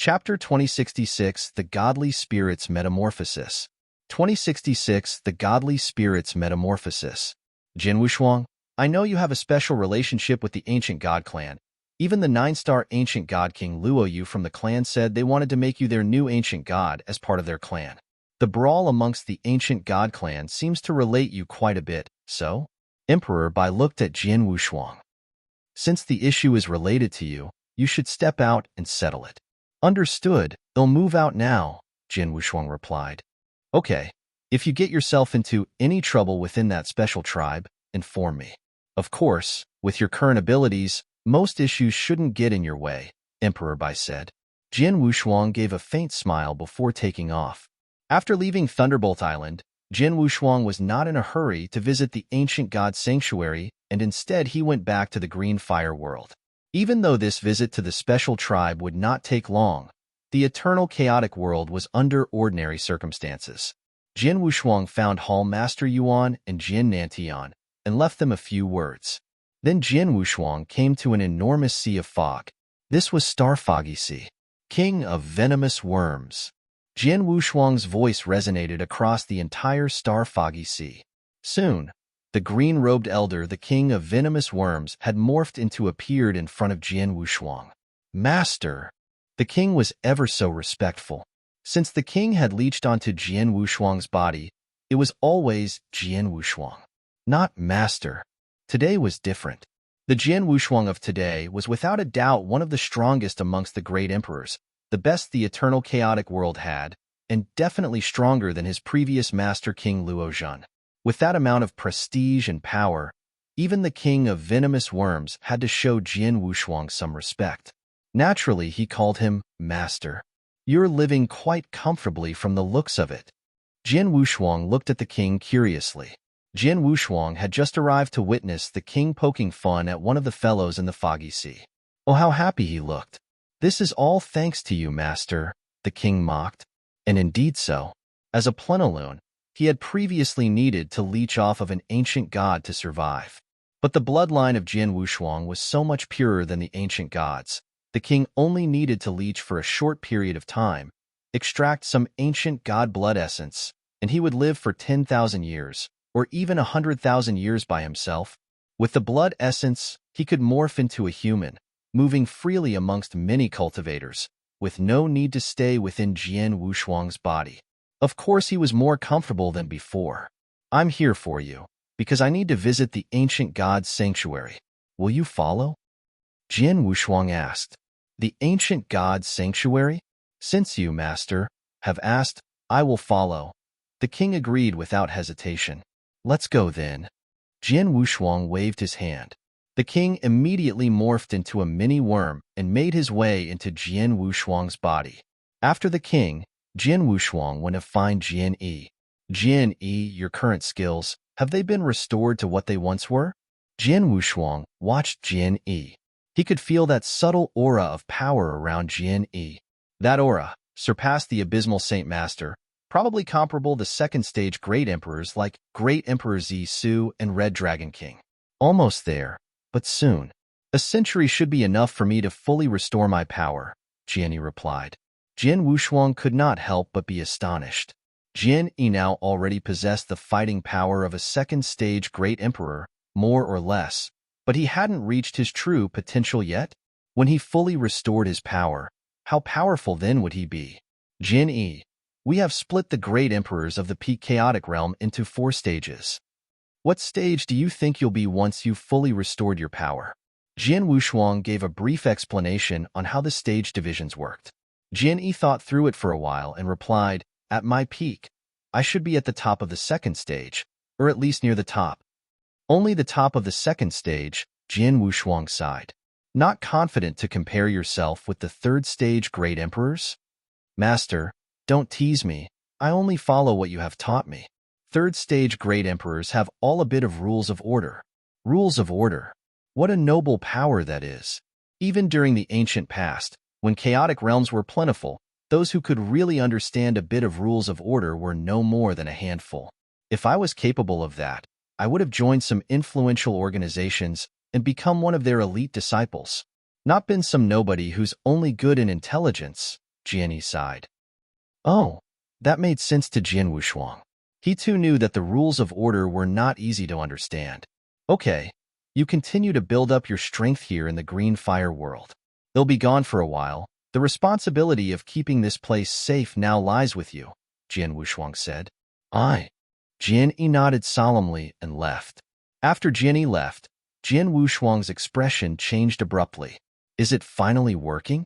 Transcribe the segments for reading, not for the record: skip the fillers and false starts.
Chapter 2066, The Godly Spirit's Metamorphosis. 2066, The Godly Spirit's Metamorphosis. Jin Wushuang, I know you have a special relationship with the ancient god clan. Even the 9-star ancient god King Luo Yu from the clan said they wanted to make you their new ancient god as part of their clan. The brawl amongst the ancient god clan seems to relate you quite a bit, so? Emperor Bai looked at Jin Wushuang. Since the issue is related to you, you should step out and settle it. Understood, they'll move out now, Jin Wushuang replied. Okay, if you get yourself into any trouble within that special tribe, inform me. Of course, with your current abilities, most issues shouldn't get in your way, Emperor Bai said. Jin Wushuang gave a faint smile before taking off. After leaving Thunderbolt Island, Jin Wushuang was not in a hurry to visit the ancient god sanctuary, and instead he went back to the Green Fire world. Even though this visit to the special tribe would not take long, the eternal chaotic world was under ordinary circumstances. Jin Wushuang found Hall Master Yuan and Jin Nantian and left them a few words. Then Jin Wushuang came to an enormous sea of fog. This was Star Foggy Sea, king of venomous worms. Jin Wushuang's voice resonated across the entire Star Foggy Sea. Soon, the green-robed elder, the king of venomous worms, had appeared in front of Jin Wushuang. Master! The king was ever so respectful. Since the king had leached onto Jin Wushuang's body, it was always Jin Wushuang, not Master. Today was different. The Jin Wushuang of today was without a doubt one of the strongest amongst the great emperors, the best the eternal chaotic world had, and definitely stronger than his previous master King Luo Zhan. With that amount of prestige and power, even the king of venomous worms had to show Jin Wushuang some respect. Naturally, he called him Master. You're living quite comfortably from the looks of it. Jin Wushuang looked at the king curiously. Jin Wushuang had just arrived to witness the king poking fun at one of the fellows in the Foggy Sea. Oh, how happy he looked. This is all thanks to you, Master, the king mocked. And indeed so. As a plenilune, he had previously needed to leech off of an ancient god to survive. But the bloodline of Jin Wushuang was so much purer than the ancient gods. The king only needed to leech for a short period of time, extract some ancient god blood essence, and he would live for 10,000 years, or even 100,000 years by himself. With the blood essence, he could morph into a human, moving freely amongst many cultivators, with no need to stay within Jin Wushuang's body. Of course, he was more comfortable than before. I'm here for you, because I need to visit the ancient god's sanctuary. Will you follow? Jin Wushuang asked. The ancient god's sanctuary? Since you, Master, have asked, I will follow. The king agreed without hesitation. Let's go then. Jin Wushuang waved his hand. The king immediately morphed into a mini worm and made his way into Jin Wushuang's body. After the king, Jin Wushuang went to find Jin Yi. Jin Yi, your current skills, have they been restored to what they once were? Jin Wushuang watched Jin Yi. He could feel that subtle aura of power around Jin Yi. That aura surpassed the abysmal Saint Master, probably comparable to second-stage Great Emperors like Great Emperor Zi Su and Red Dragon King. Almost there, but soon. A century should be enough for me to fully restore my power, Jin Yi replied. Jin Wushuang could not help but be astonished. Jin Yi now already possessed the fighting power of a second-stage Great Emperor, more or less, but he hadn't reached his true potential yet. When he fully restored his power, how powerful then would he be? Jin Yi, we have split the Great Emperors of the Peak Chaotic Realm into 4 stages. What stage do you think you'll be once you've fully restored your power? Jin Wushuang gave a brief explanation on how the stage divisions worked. Jin Yi thought through it for a while and replied, At my peak, I should be at the top of the 2nd stage, or at least near the top. Only the top of the 2nd stage, Jin Wushuang sighed. Not confident to compare yourself with the 3rd stage Great Emperors? Master, don't tease me. I only follow what you have taught me. 3rd stage Great Emperors have all a bit of rules of order. Rules of order. What a noble power that is. Even during the ancient past, when chaotic realms were plentiful, those who could really understand a bit of rules of order were no more than a handful. If I was capable of that, I would have joined some influential organizations and become one of their elite disciples. Not been some nobody who's only good in intelligence, Jian sighed. Oh, that made sense to Jian Wushuang. He too knew that the rules of order were not easy to understand. Okay, you continue to build up your strength here in the green fire world. They'll be gone for a while. The responsibility of keeping this place safe now lies with you, Jian Wushuang said. Aye. Jian Yi nodded solemnly and left. After Jian Yi left, Jian Wushuang's expression changed abruptly. Is it finally working?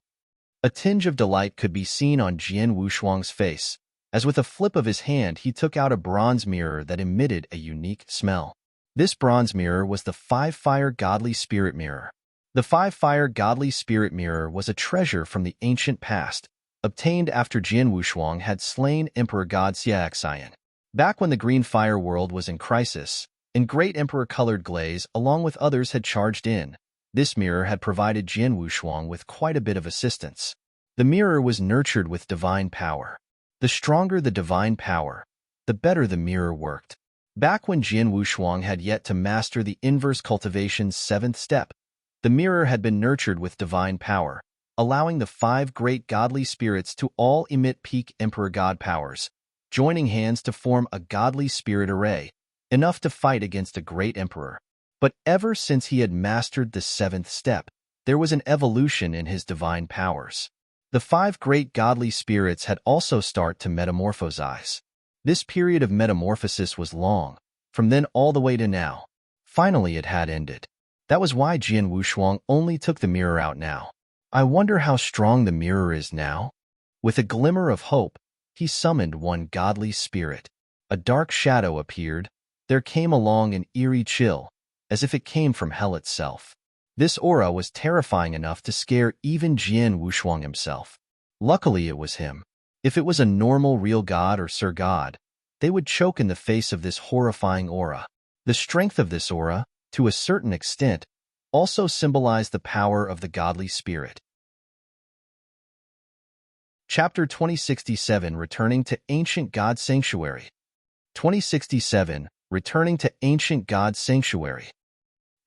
A tinge of delight could be seen on Jian Wushuang's face, as with a flip of his hand he took out a bronze mirror that emitted a unique smell. This bronze mirror was the Five-Fire Godly Spirit Mirror. The Five-Fire Godly Spirit Mirror was a treasure from the ancient past, obtained after Jian Wushuang had slain Emperor God Xiaoxian. Back when the Green Fire world was in crisis, and Great Emperor Colored Glaze along with others had charged in, this mirror had provided Jian Wushuang with quite a bit of assistance. The mirror was nurtured with divine power. The stronger the divine power, the better the mirror worked. Back when Jian Wushuang had yet to master the inverse cultivation's 7th step, the mirror had been nurtured with divine power, allowing the 5 great godly spirits to all emit peak Emperor God powers, joining hands to form a godly spirit array, enough to fight against a great emperor. But ever since he had mastered the 7th step, there was an evolution in his divine powers. The 5 great godly spirits had also started to metamorphosize. This period of metamorphosis was long, from then all the way to now. Finally it had ended. That was why Jian Wushuang only took the mirror out now. I wonder how strong the mirror is now? With a glimmer of hope, he summoned one godly spirit. A dark shadow appeared. There came along an eerie chill, as if it came from hell itself. This aura was terrifying enough to scare even Jian Wushuang himself. Luckily it was him. If it was a normal real god or Sir God, they would choke in the face of this horrifying aura. The strength of this aura, to a certain extent, also symbolized the power of the godly spirit. Chapter 2067 Returning to Ancient God Sanctuary. 2067 Returning to Ancient God Sanctuary.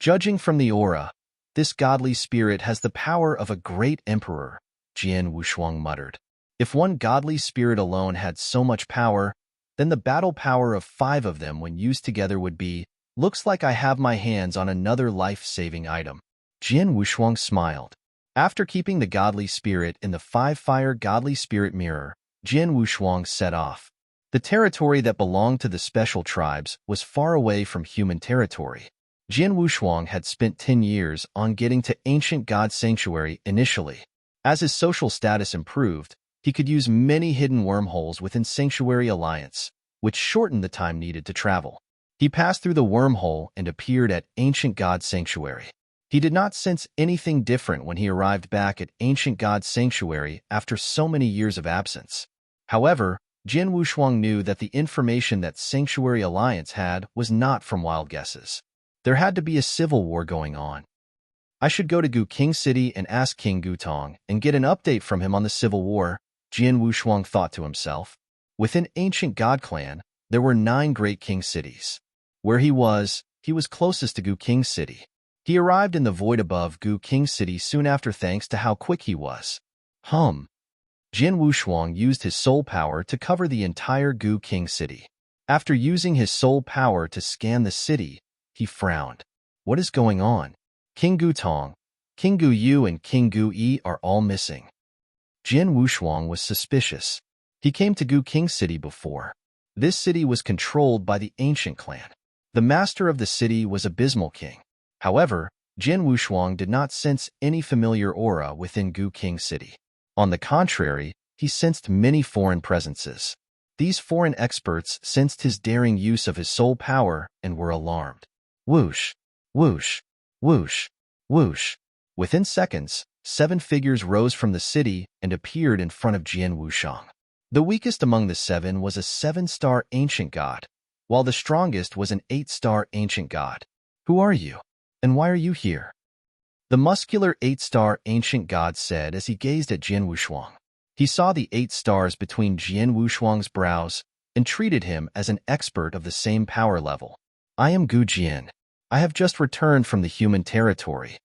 Judging from the aura, this godly spirit has the power of a great emperor, Jian Wushuang muttered. If one godly spirit alone had so much power, then the battle power of 5 of them when used together would be, looks like I have my hands on another life-saving item. Jian Wushuang smiled. After keeping the godly spirit in the Five-Fire Godly Spirit Mirror, Jian Wushuang set off. The territory that belonged to the special tribes was far away from human territory. Jian Wushuang had spent 10 years on getting to Ancient God Sanctuary initially. As his social status improved, he could use many hidden wormholes within Sanctuary Alliance, which shortened the time needed to travel. He passed through the wormhole and appeared at Ancient God Sanctuary. He did not sense anything different when he arrived back at Ancient God Sanctuary after so many years of absence. However, Jian Wushuang knew that the information that Sanctuary Alliance had was not from wild guesses. There had to be a civil war going on. I should go to Gu King City and ask King Gutong and get an update from him on the civil war, Jian Wushuang thought to himself. Within Ancient God Clan, there were 9 great king cities. Where he was closest to Gu King City. He arrived in the void above Gu King City soon after thanks to how quick he was. Jian Wushuang used his soul power to cover the entire Gu King City. After using his soul power to scan the city, he frowned. What is going on? King Gutong, King Gu Yu and King Gu Yi are all missing. Jian Wushuang was suspicious. He came to Gu King City before. This city was controlled by the ancient clan. The master of the city was Abysmal King. However, Jian Wushuang did not sense any familiar aura within Gu King City. On the contrary, he sensed many foreign presences. These foreign experts sensed his daring use of his soul power and were alarmed. Whoosh, whoosh, whoosh, whoosh. Within seconds, 7 figures rose from the city and appeared in front of Jian Wushuang. The weakest among the 7 was a 7-star ancient god, while the strongest was an 8-star ancient god. Who are you? And why are you here? The muscular 8-star ancient god said as he gazed at Jian Wushuang. He saw the 8 stars between Jian Wushuang's brows and treated him as an expert of the same power level. I am Gu Jian. I have just returned from the human territory.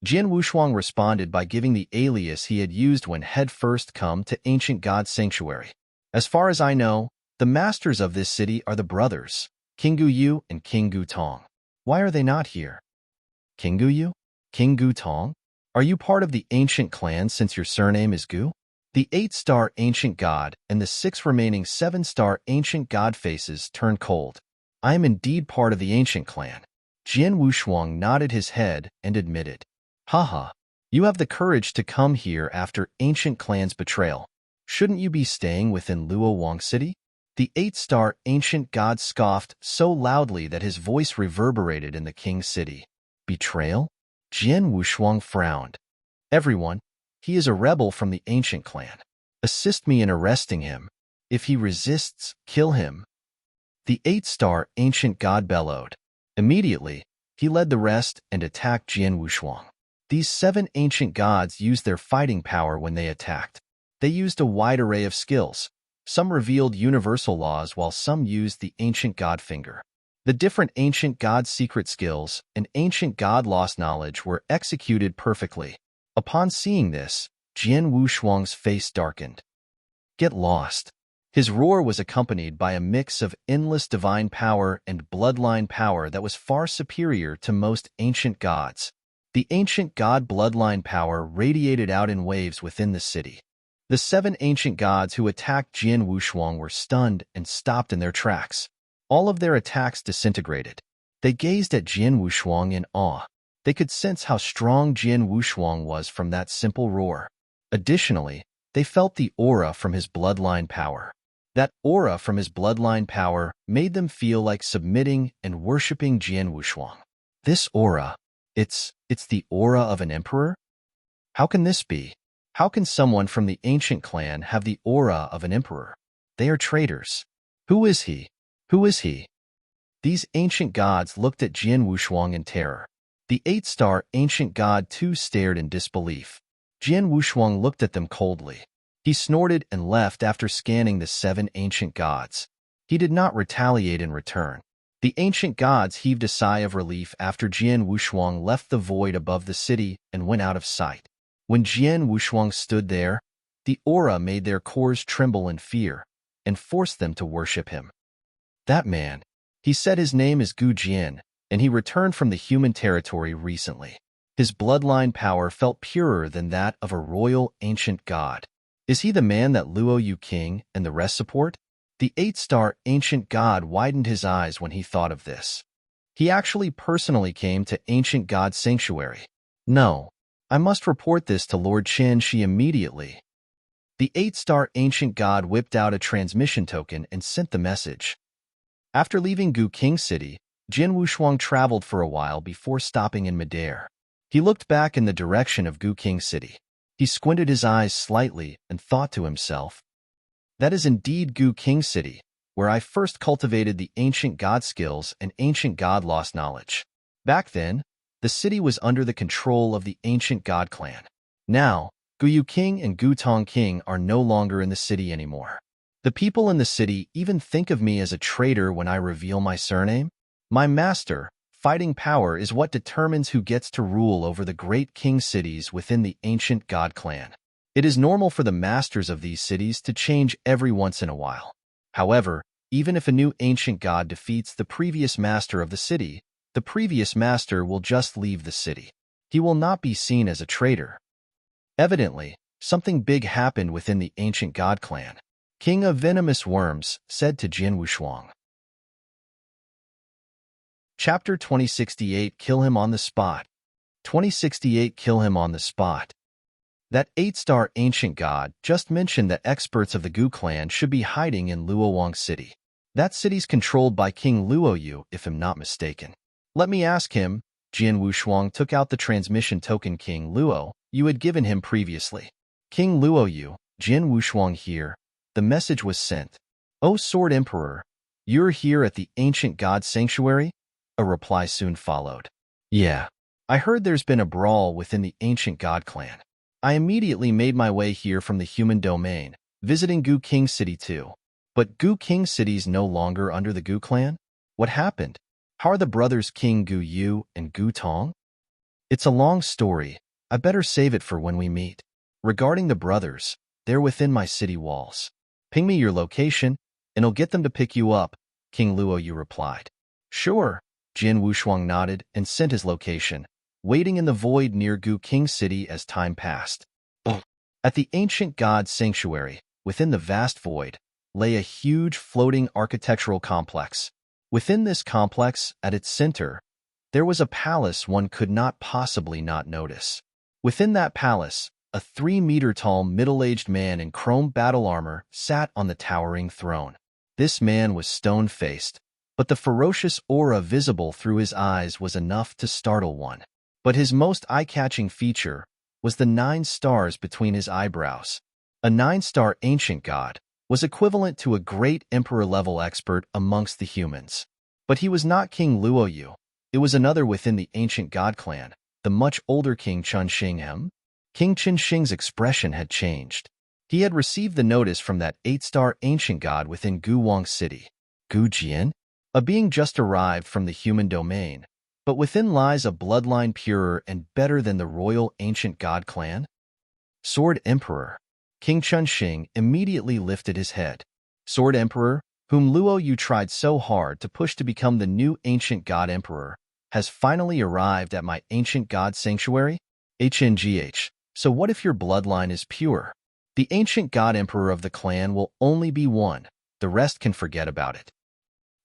Jian Wushuang responded by giving the alias he had used when had first come to Ancient God Sanctuary. As far as I know, the masters of this city are the brothers, King Gu Yu and King Gu Tong. Why are they not here? King Gu Yu? King Gu Tong? Are you part of the ancient clan since your surname is Gu? The 8-star ancient god and the 6 remaining 7-star ancient god faces turned cold. I am indeed part of the ancient clan. Jian Wushuang nodded his head and admitted. Haha, you have the courage to come here after ancient clan's betrayal. Shouldn't you be staying within Luo Wang City? The 8-star ancient god scoffed so loudly that his voice reverberated in the king's city. Betrayal? Jian Wushuang frowned. Everyone, he is a rebel from the ancient clan. Assist me in arresting him. If he resists, kill him. The 8-star ancient god bellowed. Immediately, he led the rest and attacked Jian Wushuang. These 7 ancient gods used their fighting power when they attacked. They used a wide array of skills. Some revealed universal laws while some used the ancient god finger. The different ancient god secret skills and ancient god lost knowledge were executed perfectly. Upon seeing this, Jian Wushuang's face darkened. Get lost. His roar was accompanied by a mix of endless divine power and bloodline power that was far superior to most ancient gods. The ancient god bloodline power radiated out in waves within the city. The 7 ancient gods who attacked Jian Wushuang were stunned and stopped in their tracks. All of their attacks disintegrated. They gazed at Jian Wushuang in awe. They could sense how strong Jian Wushuang was from that simple roar. Additionally, they felt the aura from his bloodline power. That aura from his bloodline power made them feel like submitting and worshipping Jian Wushuang. This aura, it's the aura of an emperor? How can this be? How can someone from the ancient clan have the aura of an emperor? They are traitors. Who is he? Who is he? These ancient gods looked at Jian Wushuang in terror. The 8-star ancient god too stared in disbelief. Jian Wushuang looked at them coldly. He snorted and left after scanning the 7 ancient gods. He did not retaliate in return. The ancient gods heaved a sigh of relief after Jian Wushuang left the void above the city and went out of sight. When Jian Wushuang stood there, the aura made their cores tremble in fear and forced them to worship him. That man, he said his name is Gu Jian, and he returned from the human territory recently. His bloodline power felt purer than that of a royal ancient god. Is he the man that Luo Yu King and the rest support? The 8-star ancient god widened his eyes when he thought of this. He actually personally came to Ancient God Sanctuary. No, I must report this to Lord Chen Shi immediately. The 8-star ancient god whipped out a transmission token and sent the message. After leaving Gu King City, Jian Wushuang traveled for a while before stopping in midair. He looked back in the direction of Gu King City. He squinted his eyes slightly and thought to himself, that is indeed Gu King City, where I first cultivated the ancient god skills and ancient god lost knowledge. Back then, the city was under the control of the ancient god clan. Now, Gu Yu King and Gu Tong King are no longer in the city anymore. The people in the city even think of me as a traitor when I reveal my surname. My master, fighting power, is what determines who gets to rule over the great king cities within the ancient god clan. It is normal for the masters of these cities to change every once in a while. However, even if a new ancient god defeats the previous master of the city, the previous master will just leave the city. He will not be seen as a traitor. Evidently, something big happened within the ancient god clan. King of Venomous Worms said to Jian Wushuang. Chapter 2068 Kill Him on the Spot. 2068 Kill Him on the Spot. That 8-star ancient god just mentioned that experts of the Gu clan should be hiding in Luowang City. That city's controlled by King Luo Yu, if I'm not mistaken. Let me ask him. Jian Wushuang took out the transmission token King Luo Yu had given him previously. King Luo Yu, Jian Wushuang here. The message was sent. Oh Sword Emperor, you're here at the Ancient God Sanctuary? A reply soon followed. Yeah, I heard there's been a brawl within the Ancient God clan. I immediately made my way here from the human domain, visiting Gu King City too. But Gu King City's no longer under the Gu clan? What happened? How are the brothers King Gu Yu and Gu Tong? It's a long story. I better save it for when we meet. Regarding the brothers, they're within my city walls. Ping me your location, and I'll get them to pick you up, King Luo Yu replied. Sure, Jin Wushuang nodded and sent his location, waiting in the void near Gu King City as time passed. At the ancient god sanctuary, within the vast void, lay a huge floating architectural complex. Within this complex, at its center, there was a palace one could not possibly not notice. Within that palace, a 3-meter-tall middle-aged man in chrome battle armor sat on the towering throne. This man was stone-faced, but the ferocious aura visible through his eyes was enough to startle one. But his most eye-catching feature was the 9 stars between his eyebrows. A 9-star ancient god was equivalent to a great emperor-level expert amongst the humans. But he was not King Luo Yu. It was another within the ancient god clan, the much older King Chun Xing. King Chun Xing's expression had changed. He had received the notice from that 8-star ancient god within Gu Wang City, Gu Jian, a being just arrived from the human domain. But within lies a bloodline purer and better than the royal ancient god clan. Sword Emperor. King Chun Xing immediately lifted his head. Sword Emperor, whom Luo Yu tried so hard to push to become the new ancient god emperor, has finally arrived at my ancient god sanctuary? HNGH. So what if your bloodline is pure? The ancient god emperor of the clan will only be one. The rest can forget about it.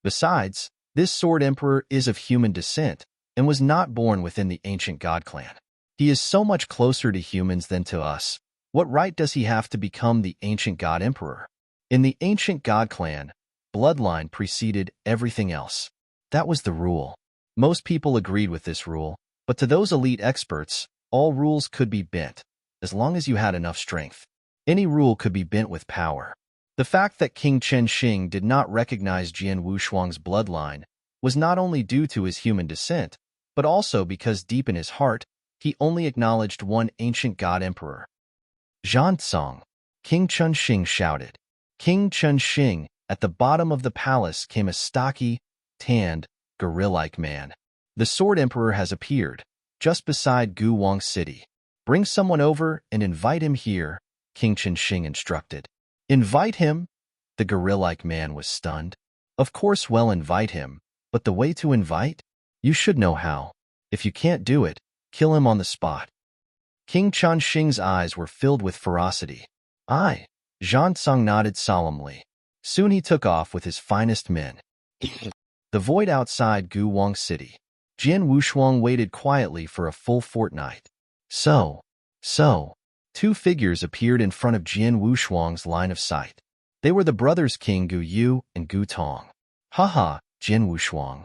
Besides, this sword emperor is of human descent and was not born within the ancient god clan. He is so much closer to humans than to us. What right does he have to become the ancient god emperor? In the ancient god clan, bloodline preceded everything else. That was the rule. Most people agreed with this rule, but to those elite experts, all rules could be bent, as long as you had enough strength. Any rule could be bent with power. The fact that King Chen Xing did not recognize Jian Wushuang's bloodline was not only due to his human descent, but also because deep in his heart, he only acknowledged one ancient god emperor. Zhansong, King Chun Xing shouted. King Chun Xing, at the bottom of the palace came a stocky, tanned, gorilla-like man. The sword emperor has appeared, just beside Gu Wang City. Bring someone over and invite him here, King Chun Xing instructed. Invite him? The gorilla-like man was stunned. Of course, well, invite him, but the way to invite? You should know how. If you can't do it, kill him on the spot. King Chun Xing's eyes were filled with ferocity. Aye, Zhansong nodded solemnly. Soon he took off with his finest men. The void outside Gu Wang City. Jian Wushuang waited quietly for a full fortnight. So, 2 figures appeared in front of Jian Wushuang's line of sight. They were the brothers King Gu Yu and Gu Tong. Haha, Jian Wushuang.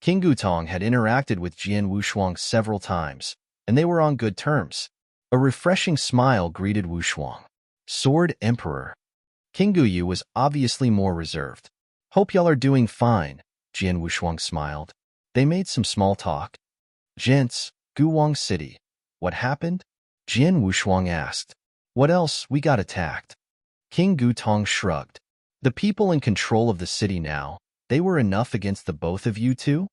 King Gu Tong had interacted with Jian Wushuang several times, and they were on good terms. A refreshing smile greeted Wushuang. Sword Emperor. King Gu Yu was obviously more reserved. Hope y'all are doing fine, Jian Wushuang smiled. They made some small talk. Gents, Gu Wang City. What happened? Jian Wushuang asked. What else? We got attacked. King Gu Tong shrugged. The people in control of the city now, they were enough against the both of you two?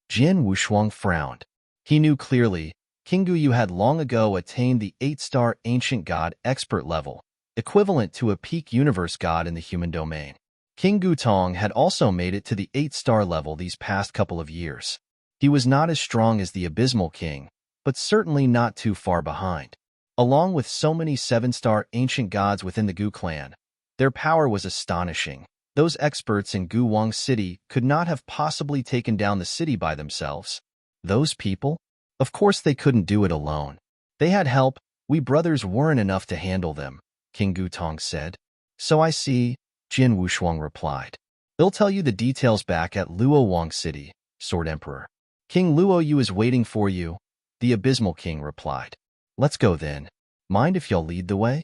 Jian Wushuang frowned. He knew clearly, King Gu Yu had long ago attained the 8-star ancient god expert level, equivalent to a peak universe god in the human domain. King Gu Tong had also made it to the 8-star level these past couple of years. He was not as strong as the Abysmal King, but certainly not too far behind. Along with so many 7-star ancient gods within the Gu clan, their power was astonishing. Those experts in Gu Wang City could not have possibly taken down the city by themselves. Those people? Of course they couldn't do it alone. They had help. We brothers weren't enough to handle them, King Gu Tong said. So I see, Jian Wushuang replied. They'll tell you the details back at Luo Wang City, Sword Emperor. King Luo Yu is waiting for you, the Abysmal King replied. Let's go then. Mind if y'all lead the way?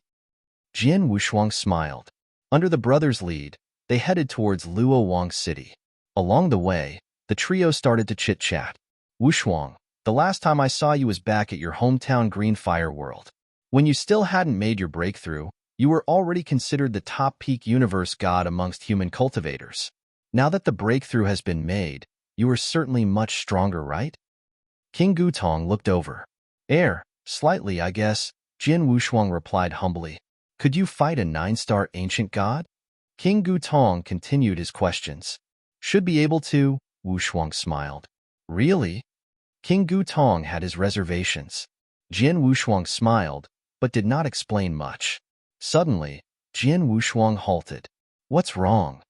Jian Wushuang smiled. Under the brothers' lead, they headed towards Luo Wang City. Along the way, the trio started to chit-chat. Wushuang, the last time I saw you was back at your hometown Greenfire World. When you still hadn't made your breakthrough, you were already considered the top peak universe god amongst human cultivators. Now that the breakthrough has been made, you are certainly much stronger, right? King Gu Tong looked over. Slightly, I guess, Jin Wushuang replied humbly. Could you fight a 9-star ancient god? King Gutong continued his questions. Should be able to, Wushuang smiled. Really? King Gutong had his reservations. Jin Wushuang smiled, but did not explain much. Suddenly, Jin Wushuang halted. What's wrong?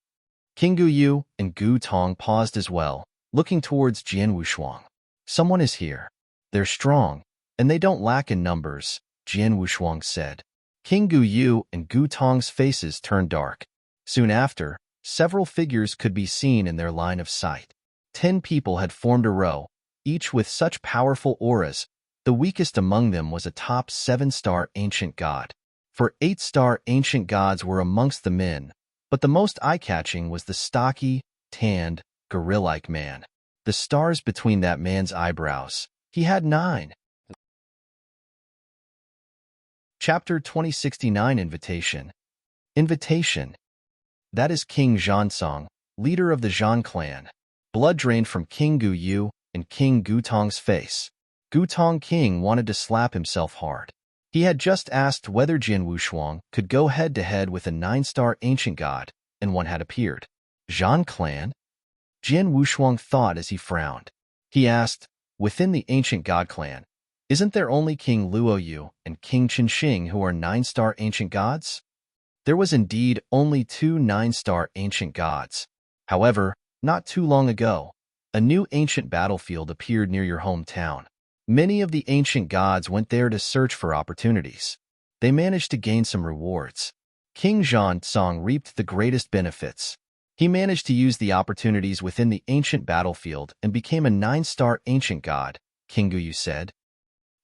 King Guyu and Gutong paused as well, looking towards Jin Wushuang. Someone is here. They're strong, and they don't lack in numbers, Jin Wushuang said. King Guyu and Gutong's faces turned dark. Soon after, several figures could be seen in their line of sight. 10 people had formed a row, each with such powerful auras. The weakest among them was a top 7-star ancient god. For 8-star ancient gods were amongst the men, but the most eye-catching was the stocky, tanned, gorilla-like man. The stars between that man's eyebrows. He had 9. Chapter 2069 Invitation. Invitation. That is King Zhansong, leader of the Zhan clan. Blood drained from King Guyu and King Gutong's face. Gutong King wanted to slap himself hard. He had just asked whether Jin Wushuang could go head-to-head with a 9-star ancient god, and one had appeared. Zhan clan? Jin Wushuang thought as he frowned. He asked, within the ancient god clan, isn't there only King Luoyu and King Qinxing who are 9-star ancient gods? There was indeed only 2 9-star ancient gods. However, not too long ago, a new ancient battlefield appeared near your hometown. Many of the ancient gods went there to search for opportunities. They managed to gain some rewards. King Zhansong reaped the greatest benefits. He managed to use the opportunities within the ancient battlefield and became a 9-star ancient god, King Guyu said.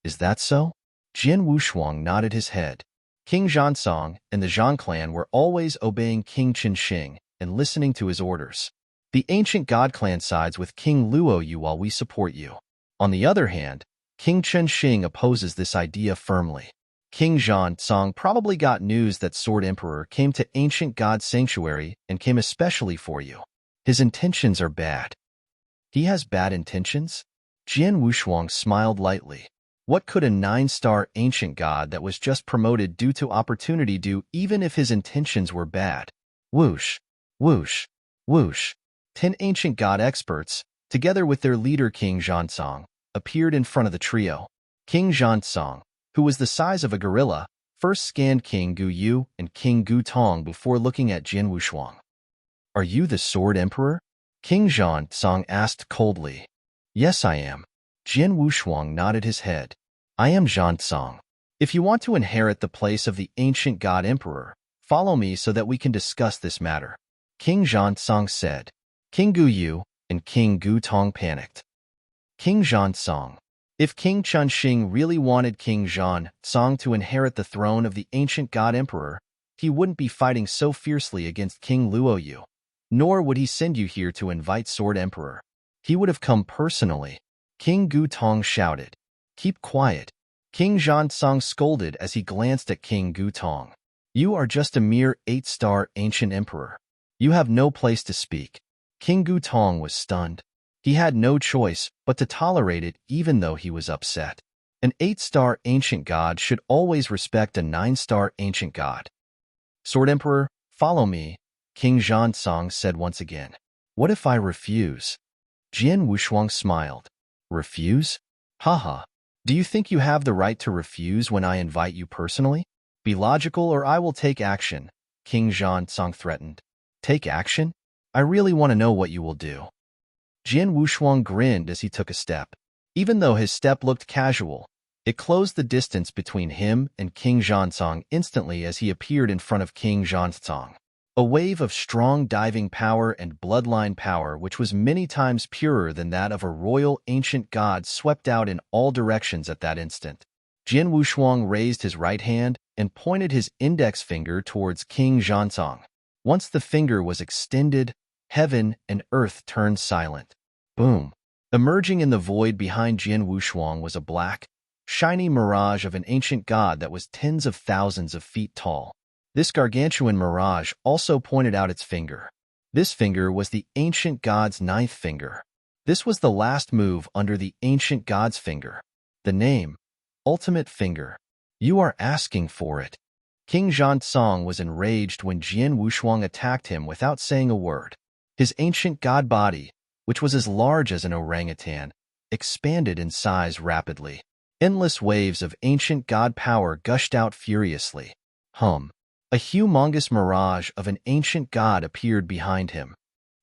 Is that so? Jin Wushuang nodded his head. King Zhansong and the Zhan clan were always obeying King Qinxing and listening to his orders. The ancient god clan sides with King Luoyu while we support you. On the other hand, King Qinxing opposes this idea firmly. King Zhansong probably got news that Sword Emperor came to ancient god sanctuary and came especially for you. His intentions are bad. He has bad intentions? Jin Wushuang smiled lightly. What could a 9-star ancient god that was just promoted due to opportunity do even if his intentions were bad? Whoosh, whoosh, whoosh. 10 ancient god experts, together with their leader King Zhansong, appeared in front of the trio. King Zhansong, who was the size of a gorilla, first scanned King Guyu and King Gutong before looking at Jin Wushuang. Are you the Sword Emperor? King Zhansong asked coldly. Yes, I am. Jin Wushuang nodded his head. I am Zhansong. If you want to inherit the place of the ancient god emperor, follow me so that we can discuss this matter. King Zhansong said. King Guyu and King Gutong panicked. King Zhansong. If King Qinxing really wanted King Zhansong to inherit the throne of the ancient god emperor, he wouldn't be fighting so fiercely against King Luoyu, nor would he send you here to invite Sword Emperor. He would have come personally. King Gutong shouted. Keep quiet. King Zhansong scolded as he glanced at King Gutong. You are just a mere 8-star ancient emperor. You have no place to speak. King Gutong was stunned. He had no choice but to tolerate it even though he was upset. An 8-star ancient god should always respect a 9-star ancient god. Sword Emperor, follow me, King Zhansong said once again. What if I refuse? Jin Wushuang smiled. Refuse? Haha. Do you think you have the right to refuse when I invite you personally? Be logical or I will take action, King Zhansong threatened. Take action? I really want to know what you will do. Jin Wushuang grinned as he took a step. Even though his step looked casual, it closed the distance between him and King Zhansong instantly as he appeared in front of King Zhansong. A wave of strong diving power and bloodline power which was many times purer than that of a royal ancient god swept out in all directions at that instant. Jin Wushuang raised his right hand and pointed his index finger towards King Zhansong. Once the finger was extended, heaven and earth turned silent. Boom! Emerging in the void behind Jin Wushuang was a black, shiny mirage of an ancient god that was tens of thousands of feet tall. This gargantuan mirage also pointed out its finger. This finger was the ancient god's 9th finger. This was the last move under the ancient god's finger. The name, ultimate finger. You are asking for it. King Zhansong was enraged when Jian Wushuang attacked him without saying a word. His ancient god body, which was as large as an orangutan, expanded in size rapidly. Endless waves of ancient god power gushed out furiously. A humongous mirage of an ancient god appeared behind him.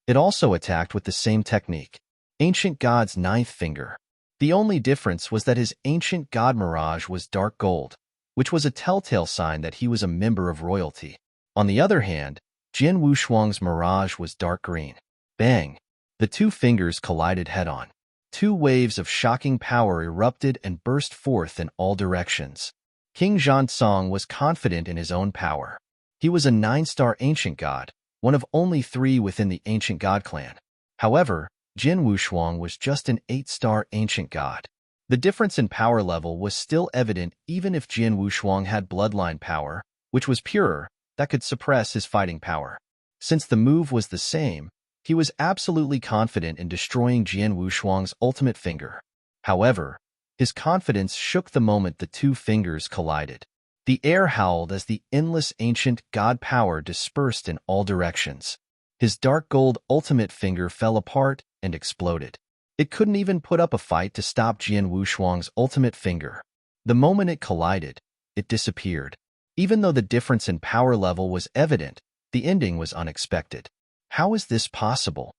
It also attacked with the same technique. Ancient god's ninth finger. The only difference was that his ancient god mirage was dark gold, which was a telltale sign that he was a member of royalty. On the other hand, Jian Wushuang's mirage was dark green. Bang! The two fingers collided head-on. Two waves of shocking power erupted and burst forth in all directions. King Zhansong was confident in his own power. He was a 9-star ancient god, one of only 3 within the ancient god clan. However, Jian Wushuang was just an 8-star ancient god. The difference in power level was still evident even if Jian Wushuang had bloodline power, which was purer, that could suppress his fighting power. Since the move was the same, he was absolutely confident in destroying Jian Wushuang's ultimate finger. However, his confidence shook the moment the two fingers collided. The air howled as the endless ancient god power dispersed in all directions. His dark gold ultimate finger fell apart and exploded. It couldn't even put up a fight to stop Jian Wushuang's ultimate finger. The moment it collided, it disappeared. Even though the difference in power level was evident, the ending was unexpected. How is this possible?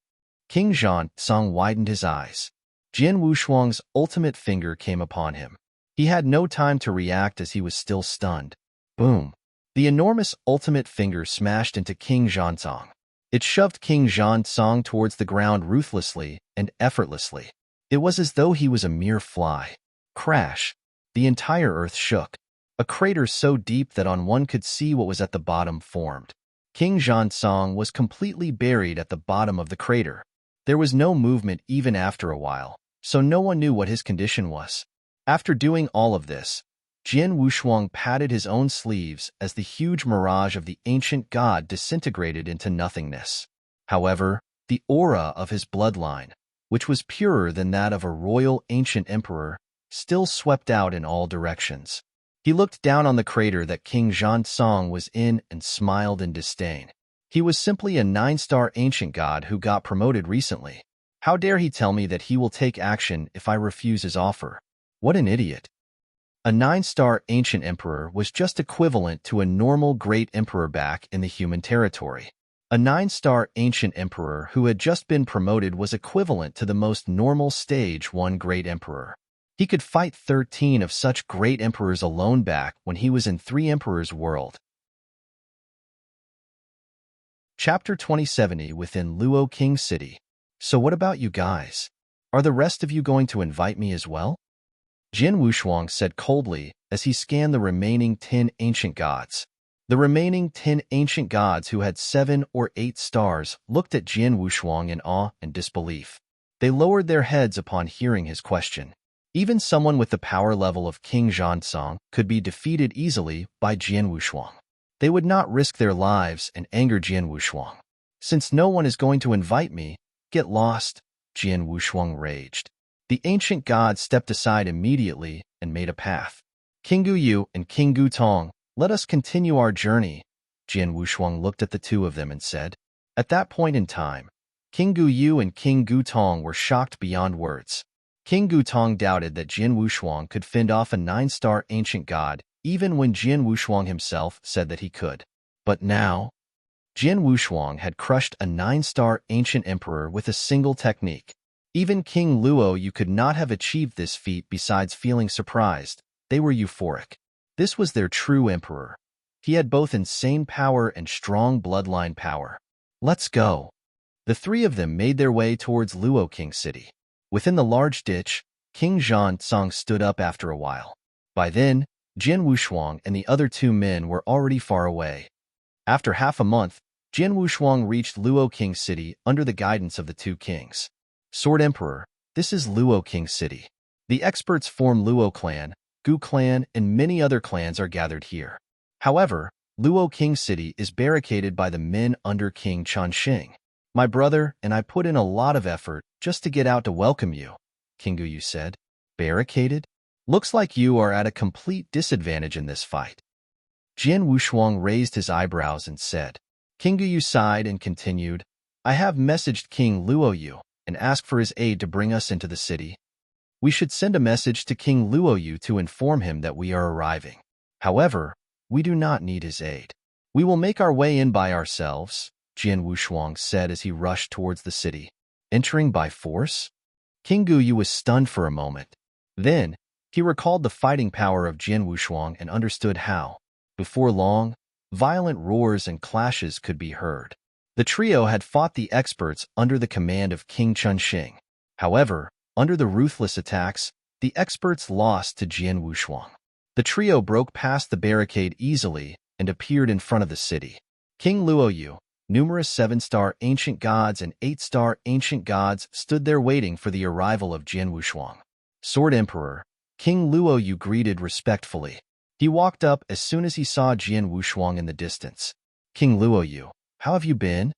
King Zhansong widened his eyes. Jian Wushuang's ultimate finger came upon him. He had no time to react as he was still stunned. Boom! The enormous ultimate finger smashed into King Zhansong. It shoved King Zhansong towards the ground ruthlessly and effortlessly. It was as though he was a mere fly. Crash! The entire earth shook. A crater so deep that on one could see what was at the bottom formed. King Zhansong was completely buried at the bottom of the crater. There was no movement even after a while, so no one knew what his condition was. After doing all of this, Jian Wushuang patted his own sleeves as the huge mirage of the ancient god disintegrated into nothingness. However, the aura of his bloodline, which was purer than that of a royal ancient emperor, still swept out in all directions. He looked down on the crater that King Zhansong was in and smiled in disdain. He was simply a 9-star ancient god who got promoted recently. How dare he tell me that he will take action if I refuse his offer? What an idiot. A 9-star ancient emperor was just equivalent to a normal great emperor back in the human territory. A 9-star ancient emperor who had just been promoted was equivalent to the most normal stage 1 great emperor. He could fight 13 of such great emperors alone back when he was in 3 emperors' world. Chapter 2070 within Luo King City. So what about you guys? Are the rest of you going to invite me as well? Jian Wushuang said coldly as he scanned the remaining 10 ancient gods. The remaining 10 ancient gods who had 7 or 8 stars looked at Jian Wushuang in awe and disbelief. They lowered their heads upon hearing his question. Even someone with the power level of King Zhansong could be defeated easily by Jian Wushuang. They would not risk their lives and anger Jian Wushuang. Since no one is going to invite me, get lost, Jian Wushuang raged. The ancient god stepped aside immediately and made a path. King Gu Yu and King Gu Tong, let us continue our journey. Jian Wushuang looked at the two of them and said. At that point in time, King Gu Yu and King Gu Tong were shocked beyond words. King Gu Tong doubted that Jian Wushuang could fend off a 9-star ancient god, even when Jian Wushuang himself said that he could. But now, Jian Wushuang had crushed a 9-star ancient emperor with a single technique. Even King Luo Yu could not have achieved this feat besides feeling surprised. They were euphoric. This was their true emperor. He had both insane power and strong bloodline power. Let's go. The 3 of them made their way towards Luo King City. Within the large ditch, King Zhansong stood up after a while. By then, Jian Wushuang and the other 2 men were already far away. After half a month, Jian Wushuang reached Luo King City under the guidance of the 2 kings. Sword Emperor, this is Luo King City. The experts form Luo Clan, Gu Clan, and many other clans are gathered here. However, Luo King City is barricaded by the men under King Changxing. My brother and I put in a lot of effort just to get out to welcome you, King Gu Yu said. Barricaded? Looks like you are at a complete disadvantage in this fight. Jian Wushuang raised his eyebrows and said. King Guyu sighed and continued, I have messaged King Luoyu and asked for his aid to bring us into the city. We should send a message to King Luoyu to inform him that we are arriving. However, we do not need his aid. We will make our way in by ourselves, Jian Wushuang said as he rushed towards the city. Entering by force? King Guyu was stunned for a moment. Then, he recalled the fighting power of Jian Wushuang and understood how, before long, violent roars and clashes could be heard. The trio had fought the experts under the command of King Chunxing. However, under the ruthless attacks, the experts lost to Jian Wushuang. The trio broke past the barricade easily and appeared in front of the city. King Luoyu, numerous 7-star ancient gods and 8-star ancient gods stood there waiting for the arrival of Jian Wushuang. Sword Emperor, King Luoyu greeted respectfully. He walked up as soon as he saw Jian Wushuang in the distance. King Luoyu, how have you been?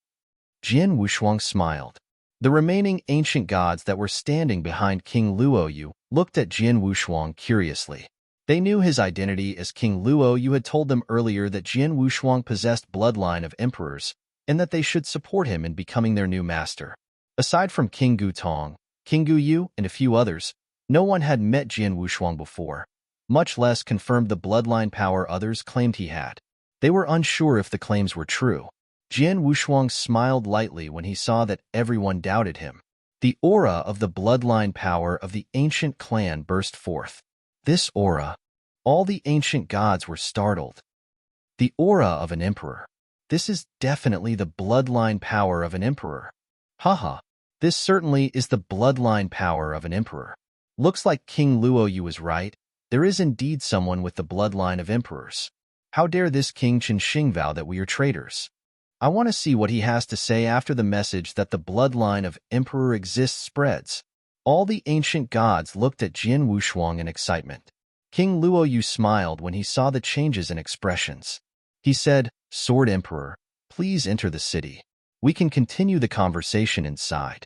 Jian Wushuang smiled. The remaining ancient gods that were standing behind King Luoyu looked at Jian Wushuang curiously. They knew his identity as King Luoyu had told them earlier that Jian Wushuang possessed bloodline of emperors and that they should support him in becoming their new master. Aside from King Gutong, King Guyu, and a few others, no one had met Jian Wushuang before, much less confirmed the bloodline power others claimed he had. They were unsure if the claims were true. Jian Wushuang smiled lightly when he saw that everyone doubted him. The aura of the bloodline power of the ancient clan burst forth. This aura, all the ancient gods were startled. The aura of an emperor. This is definitely the bloodline power of an emperor. Haha, this certainly is the bloodline power of an emperor. Looks like King Luoyu was right. There is indeed someone with the bloodline of emperors. How dare this King Chunxing vow that we are traitors? I want to see what he has to say after the message that the bloodline of emperor exists spreads. All the ancient gods looked at Jian Wushuang in excitement. King Luoyu smiled when he saw the changes in expressions. He said, Sword Emperor, please enter the city. We can continue the conversation inside.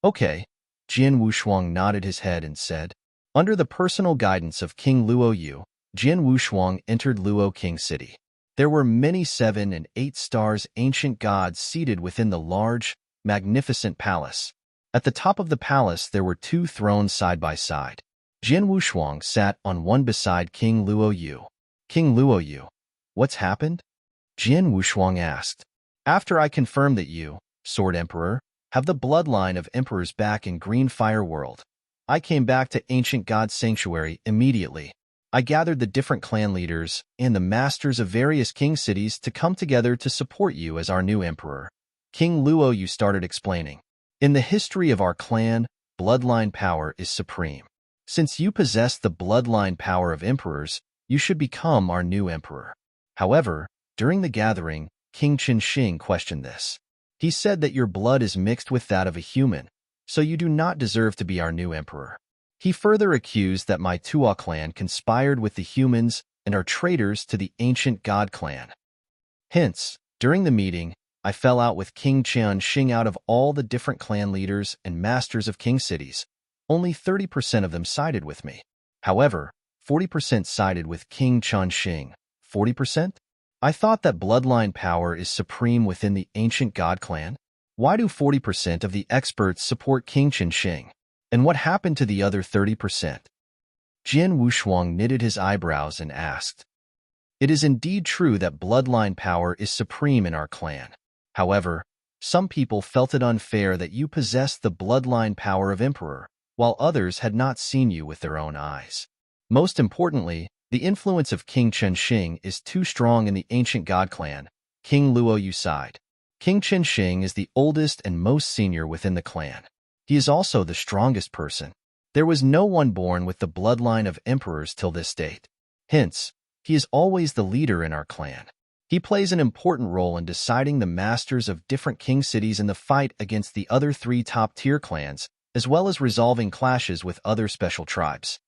Okay. Jian Wushuang nodded his head and said, under the personal guidance of King Luoyu, Jian Wushuang entered Luo King City. There were many 7 and 8 stars ancient gods seated within the large, magnificent palace. At the top of the palace there were 2 thrones side by side. Jian Wushuang sat on one beside King Luoyu. King Luoyu, what's happened? Jian Wushuang asked. After I confirmed that you, Sword Emperor, have the bloodline of emperors back in Green Fire World, I came back to Ancient God Sanctuary immediately. I gathered the different clan leaders and the masters of various king cities to come together to support you as our new emperor. King Luoyu started explaining. In the history of our clan, bloodline power is supreme. Since you possess the bloodline power of emperors, you should become our new emperor. However, during the gathering, King Chunxing questioned this. He said that your blood is mixed with that of a human, so you do not deserve to be our new emperor. He further accused that my Tuo clan conspired with the humans and are traitors to the ancient god clan. Hence, during the meeting, I fell out with King Chunxing. Out of all the different clan leaders and masters of king cities, only 30% of them sided with me. However, 40% sided with King Chunxing. 40%? I thought that bloodline power is supreme within the ancient god clan. Why do 40% of the experts support King Chunxing? And what happened to the other 30%? Jian Wushuang knitted his eyebrows and asked. It is indeed true that bloodline power is supreme in our clan. However, some people felt it unfair that you possessed the bloodline power of emperor, while others had not seen you with their own eyes. Most importantly, the influence of King Chunxing is too strong in the ancient god clan. King Luoyu sighed. King Chunxing is the oldest and most senior within the clan. He is also the strongest person. There was no one born with the bloodline of emperors till this date. Hence, he is always the leader in our clan. He plays an important role in deciding the masters of different king cities in the fight against the other 3 top-tier clans, as well as resolving clashes with other special tribes.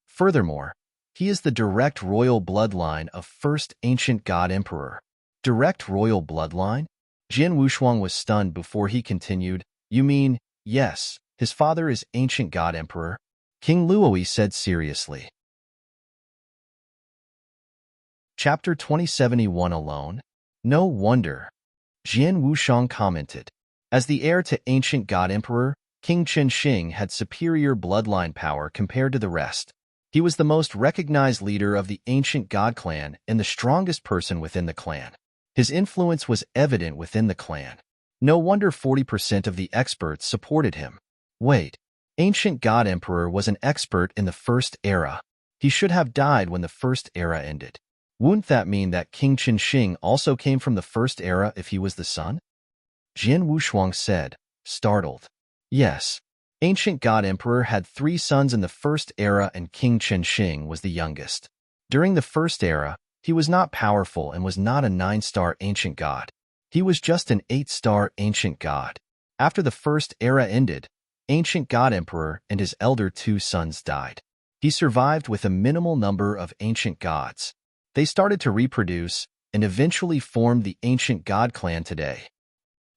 Furthermore, he is the direct royal bloodline of first ancient god emperor. Direct royal bloodline? Jian Wushuang was stunned before he continued, You mean, yes, his father is ancient god emperor? King Luoyi said seriously. Chapter 2071 Alone? No wonder. Jian Wushang commented. As the heir to ancient god emperor, King Qinsheng had superior bloodline power compared to the rest. He was the most recognized leader of the ancient god clan and the strongest person within the clan. His influence was evident within the clan. No wonder 40% of the experts supported him. Wait, ancient god emperor was an expert in the first era. He should have died when the first era ended. Wouldn't that mean that King Qinsheng also came from the first era if he was the son? Jian Wushuang said, startled. Yes. Ancient God Emperor had 3 sons in the first era and King Qinsheng was the youngest. During the first era, he was not powerful and was not a 9-star ancient god. He was just an 8-star ancient god. After the first era ended, Ancient God Emperor and his elder 2 sons died. He survived with a minimal number of ancient gods. They started to reproduce and eventually formed the ancient god clan today.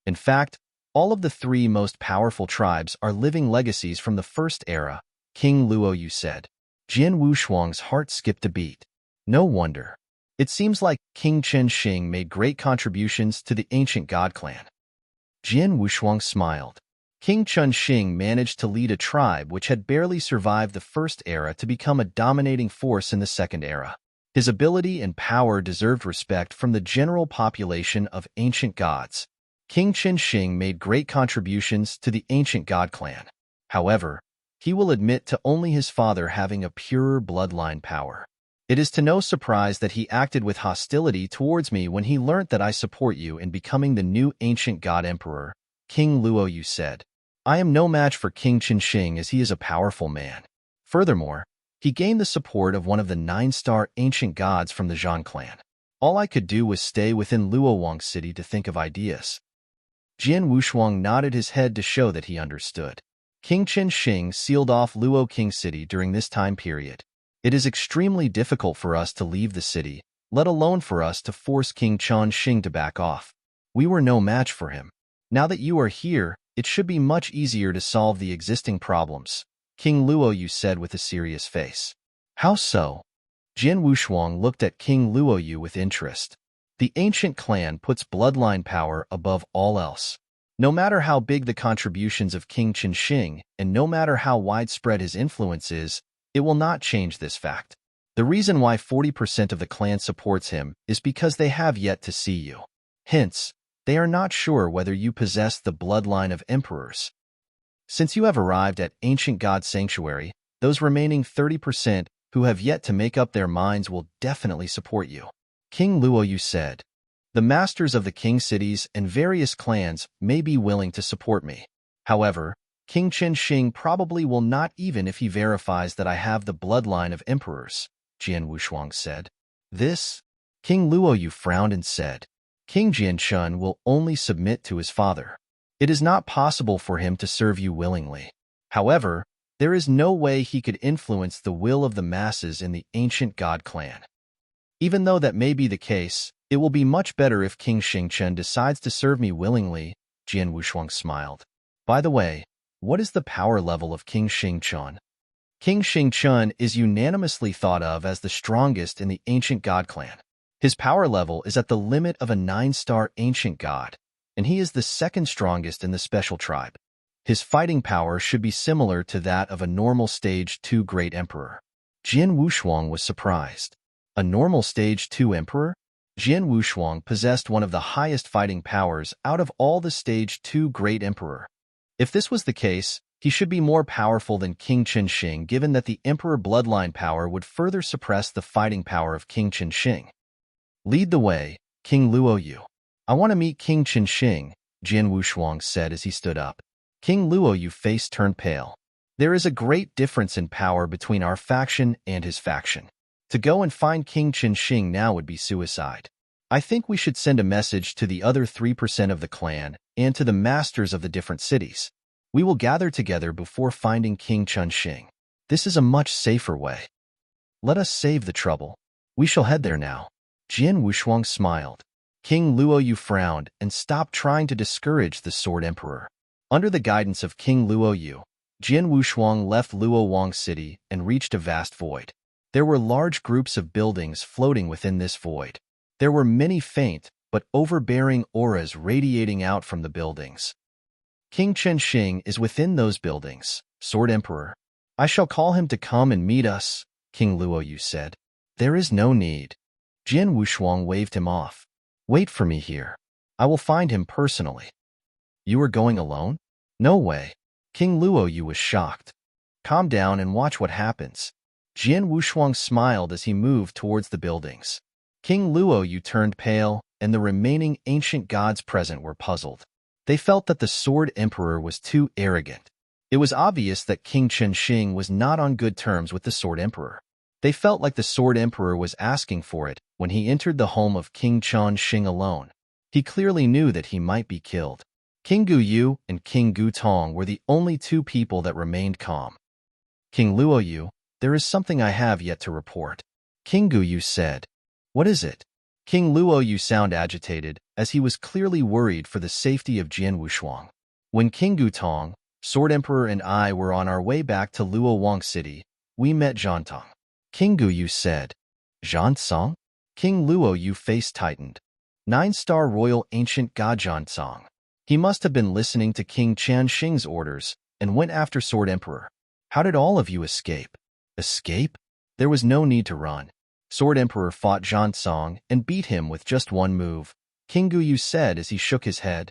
In fact, all of the 3 most powerful tribes are living legacies from the first era, King Luoyu said. Jian Wushuang's heart skipped a beat. No wonder. It seems like King Qinsheng made great contributions to the ancient god clan. Jian Wushuang smiled. King Qinsheng managed to lead a tribe which had barely survived the first era to become a dominating force in the second era. His ability and power deserved respect from the general population of ancient gods. King Qinsheng made great contributions to the ancient god clan. However, he will admit to only his father having a purer bloodline power. It is to no surprise that he acted with hostility towards me when he learnt that I support you in becoming the new ancient god emperor, King Luoyu said. I am no match for King Qinsheng as he is a powerful man. Furthermore, he gained the support of one of the 9-star ancient gods from the Zhan clan. All I could do was stay within Luowang City to think of ideas. Jian Wushuang nodded his head to show that he understood. King Qinsheng sealed off Luo King City during this time period. It is extremely difficult for us to leave the city, let alone for us to force King Qinsheng to back off. We were no match for him. Now that you are here, it should be much easier to solve the existing problems, King Luoyu said with a serious face. How so? Jian Wushuang looked at King Luoyu with interest. The ancient clan puts bloodline power above all else. No matter how big the contributions of King Qinsheng, and no matter how widespread his influence is, it will not change this fact. The reason why 40% of the clan supports him is because they have yet to see you. Hence, they are not sure whether you possess the bloodline of emperors. Since you have arrived at Ancient God Sanctuary, those remaining 30% who have yet to make up their minds will definitely support you. King Luoyu said, the masters of the king cities and various clans may be willing to support me. However, King Qinsheng probably will not even if he verifies that I have the bloodline of emperors, Jian Wushuang said. This? King Luoyu frowned and said, King Jianchun will only submit to his father. It is not possible for him to serve you willingly. However, there is no way he could influence the will of the masses in the ancient god clan. Even though that may be the case, it will be much better if King Xingchen decides to serve me willingly, Jian Wushuang smiled. By the way, what is the power level of King Xingchen? King Xingchen is unanimously thought of as the strongest in the ancient god clan. His power level is at the limit of a 9-star ancient god, and he is the second strongest in the special tribe. His fighting power should be similar to that of a normal Stage 2 Great Emperor. Jian Wushuang was surprised. A normal Stage 2 Emperor? Jian Wushuang possessed one of the highest fighting powers out of all the Stage 2 Great Emperor. If this was the case, he should be more powerful than King Qinsheng given that the Emperor bloodline power would further suppress the fighting power of King Qinsheng. Lead the way, King Luoyu. I want to meet King Qinsheng, Jian Wushuang said as he stood up. King Luoyu's face turned pale. There is a great difference in power between our faction and his faction. To go and find King Qinsheng now would be suicide. I think we should send a message to the other 3% of the clan and to the masters of the different cities. We will gather together before finding King Qinsheng. This is a much safer way. Let us save the trouble. We shall head there now. Jian Wushuang smiled. King Luoyu frowned and stopped trying to discourage the Sword Emperor. Under the guidance of King Luoyu, Jian Wushuang left Luo Wang City and reached a vast void. There were large groups of buildings floating within this void. There were many faint but overbearing auras radiating out from the buildings. King Chen Xing is within those buildings, Sword Emperor. I shall call him to come and meet us, King Luo Yu said. There is no need. Jian Wushuang waved him off. Wait for me here. I will find him personally. You are going alone? No way. King Luo Yu was shocked. Calm down and watch what happens. Jian Wushuang smiled as he moved towards the buildings. King Luo Yu turned pale, and the remaining ancient gods present were puzzled. They felt that the Sword Emperor was too arrogant. It was obvious that King Chen Xing was not on good terms with the Sword Emperor. They felt like the Sword Emperor was asking for it when he entered the home of King Chen Xing alone. He clearly knew that he might be killed. King Gu Yu and King Gu Tong were the only two people that remained calm. King Luo Yu, there is something I have yet to report. King Gu Yu said. What is it? King Luo Yu sounded agitated, as he was clearly worried for the safety of Jian Wushuang. When King Gu Tong, Sword Emperor, and I were on our way back to Luo Wang City, we met Zhan Tong. King Gu Yu said. Zhan Song? King Luo Yu face tightened. 9-star royal ancient god Zhan Song. He must have been listening to King Chen Xing's orders and went after Sword Emperor. How did all of you escape? Escape? There was no need to run. Sword Emperor fought Zhan Song and beat him with just one move, King Gu Yu said as he shook his head.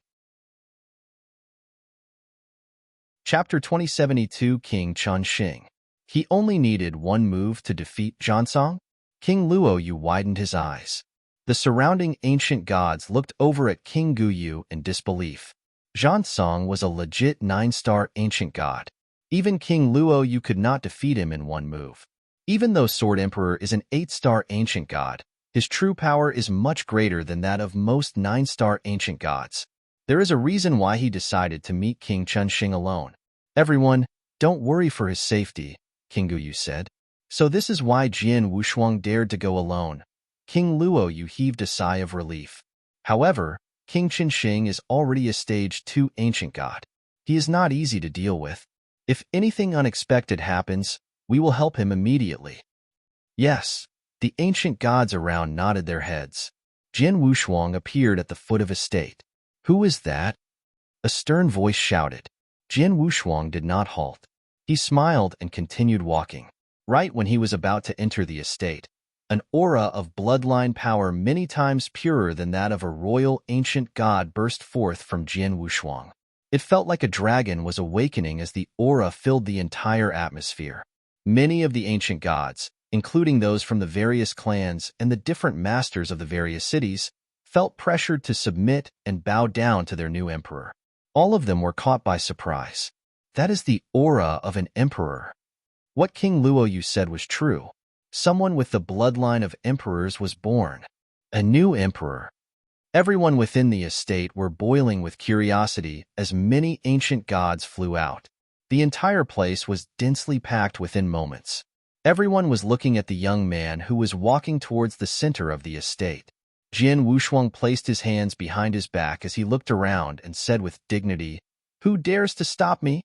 Chapter 2072 King Chen Xing. He only needed one move to defeat Zhan Song? King Luo Yu widened his eyes. The surrounding ancient gods looked over at King Gu Yu in disbelief. Zhan Song was a legit 9-star ancient god. Even King Luo Yu could not defeat him in one move. Even though Sword Emperor is an 8-star ancient god, his true power is much greater than that of most 9-star ancient gods. There is a reason why he decided to meet King Chen Xing alone. Everyone, don't worry for his safety, King Gu Yu said. So this is why Jian Wushuang dared to go alone. King Luo Yu heaved a sigh of relief. However, King Chen Xing is already a stage 2 ancient god. He is not easy to deal with. If anything unexpected happens, we will help him immediately. Yes, the ancient gods around nodded their heads. Jian Wushuang appeared at the foot of a state. Who is that? A stern voice shouted. Jian Wushuang did not halt. He smiled and continued walking. Right when he was about to enter the estate, an aura of bloodline power many times purer than that of a royal ancient god burst forth from Jian Wushuang. It felt like a dragon was awakening as the aura filled the entire atmosphere. Many of the ancient gods, including those from the various clans and the different masters of the various cities, felt pressured to submit and bow down to their new emperor. All of them were caught by surprise. That is the aura of an emperor. What King Luo Yu said was true. Someone with the bloodline of emperors was born. A new emperor. Everyone within the estate were boiling with curiosity as many ancient gods flew out. The entire place was densely packed within moments. Everyone was looking at the young man who was walking towards the center of the estate. Jian Wushuang placed his hands behind his back as he looked around and said with dignity, "Who dares to stop me?"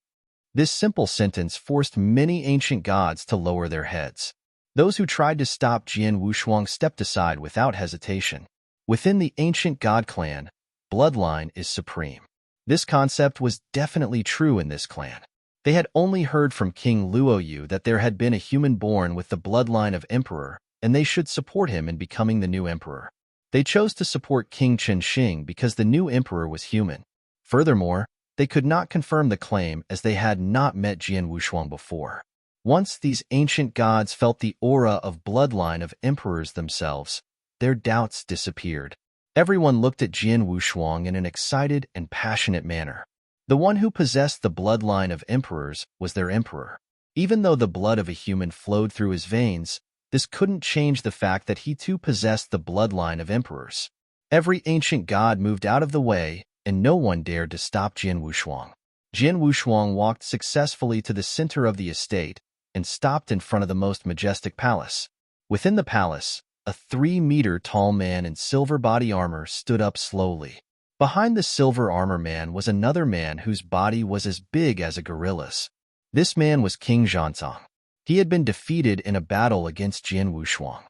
This simple sentence forced many ancient gods to lower their heads. Those who tried to stop Jian Wushuang stepped aside without hesitation. Within the ancient god clan, bloodline is supreme. This concept was definitely true in this clan. They had only heard from King Luo Yu that there had been a human born with the bloodline of emperor, and they should support him in becoming the new emperor. They chose to support King Chen Xing because the new emperor was human. Furthermore, they could not confirm the claim as they had not met Jian Wushuang before. Once these ancient gods felt the aura of bloodline of emperors themselves, their doubts disappeared. Everyone looked at Jian Wushuang in an excited and passionate manner. The one who possessed the bloodline of emperors was their emperor. Even though the blood of a human flowed through his veins, this couldn't change the fact that he too possessed the bloodline of emperors. Every ancient god moved out of the way, and no one dared to stop Jian Wushuang. Jian Wushuang walked successfully to the center of the estate and stopped in front of the most majestic palace. Within the palace, a 3-meter-tall man in silver body armor stood up slowly. Behind the silver armor man was another man whose body was as big as a gorilla's. This man was King Zhanzong. He had been defeated in a battle against Jian Wushuang.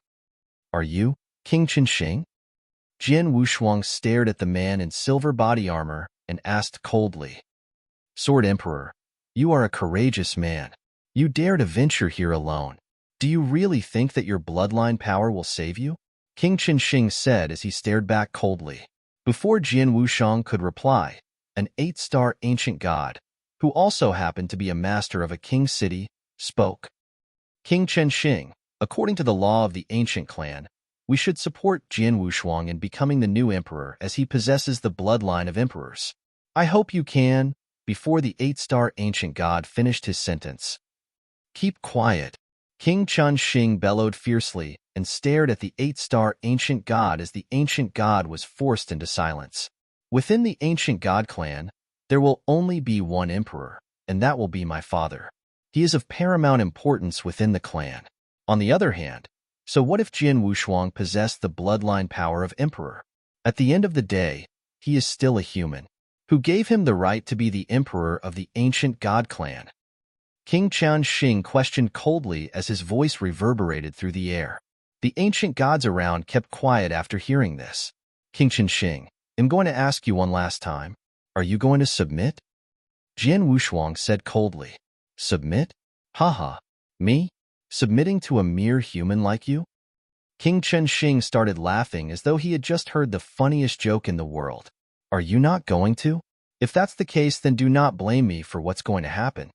Are you King Qinsheng? Jian Wushuang stared at the man in silver body armor and asked coldly. Sword Emperor, you are a courageous man. You dare to venture here alone. Do you really think that your bloodline power will save you? King Qinsheng said as he stared back coldly. Before Jian Wushuang could reply, an 8-star ancient god, who also happened to be a master of a king city, spoke. King Qinsheng, according to the law of the ancient clan, we should support Jian Wushuang in becoming the new emperor as he possesses the bloodline of emperors. I hope you can. Before the 8-star ancient god finished his sentence. Keep quiet. King Qinsheng bellowed fiercely and stared at the 8-star ancient god as the ancient god was forced into silence. Within the ancient god clan, there will only be one emperor, and that will be my father. He is of paramount importance within the clan. On the other hand, so what if Jian Wushuang possessed the bloodline power of emperor? At the end of the day, he is still a human. Who gave him the right to be the emperor of the ancient god clan? King Qinsheng questioned coldly as his voice reverberated through the air. The ancient gods around kept quiet after hearing this. King Qinsheng, I'm going to ask you one last time. Are you going to submit? Jian Wushuang said coldly. Submit? Haha. Me? Submitting to a mere human like you? King Qinsheng started laughing as though he had just heard the funniest joke in the world. Are you not going to? If that's the case, then do not blame me for what's going to happen.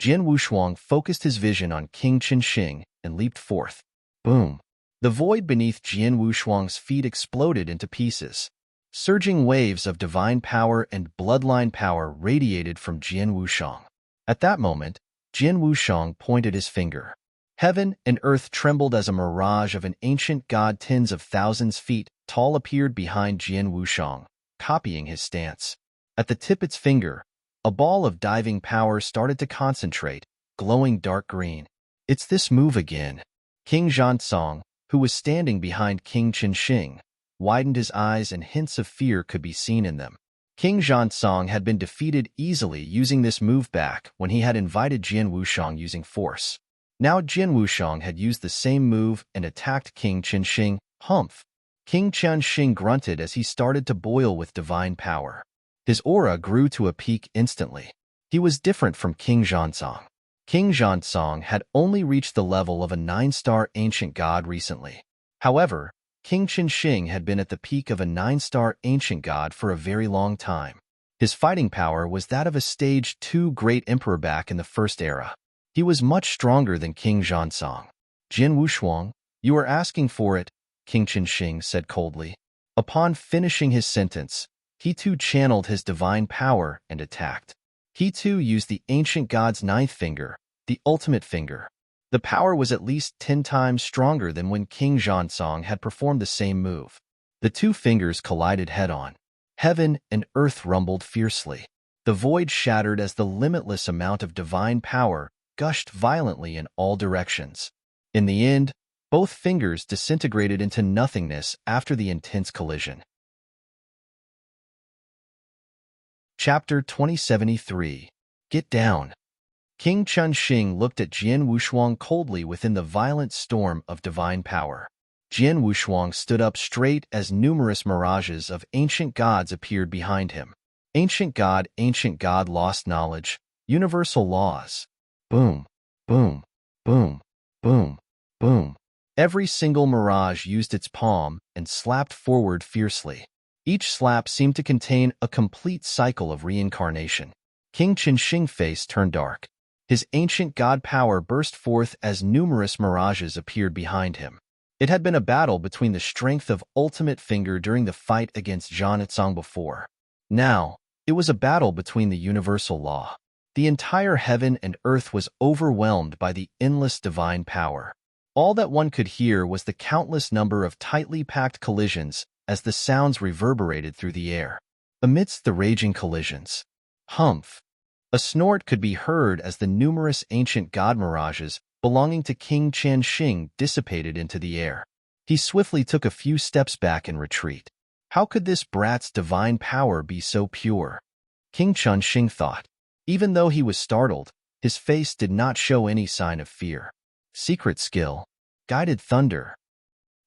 Jian Wushuang focused his vision on King Qinsheng and leaped forth. Boom! The void beneath Jian Wushuang's feet exploded into pieces. Surging waves of divine power and bloodline power radiated from Jian Wushuang. At that moment, Jian Wushuang pointed his finger. Heaven and earth trembled as a mirage of an ancient god tens of thousands feet tall appeared behind Jian Wushuang, copying his stance. At the tip of its finger, a ball of diving power started to concentrate, glowing dark green. It's this move again. King Zhanzong, who was standing behind King Qinsheng, widened his eyes and hints of fear could be seen in them. King Zhanzong had been defeated easily using this move back when he had invited Jian Wushuang using force. Now Jian Wushuang had used the same move and attacked King Qinsheng. Humph! King Qinsheng grunted as he started to boil with divine power. His aura grew to a peak instantly. He was different from King Zhanzong. King Zhanzong had only reached the level of a 9-star ancient god recently. However, King Qinsheng had been at the peak of a 9-star ancient god for a very long time. His fighting power was that of a stage 2 great emperor back in the first era. He was much stronger than King Zhanzong. Jian Wushuang, you are asking for it, King Qinsheng said coldly. Upon finishing his sentence, he too channeled his divine power and attacked. He too used the ancient god's 9th finger, the ultimate finger. The power was at least 10 times stronger than when King Zhanzong had performed the same move. The two fingers collided head-on. Heaven and earth rumbled fiercely. The void shattered as the limitless amount of divine power gushed violently in all directions. In the end, both fingers disintegrated into nothingness after the intense collision. Chapter 2073. Get down. King Qinsheng looked at Jian Wushuang coldly within the violent storm of divine power. Jian Wushuang stood up straight as numerous mirages of ancient gods appeared behind him. Ancient god, lost knowledge, universal laws. Boom, boom, boom, boom, boom. Every single mirage used its palm and slapped forward fiercely. Each slap seemed to contain a complete cycle of reincarnation. King Qinsheng's face turned dark. His ancient god power burst forth as numerous mirages appeared behind him. It had been a battle between the strength of Ultimate Finger during the fight against Zhanzong before. Now, it was a battle between the universal law. The entire heaven and earth was overwhelmed by the endless divine power. All that one could hear was the countless number of tightly packed collisions as the sounds reverberated through the air. Amidst the raging collisions, humph! A snort could be heard as the numerous ancient god mirages belonging to King Qinsheng dissipated into the air. He swiftly took a few steps back in retreat. How could this brat's divine power be so pure? King Qinsheng thought. Even though he was startled, His face did not show any sign of fear. Secret skill. Guided thunder.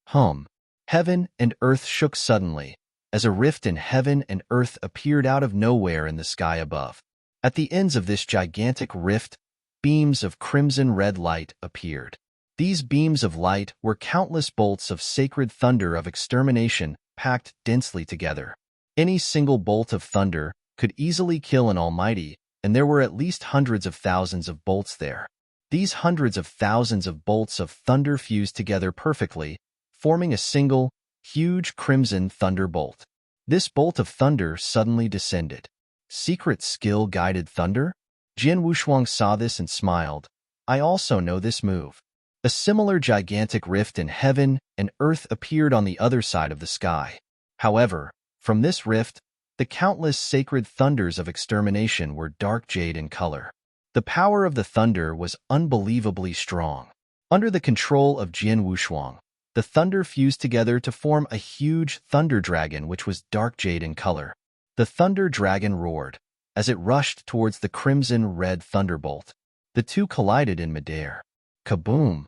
Hum. Heaven and earth shook suddenly, as a rift in heaven and earth appeared out of nowhere in the sky above. At the ends of this gigantic rift, beams of crimson-red light appeared. These beams of light were countless bolts of sacred thunder of extermination packed densely together. Any single bolt of thunder could easily kill an almighty, and there were at least hundreds of thousands of bolts there. These hundreds of thousands of bolts of thunder fused together perfectly, forming a single, huge crimson thunderbolt. This bolt of thunder suddenly descended. Secret skill guided thunder? Jin Wushuang saw this and smiled. I also know this move. A similar gigantic rift in heaven and earth appeared on the other side of the sky. However, from this rift, the countless sacred thunders of extermination were dark jade in color. The power of the thunder was unbelievably strong. Under the control of Jin Wushuang, the thunder fused together to form a huge thunder dragon which was dark jade in color. The thunder dragon roared as it rushed towards the crimson-red thunderbolt. The two collided in midair. Kaboom!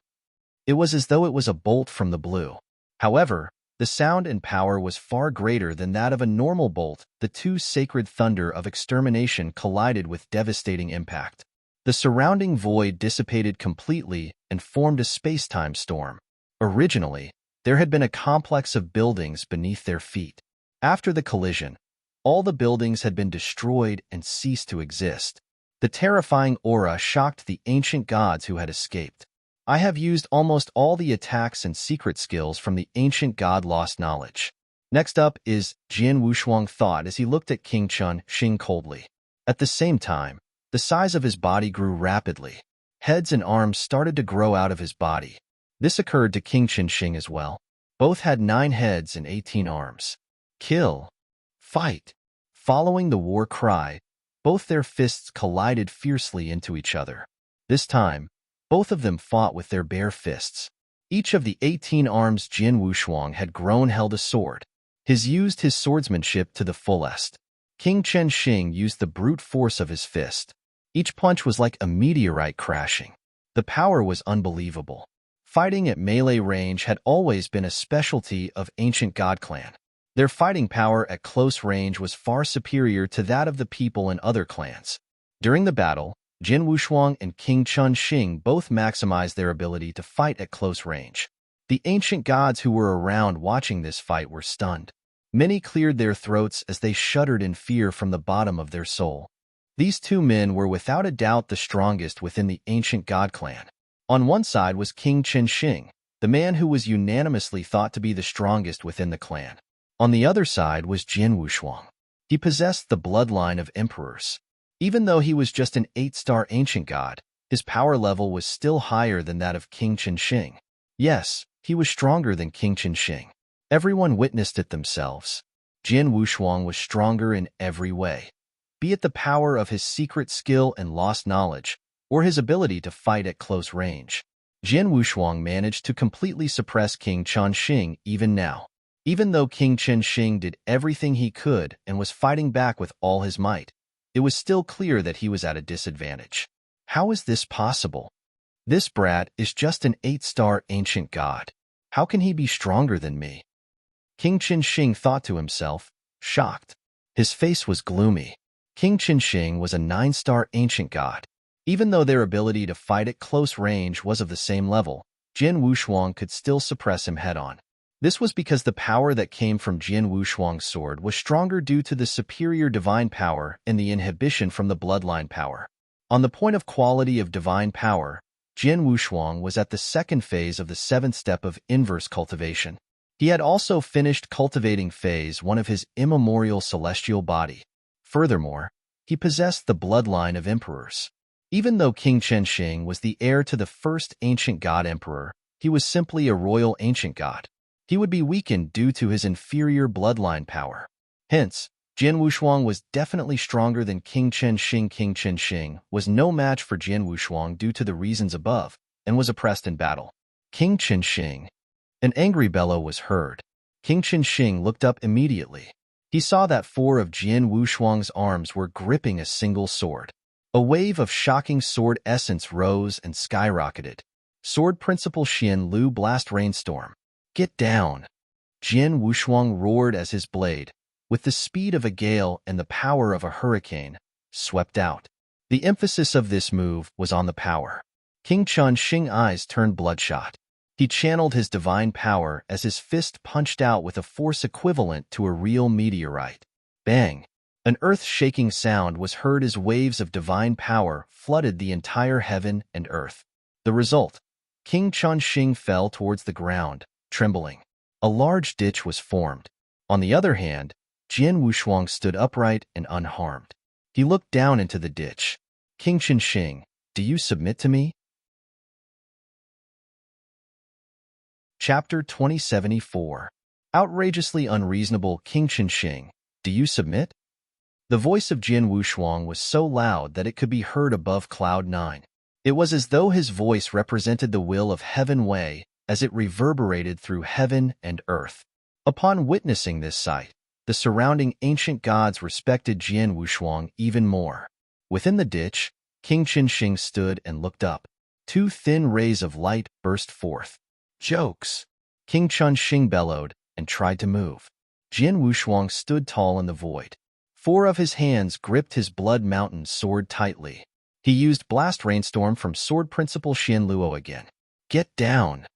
It was as though it was a bolt from the blue. However, the sound and power was far greater than that of a normal bolt. The two sacred thunder of extermination collided with devastating impact. The surrounding void dissipated completely and formed a space-time storm. Originally, there had been a complex of buildings beneath their feet. After the collision, all the buildings had been destroyed and ceased to exist. The terrifying aura shocked the ancient gods who had escaped. I have used almost all the attacks and secret skills from the ancient god lost knowledge. Next up is Jin Wushuang thought as he looked at King Chun Xing coldly. At the same time, the size of his body grew rapidly. Heads and arms started to grow out of his body. This occurred to King Chun Xing as well. Both had 9 heads and 18 arms. Kill. Fight. Following the war cry, both their fists collided fiercely into each other. This time, both of them fought with their bare fists. Each of the 18 arms Jin Wushuang had grown held a sword. He used his swordsmanship to the fullest. King Chen Xing used the brute force of his fist. Each punch was like a meteorite crashing. The power was unbelievable. Fighting at melee range had always been a specialty of ancient god clan. Their fighting power at close range was far superior to that of the people in other clans. During the battle, Jin Wushuang and King Chun Xing both maximized their ability to fight at close range. The ancient gods who were around watching this fight were stunned. Many cleared their throats as they shuddered in fear from the bottom of their soul. These two men were without a doubt the strongest within the ancient god clan. On one side was King Chen Xing, the man who was unanimously thought to be the strongest within the clan. On the other side was Jin Wushuang. He possessed the bloodline of emperors. Even though he was just an 8-star ancient god, his power level was still higher than that of King Chen Xing. Yes, he was stronger than King Chen Xing. Everyone witnessed it themselves. Jin Wushuang was stronger in every way, be it the power of his secret skill and lost knowledge, or his ability to fight at close range. Jin Wushuang managed to completely suppress King Chen Xing even now. Even though King Chen Xing did everything he could and was fighting back with all his might, it was still clear that he was at a disadvantage. How is this possible? This brat is just an 8-star ancient god. How can he be stronger than me? King Chen Xing thought to himself, shocked. His face was gloomy. King Chen Xing was a 9-star ancient god. Even though their ability to fight at close range was of the same level, Jin Wushuang could still suppress him head-on. This was because the power that came from Jin Wushuang's sword was stronger due to the superior divine power and the inhibition from the bloodline power. On the point of quality of divine power, Jin Wushuang was at the second phase of the 7th step of inverse cultivation. He had also finished cultivating phase 1 of his immemorial celestial body. Furthermore, he possessed the bloodline of emperors. Even though King Chen Xing was the heir to the first ancient god emperor, he was simply a royal ancient god. He would be weakened due to his inferior bloodline power. Hence, Jin Wushuang was definitely stronger than King Chen Xing. King Chen Xing was no match for Jin Wushuang due to the reasons above, and was oppressed in battle. King Chen Xing. An angry bellow was heard. King Chen Xing looked up immediately. He saw that 4 of Jin Wushuang's arms were gripping a single sword. A wave of shocking sword essence rose and skyrocketed. Sword Principal Xian Lu blast rainstorm. Get down! Jian Wushuang roared as his blade, with the speed of a gale and the power of a hurricane, swept out. The emphasis of this move was on the power. King Chun Xing's eyes turned bloodshot. He channeled his divine power as his fist punched out with a force equivalent to a real meteorite. Bang! An earth-shaking sound was heard as waves of divine power flooded the entire heaven and earth. The result: King Chun Xing fell towards the ground, trembling. A large ditch was formed. On the other hand, Jian Wushuang stood upright and unharmed. He looked down into the ditch. King Chun Xing, do you submit to me? Chapter 2074. Outrageously unreasonable King Chun Xing, do you submit? The voice of Jian Wushuang was so loud that it could be heard above Cloud 9. It was as though his voice represented the will of Heaven Wei as it reverberated through heaven and earth. Upon witnessing this sight, the surrounding ancient gods respected Jian Wushuang even more. Within the ditch, King Chun Xing stood and looked up. Two thin rays of light burst forth. Jokes! King Chun Xing bellowed and tried to move. Jian Wushuang stood tall in the void. Four of his hands gripped his Blood Mountain sword tightly. He used Blast Rainstorm from Sword Principal Xian Luo again. Get down!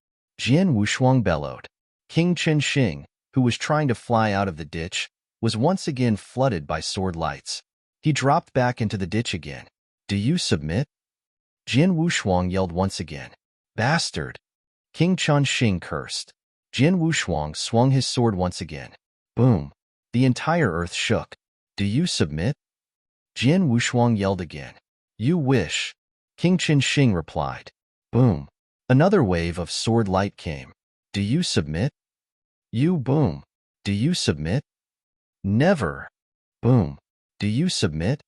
Jian Wushuang bellowed. King Chun Xing, who was trying to fly out of the ditch, was once again flooded by sword lights. He dropped back into the ditch again. Do you submit? Jian Wushuang yelled once again. Bastard! King Chun Xing cursed. Jian Wushuang swung his sword once again. Boom! The entire earth shook. Do you submit? Jian Wushuang yelled again. You wish. King Chun Xing replied. Boom! Another wave of sword light came. Do you submit? You boom! Do you submit? Never! Boom! Do you submit?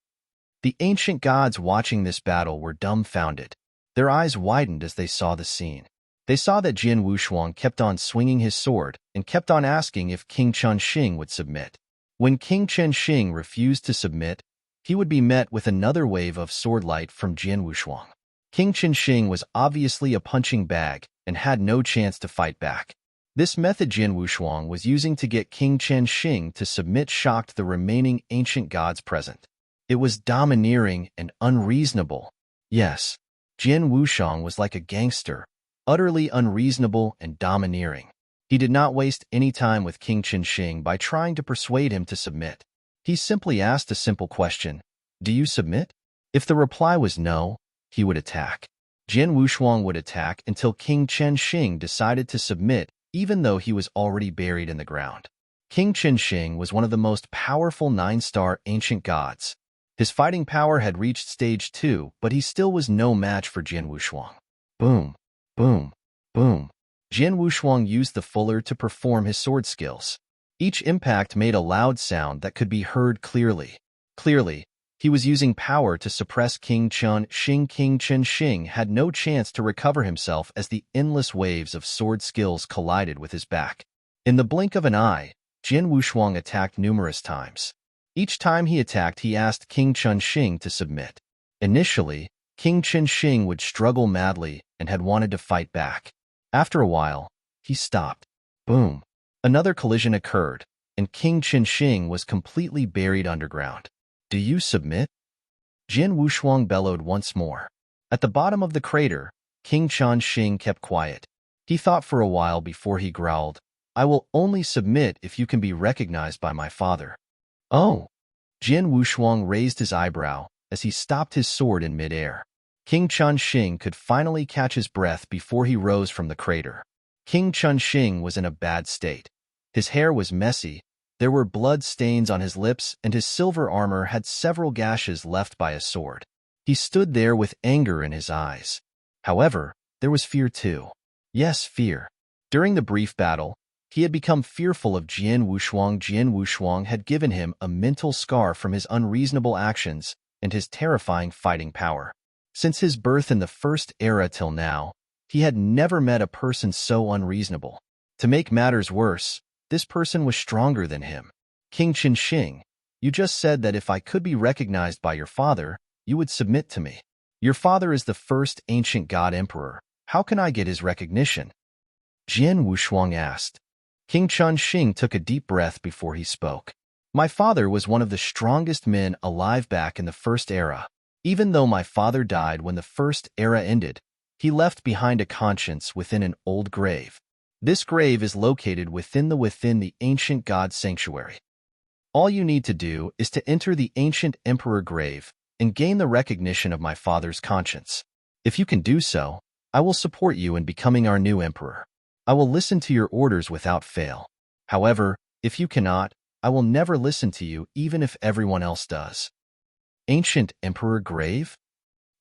The ancient gods watching this battle were dumbfounded. Their eyes widened as they saw the scene. They saw that Jian Wushuang kept on swinging his sword and kept on asking if King Chun Xing would submit. When King Chun Xing refused to submit, he would be met with another wave of sword light from Jian Wushuang. King Chun Xing was obviously a punching bag and had no chance to fight back. This method Jian Wushuang was using to get King Chun Xing to submit shocked the remaining ancient gods present. It was domineering and unreasonable. Yes, Jian Wushuang was like a gangster, utterly unreasonable and domineering. He did not waste any time with King Chun Xing by trying to persuade him to submit. He simply asked a simple question. Do you submit? If the reply was no, he would attack. Jian Wushuang would attack until King Chun Xing decided to submit, even though he was already buried in the ground. King Chun Xing was one of the most powerful 9-star ancient gods. His fighting power had reached stage 2, but he still was no match for Jian Wushuang. Boom! Boom! Boom! Jian Wushuang used the fuller to perform his sword skills. Each impact made a loud sound that could be heard clearly. Clearly, he was using power to suppress King Chun Xing. King Chun Xing had no chance to recover himself as the endless waves of sword skills collided with his back. In the blink of an eye, Jian Wushuang attacked numerous times. Each time he attacked, he asked King Chun Xing to submit. Initially, King Chun Xing would struggle madly and had wanted to fight back. After a while, he stopped. Boom! Another collision occurred, and King Chun Xing was completely buried underground. Do you submit? Jian Wushuang bellowed once more. At the bottom of the crater, King Chun Xing kept quiet. He thought for a while before he growled, I will only submit if you can be recognized by my father. Oh! Jian Wushuang raised his eyebrow as he stopped his sword in midair. King Chun Xing could finally catch his breath before he rose from the crater. King Chun Xing was in a bad state. His hair was messy, there were blood stains on his lips, and his silver armor had several gashes left by a sword. He stood there with anger in his eyes. However, there was fear too. Yes, fear. During the brief battle, he had become fearful of Jian Wushuang. Jian Wushuang had given him a mental scar from his unreasonable actions and his terrifying fighting power. Since his birth in the First Era till now, he had never met a person so unreasonable. To make matters worse, this person was stronger than him. King Chun Xing, you just said that if I could be recognized by your father, you would submit to me. Your father is the first ancient god emperor. How can I get his recognition? Jian Wushuang asked. King Chun Xing took a deep breath before he spoke. My father was one of the strongest men alive back in the First Era. Even though my father died when the First Era ended, he left behind a conscience within an old grave. This grave is located within the ancient god sanctuary. All you need to do is to enter the ancient emperor grave and gain the recognition of my father's conscience. If you can do so, I will support you in becoming our new emperor. I will listen to your orders without fail. However, if you cannot, I will never listen to you even if everyone else does. Ancient emperor grave?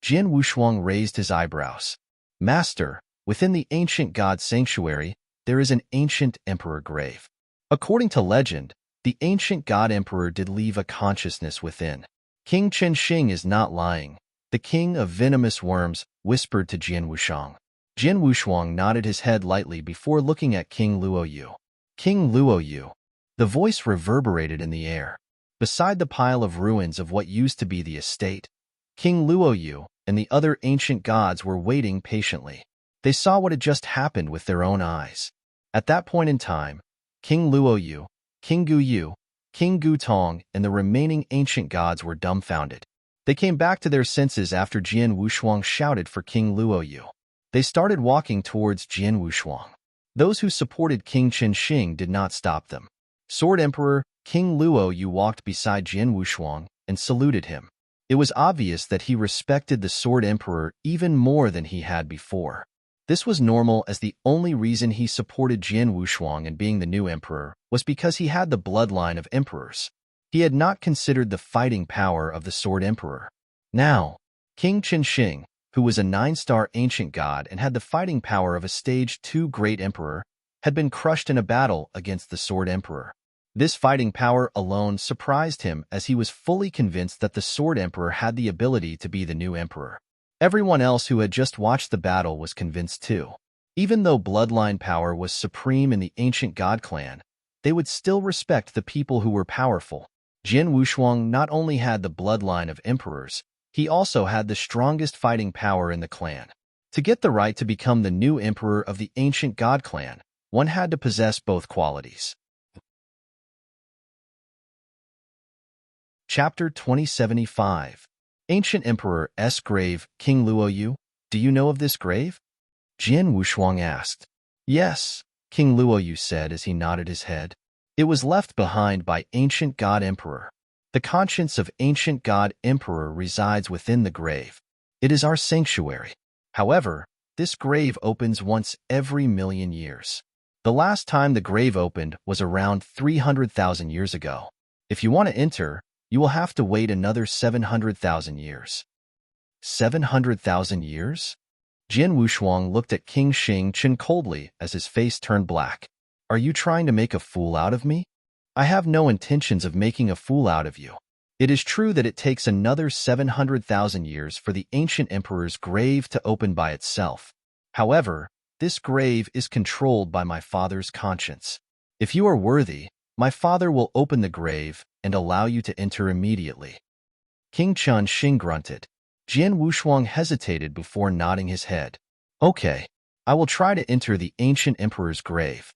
Jian Wushuang raised his eyebrows. Master, within the ancient god sanctuary, there is an ancient emperor grave. According to legend, the ancient god emperor did leave a consciousness within. King Chen Xing is not lying. The king of venomous worms whispered to Jian Wushuang. Jian Wushuang nodded his head lightly before looking at King Luoyu. King Luoyu. The voice reverberated in the air. Beside the pile of ruins of what used to be the estate, King Luoyu and the other ancient gods were waiting patiently. They saw what had just happened with their own eyes. At that point in time, King Luoyu, King Guyu, King Gutong, and the remaining ancient gods were dumbfounded. They came back to their senses after Jian Wushuang shouted for King Luoyu. They started walking towards Jian Wushuang. Those who supported King Chen Xing did not stop them. Sword Emperor King Luoyu walked beside Jian Wushuang and saluted him. It was obvious that he respected the Sword Emperor even more than he had before. This was normal, as the only reason he supported Jian Wushuang in being the new emperor was because he had the bloodline of emperors. He had not considered the fighting power of the Sword Emperor. Now, King Chen Xing, who was a 9-star ancient god and had the fighting power of a stage 2 great emperor, had been crushed in a battle against the Sword Emperor. This fighting power alone surprised him, as he was fully convinced that the Sword Emperor had the ability to be the new emperor. Everyone else who had just watched the battle was convinced too. Even though bloodline power was supreme in the ancient god clan, they would still respect the people who were powerful. Jian Wushuang not only had the bloodline of emperors, he also had the strongest fighting power in the clan. To get the right to become the new emperor of the ancient god clan, one had to possess both qualities. Chapter 2075. Ancient Emperor S. Grave. King Luoyu, do you know of this grave? Jian Wushuang asked. Yes, King Luoyu said as he nodded his head. It was left behind by Ancient God Emperor. The conscience of Ancient God Emperor resides within the grave. It is our sanctuary. However, this grave opens once every million years. The last time the grave opened was around 300,000 years ago. If you want to enter, you will have to wait another 700,000 years. 700,000 years? Jian Wushuang looked at King Xing Chen coldly as his face turned black. Are you trying to make a fool out of me? I have no intentions of making a fool out of you. It is true that it takes another 700,000 years for the ancient emperor's grave to open by itself. However, this grave is controlled by my father's conscience. If you are worthy, my father will open the grave and allow you to enter immediately. King Chun Xing grunted. Jian Wushuang hesitated before nodding his head. Okay, I will try to enter the ancient emperor's grave.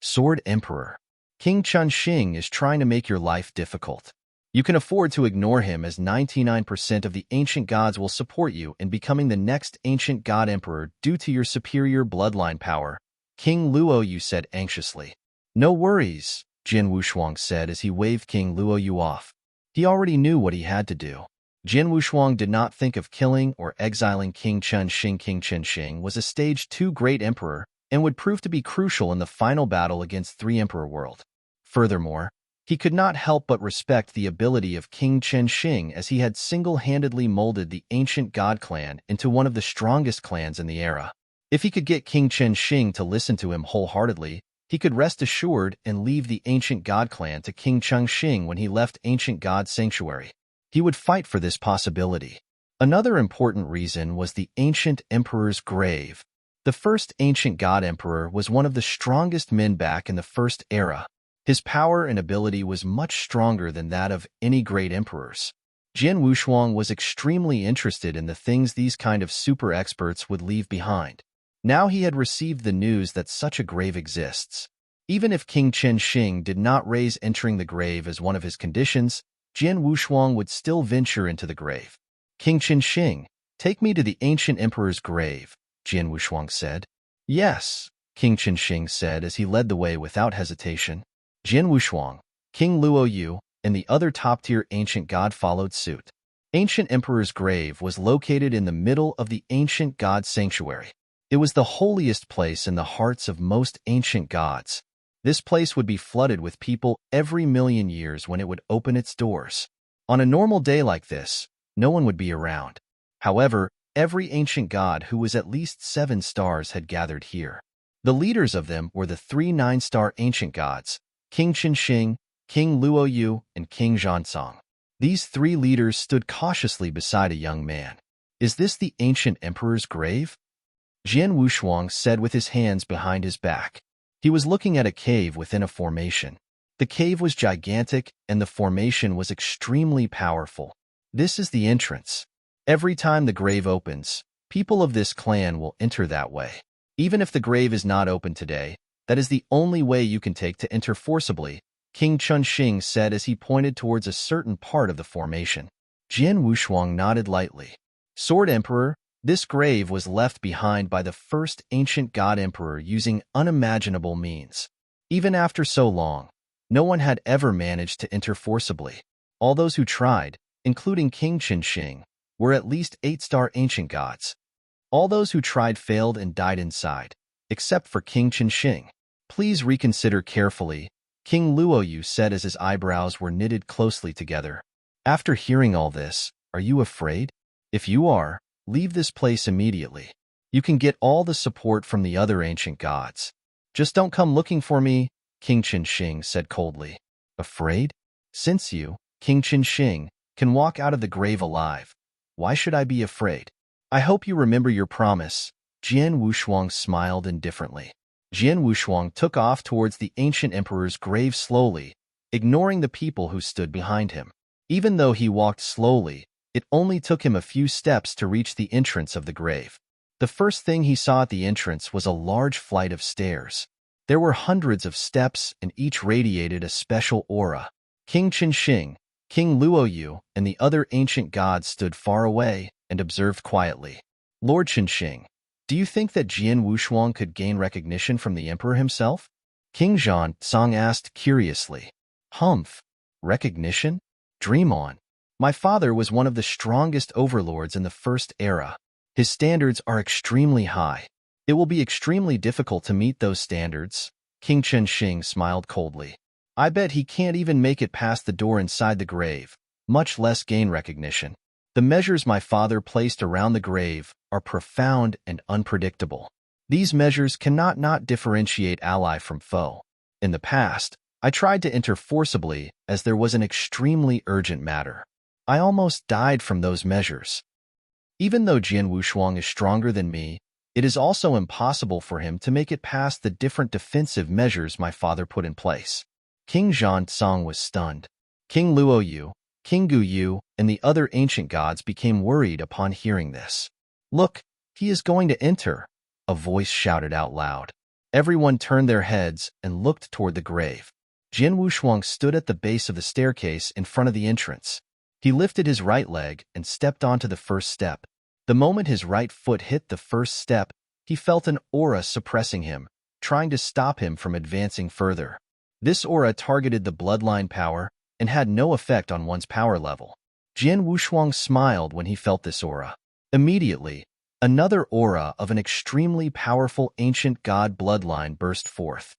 Sword Emperor. King Chun Xing is trying to make your life difficult. You can afford to ignore him, as 99% of the ancient gods will support you in becoming the next ancient god emperor due to your superior bloodline power, King Luoyu said anxiously. No worries, Jian Wushuang said as he waved King Luoyu off. He already knew what he had to do. Jian Wushuang did not think of killing or exiling King Chun Xing. King Chen Xing was a stage 2 great emperor and would prove to be crucial in the final battle against 3 Emperor World. Furthermore, he could not help but respect the ability of King Chen Xing, as he had single-handedly molded the ancient god clan into one of the strongest clans in the era. If he could get King Chen Xing to listen to him wholeheartedly, he could rest assured and leave the ancient god clan to King Chun Xing when he left ancient god sanctuary. He would fight for this possibility. Another important reason was the ancient emperor's grave. The first ancient god emperor was one of the strongest men back in the First Era. His power and ability was much stronger than that of any great emperors. Jian Wushuang was extremely interested in the things these kind of super experts would leave behind. Now he had received the news that such a grave exists. Even if King Chen Xing did not raise entering the grave as one of his conditions, Jian Wushuang would still venture into the grave. King Chen Xing, take me to the ancient emperor's grave, Jian Wushuang said. Yes, King Chen Xing said as he led the way without hesitation. Jian Wushuang, King Luoyu, and the other top-tier ancient god followed suit. Ancient emperor's grave was located in the middle of the ancient god sanctuary. It was the holiest place in the hearts of most ancient gods. This place would be flooded with people every million years when it would open its doors. On a normal day like this, no one would be around. However, every ancient god who was at least 7 stars had gathered here. The leaders of them were the 3 9-star ancient gods, King Chen Xing, King Luoyu, and King Zhansong. These 3 leaders stood cautiously beside a young man. Is this the ancient emperor's grave? Jian Wushuang said with his hands behind his back. He was looking at a cave within a formation. The cave was gigantic and the formation was extremely powerful. This is the entrance. Every time the grave opens, people of this clan will enter that way. Even if the grave is not open today, that is the only way you can take to enter forcibly, King Chen Xing said as he pointed towards a certain part of the formation. Jian Wushuang nodded lightly. Sword Emperor, this grave was left behind by the first ancient god emperor using unimaginable means. Even after so long, no one had ever managed to enter forcibly. All those who tried, including King Chen Xing, were at least 8-star ancient gods. All those who tried failed and died inside, except for King Chen Xing. Please reconsider carefully, King Luoyu said as his eyebrows were knitted closely together. After hearing all this, are you afraid? If you are, leave this place immediately. You can get all the support from the other ancient gods. Just don't come looking for me, King Chen Xing said coldly. Afraid? Since you, King Chen Xing, can walk out of the grave alive, why should I be afraid? I hope you remember your promise. Jian Wushuang smiled indifferently. Jian Wushuang took off towards the ancient emperor's grave slowly, ignoring the people who stood behind him. Even though he walked slowly, it only took him a few steps to reach the entrance of the grave. The first thing he saw at the entrance was a large flight of stairs. There were hundreds of steps and each radiated a special aura. King Chen Xing, King Luoyu, and the other ancient gods stood far away and observed quietly. Lord Chen Xing, do you think that Jian Wushuang could gain recognition from the emperor himself? King Zhansong asked curiously. Humph. Recognition? Dream on. My father was one of the strongest overlords in the first era. His standards are extremely high. It will be extremely difficult to meet those standards. King Chen Xing smiled coldly. I bet he can't even make it past the door inside the grave, much less gain recognition. The measures my father placed around the grave are profound and unpredictable. These measures cannot not differentiate ally from foe. In the past, I tried to enter forcibly as there was an extremely urgent matter. I almost died from those measures. Even though Jian Wushuang is stronger than me, it is also impossible for him to make it past the different defensive measures my father put in place. King Zhansong was stunned. King Luoyu, King Guyu, and the other ancient gods became worried upon hearing this. Look, he is going to enter, a voice shouted out loud. Everyone turned their heads and looked toward the grave. Jian Wushuang stood at the base of the staircase in front of the entrance. He lifted his right leg and stepped onto the first step. The moment his right foot hit the first step, he felt an aura suppressing him, trying to stop him from advancing further. This aura targeted the bloodline power and had no effect on one's power level. Jian Wushuang smiled when he felt this aura. Immediately, another aura of an extremely powerful ancient god bloodline burst forth.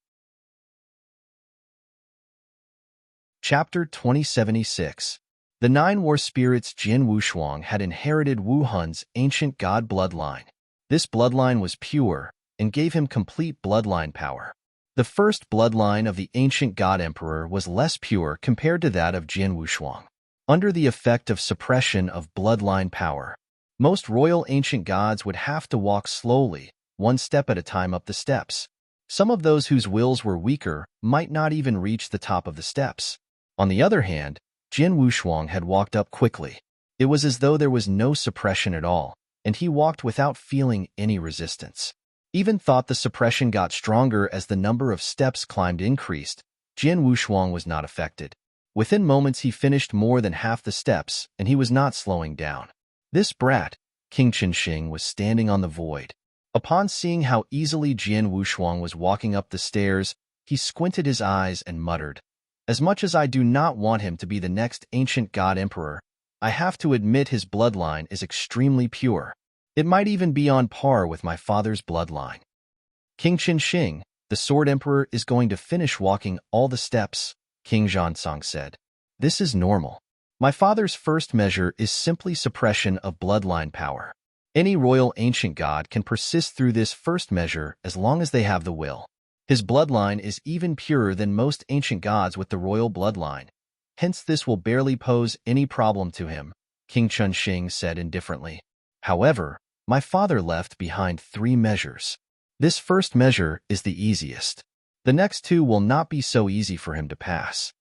Chapter 2076. The 9 war spirits Jian Wushuang had inherited Wu Hun's ancient god bloodline. This bloodline was pure and gave him complete bloodline power. The first bloodline of the ancient god emperor was less pure compared to that of Jian Wushuang. Under the effect of suppression of bloodline power, most royal ancient gods would have to walk slowly, one step at a time up the steps. Some of those whose wills were weaker might not even reach the top of the steps. On the other hand, Jin Wushuang had walked up quickly. It was as though there was no suppression at all, and he walked without feeling any resistance. Even thought the suppression got stronger as the number of steps climbed increased. Jin Wushuang was not affected. Within moments he finished more than half the steps, and he was not slowing down. This brat, King Qinsheng, was standing on the void. Upon seeing how easily Jin Wushuang was walking up the stairs, he squinted his eyes and muttered, "As much as I do not want him to be the next ancient god emperor, I have to admit his bloodline is extremely pure. It might even be on par with my father's bloodline." King Qinsheng, the Sword Emperor, is going to finish walking all the steps, King Zhansong said. This is normal. My father's first measure is simply suppression of bloodline power. Any royal ancient god can persist through this first measure as long as they have the will. His bloodline is even purer than most ancient gods with the royal bloodline. Hence this will barely pose any problem to him, King Qinsheng said indifferently. However, my father left behind 3 measures. This first measure is the easiest. The next 2 will not be so easy for him to pass.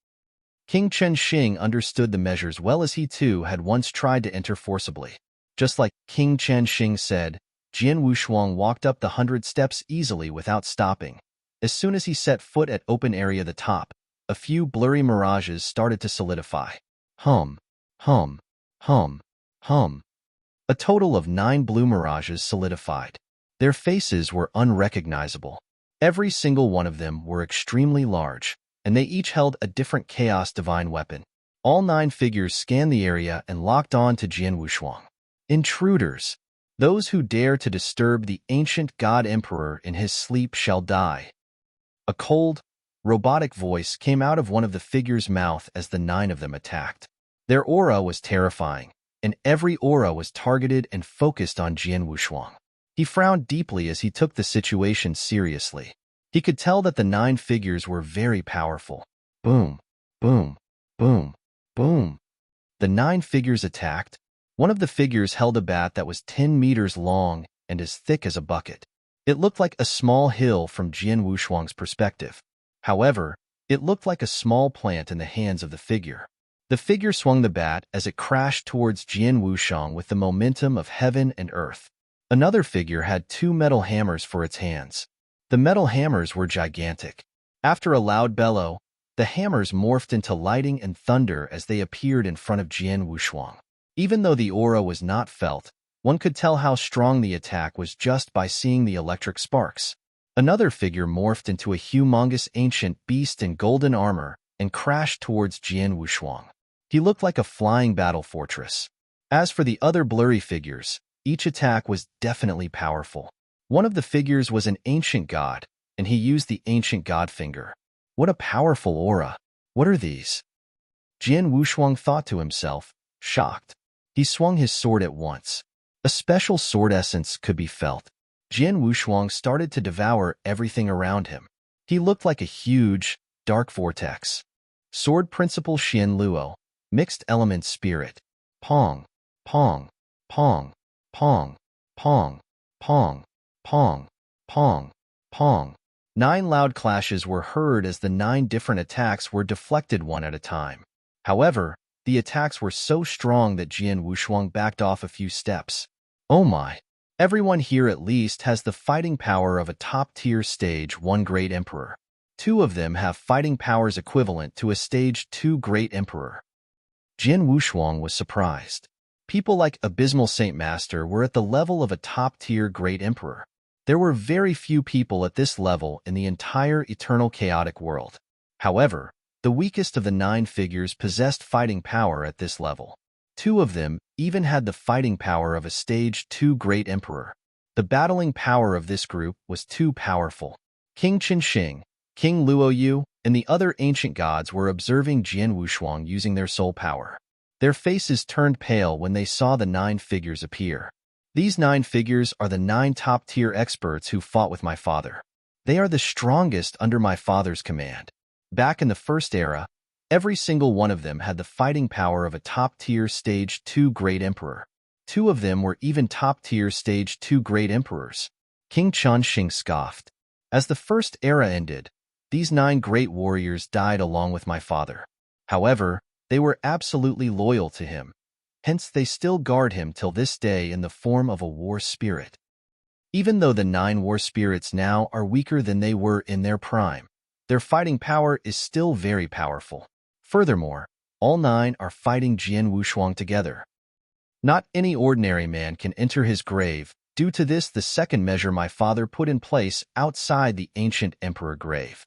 King Qinsheng understood the measures well, as he too had once tried to enter forcibly. Just like King Qinsheng said, Jin Wushuang walked up the 100 steps easily without stopping. As soon as he set foot at open area the top, a few blurry mirages started to solidify. Hum, hum, hum, hum. A total of 9 blue mirages solidified. Their faces were unrecognizable. Every single one of them were extremely large, and they each held a different Chaos Divine weapon. All 9 figures scanned the area and locked on to Jin Wushuang. Intruders. Those who dare to disturb the ancient God Emperor in his sleep shall die. A cold, robotic voice came out of one of the figures' mouth as the 9 of them attacked. Their aura was terrifying, and every aura was targeted and focused on Jin Wushuang. He frowned deeply as he took the situation seriously. He could tell that the 9 figures were very powerful. Boom, boom, boom, boom. The 9 figures attacked. One of the figures held a bat that was 10 meters long and as thick as a bucket. It looked like a small hill from Jin Wushuang's perspective. However, it looked like a small plant in the hands of the figure. The figure swung the bat as it crashed towards Jin Wushuang with the momentum of heaven and earth. Another figure had 2 metal hammers for its hands. The metal hammers were gigantic. After a loud bellow, the hammers morphed into lightning and thunder as they appeared in front of Jin Wushuang. Even though the aura was not felt, one could tell how strong the attack was just by seeing the electric sparks. Another figure morphed into a humongous ancient beast in golden armor and crashed towards Jin Wushuang. He looked like a flying battle fortress. As for the other blurry figures, each attack was definitely powerful. One of the figures was an ancient god, and he used the ancient god finger. What a powerful aura! What are these? Jin Wushuang thought to himself, shocked. He swung his sword at once. A special sword essence could be felt. Jin Wushuang started to devour everything around him. He looked like a huge, dark vortex. Sword Principle Xian Luo, Mixed Element Spirit. Pong, pong, pong, pong, pong, pong, pong, pong, pong. 9 loud clashes were heard as the 9 different attacks were deflected one at a time. However, the attacks were so strong that Jin Wushuang backed off a few steps. Oh my! Everyone here at least has the fighting power of a top-tier Stage 1 Great Emperor. 2 of them have fighting powers equivalent to a Stage 2 Great Emperor. Jin Wushuang was surprised. People like Abysmal Saint Master were at the level of a top-tier Great Emperor. There were very few people at this level in the entire eternal chaotic world. However, the weakest of the 9 figures possessed fighting power at this level. 2 of them even had the fighting power of a Stage 2 Great Emperor. The battling power of this group was too powerful. King Qinsheng, King Luoyu, and the other ancient gods were observing Jin Wushuang using their soul power. Their faces turned pale when they saw the 9 figures appear. These 9 figures are the 9 top-tier experts who fought with my father. They are the strongest under my father's command. Back in the first era, every single one of them had the fighting power of a top-tier Stage 2 Great Emperor. 2 of them were even top-tier Stage 2 Great Emperors. King Qinsheng scoffed. As the first era ended, these 9 great warriors died along with my father. However, They were absolutely loyal to him. Hence, they still guard him till this day in the form of a war spirit. Even though the 9 war spirits now are weaker than they were in their prime, their fighting power is still very powerful. Furthermore, all 9 are fighting Jian Wushuang together. Not any ordinary man can enter his grave. Due to this, the second measure my father put in place outside the ancient emperor grave.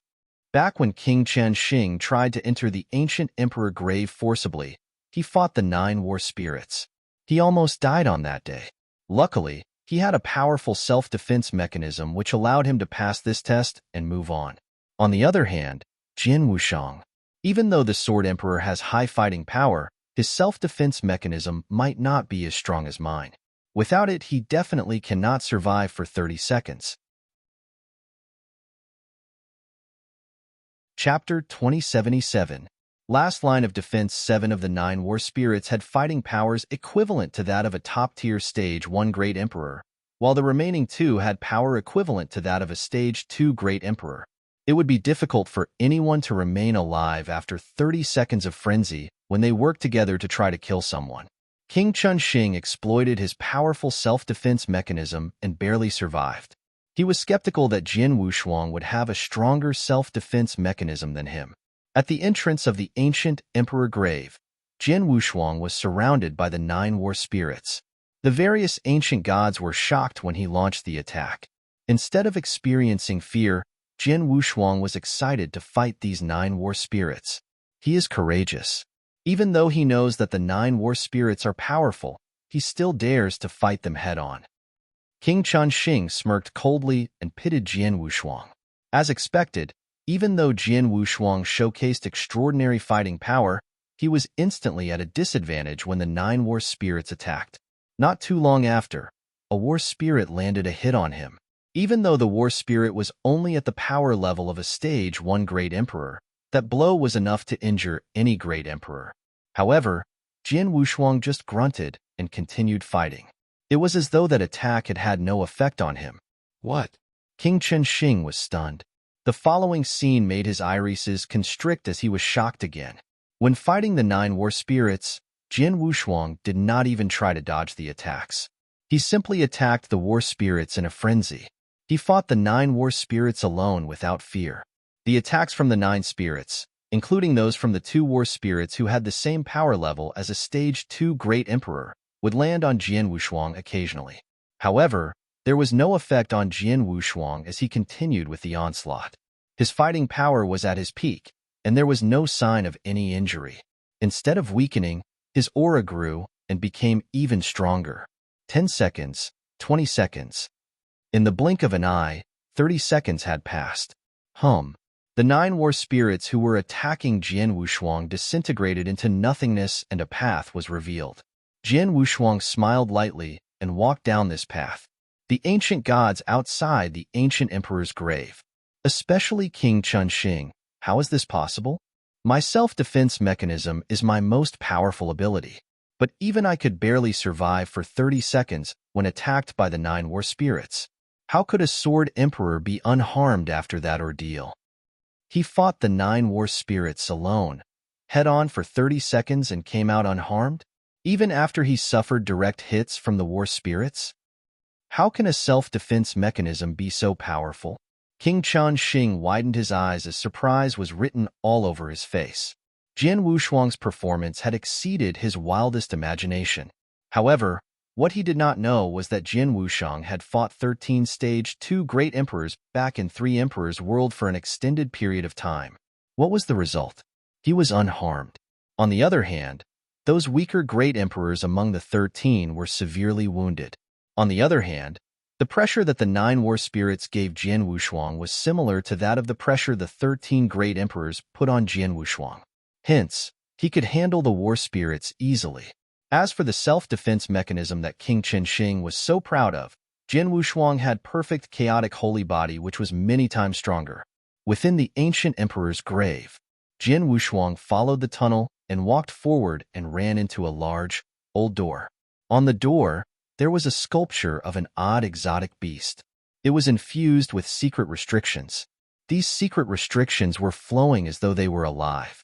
Back when King Chen Xing tried to enter the ancient emperor grave forcibly, he fought the 9 war spirits. He almost died on that day. Luckily, he had a powerful self-defense mechanism which allowed him to pass this test and move on. On the other hand, Jian Wushuang, even though the Sword Emperor has high fighting power, his self-defense mechanism might not be as strong as mine. Without it, he definitely cannot survive for 30 seconds. Chapter 2077. Last line of defense. 7 of the 9 war spirits had fighting powers equivalent to that of a top-tier Stage 1 Great Emperor, while the remaining 2 had power equivalent to that of a Stage 2 Great Emperor. It would be difficult for anyone to remain alive after 30 seconds of frenzy when they worked together to try to kill someone. King Chen Xing exploited his powerful self-defense mechanism and barely survived. He was skeptical that Jian Wushuang would have a stronger self-defense mechanism than him. At the entrance of the ancient emperor grave, Jian Wushuang was surrounded by the 9 war spirits. The various ancient gods were shocked when he launched the attack. Instead of experiencing fear, Jian Wushuang was excited to fight these 9 war spirits. He is courageous. Even though he knows that the 9 war spirits are powerful, he still dares to fight them head-on. King Chen Xing smirked coldly and pitted Jian Wushuang. As expected, even though Jian Wushuang showcased extraordinary fighting power, he was instantly at a disadvantage when the 9 war spirits attacked. Not too long after, a war spirit landed a hit on him. Even though the war spirit was only at the power level of a Stage 1 Great Emperor, that blow was enough to injure any Great Emperor. However, Jian Wushuang just grunted and continued fighting. It was as though that attack had had no effect on him. What? King Chen Xing was stunned. The following scene made his irises constrict as he was shocked again. When fighting the 9 war spirits, Jian Wushuang did not even try to dodge the attacks. He simply attacked the war spirits in a frenzy. He fought the 9 war spirits alone without fear. The attacks from the 9 spirits, including those from the 2 war spirits who had the same power level as a Stage 2 Great Emperor, would land on Jian Wushuang occasionally. However, there was no effect on Jian Wushuang as he continued with the onslaught. His fighting power was at his peak, and there was no sign of any injury. Instead of weakening, his aura grew and became even stronger. 10 seconds, 20 seconds. In the blink of an eye, 30 seconds had passed. The 9 war spirits who were attacking Jian Wushuang disintegrated into nothingness and a path was revealed. Jian Wushuang smiled lightly and walked down this path. The ancient gods outside the ancient emperor's grave. Especially King Chen Xing. How is this possible? My self-defense mechanism is my most powerful ability, but even I could barely survive for 30 seconds when attacked by the 9 war spirits. How could a sword emperor be unharmed after that ordeal? He fought the 9 war spirits alone, head-on for 30 seconds and came out unharmed? Even after he suffered direct hits from the war spirits? How can a self-defense mechanism be so powerful? King Chen Xing widened his eyes as surprise was written all over his face. Jian Wushuang's performance had exceeded his wildest imagination. However, what he did not know was that Jian Wushuang had fought 13 Stage 2 Great Emperors back in 3 Emperors' World for an extended period of time. What was the result? He was unharmed. On the other hand, those weaker Great Emperors among the 13 were severely wounded. On the other hand, the pressure that the 9 war spirits gave Jian Wushuang was similar to that of the pressure the 13 Great Emperors put on Jian Wushuang. Hence, he could handle the war spirits easily. As for the self-defense mechanism that King Chen Xing was so proud of, Jian Wushuang had perfect chaotic holy body which was many times stronger. Within the ancient emperor's grave, Jian Wushuang followed the tunnel and walked forward and ran into a large, old door. On the door, there was a sculpture of an odd exotic beast. It was infused with secret restrictions. These secret restrictions were flowing as though they were alive.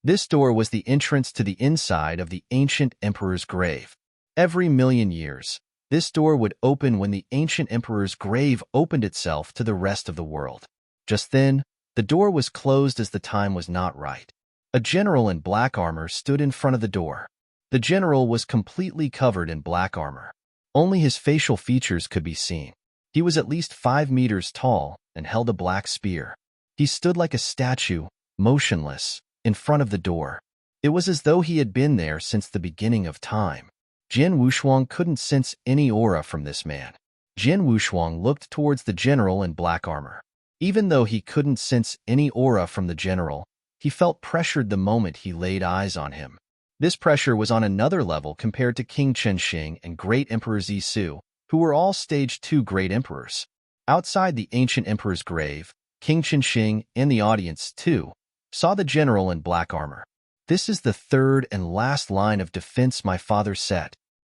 This door was the entrance to the inside of the ancient emperor's grave. Every million years, this door would open when the ancient emperor's grave opened itself to the rest of the world. Just then, the door was closed as the time was not right. A general in black armor stood in front of the door. The general was completely covered in black armor. Only his facial features could be seen. He was at least 5 meters tall and held a black spear. He stood like a statue, motionless, in front of the door. It was as though he had been there since the beginning of time. Jian Wushuang couldn't sense any aura from this man. Jian Wushuang looked towards the general in black armor. Even though he couldn't sense any aura from the general, he felt pressured the moment he laid eyes on him. This pressure was on another level compared to King Chenxing and Great Emperor Zisu, who were all Stage 2 Great Emperors. Outside the ancient emperor's grave, King Chenxing and the audience, too, saw the general in black armor. "This is the third and last line of defense my father set,"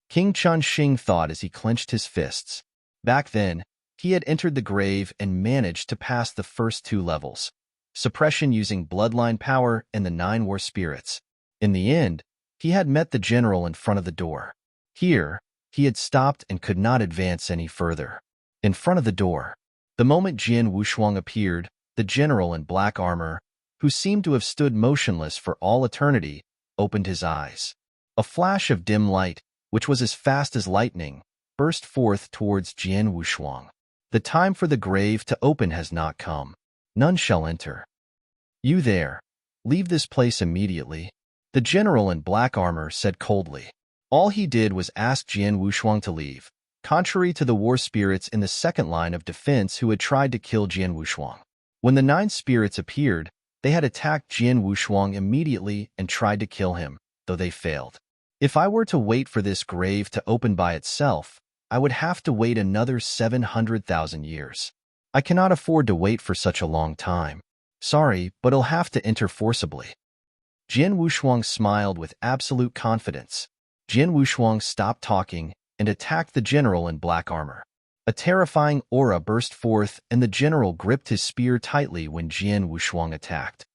King Chenxing thought as he clenched his fists. Back then, he had entered the grave and managed to pass the first 2 levels, suppression using bloodline power and the 9 war spirits. In the end, he had met the general in front of the door. Here, he had stopped and could not advance any further. In front of the door, the moment Jian Wushuang appeared, the general in black armor, who seemed to have stood motionless for all eternity, opened his eyes. A flash of dim light, which was as fast as lightning, burst forth towards Jian Wushuang. "The time for the grave to open has not come. None shall enter. You there, leave this place immediately," the general in black armor said coldly. All he did was ask Jian Wushuang to leave, contrary to the war spirits in the second line of defense who had tried to kill Jian Wushuang. When the 9 spirits appeared, they had attacked Jian Wushuang immediately and tried to kill him, though they failed. "If I were to wait for this grave to open by itself, I would have to wait another 700,000 years. I cannot afford to wait for such a long time. Sorry, but I'll have to enter forcibly." Jian Wushuang smiled with absolute confidence. Jian Wushuang stopped talking and attacked the general in black armor. A terrifying aura burst forth, and the general gripped his spear tightly when Jian Wushuang attacked.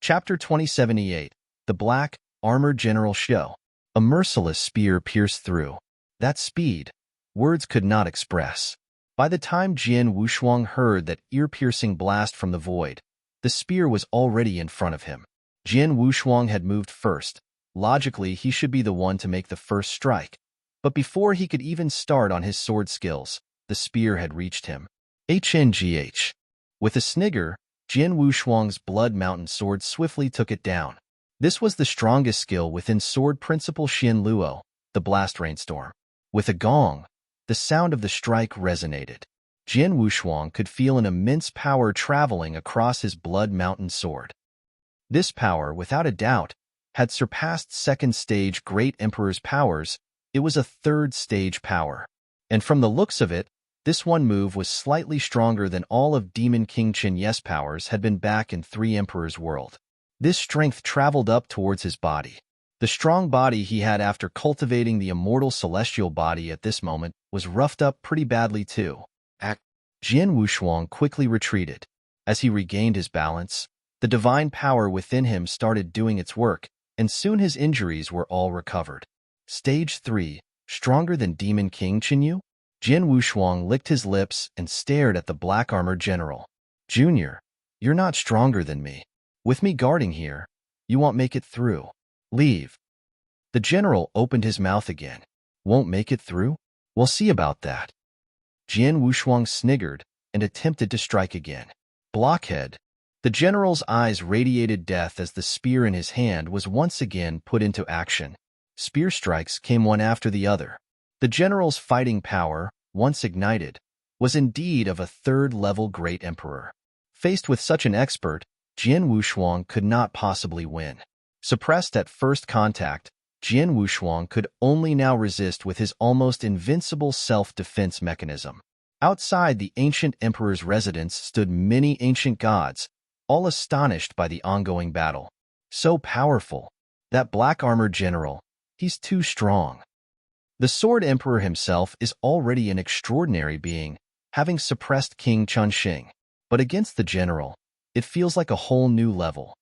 Chapter 2078. The Black Armored General Show. A merciless spear pierced through. That speed, words could not express. By the time Jian Wushuang heard that ear-piercing blast from the void, the spear was already in front of him. Jian Wushuang had moved first. Logically, he should be the one to make the first strike. But before he could even start on his sword skills, the spear had reached him. HNGH. With a snigger, Jian Wushuang's Blood Mountain sword swiftly took it down. This was the strongest skill within Sword Principle Xian Luo, the Blast Rainstorm. With a gong, the sound of the strike resonated. Jian Wushuang could feel an immense power traveling across his Blood Mountain sword. This power, without a doubt, had surpassed second stage Great Emperor's powers. It was a third stage power. And from the looks of it, this one move was slightly stronger than all of Demon King Chen Ye's powers had been back in 3 Emperor's world. This strength traveled up towards his body. The strong body he had after cultivating the immortal celestial body at this moment was roughed up pretty badly too. Jian Wushuang quickly retreated. As he regained his balance, the divine power within him started doing its work, and soon his injuries were all recovered. Stage 3, stronger than Demon King Chenyu? Jian Wushuang licked his lips and stared at the black-armored general. "Junior, you're not stronger than me. With me guarding here, you won't make it through. Leave." The general opened his mouth again. "Won't make it through? We'll see about that." Jian Wushuang sniggered and attempted to strike again. Blockhead. The general's eyes radiated death as the spear in his hand was once again put into action. Spear strikes came one after the other. The general's fighting power, once ignited, was indeed of a third-level Great Emperor. Faced with such an expert, Jian Wushuang could not possibly win. Suppressed at first contact, Jian Wushuang could only now resist with his almost invincible self-defense mechanism. Outside the ancient emperor's residence stood many ancient gods, all astonished by the ongoing battle. So powerful. That black-armored general, he's too strong. The Sword Emperor himself is already an extraordinary being, having suppressed King Chenxing. But against the general, It feels like a whole new level.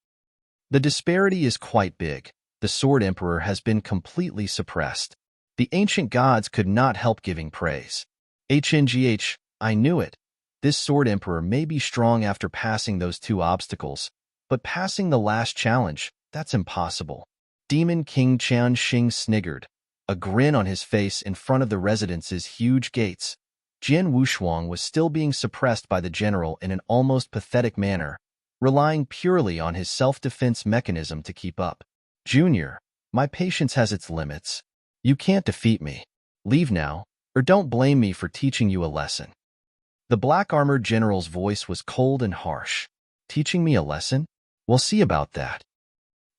The disparity is quite big. The Sword Emperor has been completely suppressed. The ancient gods could not help giving praise. HNGH, I knew it. This Sword Emperor may be strong after passing those two obstacles, but passing the last challenge, that's impossible. Demon King Qian Xing sniggered, a grin on his face in front of the residence's huge gates. Jian Wushuang was still being suppressed by the general in an almost pathetic manner, relying purely on his self-defense mechanism to keep up. Junior, my patience has its limits. You can't defeat me. Leave now, or don't blame me for teaching you a lesson. The black-armored general's voice was cold and harsh. Teaching me a lesson? We'll see about that.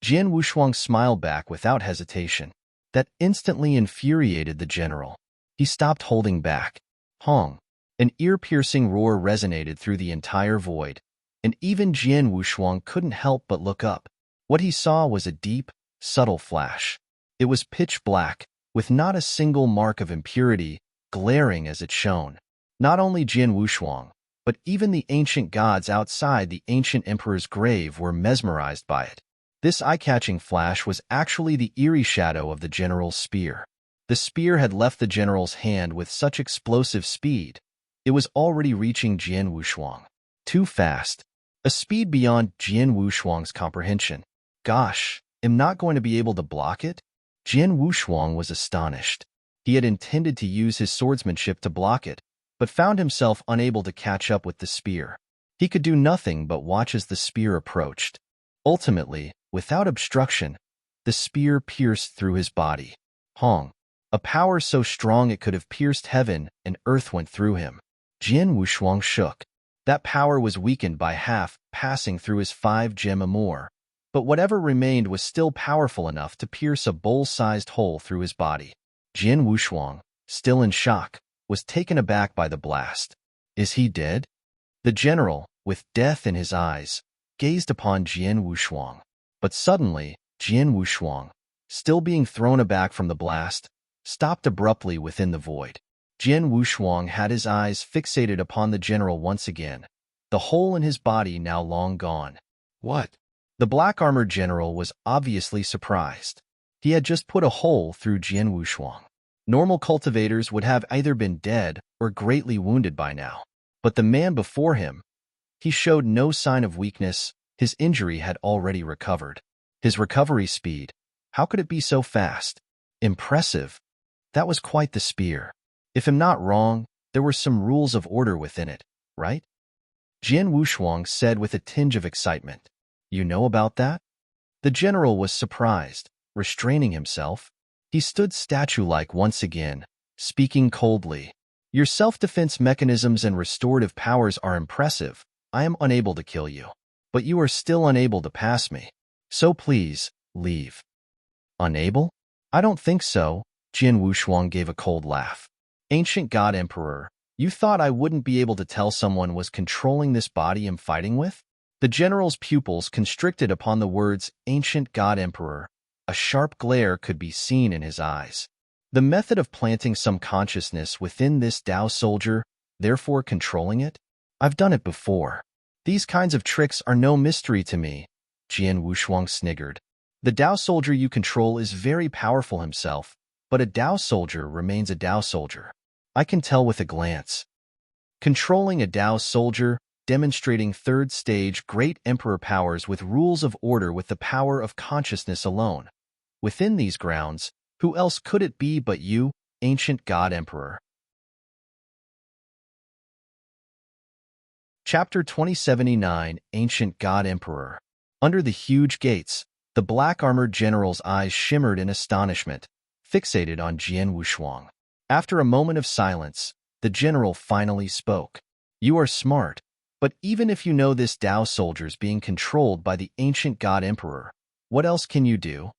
Jian Wushuang smiled back without hesitation. That instantly infuriated the general. He stopped holding back. Hong! An ear-piercing roar resonated through the entire void, and even Jian Wushuang couldn't help but look up. What he saw was a deep, subtle flash. It was pitch black, with not a single mark of impurity, glaring as it shone. Not only Jian Wushuang, but even the ancient gods outside the ancient emperor's grave were mesmerized by it. This eye-catching flash was actually the eerie shadow of the general's spear. The spear had left the general's hand with such explosive speed, it was already reaching Jian Wushuang. Too fast. A speed beyond Jian Wushuang's comprehension. Gosh, am not going to be able to block it? Jian Wushuang was astonished. He had intended to use his swordsmanship to block it, but found himself unable to catch up with the spear. He could do nothing but watch as the spear approached. Ultimately, without obstruction, the spear pierced through his body. Hong! A power so strong it could have pierced heaven and earth went through him. Jian Wushuang shook. That power was weakened by half, passing through his 5-gem amour, but whatever remained was still powerful enough to pierce a bowl-sized hole through his body. Jian Wushuang, still in shock, was taken aback by the blast. Is he dead? The general, with death in his eyes, gazed upon Jian Wushuang. But suddenly, Jian Wushuang, still being thrown aback from the blast, stopped abruptly within the void. Jian Wushuang had his eyes fixated upon the general once again, the hole in his body now long gone. What? The black-armored general was obviously surprised. He had just put a hole through Jian Wushuang. Normal cultivators would have either been dead or greatly wounded by now. But the man before him, he showed no sign of weakness. His injury had already recovered. His recovery speed, how could it be so fast? Impressive. That was quite the spear. If I'm not wrong, there were some rules of order within it, right? Jian Wushuang said with a tinge of excitement. You know about that? The general was surprised, restraining himself. He stood statue-like once again, speaking coldly. Your self-defense mechanisms and restorative powers are impressive. I am unable to kill you. But you are still unable to pass me. So please, leave. Unable? I don't think so. Jian Wushuang gave a cold laugh. Ancient God Emperor, you thought I wouldn't be able to tell someone was controlling this body I'm fighting with? The general's pupils constricted upon the words Ancient God Emperor. A sharp glare could be seen in his eyes. The method of planting some consciousness within this Dao soldier, therefore controlling it? I've done it before. These kinds of tricks are no mystery to me, Jian Wushuang sniggered. The Dao soldier you control is very powerful himself, but a Dao soldier remains a Dao soldier. I can tell with a glance. Controlling a Dao soldier, demonstrating third-stage great emperor powers with rules of order with the power of consciousness alone. Within these grounds, who else could it be but you, ancient God Emperor? Chapter 2079, Ancient God Emperor. Under the huge gates, the black-armored general's eyes shimmered in astonishment, fixated on Jian Wushuang. After a moment of silence, the general finally spoke. You are smart, but even if you know this Dao soldier's being controlled by the ancient God Emperor, what else can you do?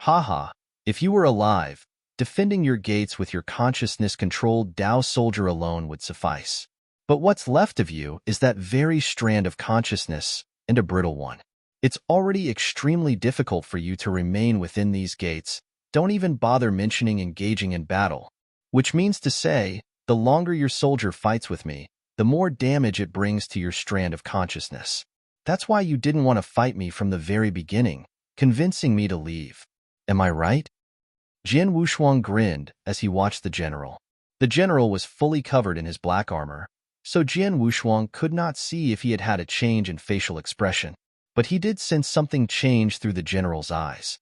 Haha, if you were alive, defending your gates with your consciousness-controlled Dao soldier alone would suffice. But what's left of you is that very strand of consciousness, and a brittle one. It's already extremely difficult for you to remain within these gates. Don't even bother mentioning engaging in battle. Which means to say, the longer your soldier fights with me, the more damage it brings to your strand of consciousness. That's why you didn't want to fight me from the very beginning, convincing me to leave. Am I right? Jian Wushuang grinned as he watched the general. The general was fully covered in his black armor, so Jian Wushuang could not see if he had had a change in facial expression, but he did sense something change through the general's eyes.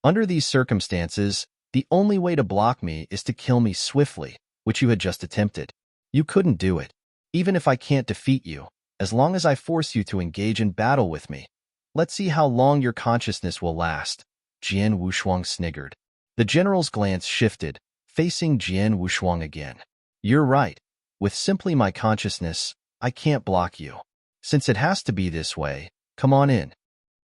Under these circumstances, the only way to block me is to kill me swiftly, which you had just attempted. You couldn't do it. Even if I can't defeat you, as long as I force you to engage in battle with me. Let's see how long your consciousness will last. Jian Wushuang sniggered. The general's glance shifted, facing Jian Wushuang again. You're right. With simply my consciousness, I can't block you. Since it has to be this way, come on in.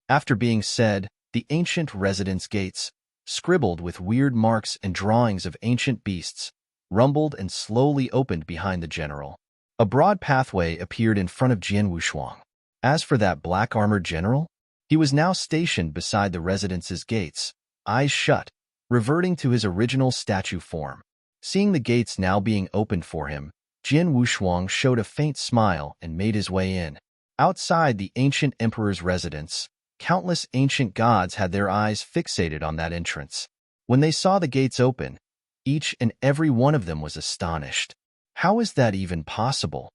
After being said, the ancient residence gates, scribbled with weird marks and drawings of ancient beasts, rumbled and slowly opened behind the general. A broad pathway appeared in front of Jian Wushuang. As for that black-armored general, he was now stationed beside the residence's gates, eyes shut, reverting to his original statue form. Seeing the gates now being opened for him, Jian Wushuang showed a faint smile and made his way in. Outside the ancient emperor's residence, countless ancient gods had their eyes fixated on that entrance. When they saw the gates open, each and every one of them was astonished. How is that even possible?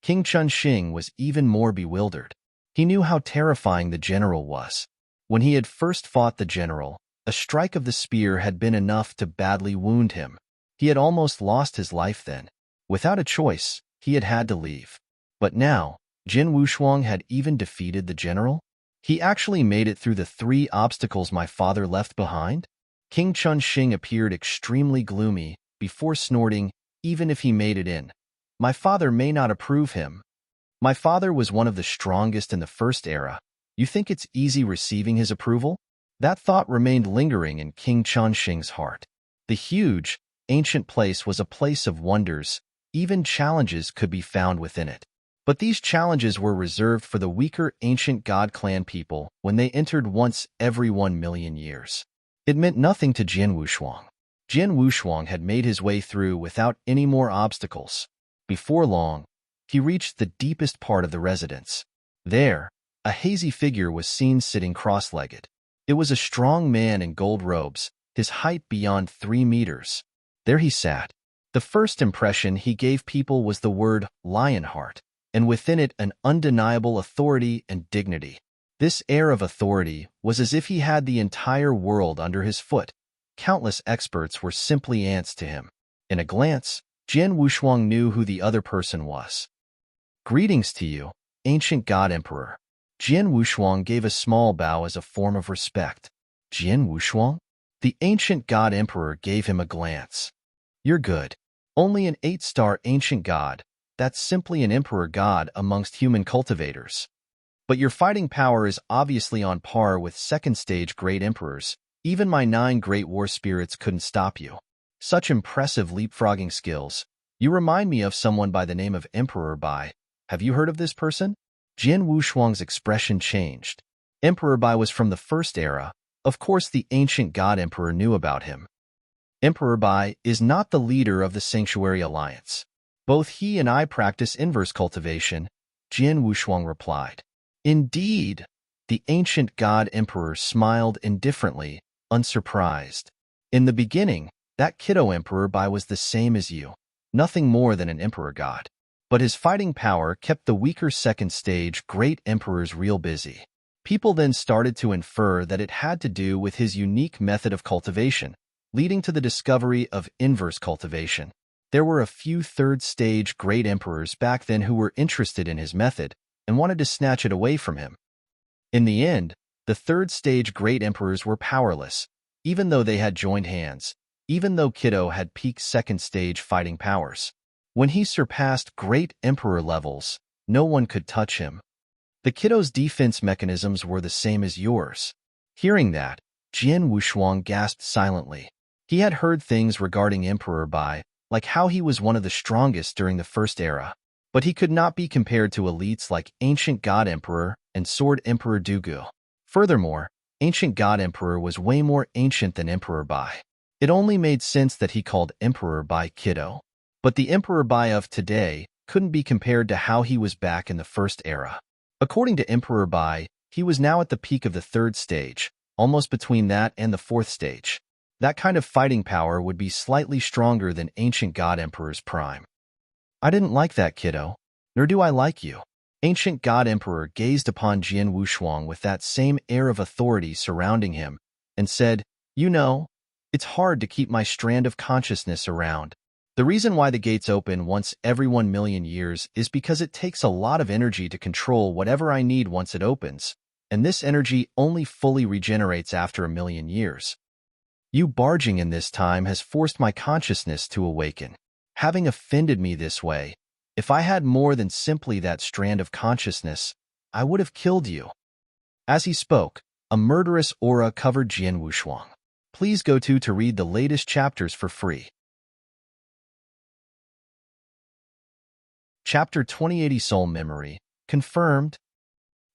King Chunxing was even more bewildered. He knew how terrifying the general was. When he had first fought the general, a strike of the spear had been enough to badly wound him. He had almost lost his life then. Without a choice, he had had to leave. But now, Jian Wushuang had even defeated the general? He actually made it through the 3 obstacles my father left behind? King Chunxing appeared extremely gloomy, before snorting, even if he made it in. My father may not approve him. My father was one of the strongest in the first era. You think it's easy receiving his approval? That thought remained lingering in King Chunxing's heart. The huge, ancient place was a place of wonders. Even challenges could be found within it. But these challenges were reserved for the weaker ancient god clan people when they entered once every 1,000,000 years. It meant nothing to Jian Wushuang. Jian Wushuang had made his way through without any more obstacles. Before long, he reached the deepest part of the residence. There, a hazy figure was seen sitting cross-legged. It was a strong man in gold robes, his height beyond 3 meters. There he sat. The first impression he gave people was the word Lionheart, and within it an undeniable authority and dignity. This air of authority was as if he had the entire world under his foot. Countless experts were simply ants to him. In a glance, Jian Wushuang knew who the other person was. Greetings to you, ancient god emperor. Jian Wushuang gave a small bow as a form of respect. Jian Wushuang? The ancient god emperor gave him a glance. You're good. Only an 8-star ancient god. That's simply an emperor god amongst human cultivators. But your fighting power is obviously on par with second-stage great emperors. Even my 9 great war spirits couldn't stop you. Such impressive leapfrogging skills. You remind me of someone by the name of Emperor Bai. Have you heard of this person? Jian Wushuang's expression changed. Emperor Bai was from the first era. Of course, the ancient god emperor knew about him. Emperor Bai is not the leader of the Sanctuary Alliance. Both he and I practice inverse cultivation, Jian Wushuang replied. Indeed, the ancient god emperor smiled indifferently, unsurprised. In the beginning, that kiddo Emperor Bai was the same as you, nothing more than an emperor god. But his fighting power kept the weaker second-stage great emperors real busy. People then started to infer that it had to do with his unique method of cultivation, leading to the discovery of inverse cultivation. There were a few third-stage great emperors back then who were interested in his method and wanted to snatch it away from him. In the end, the third-stage great emperors were powerless, even though they had joined hands, even though Kiddo had peak second-stage fighting powers. When he surpassed great emperor levels, no one could touch him. The Kiddo's defense mechanisms were the same as yours. Hearing that, Jian Wushuang gasped silently. He had heard things regarding Emperor Bai, like how he was one of the strongest during the First Era, but he could not be compared to elites like Ancient God Emperor and Sword Emperor Dugu. Furthermore, Ancient God Emperor was way more ancient than Emperor Bai. It only made sense that he called Emperor Bai Kiddo. But the Emperor Bai of today couldn't be compared to how he was back in the First Era. According to Emperor Bai, he was now at the peak of the third stage, almost between that and the fourth stage. That kind of fighting power would be slightly stronger than Ancient God Emperor's prime. I didn't like that, kiddo. Nor do I like you. Ancient God Emperor gazed upon Jian Wushuang with that same air of authority surrounding him and said, "You know, it's hard to keep my strand of consciousness around. The reason why the gates open once every 1,000,000 years is because it takes a lot of energy to control whatever I need once it opens, and this energy only fully regenerates after 1,000,000 years. You barging in this time has forced my consciousness to awaken. Having offended me this way, if I had more than simply that strand of consciousness, I would have killed you." As he spoke, a murderous aura covered Jian Wushuang. Please go to read the latest chapters for free. Chapter 2080 Soul Memory. Confirmed.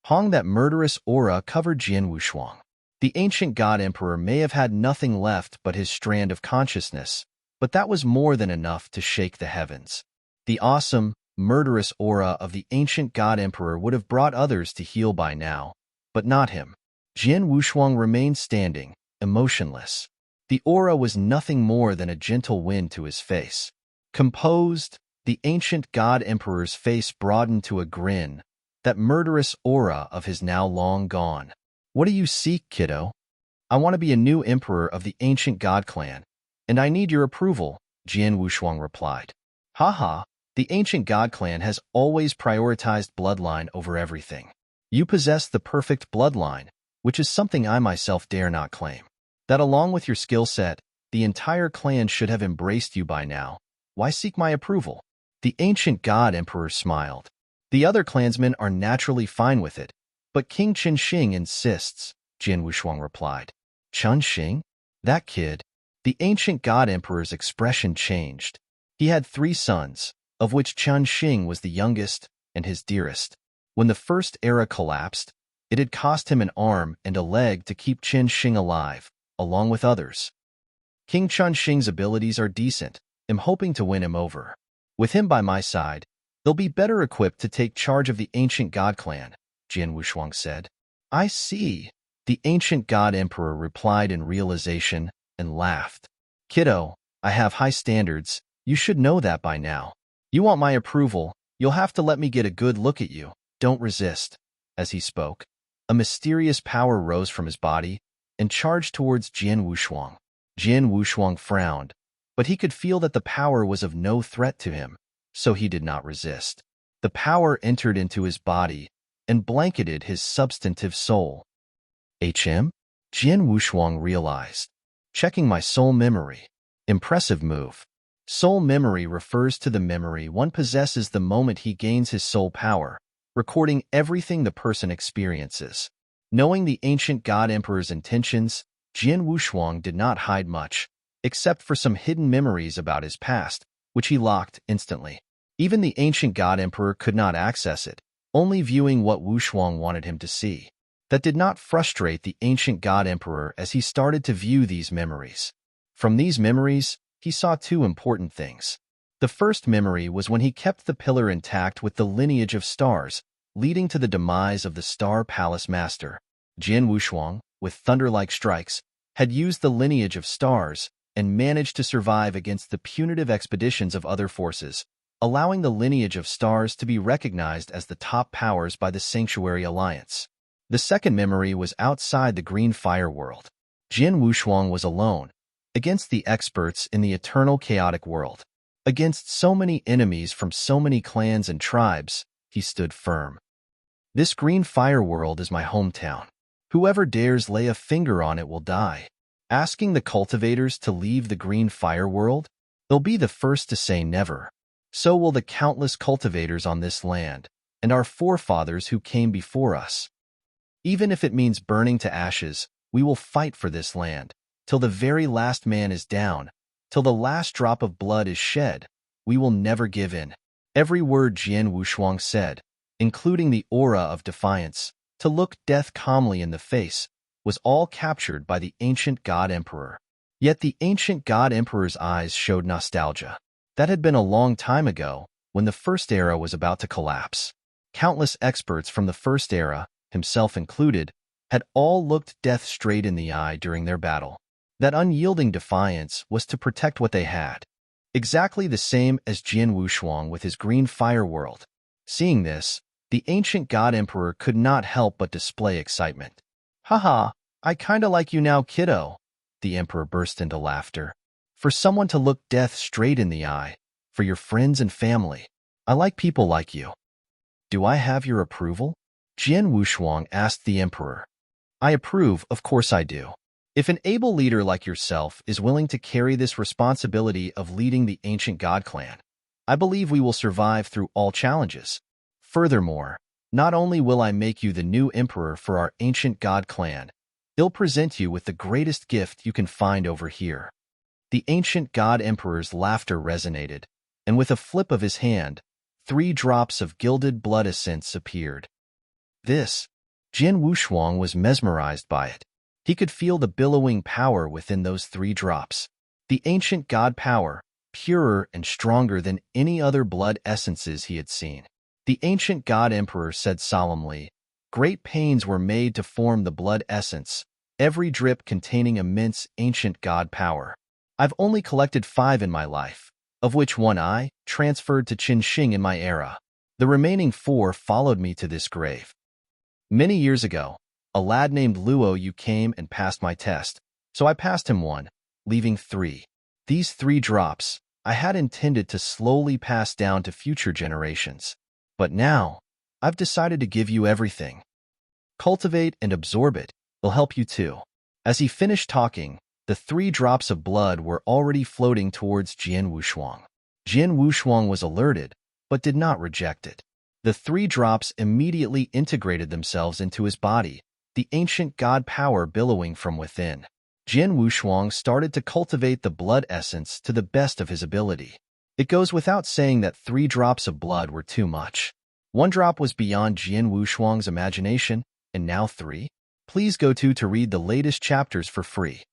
Hong, that murderous aura covered Jian Wushuang. The ancient God Emperor may have had nothing left but his strand of consciousness, but that was more than enough to shake the heavens. The awesome, murderous aura of the ancient God Emperor would have brought others to heal by now, but not him. Jian Wushuang remained standing, emotionless. The aura was nothing more than a gentle wind to his face. Composed, the ancient God Emperor's face broadened to a grin, that murderous aura of his now long gone. "What do you seek, kiddo?" "I want to be a new emperor of the ancient God clan, and I need your approval," Jian Wushuang replied. "Haha, the ancient God clan has always prioritized bloodline over everything. You possess the perfect bloodline, which is something I myself dare not claim. That along with your skill set, the entire clan should have embraced you by now. Why seek my approval?" The ancient God Emperor smiled. "The other clansmen are naturally fine with it, but King Qinsheng insists," Jian Wushuang replied. "Qinsheng? That kid?" The ancient God Emperor's expression changed. He had 3 sons, of which Qinsheng was the youngest and his dearest. When the first era collapsed, it had cost him an arm and a leg to keep Qinsheng alive, along with others. King Qinsheng's abilities are decent. I'm hoping to win him over. With him by my side, they'll be better equipped to take charge of the ancient God clan," Jian Wushuang said. "I see," the ancient God Emperor replied in realization and laughed. "Kiddo, I have high standards. You should know that by now. You want my approval, you'll have to let me get a good look at you. Don't resist." As he spoke, a mysterious power rose from his body and charged towards Jian Wushuang. Jian Wushuang frowned, but he could feel that the power was of no threat to him, so he did not resist. The power entered into his body and blanketed his substantive soul. "HM?" Jian Wushuang realized. "Checking my soul memory. Impressive move." Soul memory refers to the memory one possesses the moment he gains his soul power, recording everything the person experiences. Knowing the ancient God Emperor's intentions, Jian Wushuang did not hide much, except for some hidden memories about his past, which he locked instantly. Even the ancient God Emperor could not access it, only viewing what Wushuang wanted him to see. That did not frustrate the ancient God Emperor as he started to view these memories. From these memories, he saw 2 important things. The first memory was when he kept the pillar intact with the lineage of stars, leading to the demise of the Star Palace Master. Jian Wushuang, with thunder-like strikes, had used the lineage of stars and managed to survive against the punitive expeditions of other forces, allowing the lineage of stars to be recognized as the top powers by the Sanctuary Alliance. The second memory was outside the Green Fire world. Jian Wushuang was alone, against the experts in the eternal chaotic world. Against so many enemies from so many clans and tribes, he stood firm. "This Green Fire world is my hometown. Whoever dares lay a finger on it will die." Asking the cultivators to leave the Green Fire world, they'll be the first to say never. So will the countless cultivators on this land, and our forefathers who came before us. Even if it means burning to ashes, we will fight for this land, till the very last man is down, till the last drop of blood is shed. We will never give in. Every word Jian Wushuang said, including the aura of defiance, to look death calmly in the face, was all captured by the ancient God Emperor. Yet the ancient God Emperor's eyes showed nostalgia. That had been a long time ago, when the first era was about to collapse. Countless experts from the First Era, himself included, had all looked death straight in the eye during their battle. That unyielding defiance was to protect what they had. Exactly the same as Jian Wushuang with his green fire world. Seeing this, the ancient god emperor could not help but display excitement. "Haha, I kinda like you now, kiddo." The emperor burst into laughter. "For someone to look death straight in the eye, for your friends and family. I like people like you." "Do I have your approval?" Jian Wushuang asked the emperor. "I approve, of course I do. If an able leader like yourself is willing to carry this responsibility of leading the ancient god clan, I believe we will survive through all challenges. Furthermore, not only will I make you the new emperor for our ancient god clan, I'll present you with the greatest gift you can find over here." The ancient god emperor's laughter resonated, and with a flip of his hand, 3 drops of gilded blood essence appeared. Jian Wushuang was mesmerized by it. He could feel the billowing power within those 3 drops. The ancient god power, purer and stronger than any other blood essences he had seen. The ancient god emperor said solemnly, "Great pains were made to form the blood essence, every drip containing immense ancient god power. I've only collected 5 in my life, of which 1 I transferred to Qinxing in my era. The remaining 4 followed me to this grave. Many years ago, a lad named Luo Yu came and passed my test, so I passed him 1, leaving 3. These 3 drops I had intended to slowly pass down to future generations. But now, I've decided to give you everything. Cultivate and absorb it. It'll help you too." As he finished talking, the 3 drops of blood were already floating towards Jian Wushuang. Jian Wushuang was alerted, but did not reject it. The 3 drops immediately integrated themselves into his body, the ancient god power billowing from within. Jian Wushuang started to cultivate the blood essence to the best of his ability. It goes without saying that 3 drops of blood were too much. 1 drop was beyond Jian Wushuang's imagination, and now 3? Please go to read the latest chapters for free.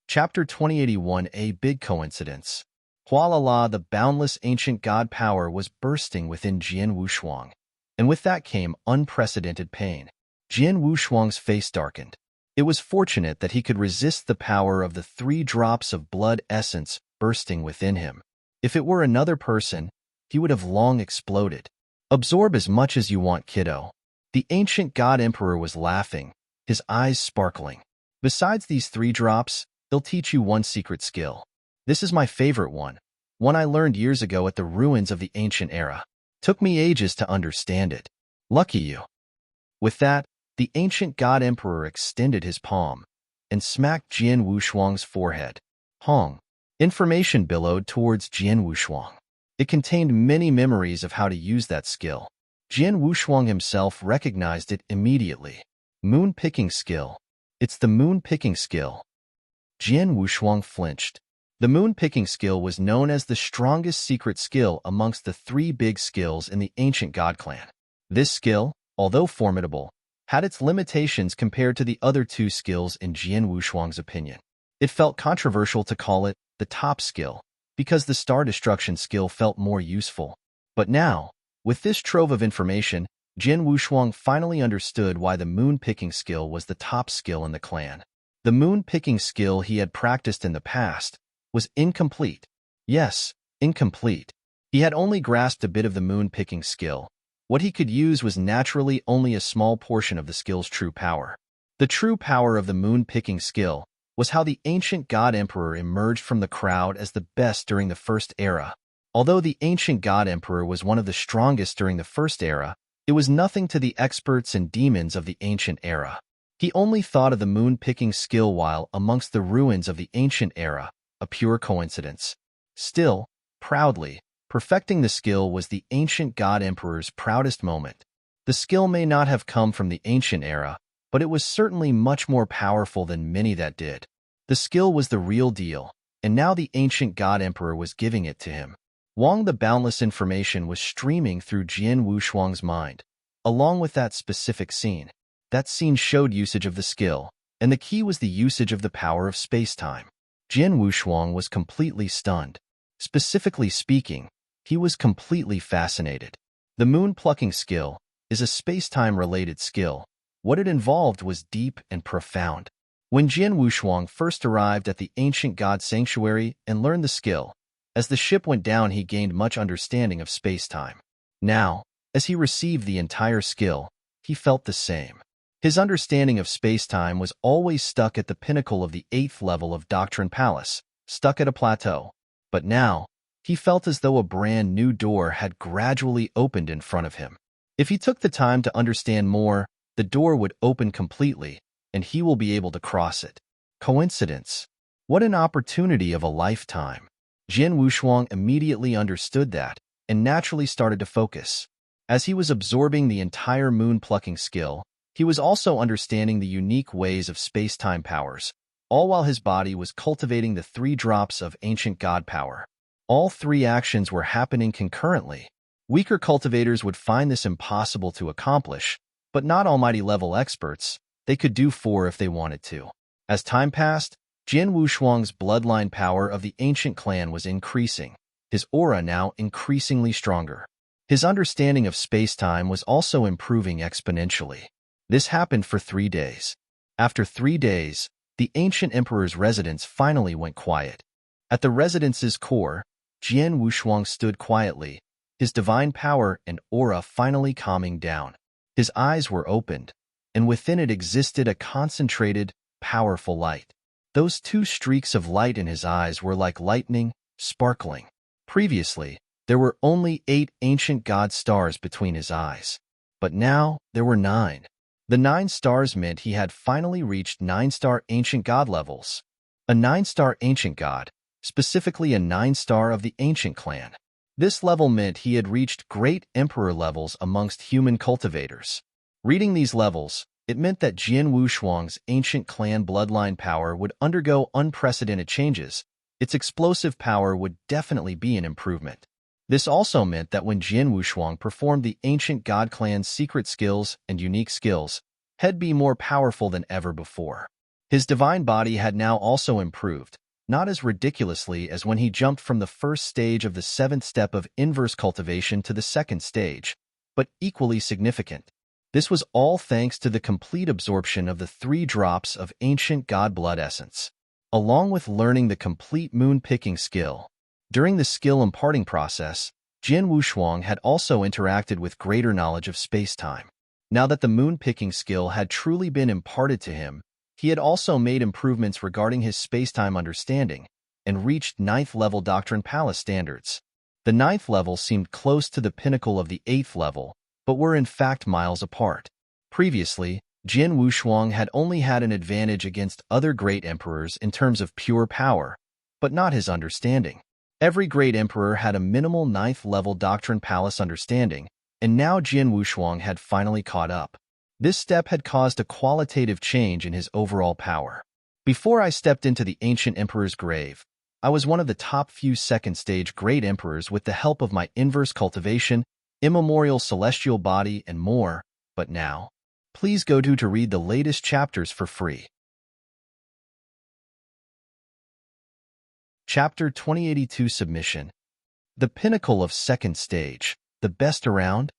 Chapter 2081, A Big Coincidence. Hualala, the boundless ancient god power was bursting within Jian Wushuang, and with that came unprecedented pain. Jian Wushuang's face darkened. It was fortunate that he could resist the power of the 3 drops of blood essence bursting within him. If it were another person, he would have long exploded. "Absorb as much as you want, kiddo." The ancient god emperor was laughing, his eyes sparkling. "Besides these 3 drops, they'll teach you 1 secret skill. This is my favorite one I learned years ago at the ruins of the ancient era. Took me ages to understand it. Lucky you." With that, the ancient god emperor extended his palm and smacked Jian Wushuang's forehead. Hong. Information billowed towards Jian Wushuang. It contained many memories of how to use that skill. Jian Wushuang himself recognized it immediately. Moon picking skill. It's the moon picking skill. Jian Wushuang flinched. The moon picking skill was known as the strongest secret skill amongst the 3 big skills in the ancient god clan. This skill, although formidable, had its limitations compared to the other 2 skills in Jian Wushuang's opinion. It felt controversial to call it the top skill, because the star destruction skill felt more useful. But now, with this trove of information, Jian Wushuang finally understood why the moon-picking skill was the top skill in the clan. The moon-picking skill he had practiced in the past was incomplete. Yes, incomplete. He had only grasped a bit of the moon-picking skill. What he could use was naturally only a small portion of the skill's true power. The true power of the moon-picking skill was how the ancient god emperor emerged from the crowd as the best during the First Era. Although the ancient god emperor was one of the strongest during the First Era, it was nothing to the experts and demons of the ancient era. He only thought of the moon-picking skill while amongst the ruins of the ancient era, a pure coincidence. Still, proudly, perfecting the skill was the ancient god emperor's proudest moment. The skill may not have come from the ancient era, but it was certainly much more powerful than many that did. The skill was the real deal, and now the ancient god emperor was giving it to him. The boundless information was streaming through Jian Wushuang's mind, along with that specific scene. That scene showed usage of the skill, and the key was the usage of the power of space-time. Jian Wushuang was completely stunned. Specifically speaking, He was completely fascinated. The moon-plucking skill is a space-time-related skill. What it involved was deep and profound. When Jian Wushuang first arrived at the ancient god sanctuary and learned the skill, as the ship went down he gained much understanding of space-time. Now, as he received the entire skill, he felt the same. His understanding of space-time was always stuck at the pinnacle of the 8th level of Doctrine Palace, stuck at a plateau. But now, he felt as though a brand new door had gradually opened in front of him. If he took the time to understand more, the door would open completely, and he will be able to cross it. Coincidence? What an opportunity of a lifetime. Jian Wushuang immediately understood that, and naturally started to focus. As he was absorbing the entire moon-plucking skill, he was also understanding the unique ways of space-time powers, all while his body was cultivating the 3 drops of ancient god power. All 3 actions were happening concurrently. Weaker cultivators would find this impossible to accomplish, but not almighty-level experts. They could do 4 if they wanted to. As time passed, Jian Wushuang's bloodline power of the ancient clan was increasing, his aura now increasingly stronger. His understanding of space-time was also improving exponentially. This happened for 3 days. After 3 days, the ancient emperor's residence finally went quiet. At the residence's core, Jian Wushuang stood quietly, his divine power and aura finally calming down. His eyes were opened, and within it existed a concentrated, powerful light. Those 2 streaks of light in his eyes were like lightning, sparkling. Previously, there were only 8 ancient god stars between his eyes. But now, there were 9. The 9 stars meant he had finally reached 9-star ancient god levels. A 9-star ancient god, specifically a 9-star of the ancient clan. This level meant he had reached great emperor levels amongst human cultivators. Reading these levels, it meant that Jian Wushuang's ancient clan bloodline power would undergo unprecedented changes. Its explosive power would definitely be an improvement. This also meant that when Jian Wushuang performed the ancient god clan's secret skills and unique skills, he'd be more powerful than ever before. His divine body had now also improved, not as ridiculously as when he jumped from the first stage of the 7th step of inverse cultivation to the 2nd stage, but equally significant. This was all thanks to the complete absorption of the 3 drops of ancient god blood essence, along with learning the complete moon-picking skill. During the skill imparting process, Jian Wushuang had also interacted with greater knowledge of space-time. Now that the moon-picking skill had truly been imparted to him, he had also made improvements regarding his space-time understanding and reached 9th level Doctrine Palace standards. The 9th level seemed close to the pinnacle of the 8th level, but were in fact miles apart. Previously, Jian Wushuang had only had an advantage against other great emperors in terms of pure power, but not his understanding. Every great emperor had a minimal 9th level Doctrine Palace understanding, and now Jian Wushuang had finally caught up. This step had caused a qualitative change in his overall power. Before I stepped into the ancient emperor's grave, I was one of the top few 2nd stage great emperors with the help of my inverse cultivation, immemorial celestial body, and more, but now, please go to read the latest chapters for free. Chapter 2082 Submission. The pinnacle of 2nd stage, the best around?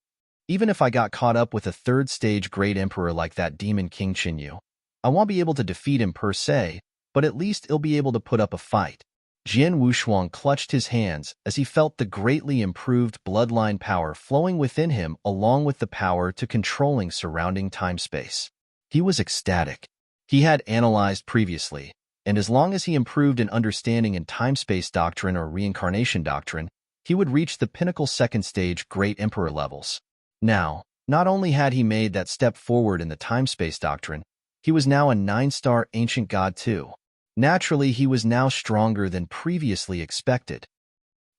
Even if I got caught up with a 3rd stage great emperor like that demon King Qinyu, I won't be able to defeat him per se, but at least he'll be able to put up a fight. Jian Wushuang clutched his hands as he felt the greatly improved bloodline power flowing within him along with the power to controlling surrounding time-space. He was ecstatic. He had analyzed previously, and as long as he improved in understanding in time-space doctrine or reincarnation doctrine, he would reach the pinnacle 2nd stage great emperor levels. Now, not only had he made that step forward in the time-space doctrine, he was now a 9-star ancient god too. Naturally, he was now stronger than previously expected.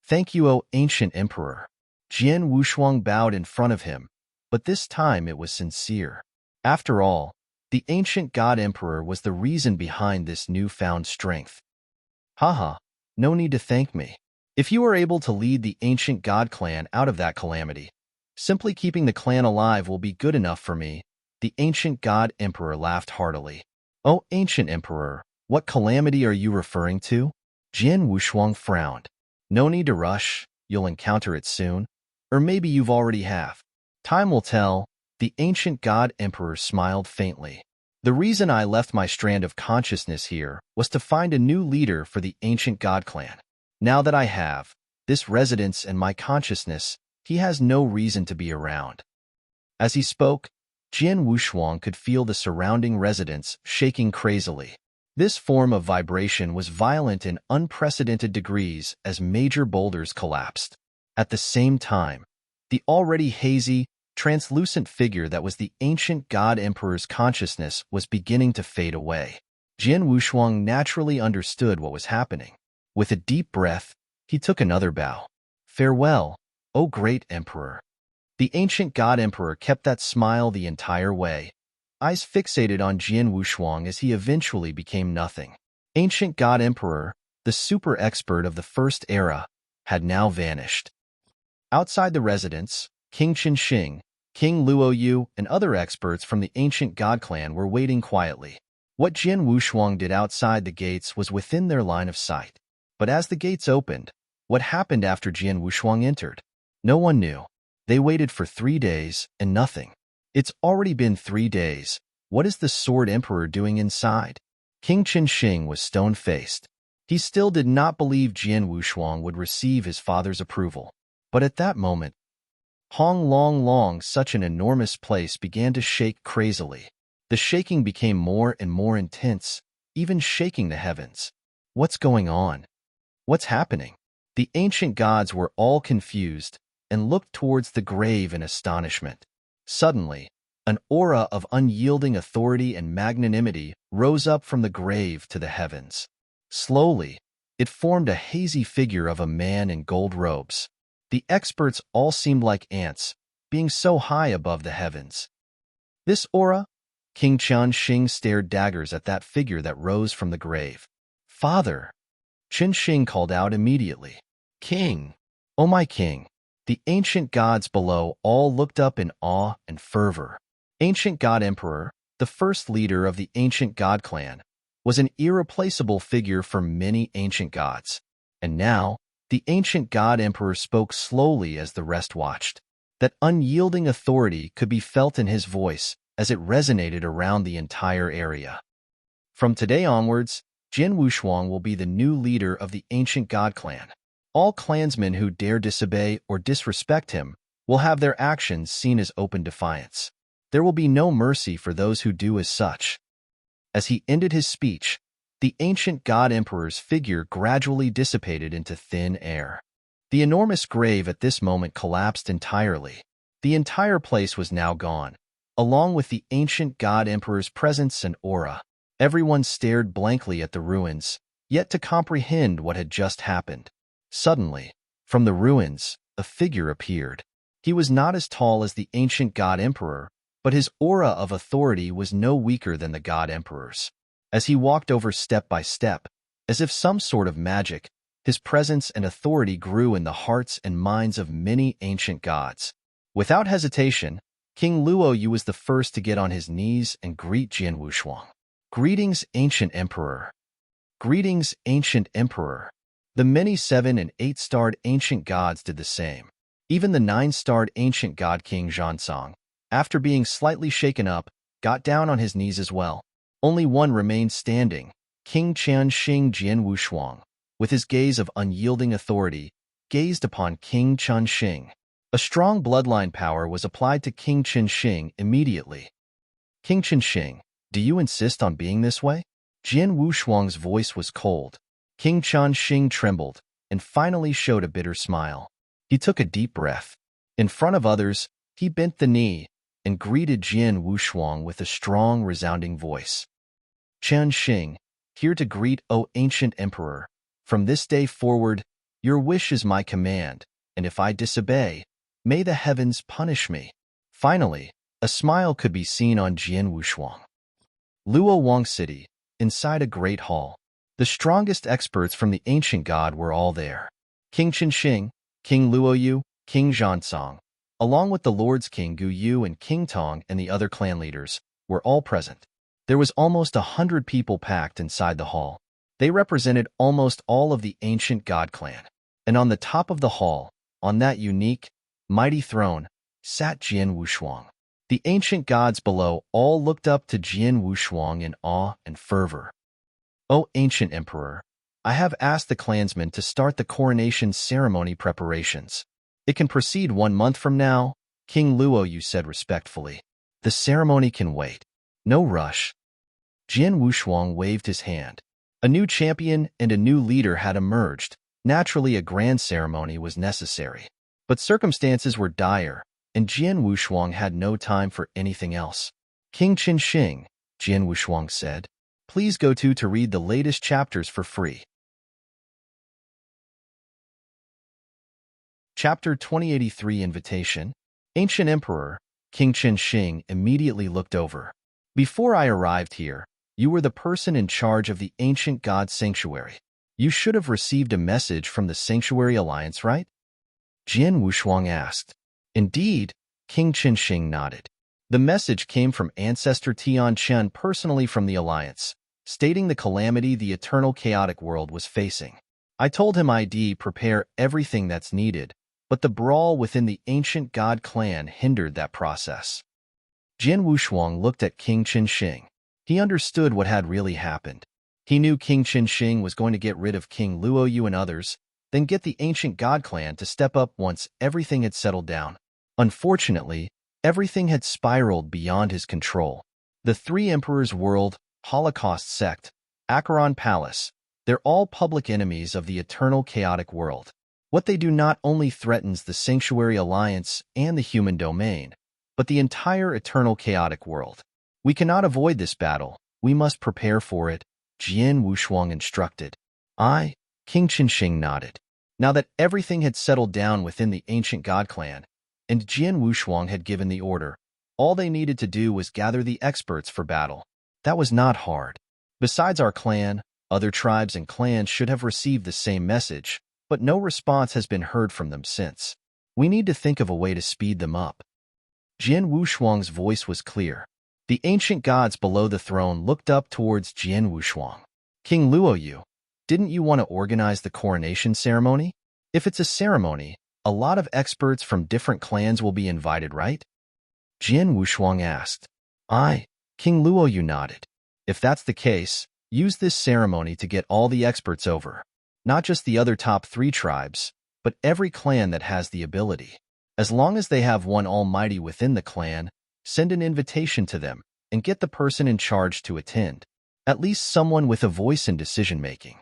Thank you, O ancient emperor. Jian Wushuang bowed in front of him, but this time it was sincere. After all, the ancient god emperor was the reason behind this newfound strength. Haha, no need to thank me. If you are able to lead the ancient god clan out of that calamity, simply keeping the clan alive will be good enough for me. The ancient god emperor laughed heartily. Oh, ancient emperor, what calamity are you referring to? Jian Wushuang frowned. No need to rush. you'll encounter it soon. Or maybe you've already have. Time will tell. The ancient god emperor smiled faintly. The reason I left my strand of consciousness here was to find a new leader for the ancient god clan. Now that I have this residence and my consciousness, he has no reason to be around. As he spoke, Jian Wushuang could feel the surrounding residence shaking crazily. This form of vibration was violent in unprecedented degrees as major boulders collapsed. At the same time, the already hazy, translucent figure that was the ancient god emperor's consciousness was beginning to fade away. Jian Wushuang naturally understood what was happening. With a deep breath, he took another bow. Farewell, O great emperor. The ancient god emperor kept that smile the entire way, eyes fixated on Jian Wushuang as he eventually became nothing. Ancient god emperor, the super expert of the first era, had now vanished. Outside the residence, King Qinsheng, King Luoyu, and other experts from the ancient god clan were waiting quietly. What Jian Wushuang did outside the gates was within their line of sight. But as the gates opened, what happened after Jian Wushuang entered? No one knew. They waited for 3 days, and nothing. It's already been 3 days. What is the Sword Emperor doing inside? King Qinsheng was stone-faced. He still did not believe Jian Wushuang would receive his father's approval. But at that moment, Hong Long Long, such an enormous place, began to shake crazily. The shaking became more and more intense, even shaking the heavens. What's going on? What's happening? The ancient gods were all confused and looked towards the grave in astonishment. Suddenly, an aura of unyielding authority and magnanimity rose up from the grave to the heavens. Slowly, it formed a hazy figure of a man in gold robes. The experts all seemed like ants, being so high above the heavens. This aura? King Qinsheng stared daggers at that figure that rose from the grave. Father! Qinsheng called out immediately. King! Oh my king! The ancient gods below all looked up in awe and fervor. Ancient God Emperor, the first leader of the ancient god clan, was an irreplaceable figure for many ancient gods. And now, the ancient god emperor spoke slowly as the rest watched. That unyielding authority could be felt in his voice as it resonated around the entire area. From today onwards, Jian Wushuang will be the new leader of the ancient god clan. All clansmen who dare disobey or disrespect him will have their actions seen as open defiance. There will be no mercy for those who do as such. As he ended his speech, the ancient god emperor's figure gradually dissipated into thin air. The enormous grave at this moment collapsed entirely. The entire place was now gone, along with the ancient god emperor's presence and aura. Everyone stared blankly at the ruins, yet to comprehend what had just happened. Suddenly, from the ruins, a figure appeared. He was not as tall as the ancient god emperor, but his aura of authority was no weaker than the god emperor's. As he walked over step by step, as if some sort of magic, his presence and authority grew in the hearts and minds of many ancient gods. Without hesitation, King Luoyu was the first to get on his knees and greet Jian Wushuang. Greetings, ancient emperor. Greetings, ancient emperor. The many 7- and 8-starred ancient gods did the same. Even the 9-starred ancient god King Zhansong, after being slightly shaken up, got down on his knees as well. Only one remained standing, King Qinsheng Jian Wushuang, with his gaze of unyielding authority, gazed upon King Qinsheng. A strong bloodline power was applied to King Qinsheng immediately. King Qinsheng, do you insist on being this way? Jian Wushuang's voice was cold. King Qinsheng trembled and finally showed a bitter smile. He took a deep breath. In front of others, he bent the knee and greeted Jian Wushuang with a strong, resounding voice. Qinsheng, here to greet, O ancient emperor. From this day forward, your wish is my command, and if I disobey, may the heavens punish me. Finally, a smile could be seen on Jian Wushuang. Luo Wang City, inside a great hall. The strongest experts from the ancient god were all there. King Qinsheng, King Luoyu, King Zhansong, along with the lords King Guyu and King Tong and the other clan leaders, were all present. There was almost 100 people packed inside the hall. They represented almost all of the ancient god clan. And on the top of the hall, On that unique, mighty throne sat Jian Wushuang. The ancient gods below all looked up to Jian Wushuang in awe and fervor. "O ancient emperor, I have asked the clansmen to start the coronation ceremony preparations. It can proceed 1 month from now," King Luoyu said respectfully. "The ceremony can wait. No rush." Jian Wushuang waved his hand. A new champion and a new leader had emerged. Naturally, a grand ceremony was necessary. But circumstances were dire, and Jian Wushuang had no time for anything else. "King Qinsheng," Jian Wushuang said, "please go to read the latest chapters for free." Chapter 2083 Invitation. Ancient Emperor, King Qinsheng immediately looked over. "Before I arrived here, you were the person in charge of the ancient god sanctuary. You should have received a message from the Sanctuary Alliance, right?" Jian Wushuang asked. "Indeed," King Qinsheng nodded. "The message came from Ancestor Tian Chen personally from the Alliance, stating the calamity the eternal chaotic world was facing. I told him I'd prepare everything that's needed, but the brawl within the ancient god clan hindered that process." Jian Wushuang looked at King Qinsheng. He understood what had really happened. He knew King Qinsheng was going to get rid of King Luoyu and others, then get the ancient god clan to step up once everything had settled down. Unfortunately, everything had spiraled beyond his control. The Three Emperors World, Holocaust Sect, Acheron Palace, they're all public enemies of the eternal chaotic world. What they do not only threatens the Sanctuary Alliance and the human domain, but the entire eternal chaotic world. "We cannot avoid this battle. We must prepare for it," Jian Wushuang instructed. King Qinsheng nodded. Now that everything had settled down within the ancient god clan, and Jian Wushuang had given the order, all they needed to do was gather the experts for battle. That was not hard. Besides our clan, other tribes and clans should have received the same message, but no response has been heard from them since. We need to think of a way to speed them up. Jian Wushuang's voice was clear. The ancient gods below the throne looked up towards Jian Wushuang. "King Luoyu, didn't you want to organize the coronation ceremony? If it's a ceremony, a lot of experts from different clans will be invited, right?" Jian Wushuang asked. King Luoyu nodded. "If that's the case, use this ceremony to get all the experts over. Not just the other top 3 tribes, but every clan that has the ability. As long as they have one almighty within the clan, send an invitation to them and get the person in charge to attend. At least someone with a voice in decision-making.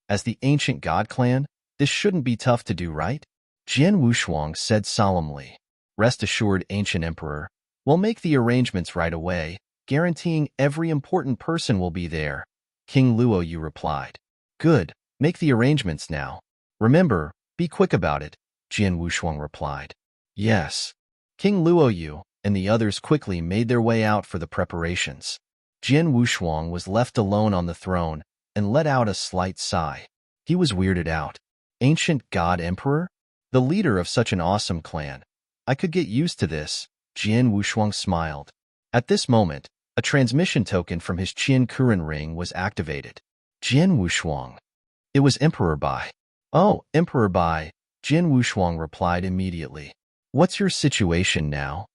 As the ancient god clan, this shouldn't be tough to do, right?" Jian Wushuang said solemnly. "Rest assured, ancient emperor, we'll make the arrangements right away, guaranteeing every important person will be there," King Luoyu replied. "Good, make the arrangements now. Remember, be quick about it," Jian Wushuang replied. "Yes." King Luoyu and the others quickly made their way out for the preparations. Jian Wushuang was left alone on the throne and let out a slight sigh. He was weirded out. Ancient God Emperor? The leader of such an awesome clan. I could get used to this, Jian Wushuang smiled. At this moment, a transmission token from his Qian Kuren ring was activated. Jian Wushuang. It was Emperor Bai. "Oh, Emperor Bai," Jian Wushuang replied immediately. "What's your situation now?"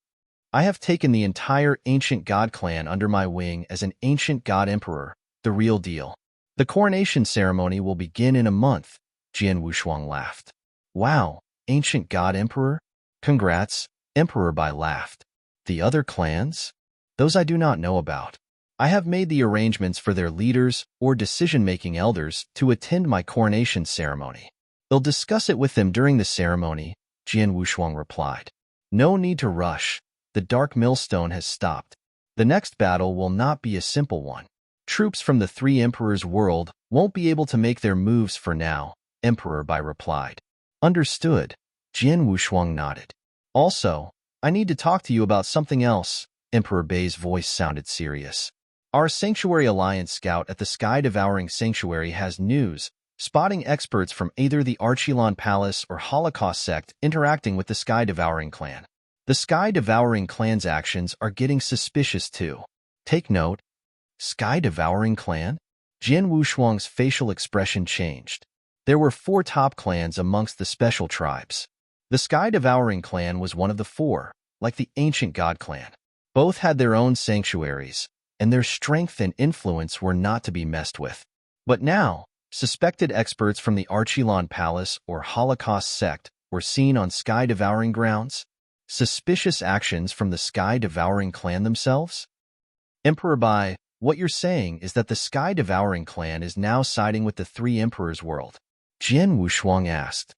"I have taken the entire ancient god clan under my wing as an ancient god emperor, the real deal. The coronation ceremony will begin in a month," Jian Wushuang laughed. "Wow, ancient god emperor? Congrats," Emperor Bai laughed. "The other clans? Those I do not know about. I have made the arrangements for their leaders or decision-making elders to attend my coronation ceremony. They'll discuss it with them during the ceremony," Jian Wushuang replied. "No need to rush. The Dark Millstone has stopped. The next battle will not be a simple one. Troops from the Three Emperors World won't be able to make their moves for now," Emperor Bai replied. "Understood," Jian Wushuang nodded. "Also, I need to talk to you about something else," Emperor Bai's voice sounded serious. "Our Sanctuary Alliance scout at the Sky-Devouring Sanctuary has news, spotting experts from either the Archelon Palace or Holocaust Sect interacting with the Sky-Devouring clan. The Sky-Devouring clan's actions are getting suspicious too. Take note." Sky-Devouring clan? Jian Wushuang's facial expression changed. There were 4 top clans amongst the special tribes. The Sky-Devouring clan was one of the four, like the ancient God clan. Both had their own sanctuaries, and their strength and influence were not to be messed with. But now, suspected experts from the Archilon Palace or Holocaust sect were seen on Sky-Devouring grounds. Suspicious actions from the Sky-Devouring clan themselves? Emperor Bai, what you're saying is that the Sky-Devouring clan is now siding with the Three Emperors world. Jin Wushuang asked.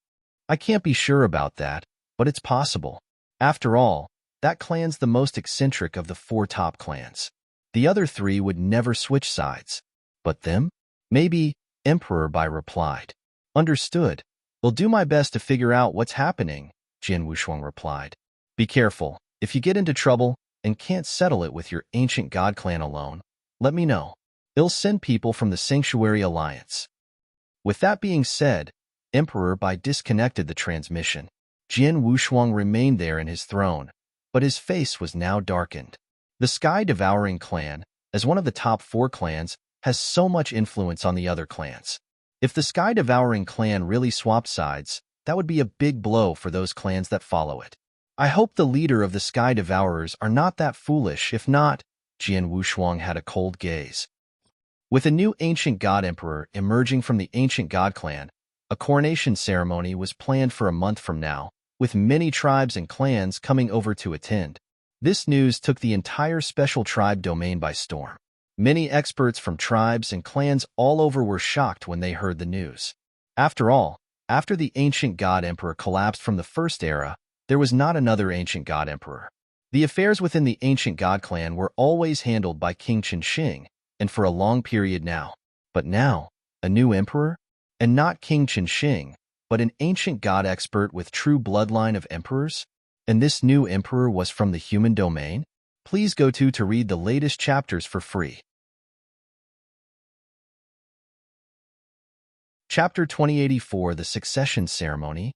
I can't be sure about that, but it's possible. After all, that clan's the most eccentric of the four top clans. The other three would never switch sides. But them? Maybe, Emperor Bai replied. Understood. I'll do my best to figure out what's happening, Jin Wushuang replied. Be careful. If you get into trouble and can't settle it with your ancient God clan alone, let me know. I'll send people from the Sanctuary Alliance. With that being said, Emperor Bai disconnected the transmission. Jin Wushuang remained there in his throne, but his face was now darkened. The Sky-Devouring clan, as one of the top four clans, has so much influence on the other clans. If the Sky-Devouring clan really swapped sides, that would be a big blow for those clans that follow it. I hope the leader of the Sky Devourers are not that foolish. If not, Jin Wushuang had a cold gaze. With a new ancient god emperor emerging from the ancient god clan, a coronation ceremony was planned for a month from now, with many tribes and clans coming over to attend. This news took the entire special tribe domain by storm. Many experts from tribes and clans all over were shocked when they heard the news. After all, after the ancient god emperor collapsed from the first era, there was not another ancient god emperor. The affairs within the ancient god clan were always handled by King Qinsheng, and for a long period now. But now, a new emperor? And not King Qinsheng, but an ancient god expert with true bloodline of emperors? And this new emperor was from the human domain? Please go to read the latest chapters for free. Chapter 2084, The Succession Ceremony.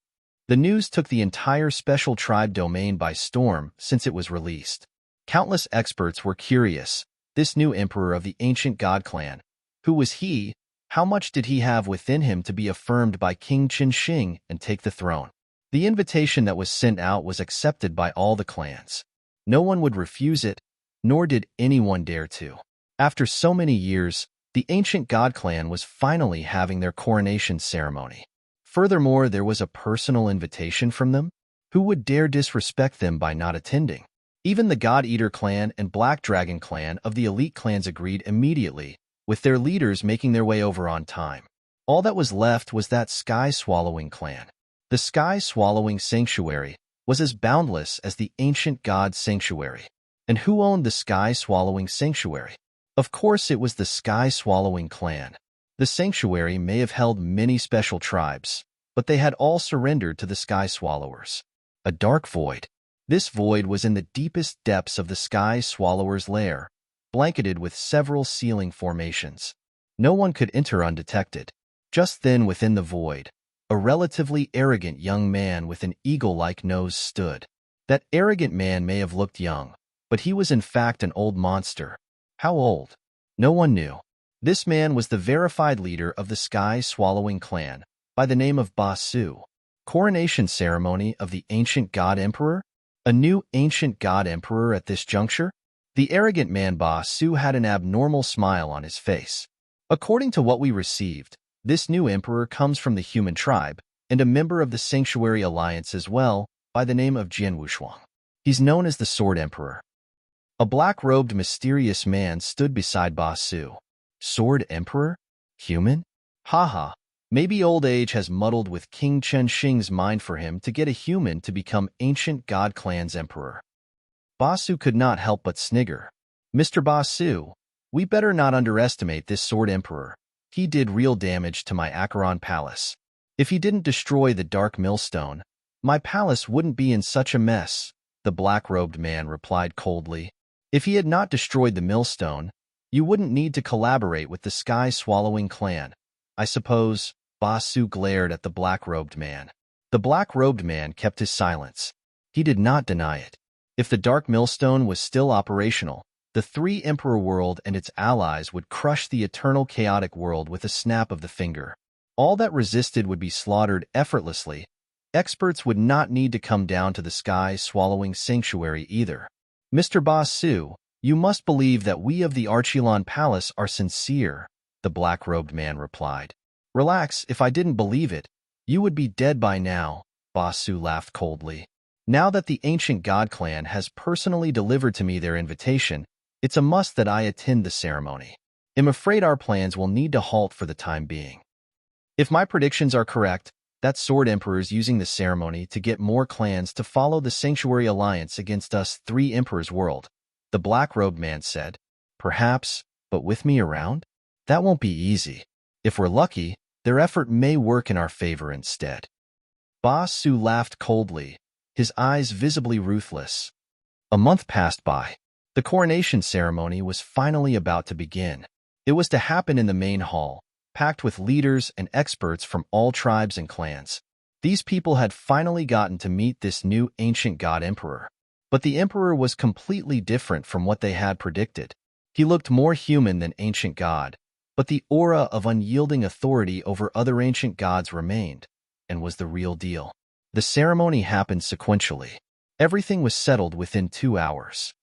The news took the entire special tribe domain by storm since it was released. Countless experts were curious. This new emperor of the ancient god clan. Who was he? How much did he have within him to be affirmed by King Qinsheng and take the throne? The invitation that was sent out was accepted by all the clans. No one would refuse it, nor did anyone dare to. After so many years, the ancient god clan was finally having their coronation ceremony. Furthermore, there was a personal invitation from them. Who would dare disrespect them by not attending? Even the God Eater clan and Black Dragon clan of the elite clans agreed immediately, with their leaders making their way over on time. All that was left was that Sky Swallowing clan. The Sky Swallowing Sanctuary was as boundless as the ancient god sanctuary. And who owned the Sky Swallowing Sanctuary? Of course, it was the Sky Swallowing clan. The sanctuary may have held many special tribes, but they had all surrendered to the Sky Swallowers. A dark void. This void was in the deepest depths of the Sky Swallower's lair, blanketed with several sealing formations. No one could enter undetected. Just then within the void, a relatively arrogant young man with an eagle-like nose stood. That arrogant man may have looked young, but he was in fact an old monster. How old? No one knew. This man was the verified leader of the Sky Swallowing clan, by the name of Ba Su. Coronation ceremony of the ancient god emperor? A new ancient god emperor at this juncture? The arrogant man Ba Su had an abnormal smile on his face. According to what we received, this new emperor comes from the human tribe, and a member of the Sanctuary Alliance as well, by the name of Jin Wushuang. He's known as the Sword Emperor. A black-robed mysterious man stood beside Ba Su. Sword Emperor? Human? Haha. Maybe old age has muddled with King Qinsheng's mind for him to get a human to become ancient god clan's emperor. Ba Su could not help but snigger. Mr. Ba Su, we better not underestimate this Sword Emperor. He did real damage to my Acheron palace. If he didn't destroy the Dark Millstone, my palace wouldn't be in such a mess, the black-robed man replied coldly. If he had not destroyed the millstone, you wouldn't need to collaborate with the Sky Swallowing clan. I suppose. Ba Su glared at the black-robed man. The black-robed man kept his silence. He did not deny it. If the Dark Millstone was still operational, the Three Emperor world and its allies would crush the eternal chaotic world with a snap of the finger. All that resisted would be slaughtered effortlessly, Experts would not need to come down to the sky swallowing sanctuary either. Mr. Basu, you must believe that we of the Archilon Palace are sincere, the black-robed man replied. Relax, if I didn't believe it, you would be dead by now, Basu laughed coldly. Now that the ancient god clan has personally delivered to me their invitation, it's a must that I attend the ceremony. I'm afraid our plans will need to halt for the time being. If my predictions are correct, that Sword Emperor is using the ceremony to get more clans to follow the Sanctuary Alliance against us three Emperors' world, the black-robed man said. Perhaps, but with me around? That won't be easy. If we're lucky, their effort may work in our favor instead. Basu laughed coldly, his eyes visibly ruthless. A month passed by. The coronation ceremony was finally about to begin. It was to happen in the main hall, packed with leaders and experts from all tribes and clans. These people had finally gotten to meet this new ancient god emperor. But the emperor was completely different from what they had predicted. He looked more human than ancient god, but the aura of unyielding authority over other ancient gods remained, and was the real deal. The ceremony happened sequentially. Everything was settled within 2 hours.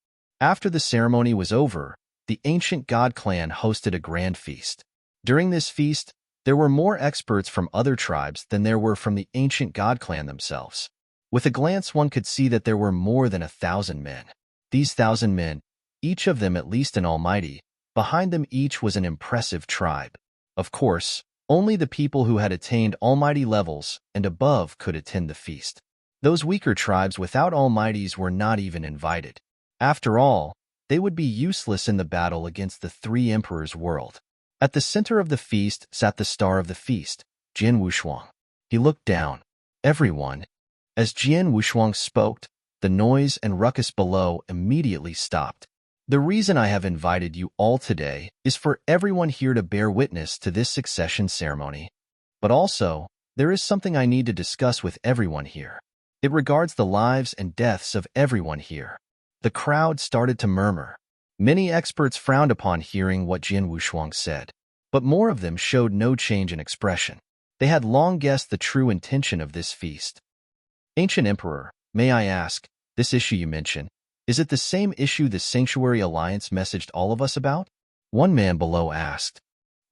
After the ceremony was over, the ancient god clan hosted a grand feast. During this feast, there were more experts from other tribes than there were from the ancient god clan themselves. With a glance one could see that there were more than 1,000 men. These 1,000 men, each of them at least an almighty, behind them each was an impressive tribe. Of course, only the people who had attained almighty levels and above could attend the feast. Those weaker tribes without almighties were not even invited. After all, they would be useless in the battle against the three emperors' world. At the center of the feast sat the star of the feast, Jian Wushuang. He looked down. Everyone. As Jian Wushuang spoke, the noise and ruckus below immediately stopped. The reason I have invited you all today is for everyone here to bear witness to this succession ceremony. But also, there is something I need to discuss with everyone here. It regards the lives and deaths of everyone here. The crowd started to murmur. Many experts frowned upon hearing what Jian Wushuang said, but more of them showed no change in expression. They had long guessed the true intention of this feast. Ancient Emperor, may I ask, this issue you mention, is it the same issue the Sanctuary Alliance messaged all of us about? One man below asked.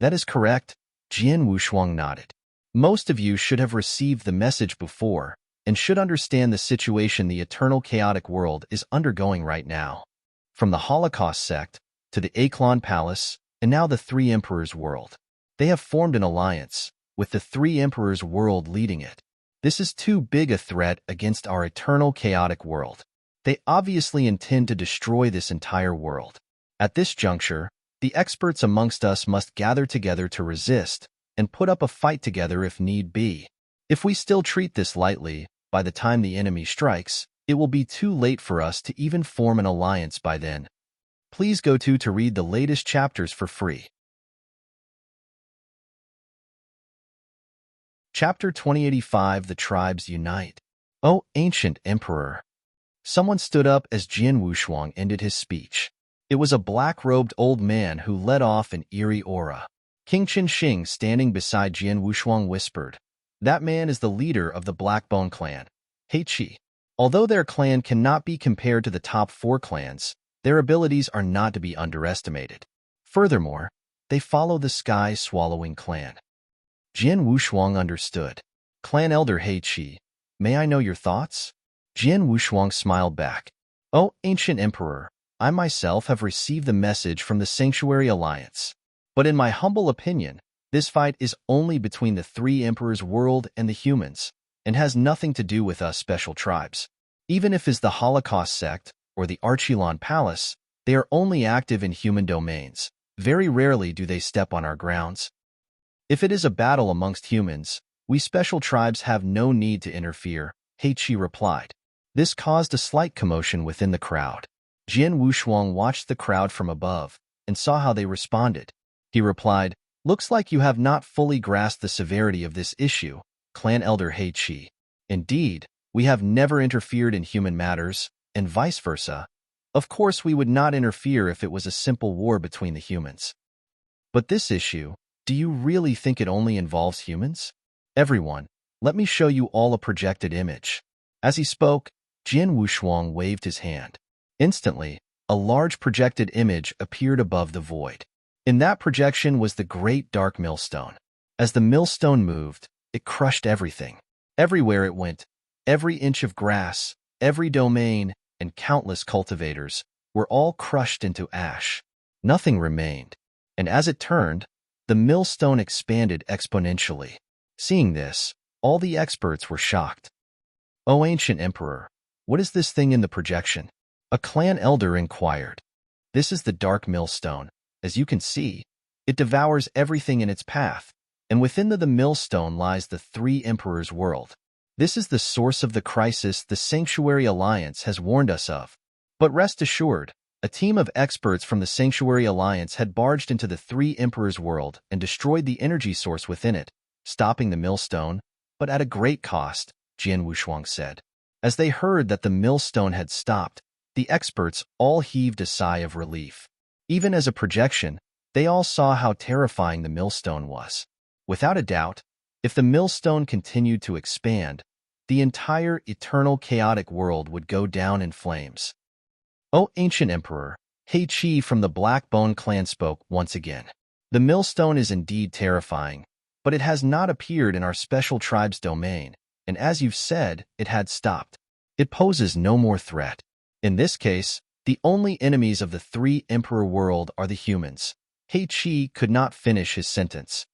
That is correct, Jian Wushuang nodded. Most of you should have received the message before, and should understand the situation the eternal chaotic world is undergoing right now. From the Holocaust sect, to the Archilon Palace, and now the three Emperors' world. They have formed an alliance, with the three Emperors' world leading it. This is too big a threat against our eternal chaotic world. They obviously intend to destroy this entire world. At this juncture, the experts amongst us must gather together to resist, and put up a fight together if need be. If we still treat this lightly, by the time the enemy strikes, it will be too late for us to even form an alliance by then. Please go to read the latest chapters for free. Chapter 2085 The Tribes Unite. O Ancient Emperor. Someone stood up as Jian Wushuang ended his speech. It was a black-robed old man who led off an eerie aura. King Qinsheng, standing beside Jian Wushuang, whispered, "That man is the leader of the Blackbone clan, Heiqi. Although their clan cannot be compared to the top 4 clans, their abilities are not to be underestimated. Furthermore, they follow the sky-swallowing clan." Jian Wushuang understood. Clan Elder Heiqi, may I know your thoughts? Jian Wushuang smiled back. O Ancient Emperor, I myself have received the message from the Sanctuary Alliance. But in my humble opinion, this fight is only between the three Emperors' world and the humans, and has nothing to do with us special tribes. Even if it's the Holocaust sect or the Archilon Palace, they are only active in human domains. Very rarely do they step on our grounds. If it is a battle amongst humans, we special tribes have no need to interfere, Heiqi replied. This caused a slight commotion within the crowd. Jian Wushuang watched the crowd from above and saw how they responded. He replied, "Looks like you have not fully grasped the severity of this issue, Clan Elder Heiqi. Indeed, we have never interfered in human matters, and vice versa. Of course, we would not interfere if it was a simple war between the humans. But this issue, do you really think it only involves humans?" Everyone, Let me show you all a projected image. As he spoke, Jin Wushuang waved his hand. Instantly, a large projected image appeared above the void. In that projection was the great dark millstone. As the millstone moved, it crushed everything. Everywhere it went, every inch of grass, every domain, and countless cultivators were all crushed into ash. Nothing remained. And as it turned, the millstone expanded exponentially. Seeing this, all the experts were shocked. "O ancient emperor, what is this thing in the projection?" A clan elder inquired. "This is the dark millstone. As you can see, it devours everything in its path, and within the millstone lies the three emperors' world. This is the source of the crisis the Sanctuary Alliance has warned us of. But rest assured, a team of experts from the Sanctuary Alliance had barged into the three emperors' world and destroyed the energy source within it, stopping the millstone, but at a great cost," Jian Wushuang said. As they heard that the millstone had stopped, the experts all heaved a sigh of relief. Even as a projection, they all saw how terrifying the millstone was. Without a doubt, if the millstone continued to expand, the entire eternal chaotic world would go down in flames. "O ancient emperor," He Chi from the Black Bone clan spoke once again. "The millstone is indeed terrifying, but it has not appeared in our special tribe's domain, and as you've said, it had stopped. It poses no more threat. In this case, the only enemies of the three emperor world are the humans." He Chi could not finish his sentence.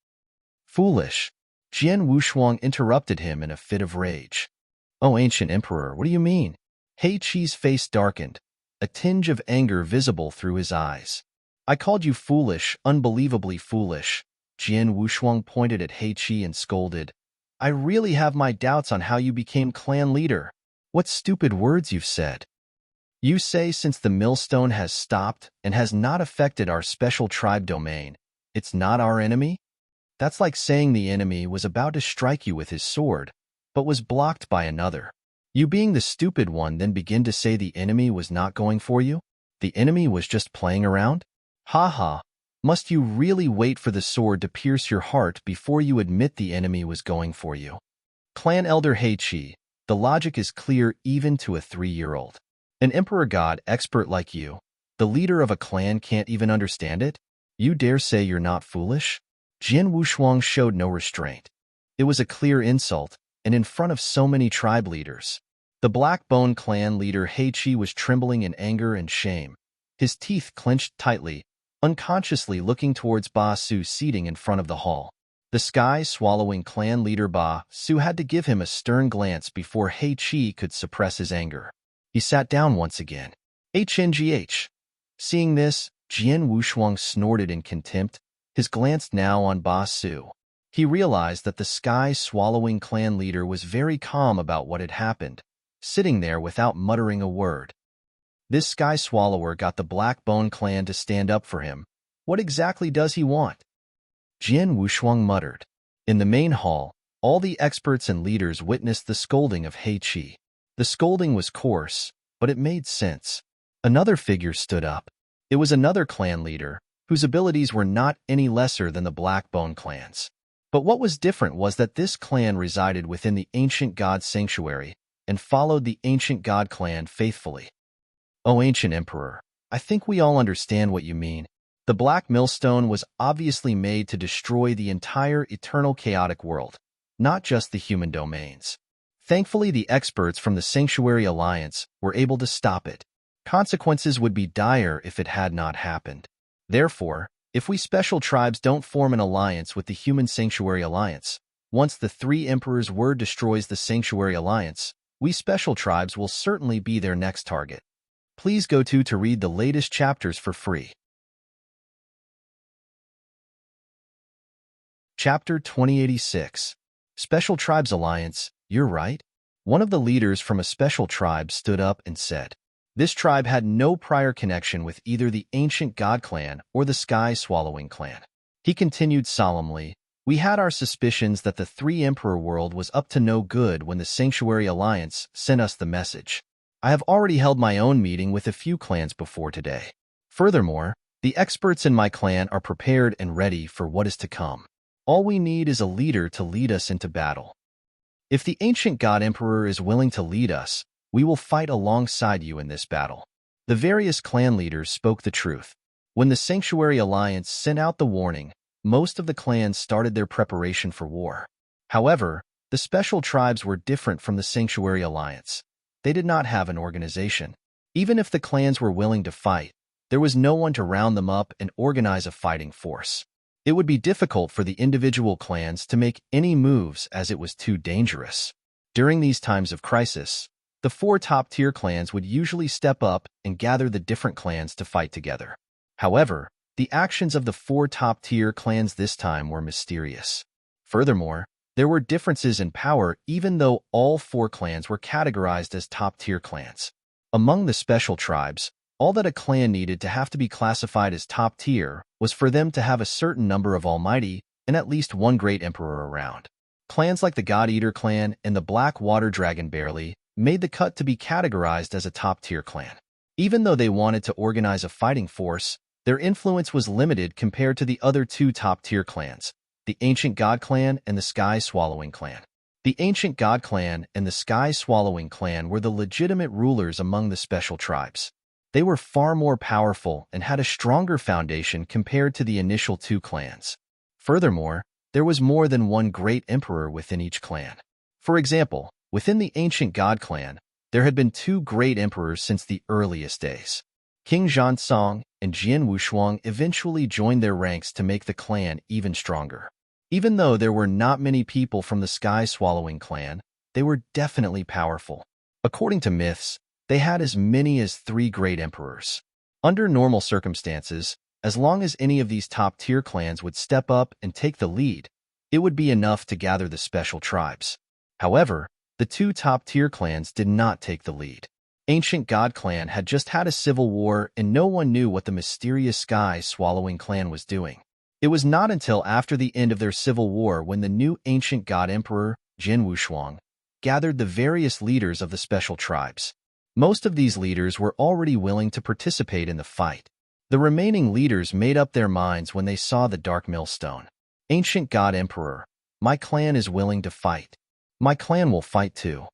"Foolish," Jian Wushuang interrupted him in a fit of rage. "O ancient emperor, what do you mean?" He Chi's face darkened, a tinge of anger visible through his eyes. "I called you foolish, unbelievably foolish." Jian Wushuang pointed at He Chi and scolded. "I really have my doubts on how you became clan leader. What stupid words you've said. You say since the millstone has stopped and has not affected our special tribe domain, it's not our enemy? That's like saying the enemy was about to strike you with his sword, but was blocked by another. You being the stupid one then begin to say the enemy was not going for you? The enemy was just playing around? Ha ha! Must you really wait for the sword to pierce your heart before you admit the enemy was going for you?" Clan Elder He Chi, the logic is clear even to a 3-year-old. An emperor god expert like you, the leader of a clan, can't even understand it? You dare say you're not foolish? Jian Wushuang showed no restraint. It was a clear insult, and in front of so many tribe leaders. The Black Bone clan leader He Chi was trembling in anger and shame. His teeth clenched tightly, unconsciously looking towards Ba Su seating in front of the hall. The sky-swallowing clan leader Ba Su had to give him a stern glance before He Chi could suppress his anger. He sat down once again. HNGH. Seeing this, Jian Wushuang snorted in contempt, his glance now on Ba Su. He realized that the sky-swallowing clan leader was very calm about what had happened, sitting there without muttering a word. This sky swallower got the Black Bone clan to stand up for him. What exactly does he want? Jian Wushuang muttered. In the main hall, all the experts and leaders witnessed the scolding of He Chi. The scolding was coarse, but it made sense. Another figure stood up. It was another clan leader, whose abilities were not any lesser than the Black Bone clan's. But what was different was that this clan resided within the ancient god sanctuary and followed the ancient god clan faithfully. "O ancient emperor, I think we all understand what you mean. The Black Millstone was obviously made to destroy the entire eternal chaotic world, not just the human domains. Thankfully, the experts from the Sanctuary Alliance were able to stop it. Consequences would be dire if it had not happened. Therefore, if we special tribes don't form an alliance with the Human Sanctuary Alliance, once the three emperors' word destroys the Sanctuary Alliance, we special tribes will certainly be their next target. Please go to read the latest chapters for free." Chapter 2086. Special Tribes Alliance, you're right. One of the leaders from a special tribe stood up and said. This tribe had no prior connection with either the ancient god clan or the sky-swallowing clan. He continued solemnly, "We had our suspicions that the three emperor world was up to no good when the Sanctuary Alliance sent us the message. I have already held my own meeting with a few clans before today. Furthermore, the experts in my clan are prepared and ready for what is to come. All we need is a leader to lead us into battle." If the ancient god emperor is willing to lead us, we will fight alongside you in this battle. The various clan leaders spoke the truth. When the Sanctuary Alliance sent out the warning, most of the clans started their preparation for war. However, the special tribes were different from the Sanctuary Alliance. They did not have an organization. Even if the clans were willing to fight, there was no one to round them up and organize a fighting force. It would be difficult for the individual clans to make any moves as it was too dangerous. During these times of crisis, the 4 top-tier clans would usually step up and gather the different clans to fight together. However, the actions of the 4 top-tier clans this time were mysterious. Furthermore, there were differences in power even though all 4 clans were categorized as top-tier clans. Among the special tribes, all that a clan needed to have to be classified as top tier was for them to have a certain number of almighty and at least one great emperor around. Clans like the God Eater clan and the Black Water Dragon barely made the cut to be categorized as a top-tier clan. Even though they wanted to organize a fighting force, their influence was limited compared to the other 2 top-tier clans, the Ancient God clan and the Sky Swallowing clan. The Ancient God clan and the Sky Swallowing clan were the legitimate rulers among the special tribes. They were far more powerful and had a stronger foundation compared to the initial 2 clans. Furthermore, there was more than one great emperor within each clan. For example, within the Ancient God clan, there had been 2 great emperors since the earliest days. King Zhansong and Jian Wushuang eventually joined their ranks to make the clan even stronger. Even though there were not many people from the Sky Swallowing clan, they were definitely powerful. According to myths, they had as many as 3 great emperors. Under normal circumstances, as long as any of these top-tier clans would step up and take the lead, it would be enough to gather the special tribes. However, the 2 top-tier clans did not take the lead. Ancient God clan had just had a civil war and no one knew what the mysterious Sky Swallowing clan was doing. It was not until after the end of their civil war when the new Ancient God Emperor, Jin Wushuang, gathered the various leaders of the special tribes. Most of these leaders were already willing to participate in the fight. The remaining leaders made up their minds when they saw the Dark Millstone. Ancient God Emperor, my clan is willing to fight. My clan will fight too.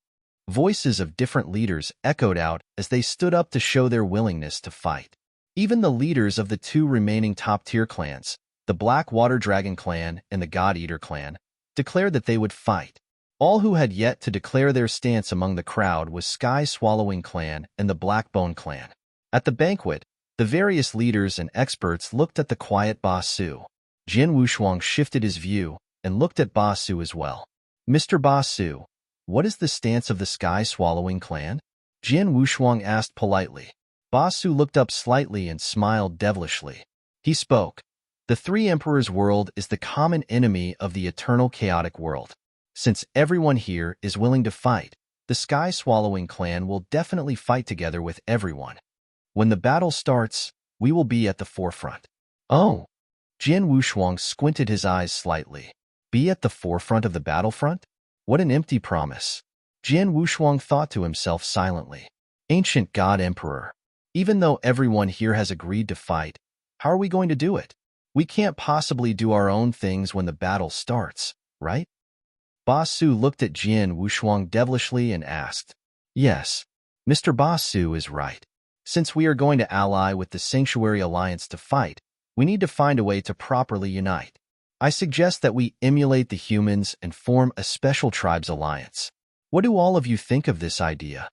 Voices of different leaders echoed out as they stood up to show their willingness to fight. Even the leaders of the 2 remaining top-tier clans, the Black Water Dragon clan and the God Eater clan, declared that they would fight. All who had yet to declare their stance among the crowd was Sky Swallowing clan and the Blackbone clan. At the banquet, the various leaders and experts looked at the quiet Ba Su. Jin Wushuang shifted his view and looked at Ba Su as well. Mr. Ba Su, what is the stance of the Sky Swallowing clan? Jin Wushuang asked politely. Ba Su looked up slightly and smiled devilishly. He spoke. The 3 Emperors world is the common enemy of the eternal chaotic world. Since everyone here is willing to fight, the Sky Swallowing clan will definitely fight together with everyone. When the battle starts, we will be at the forefront. Oh! Jin Wushuang squinted his eyes slightly. Be at the forefront of the battlefront? What an empty promise. Jin Wushuang thought to himself silently. Ancient God Emperor, even though everyone here has agreed to fight, how are we going to do it? We can't possibly do our own things when the battle starts, right? Ba Su looked at Jin Wushuang devilishly and asked, Yes, Mr. Ba Su is right. Since we are going to ally with the Sanctuary Alliance to fight, we need to find a way to properly unite. I suggest that we emulate the humans and form a special tribes alliance. What do all of you think of this idea?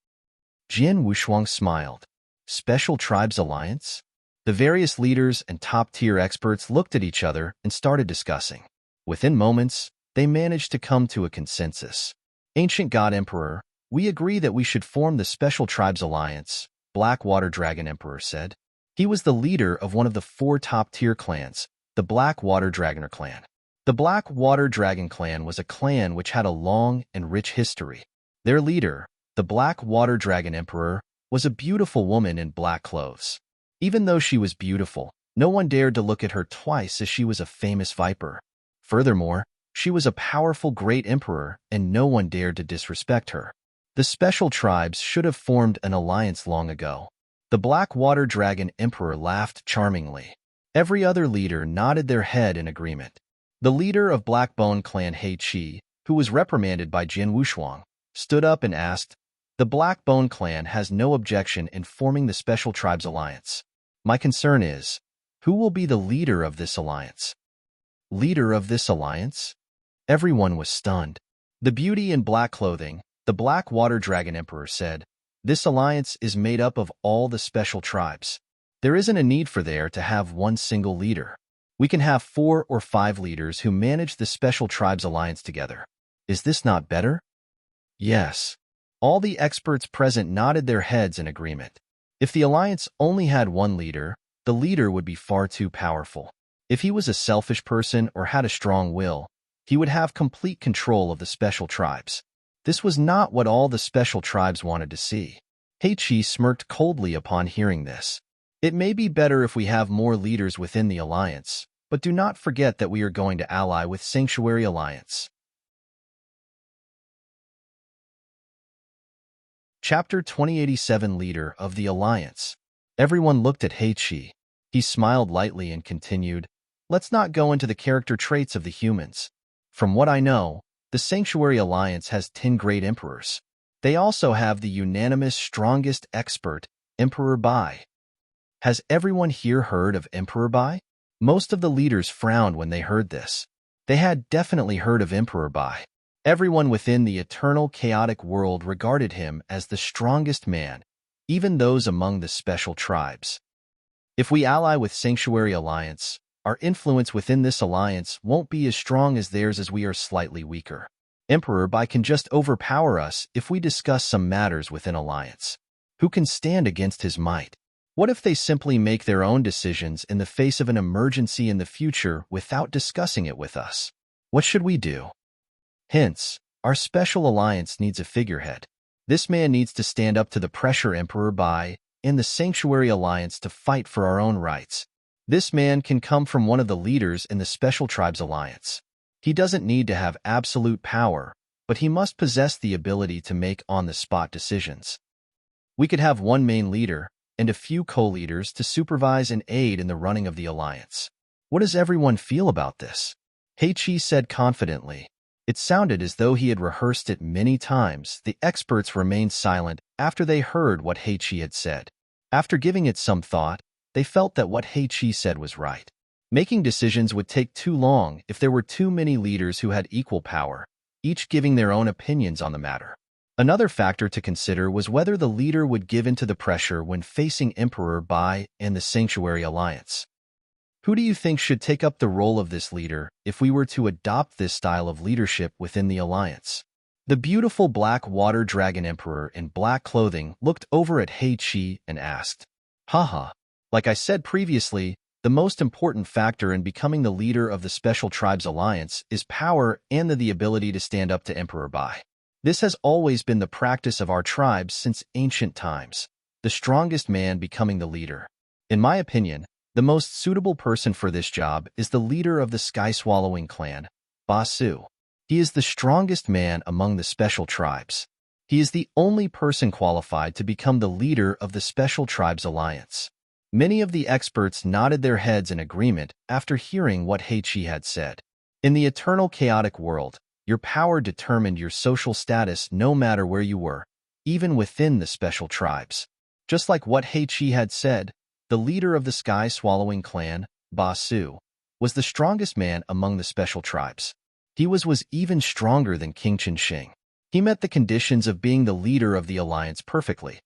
Jin Wushuang smiled. Special tribes alliance? The various leaders and top-tier experts looked at each other and started discussing. Within moments, they managed to come to a consensus. Ancient God Emperor, we agree that we should form the Special Tribes Alliance, Black Water Dragon Emperor said. He was the leader of one of the 4 top-tier clans, the Black Water Dragoner clan. The Black Water Dragon clan was a clan which had a long and rich history. Their leader, the Black Water Dragon Emperor, was a beautiful woman in black clothes. Even though she was beautiful, no one dared to look at her twice as she was a famous viper. Furthermore, she was a powerful great emperor and no one dared to disrespect her. The special tribes should have formed an alliance long ago. The Black Water Dragon Emperor laughed charmingly. Every other leader nodded their head in agreement. The leader of Blackbone Clan Hei Chi who was reprimanded by Jin Wushuang, stood up and asked, "The Black Bone clan has no objection in forming the Special Tribes Alliance. My concern is, who will be the leader of this alliance?" Leader of this alliance? Everyone was stunned. The beauty in black clothing, the Black Water Dragon Emperor, said, "This alliance is made up of all the special tribes. There isn't a need for there to have one single leader. We can have 4 or 5 leaders who manage the Special Tribes Alliance together. Is this not better?" Yes. All the experts present nodded their heads in agreement. If the alliance only had one leader, the leader would be far too powerful. If he was a selfish person or had a strong will, he would have complete control of the special tribes. This was not what all the special tribes wanted to see. Heichi smirked coldly upon hearing this. "It may be better if we have more leaders within the alliance, but do not forget that we are going to ally with Sanctuary Alliance." Chapter 2087, Leader of the Alliance. Everyone looked at Heichi. He smiled lightly and continued, "Let's not go into the character traits of the humans. From what I know, the Sanctuary Alliance has 10 great emperors. They also have the unanimous strongest expert, Emperor Bai." Has everyone here heard of Emperor Bai? Most of the leaders frowned when they heard this. They had definitely heard of Emperor Bai. Everyone within the eternal chaotic world regarded him as the strongest man, even those among the special tribes. If we ally with Sanctuary Alliance, our influence within this alliance won't be as strong as theirs as we are slightly weaker. Emperor Bai can just overpower us if we discuss some matters within alliance. Who can stand against his might? What if they simply make their own decisions in the face of an emergency in the future without discussing it with us? What should we do? Hence, our special alliance needs a figurehead. This man needs to stand up to the pressure Emperor Bai and the Sanctuary Alliance to fight for our own rights. This man can come from one of the leaders in the Special Tribes Alliance. He doesn't need to have absolute power, but he must possess the ability to make on-the-spot decisions. We could have one main leader and a few co-leaders to supervise and aid in the running of the alliance. What does everyone feel about this? Heichi said confidently. It sounded as though he had rehearsed it many times. The experts remained silent after they heard what Heichi had said. After giving it some thought, they felt that what Heichi said was right. Making decisions would take too long if there were too many leaders who had equal power, each giving their own opinions on the matter. Another factor to consider was whether the leader would give in to the pressure when facing Emperor Bai and the Sanctuary Alliance. Who do you think should take up the role of this leader if we were to adopt this style of leadership within the alliance? The beautiful Black Water Dragon Emperor in black clothing looked over at Heichi and asked, "Haha, like I said previously, the most important factor in becoming the leader of the Special Tribes Alliance is power and the ability to stand up to Emperor Bai. This has always been the practice of our tribes since ancient times, the strongest man becoming the leader. In my opinion, the most suitable person for this job is the leader of the Sky-Swallowing clan, Basu. He is the strongest man among the special tribes. He is the only person qualified to become the leader of the Special Tribes Alliance." Many of the experts nodded their heads in agreement after hearing what Heichi had said. In the eternal chaotic world, your power determined your social status no matter where you were, even within the special tribes. Just like what Heichi had said, the leader of the Sky-Swallowing clan, Basu, was the strongest man among the special tribes. He was even stronger than King Qinsheng. He met the conditions of being the leader of the alliance perfectly.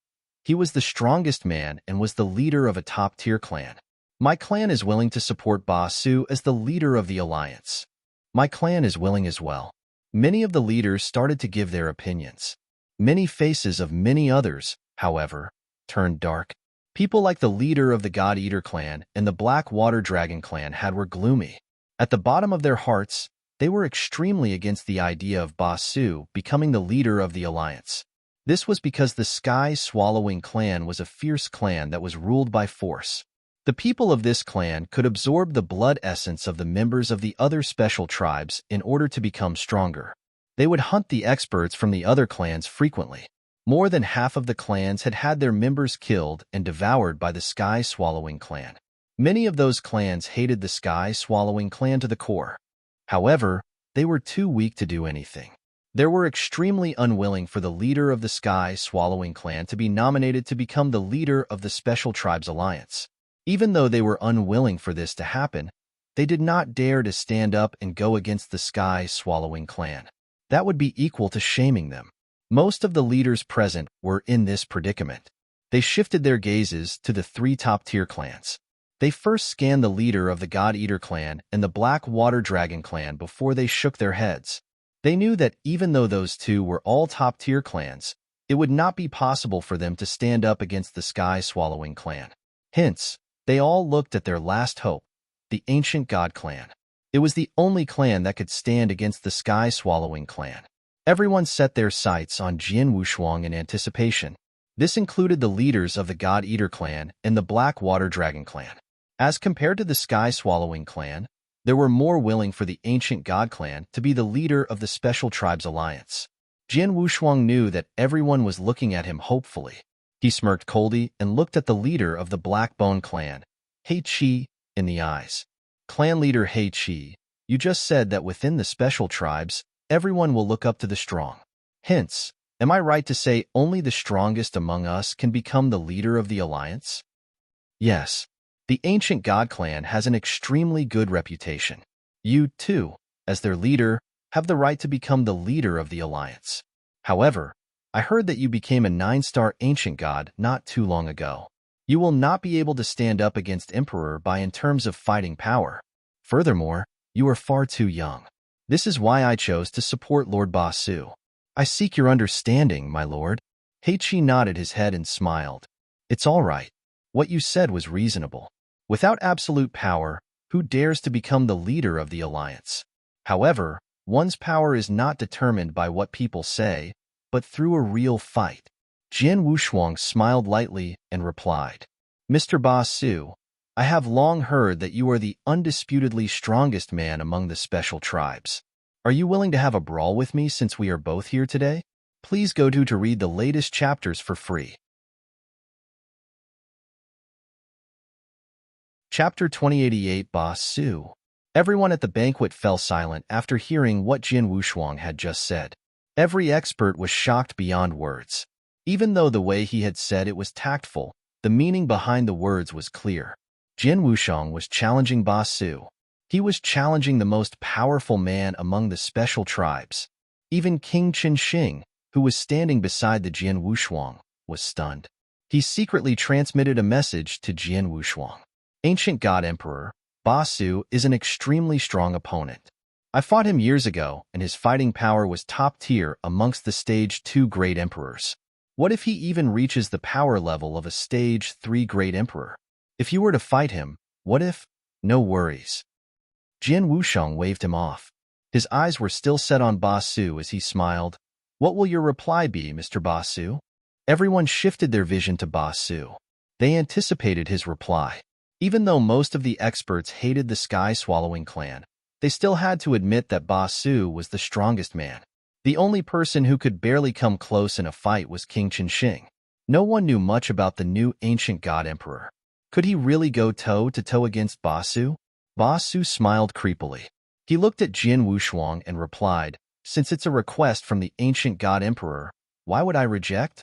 He was the strongest man and was the leader of a top-tier clan. My clan is willing to support Basu as the leader of the alliance. My clan is willing as well. Many of the leaders started to give their opinions. Many faces of many others, however, turned dark. People like the leader of the God Eater clan and the Black Water Dragon clan were gloomy. At the bottom of their hearts, they were extremely against the idea of Basu becoming the leader of the alliance. This was because the Sky-Swallowing clan was a fierce clan that was ruled by force. The people of this clan could absorb the blood essence of the members of the other special tribes in order to become stronger. They would hunt the experts from the other clans frequently. More than half of the clans had had their members killed and devoured by the Sky-Swallowing clan. Many of those clans hated the Sky-Swallowing clan to the core. However, they were too weak to do anything. They were extremely unwilling for the leader of the Sky-Swallowing clan to be nominated to become the leader of the Special Tribes Alliance. Even though they were unwilling for this to happen, they did not dare to stand up and go against the Sky-Swallowing clan. That would be equal to shaming them. Most of the leaders present were in this predicament. They shifted their gazes to the three top-tier clans. They first scanned the leader of the God Eater clan and the Black Water Dragon clan before they shook their heads. They knew that even though those two were all top-tier clans, it would not be possible for them to stand up against the Sky-Swallowing clan. Hence, they all looked at their last hope, the Ancient God clan. It was the only clan that could stand against the Sky-Swallowing clan. Everyone set their sights on Jian Wushuang in anticipation. This included the leaders of the God Eater clan and the Black Water Dragon clan. As compared to the Sky-Swallowing clan, there were more willing for the Ancient God clan to be the leader of the Special Tribes Alliance. Jian Wushuang knew that everyone was looking at him hopefully. He smirked coldly and looked at the leader of the Blackbone clan, He Qi, in the eyes. Clan leader He Qi, you just said that within the Special Tribes, everyone will look up to the strong. Hence, am I right to say only the strongest among us can become the leader of the alliance? Yes. The Ancient God clan has an extremely good reputation. You, too, as their leader, have the right to become the leader of the alliance. However, I heard that you became a 9-star Ancient God not too long ago. You will not be able to stand up against Emperor Bai in terms of fighting power. Furthermore, you are far too young. This is why I chose to support Lord Ba Su. I seek your understanding, my lord. He Qi nodded his head and smiled. It's all right. What you said was reasonable. Without absolute power, who dares to become the leader of the alliance? However, one's power is not determined by what people say, but through a real fight. Jian Wushuang smiled lightly and replied, Mr. Ba Su, I have long heard that you are the undisputedly strongest man among the special tribes. Are you willing to have a brawl with me since we are both here today? Please go to read the latest chapters for free. Chapter 2088 Ba Su. Everyone at the banquet fell silent after hearing what Jian Wushuang had just said. Every expert was shocked beyond words. Even though the way he had said it was tactful, the meaning behind the words was clear. Jian Wushuang was challenging Ba Su. He was challenging the most powerful man among the special tribes. Even King Qin Shing, who was standing beside the Jian Wushuang, was stunned. He secretly transmitted a message to Jian Wushuang. Ancient God Emperor, Ba Su is an extremely strong opponent. I fought him years ago, and his fighting power was top tier amongst the Stage 2 Great Emperors. What if he even reaches the power level of a Stage 3 Great Emperor? If you were to fight him, what if? No worries. Jian Wushuang waved him off. His eyes were still set on Ba Su as he smiled. What will your reply be, Mr. Ba Su? Everyone shifted their vision to Ba Su. They anticipated his reply. Even though most of the experts hated the Sky-Swallowing clan, they still had to admit that Ba Su was the strongest man. The only person who could barely come close in a fight was King Qin Shing. No one knew much about the new Ancient God Emperor. Could he really go toe-to-toe against Ba Su? Ba Su smiled creepily. He looked at Jian Wushuang and replied, Since it's a request from the Ancient God Emperor, why would I reject?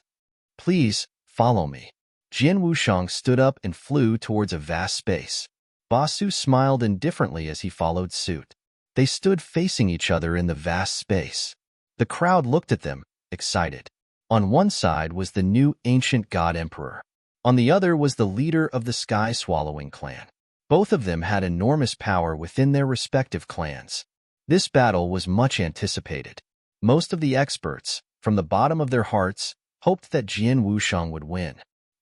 Please, follow me. Jian Wushuang stood up and flew towards a vast space. Ba Su smiled indifferently as he followed suit. They stood facing each other in the vast space. The crowd looked at them, excited. On one side was the new Ancient God Emperor. On the other was the leader of the Sky-Swallowing clan. Both of them had enormous power within their respective clans. This battle was much anticipated. Most of the experts, from the bottom of their hearts, hoped that Jian Wushuang would win.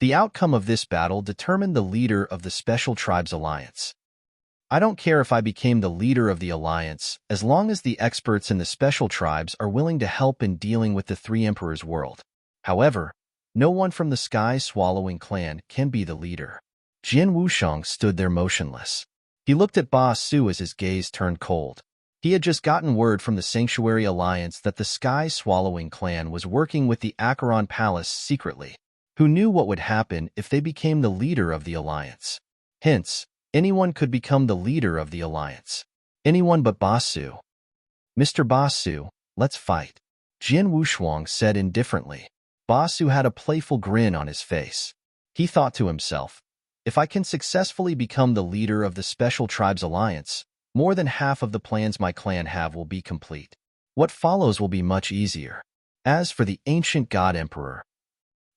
The outcome of this battle determined the leader of the Special Tribes Alliance. I don't care if I became the leader of the alliance, as long as the experts in the Special Tribes are willing to help in dealing with the Three Emperors world. However, no one from the Sky-Swallowing clan can be the leader. Jian Wushuang stood there motionless. He looked at Ba Su as his gaze turned cold. He had just gotten word from the Sanctuary Alliance that the Sky-Swallowing clan was working with the Acheron Palace secretly. Who knew what would happen if they became the leader of the alliance? Hence, anyone could become the leader of the alliance. Anyone but Ba Su. Mr. Basu, let's fight, Jin Wushuang said indifferently. Basu had a playful grin on his face. He thought to himself, if I can successfully become the leader of the Special Tribes Alliance, more than half of the plans my clan have will be complete. What follows will be much easier. As for the ancient god emperor,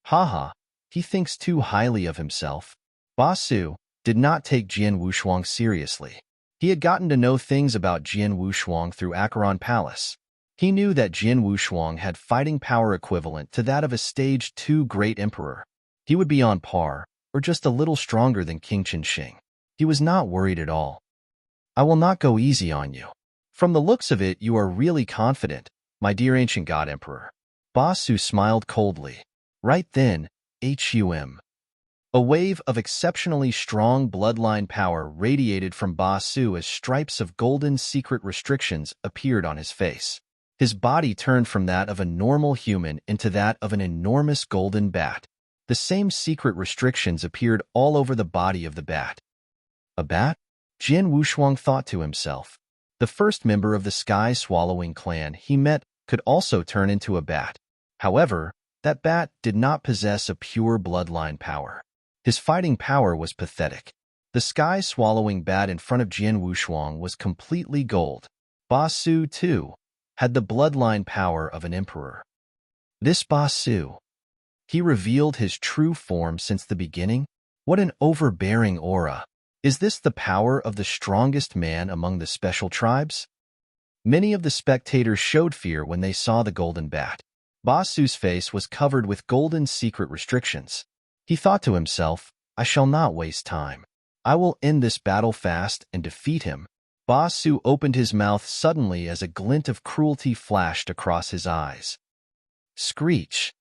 haha, he thinks too highly of himself. Basu did not take Jin Wushuang seriously. He had gotten to know things about Jin Wushuang through Acheron Palace. He knew that Jin Wushuang had fighting power equivalent to that of a stage 2 great emperor. He would be on par, or just a little stronger than King Qinsheng. He was not worried at all. I will not go easy on you. From the looks of it, you are really confident, my dear ancient god emperor. Basu smiled coldly. Right then, a wave of exceptionally strong bloodline power radiated from Basu as stripes of golden secret restrictions appeared on his face. His body turned from that of a normal human into that of an enormous golden bat. The same secret restrictions appeared all over the body of the bat. A bat? Jin Wushuang thought to himself. The first member of the sky-swallowing clan he met could also turn into a bat. However, that bat did not possess a pure bloodline power. His fighting power was pathetic. The sky-swallowing bat in front of Jin Wushuang was completely gold. Basu, too, had the bloodline power of an emperor. This Basu, he revealed his true form since the beginning? What an overbearing aura! Is this the power of the strongest man among the special tribes? Many of the spectators showed fear when they saw the golden bat. Basu's face was covered with golden secret restrictions. He thought to himself, I shall not waste time. I will end this battle fast and defeat him. Basu opened his mouth suddenly as a glint of cruelty flashed across his eyes. Screech!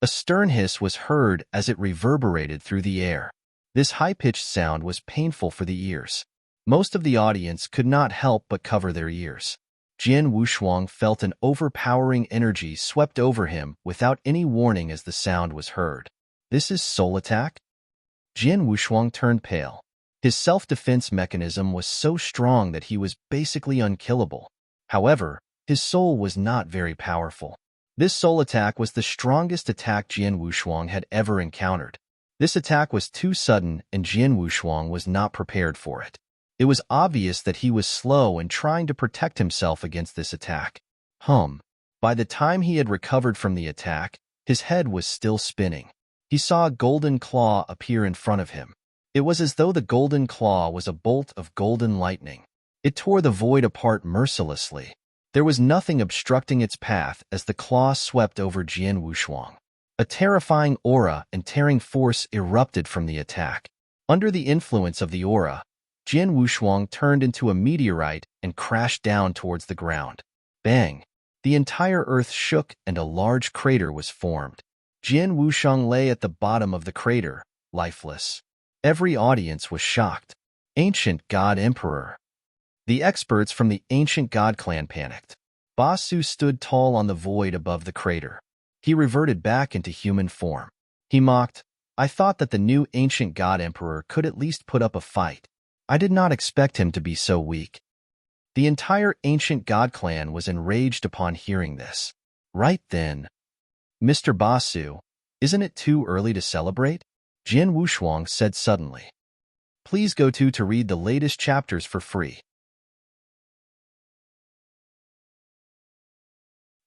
A stern hiss was heard as it reverberated through the air. This high-pitched sound was painful for the ears. Most of the audience could not help but cover their ears. Jin Wushuang felt an overpowering energy swept over him without any warning as the sound was heard. This is soul attack? Jin Wushuang turned pale. His self-defense mechanism was so strong that he was basically unkillable. However, his soul was not very powerful. This soul attack was the strongest attack Jin Wushuang had ever encountered. This attack was too sudden and Jin Wushuang was not prepared for it. It was obvious that he was slow in trying to protect himself against this attack. By the time he had recovered from the attack, his head was still spinning. He saw a golden claw appear in front of him. It was as though the golden claw was a bolt of golden lightning. It tore the void apart mercilessly. There was nothing obstructing its path as the claw swept over Jin Wushuang. A terrifying aura and tearing force erupted from the attack. Under the influence of the aura, Jin Wushuang turned into a meteorite and crashed down towards the ground. Bang! The entire earth shook and a large crater was formed. Jin Wushuang lay at the bottom of the crater, lifeless. Every audience was shocked. Ancient God Emperor. The experts from the Ancient God clan panicked. Basu stood tall on the void above the crater. He reverted back into human form. He mocked, I thought that the new Ancient God Emperor could at least put up a fight. I did not expect him to be so weak. The entire Ancient God clan was enraged upon hearing this. Right then, Mr. Basu, isn't it too early to celebrate? Jin Wushuang said suddenly. Please go to read the latest chapters for free.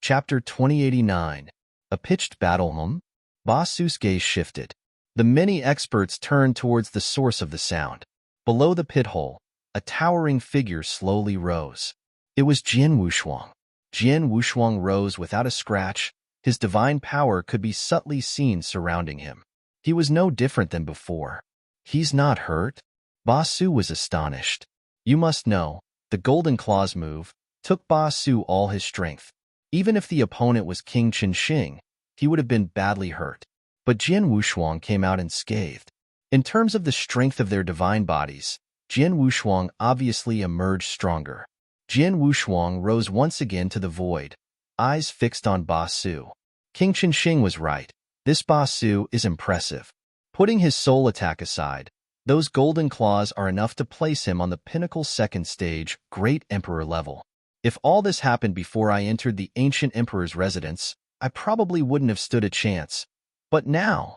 Chapter 2089. A pitched battle. Basu's gaze shifted. The many experts turned towards the source of the sound. Below the pit hole, a towering figure slowly rose. It was Jin Wushuang. Jin Wushuang rose without a scratch. His divine power could be subtly seen surrounding him. He was no different than before. He's not hurt? Basu was astonished. You must know, the Golden Claws move took Basu all his strength. Even if the opponent was King Qinsheng, he would have been badly hurt. But Jin Wushuang came out unscathed. In terms of the strength of their divine bodies, Jin Wushuang obviously emerged stronger. Jin Wushuang rose once again to the void, eyes fixed on Basu. King Qinsheng was right. This Basu is impressive. Putting his soul attack aside, those golden claws are enough to place him on the pinnacle second stage, Great Emperor level. If all this happened before I entered the ancient emperor's residence, I probably wouldn't have stood a chance. But now,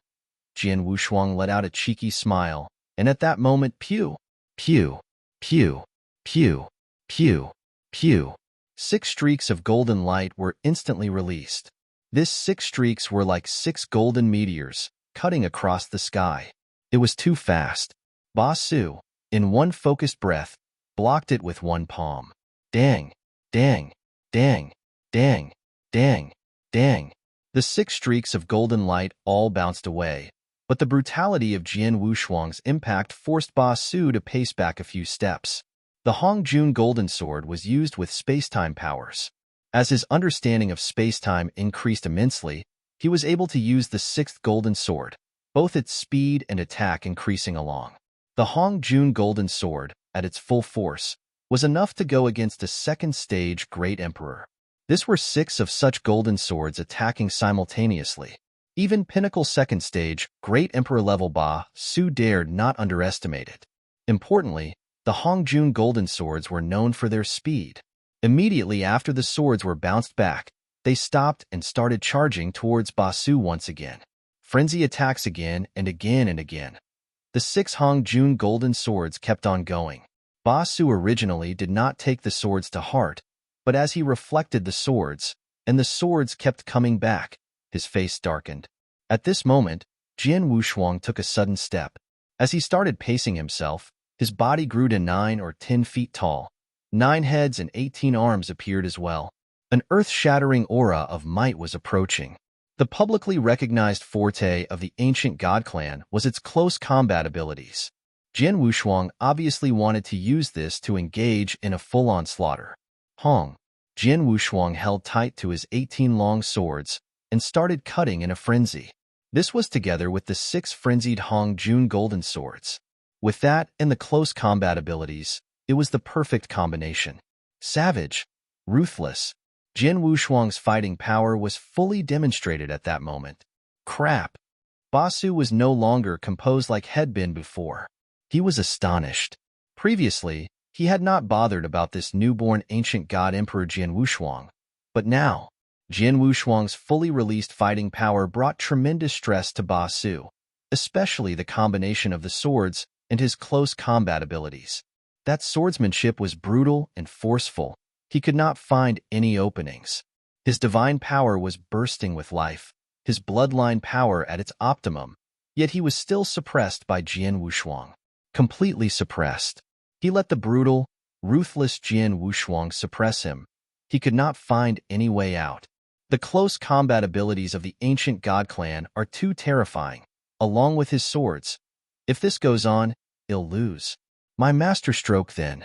Jian Wushuang let out a cheeky smile, and at that moment, pew, pew, pew, pew, pew, pew, 6 streaks of golden light were instantly released. These 6 streaks were like 6 golden meteors, cutting across the sky. It was too fast. Ba Su, in one focused breath, blocked it with one palm. Dang, dang, dang, dang, dang, dang. The 6 streaks of golden light all bounced away, but the brutality of Jian Wushuang's impact forced Ba Su to pace back a few steps. The Hongjun Golden Sword was used with space-time powers. As his understanding of space-time increased immensely, he was able to use the 6th Golden Sword, both its speed and attack increasing along. The Hongjun Golden Sword, at its full force, was enough to go against a second-stage Great Emperor. This were 6 of such golden swords attacking simultaneously. Even pinnacle second stage, Great Emperor level Ba Su dared not underestimate it. Importantly, the Hongjun Golden Swords were known for their speed. Immediately after the swords were bounced back, they stopped and started charging towards Ba Su once again. Frenzy attacks again and again and again. The 6 Hongjun Golden Swords kept on going. Ba Su originally did not take the swords to heart, but as he reflected the swords, and the swords kept coming back, his face darkened. At this moment, Jian Wushuang took a sudden step. As he started pacing himself, his body grew to 9 or 10 feet tall. 9 heads and 18 arms appeared as well. An earth-shattering aura of might was approaching. The publicly recognized forte of the ancient god clan was its close combat abilities. Jian Wushuang obviously wanted to use this to engage in a full-on slaughter. Jian Wushuang held tight to his 18 long swords and started cutting in a frenzy. This was together with the 6 frenzied Hongjun Golden Swords. With that and the close combat abilities, it was the perfect combination. Savage, ruthless. Jian Wushuang's fighting power was fully demonstrated at that moment. Crap! Ba Su was no longer composed like had been before. He was astonished. Previously, he had not bothered about this newborn ancient god emperor Jian Wushuang. But now, Jian Wushuang's fully released fighting power brought tremendous stress to Ba Su, especially the combination of the swords and his close combat abilities. That swordsmanship was brutal and forceful. He could not find any openings. His divine power was bursting with life, his bloodline power at its optimum, yet he was still suppressed by Jian Wushuang. Completely suppressed. He let the brutal, ruthless Jian Wushuang suppress him. He could not find any way out. The close combat abilities of the ancient god clan are too terrifying, along with his swords. If this goes on, he'll lose. My masterstroke then.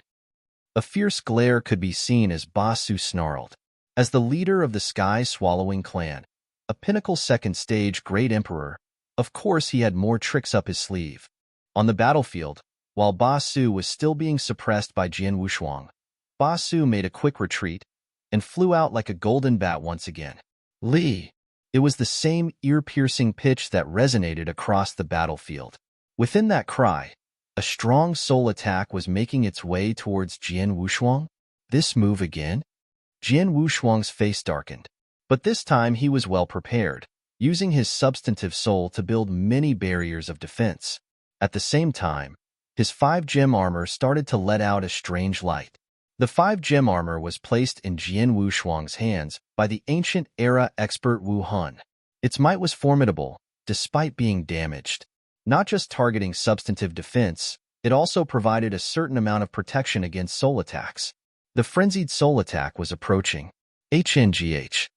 A fierce glare could be seen as Ba Su snarled. As the leader of the Sky-Swallowing clan, a pinnacle second-stage Great Emperor, of course he had more tricks up his sleeve. On the battlefield, while Ba Su was still being suppressed by Jian Wushuang, Ba Su made a quick retreat and flew out like a golden bat once again. Li! It was the same ear-piercing pitch that resonated across the battlefield. Within that cry, a strong soul attack was making its way towards Jian Wushuang. This move again? Jian Wushuang's face darkened. But this time he was well prepared, using his substantive soul to build many barriers of defense. At the same time, his 5-gem armor started to let out a strange light. The 5-gem armor was placed in Jian Wushuang's hands by the ancient era expert Wu Han. Its might was formidable, despite being damaged. Not just targeting substantive defense, it also provided a certain amount of protection against soul attacks. The frenzied soul attack was approaching. HNGH.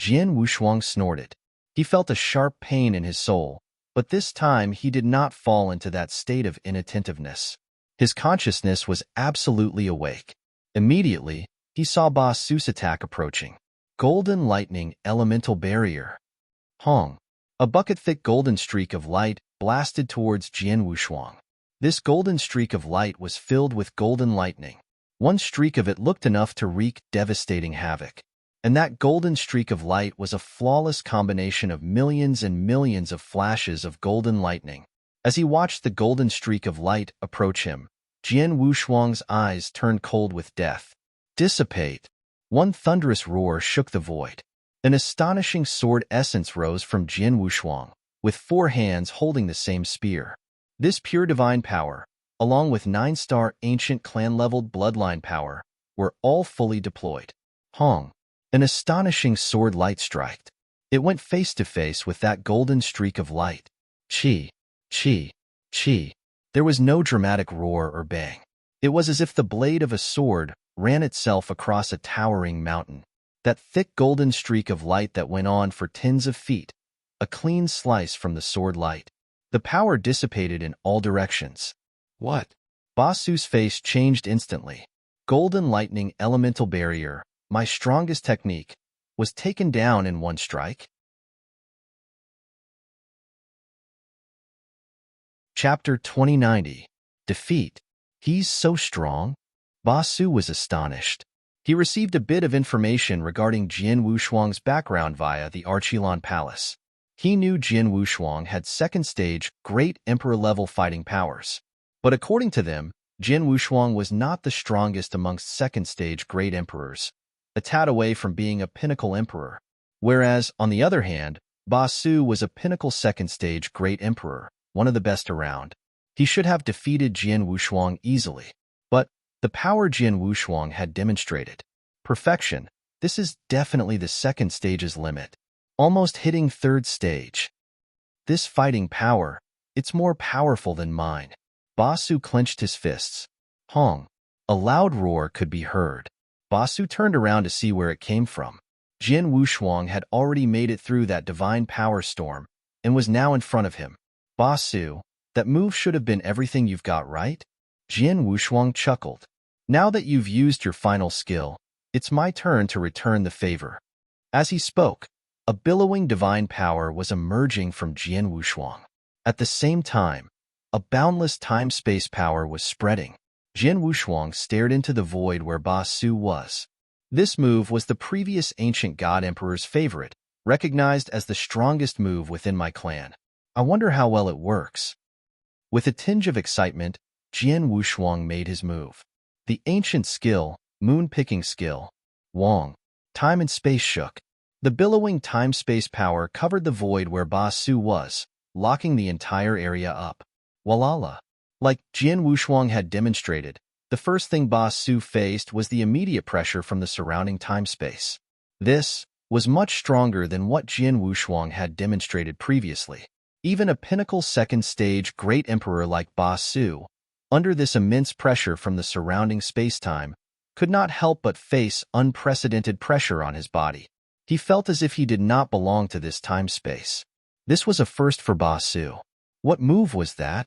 Jian Wushuang snorted. He felt a sharp pain in his soul, but this time he did not fall into that state of inattentiveness. His consciousness was absolutely awake. Immediately, he saw Ba Su's attack approaching. Golden Lightning Elemental Barrier. Hong. A bucket-thick golden streak of light blasted towards Jian Wushuang. This golden streak of light was filled with golden lightning. One streak of it looked enough to wreak devastating havoc. And that golden streak of light was a flawless combination of millions and millions of flashes of golden lightning. As he watched the golden streak of light approach him, Jian Wushuang's eyes turned cold with death. Dissipate. One thunderous roar shook the void. An astonishing sword essence rose from Jin Wushuang, with 4 hands holding the same spear. This pure divine power, along with 9-star ancient clan-leveled bloodline power, were all fully deployed. Hong. An astonishing sword light striked. It went face-to-face with that golden streak of light. Chi, chi, chi. There was no dramatic roar or bang. It was as if the blade of a sword ran itself across a towering mountain. That thick golden streak of light that went on for tens of feet, a clean slice from the sword light. The power dissipated in all directions. What? Basu's face changed instantly. Golden lightning elemental barrier, my strongest technique, was taken down in one strike. Chapter 2090. Defeat. He's so strong? Basu was astonished. He received a bit of information regarding Jin Wushuang's background via the Archilon Palace. He knew Jin Wushuang had second-stage, Great Emperor-level fighting powers. But according to them, Jin Wushuang was not the strongest amongst second-stage Great Emperors, a tad away from being a pinnacle emperor. Whereas, on the other hand, Basu was a pinnacle second-stage Great Emperor, one of the best around. He should have defeated Jin Wushuang easily. But the power Jin Wushuang had demonstrated. Perfection. This is definitely the second stage's limit. Almost hitting third stage. This fighting power, it's more powerful than mine. Basu clenched his fists. Hong. A loud roar could be heard. Basu turned around to see where it came from. Jin Wushuang had already made it through that divine power storm and was now in front of him. Basu, that move should have been everything you've got, right? Jin Wushuang chuckled. Now that you've used your final skill, it's my turn to return the favor. As he spoke, a billowing divine power was emerging from Jin Wushuang. At the same time, a boundless time-space power was spreading. Jin Wushuang stared into the void where Basu was. This move was the previous ancient god emperor's favorite, recognized as the strongest move within my clan. I wonder how well it works. With a tinge of excitement, Jin Wushuang made his move. The ancient skill, moon-picking skill. Wang. Time and space shook. The billowing time-space power covered the void where Basu was, locking the entire area up. Walala. Like Jin Wushuang had demonstrated, the first thing Basu faced was the immediate pressure from the surrounding time-space. This was much stronger than what Jin Wushuang had demonstrated previously. Even a pinnacle second-stage Great Emperor like Basu, under this immense pressure from the surrounding space-time, could not help but face unprecedented pressure on his body. He felt as if he did not belong to this time-space. This was a first for Basu. What move was that?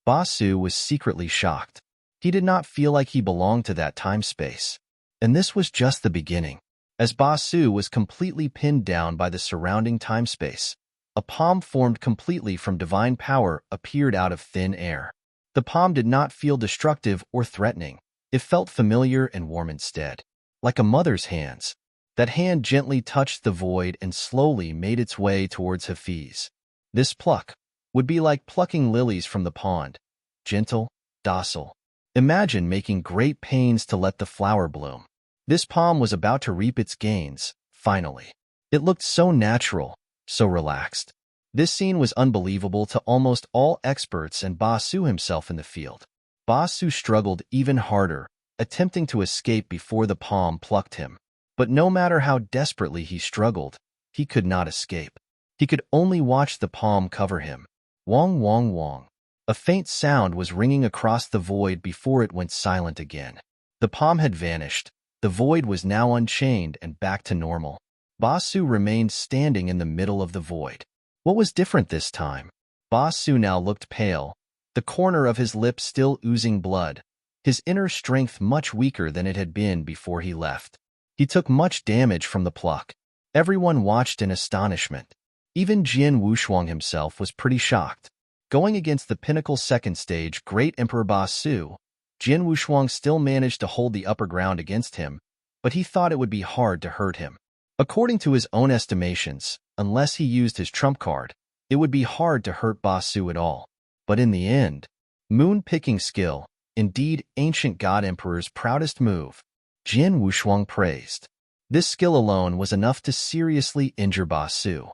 Basu was secretly shocked. He did not feel like he belonged to that time-space. And this was just the beginning. As Basu was completely pinned down by the surrounding time-space, a palm formed completely from divine power appeared out of thin air. The palm did not feel destructive or threatening. It felt familiar and warm instead. Like a mother's hands. That hand gently touched the void and slowly made its way towards Hafiz. This pluck would be like plucking lilies from the pond. Gentle, docile. Imagine making great pains to let the flower bloom. This palm was about to reap its gains, finally. It looked so natural, so relaxed. This scene was unbelievable to almost all experts and Basu himself in the field. Basu struggled even harder, attempting to escape before the palm plucked him. But no matter how desperately he struggled, he could not escape. He could only watch the palm cover him. Wong, wong, wong. A faint sound was ringing across the void before it went silent again. The palm had vanished. The void was now unchained and back to normal. Basu remained standing in the middle of the void. What was different this time? Basu now looked pale, the corner of his lip still oozing blood, his inner strength much weaker than it had been before he left. He took much damage from the pluck. Everyone watched in astonishment. Even Jin Wushuang himself was pretty shocked. Going against the pinnacle second stage Great Emperor Basu, Jin Wushuang still managed to hold the upper ground against him, but he thought it would be hard to hurt him. According to his own estimations, unless he used his trump card, it would be hard to hurt Basu at all. But in the end, moon-picking skill, indeed ancient god emperor's proudest move, Jin Wushuang praised. This skill alone was enough to seriously injure Ba Su.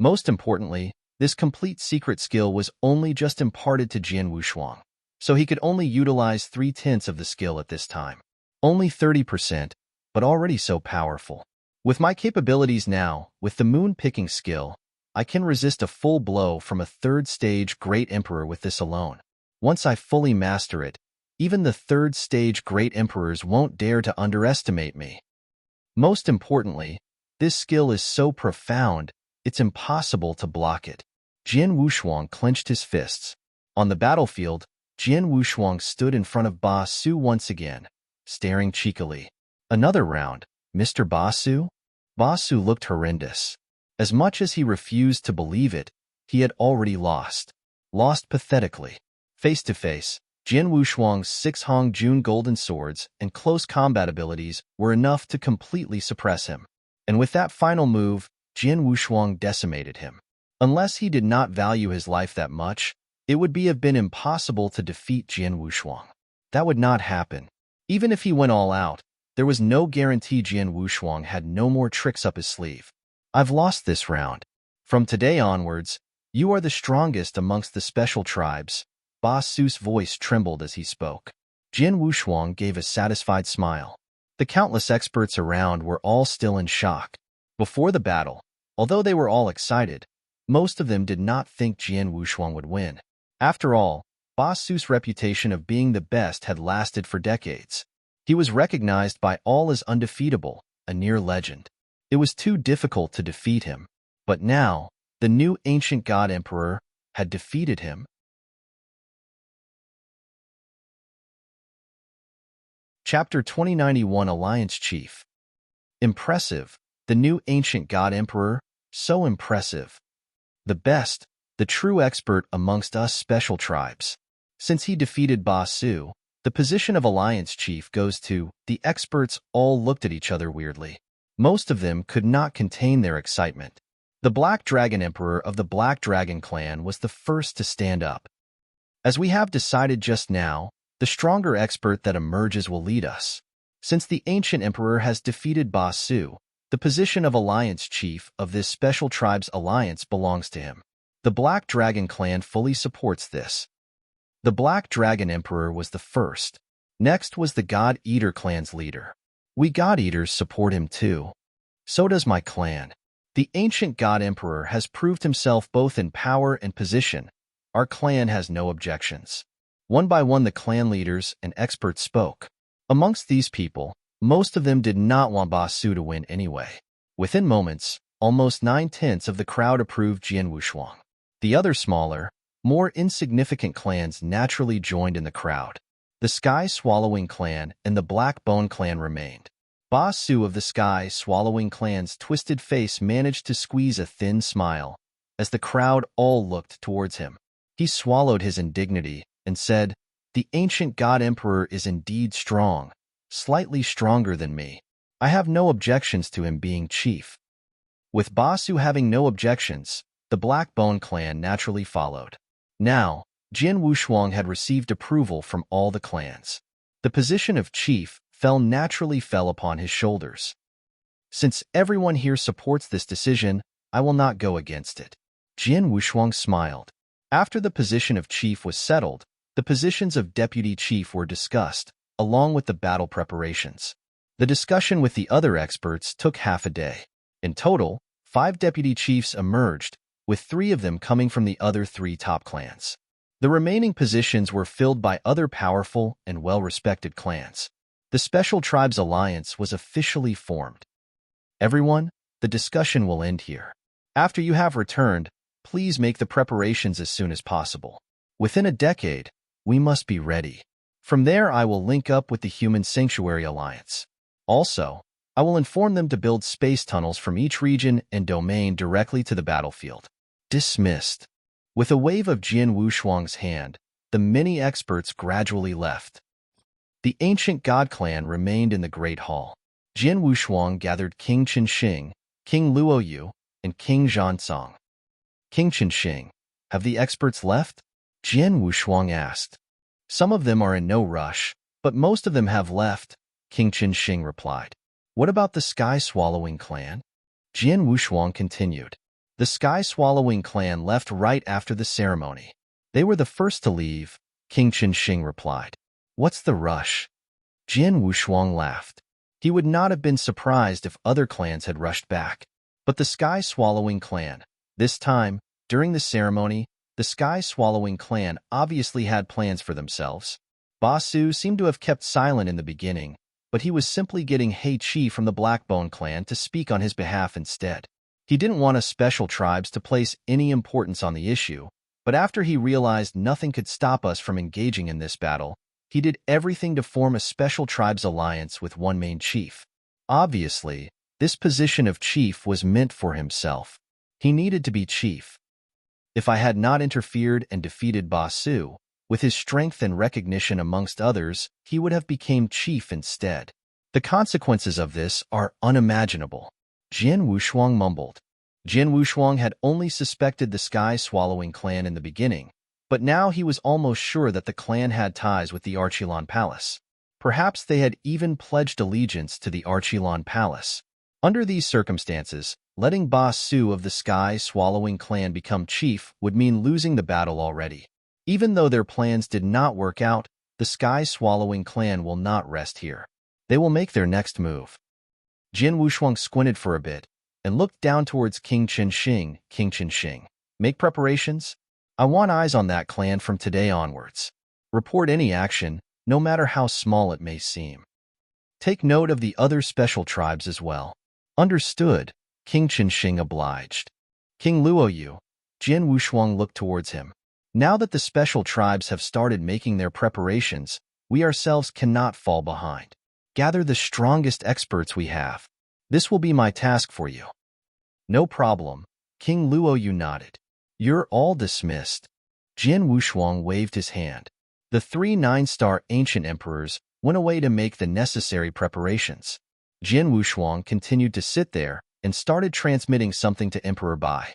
Most importantly, this complete secret skill was only just imparted to Jian Wushuang, so he could only utilize 3/10 of the skill at this time. Only 30%, but already so powerful. With my capabilities now, with the moon-picking skill, I can resist a full blow from a third-stage Great Emperor with this alone. Once I fully master it, even the third-stage Great Emperors won't dare to underestimate me. Most importantly, this skill is so profound, it's impossible to block it. Jian Wushuang clenched his fists. On the battlefield, Jian Wushuang stood in front of Ba Su once again, staring cheekily. Another round, Mr. Ba Su? Ba Su looked horrendous. As much as he refused to believe it, he had already lost. Lost pathetically. Face to face, Jian Wushuang's 6 Hong Jun golden swords and close combat abilities were enough to completely suppress him. And with that final move, Jian Wushuang decimated him. Unless he did not value his life that much, it would have been impossible to defeat Jian Wushuang. That would not happen. Even if he went all out, there was no guarantee Jian Wushuang had no more tricks up his sleeve. I've lost this round. From today onwards, you are the strongest amongst the special tribes. Ba Su's voice trembled as he spoke. Jian Wushuang gave a satisfied smile. The countless experts around were all still in shock. Before the battle, although they were all excited, most of them did not think Jian Wushuang would win. After all, Ba Su's reputation of being the best had lasted for decades. He was recognized by all as undefeatable, a near legend. It was too difficult to defeat him. But now, the new ancient god emperor had defeated him. Chapter 2091 Alliance Chief. Impressive. The new ancient god emperor, so impressive. The best, the true expert amongst us special tribes. Since he defeated Ba Su, the position of Alliance Chief goes to, the experts all looked at each other weirdly. Most of them could not contain their excitement. The Black Dragon Emperor of the Black Dragon clan was the first to stand up. As we have decided just now, the stronger expert that emerges will lead us. Since the ancient emperor has defeated Ba Su, the position of Alliance Chief of this special tribe's alliance belongs to him. The Black Dragon clan fully supports this. The Black Dragon Emperor was the first. Next was the God Eater clan's leader. We God Eaters support him too. So does my clan. The ancient God Emperor has proved himself both in power and position. Our clan has no objections. One by one the clan leaders and experts spoke. Amongst these people, most of them did not want Ba Su to win anyway. Within moments, almost 9/10 of the crowd approved Jian Wushuang. The other smaller, more insignificant clans naturally joined in the crowd. The Sky Swallowing clan and the Black Bone clan remained. Ba Su of the Sky Swallowing clan's twisted face managed to squeeze a thin smile as the crowd all looked towards him. He swallowed his indignity and said, "The ancient god emperor is indeed strong, slightly stronger than me. I have no objections to him being chief." With Ba Su having no objections, the Black Bone clan naturally followed. Now, Jian Wushuang had received approval from all the clans. The position of chief naturally fell upon his shoulders. Since everyone here supports this decision, I will not go against it. Jian Wushuang smiled. After the position of chief was settled, the positions of deputy chief were discussed, along with the battle preparations. The discussion with the other experts took half a day. In total, 5 deputy chiefs emerged, with 3 of them coming from the other 3 top clans. The remaining positions were filled by other powerful and well-respected clans. The Special Tribes Alliance was officially formed. Everyone, the discussion will end here. After you have returned, please make the preparations as soon as possible. Within a decade, we must be ready. From there, I will link up with the Human Sanctuary Alliance. Also, I will inform them to build space tunnels from each region and domain directly to the battlefield. Dismissed. With a wave of Jian Wushuang's hand, the many experts gradually left. The ancient god clan remained in the Great Hall. Jian Wushuang gathered King Qinxing, King Luoyu, and King Zhansong. King Qinxing, have the experts left? Jian Wushuang asked. Some of them are in no rush, but most of them have left, King Qinxing replied. What about the Sky-Swallowing clan? Jian Wushuang continued. The Sky-Swallowing clan left right after the ceremony. They were the first to leave, King Qinsheng replied. What's the rush? Jian Wushuang laughed. He would not have been surprised if other clans had rushed back. But the Sky-Swallowing clan, this time, during the ceremony, the Sky-Swallowing clan obviously had plans for themselves. Ba Su seemed to have kept silent in the beginning, but he was simply getting He Qi from the Blackbone clan to speak on his behalf instead. He didn't want us special tribes to place any importance on the issue, but after he realized nothing could stop us from engaging in this battle, he did everything to form a special tribes alliance with one main chief. Obviously, this position of chief was meant for himself. He needed to be chief. If I had not interfered and defeated Ba Su, with his strength and recognition amongst others, he would have become chief instead. The consequences of this are unimaginable. Jian Wushuang mumbled. Jian Wushuang had only suspected the Sky-Swallowing clan in the beginning, but now he was almost sure that the clan had ties with the Archilon Palace. Perhaps they had even pledged allegiance to the Archilon Palace. Under these circumstances, letting Ba Su of the Sky-Swallowing clan become chief would mean losing the battle already. Even though their plans did not work out, the Sky-Swallowing clan will not rest here. They will make their next move. Jian Wushuang squinted for a bit and looked down towards King Qinsheng. King Qinsheng, make preparations? I want eyes on that clan from today onwards. Report any action, no matter how small it may seem. Take note of the other special tribes as well. Understood, King Qinsheng obliged. King Luoyu, Jian Wushuang looked towards him. Now that the special tribes have started making their preparations, we ourselves cannot fall behind. Gather the strongest experts we have. This will be my task for you. No problem, King Luoyu nodded. You're all dismissed. Jian Wushuang waved his hand. The 3 9-star ancient emperors went away to make the necessary preparations. Jian Wushuang continued to sit there and started transmitting something to Emperor Bai.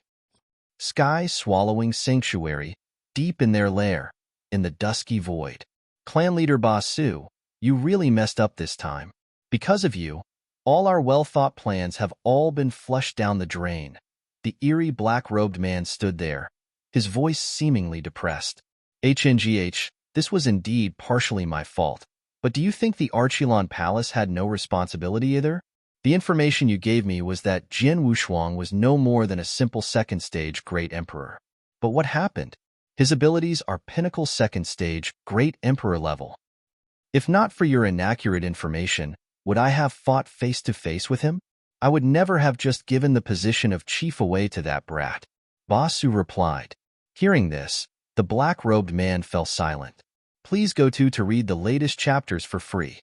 Sky-Swallowing Sanctuary, deep in their lair, in the dusky void. Clan leader Ba Su, you really messed up this time. Because of you, all our well-thought plans have all been flushed down the drain. The eerie black-robed man stood there, his voice seemingly depressed. HNGH, this was indeed partially my fault. But do you think the Archilon Palace had no responsibility either? The information you gave me was that Jian Wushuang was no more than a simple second-stage Great Emperor. But what happened? His abilities are pinnacle second-stage Great Emperor level. If not for your inaccurate information, would I have fought face-to-face with him? I would never have just given the position of chief away to that brat. Ba Su replied. Hearing this, the black-robed man fell silent. Please go to read the latest chapters for free.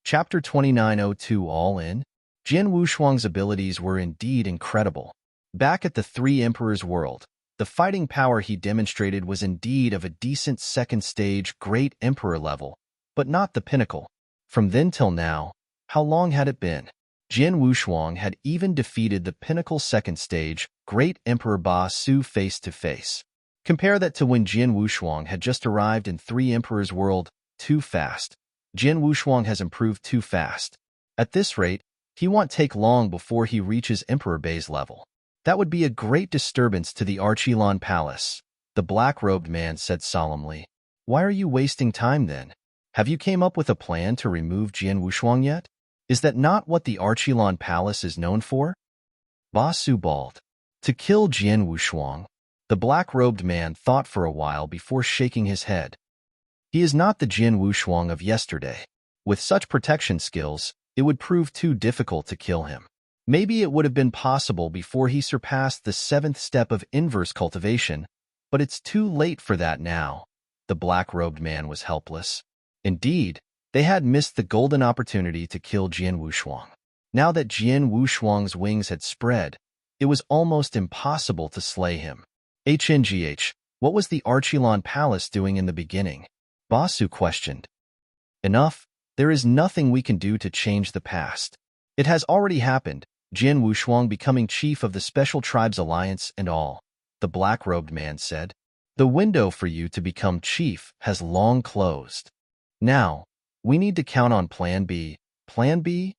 Chapter 2902 All In. Jian Wushuang's abilities were indeed incredible. Back at the Three Emperors world, the fighting power he demonstrated was indeed of a decent second-stage Great Emperor level, but not the pinnacle. From then till now, how long had it been? Jian Wushuang had even defeated the pinnacle second-stage Great Emperor Ba Su face-to-face. Compare that to when Jian Wushuang had just arrived in Three Emperors world. Too fast. Jian Wushuang has improved too fast. At this rate, he won't take long before he reaches Emperor Bai's level. That would be a great disturbance to the Archilon Palace, the black-robed man said solemnly. Why are you wasting time then? Have you came up with a plan to remove Jian Wushuang yet? Is that not what the Archilon Palace is known for? Ba Su bawled. To kill Jian Wushuang. The black-robed man thought for a while before shaking his head. He is not the Jian Wushuang of yesterday. With such protection skills, it would prove too difficult to kill him. Maybe it would have been possible before he surpassed the 7th step of inverse cultivation, but it's too late for that now. The black-robed man was helpless. Indeed, they had missed the golden opportunity to kill Jian Wushuang. Now that Jian Wushuang's wings had spread, it was almost impossible to slay him. HNGH, what was the Archilon Palace doing in the beginning? Ba Su questioned. Enough, there is nothing we can do to change the past. It has already happened, Jian Wushuang becoming chief of the Special Tribes Alliance and all, the black-robed man said. The window for you to become chief has long closed. Now, we need to count on Plan B. Plan B?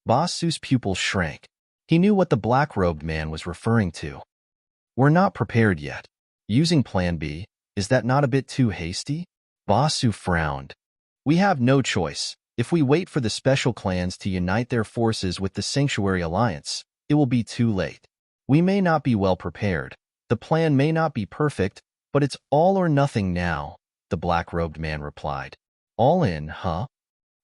Basu's pupils shrank. He knew what the black-robed man was referring to. We're not prepared yet. Using Plan B, is that not a bit too hasty? Basu frowned. We have no choice. If we wait for the special clans to unite their forces with the Sanctuary Alliance, it will be too late. We may not be well prepared. The plan may not be perfect, but it's all or nothing now, the black-robed man replied. All in, huh?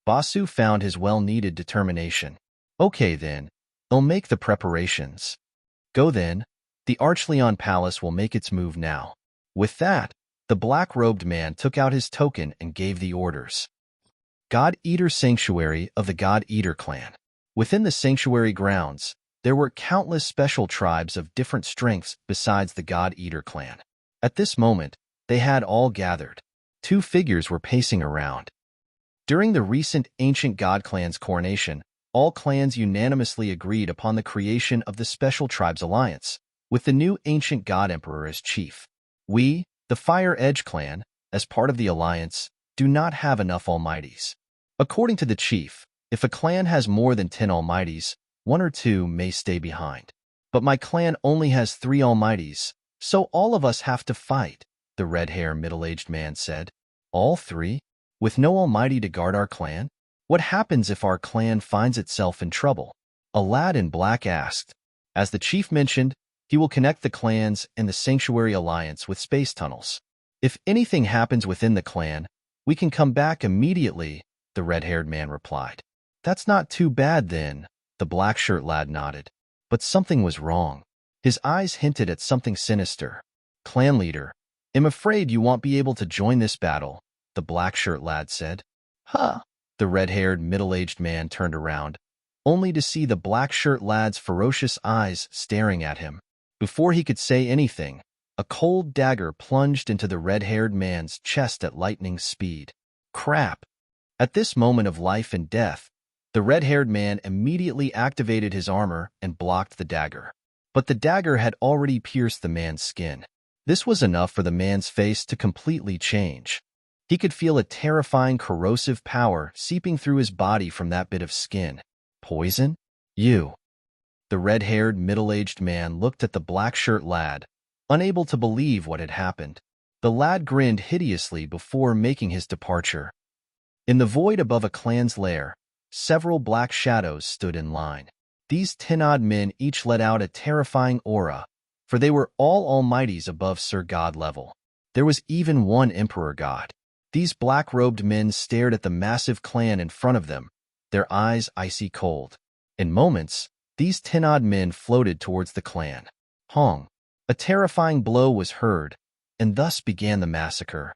Basu found his well-needed determination. Okay then, I'll make the preparations. Go then. The Archleon Palace will make its move now. With that, the black-robed man took out his token and gave the orders. God-Eater Sanctuary of the God-Eater clan. Within the sanctuary grounds, there were countless special tribes of different strengths besides the God-Eater clan. At this moment, they had all gathered. Two figures were pacing around. During the recent ancient god clan's coronation, all clans unanimously agreed upon the creation of the Special Tribes Alliance, with the new ancient god emperor as chief. We, the Fire Edge clan, as part of the alliance, do not have enough almighties. According to the chief, if a clan has more than 10 almighties, 1 or 2 may stay behind. But my clan only has 3 almighties, so all of us have to fight, the red-haired middle-aged man said. All 3? With no almighty to guard our clan? What happens if our clan finds itself in trouble? A lad in black asked. As the chief mentioned, he will connect the clans and the Sanctuary Alliance with space tunnels. If anything happens within the clan, we can come back immediately, the red-haired man replied. That's not too bad then, the black-shirt lad nodded. But something was wrong. His eyes hinted at something sinister. Clan leader, I'm afraid you won't be able to join this battle, the black-shirt lad said. Huh? The red-haired middle-aged man turned around, only to see the black-shirt lad's ferocious eyes staring at him. Before he could say anything, a cold dagger plunged into the red-haired man's chest at lightning speed. Crap! At this moment of life and death, the red-haired man immediately activated his armor and blocked the dagger. But the dagger had already pierced the man's skin. This was enough for the man's face to completely change. He could feel a terrifying corrosive power seeping through his body from that bit of skin. Poison? You. The red-haired, middle-aged man looked at the black-shirt lad, unable to believe what had happened. The lad grinned hideously before making his departure. In the void above a clan's lair, several black shadows stood in line. These 10-odd men each let out a terrifying aura, for they were all almighties above Sir God level. There was even one Emperor God. These black-robed men stared at the massive clan in front of them, their eyes icy cold. In moments, these 10-odd men floated towards the clan. Hong. A terrifying blow was heard, and thus began the massacre.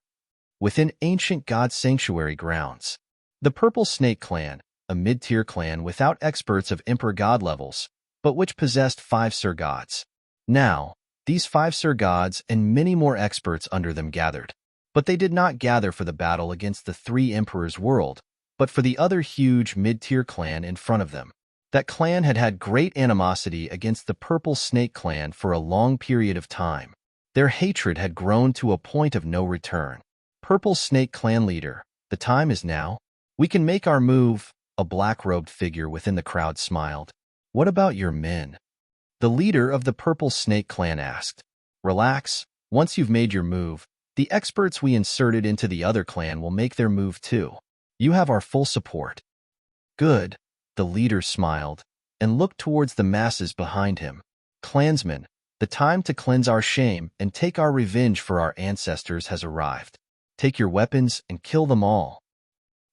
Within ancient god sanctuary grounds, the Purple Snake clan, a mid-tier clan without experts of Emperor God levels, but which possessed 5 Sir Gods. Now, these 5 Sir Gods and many more experts under them gathered. But they did not gather for the battle against the 3 Emperors' world, but for the other huge mid-tier clan in front of them. That clan had had great animosity against the Purple Snake clan for a long period of time. Their hatred had grown to a point of no return. Purple Snake clan leader, the time is now. We can make our move, a black-robed figure within the crowd smiled. What about your men? The leader of the Purple Snake clan asked. Relax, once you've made your move, the experts we inserted into the other clan will make their move too. You have our full support. Good, the leader smiled, and looked towards the masses behind him. Clansmen, the time to cleanse our shame and take our revenge for our ancestors has arrived. Take your weapons and kill them all.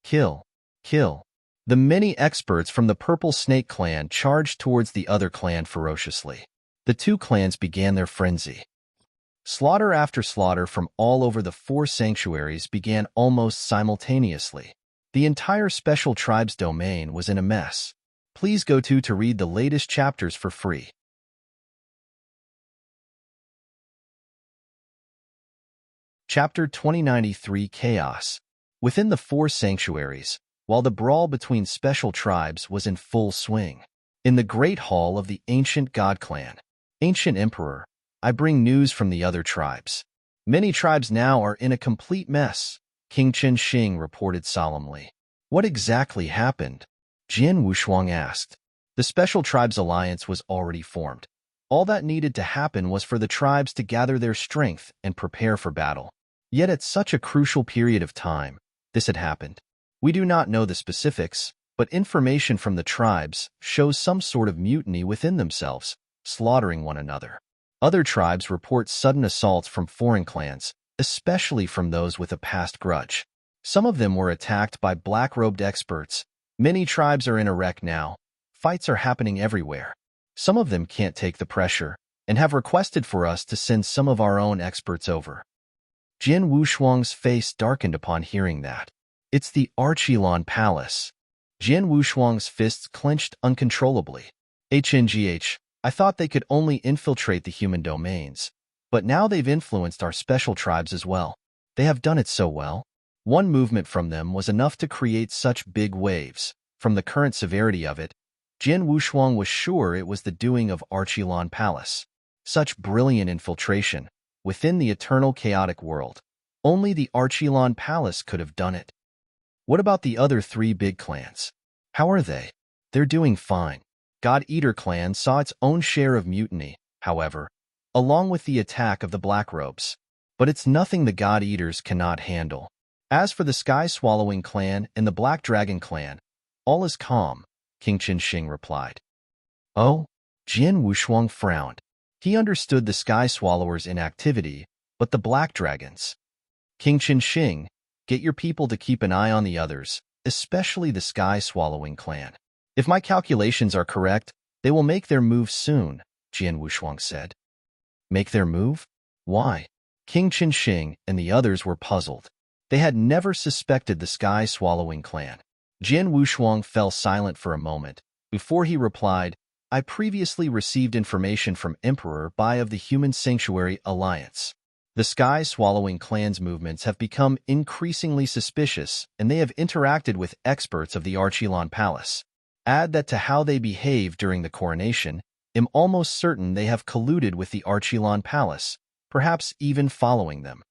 Kill. Kill. The many experts from the Purple Snake clan charged towards the other clan ferociously. The 2 clans began their frenzy. Slaughter after slaughter from all over the 4 sanctuaries began almost simultaneously. The entire Special Tribes domain was in a mess. Please go to read the latest chapters for free. Chapter 2093 Chaos. Within the 4 sanctuaries, while the brawl between special tribes was in full swing, in the Great Hall of the Ancient God Clan, Ancient Emperor, I bring news from the other tribes. Many tribes now are in a complete mess, King Chen Xing reported solemnly. What exactly happened? Jian Wushuang asked. The Special Tribes Alliance was already formed. All that needed to happen was for the tribes to gather their strength and prepare for battle. Yet at such a crucial period of time, this had happened. We do not know the specifics, but information from the tribes shows some sort of mutiny within themselves, slaughtering one another. Other tribes report sudden assaults from foreign clans, especially from those with a past grudge. Some of them were attacked by black-robed experts. Many tribes are in a wreck now. Fights are happening everywhere. Some of them can't take the pressure and have requested for us to send some of our own experts over. Jian Wushuang's face darkened upon hearing that. It's the Archilon Palace. Jian Wushuang's fists clenched uncontrollably. HNGH, I thought they could only infiltrate the human domains, but now they've influenced our special tribes as well. They have done it so well. One movement from them was enough to create such big waves. From the current severity of it, Jian Wushuang was sure it was the doing of Archilon Palace. Such brilliant infiltration within the eternal chaotic world. Only the Archilon Palace could have done it. What about the other three big clans? How are they? They're doing fine. God Eater clan saw its own share of mutiny, however, along with the attack of the Blackrobes. But it's nothing the God Eaters cannot handle. As for the Sky Swallowing clan and the Black Dragon clan, all is calm, King Chen Xing replied. Oh? Jian Wushuang frowned. He understood the Sky Swallowers' inactivity, but the Black Dragons. King Chen Xing, get your people to keep an eye on the others, especially the Sky Swallowing clan. If my calculations are correct, they will make their move soon, Jian Wushuang said. Make their move? Why? King Chen Xing and the others were puzzled. They had never suspected the Sky Swallowing clan. Jian Wushuang fell silent for a moment. Before he replied, I previously received information from Emperor Bai of the Human Sanctuary Alliance. The Sky Swallowing clan's movements have become increasingly suspicious, and they have interacted with experts of the Archilon Palace. Add that to how they behaved during the coronation, I'm almost certain they have colluded with the Archilon Palace, perhaps even following them.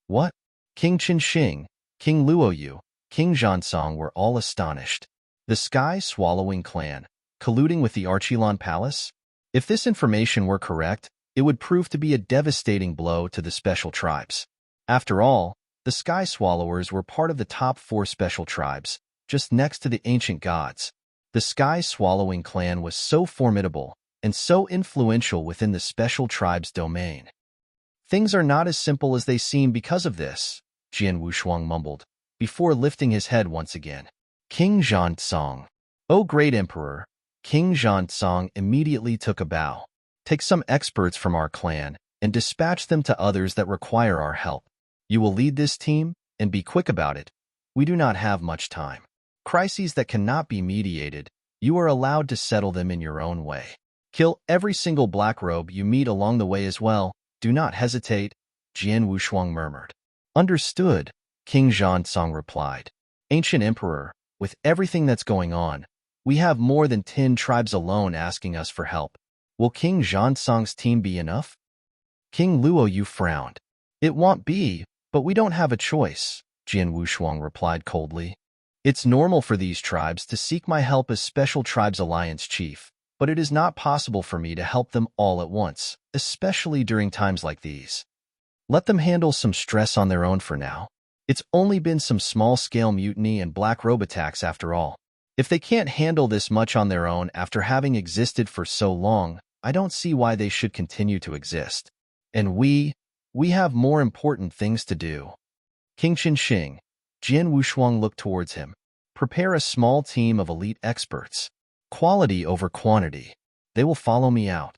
What? King Chen Xing, King Luoyu, King Zhansong were all astonished. The Sky Swallowing clan, colluding with the Archilon Palace? If this information were correct, it would prove to be a devastating blow to the special tribes. After all, the Sky Swallowers were part of the top 4 special tribes, just next to the ancient gods. The Sky Swallowing clan was so formidable and so influential within the special tribe's domain. Things are not as simple as they seem because of this, Jian Wushuang mumbled, before lifting his head once again. King Zhansong. O great emperor, King Zhansong immediately took a bow. Take some experts from our clan and dispatch them to others that require our help. You will lead this team and be quick about it. We do not have much time. Crises that cannot be mediated, you are allowed to settle them in your own way. Kill every single blackrobe you meet along the way as well. Do not hesitate, Jian Wushuang murmured. Understood, King Zhansong replied. Ancient Emperor, with everything that's going on, we have more than 10 tribes alone asking us for help. Will King Zhansong's team be enough? King Luoyu frowned. It won't be, but we don't have a choice, Jian Wushuang replied coldly. It's normal for these tribes to seek my help as Special Tribes Alliance Chief, but it is not possible for me to help them all at once, especially during times like these. Let them handle some stress on their own for now. It's only been some small-scale mutiny and black robe attacks after all. If they can't handle this much on their own after having existed for so long, I don't see why they should continue to exist. And we have more important things to do. King Chen Xing, Jian Wushuang looked towards him. Prepare a small team of elite experts. Quality over quantity. They will follow me out.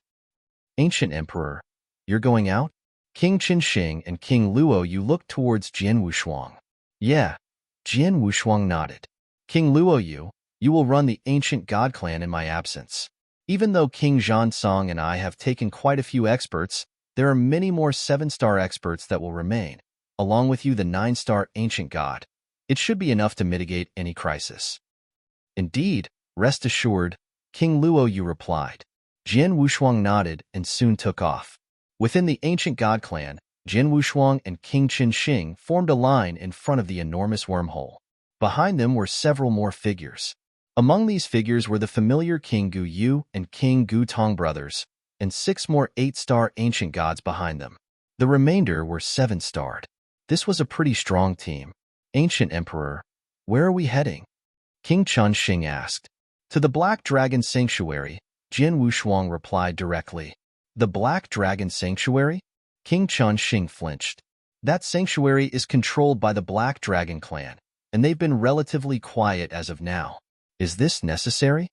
Ancient Emperor, you're going out? King Chen Xing and King Luoyu looked towards Jian Wushuang. Yeah, Jian Wushuang nodded. King Luoyu, you will run the ancient god clan in my absence. Even though King Zhansong and I have taken quite a few experts, there are many more 7-star experts that will remain, along with you the 9-star ancient god. It should be enough to mitigate any crisis. Indeed, rest assured, King Luoyu replied. Jian Wushuang nodded and soon took off. Within the ancient god clan, Jin Wushuang and King Qinsheng formed a line in front of the enormous wormhole. Behind them were several more figures. Among these figures were the familiar King Gu Yu and King Gu Tong brothers, and 6 more 8-star ancient gods behind them. The remainder were 7-starred. This was a pretty strong team. Ancient Emperor, where are we heading? King Qinsheng asked. To the Black Dragon Sanctuary, Jin Wushuang replied directly. The Black Dragon Sanctuary? King Qinsheng flinched. That sanctuary is controlled by the Black Dragon clan, and they've been relatively quiet as of now. Is this necessary?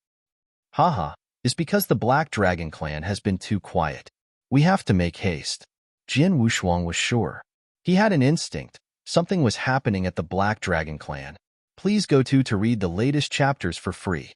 Haha, it's because the Black Dragon clan has been too quiet. We have to make haste. Jin Wushuang was sure. He had an instinct. Something was happening at the Black Dragon clan. Please go to read the latest chapters for free.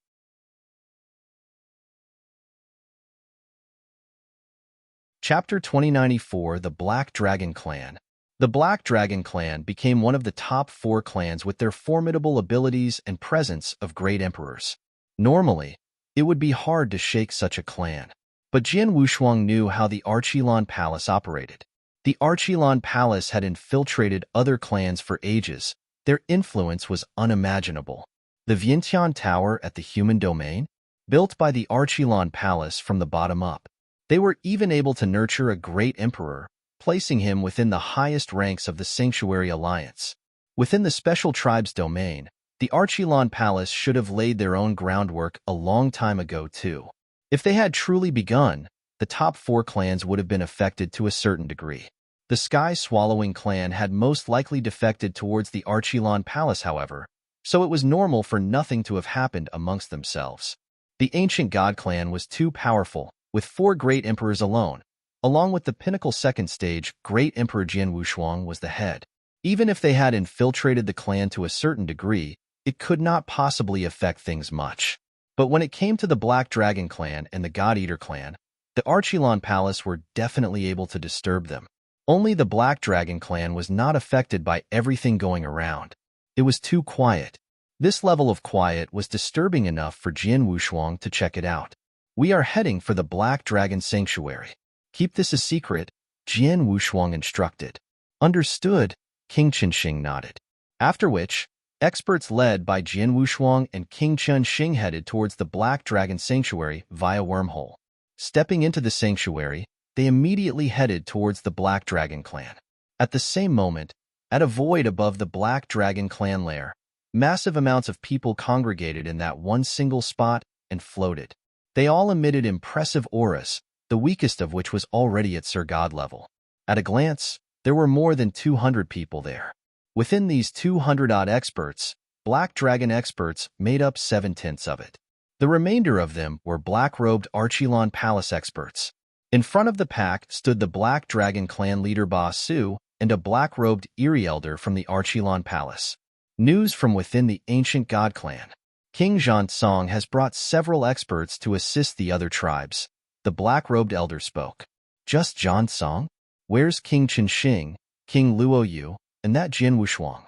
Chapter 2094, The Black Dragon Clan. The Black Dragon Clan became one of the top 4 clans with their formidable abilities and presence of great emperors. Normally, it would be hard to shake such a clan. But Jin Wushuang knew how the Archilon Palace operated. The Archilon Palace had infiltrated other clans for ages. Their influence was unimaginable. The Vientiane Tower at the human domain? Built by the Archilon Palace from the bottom up. They were even able to nurture a great emperor, placing him within the highest ranks of the Sanctuary Alliance. Within the Special Tribes domain, the Archilon Palace should have laid their own groundwork a long time ago too. If they had truly begun, the top 4 clans would have been affected to a certain degree. The Sky-Swallowing clan had most likely defected towards the Archilon Palace, however, so it was normal for nothing to have happened amongst themselves. The Ancient God clan was too powerful, with 4 great emperors alone. Along with the pinnacle second stage, Great Emperor Jin Wushuang was the head. Even if they had infiltrated the clan to a certain degree, it could not possibly affect things much. But when it came to the Black Dragon clan and the God Eater clan, the Archilon Palace were definitely able to disturb them. Only the Black Dragon clan was not affected by everything going around. It was too quiet. This level of quiet was disturbing enough for Jin Wushuang to check it out. We are heading for the Black Dragon Sanctuary. Keep this a secret, Jin Wushuang instructed. Understood, King Qinsheng nodded. After which, experts led by Jin Wushuang and King Qinsheng headed towards the Black Dragon Sanctuary via wormhole. Stepping into the sanctuary, they immediately headed towards the Black Dragon clan. At the same moment, at a void above the Black Dragon clan lair, massive amounts of people congregated in that one single spot and floated. They all emitted impressive auras, the weakest of which was already at Sir God level. At a glance, there were more than 200 people there. Within these 200-odd experts, Black Dragon experts made up 7/10 of it. The remainder of them were black-robed Archilon Palace experts. In front of the pack stood the Black Dragon clan leader Ba Su and a black-robed Eerie Elder from the Archilon Palace. News from within the Ancient God clan. King Zhansong has brought several experts to assist the other tribes. The black-robed elder spoke. Just Zhansong? Where's King Qinsheng, King Luoyu, and that Jin Wushuang?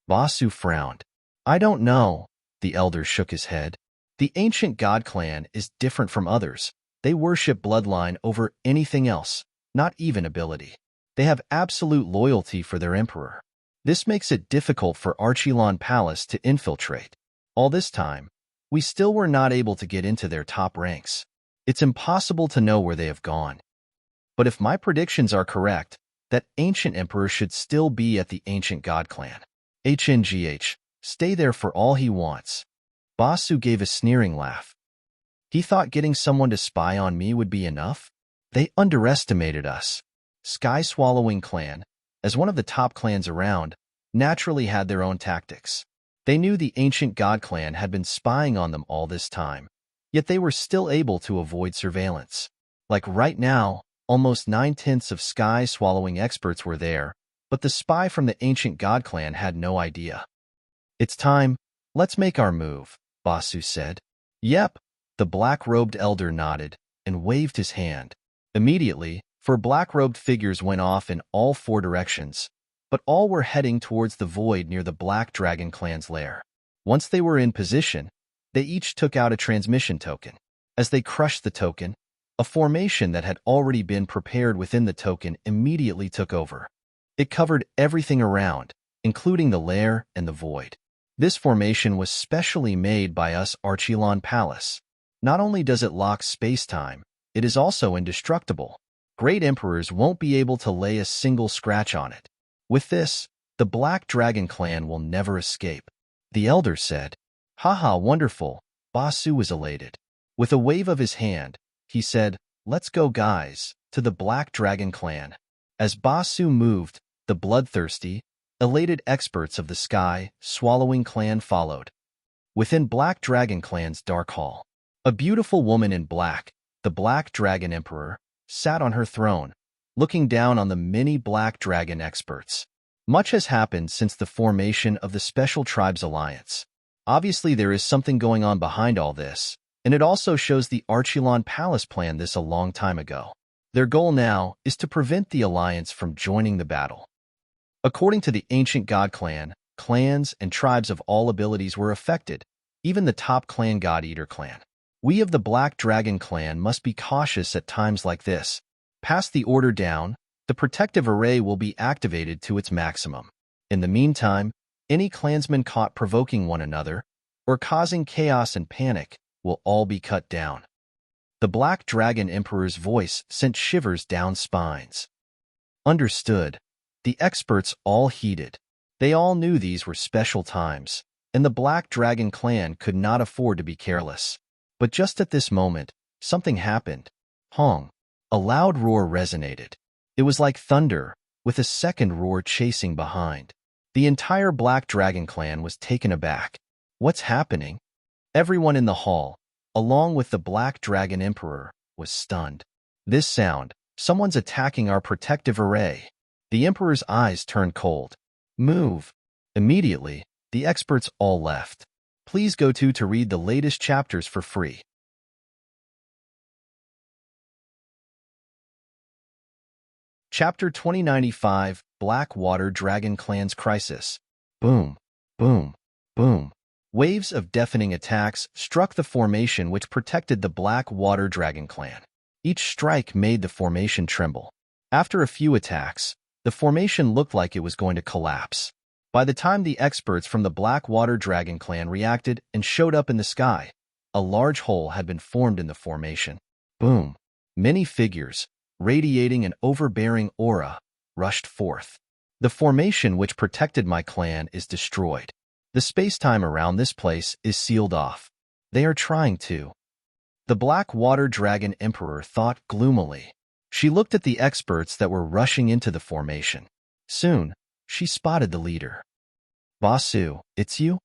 Ba Su frowned. I don't know. The elder shook his head. The Ancient God clan is different from others. They worship bloodline over anything else, not even ability. They have absolute loyalty for their emperor. This makes it difficult for Archilon Palace to infiltrate. All this time, we still were not able to get into their top ranks. It's impossible to know where they have gone. But if my predictions are correct, that Ancient Emperor should still be at the Ancient God clan. HNGH, stay there for all he wants. Ba Su gave a sneering laugh. He thought getting someone to spy on me would be enough? They underestimated us. Sky-Swallowing clan, as one of the top clans around, naturally had their own tactics. They knew the Ancient God clan had been spying on them all this time, yet they were still able to avoid surveillance. Like right now, almost 9/10 of Sky-Swallowing experts were there, but the spy from the Ancient God clan had no idea. It's time, let's make our move, Ba Su said. Yep, the black-robed elder nodded and waved his hand. Immediately, 4 black-robed figures went off in all 4 directions, but all were heading towards the void near the Black Dragon clan's lair. Once they were in position, they each took out a transmission token. As they crushed the token, A formation that had already been prepared within the token immediately took over. It covered everything around, including the lair and the void. This formation was specially made by us Archilon Palace. Not only does it lock space-time, it is also indestructible. Great emperors won't be able to lay a single scratch on it. With this, the Black Dragon clan will never escape. The elder said. Haha, wonderful. Basu was elated. With a wave of his hand, he said, let's go guys, to the Black Dragon clan. As Basu moved, the bloodthirsty, elated experts of the Sky Swallowing clan followed. Within Black Dragon clan's dark hall, a beautiful woman in black, the Black Dragon Emperor, sat on her throne, looking down on the many Black Dragon experts. Much has happened since the formation of the Special Tribes Alliance. Obviously, there is something going on behind all this, and it also shows the Archilon Palace planned this a long time ago. Their goal now is to prevent the Alliance from joining the battle. According to the ancient God clan, clans and tribes of all abilities were affected, even the top clan God Eater clan. We of the Black Dragon clan must be cautious at times like this. Pass the order down, the protective array will be activated to its maximum. In the meantime, any clansmen caught provoking one another or causing chaos and panic will all be cut down. The Black Dragon Emperor's voice sent shivers down spines. Understood. The experts all heeded. They all knew these were special times, and the Black Dragon clan could not afford to be careless. But just at this moment, something happened. Hong. A loud roar resonated. It was like thunder, with a second roar chasing behind. The entire Black Dragon clan was taken aback. What's happening? Everyone in the hall, along with the Black Dragon Emperor, was stunned. This sound, someone's attacking our protective array. The Emperor's eyes turned cold. Move. Immediately, the experts all left. Please go to read the latest chapters for free. Chapter 2095, Blackwater Dragon Clan's Crisis. Boom, boom, boom. Waves of deafening attacks struck the formation which protected the Blackwater Dragon clan. Each strike made the formation tremble. After a few attacks, the formation looked like it was going to collapse. By the time the experts from the Blackwater Dragon clan reacted and showed up in the sky, a large hole had been formed in the formation. Boom. Many figures, radiating an overbearing aura, rushed forth. The formation which protected my clan is destroyed. The space-time around this place is sealed off. They are trying to. The Blackwater Dragon Emperor thought gloomily. She looked at the experts that were rushing into the formation. Soon, she spotted the leader. Basu, it's you?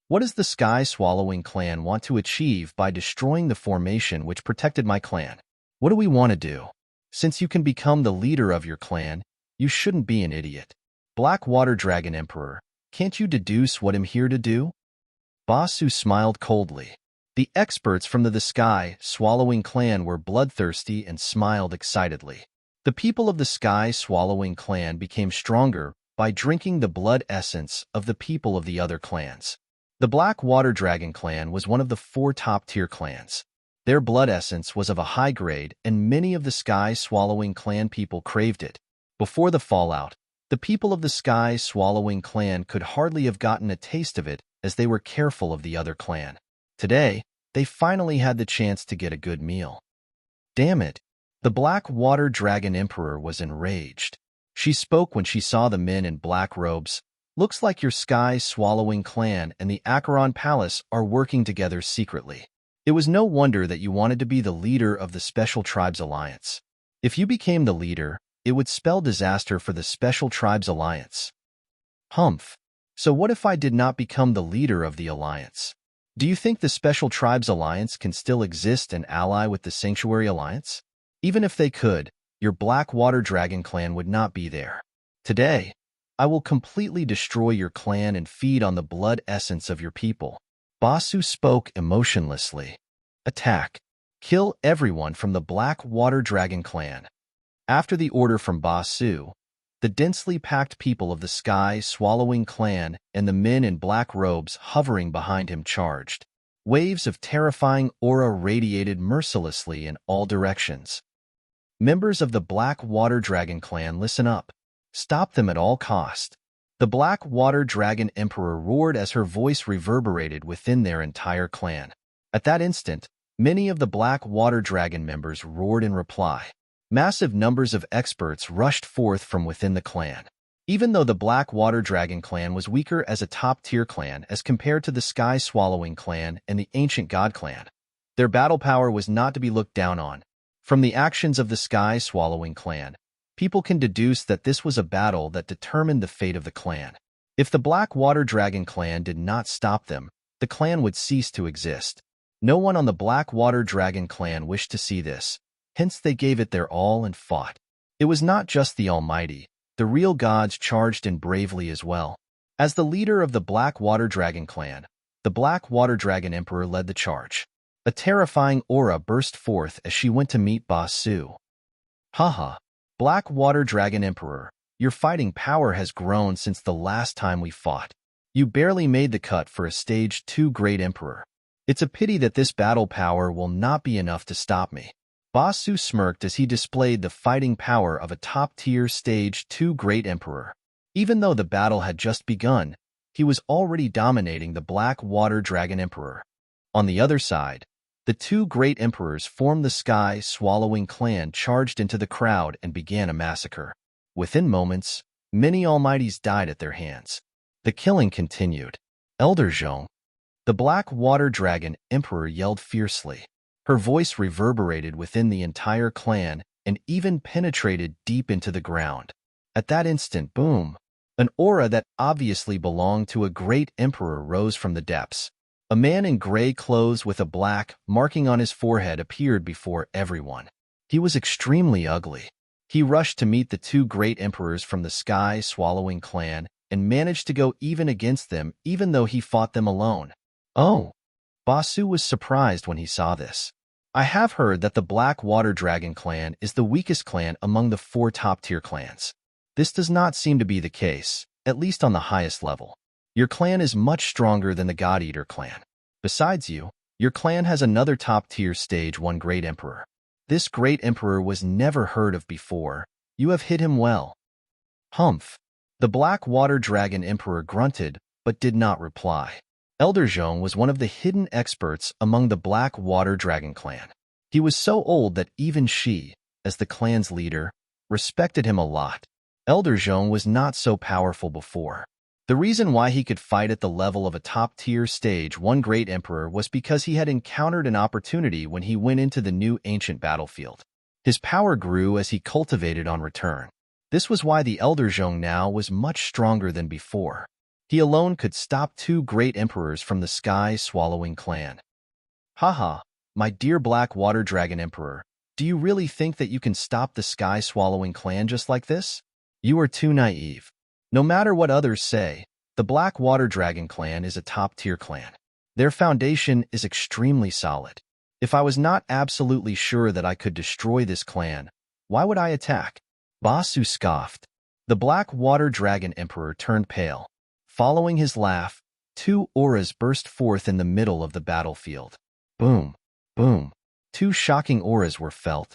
What does the Sky Swallowing clan want to achieve by destroying the formation which protected my clan? What do we want to do? Since you can become the leader of your clan, you shouldn't be an idiot. Blackwater Dragon Emperor, can't you deduce what I'm here to do? Basu smiled coldly. The experts from the Sky Swallowing clan were bloodthirsty and smiled excitedly. The people of the Sky Swallowing clan became stronger by drinking the blood essence of the people of the other clans. The Blackwater Dragon clan was one of the 4 top-tier clans. Their blood essence was of a high grade, and many of the Sky Swallowing clan people craved it. Before the fallout, the people of the Sky Swallowing clan could hardly have gotten a taste of it as they were careful of the other clan. Today, they finally had the chance to get a good meal. Damn it! The Blackwater Dragon Emperor was enraged. She spoke when she saw the men in black robes. Looks like your Sky Swallowing clan and the Acheron Palace are working together secretly. It was no wonder that you wanted to be the leader of the Special Tribes Alliance. If you became the leader, it would spell disaster for the Special Tribes Alliance. Humph. So what if I did not become the leader of the Alliance? Do you think the Special Tribes Alliance can still exist and ally with the Sanctuary Alliance? Even if they could, your Blackwater Dragon clan would not be there. Today, I will completely destroy your clan and feed on the blood essence of your people. Basu spoke emotionlessly. Attack. Kill everyone from the Blackwater Dragon clan. After the order from Basu, the densely packed people of the Sky Swallowing clan and the men in black robes hovering behind him charged. Waves of terrifying aura radiated mercilessly in all directions. Members of the Black Water Dragon clan, listen up. Stop them at all cost. The Black Water Dragon Emperor roared as her voice reverberated within their entire clan. At that instant, many of the Black Water Dragon members roared in reply. Massive numbers of experts rushed forth from within the clan. Even though the Black Water Dragon clan was weaker as a top-tier clan as compared to the Sky Swallowing clan and the Ancient God clan, their battle power was not to be looked down on. From the actions of the Sky Swallowing clan, people can deduce that this was a battle that determined the fate of the clan. If the Black Water Dragon clan did not stop them, the clan would cease to exist. No one on the Black Water Dragon clan wished to see this, hence they gave it their all and fought. It was not just the Almighty. The real gods charged in bravely as well. As the leader of the Black Water Dragon clan, the Black Water Dragon Emperor led the charge. A terrifying aura burst forth as she went to meet Ba Su. Haha, Black Water Dragon Emperor, your fighting power has grown since the last time we fought. You barely made the cut for a Stage 2 Great Emperor. It's a pity that this battle power will not be enough to stop me. Ba Su smirked as he displayed the fighting power of a top-tier Stage 2 Great Emperor. Even though the battle had just begun, he was already dominating the Black Water Dragon Emperor. On the other side, the two Great Emperors formed the Sky Swallowing clan charged into the crowd and began a massacre. Within moments, many Almighties died at their hands. The killing continued. Elder Zhong, the Black Water Dragon Emperor, yelled fiercely. Her voice reverberated within the entire clan and even penetrated deep into the ground. At that instant, boom! An aura that obviously belonged to a great emperor rose from the depths. A man in gray clothes with a black marking on his forehead appeared before everyone. He was extremely ugly. He rushed to meet the two great emperors from the Sky Swallowing clan and managed to go even against them even though he fought them alone. Oh! Ba Su was surprised when he saw this. I have heard that the Black Water Dragon clan is the weakest clan among the 4 top-tier clans. This does not seem to be the case, at least on the highest level. Your clan is much stronger than the God Eater clan. Besides you, your clan has another top-tier Stage 1 Great Emperor. This Great Emperor was never heard of before. You have hit him well. Humph! The Black Water Dragon Emperor grunted, but did not reply. Elder Zhong was one of the hidden experts among the Black Water Dragon clan. He was so old that even she, as the clan's leader, respected him a lot. Elder Zhong was not so powerful before. The reason why he could fight at the level of a top-tier Stage 1 Great Emperor was because he had encountered an opportunity when he went into the new ancient battlefield. His power grew as he cultivated on return. This was why the Elder Zhong now was much stronger than before. He alone could stop 2 great emperors from the Sky Swallowing clan. Haha, my dear Black Water Dragon Emperor, do you really think that you can stop the Sky Swallowing clan just like this? You are too naive. No matter what others say, the Black Water Dragon clan is a top-tier clan. Their foundation is extremely solid. If I was not absolutely sure that I could destroy this clan, why would I attack? Ba Su scoffed. The Black Water Dragon Emperor turned pale. Following his laugh, 2 auras burst forth in the middle of the battlefield. Boom, boom. 2 shocking auras were felt.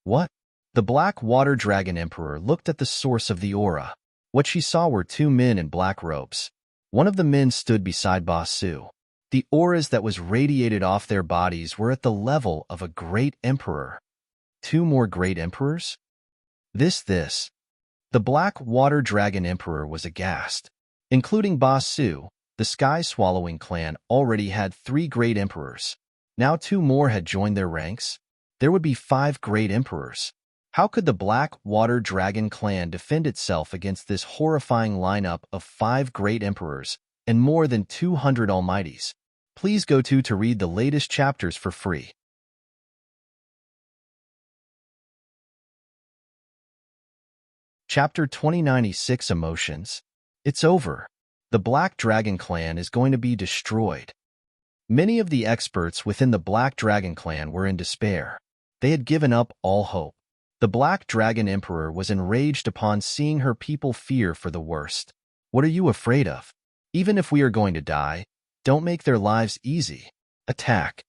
What? The Black Water Dragon Emperor looked at the source of the aura. What she saw were 2 men in black robes. One of the men stood beside Ba Su. The auras that was radiated off their bodies were at the level of a great emperor. 2 more great emperors? This. The Black Water Dragon Emperor was aghast. Including Ba Su, the Sky Swallowing clan already had 3 great emperors. Now 2 more had joined their ranks. There would be 5 great emperors. How could the Black Water Dragon clan defend itself against this horrifying lineup of 5 great emperors and more than 200 almighties? Please go to read the latest chapters for free. Chapter 2096 Emotions. It's over. The Black Dragon clan is going to be destroyed. Many of the experts within the Black Dragon clan were in despair. They had given up all hope. The Black Dragon Emperor was enraged upon seeing her people fear for the worst. What are you afraid of? Even if we are going to die, don't make their lives easy. Attack.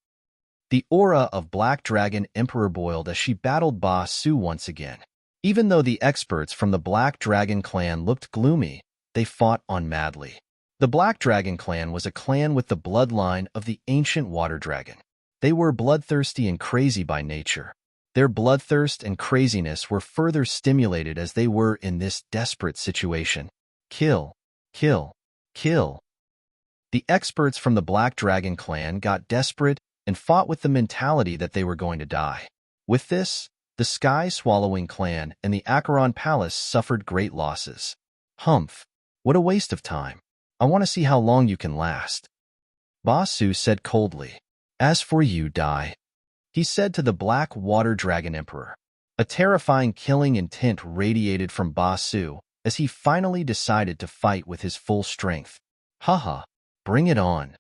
The aura of Black Dragon Emperor boiled as she battled Ba Su once again. Even though the experts from the Black Dragon clan looked gloomy, they fought on madly. The Black Dragon clan was a clan with the bloodline of the ancient water dragon. They were bloodthirsty and crazy by nature. Their bloodthirst and craziness were further stimulated as they were in this desperate situation. Kill, kill, kill. The experts from the Black Dragon clan got desperate and fought with the mentality that they were going to die. With this, the Sky-Swallowing clan and the Acheron Palace suffered great losses. Humph, what a waste of time. I want to see how long you can last. Ba Su said coldly. As for you, Dai, he said to the Black Water Dragon Emperor. A terrifying killing intent radiated from Ba Su as he finally decided to fight with his full strength. Haha, bring it on.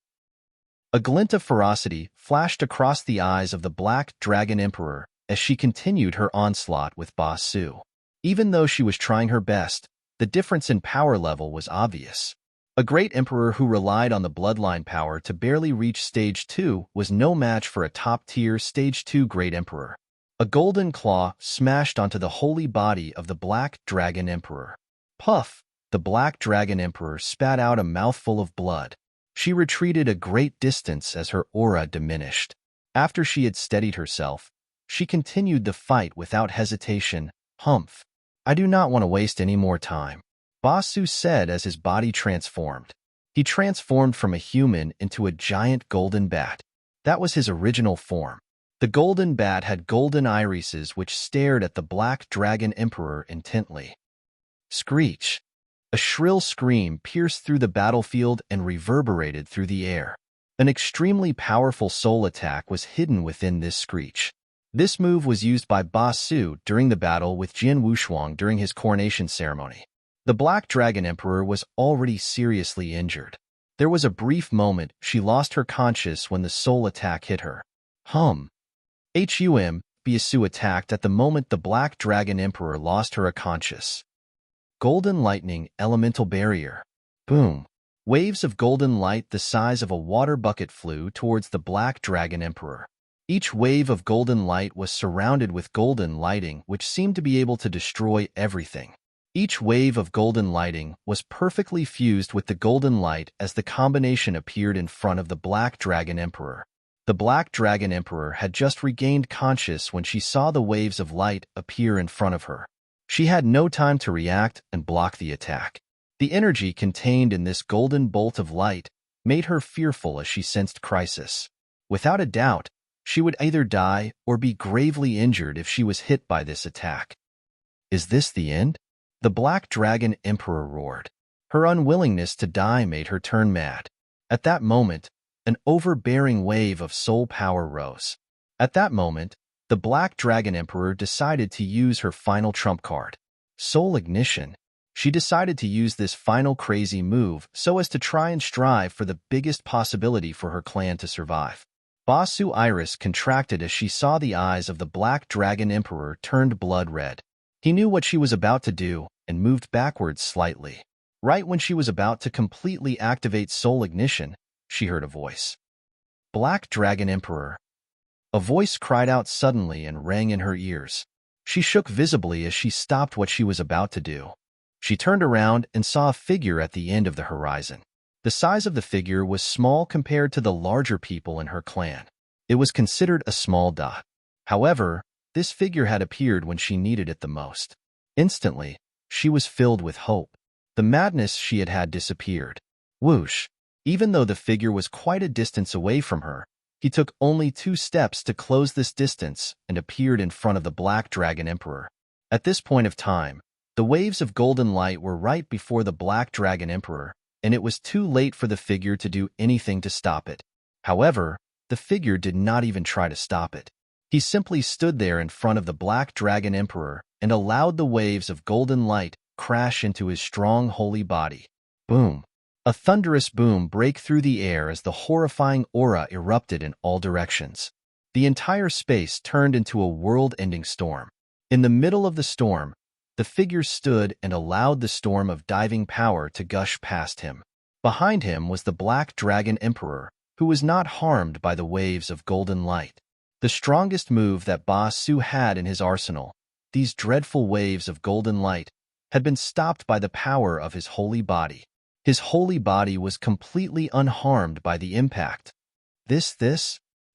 A glint of ferocity flashed across the eyes of the Black Dragon Emperor as she continued her onslaught with Ba Su. Even though she was trying her best, the difference in power level was obvious. A great emperor who relied on the bloodline power to barely reach Stage 2 was no match for a top-tier Stage 2 great emperor. A golden claw smashed onto the holy body of the Black Dragon Emperor. Puff! The Black Dragon Emperor spat out a mouthful of blood. She retreated a great distance as her aura diminished. After she had steadied herself, she continued the fight without hesitation. Humph! I do not want to waste any more time. Ba Su said as his body transformed. He transformed from a human into a giant golden bat. That was his original form. The golden bat had golden irises which stared at the Black Dragon Emperor intently. Screech! A shrill scream pierced through the battlefield and reverberated through the air. An extremely powerful soul attack was hidden within this screech. This move was used by Ba Su during the battle with Jin Wushuang during his coronation ceremony. The Black Dragon Emperor was already seriously injured. There was a brief moment she lost her conscience when the soul attack hit her. Ba Su attacked at the moment the Black Dragon Emperor lost her conscience. Golden Lightning Elemental Barrier. Boom. Waves of golden light the size of a water bucket flew towards the Black Dragon Emperor. Each wave of golden light was surrounded with golden lighting which seemed to be able to destroy everything. Each wave of golden lighting was perfectly fused with the golden light as the combination appeared in front of the Black Dragon Emperor. The Black Dragon Emperor had just regained conscience when she saw the waves of light appear in front of her. She had no time to react and block the attack. The energy contained in this golden bolt of light made her fearful as she sensed crisis. Without a doubt, she would either die or be gravely injured if she was hit by this attack. Is this the end? The Black Dragon Emperor roared. Her unwillingness to die made her turn mad. At that moment, an overbearing wave of soul power rose. At that moment, the Black Dragon Emperor decided to use her final trump card. Soul Ignition. She decided to use this final crazy move so as to try and strive for the biggest possibility for her clan to survive. Ba Su iris contracted as she saw the eyes of the Black Dragon Emperor turned blood red. He knew what she was about to do and moved backwards slightly. Right when she was about to completely activate Soul Ignition, she heard a voice. Black Dragon Emperor. A voice cried out suddenly and rang in her ears. She shook visibly as she stopped what she was about to do. She turned around and saw a figure at the end of the horizon. The size of the figure was small compared to the larger people in her clan. It was considered a small dot. However, this figure had appeared when she needed it the most. Instantly, she was filled with hope. The madness she had had disappeared. Whoosh! Even though the figure was quite a distance away from her, he took only 2 steps to close this distance and appeared in front of the Black Dragon Emperor. At this point of time, the waves of golden light were right before the Black Dragon Emperor, and it was too late for the figure to do anything to stop it. However, the figure did not even try to stop it. He simply stood there in front of the Black Dragon Emperor and allowed the waves of golden light crash into his strong holy body. Boom! A thunderous boom broke through the air as the horrifying aura erupted in all directions. The entire space turned into a world-ending storm. In the middle of the storm, the figure stood and allowed the storm of diving power to gush past him. Behind him was the Black Dragon Emperor, who was not harmed by the waves of golden light. The strongest move that Ba Su had in his arsenal, these dreadful waves of golden light, had been stopped by the power of his holy body. His holy body was completely unharmed by the impact. This?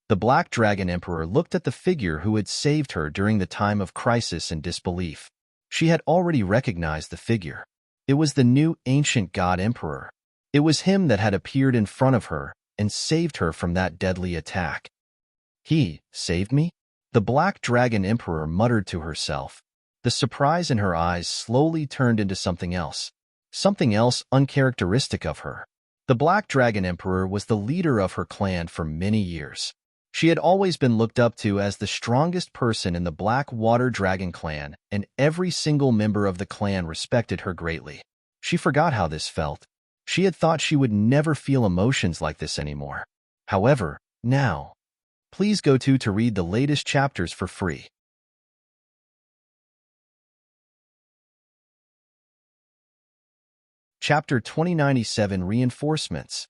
The Black Dragon Emperor looked at the figure who had saved her during the time of crisis in disbelief. She had already recognized the figure. It was the new ancient god emperor. It was him that had appeared in front of her and saved her from that deadly attack. He saved me? The Black Dragon Emperor muttered to herself. The surprise in her eyes slowly turned into something else uncharacteristic of her. The Black Dragon Emperor was the leader of her clan for many years. She had always been looked up to as the strongest person in the Black Water Dragon clan, and every single member of the clan respected her greatly. She forgot how this felt. She had thought she would never feel emotions like this anymore. However, now, please go to read the latest chapters for free. Chapter 2097 Reinforcements.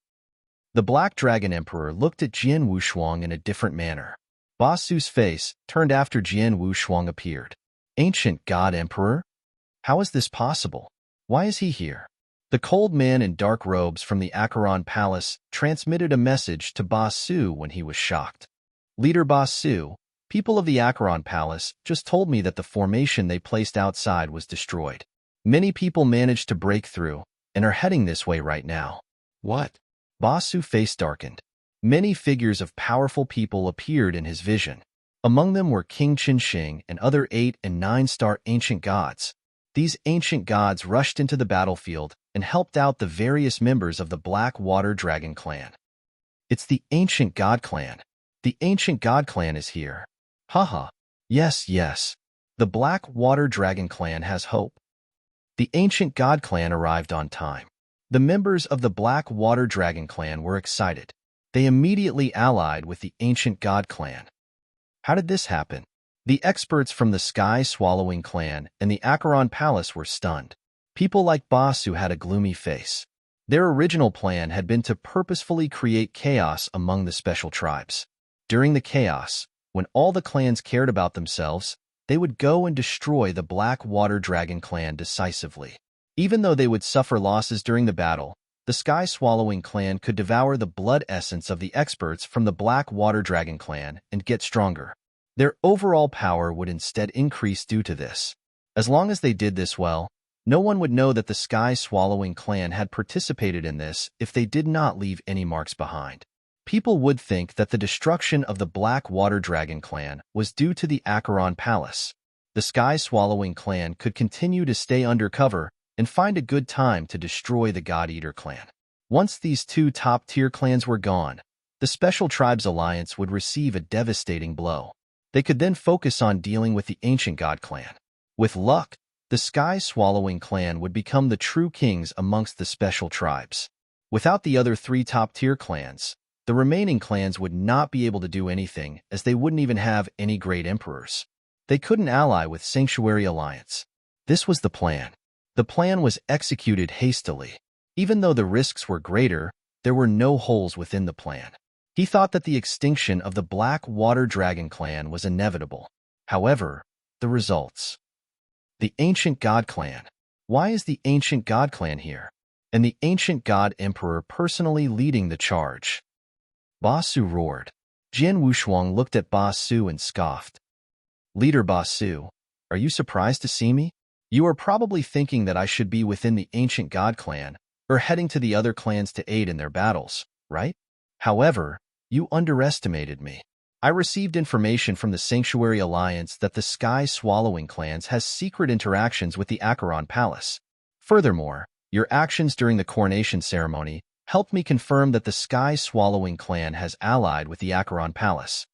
The Black Dragon Emperor looked at Jian Wushuang in a different manner. Ba Su's face turned after Jian Wushuang appeared. Ancient God Emperor? How is this possible? Why is he here? The cold man in dark robes from the Acheron Palace transmitted a message to Ba Su when he was shocked. Leader Ba Su, people of the Acheron Palace just told me that the formation they placed outside was destroyed. Many people managed to break through and are heading this way right now. What? Ba Su's face darkened. Many figures of powerful people appeared in his vision. Among them were King Qinsheng and other 8- and 9-star ancient gods. These ancient gods rushed into the battlefield and helped out the various members of the Black Water Dragon clan. It's the Ancient God clan. The Ancient God clan is here. Haha. Yes. The Black Water Dragon clan has hope. The Ancient God clan arrived on time. The members of the Black Water Dragon clan were excited. They immediately allied with the Ancient God clan. How did this happen? The experts from the Sky Swallowing clan and the Acheron Palace were stunned. People like Ba Su had a gloomy face. Their original plan had been to purposefully create chaos among the special tribes. During the chaos, when all the clans cared about themselves, they would go and destroy the Black Water Dragon clan decisively. Even though they would suffer losses during the battle, the Sky Swallowing clan could devour the blood essence of the experts from the Black Water Dragon clan and get stronger. Their overall power would instead increase due to this. As long as they did this well, no one would know that the Sky Swallowing clan had participated in this if they did not leave any marks behind. People would think that the destruction of the Black Water Dragon clan was due to the Acheron Palace. The Sky Swallowing clan could continue to stay undercover and find a good time to destroy the God Eater clan. Once these two top-tier clans were gone, the Special Tribes Alliance would receive a devastating blow. They could then focus on dealing with the Ancient God clan. With luck, the Sky Swallowing clan would become the true kings amongst the Special Tribes. Without the other 3 top-tier clans, the remaining clans would not be able to do anything, as they wouldn't even have any great emperors. They couldn't ally with Sanctuary Alliance. This was the plan. The plan was executed hastily. Even though the risks were greater, there were no holes within the plan. He thought that the extinction of the Black Water Dragon clan was inevitable. However, the results. The Ancient God clan. Why is the Ancient God clan here? And the Ancient God Emperor personally leading the charge. Ba Su roared. Jian Wushuang looked at Ba Su and scoffed. Leader Ba Su, are you surprised to see me? You are probably thinking that I should be within the Ancient God clan, or heading to the other clans to aid in their battles, right? However, you underestimated me. I received information from the Sanctuary Alliance that the Sky Swallowing clans has secret interactions with the Acheron Palace. Furthermore, your actions during the coronation ceremony helped me confirm that the Sky Swallowing clan has allied with the Acheron Palace.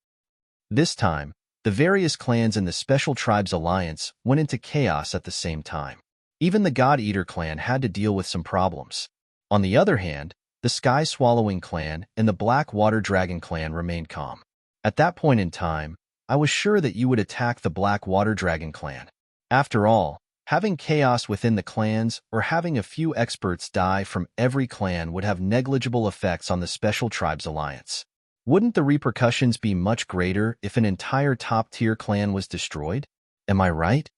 This time, the various clans in the Special Tribes Alliance went into chaos at the same time. Even the God Eater clan had to deal with some problems. On the other hand, the Sky Swallowing clan and the Black Water Dragon clan remained calm. At that point in time, I was sure that you would attack the Black Water Dragon clan. After all, Having chaos within the clans or having a few experts die from every clan would have negligible effects on the Special Tribes Alliance. Wouldn't the repercussions be much greater if an entire top-tier clan was destroyed? Am I right?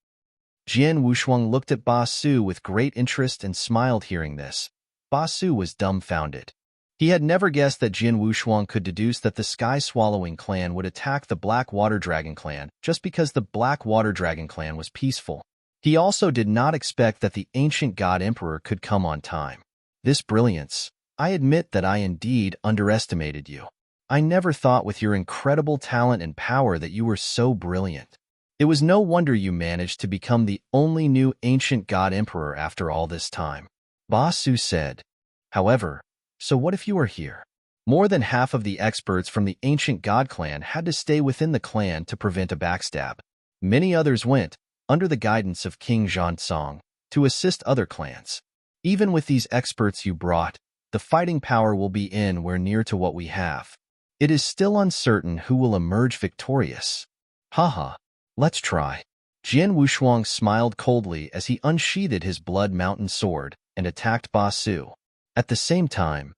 Jian Wushuang looked at Ba Su with great interest and smiled hearing this. Ba Su was dumbfounded. He had never guessed that Jian Wushuang could deduce that the Sky Swallowing clan would attack the Black Water Dragon clan just because the Black Water Dragon clan was peaceful. He also did not expect that the ancient God Emperor could come on time. This brilliance, I admit that I indeed underestimated you. I never thought with your incredible talent and power that you were so brilliant. It was no wonder you managed to become the only new ancient God Emperor after all this time. Ba Su said. However, so what if you are here? More than half of the experts from the ancient God clan had to stay within the clan to prevent a backstab. Many others went, under the guidance of King Zhansong, to assist other clans. Even with these experts you brought, the fighting power will be anywhere near to what we have. It is still uncertain who will emerge victorious. Haha, let's try. Jian Wushuang smiled coldly as he unsheathed his Blood Mountain sword and attacked Ba Su. At the same time,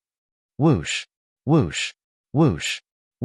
whoosh, whoosh, whoosh,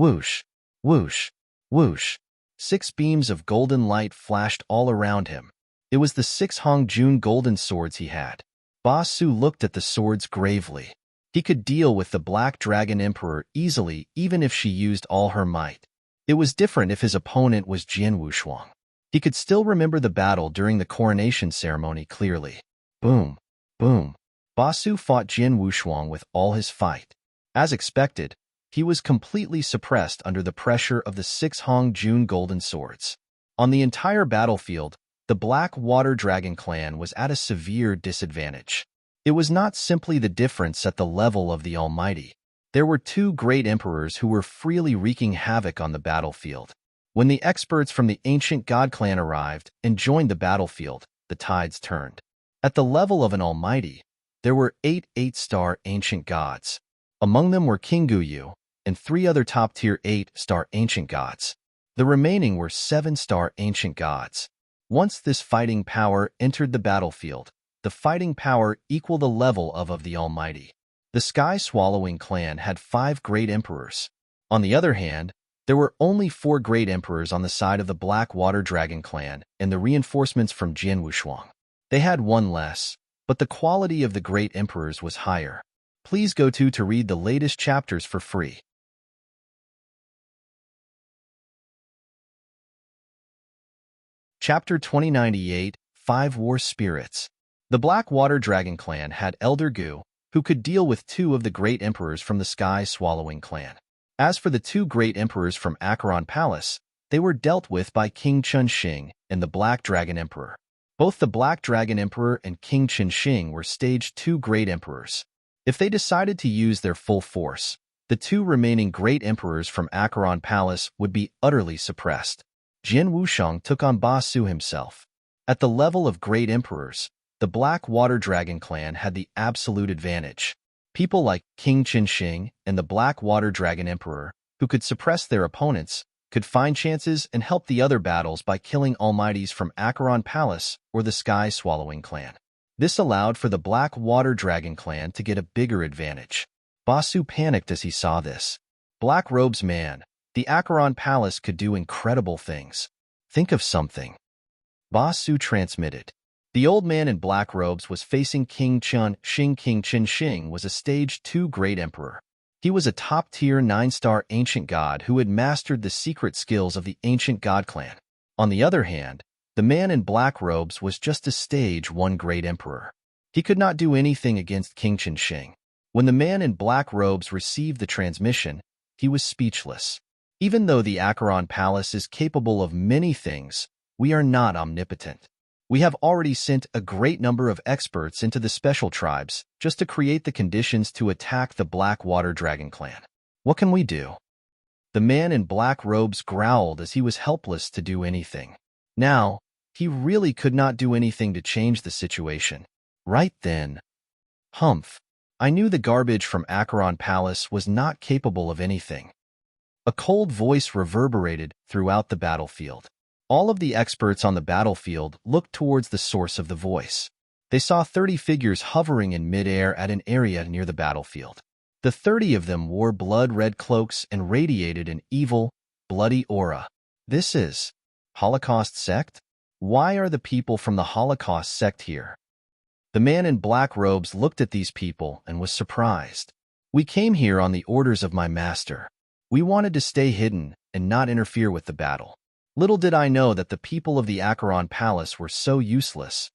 whoosh, whoosh, whoosh. 6 beams of golden light flashed all around him. It was the 6 Hongjun golden swords he had. Ba Su looked at the swords gravely. He could deal with the Black Dragon Emperor easily even if she used all her might. It was different if his opponent was Jian Wushuang. He could still remember the battle during the coronation ceremony clearly. Boom, boom. Ba Su fought Jian Wushuang with all his fight. As expected, he was completely suppressed under the pressure of the 6 Hongjun golden swords. On the entire battlefield, the Black Water Dragon clan was at a severe disadvantage. It was not simply the difference at the level of the Almighty. There were 2 great emperors who were freely wreaking havoc on the battlefield. When the experts from the ancient God clan arrived and joined the battlefield, the tides turned. At the level of an Almighty, there were 8 8-star ancient gods. Among them were King Guyu and 3 other top-tier 8-star ancient gods. The remaining were 7-star ancient gods. Once this fighting power entered the battlefield, the fighting power equaled the level of the Almighty. The Sky Swallowing clan had 5 great emperors. On the other hand, there were only 4 great emperors on the side of the Black Water Dragon clan and the reinforcements from Jian Wushuang. They had 1 less, but the quality of the great emperors was higher. Please go to read the latest chapters for free. Chapter 2098, 5 War Spirits. The Black Water Dragon clan had Elder Gu, who could deal with 2 of the great emperors from the Sky Swallowing clan. As for the 2 great emperors from Acheron Palace, they were dealt with by King Chunxing and the Black Dragon Emperor. Both the Black Dragon Emperor and King Chunxing were stage 2 great emperors. If they decided to use their full force, the 2 remaining great emperors from Acheron Palace would be utterly suppressed. Jian Wushuang took on Ba Su himself. At the level of great emperors, the Black Water Dragon clan had the absolute advantage. People like King Chunxing and the Black Water Dragon Emperor, who could suppress their opponents, could find chances and help the other battles by killing Almighties from Acheron Palace or the Sky Swallowing clan. This allowed for the Black Water Dragon clan to get a bigger advantage. Ba Su panicked as he saw this. Black Robes man, the Acheron Palace could do incredible things. Think of something. Ba Su transmitted. The old man in black robes was facing King Chunxing. King Chunxing was a stage 2 great emperor. He was a top-tier 9-star ancient god who had mastered the secret skills of the ancient god clan. On the other hand, the man in black robes was just a stage 1 great emperor. He could not do anything against King Chunxing. When the man in black robes received the transmission, he was speechless. Even though the Acheron Palace is capable of many things, we are not omnipotent. We have already sent a great number of experts into the special tribes just to create the conditions to attack the Black Water Dragon clan. What can we do? The man in black robes growled as he was helpless to do anything. Now, he really could not do anything to change the situation. Right then. Humph. I knew the garbage from Acheron Palace was not capable of anything. A cold voice reverberated throughout the battlefield. All of the experts on the battlefield looked towards the source of the voice. They saw 30 figures hovering in midair at an area near the battlefield. The 30 of them wore blood-red cloaks and radiated an evil, bloody aura. This is Holocaust sect? Why are the people from the Holocaust sect here? The man in black robes looked at these people and was surprised. We came here on the orders of my master. We wanted to stay hidden and not interfere with the battle. Little did I know that the people of the Acheron Palace were so useless.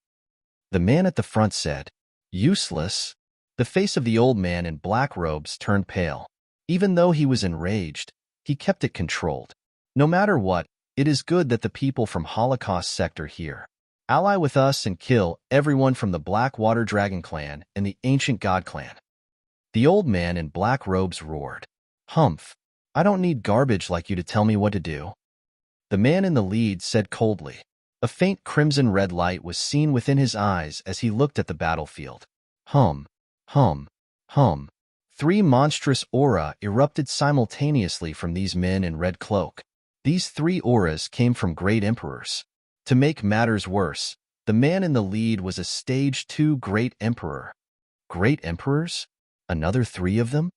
The man at the front said, "Useless?" The face of the old man in black robes turned pale. Even though he was enraged, he kept it controlled. No matter what, it is good that the people from Holocaust sect are here. Ally with us and kill everyone from the Blackwater Dragon clan and the Ancient God clan. The old man in black robes roared. Humph! I don't need garbage like you to tell me what to do. The man in the lead said coldly. A faint crimson-red light was seen within his eyes as he looked at the battlefield. Hum, hum, hum. 3 monstrous aura erupted simultaneously from these men in red cloak. These 3 auras came from great emperors. To make matters worse, the man in the lead was a stage 2 great emperor. Great emperors? Another 3 of them?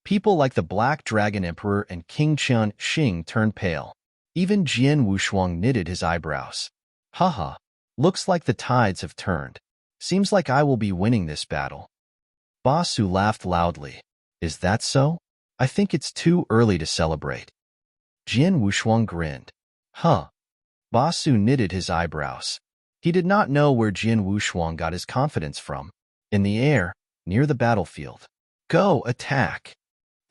People like the Black Dragon Emperor and King Qian Xing turned pale. Even Jian Wushuang knitted his eyebrows. Haha, looks like the tides have turned. Seems like I will be winning this battle. Basu laughed loudly. Is that so? I think it's too early to celebrate. Jian Wushuang grinned. Huh. Basu knitted his eyebrows. He did not know where Jian Wushuang got his confidence from. In the air, near the battlefield. Go, attack!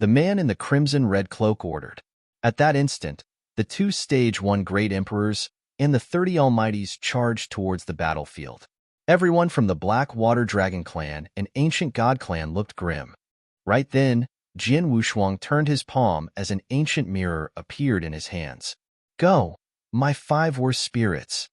The man in the crimson-red cloak ordered. At that instant, the 2 Stage 1 Great Emperors and the 30 Almighties charged towards the battlefield. Everyone from the Blackwater Dragon clan and Ancient God clan looked grim. Right then, Jian Wushuang turned his palm as an ancient mirror appeared in his hands. Go, my 5 worst spirits!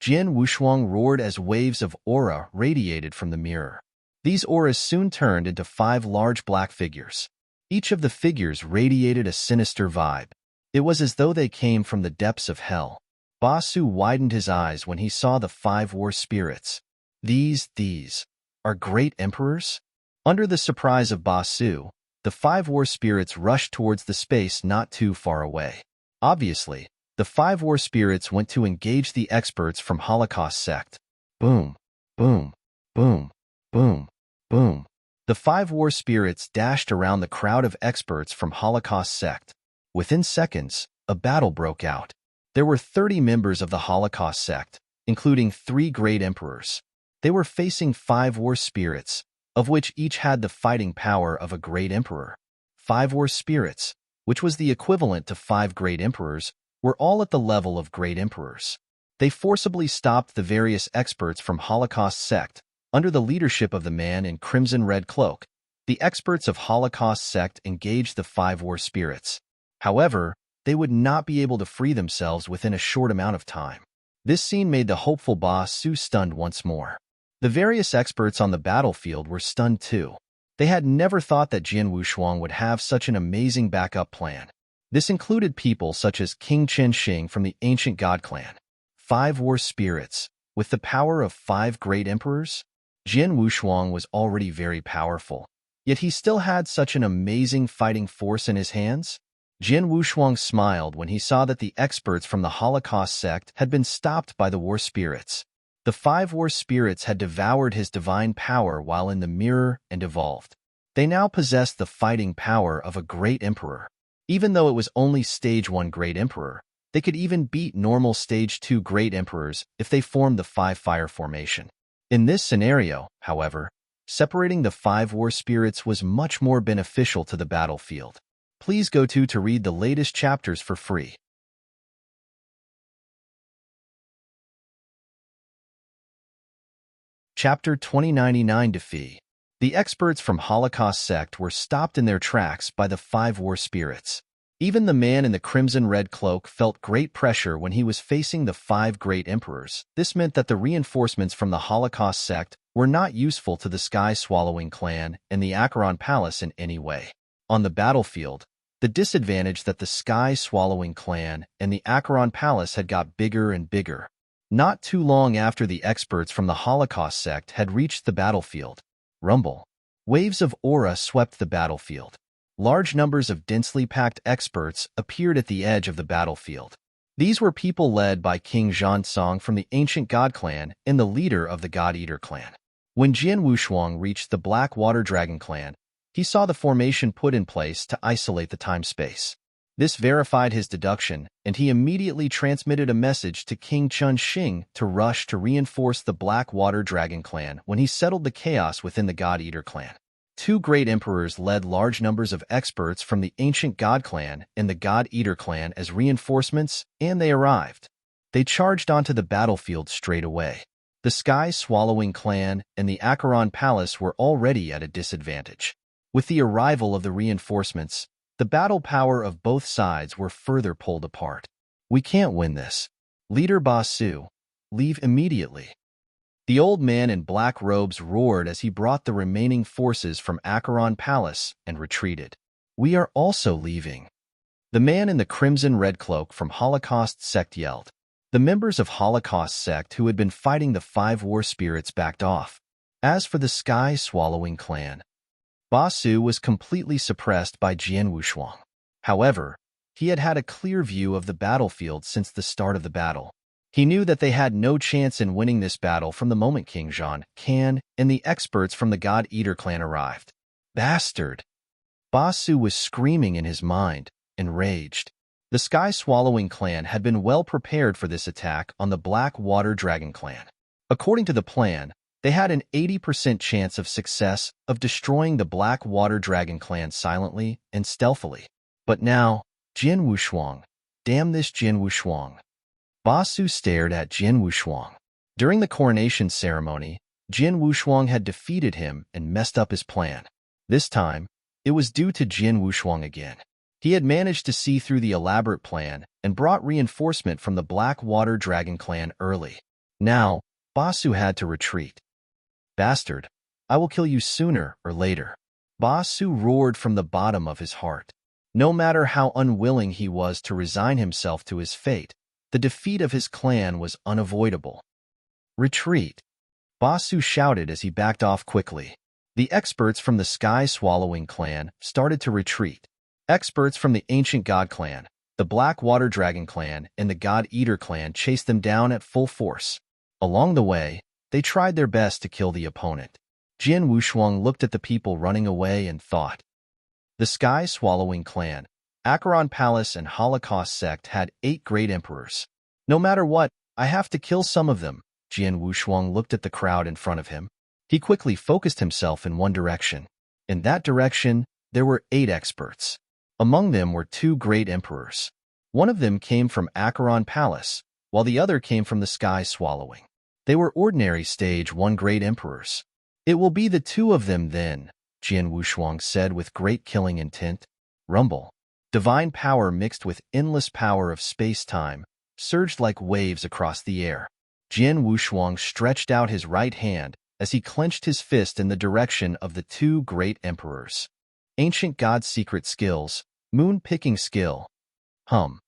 Jian Wushuang roared as waves of aura radiated from the mirror. These auras soon turned into 5 large black figures. Each of the figures radiated a sinister vibe. It was as though they came from the depths of hell. Basu widened his eyes when he saw the 5 war spirits. These are great emperors? Under the surprise of Basu, the 5 war spirits rushed towards the space not too far away. Obviously, the 5 war spirits went to engage the experts from Holocaust sect. Boom, boom, boom, boom, boom. The 5 war spirits dashed around the crowd of experts from Holocaust sect. Within seconds, a battle broke out. There were 30 members of the Holocaust sect, including 3 great emperors. They were facing 5 war spirits, of which each had the fighting power of a great emperor. 5 war spirits, which was the equivalent to 5 great emperors, were all at the level of great emperors. They forcibly stopped the various experts from Holocaust sect under the leadership of the man in crimson-red cloak. The experts of Holocaust sect engaged the 5 war spirits. However, they would not be able to free themselves within a short amount of time. This scene made the hopeful Basu stunned once more. The various experts on the battlefield were stunned too. They had never thought that Jian Wushuang would have such an amazing backup plan. This included people such as King Chen Xing from the Ancient God clan. 5 war spirits, with the power of 5 great emperors? Jian Wushuang was already very powerful, yet he still had such an amazing fighting force in his hands? Jian Wushuang smiled when he saw that the experts from the Holocaust sect had been stopped by the war spirits. The 5 war spirits had devoured his divine power while in the mirror and evolved. They now possessed the fighting power of a great emperor. Even though it was only stage 1 great emperor, they could even beat normal stage 2 great emperors if they formed the 5 fire formation. In this scenario, however, separating the 5 war spirits was much more beneficial to the battlefield. Please go to read the latest chapters for free. Chapter 2099 Defeat. The experts from Holocaust sect were stopped in their tracks by the 5 war spirits. Even the man in the crimson-red cloak felt great pressure when he was facing the 5 great emperors. This meant that the reinforcements from the Holocaust sect were not useful to the Sky-Swallowing clan and the Acheron Palace in any way. On the battlefield, The disadvantage that the sky-swallowing clan and the Acheron Palace had got bigger and bigger. Not too long after the experts from the Holocaust sect had reached the battlefield. Rumble. Waves of aura swept the battlefield. Large numbers of densely packed experts appeared at the edge of the battlefield. These were people led by King Zhansong from the ancient God clan and the leader of the God Eater clan. When Jian Wushuang reached the Black Water Dragon clan, he saw the formation put in place to isolate the time-space. This verified his deduction, and he immediately transmitted a message to King Chun Xing to rush to reinforce the Black Water Dragon clan when he settled the chaos within the God Eater clan. Two great emperors led large numbers of experts from the ancient God clan and the God Eater clan as reinforcements, and they arrived. They charged onto the battlefield straight away. The Sky-Swallowing clan and the Acheron Palace were already at a disadvantage. With the arrival of the reinforcements, the battle power of both sides were further pulled apart. "We can't win this. Leader Ba Su, leave immediately." The old man in black robes roared as he brought the remaining forces from Acheron Palace and retreated. "We are also leaving." The man in the crimson red cloak from Holocaust sect yelled. The members of Holocaust sect who had been fighting the 5 war spirits backed off. As for the Sky-Swallowing clan, Ba Su was completely suppressed by Jian Wushuang. However, he had had a clear view of the battlefield since the start of the battle. He knew that they had no chance in winning this battle from the moment King Zhan, Can, and the experts from the God Eater clan arrived. Bastard! Ba Su was screaming in his mind, enraged. The Sky-Swallowing clan had been well prepared for this attack on the Black Water Dragon clan. According to the plan, they had an 80% chance of success of destroying the Black Water Dragon clan silently and stealthily. But now, Jian Wushuang. Damn this Jian Wushuang. Ba Su stared at Jian Wushuang. During the coronation ceremony, Jian Wushuang had defeated him and messed up his plan. This time, it was due to Jian Wushuang again. He had managed to see through the elaborate plan and brought reinforcement from the Black Water Dragon clan early. Now, Ba Su had to retreat. "Bastard, I will kill you sooner or later." Ba Su roared from the bottom of his heart. No matter how unwilling he was to resign himself to his fate, the defeat of his clan was unavoidable. "Retreat!" Ba Su shouted as he backed off quickly. The experts from the Sky-Swallowing clan started to retreat. Experts from the Ancient God clan, the Black Water Dragon clan, and the God Eater clan chased them down at full force. Along the way, they tried their best to kill the opponent. Jian Wushuang looked at the people running away and thought. The Sky-Swallowing clan, Acheron Palace, and Holocaust sect had 8 great emperors. No matter what, I have to kill some of them. Jian Wushuang looked at the crowd in front of him. He quickly focused himself in one direction. In that direction, there were 8 experts. Among them were 2 great emperors. One of them came from Acheron Palace, while the other came from the Sky-Swallowing. They were ordinary stage 1 great emperors. "It will be the 2 of them then," Jian Wushuang said with great killing intent. Rumble. Divine power mixed with endless power of space-time surged like waves across the air. Jian Wushuang stretched out his right hand as he clenched his fist in the direction of the 2 great emperors. Ancient God secret skills, moon-picking skill. Hum.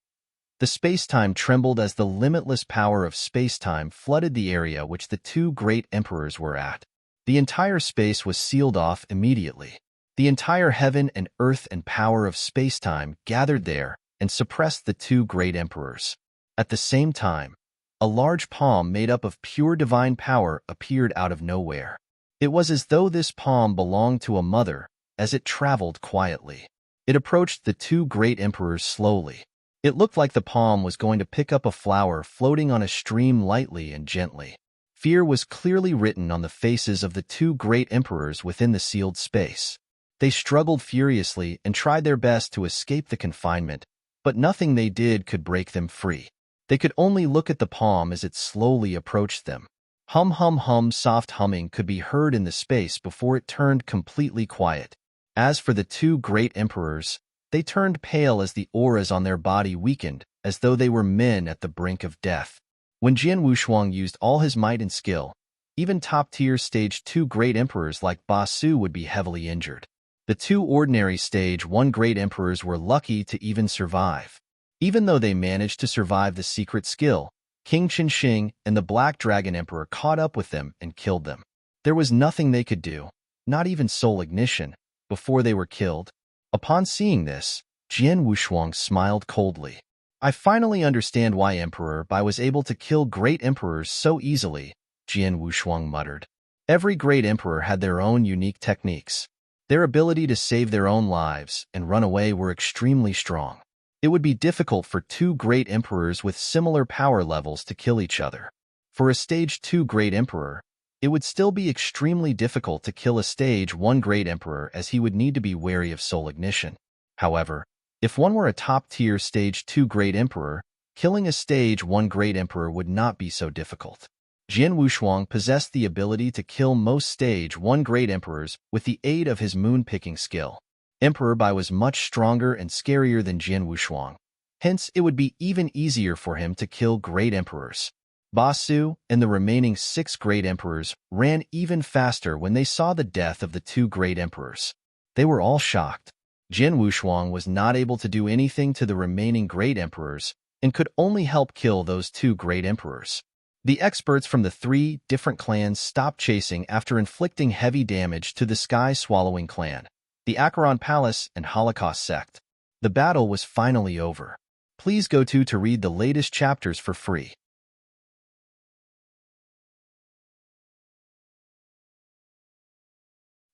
The space-time trembled as the limitless power of space-time flooded the area which the 2 great emperors were at. The entire space was sealed off immediately. The entire heaven and earth and power of space-time gathered there and suppressed the 2 great emperors. At the same time, a large palm made up of pure divine power appeared out of nowhere. It was as though this palm belonged to a mother as it traveled quietly. It approached the 2 great emperors slowly. It looked like the palm was going to pick up a flower floating on a stream lightly and gently. Fear was clearly written on the faces of the 2 great emperors within the sealed space. They struggled furiously and tried their best to escape the confinement, but nothing they did could break them free. They could only look at the palm as it slowly approached them. Hum hum hum, soft humming could be heard in the space before it turned completely quiet. As for the 2 great emperors, they turned pale as the auras on their body weakened, as though they were men at the brink of death. When Jian Wushuang used all his might and skill, even top-tier stage 2 great emperors like Ba Su would be heavily injured. The two ordinary Stage 1 Great Emperors were lucky to even survive. Even though they managed to survive the secret skill, King Qinsheng and the Black Dragon Emperor caught up with them and killed them. There was nothing they could do, not even soul ignition, before they were killed. Upon seeing this, Jian Wushuang smiled coldly. I finally understand why Emperor Bai was able to kill great emperors so easily, Jian Wushuang muttered. Every great emperor had their own unique techniques. Their ability to save their own lives and run away were extremely strong. It would be difficult for two great emperors with similar power levels to kill each other. For a Stage 2 Great Emperor, it would still be extremely difficult to kill a Stage 1 Great Emperor, as he would need to be wary of soul ignition. However, if one were a top-tier Stage 2 Great Emperor, killing a Stage 1 Great Emperor would not be so difficult. Jian Wushuang possessed the ability to kill most Stage 1 Great Emperors with the aid of his moon-picking skill. Emperor Bai was much stronger and scarier than Jian Wushuang. Hence, it would be even easier for him to kill great emperors. Basu and the remaining 6 great emperors ran even faster when they saw the death of the 2 great emperors. They were all shocked. Jian Wushuang was not able to do anything to the remaining great emperors and could only help kill those 2 great emperors. The experts from the 3 different clans stopped chasing after inflicting heavy damage to the Sky-Swallowing clan, the Acheron Palace, and Holocaust sect. The battle was finally over. Please go to read the latest chapters for free.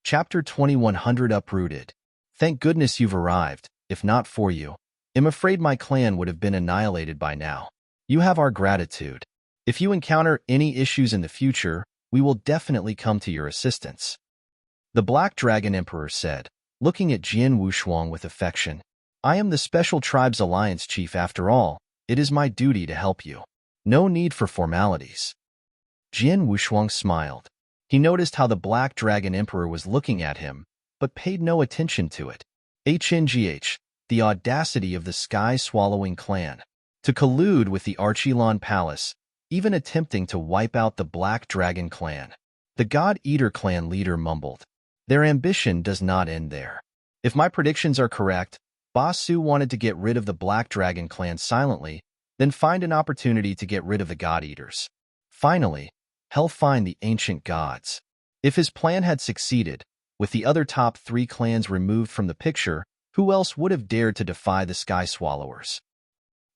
Chapter 2100 Uprooted. Thank goodness you've arrived. If not for you, I'm afraid my clan would have been annihilated by now. You have our gratitude. If you encounter any issues in the future, we will definitely come to your assistance. The Black Dragon Emperor said, looking at Jian Wushuang with affection. I am the Special Tribes Alliance Chief after all. It is my duty to help you. No need for formalities. Jian Wushuang smiled. He noticed how the Black Dragon Emperor was looking at him, but paid no attention to it. HNGH, the audacity of the Sky-Swallowing clan. To collude with the Archelon Palace, even attempting to wipe out the Black Dragon clan. The God-Eater clan leader mumbled. Their ambition does not end there. If my predictions are correct, Basu wanted to get rid of the Black Dragon clan silently, then find an opportunity to get rid of the God-Eaters. Finally, he'll find the ancient gods. If his plan had succeeded, with the other top 3 clans removed from the picture, who else would have dared to defy the Sky Swallowers?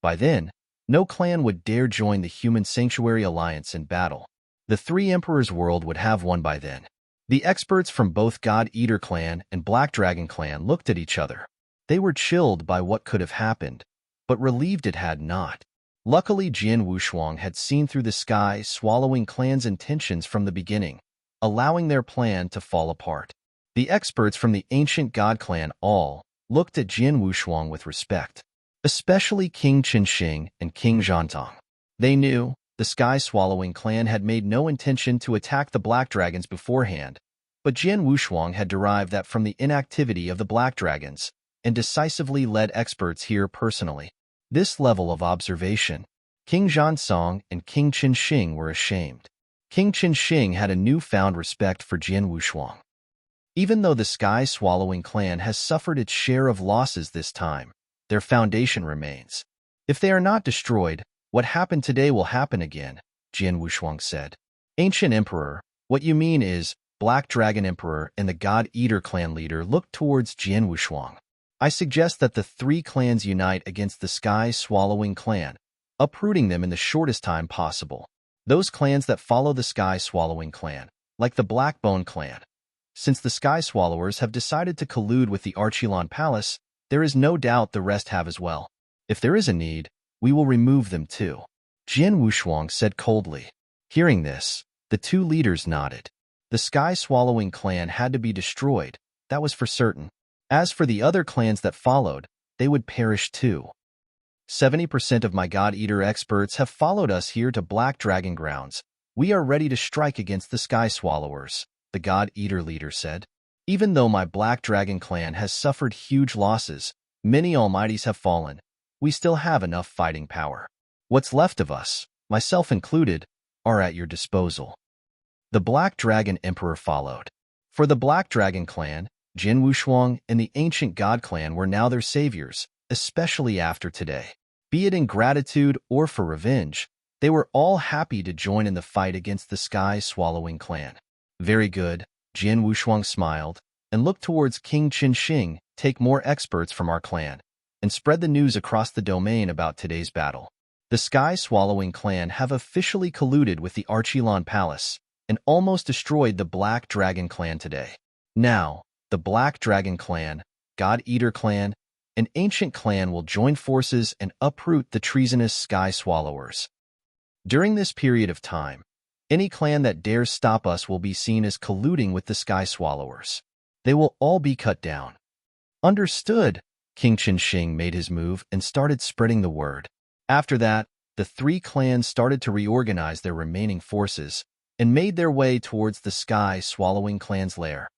By then, no clan would dare join the Human Sanctuary Alliance in battle. The 3 Emperors' world would have won by then. The experts from both God-Eater clan and Black Dragon clan looked at each other. They were chilled by what could have happened, but relieved it had not. Luckily, Jian Wushuang had seen through the Sky-Swallowing clan's intentions from the beginning, allowing their plan to fall apart. The experts from the Ancient God clan all looked at Jian Wushuang with respect, especially King Qinsheng and King Zhantong. They knew the Sky-Swallowing clan had made no intention to attack the Black Dragons beforehand, but Jian Wushuang had derived that from the inactivity of the Black Dragons and decisively led experts here personally. This level of observation, King Zhansong and King Qinsheng were ashamed. King Qinsheng had a newfound respect for Jian Wushuang. Even though the Sky-Swallowing clan has suffered its share of losses this time, their foundation remains. If they are not destroyed, what happened today will happen again, Jian Wushuang said. Ancient Emperor, what you mean is, Black Dragon Emperor and the God-Eater clan leader looked towards Jian Wushuang. I suggest that the 3 clans unite against the Sky-Swallowing clan, uprooting them in the shortest time possible. Those clans that follow the Sky-Swallowing clan, like the Blackbone clan. Since the Sky Swallowers have decided to collude with the Archelon Palace, there is no doubt the rest have as well. If there is a need, we will remove them too. Jian Wushuang said coldly. Hearing this, the 2 leaders nodded. The Sky-Swallowing clan had to be destroyed, that was for certain. As for the other clans that followed, they would perish too. 70% of my God-Eater experts have followed us here to Black Dragon Grounds. We are ready to strike against the Sky Swallowers, the God-Eater leader said. Even though my Black Dragon clan has suffered huge losses, many almighties have fallen, we still have enough fighting power. What's left of us, myself included, are at your disposal. The Black Dragon Emperor followed. For the Black Dragon clan, Jin Wushuang and the ancient God clan were now their saviors, especially after today. Be it in gratitude or for revenge, they were all happy to join in the fight against the Sky-Swallowing clan. Very good, Jin Wushuang smiled, and looked towards King Qinxing. Take more experts from our clan, and spread the news across the domain about today's battle. The Sky-Swallowing clan have officially colluded with the Archilon Palace, and almost destroyed the Black Dragon clan today. Now, the Black Dragon clan, God Eater clan, and Ancient clan will join forces and uproot the treasonous Sky Swallowers. During this period of time, any clan that dares stop us will be seen as colluding with the Sky Swallowers. They will all be cut down. Understood. King Qinxing made his move and started spreading the word. After that, the three clans started to reorganize their remaining forces and made their way towards the Sky Swallowing clan's lair.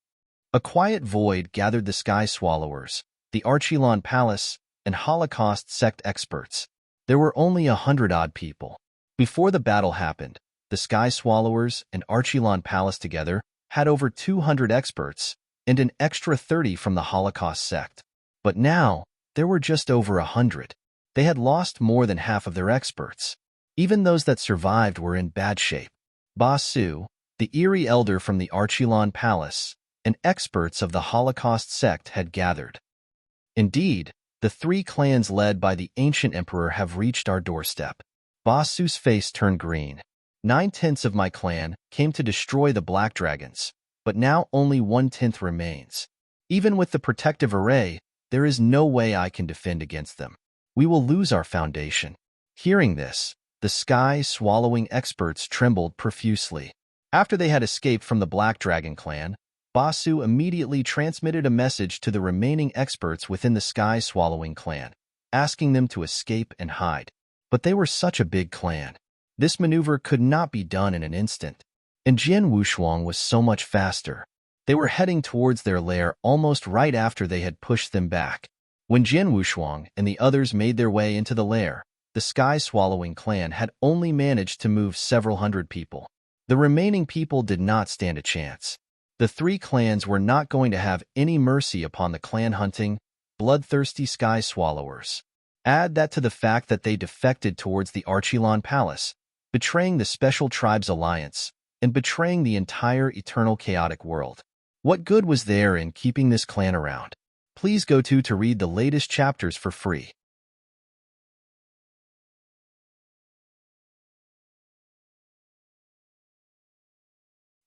A quiet void gathered the Sky Swallowers, the Archilon Palace, and Holocaust sect experts. There were only 100-odd people. Before the battle happened, the Sky Swallowers and Archilon Palace together had over 200 experts and an extra 30 from the Holocaust sect. But now, there were just over 100. They had lost more than half of their experts. Even those that survived were in bad shape. Ba Su, the eerie elder from the Archilon Palace, and experts of the Holocaust sect had gathered. Indeed, the three clans led by the ancient emperor have reached our doorstep. Ba Su's face turned green. 9/10 of my clan came to destroy the Black Dragons, but now only 1/10 remains. Even with the protective array, there is no way I can defend against them. We will lose our foundation. Hearing this, the Sky-Swallowing experts trembled profusely. After they had escaped from the Black Dragon clan, Ba Su immediately transmitted a message to the remaining experts within the Sky-Swallowing clan, asking them to escape and hide. But they were such a big clan. This maneuver could not be done in an instant. And Jin Wushuang was so much faster. They were heading towards their lair almost right after they had pushed them back. When Jin Wushuang and the others made their way into the lair, the Sky-Swallowing clan had only managed to move several hundred people. The remaining people did not stand a chance. The three clans were not going to have any mercy upon the clan-hunting, bloodthirsty Sky Swallowers. Add that to the fact that they defected towards the Archilon Palace, betraying the Special Tribes Alliance, and betraying the entire eternal chaotic world. What good was there in keeping this clan around? Please go to read the latest chapters for free.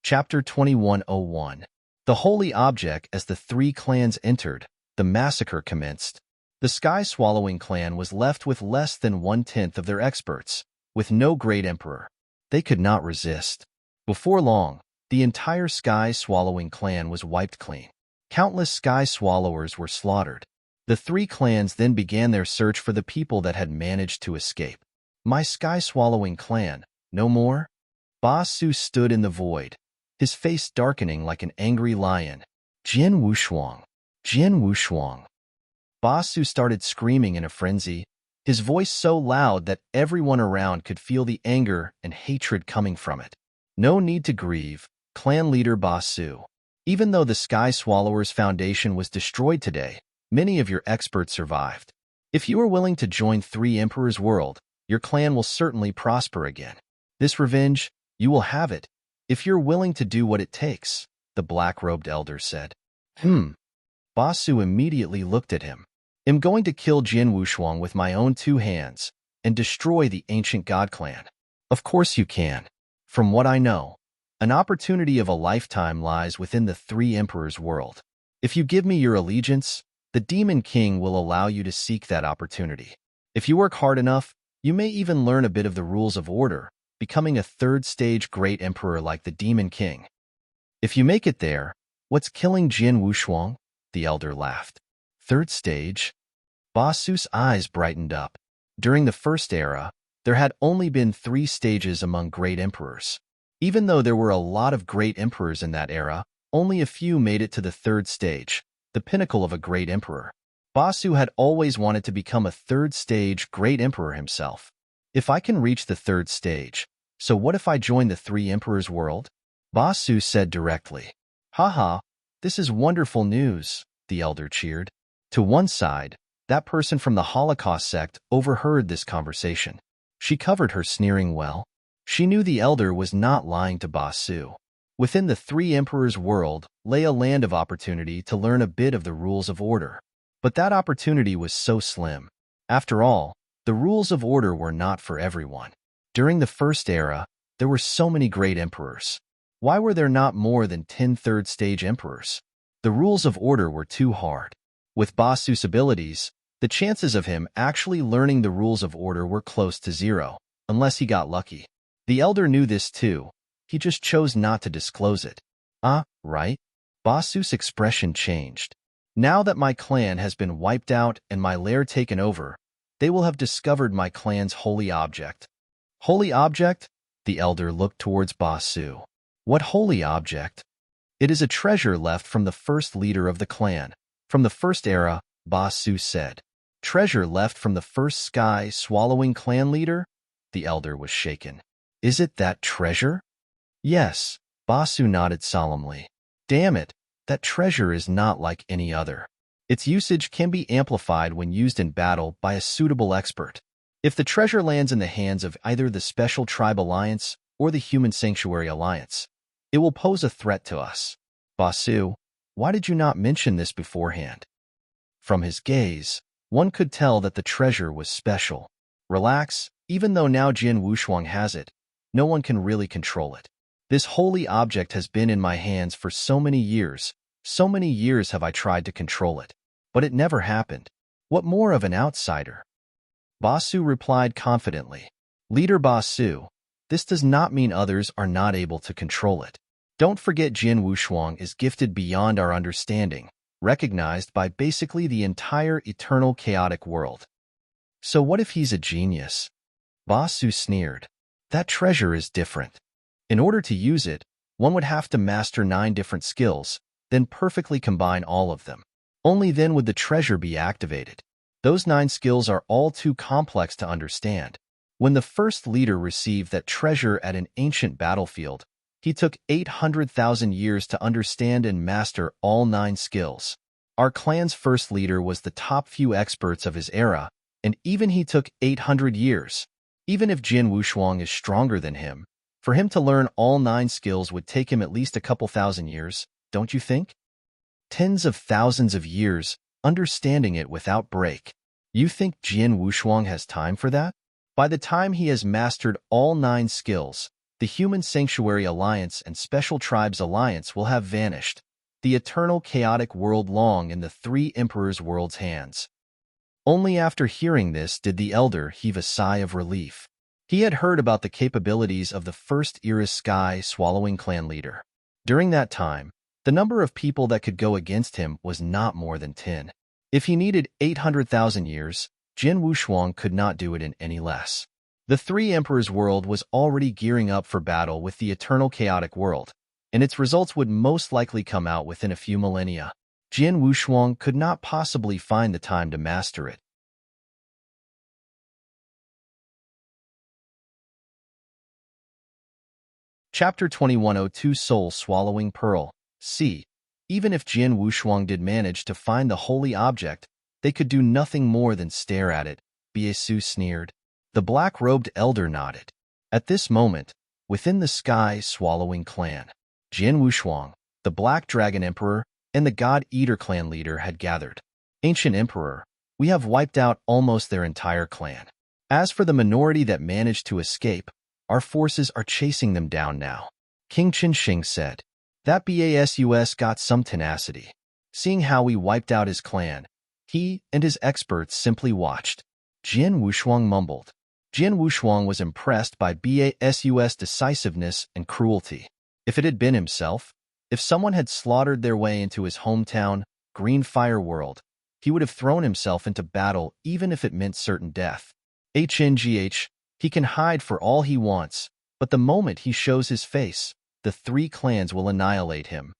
Chapter 2101. The Holy Object. As the three clans entered, the massacre commenced. The Sky-Swallowing clan was left with less than 1/10 of their experts, with no great emperor. They could not resist. Before long, the entire Sky-Swallowing clan was wiped clean. Countless Sky Swallowers were slaughtered. The three clans then began their search for the people that had managed to escape. My Sky-Swallowing clan, no more? Ba Su stood in the void, his face darkening like an angry lion. Jin Wushuang! Jin Wushuang! Ba Su started screaming in a frenzy, his voice so loud that everyone around could feel the anger and hatred coming from it. No need to grieve, clan leader Ba Su. Even though the Sky Swallowers Foundation was destroyed today, many of your experts survived. If you are willing to join Three Emperors' world, your clan will certainly prosper again. This revenge, you will have it, if you're willing to do what it takes, the black-robed elder said. Ba Su immediately looked at him. I'm going to kill Jin Wushuang with my own 2 hands and destroy the ancient God clan. Of course you can. From what I know, an opportunity of a lifetime lies within the Three Emperors' world. If you give me your allegiance, the Demon King will allow you to seek that opportunity. If you work hard enough, you may even learn a bit of the rules of order, becoming a 3rd-stage great emperor like the Demon King. If you make it there, what's killing Jin Wushuang? The elder laughed. 3rd stage? Ba Su's eyes brightened up. During the First Era, there had only been 3 stages among great emperors. Even though there were a lot of great emperors in that era, only a few made it to the 3rd stage, the pinnacle of a great emperor. Ba Su had always wanted to become a 3rd-stage great emperor himself. If I can reach the 3rd stage, so what if I join the Three Emperors' world? Ba Su said directly. Haha, This is wonderful news, the elder cheered. To one side, that person from the Holocaust sect overheard this conversation. She covered her sneering well. She knew the elder was not lying to Basu. Within the Three Emperors world lay a land of opportunity to learn a bit of the rules of order. But that opportunity was so slim. After all, the rules of order were not for everyone. During the First Era, there were so many great emperors. Why were there not more than 10 third-stage emperors? The rules of order were too hard. With Basu's abilities, the chances of him actually learning the rules of order were close to zero, unless he got lucky. The elder knew this too. He just chose not to disclose it. Right? Basu's expression changed. Now that my clan has been wiped out and my lair taken over, they will have discovered my clan's holy object. Holy object? The elder looked towards Basu. What holy object? It is a treasure left from the first leader of the clan. From the First Era, Basu said. Treasure left from the first sky-swallowing clan leader? The elder was shaken. Is it that treasure? Yes, Basu nodded solemnly. Damn it, that treasure is not like any other. Its usage can be amplified when used in battle by a suitable expert. If the treasure lands in the hands of either the Special Tribe Alliance or the Human Sanctuary Alliance, it will pose a threat to us. Basu, why did you not mention this beforehand? From his gaze, one could tell that the treasure was special. Relax, even though now Jin Wushuang has it, no one can really control it. This holy object has been in my hands for so many years have I tried to control it. But it never happened. What more of an outsider? Basu replied confidently. Leader Basu, this does not mean others are not able to control it. Don't forget Jin Wushuang is gifted beyond our understanding, recognized by basically the entire eternal chaotic world. So what if he's a genius? Basu sneered. That treasure is different. In order to use it, one would have to master 9 different skills, then perfectly combine all of them. Only then would the treasure be activated. Those 9 skills are all too complex to understand. When the first leader received that treasure at an ancient battlefield, he took 800,000 years to understand and master all 9 skills. Our clan's first leader was the top few experts of his era, and even he took 800 years. Even if Jin Wushuang is stronger than him, for him to learn all 9 skills would take him at least a couple thousand years, don't you think? Tens of thousands of years, understanding it without break. You think Jin Wushuang has time for that? By the time he has mastered all 9 skills, the Human Sanctuary Alliance and Special Tribes Alliance will have vanished, the eternal chaotic world long in the Three Emperors' world's hands. Only after hearing this did the elder heave a sigh of relief. He had heard about the capabilities of the First Era's sky-swallowing clan leader. During that time, the number of people that could go against him was not more than 10. If he needed 800,000 years, Jin Wushuang could not do it in any less. The Three Emperors' world was already gearing up for battle with the eternal chaotic world, and its results would most likely come out within a few millennia. Jin Wushuang could not possibly find the time to master it. Chapter 2102 Soul Swallowing Pearl. C. Even if Jin Wushuang did manage to find the holy object, they could do nothing more than stare at it, Basu sneered. The black-robed elder nodded. At this moment, within the sky-swallowing clan, Jin Wushuang, the Black Dragon Emperor, and the God Eater clan leader had gathered. Ancient Emperor, we have wiped out almost their entire clan. As for the minority that managed to escape, our forces are chasing them down now. King Qinsheng said. That Basus got some tenacity. Seeing how we wiped out his clan, he and his experts simply watched. Jin Wushuang mumbled. Jin Wushuang was impressed by Basus' decisiveness and cruelty. If it had been himself, if someone had slaughtered their way into his hometown, Green Fire World, he would have thrown himself into battle even if it meant certain death. HNGH, he can hide for all he wants, but the moment he shows his face, the 3 clans will annihilate him,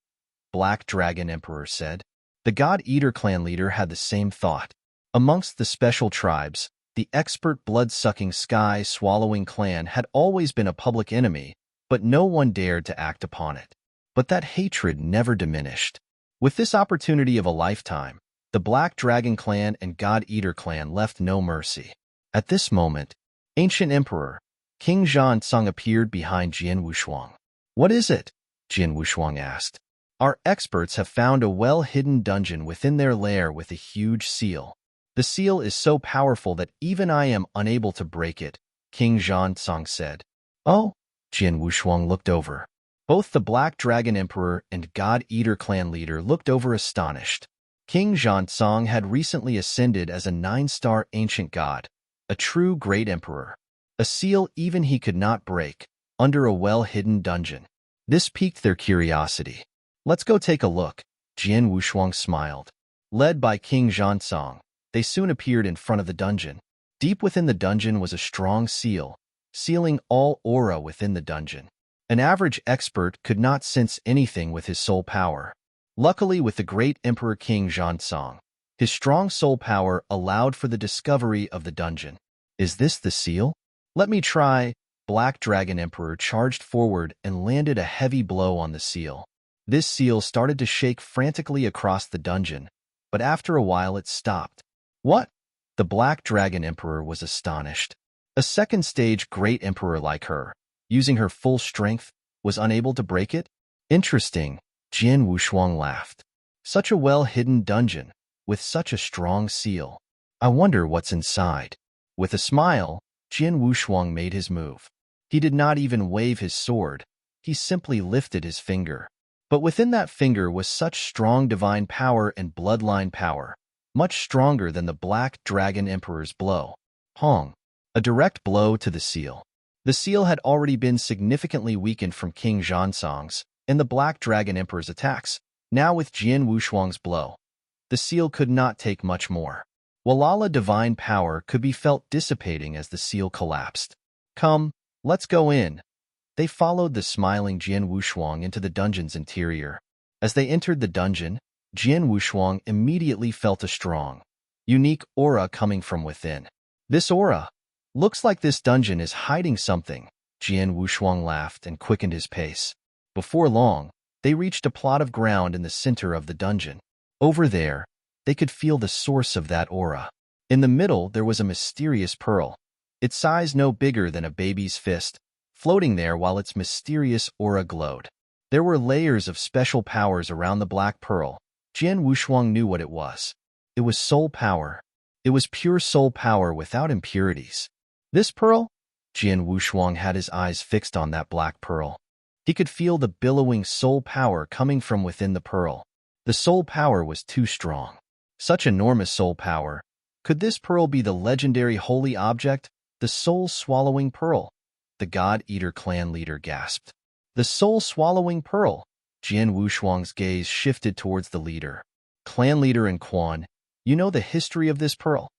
Black Dragon Emperor said. The God Eater clan leader had the same thought. Amongst the special tribes, the expert blood-sucking sky-swallowing clan had always been a public enemy, but no one dared to act upon it. But that hatred never diminished. With this opportunity of a lifetime, the Black Dragon clan and God Eater clan left no mercy. At this moment, ancient emperor, King Zhang appeared behind Jian Wushuang. "What is it?" Jian Wushuang asked. "Our experts have found a well-hidden dungeon within their lair with a huge seal. The seal is so powerful that even I am unable to break it," King Zhang said. "Oh," Jian Wushuang looked over. Both the Black Dragon Emperor and God Eater clan leader looked over astonished. King Zhang had recently ascended as a 9-star ancient god, a true great emperor. A seal even he could not break, under a well-hidden dungeon. This piqued their curiosity. "Let's go take a look," Jian Wushuang smiled. Led by King Zhang, they soon appeared in front of the dungeon. Deep within the dungeon was a strong seal, sealing all aura within the dungeon. An average expert could not sense anything with his soul power. Luckily, with the great Emperor King Zhang, his strong soul power allowed for the discovery of the dungeon. "Is this the seal? Let me try." Black Dragon Emperor charged forward and landed a heavy blow on the seal. This seal started to shake frantically across the dungeon, but after a while it stopped. "What?" The Black Dragon Emperor was astonished. A second-stage great emperor like her, using her full strength, was unable to break it? Interesting, Jian Wushuang laughed. Such a well-hidden dungeon, with such a strong seal. I wonder what's inside. With a smile, Jian Wushuang made his move. He did not even wave his sword. He simply lifted his finger. But within that finger was such strong divine power and bloodline power, much stronger than the Black Dragon Emperor's blow. Hong. A direct blow to the seal. The seal had already been significantly weakened from King Zhang's and the Black Dragon Emperor's attacks. Now with Jian Wushuang's blow, the seal could not take much more. Walala divine power could be felt dissipating as the seal collapsed. "Come, let's go in." They followed the smiling Jian Wushuang into the dungeon's interior. As they entered the dungeon, Jian Wushuang immediately felt a strong, unique aura coming from within. "This aura? Looks like this dungeon is hiding something." Jian Wushuang laughed and quickened his pace. Before long, they reached a plot of ground in the center of the dungeon. Over there, they could feel the source of that aura. In the middle, there was a mysterious pearl, its size no bigger than a baby's fist, floating there while its mysterious aura glowed. There were layers of special powers around the black pearl. Jian Wushuang knew what it was. It was soul power. It was pure soul power without impurities. This pearl? Jian Wushuang had his eyes fixed on that black pearl. He could feel the billowing soul power coming from within the pearl. The soul power was too strong. Such enormous soul power. Could this pearl be the legendary holy object, the soul-swallowing pearl? The God Eater clan leader gasped. The soul-swallowing pearl. Jian Wushuang's gaze shifted towards the leader. Clan leader Quan, you know the history of this pearl?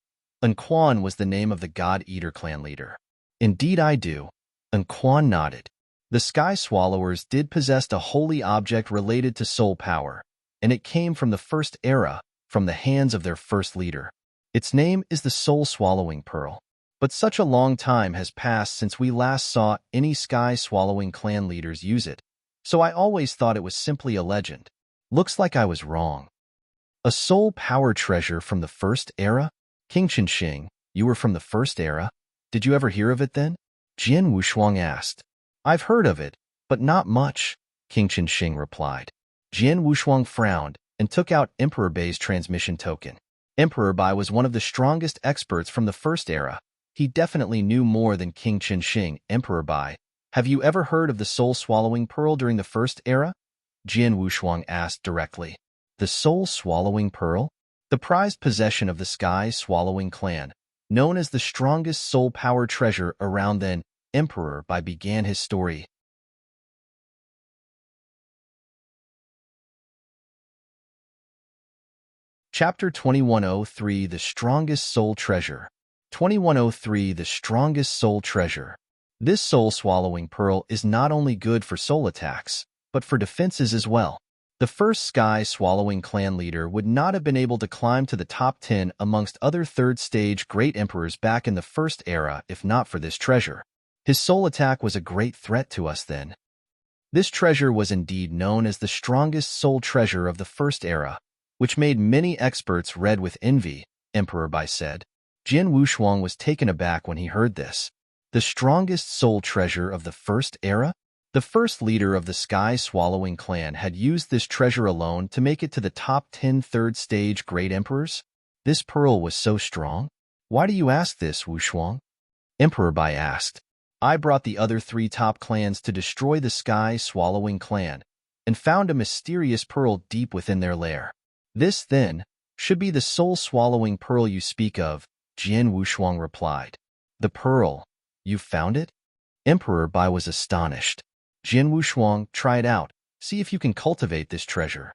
Quan was the name of the God Eater clan leader. Indeed I do. Quan nodded. The Sky Swallowers did possess a holy object related to soul power, and it came from the first era, from the hands of their first leader. Its name is the soul-swallowing pearl. But such a long time has passed since we last saw any sky-swallowing clan leaders use it, so I always thought it was simply a legend. Looks like I was wrong. A soul power treasure from the first era? King Qinsheng, you were from the first era? Did you ever hear of it then? Jian Wushuang asked. I've heard of it, but not much, King Qinsheng replied. Jian Wushuang frowned and took out Emperor Bai's transmission token. Emperor Bai was one of the strongest experts from the first era. He definitely knew more than King Qinsheng. Emperor Bai, have you ever heard of the soul-swallowing pearl during the first era? Jian Wushuang asked directly. The soul-swallowing pearl? The prized possession of the Sky-Swallowing clan, known as the strongest soul power treasure around then, Emperor Bai began his story. Chapter 2103 The Strongest Soul Treasure 2103 The Strongest Soul Treasure. This soul-swallowing pearl is not only good for soul attacks, but for defenses as well. The first Sky-Swallowing clan leader would not have been able to climb to the top 10 amongst other third-stage great emperors back in the first era if not for this treasure. His soul attack was a great threat to us then. This treasure was indeed known as the strongest soul treasure of the First Era, which made many experts red with envy, Emperor Bai said. Jin Wushuang was taken aback when he heard this. The strongest soul treasure of the First Era? The first leader of the Sky-Swallowing clan had used this treasure alone to make it to the top 10 third-stage Great Emperors? This pearl was so strong? Why do you ask this, Wushuang? Emperor Bai asked. I brought the other 3 top clans to destroy the Sky-Swallowing clan and found a mysterious pearl deep within their lair. This, then, should be the soul-swallowing pearl you speak of, Jin Wushuang replied. The pearl? You found it? Emperor Bai was astonished. Jin Wushuang, try it out. See if you can cultivate this treasure.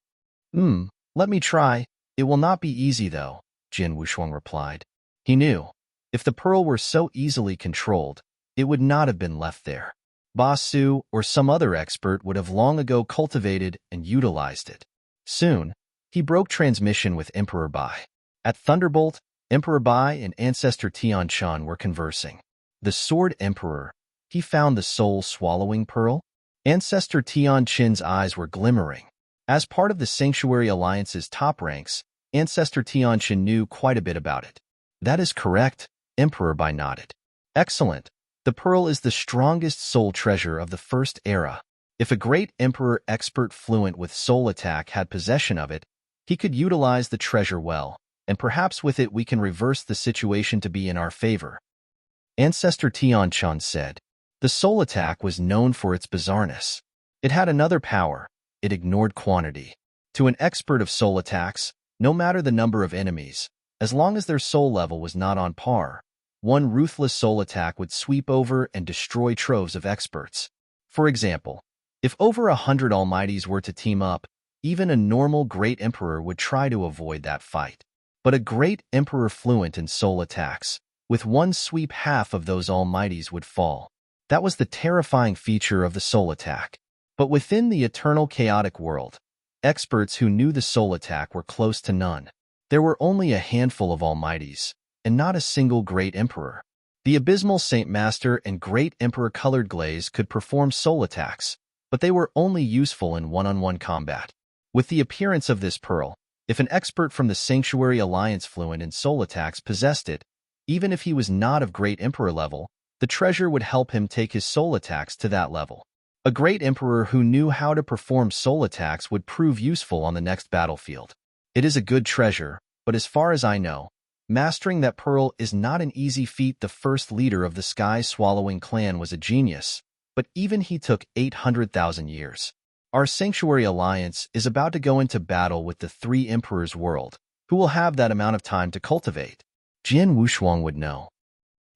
Let me try. It will not be easy, though, Jin Wushuang replied. He knew, if the pearl were so easily controlled, it would not have been left there. Ba Su or some other expert would have long ago cultivated and utilized it. Soon, he broke transmission with Emperor Bai. At Thunderbolt, Emperor Bai and Ancestor Tianshan were conversing. The Sword Emperor, he found the soul-swallowing pearl? Ancestor Tianshan's eyes were glimmering. As part of the Sanctuary Alliance's top ranks, Ancestor Tianshan knew quite a bit about it. That is correct, Emperor Bai nodded. Excellent. The pearl is the strongest soul treasure of the First Era. If a great emperor expert fluent with soul attack had possession of it, he could utilize the treasure well, and perhaps with it we can reverse the situation to be in our favor. Ancestor Tianshan said. The soul attack was known for its bizarreness. It had another power. It ignored quantity. To an expert of soul attacks, no matter the number of enemies, as long as their soul level was not on par, one ruthless soul attack would sweep over and destroy troves of experts. For example, if over 100 Almighties were to team up, even a normal Great Emperor would try to avoid that fight. But a Great Emperor fluent in soul attacks, with one sweep half of those Almighties would fall. That was the terrifying feature of the soul attack. But within the eternal chaotic world, experts who knew the soul attack were close to none. There were only a handful of Almighties, and not a single Great Emperor. The Abysmal Saint Master and Great Emperor Colored Glaze could perform soul attacks, but they were only useful in one-on-one combat. With the appearance of this pearl, if an expert from the Sanctuary Alliance fluent in soul attacks possessed it, even if he was not of Great Emperor level, the treasure would help him take his soul attacks to that level. A Great Emperor who knew how to perform soul attacks would prove useful on the next battlefield. It is a good treasure, but as far as I know, mastering that pearl is not an easy feat. The first leader of the Sky-Swallowing clan was a genius, but even he took 800,000 years. Our Sanctuary Alliance is about to go into battle with the 3 Emperors' world, who will have that amount of time to cultivate. Jin Wushuang would know.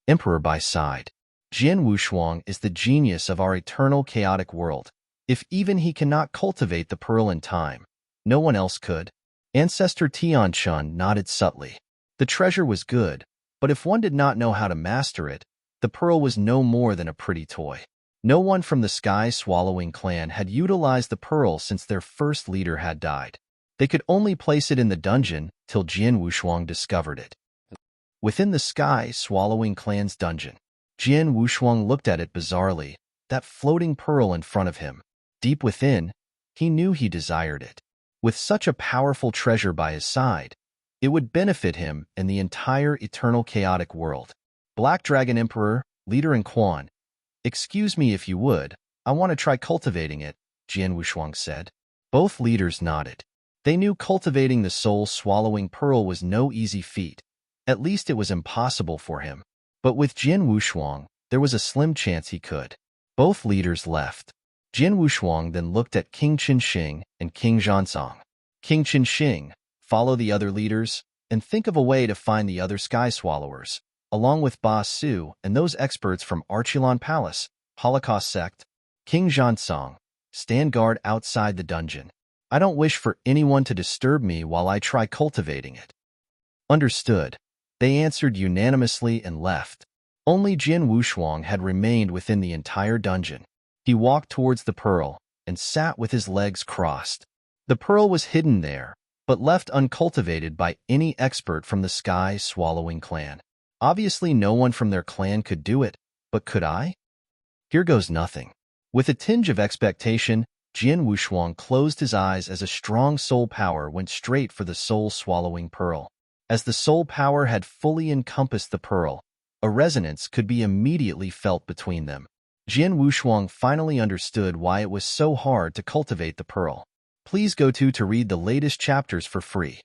Emperor Bai sighed. Jin Wushuang is the genius of our eternal chaotic world. If even he cannot cultivate the pearl in time, no one else could. Ancestor Tianshan nodded subtly. The treasure was good, but if one did not know how to master it, the pearl was no more than a pretty toy. No one from the Sky-Swallowing clan had utilized the pearl since their first leader had died. They could only place it in the dungeon till Jin Wushuang discovered it. Within the Sky-Swallowing clan's dungeon, Jin Wushuang looked at it bizarrely, that floating pearl in front of him. Deep within, he knew he desired it. With such a powerful treasure by his side, it would benefit him and the entire eternal chaotic world. Black Dragon Emperor, leader in Quan, excuse me if you would, I want to try cultivating it, Jin Wushuang said. Both leaders nodded. They knew cultivating the soul-swallowing pearl was no easy feat. At least it was impossible for him. But with Jin Wushuang, there was a slim chance he could. Both leaders left. Jin Wushuang then looked at King Qinxing and King Zhansong. King Qinxing, follow the other leaders, and think of a way to find the other Sky Swallowers, along with Ba Su and those experts from Archilon Palace, Holocaust Sect. King Zhansong, stand guard outside the dungeon. I don't wish for anyone to disturb me while I try cultivating it. Understood. They answered unanimously and left. Only Jin Wushuang had remained within the entire dungeon. He walked towards the pearl and sat with his legs crossed. The pearl was hidden there, but left uncultivated by any expert from the Sky-Swallowing clan. Obviously no one from their clan could do it, but could I? Here goes nothing. With a tinge of expectation, Jian Wushuang closed his eyes as a strong soul power went straight for the soul-swallowing pearl. As the soul power had fully encompassed the pearl, a resonance could be immediately felt between them. Jian Wushuang finally understood why it was so hard to cultivate the pearl. Please go to read the latest chapters for free.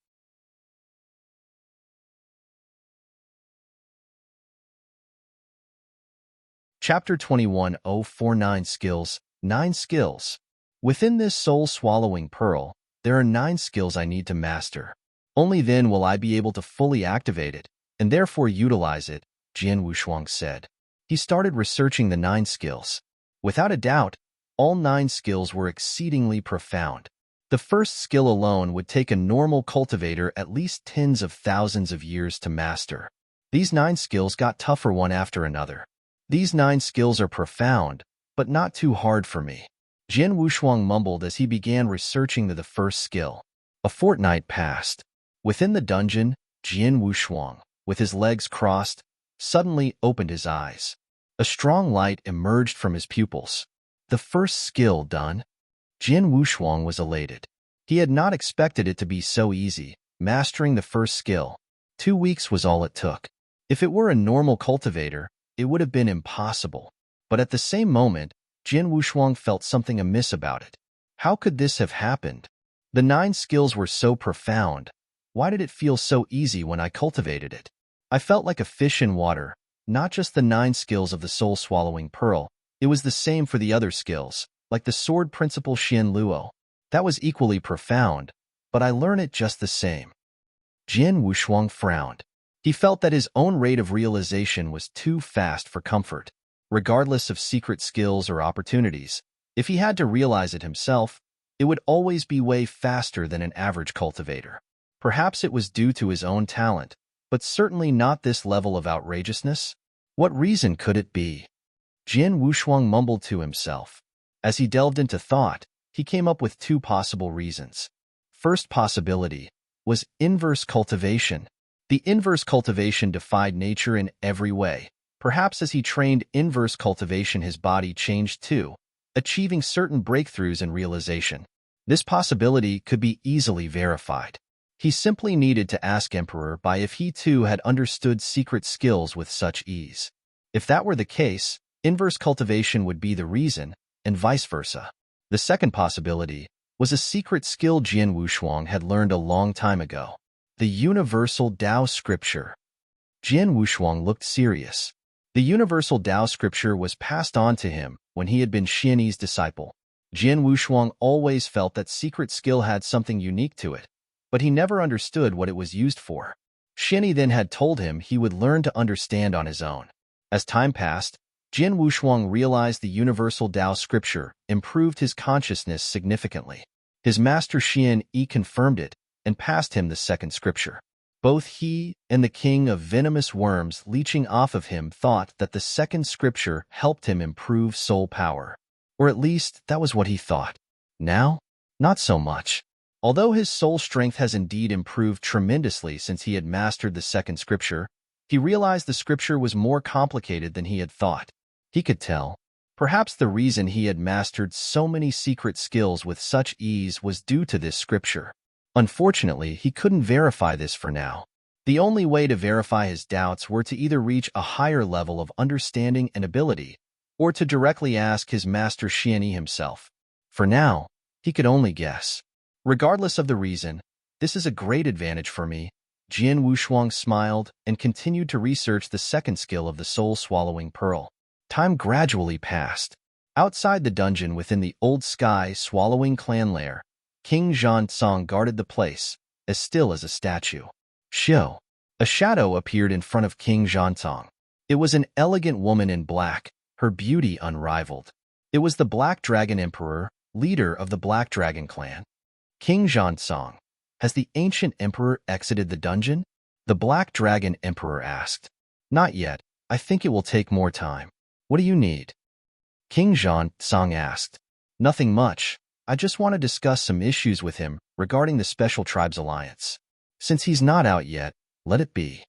Chapter 21049 Skills, 9 Skills. Within this soul-swallowing pearl, there are 9 skills I need to master. Only then will I be able to fully activate it, and therefore utilize it, Jian Wushuang said. He started researching the 9 skills. Without a doubt, all 9 skills were exceedingly profound. The first skill alone would take a normal cultivator at least tens of thousands of years to master. These 9 skills got tougher one after another. These 9 skills are profound, but not too hard for me. Jian Wushuang mumbled as he began researching the first skill. A fortnight passed. Within the dungeon, Jian Wushuang, with his legs crossed, suddenly opened his eyes. A strong light emerged from his pupils. The first skill done. Jian Wushuang was elated. He had not expected it to be so easy, mastering the first skill. 2 weeks was all it took. If it were a normal cultivator, it would have been impossible. But at the same moment, Jian Wushuang felt something amiss about it. How could this have happened? The 9 skills were so profound. Why did it feel so easy when I cultivated it? I felt like a fish in water, not just the 9 skills of the soul-swallowing pearl. It was the same for the other skills, like the sword principle Xian Luo. That was equally profound, but I learned it just the same. Jian Wushuang frowned. He felt that his own rate of realization was too fast for comfort. Regardless of secret skills or opportunities, if he had to realize it himself, it would always be way faster than an average cultivator. Perhaps it was due to his own talent, but certainly not this level of outrageousness. What reason could it be? Jian Wushuang mumbled to himself. As he delved into thought, he came up with 2 possible reasons. First possibility was inverse cultivation. The inverse cultivation defied nature in every way. Perhaps as he trained inverse cultivation, his body changed too, achieving certain breakthroughs in realization. This possibility could be easily verified. He simply needed to ask Emperor Bai if he too had understood secret skills with such ease. If that were the case, inverse cultivation would be the reason, and vice versa. The second possibility was a secret skill Jian Wushuang had learned a long time ago. The Universal Tao Scripture. Jian Wushuang looked serious. The Universal Tao Scripture was passed on to him when he had been Xianyi's disciple. Jian Wushuang always felt that secret skill had something unique to it, but he never understood what it was used for. Xianyi then had told him he would learn to understand on his own. As time passed, Jian Wushuang realized the Universal Tao Scripture improved his consciousness significantly. His master Xianyi confirmed it and passed him the second scripture. Both he and the king of venomous worms leeching off of him thought that the second scripture helped him improve soul power. Or at least, that was what he thought. Now, not so much. Although his soul strength has indeed improved tremendously since he had mastered the second scripture, he realized the scripture was more complicated than he had thought. He could tell. Perhaps the reason he had mastered so many secret skills with such ease was due to this scripture. Unfortunately, he couldn't verify this for now. The only way to verify his doubts were to either reach a higher level of understanding and ability, or to directly ask his master Xianyi himself. For now, he could only guess. Regardless of the reason, this is a great advantage for me. Jian Wushuang smiled and continued to research the second skill of the soul-swallowing pearl. Time gradually passed. Outside the dungeon within the Old Sky Swallowing clan lair, King Zhang guarded the place, as still as a statue. Shio. A shadow appeared in front of King Zhang. It was an elegant woman in black, her beauty unrivaled. It was the Black Dragon Emperor, leader of the Black Dragon clan. King Zhang, has the ancient emperor exited the dungeon? The Black Dragon Emperor asked. Not yet. I think it will take more time. What do you need? King Zhang asked. Nothing much. I just want to discuss some issues with him regarding the Special Tribes Alliance. Since he's not out yet, let it be.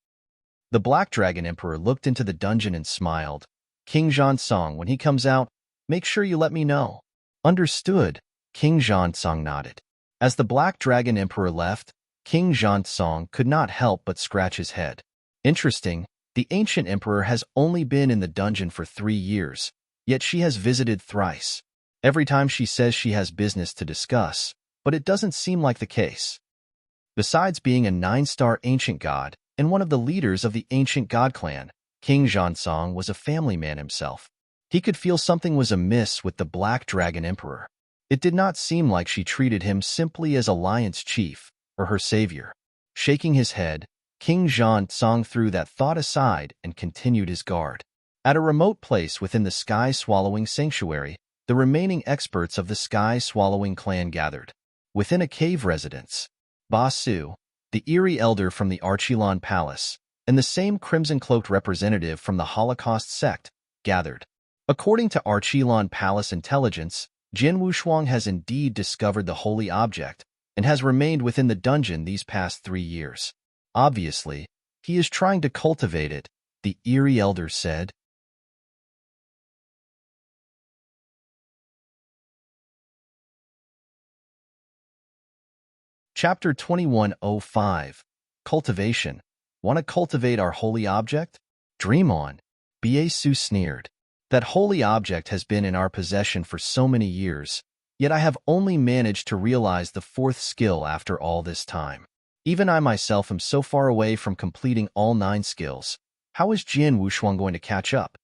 The Black Dragon Emperor looked into the dungeon and smiled. King Zhang, when he comes out, make sure you let me know. Understood, King Zhontsong nodded. As the Black Dragon Emperor left, King Zhontsong could not help but scratch his head. Interesting, the ancient emperor has only been in the dungeon for 3 years, yet she has visited thrice. Every time she says she has business to discuss, but it doesn't seem like the case. Besides being a 9-star ancient god and one of the leaders of the ancient god clan, King Zhontsong was a family man himself. He could feel something was amiss with the Black Dragon Emperor. It did not seem like she treated him simply as alliance chief or her savior. Shaking his head, King Zhontsong threw that thought aside and continued his guard. At a remote place within the Sky-Swallowing Sanctuary, the remaining experts of the Sky-Swallowing clan gathered. Within a cave residence, Ba Su, the eerie elder from the Archilon Palace, and the same crimson-cloaked representative from the Holocaust sect, gathered. According to Archilon Palace intelligence, Jin Wushuang has indeed discovered the holy object and has remained within the dungeon these past 3 years. Obviously, he is trying to cultivate it, the eerie elder said. Chapter 2105 Cultivation. Want to cultivate our holy object? Dream on. Biesu sneered. That holy object has been in our possession for so many years, yet I have only managed to realize the 4th skill after all this time. Even I myself am so far away from completing all 9 skills. How is Jin Wushuang going to catch up?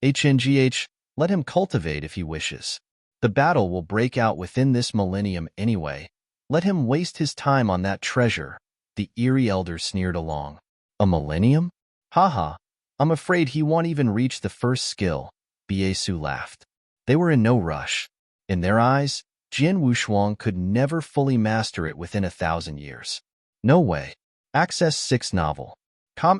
HNGH, let him cultivate if he wishes. The battle will break out within this millennium anyway. Let him waste his time on that treasure, the eerie elder sneered along. A millennium? Haha, I'm afraid he won't even reach the 1st skill, Biesu laughed. They were in no rush. In their eyes, Jin Wushuang could never fully master it within 1,000 years. No way. Access 6 novel.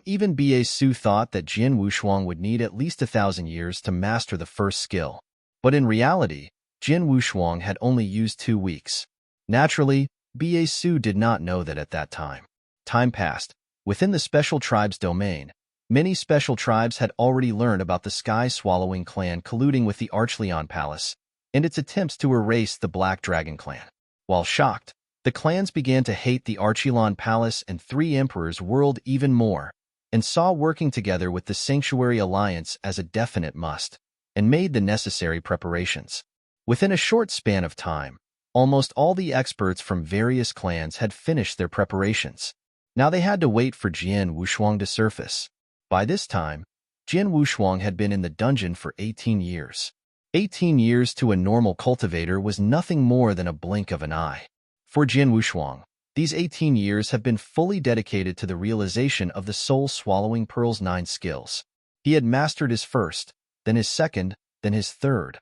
Even Biesu thought that Jin Wushuang would need at least 1,000 years to master the 1st skill. But in reality, Jin Wushuang had only used 2 weeks. Naturally, Biesu did not know that at that time. Time passed. Within the Special Tribes domain, many special tribes had already learned about the Sky-Swallowing clan colluding with the Archleon Palace and its attempts to erase the Black Dragon clan. While shocked, the clans began to hate the Archleon Palace and 3 emperors world even more, and saw working together with the Sanctuary Alliance as a definite must, and made the necessary preparations. Within a short span of time, almost all the experts from various clans had finished their preparations. Now they had to wait for Jin Wushuang to surface. By this time, Jin Wushuang had been in the dungeon for 18 years. 18 years to a normal cultivator was nothing more than a blink of an eye. For Jin Wushuang, these 18 years have been fully dedicated to the realization of the soul-swallowing pearl's 9 skills. He had mastered his 1st, then his 2nd, then his 3rd,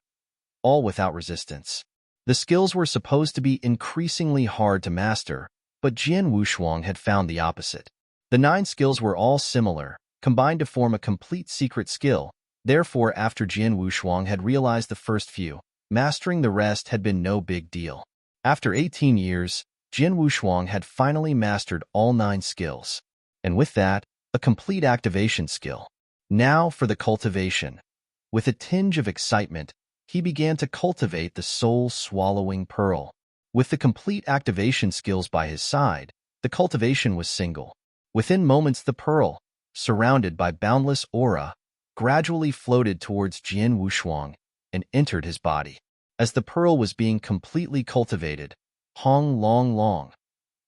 all without resistance. The skills were supposed to be increasingly hard to master, but Jin Wushuang had found the opposite. The 9 skills were all similar, combined to form a complete secret skill. Therefore, after Jin Wushuang had realized the first few, mastering the rest had been no big deal. After 18 years, Jin Wushuang had finally mastered all 9 skills. And with that, a complete activation skill. Now for the cultivation. With a tinge of excitement, he began to cultivate the soul-swallowing pearl. With the complete activation skills by his side, the cultivation was single. Within moments the pearl, surrounded by boundless aura, gradually floated towards Jin Wushuang and entered his body. As the pearl was being completely cultivated, Hong Long Long,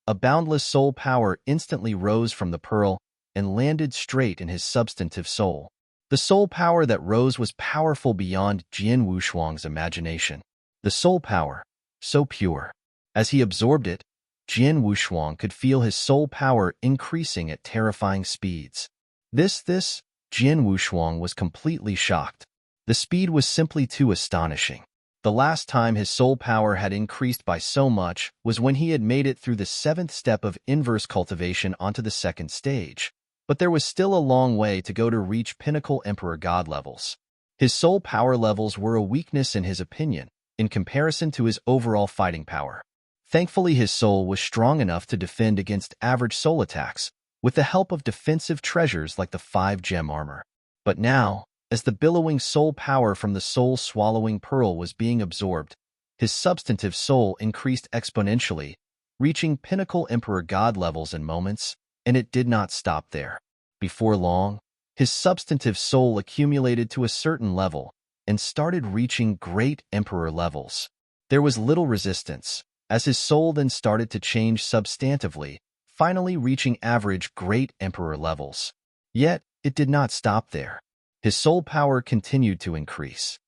a boundless soul power instantly rose from the pearl and landed straight in his substantive soul. The soul power that rose was powerful beyond Jin Wushuang's imagination. The soul power, so pure. As he absorbed it, Jin Wushuang could feel his soul power increasing at terrifying speeds. Jin Wushuang was completely shocked. The speed was simply too astonishing. The last time his soul power had increased by so much was when he had made it through the 7th step of inverse cultivation onto the 2nd stage. But there was still a long way to go to reach pinnacle Emperor God levels. His soul power levels were a weakness in his opinion, in comparison to his overall fighting power. Thankfully, his soul was strong enough to defend against average soul attacks, with the help of defensive treasures like the 5-gem armor. But now, As the billowing soul power from the soul-swallowing pearl was being absorbed, his substantive soul increased exponentially, reaching pinnacle Emperor God levels in moments, and it did not stop there. Before long, his substantive soul accumulated to a certain level and started reaching great Emperor levels. There was little resistance, as his soul then started to change substantively, finally reaching average great Emperor levels. Yet, it did not stop there. His soul power continued to increase.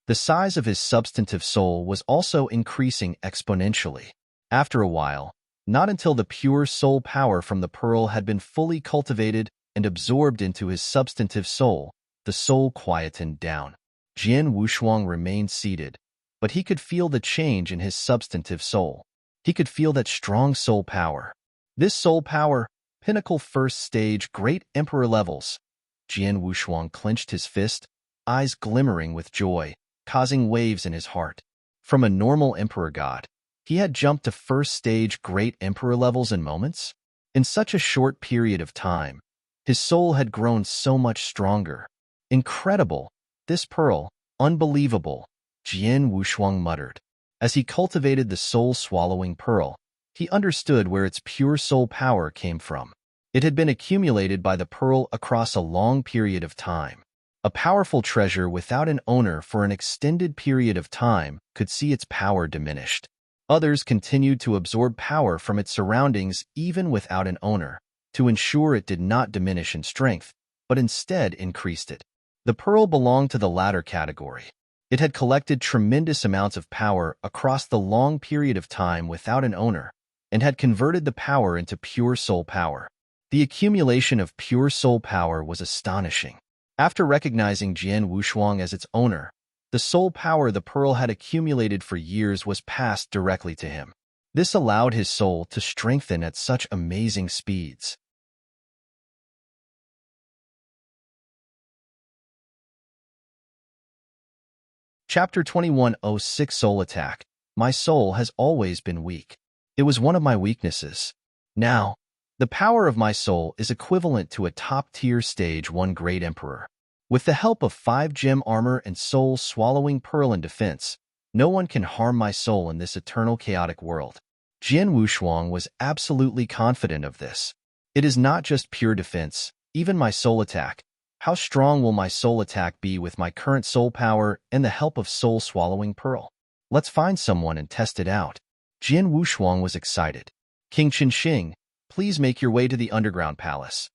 The size of his substantive soul was also increasing exponentially. After a while, not until the pure soul power from the pearl had been fully cultivated and absorbed into his substantive soul, the soul quietened down. Jian Wushuang remained seated, but he could feel the change in his substantive soul. He could feel that strong soul power. This soul power, pinnacle first stage great emperor levels. Jian Wushuang clenched his fist, eyes glimmering with joy, causing waves in his heart. From a normal emperor god, he had jumped to first stage great emperor levels in moments. In such a short period of time, his soul had grown so much stronger. Incredible! This pearl, unbelievable, Jian Wushuang muttered. As he cultivated the soul-swallowing pearl, he understood where its pure soul power came from. It had been accumulated by the pearl across a long period of time. A powerful treasure without an owner for an extended period of time could see its power diminished. Others continued to absorb power from its surroundings even without an owner, to ensure it did not diminish in strength, but instead increased it. The pearl belonged to the latter category. It had collected tremendous amounts of power across the long period of time without an owner, and had converted the power into pure soul power. The accumulation of pure soul power was astonishing. After recognizing Jian Wushuang as its owner, the soul power the pearl had accumulated for years was passed directly to him. This allowed his soul to strengthen at such amazing speeds. Chapter 2106 Soul Attack. My soul has always been weak. It was one of my weaknesses. Now, the power of my soul is equivalent to a top-tier Stage 1 Great Emperor. With the help of 5 gem armor and soul-swallowing pearl in defense, no one can harm my soul in this eternal chaotic world. Jian Wushuang was absolutely confident of this. It is not just pure defense, even my soul attack. How strong will my soul attack be with my current soul power and the help of soul-swallowing pearl? Let's find someone and test it out. Jian Wushuang was excited. King Qinxing, please make your way to the underground palace.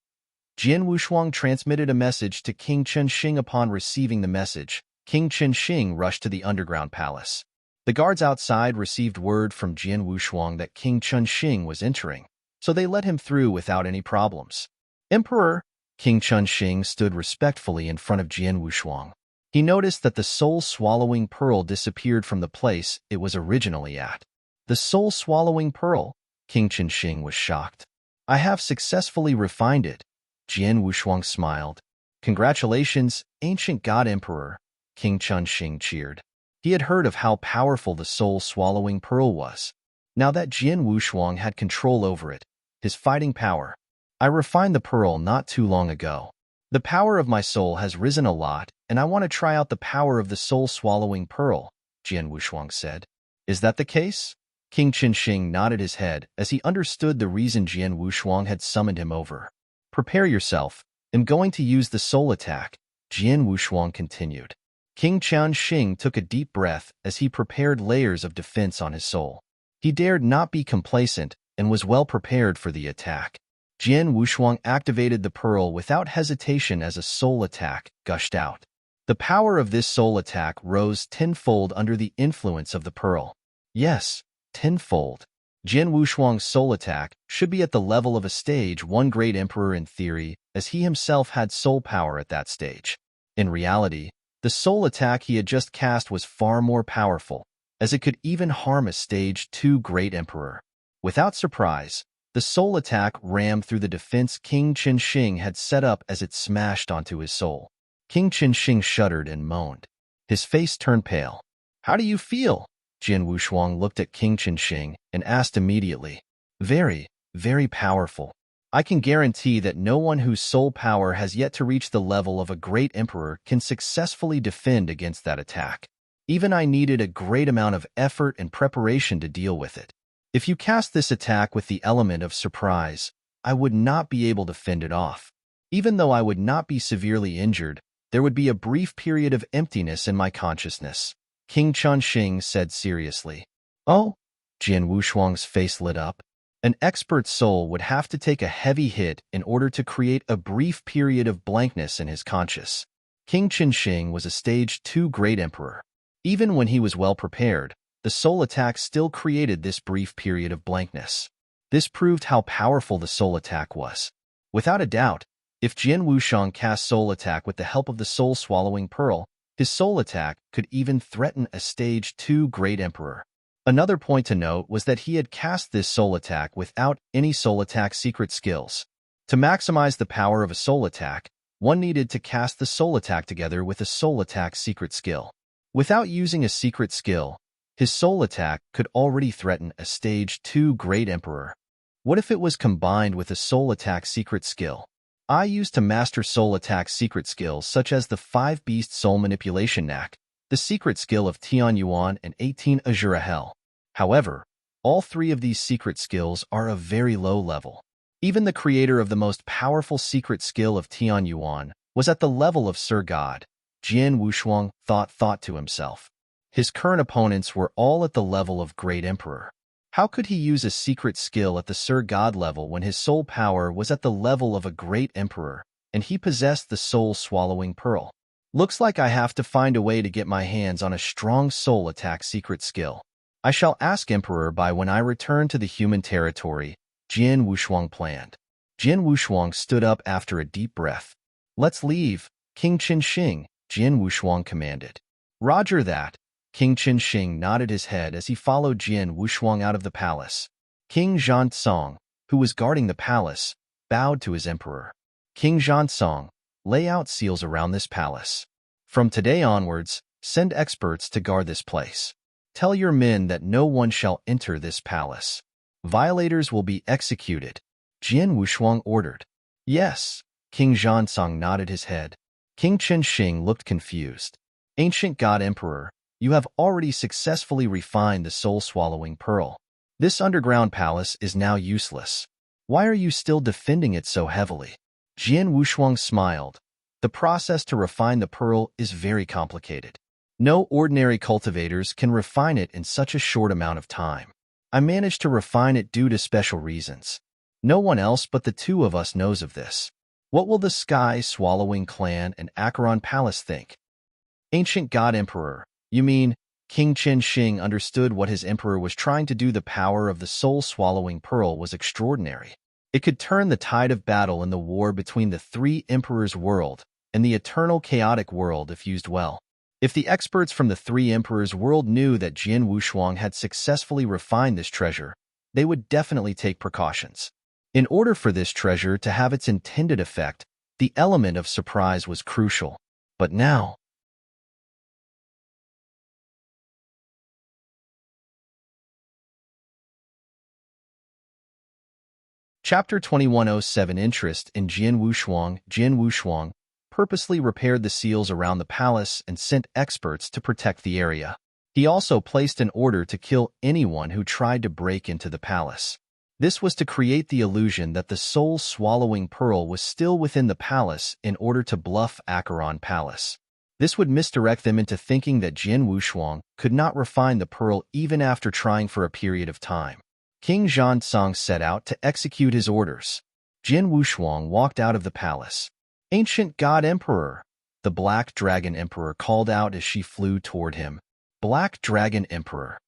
Jian Wushuang transmitted a message to King Qinxing. Upon receiving the message, King Qinxing rushed to the underground palace. The guards outside received word from Jian Wushuang that King Qinxing was entering, so they let him through without any problems. Emperor, King Qinxing stood respectfully in front of Jian Wushuang. He noticed that the soul-swallowing pearl disappeared from the place it was originally at. The soul-swallowing pearl? King Qinxing was shocked. I have successfully refined it. Jian Wushuang smiled. Congratulations, ancient god emperor, King Qinxing cheered. He had heard of how powerful the soul-swallowing pearl was. Now that Jian Wushuang had control over it, his fighting power. I refined the pearl not too long ago. The power of my soul has risen a lot, and I want to try out the power of the soul-swallowing pearl, Jian Wushuang said. Is that the case? King Qinxing nodded his head as he understood the reason Jian Wushuang had summoned him over. Prepare yourself. I'm going to use the soul attack, Jian Wushuang continued. King Qinxing took a deep breath as he prepared layers of defense on his soul. He dared not be complacent and was well prepared for the attack. Jian Wushuang activated the pearl without hesitation as a soul attack gushed out. The power of this soul attack rose tenfold under the influence of the pearl. Yes, tenfold. Jian Wushuang's soul attack should be at the level of a Stage 1 Great Emperor in theory, as he himself had soul power at that stage. In reality, the soul attack he had just cast was far more powerful, as it could even harm a Stage 2 Great Emperor. Without surprise, the soul attack rammed through the defense King Qinxing had set up as it smashed onto his soul. King Qinxing shuddered and moaned. His face turned pale. How do you feel? Jian Wushuang looked at King Qinxing and asked immediately. Very, very powerful. I can guarantee that no one whose soul power has yet to reach the level of a great emperor can successfully defend against that attack. Even I needed a great amount of effort and preparation to deal with it. If you cast this attack with the element of surprise, I would not be able to fend it off. Even though I would not be severely injured, there would be a brief period of emptiness in my consciousness. King Chunxing said seriously. Oh? Jian Wushuang's face lit up. An expert soul would have to take a heavy hit in order to create a brief period of blankness in his conscious. King Chunxing was a stage 2 great emperor. Even when he was well prepared, the soul attack still created this brief period of blankness. This proved how powerful the soul attack was. Without a doubt, if Jian Wuxiang cast soul attack with the help of the soul-swallowing pearl, his soul attack could even threaten a stage 2 great emperor. Another point to note was that he had cast this soul attack without any soul attack secret skills. To maximize the power of a soul attack, one needed to cast the soul attack together with a soul attack secret skill. Without using a secret skill, his soul attack could already threaten a stage 2 great emperor. What if it was combined with a soul attack secret skill? I used to master soul attack secret skills such as the 5-beast soul manipulation knack, the secret skill of Tian Yuan, and 18 Azura Hell. However, all 3 of these secret skills are of very low level. Even the creator of the most powerful secret skill of Tian Yuan was at the level of Sir God. Jian Wushuang thought to himself. His current opponents were all at the level of Great Emperor. How could he use a secret skill at the Sir God level when his soul power was at the level of a Great Emperor, and he possessed the soul-swallowing pearl? Looks like I have to find a way to get my hands on a strong soul attack secret skill. I shall ask Emperor Bai when I return to the human territory, Jian Wushuang planned. Jian Wushuang stood up after a deep breath. Let's leave, King Chunxing, Jian Wushuang commanded. Roger that. King Chunxing nodded his head as he followed Jian Wushuang out of the palace. King Zhansong, who was guarding the palace, bowed to his emperor. King Zhansong, lay out seals around this palace. From today onwards, send experts to guard this place. Tell your men that no one shall enter this palace. Violators will be executed, Jian Wushuang ordered. Yes, King Zhansong nodded his head. King Chunxing looked confused. Ancient God Emperor, you have already successfully refined the soul-swallowing pearl. This underground palace is now useless. Why are you still defending it so heavily? Jian Wushuang smiled. The process to refine the pearl is very complicated. No ordinary cultivators can refine it in such a short amount of time. I managed to refine it due to special reasons. No one else but the 2 of us knows of this. What will the Sky-Swallowing Clan and Acheron Palace think? Ancient God Emperor, you mean, King Chunxing understood what his emperor was trying to do. The power of the soul-swallowing pearl was extraordinary. It could turn the tide of battle in the war between the 3 emperors' world and the eternal chaotic world if used well. If the experts from the 3 emperors' world knew that Jian Wushuang had successfully refined this treasure, they would definitely take precautions. In order for this treasure to have its intended effect, the element of surprise was crucial. But now, Chapter 2107 Interest in Jian Wushuang purposely repaired the seals around the palace and sent experts to protect the area. He also placed an order to kill anyone who tried to break into the palace. This was to create the illusion that the soul-swallowing pearl was still within the palace in order to bluff Acheron Palace. This would misdirect them into thinking that Jian Wushuang could not refine the pearl even after trying for a period of time. King Zhansong set out to execute his orders. Jian Wushuang walked out of the palace. Ancient God Emperor, the Black Dragon Emperor called out as she flew toward him. Black Dragon Emperor.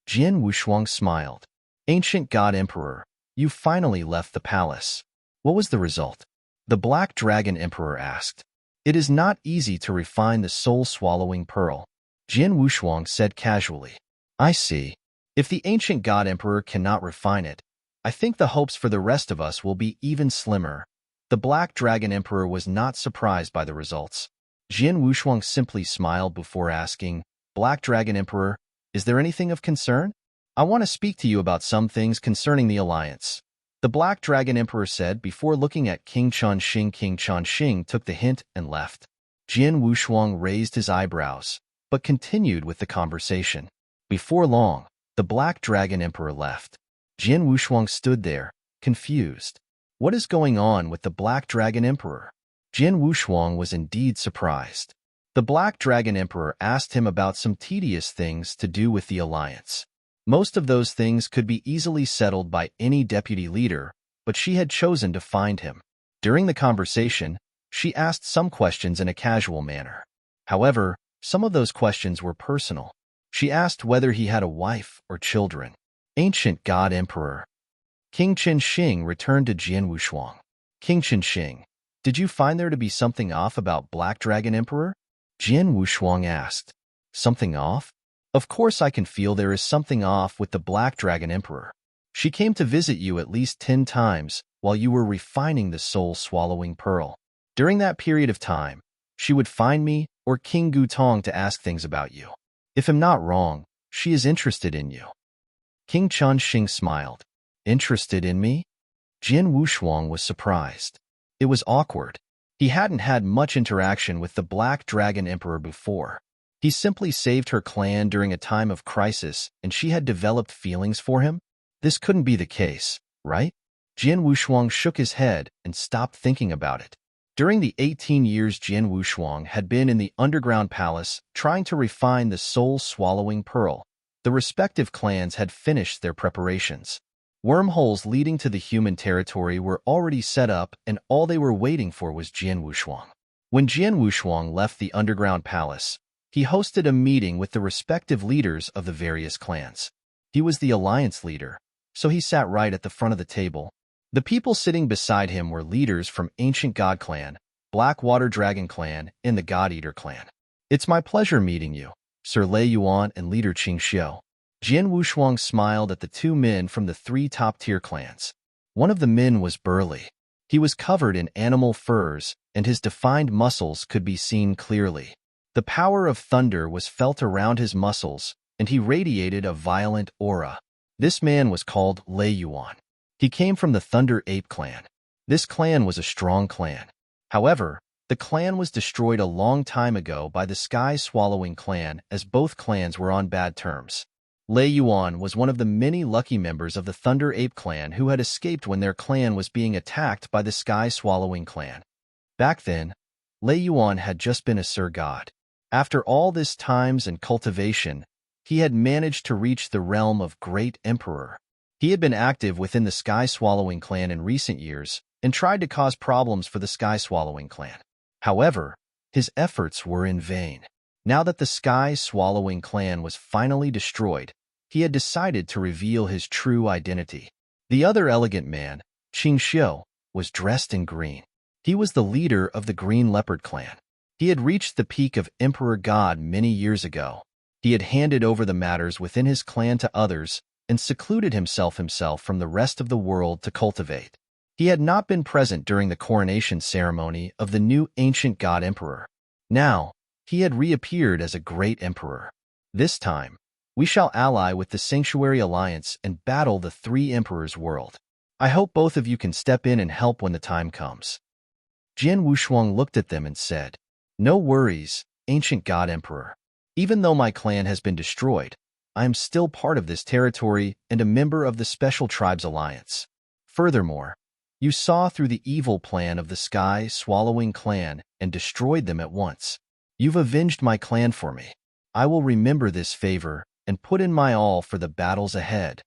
Jian Wushuang smiled. Ancient God Emperor, you finally left the palace. What was the result? The Black Dragon Emperor asked. It is not easy to refine the soul-swallowing pearl, Jian Wushuang said casually. I see. If the Ancient God Emperor cannot refine it, I think the hopes for the rest of us will be even slimmer. The Black Dragon Emperor was not surprised by the results. Jian Wushuang simply smiled before asking, Black Dragon Emperor, is there anything of concern? I want to speak to you about some things concerning the alliance. The Black Dragon Emperor said before looking at King Chunxing. King Chunxing took the hint and left. Jian Wushuang raised his eyebrows, but continued with the conversation. Before long, the Black Dragon Emperor left. Jian Wushuang stood there, confused. What is going on with the Black Dragon Emperor? Jian Wushuang was indeed surprised. The Black Dragon Emperor asked him about some tedious things to do with the alliance. Most of those things could be easily settled by any deputy leader, but she had chosen to find him. During the conversation, she asked some questions in a casual manner. However, some of those questions were personal. She asked whether he had a wife or children. Ancient God Emperor. King Chunxing returned to Jian Wushuang. King Chunxing, did you find there to be something off about Black Dragon Emperor? Jian Wushuang asked. Something off? Of course I can feel there is something off with the Black Dragon Emperor. She came to visit you at least 10 times while you were refining the soul-swallowing pearl. During that period of time, she would find me or King Gutong to ask things about you. If I'm not wrong, she is interested in you. King Chunxing smiled. Interested in me? Jian Wushuang was surprised. It was awkward. He hadn't had much interaction with the Black Dragon Emperor before. He simply saved her clan during a time of crisis, and she had developed feelings for him? This couldn't be the case, right? Jian Wushuang shook his head and stopped thinking about it. During the 18 years Jian Wushuang had been in the underground palace trying to refine the soul-swallowing pearl, the respective clans had finished their preparations. Wormholes leading to the human territory were already set up, and all they were waiting for was Jian Wushuang. When Jian Wushuang left the underground palace, he hosted a meeting with the respective leaders of the various clans. He was the alliance leader, so he sat right at the front of the table. The people sitting beside him were leaders from Ancient God Clan, Blackwater Dragon Clan, and the God Eater Clan. It's my pleasure meeting you, Sir Lei Yuan and Leader Qing Xiu. Jian Wushuang smiled at the two men from the 3 top-tier clans. One of the men was burly. He was covered in animal furs, and his defined muscles could be seen clearly. The power of thunder was felt around his muscles, and he radiated a violent aura. This man was called Lei Yuan. He came from the Thunder Ape clan. This clan was a strong clan. However, the clan was destroyed a long time ago by the Sky Swallowing clan, as both clans were on bad terms. Lei Yuan was one of the many lucky members of the Thunder Ape clan who had escaped when their clan was being attacked by the Sky Swallowing clan. Back then, Lei Yuan had just been a Sir God. After all this times and cultivation, he had managed to reach the realm of Great Emperor. He had been active within the Sky Swallowing clan in recent years and tried to cause problems for the Sky Swallowing clan. However, his efforts were in vain. Now that the Sky Swallowing clan was finally destroyed, he had decided to reveal his true identity. The other elegant man, Qing Xiu, was dressed in green. He was the leader of the Green Leopard clan. He had reached the peak of Emperor God many years ago. He had handed over the matters within his clan to others and secluded himself from the rest of the world to cultivate. He had not been present during the coronation ceremony of the new Ancient God Emperor. Now, he had reappeared as a great emperor. This time, we shall ally with the Sanctuary Alliance and battle the 3 emperors' world. I hope both of you can step in and help when the time comes. Jian Wushuang looked at them and said, No worries, Ancient God Emperor. Even though my clan has been destroyed, I am still part of this territory and a member of the Special Tribes Alliance. Furthermore, you saw through the evil plan of the Sky Swallowing clan and destroyed them at once. You've avenged my clan for me. I will remember this favor and put in my all for the battles ahead.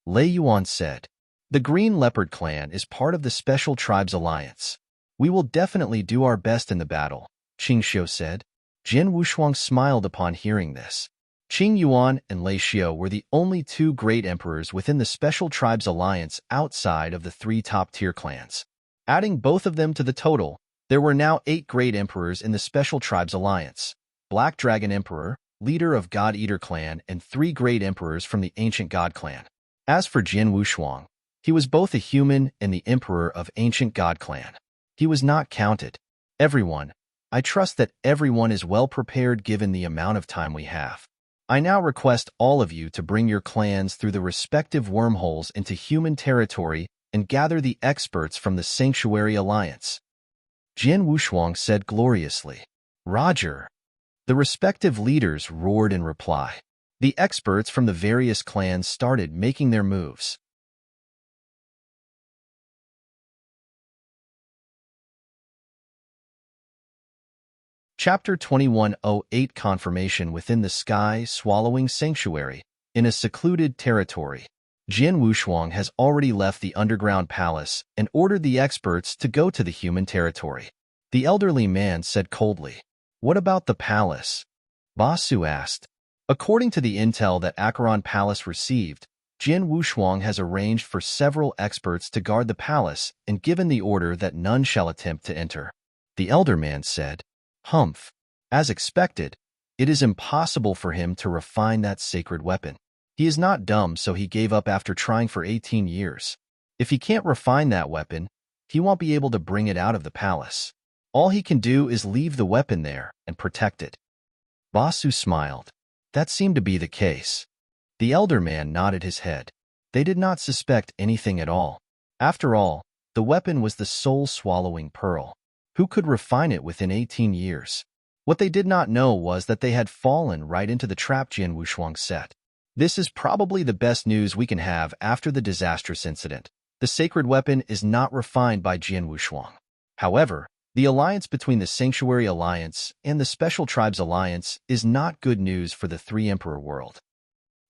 Lei Yuan said, The Green Leopard clan is part of the Special Tribes Alliance. We will definitely do our best in the battle, Qing Xiu said. Jian Wushuang smiled upon hearing this. Qing Yuan and Lei Xiu were the only 2 great emperors within the Special Tribes Alliance outside of the 3 top-tier clans. Adding both of them to the total, there were now 8 great emperors in the Special Tribes Alliance: Black Dragon Emperor, leader of God Eater clan, and 3 great emperors from the Ancient God clan. As for Jian Wushuang, he was both a human and the emperor of Ancient God clan. He was not counted. Everyone, I trust that everyone is well prepared given the amount of time we have. I now request all of you to bring your clans through the respective wormholes into human territory and gather the experts from the Sanctuary Alliance. Jin Wushuang said gloriously. Roger. The respective leaders roared in reply. The experts from the various clans started making their moves. Chapter 2108 Confirmation Within the Sky Swallowing Sanctuary. In a secluded territory, Jin Wushuang has already left the underground palace and ordered the experts to go to the human territory. The elderly man said coldly. What about the palace? Basu asked. According to the intel that Acheron Palace received, Jin Wushuang has arranged for several experts to guard the palace and given the order that none shall attempt to enter. The elder man said. Humph. As expected, it is impossible for him to refine that sacred weapon. He is not dumb, so he gave up after trying for 18 years. If he can't refine that weapon, he won't be able to bring it out of the palace. All he can do is leave the weapon there and protect it. Basu smiled. That seemed to be the case. The elder man nodded his head. They did not suspect anything at all. After all, the weapon was the soul-swallowing pearl. Who could refine it within 18 years? What they did not know was that they had fallen right into the trap Jin Wushuang set. This is probably the best news we can have after the disastrous incident. The sacred weapon is not refined by Jin Wushuang. However, the alliance between the Sanctuary Alliance and the Special Tribes Alliance is not good news for the Three Emperor world.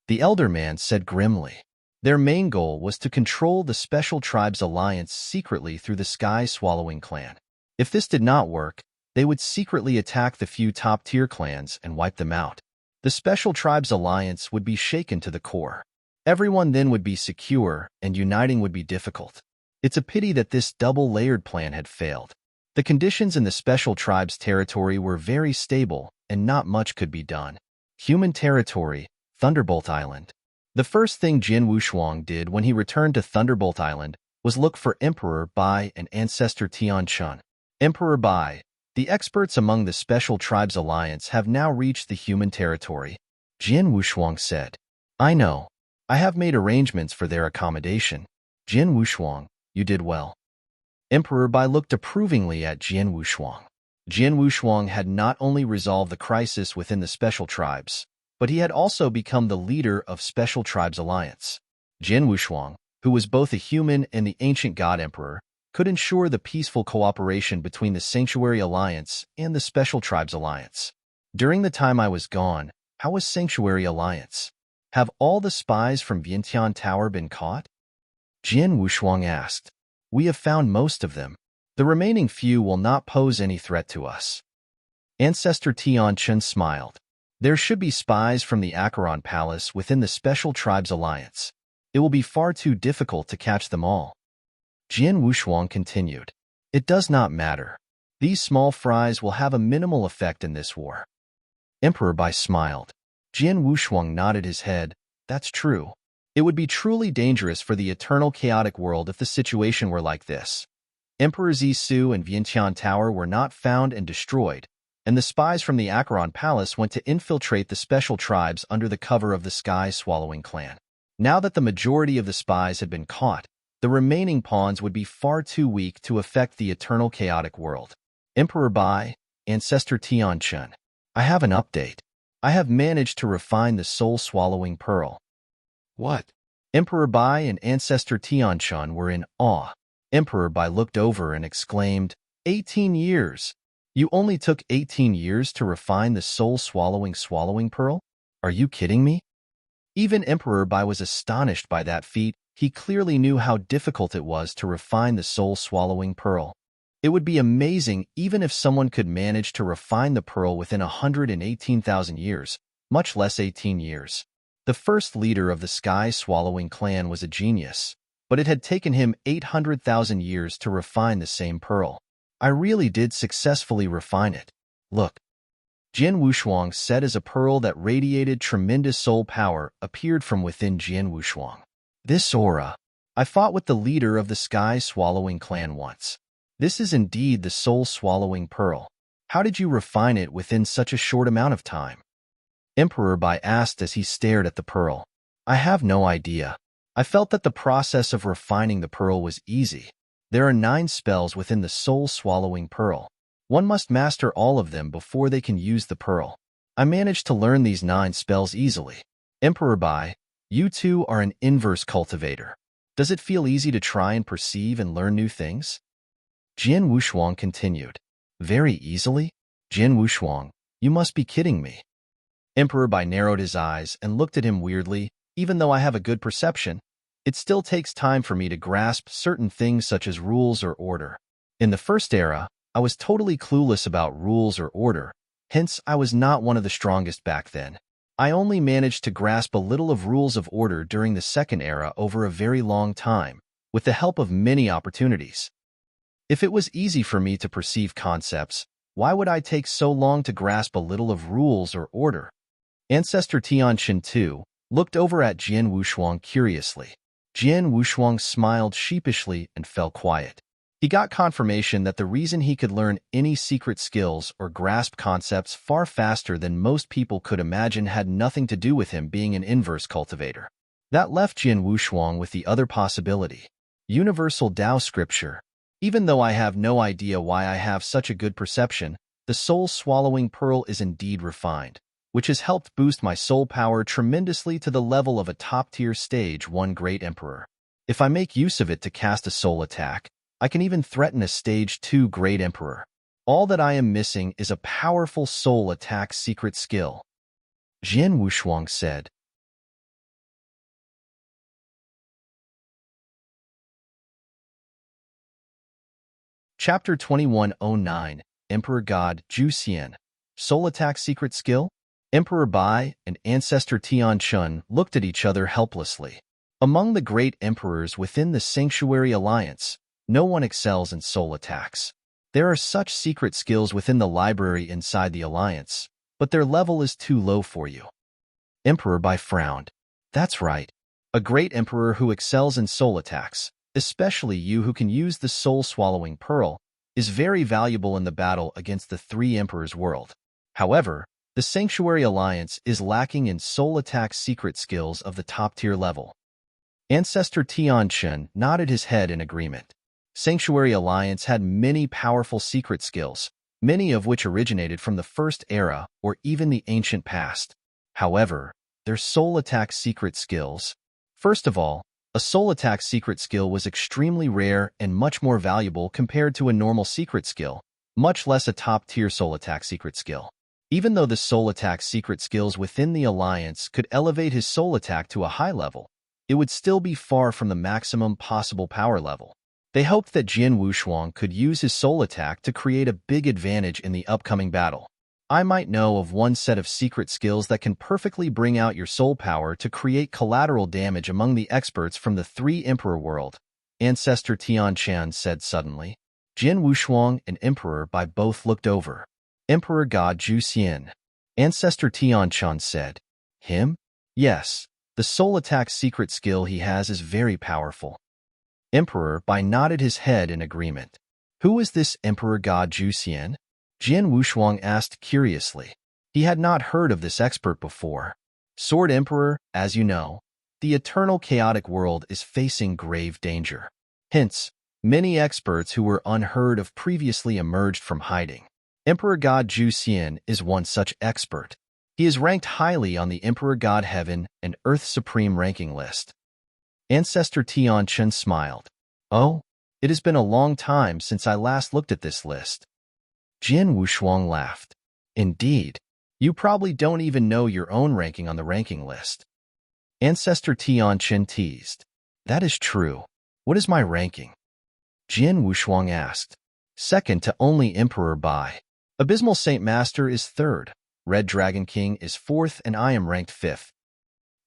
The elder man said grimly. Their main goal was to control the Special Tribes Alliance secretly through the Sky-Swallowing clan. If this did not work, they would secretly attack the few top-tier clans and wipe them out. The Special Tribes Alliance would be shaken to the core. Everyone then would be secure, and uniting would be difficult. It's a pity that this double-layered plan had failed. The conditions in the Special Tribes territory were very stable, and not much could be done. Human territory, Thunderbolt Island. The first thing Jin Wushuang did when he returned to Thunderbolt Island was look for Emperor Bai and Ancestor Tian Chun. Emperor Bai, the experts among the Special Tribes Alliance have now reached the human territory, Jin Wushuang said. I know. I have made arrangements for their accommodation. Jin Wushuang, you did well. Emperor Bai looked approvingly at Jin Wushuang. Jin Wushuang had not only resolved the crisis within the Special Tribes, but he had also become the leader of Special Tribes Alliance. Jin Wushuang, who was both a human and the ancient god emperor, could ensure the peaceful cooperation between the Sanctuary Alliance and the Special Tribes Alliance. During the time I was gone, how was Sanctuary Alliance? Have all the spies from Vientiane Tower been caught? Jin Wushuang asked. We have found most of them. The remaining few will not pose any threat to us. Ancestor Tian Chun smiled. There should be spies from the Acheron Palace within the Special Tribes Alliance. It will be far too difficult to catch them all. Jin Wushuang continued. It does not matter. These small fries will have a minimal effect in this war. Emperor Bai smiled. Jin Wushuang nodded his head. That's true. It would be truly dangerous for the eternal chaotic world if the situation were like this. Emperor Zisu and Vientiane Tower were not found and destroyed, and the spies from the Acheron Palace went to infiltrate the Special Tribes under the cover of the Sky-Swallowing clan. Now that the majority of the spies had been caught, the remaining pawns would be far too weak to affect the eternal chaotic world. Emperor Bai, Ancestor Tian Chun. I have an update. I have managed to refine the soul-swallowing pearl. What? Emperor Bai and Ancestor Tian Chun were in awe. Emperor Bai looked over and exclaimed, 18 years! You only took 18 years to refine the soul-swallowing pearl? Are you kidding me? Even Emperor Bai was astonished by that feat. He clearly knew how difficult it was to refine the soul-swallowing pearl. It would be amazing even if someone could manage to refine the pearl within 118,000 years, much less 18 years. The first leader of the Sky-Swallowing clan was a genius, but it had taken him 800,000 years to refine the same pearl. I really did successfully refine it. Look. Jin Wushuang said as a pearl that radiated tremendous soul power appeared from within Jin Wushuang. This aura. I fought with the leader of the Sky-Swallowing clan once. This is indeed the soul-swallowing pearl. How did you refine it within such a short amount of time? Emperor Bai asked as he stared at the pearl. I have no idea. I felt that the process of refining the pearl was easy. There are 9 spells within the soul-swallowing pearl. One must master all of them before they can use the pearl. I managed to learn these 9 spells easily. Emperor Bai, you too are an inverse cultivator. Does it feel easy to try and perceive and learn new things? Jian Wushuang continued. Very easily? Jian Wushuang, you must be kidding me. Emperor Bai narrowed his eyes and looked at him weirdly. Even though I have a good perception, it still takes time for me to grasp certain things such as rules or order. In the first era, I was totally clueless about rules or order, hence I was not one of the strongest back then. I only managed to grasp a little of rules of order during the second era over a very long time, with the help of many opportunities. If it was easy for me to perceive concepts, why would I take so long to grasp a little of rules or order? Ancestor Tianqin too looked over at Jian Wushuang curiously. Jian Wushuang smiled sheepishly and fell quiet. He got confirmation that the reason he could learn any secret skills or grasp concepts far faster than most people could imagine had nothing to do with him being an inverse cultivator. That left Jian Wushuang with the other possibility. Universal Tao Scripture. Even though I have no idea why I have such a good perception, the soul-swallowing pearl is indeed refined, which has helped boost my soul power tremendously to the level of a top-tier stage 1 great emperor. If I make use of it to cast a soul attack, I can even threaten a stage 2 great emperor. All that I am missing is a powerful soul attack secret skill. Jian Wushuang said. Chapter 2109, Emperor God Zhu Xian. Soul attack secret skill? Emperor Bai and Ancestor Tianqin looked at each other helplessly. Among the great emperors within the Sanctuary Alliance, no one excels in soul attacks. There are such secret skills within the library inside the Alliance, but their level is too low for you. Emperor Bai frowned. That's right. A great emperor who excels in soul attacks, especially you who can use the soul-swallowing pearl, is very valuable in the battle against the 3 emperors world. However, the Sanctuary Alliance is lacking in soul attack secret skills of the top-tier level. Ancestor Tianqin nodded his head in agreement. Sanctuary Alliance had many powerful secret skills, many of which originated from the first era or even the ancient past. However, their soul attack secret skills. First of all, a soul attack secret skill was extremely rare and much more valuable compared to a normal secret skill, much less a top-tier soul attack secret skill. Even though the soul attack secret skills within the Alliance could elevate his soul attack to a high level, it would still be far from the maximum possible power level. They hoped that Jian Wushuang could use his soul attack to create a big advantage in the upcoming battle. I might know of one set of secret skills that can perfectly bring out your soul power to create collateral damage among the experts from the 3 Emperor world, Ancestor Tianqin said suddenly. Jian Wushuang and Emperor Bai both looked over. Emperor God Zhu Xian. Ancestor Tianqin said. Him? Yes. The soul attack secret skill he has is very powerful. Emperor Bai nodded his head in agreement. Who is this Emperor God Zhu Xian? Jian Wushuang asked curiously. He had not heard of this expert before. Sword Emperor, as you know, the eternal chaotic world is facing grave danger. Hence, many experts who were unheard of previously emerged from hiding. Emperor God Zhu Xian is one such expert. He is ranked highly on the Emperor God Heaven and Earth Supreme ranking list. Ancestor Tianqin smiled. Oh, it has been a long time since I last looked at this list. Jian Wushuang laughed. Indeed, you probably don't even know your own ranking on the ranking list. Ancestor Tianqin teased. That is true. What is my ranking? Jian Wushuang asked. Second to only Emperor Bai. Abysmal Saint Master is 3rd. Red Dragon King is 4th and I am ranked 5th.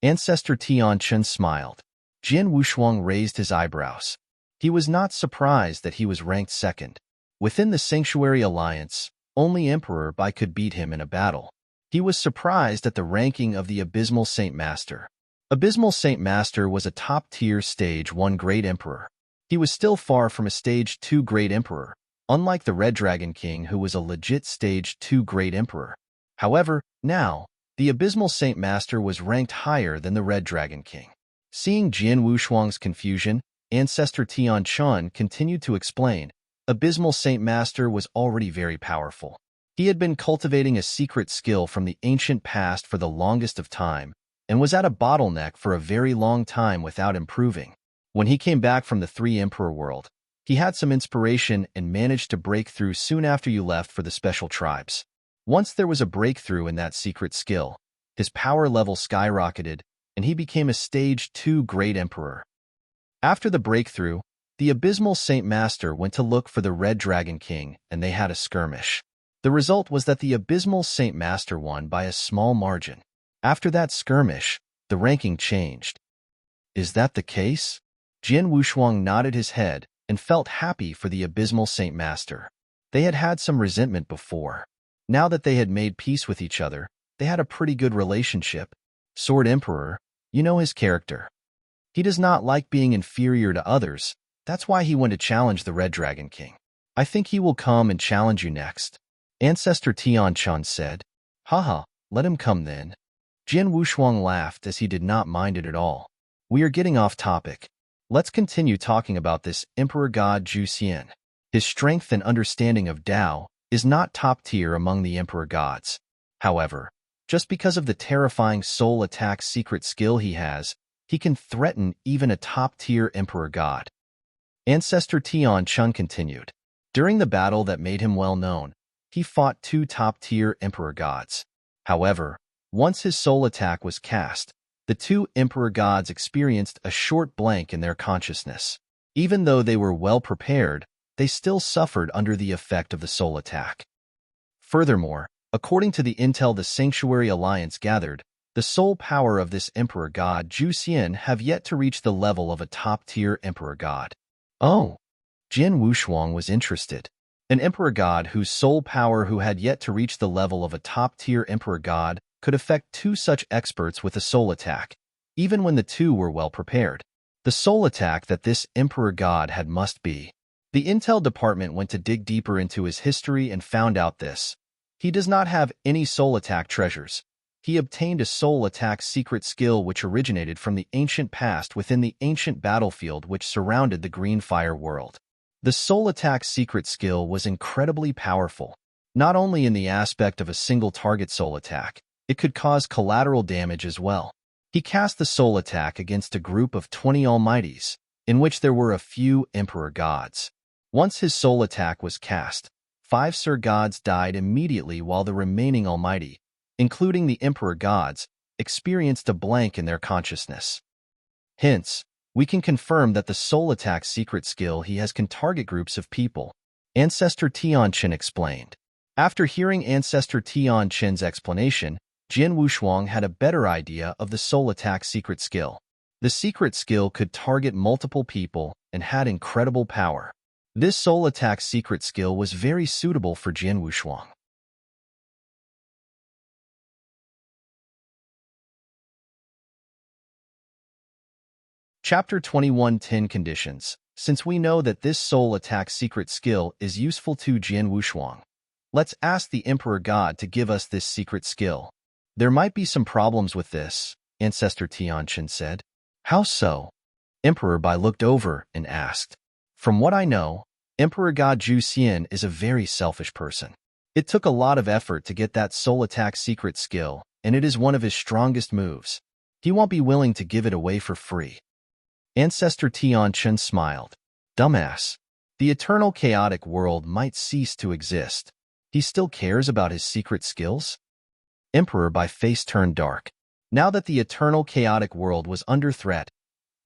Ancestor Tianqin smiled. Jian Wushuang raised his eyebrows. He was not surprised that he was ranked 2nd. Within the Sanctuary Alliance, only Emperor Bai could beat him in a battle. He was surprised at the ranking of the Abysmal Saint Master. Abysmal Saint Master was a top-tier Stage 1 Great Emperor. He was still far from a Stage 2 Great Emperor, unlike the Red Dragon King who was a legit Stage 2 Great Emperor. However, now, the Abysmal Saint Master was ranked higher than the Red Dragon King. Seeing Jian Wushuang's confusion, Ancestor Tian Chun continued to explain, Abysmal Saint Master was already very powerful. He had been cultivating a secret skill from the ancient past for the longest of time, and was at a bottleneck for a very long time without improving. When he came back from the Three Emperor world, he had some inspiration and managed to break through soon after you left for the special tribes. Once there was a breakthrough in that secret skill, his power level skyrocketed, and he became a Stage 2 Great Emperor. After the breakthrough, the Abysmal Saint Master went to look for the Red Dragon King, and they had a skirmish. The result was that the Abysmal Saint Master won by a small margin. After that skirmish, the ranking changed. Is that the case? Jian Wushuang nodded his head and felt happy for the Abysmal Saint Master. They had had some resentment before. Now that they had made peace with each other, they had a pretty good relationship. Sword Emperor, you know his character. He does not like being inferior to others. That's why he went to challenge the Red Dragon King. I think he will come and challenge you next. Ancestor Tian Chun said. Haha, let him come then. Jian Wushuang laughed as he did not mind it at all. We are getting off topic. Let's continue talking about this Emperor God Zhu Xian. His strength and understanding of Tao is not top tier among the Emperor gods. However, just because of the terrifying soul attack secret skill he has, he can threaten even a top-tier Emperor god. Ancestor Tian Chun continued. During the battle that made him well known, he fought 2 top-tier Emperor gods. However, once his soul attack was cast, the 2 Emperor gods experienced a short blank in their consciousness. Even though they were well prepared, they still suffered under the effect of the soul attack. Furthermore, according to the intel the Sanctuary Alliance gathered, the soul power of this Emperor God Zhu Xian have yet to reach the level of a top-tier Emperor God. Oh, Jian Wushuang was interested. An Emperor God whose soul power who had yet to reach the level of a top-tier Emperor God could affect 2 such experts with a soul attack, even when the 2 were well prepared. The soul attack that this Emperor God had must be. The Intel department went to dig deeper into his history and found out this. He does not have any soul attack treasures. He obtained a soul attack secret skill which originated from the ancient past within the ancient battlefield which surrounded the Green Fire world. The soul attack secret skill was incredibly powerful, not only in the aspect of a single target soul attack, it could cause collateral damage as well. He cast the soul attack against a group of 20 Almighties, in which there were a few Emperor gods. Once his soul attack was cast, 5 Sir gods died immediately while the remaining Almighty, including the Emperor gods, experienced a blank in their consciousness. Hence, we can confirm that the soul attack secret skill he has can target groups of people. Ancestor Tian Chen explained. After hearing Ancestor Tian Chen's explanation, Jian Wushuang had a better idea of the soul attack secret skill. The secret skill could target multiple people and had incredible power. This soul attack secret skill was very suitable for Jian Wushuang. Chapter 21 10 Conditions. Since we know that this soul attack secret skill is useful to Jian Wushuang, let's ask the Emperor God to give us this secret skill. There might be some problems with this, Ancestor Tianchen said. How so? Emperor Bai looked over and asked. From what I know, Emperor God Zhu Xian is a very selfish person. It took a lot of effort to get that soul attack secret skill, and it is one of his strongest moves. He won't be willing to give it away for free. Ancestor Tianchen smiled. Dumbass. The eternal chaotic world might cease to exist. He still cares about his secret skills? Emperor Bai's face turned dark. Now that the eternal chaotic world was under threat,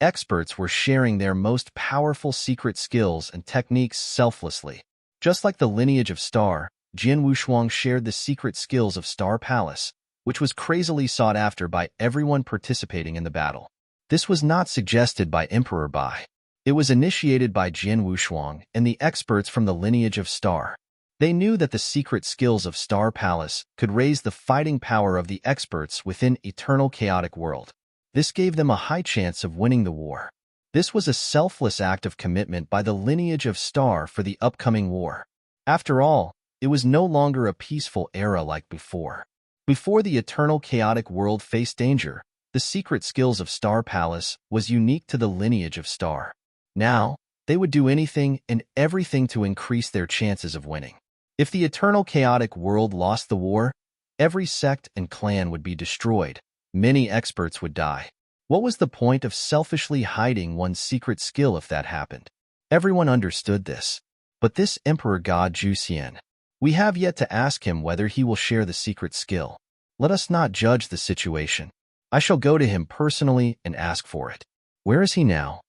experts were sharing their most powerful secret skills and techniques selflessly. Just like the lineage of Star, Jian Wushuang shared the secret skills of Star Palace, which was crazily sought after by everyone participating in the battle. This was not suggested by Emperor Bai. It was initiated by Jian Wushuang and the experts from the lineage of Star. They knew that the secret skills of Star Palace could raise the fighting power of the experts within Eternal Chaotic World. This gave them a high chance of winning the war. This was a selfless act of commitment by the lineage of Star for the upcoming war. After all, it was no longer a peaceful era like before. Before the Eternal Chaotic World faced danger, The secret skills of Star Palace was unique to the lineage of Star. Now, they would do anything and everything to increase their chances of winning. If the eternal chaotic world lost the war, every sect and clan would be destroyed. Many experts would die. What was the point of selfishly hiding one's secret skill if that happened? Everyone understood this. But this Emperor God Jusian, we have yet to ask him whether he will share the secret skill. Let us not judge the situation. I shall go to him personally and ask for it. Where is he now?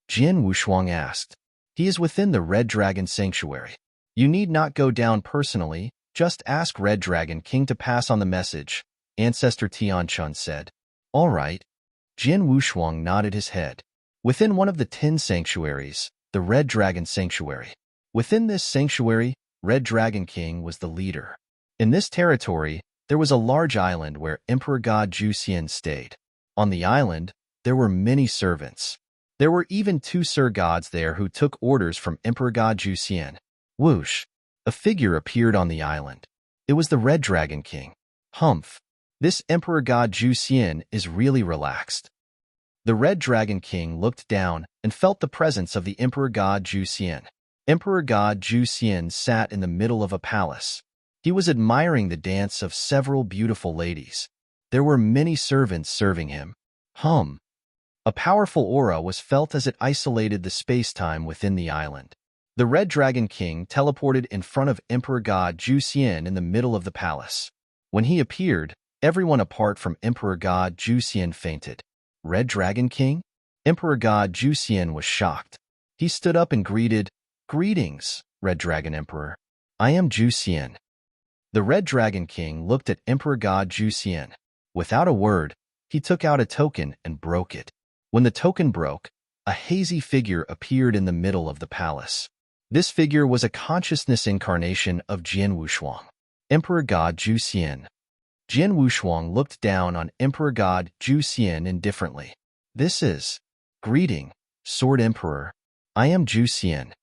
Jin Wushuang asked. He is within the Red Dragon Sanctuary. You need not go down personally, just ask Red Dragon King to pass on the message, Ancestor Tianchun said. All right. Jin Wushuang nodded his head. Within one of the 10 sanctuaries, the Red Dragon Sanctuary. Within this sanctuary, Red Dragon King was the leader. In this territory, there was a large island where Emperor God Jusian stayed. On the island, there were many servants. There were even 2 Sir Gods there who took orders from Emperor God Jusian. Whoosh! A figure appeared on the island. It was the Red Dragon King. Humph! This Emperor God Jusian is really relaxed. The Red Dragon King looked down and felt the presence of the Emperor God Jusian. Emperor God Jusian sat in the middle of a palace. He was admiring the dance of several beautiful ladies. There were many servants serving him. A powerful aura was felt as it isolated the space-time within the island. The Red Dragon King teleported in front of Emperor God Jusian in the middle of the palace. When he appeared, everyone apart from Emperor God Jusian fainted. Red Dragon King? Emperor God Jusian was shocked. He stood up and greeted, "Greetings, Red Dragon Emperor. I am Jusian." The Red Dragon King looked at Emperor God Jusian. Without a word, he took out a token and broke it. When the token broke, a hazy figure appeared in the middle of the palace. This figure was a consciousness incarnation of Jin Wushuang, Emperor God Jusian. Jin Wushuang looked down on Emperor God Jusian indifferently. This is, "Greeting, Sword Emperor. I am Jusian."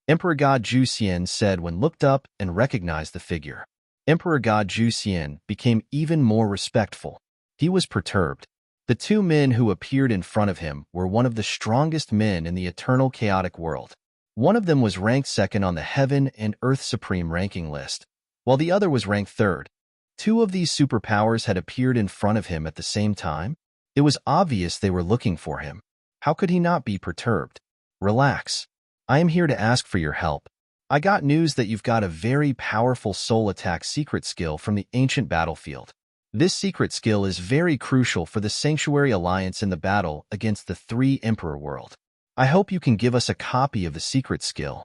Emperor God Jusian said when looked up and recognized the figure. Emperor God Jusian became even more respectful. He was perturbed. The 2 men who appeared in front of him were one of the strongest men in the eternal chaotic world. One of them was ranked 2nd on the Heaven and Earth Supreme ranking list, while the other was ranked 3rd. 2 of these superpowers had appeared in front of him at the same time. It was obvious they were looking for him. How could he not be perturbed? Relax. I am here to ask for your help. I got news that you've got a very powerful soul attack secret skill from the ancient battlefield. This secret skill is very crucial for the Sanctuary Alliance in the battle against the 3 Emperor world. I hope you can give us a copy of the secret skill.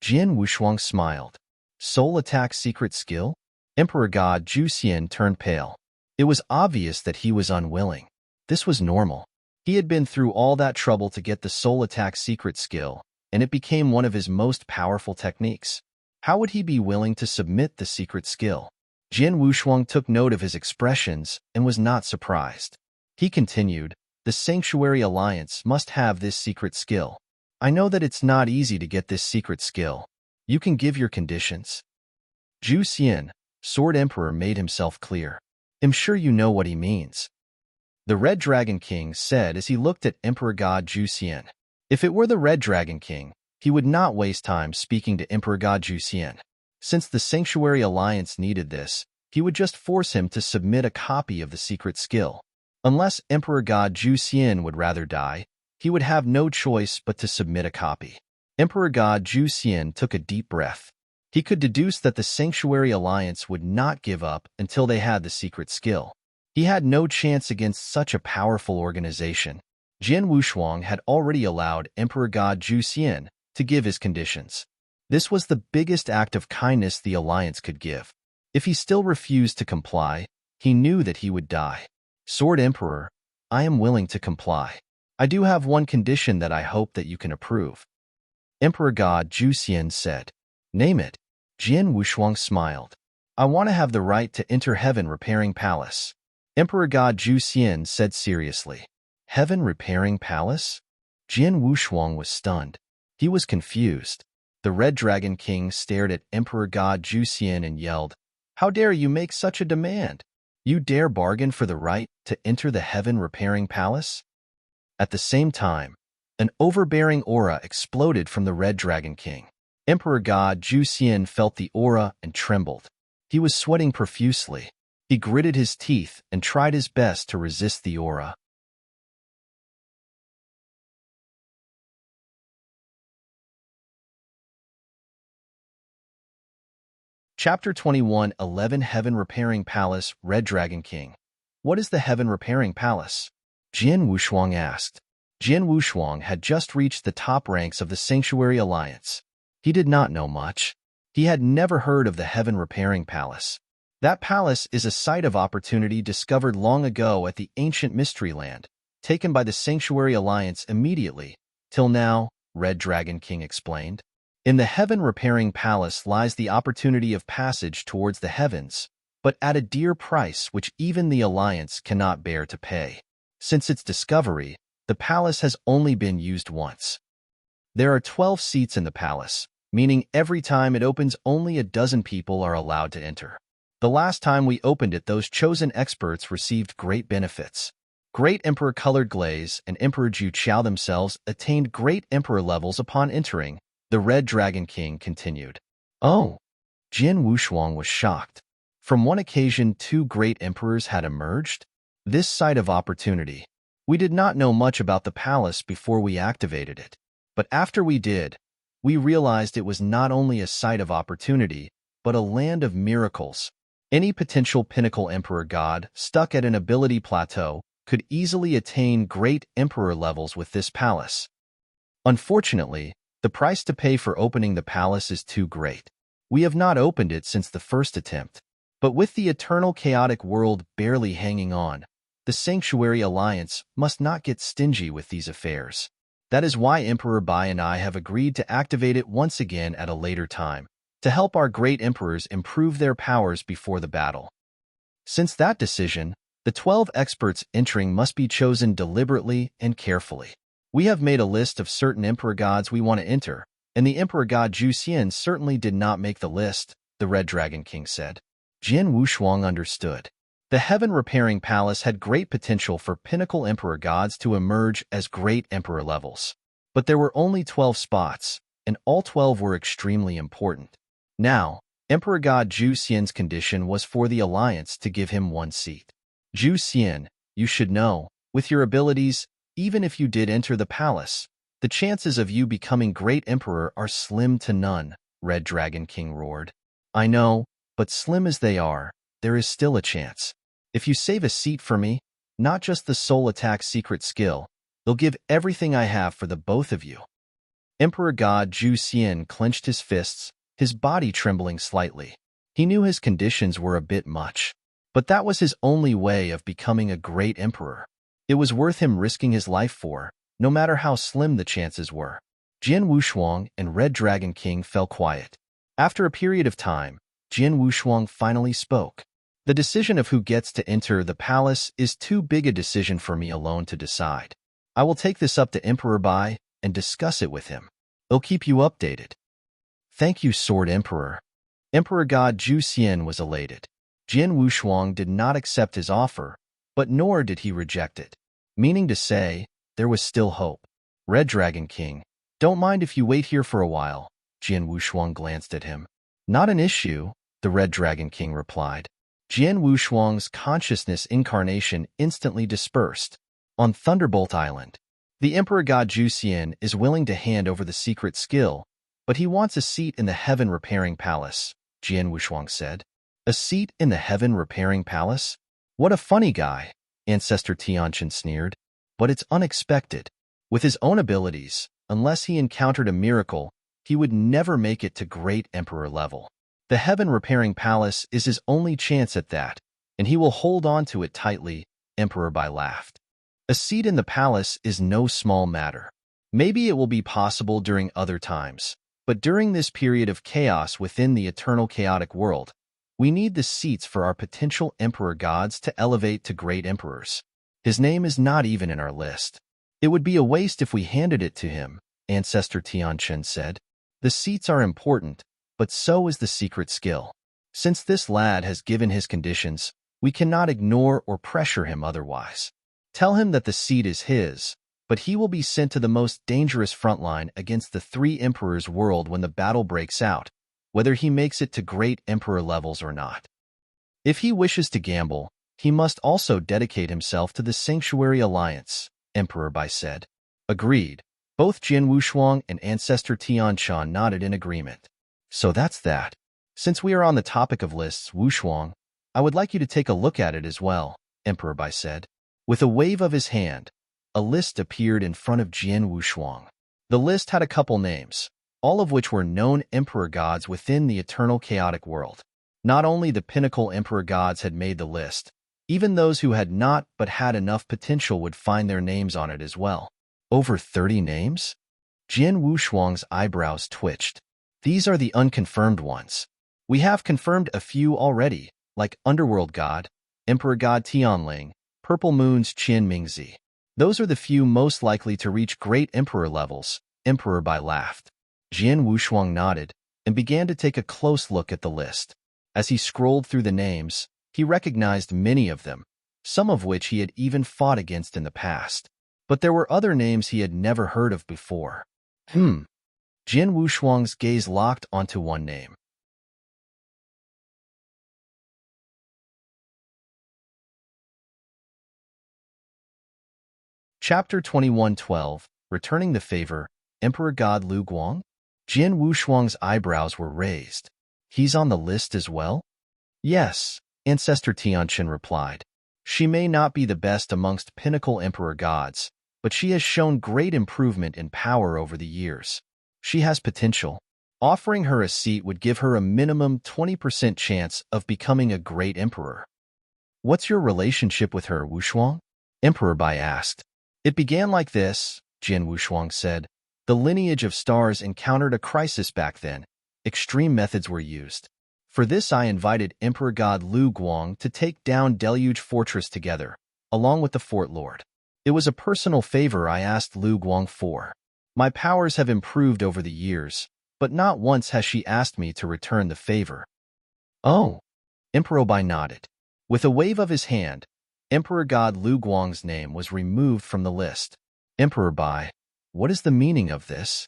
Jin Wushuang smiled. Soul attack secret skill? Emperor God Jusian turned pale. It was obvious that he was unwilling. This was normal. He had been through all that trouble to get the soul attack secret skill, and it became one of his most powerful techniques. How would he be willing to submit the secret skill? Jin Wushuang took note of his expressions and was not surprised. He continued, "The Sanctuary Alliance must have this secret skill. I know that it's not easy to get this secret skill. You can give your conditions." Jusian, Sword Emperor, made himself clear. "I'm sure you know what he means." The Red Dragon King said as he looked at Emperor God Jusian. If it were the Red Dragon King, he would not waste time speaking to Emperor God Jusian. Since the Sanctuary Alliance needed this, he would just force him to submit a copy of the secret skill. Unless Emperor God Jusian would rather die, he would have no choice but to submit a copy. Emperor God Jusian took a deep breath. He could deduce that the Sanctuary Alliance would not give up until they had the secret skill. He had no chance against such a powerful organization. Jin Wushuang had already allowed Emperor God Jusian to give his conditions. This was the biggest act of kindness the Alliance could give. If he still refused to comply, he knew that he would die. "Sword Emperor, I am willing to comply. I do have one condition that I hope that you can approve." Emperor God Jusian said. "Name it." Jin Wushuang smiled. "I want to have the right to enter Heaven Repairing Palace." Emperor God Jusian said seriously. "Heaven Repairing Palace?" Jin Wushuang was stunned. He was confused. The Red Dragon King stared at Emperor God Jusian and yelled, "How dare you make such a demand? You dare bargain for the right to enter the heaven-repairing palace? At the same time, an overbearing aura exploded from the Red Dragon King. Emperor God Zhu Xian felt the aura and trembled. He was sweating profusely. He gritted his teeth and tried his best to resist the aura. Chapter 21:11 Heaven Repairing Palace Red Dragon King. What is the Heaven Repairing Palace? Jian Wushuang asked. Jian Wushuang had just reached the top ranks of the Sanctuary Alliance. He did not know much. He had never heard of the Heaven Repairing Palace. That palace is a site of opportunity discovered long ago at the ancient Mystery Land, taken by the Sanctuary Alliance immediately. Till now, Red Dragon King explained. In the Heaven Repairing Palace lies the opportunity of passage towards the heavens, but at a dear price which even the Alliance cannot bear to pay. Since its discovery, the palace has only been used once. There are 12 seats in the palace, meaning every time it opens only a dozen people are allowed to enter. The last time we opened it, those chosen experts received great benefits. Great Emperor Colored Glaze and Emperor Ju Qiao themselves attained great emperor levels upon entering, the Red Dragon King continued. Oh! Jian Wushuang was shocked. From one occasion, 2 great emperors had emerged? This site of opportunity. We did not know much about the palace before we activated it. But after we did, we realized it was not only a site of opportunity, but a land of miracles. Any potential pinnacle emperor god stuck at an ability plateau could easily attain great emperor levels with this palace. Unfortunately, the price to pay for opening the palace is too great. We have not opened it since the first attempt. But with the eternal chaotic world barely hanging on, the Sanctuary Alliance must not get stingy with these affairs. That is why Emperor Bai and I have agreed to activate it once again at a later time, to help our great emperors improve their powers before the battle. Since that decision, the 12 experts entering must be chosen deliberately and carefully. We have made a list of certain emperor gods we want to enter, and the Emperor God Zhu Xian certainly did not make the list, the Red Dragon King said. Jian Wushuang understood. The Heaven Repairing Palace had great potential for pinnacle emperor gods to emerge as great emperor levels. But there were only 12 spots, and all 12 were extremely important. Now, Emperor God Zhu Xian's condition was for the Alliance to give him 1 seat. Zhu Xian, you should know, with your abilities, even if you did enter the palace, the chances of you becoming great emperor are slim to none, Red Dragon King roared. I know, but slim as they are, there is still a chance. If you save a seat for me, not just the soul attack secret skill, they'll give everything I have for the both of you. Emperor God Zhu Xian clenched his fists, his body trembling slightly. He knew his conditions were a bit much, but that was his only way of becoming a great emperor. It was worth him risking his life for, no matter how slim the chances were. Jian Wushuang and Red Dragon King fell quiet. After a period of time, Jian Wushuang finally spoke. The decision of who gets to enter the palace is too big a decision for me alone to decide. I will take this up to Emperor Bai and discuss it with him. He'll keep you updated. Thank you, Sword Emperor. Emperor God Zhu Xian was elated. Jian Wushuang did not accept his offer, but nor did he reject it. Meaning to say, there was still hope. Red Dragon King, don't mind if you wait here for a while. Jian Wushuang glanced at him. Not an issue, the Red Dragon King replied. Jian Wushuang's consciousness incarnation instantly dispersed. On Thunderbolt Island, the Emperor God Zhu Xian is willing to hand over the secret skill, but he wants a seat in the Heaven Repairing Palace, Jian Wushuang said. A seat in the Heaven Repairing Palace? What a funny guy, Ancestor Tianchen sneered. But it's unexpected. With his own abilities, unless he encountered a miracle, he would never make it to great emperor level. The Heaven Repairing Palace is his only chance at that, and he will hold on to it tightly, Emperor Bai laughed. A seat in the palace is no small matter. Maybe it will be possible during other times, but during this period of chaos within the eternal chaotic world, we need the seats for our potential emperor gods to elevate to great emperors. His name is not even in our list. It would be a waste if we handed it to him, Ancestor Tianchen said. The seats are important, but so is the secret skill. Since this lad has given his conditions, We cannot ignore or pressure him otherwise. Tell him that the seat is his, but he will be sent to the most dangerous frontline against the three emperors' world when the battle breaks out, whether he makes it to great emperor levels or not. If he wishes to gamble, he must also dedicate himself to the Sanctuary Alliance, Emperor Bai said. Agreed. Both Jin Wushuang and Ancestor Tianshan nodded in agreement. So that's that. Since we are on the topic of lists, Wushuang, I would like you to take a look at it as well, Emperor Bai said. With a wave of his hand, a list appeared in front of Jin Wushuang. The list had a couple names, all of which were known emperor gods within the eternal chaotic world. Not only the pinnacle emperor gods had made the list, even those who had not but had enough potential would find their names on it as well. Over 30 names? Jin Wushuang's eyebrows twitched. These are the unconfirmed ones. We have confirmed a few already, like Underworld God, Emperor God Tianling, Purple Moon's Qin Mingzi. Those are the few most likely to reach great emperor levels, Emperor Bai laughed. Jin Wushuang nodded and began to take a close look at the list. As he scrolled through the names, he recognized many of them, some of which he had even fought against in the past. But there were other names he had never heard of before. Jin Wushuang's gaze locked onto one name. Chapter 21:12, Returning the Favor, Emperor God Lu Guang? Jin Wushuang's eyebrows were raised. He's on the list as well? Yes, Ancestor Tianshan replied. She may not be the best amongst pinnacle emperor gods, but she has shown great improvement in power over the years. She has potential. Offering her a seat would give her a minimum 20% chance of becoming a great emperor. What's your relationship with her, Wushuang? Emperor Bai asked. It began like this, Jin Wushuang said. The lineage of stars encountered a crisis back then. Extreme methods were used. For this I invited Emperor God Lu Guang to take down Deluge Fortress together, along with the Fort Lord. It was a personal favor I asked Lu Guang for. My powers have improved over the years, but not once has she asked me to return the favor. Oh, Emperor Bai nodded. With a wave of his hand, Emperor God Lu Guang's name was removed from the list. Emperor Bai, what is the meaning of this?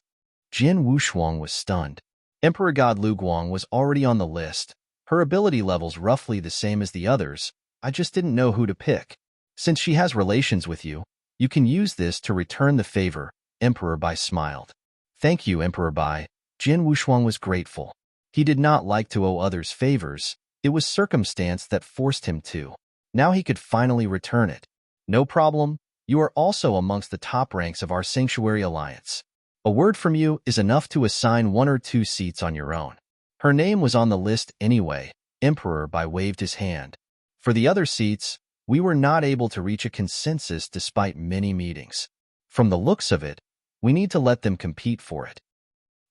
Jin Wushuang was stunned. Emperor God Lu Guang was already on the list. Her ability level's roughly the same as the others. I just didn't know who to pick. Since she has relations with you, you can use this to return the favor, Emperor Bai smiled. Thank you, Emperor Bai. Jin Wushuang was grateful. He did not like to owe others favors. It was circumstance that forced him to. Now he could finally return it. No problem. You are also amongst the top ranks of our Sanctuary Alliance. A word from you is enough to assign 1 or 2 seats on your own. Her name was on the list anyway. Emperor Bai waved his hand. For the other seats, we were not able to reach a consensus despite many meetings. From the looks of it, we need to let them compete for it.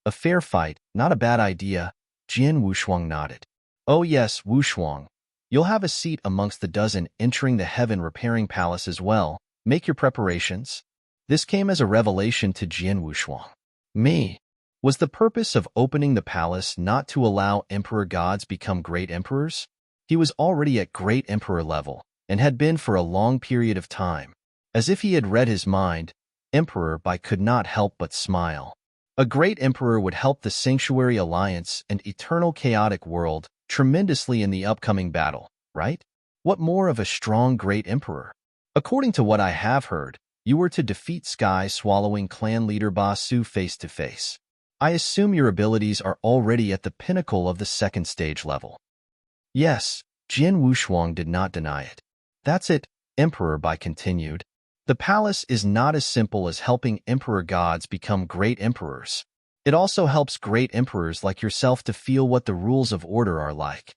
A fair fight, not a bad idea, Jin Wushuang nodded. Oh yes, Wushuang. You'll have a seat amongst the dozen entering the Heaven Repairing Palace as well. Make your preparations. This came as a revelation to Jin Wushuang. Me. Was the purpose of opening the palace not to allow emperor gods become great emperors? He was already at great emperor level, and had been for a long period of time. As if he had read his mind, Emperor Bai could not help but smile. A great emperor would help the Sanctuary Alliance and Eternal Chaotic World tremendously in the upcoming battle, right? What more of a strong great emperor? According to what I have heard, you were to defeat Sky Swallowing clan leader Ba Su face to face. I assume your abilities are already at the pinnacle of the second stage level. Yes, Jin Wushuang did not deny it. That's it, Emperor Bai continued. The palace is not as simple as helping emperor gods become great emperors. It also helps great emperors like yourself to feel what the rules of order are like.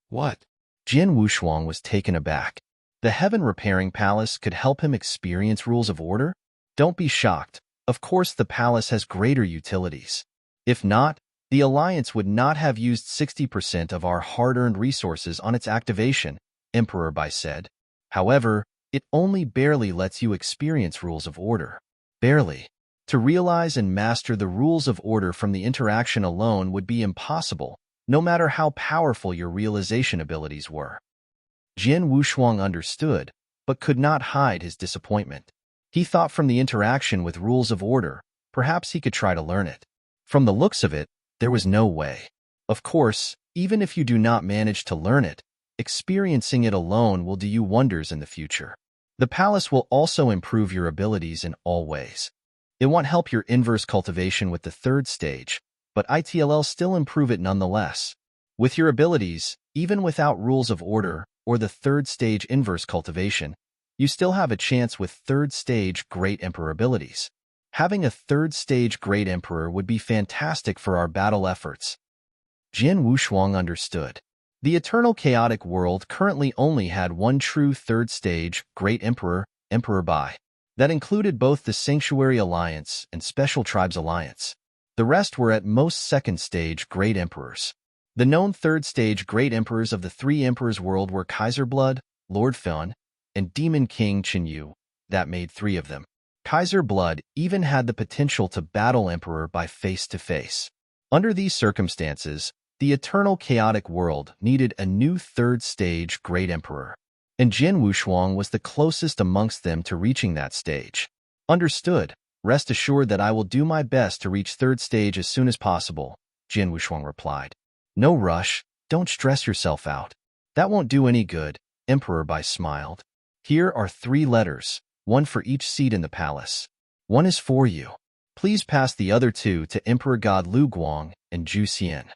What? Jin Wushuang was taken aback. The Heaven Repairing Palace could help him experience rules of order? Don't be shocked. Of course the palace has greater utilities. If not, the Alliance would not have used 60% of our hard-earned resources on its activation, Emperor Bai said. However, it only barely lets you experience rules of order. Barely. To realize and master the rules of order from the interaction alone would be impossible, no matter how powerful your realization abilities were. Jin Wushuang understood, but could not hide his disappointment. He thought from the interaction with rules of order, perhaps he could try to learn it. From the looks of it, there was no way. Of course, even if you do not manage to learn it, experiencing it alone will do you wonders in the future. The palace will also improve your abilities in all ways. It won't help your inverse cultivation with the third stage, but it'll still improve it nonetheless. With your abilities, even without rules of order or the third stage inverse cultivation, you still have a chance with third stage Great Emperor abilities. Having a third stage Great Emperor would be fantastic for our battle efforts. Jin Wushuang understood. The eternal chaotic world currently only had one true third stage Great Emperor, Emperor Bai. That included both the Sanctuary Alliance and Special Tribes Alliance. The rest were at most second stage Great Emperors. The known third stage Great Emperors of the Three Emperors world were Kaiser Blood, Lord Fun, and Demon King Qinyu. That made 3 of them. Kaiser Blood even had the potential to battle Emperor Bai face-to-face. Under these circumstances, the eternal chaotic world needed a new third stage Great Emperor. And Jin Wushuang was the closest amongst them to reaching that stage. Understood. Rest assured that I will do my best to reach third stage as soon as possible, Jin Wushuang replied. No rush, don't stress yourself out. That won't do any good, Emperor Bai smiled. Here are 3 letters, 1 for each seat in the palace. 1 is for you. Please pass the other 2 to Emperor God Lu Guang and Zhu Xian.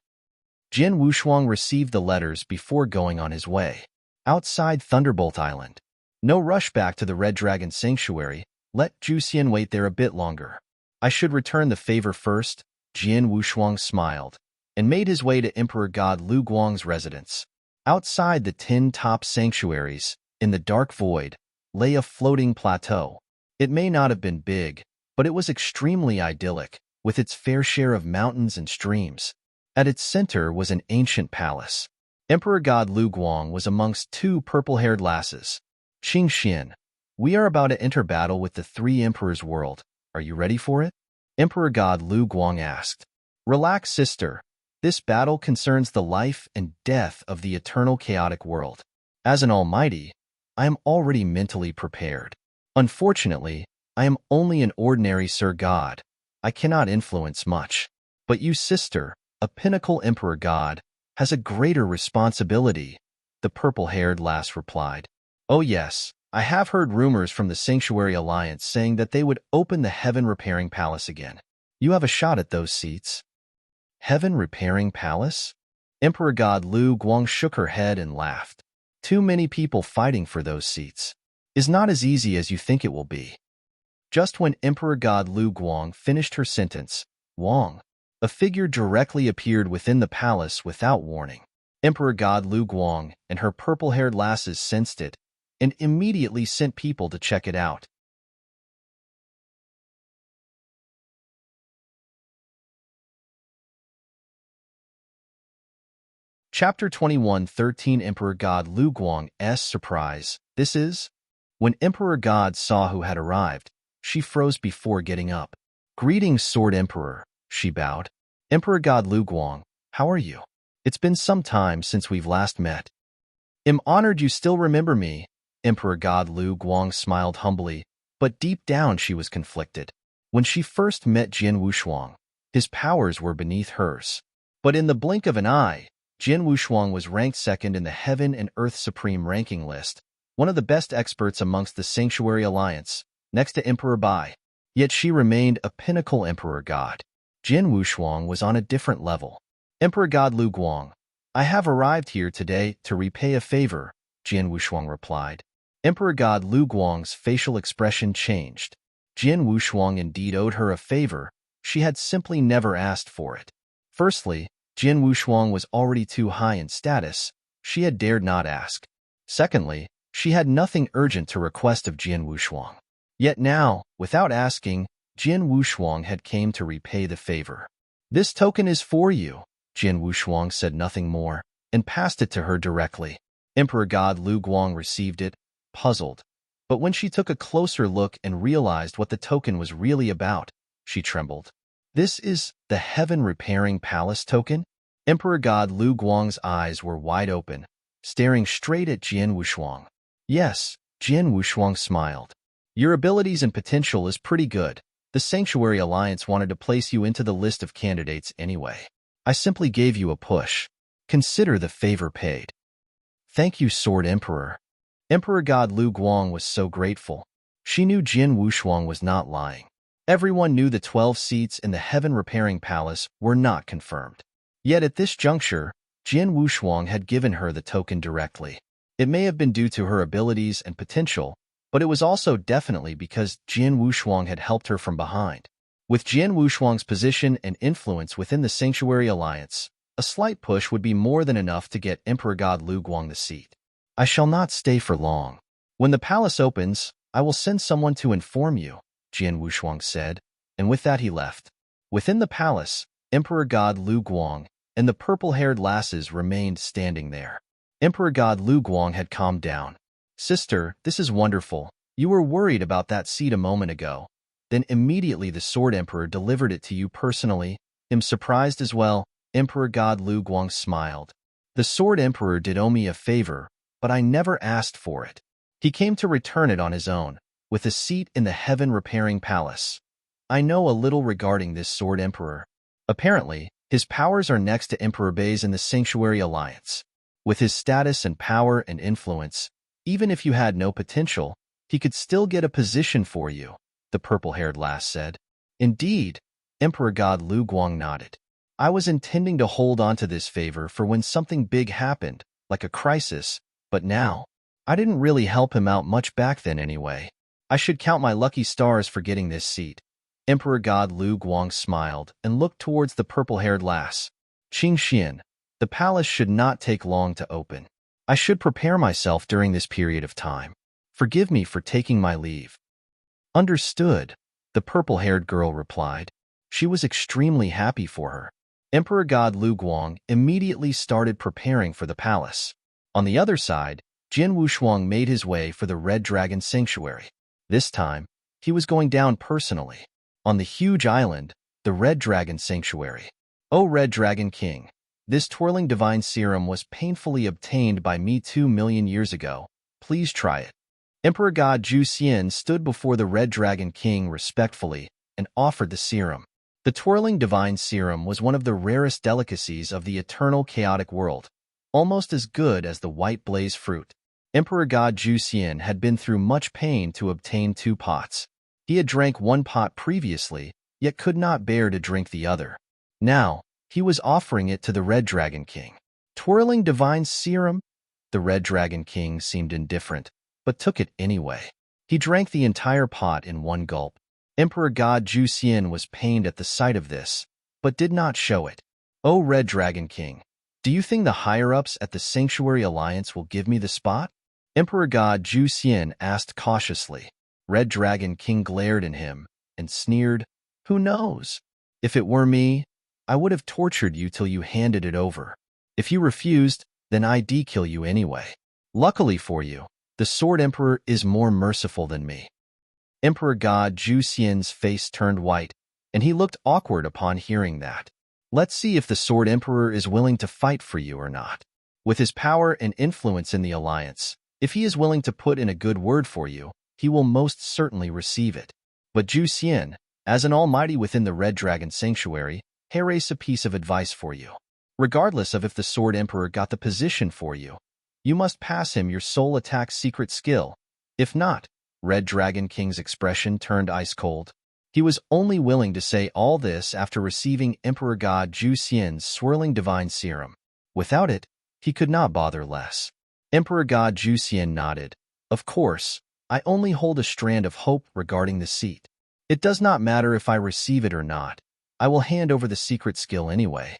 Jin Wushuang received the letters before going on his way. Outside Thunderbolt Island. No rush back to the Red Dragon Sanctuary, let Zhu Xian wait there a bit longer. I should return the favor first, Jin Wushuang smiled, and made his way to Emperor God Lu Guang's residence. Outside the 10 top sanctuaries, in the dark void, lay a floating plateau. It may not have been big, but it was extremely idyllic, with its fair share of mountains and streams. At its center was an ancient palace. Emperor God Lu Guang was amongst 2 purple-haired lasses. Qing Xin, we are about to enter battle with the 3 Emperors' world. Are you ready for it? Emperor God Lu Guang asked. Relax, sister. This battle concerns the life and death of the eternal chaotic world. As an almighty, I am already mentally prepared. Unfortunately, I am only an ordinary Sir God. I cannot influence much. But you, sister, a pinnacle Emperor God, has a greater responsibility, the purple-haired lass replied. Oh yes, I have heard rumors from the Sanctuary Alliance saying that they would open the Heaven Repairing Palace again. You have a shot at those seats. Heaven Repairing Palace? Emperor God Lu Guang shook her head and laughed. Too many people fighting for those seats. Is not as easy as you think it will be. Just when Emperor God Lu Guang finished her sentence, Wang, a figure directly appeared within the palace without warning. Emperor God Lu Guang and her purple-haired lasses sensed it and immediately sent people to check it out. Chapter 21:13 Emperor God Lu Guang's surprise. This is? When Emperor God saw who had arrived, she froze before getting up. Greetings, Sword Emperor, she bowed. Emperor God Lu Guang, how are you? It's been some time since we've last met. I'm honored you still remember me. Emperor God Lu Guang smiled humbly, but deep down she was conflicted. When she first met Jin Wushuang, his powers were beneath hers. But in the blink of an eye, Jin Wushuang was ranked second in the Heaven and Earth Supreme ranking list, one of the best experts amongst the Sanctuary Alliance, next to Emperor Bai. Yet she remained a pinnacle Emperor God. Jin Wushuang was on a different level. Emperor God Lu Guang, I have arrived here today to repay a favor, Jin Wushuang replied. Emperor God Lu Guang's facial expression changed. Jin Wushuang indeed owed her a favor, she had simply never asked for it. Firstly, Jin Wushuang was already too high in status, she had dared not ask. Secondly, she had nothing urgent to request of Jin Wushuang. Yet now, without asking, Jin Wushuang had came to repay the favor. This token is for you, Jin Wushuang said nothing more, and passed it to her directly. Emperor God Lu Guang received it, puzzled. But when she took a closer look and realized what the token was really about, she trembled. This is the Heaven Repairing Palace token? Emperor God Lu Guang's eyes were wide open, staring straight at Jian Wushuang. Yes, Jian Wushuang smiled. Your abilities and potential is pretty good. The Sanctuary Alliance wanted to place you into the list of candidates anyway. I simply gave you a push. Consider the favor paid. Thank you, Sword Emperor. Emperor God Lu Guang was so grateful. She knew Jian Wushuang was not lying. Everyone knew the 12 seats in the Heaven Repairing Palace were not confirmed. Yet at this juncture, Jian Wushuang had given her the token directly. It may have been due to her abilities and potential, but it was also definitely because Jian Wushuang had helped her from behind. With Jian Wushuang's position and influence within the Sanctuary Alliance, a slight push would be more than enough to get Emperor God Lu Guang the seat. I shall not stay for long. When the palace opens, I will send someone to inform you, Jian Wushuang said, and with that he left. Within the palace, Emperor God Lu Guang and the purple-haired lasses remained standing there. Emperor God Lu Guang had calmed down. Sister, this is wonderful. You were worried about that seat a moment ago. Then immediately the Sword Emperor delivered it to you personally. Him surprised as well, Emperor God Lu Guang smiled. The Sword Emperor did owe me a favor, but I never asked for it. He came to return it on his own, with a seat in the Heaven Repairing Palace. I know a little regarding this Sword Emperor. Apparently, his powers are next to Emperor Bai's in the Sanctuary Alliance. With his status and power and influence, even if you had no potential, he could still get a position for you, the purple-haired lass said. Indeed, Emperor God Lu Guang nodded. I was intending to hold on to this favor for when something big happened, like a crisis, but now, I didn't really help him out much back then anyway. I should count my lucky stars for getting this seat. Emperor God Lu Guang smiled and looked towards the purple-haired lass. Qing Xian, the palace should not take long to open. I should prepare myself during this period of time. Forgive me for taking my leave. Understood, the purple-haired girl replied. She was extremely happy for her. Emperor God Lu Guang immediately started preparing for the palace. On the other side, Jian Wushuang made his way for the Red Dragon Sanctuary. This time, he was going down personally. On the huge island, the Red Dragon Sanctuary. O Red Dragon King, this twirling divine serum was painfully obtained by me 2 million years ago. Please try it. Emperor God Zhu Xian stood before the Red Dragon King respectfully and offered the serum. The twirling divine serum was one of the rarest delicacies of the eternal chaotic world, almost as good as the white blaze fruit. Emperor God Zhu Xian had been through much pain to obtain 2 pots. He had drank 1 pot previously, yet could not bear to drink the other. Now, he was offering it to the Red Dragon King. Twirling divine serum? The Red Dragon King seemed indifferent, but took it anyway. He drank the entire pot in 1 gulp. Emperor God Zhu Xian was pained at the sight of this, but did not show it. O Red Dragon King, do you think the higher-ups at the Sanctuary Alliance will give me the spot? Emperor God Zhu Xian asked cautiously. Red Dragon King glared at him and sneered, Who knows? If it were me, I would have tortured you till you handed it over. If you refused, then I'd kill you anyway. Luckily for you, the Sword Emperor is more merciful than me. Emperor God Zhu Xian's face turned white, and he looked awkward upon hearing that. Let's see if the Sword Emperor is willing to fight for you or not. With his power and influence in the alliance, if he is willing to put in a good word for you, he will most certainly receive it. But Zhu Xian, as an almighty within the Red Dragon Sanctuary, here is a piece of advice for you. Regardless of if the Sword Emperor got the position for you, you must pass him your soul attack secret skill. If not, Red Dragon King's expression turned ice cold. He was only willing to say all this after receiving Emperor God Zhu Xian's swirling divine serum. Without it, he could not bother less. Emperor God Zhu Xian nodded. Of course, I only hold a strand of hope regarding the seat. It does not matter if I receive it or not. I will hand over the secret skill anyway.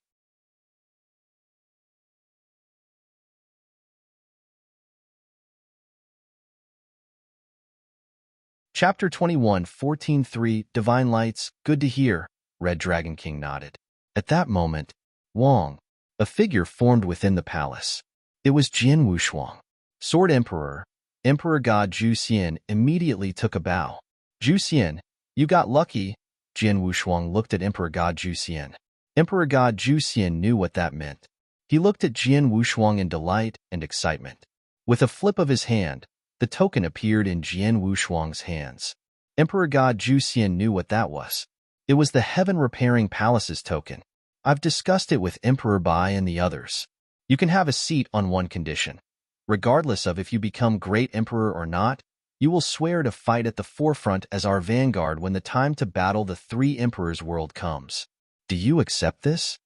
Chapter 21, 14:3, Divine Lights, good to hear, Red Dragon King nodded. At that moment, Wang, a figure formed within the palace. It was Jian Wushuang. Sword Emperor, Emperor God Zhu Xian immediately took a bow. Zhu Xian, you got lucky. Jian Wushuang looked at Emperor God Zhu Xian. Emperor God Zhu Xian knew what that meant. He looked at Jian Wushuang in delight and excitement. With a flip of his hand, the token appeared in Jian Wushuang's hands. Emperor God Juxian knew what that was. It was the Heaven Repairing Palace's token. I've discussed it with Emperor Bai and the others. You can have a seat on one condition. Regardless of if you become Great Emperor or not, you will swear to fight at the forefront as our vanguard when the time to battle the three emperors world comes. Do you accept this?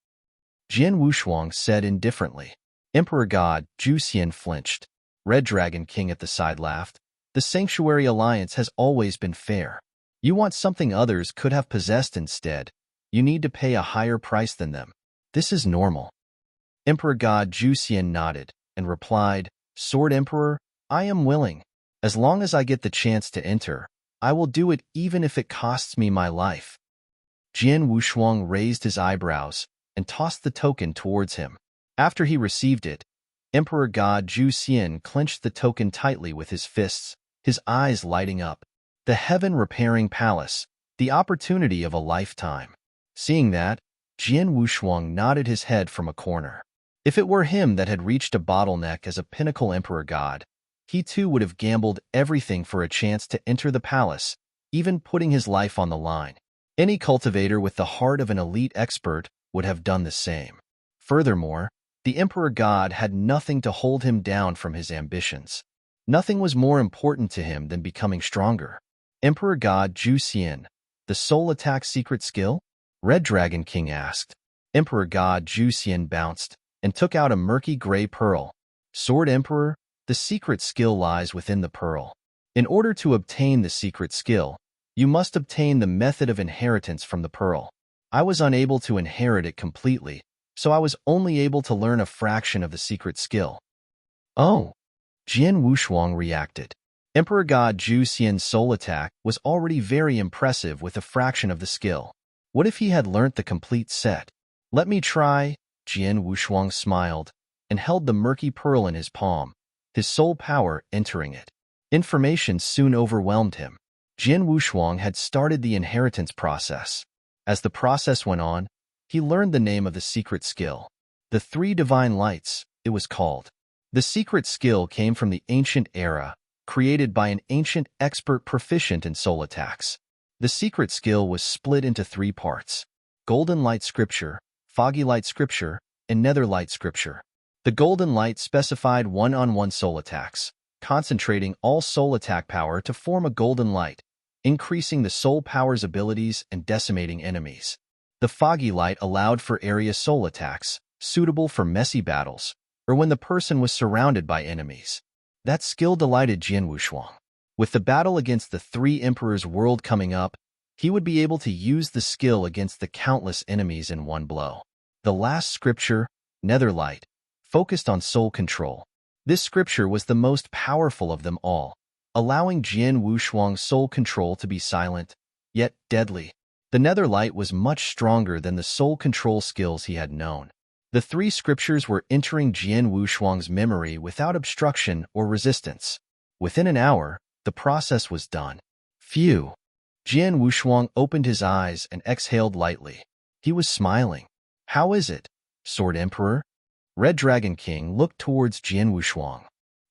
Jian Wushuang said indifferently. Emperor God Juxian flinched. Red Dragon King at the side laughed. The Sanctuary Alliance has always been fair. You want something others could have possessed instead. You need to pay a higher price than them. This is normal. Emperor God Juxian nodded and replied, Sword Emperor, I am willing. As long as I get the chance to enter, I will do it even if it costs me my life. Jian Wushuang raised his eyebrows and tossed the token towards him. After he received it, Emperor God Juxian clenched the token tightly with his fists, his eyes lighting up. The Heaven Repairing Palace, the opportunity of a lifetime. Seeing that, Jian Wushuang nodded his head from a corner. If it were him that had reached a bottleneck as a pinnacle emperor god, he too would have gambled everything for a chance to enter the palace, even putting his life on the line. Any cultivator with the heart of an elite expert would have done the same. Furthermore, the emperor god had nothing to hold him down from his ambitions. Nothing was more important to him than becoming stronger. Emperor God Juxian, the soul attack secret skill? Red Dragon King asked. Emperor God Juxian bounced and took out a murky gray pearl. Sword Emperor, the secret skill lies within the pearl. In order to obtain the secret skill, you must obtain the method of inheritance from the pearl. I was unable to inherit it completely, so I was only able to learn a fraction of the secret skill. Oh! Jian Wushuang reacted. Emperor God Juxian's soul attack was already very impressive with a fraction of the skill. What if he had learnt the complete set? Let me try. Jian Wushuang smiled and held the murky pearl in his palm, his soul power entering it. Information soon overwhelmed him. Jian Wushuang had started the inheritance process. As the process went on, he learned the name of the secret skill. The Three Divine Lights, it was called. The secret skill came from the ancient era, created by an ancient expert proficient in soul attacks. The secret skill was split into three parts: Golden Light Scripture, Foggy Light Scripture, and Nether Light Scripture. The Golden Light specified one-on-one soul attacks, concentrating all soul attack power to form a golden light, increasing the soul power's abilities and decimating enemies. The Foggy Light allowed for area soul attacks, suitable for messy battles, or when the person was surrounded by enemies. That skill delighted Jian Wushuang. With the battle against the three emperors world coming up, he would be able to use the skill against the countless enemies in one blow. The last scripture, Netherlight, focused on soul control. This scripture was the most powerful of them all, allowing Jian Wushuang's soul control to be silent, yet deadly. The Netherlight was much stronger than the soul control skills he had known. The three scriptures were entering Jian Wushuang's memory without obstruction or resistance. Within an hour, the process was done. Phew! Jian Wushuang opened his eyes and exhaled lightly. He was smiling. How is it, Sword Emperor? Red Dragon King looked towards Jian Wushuang.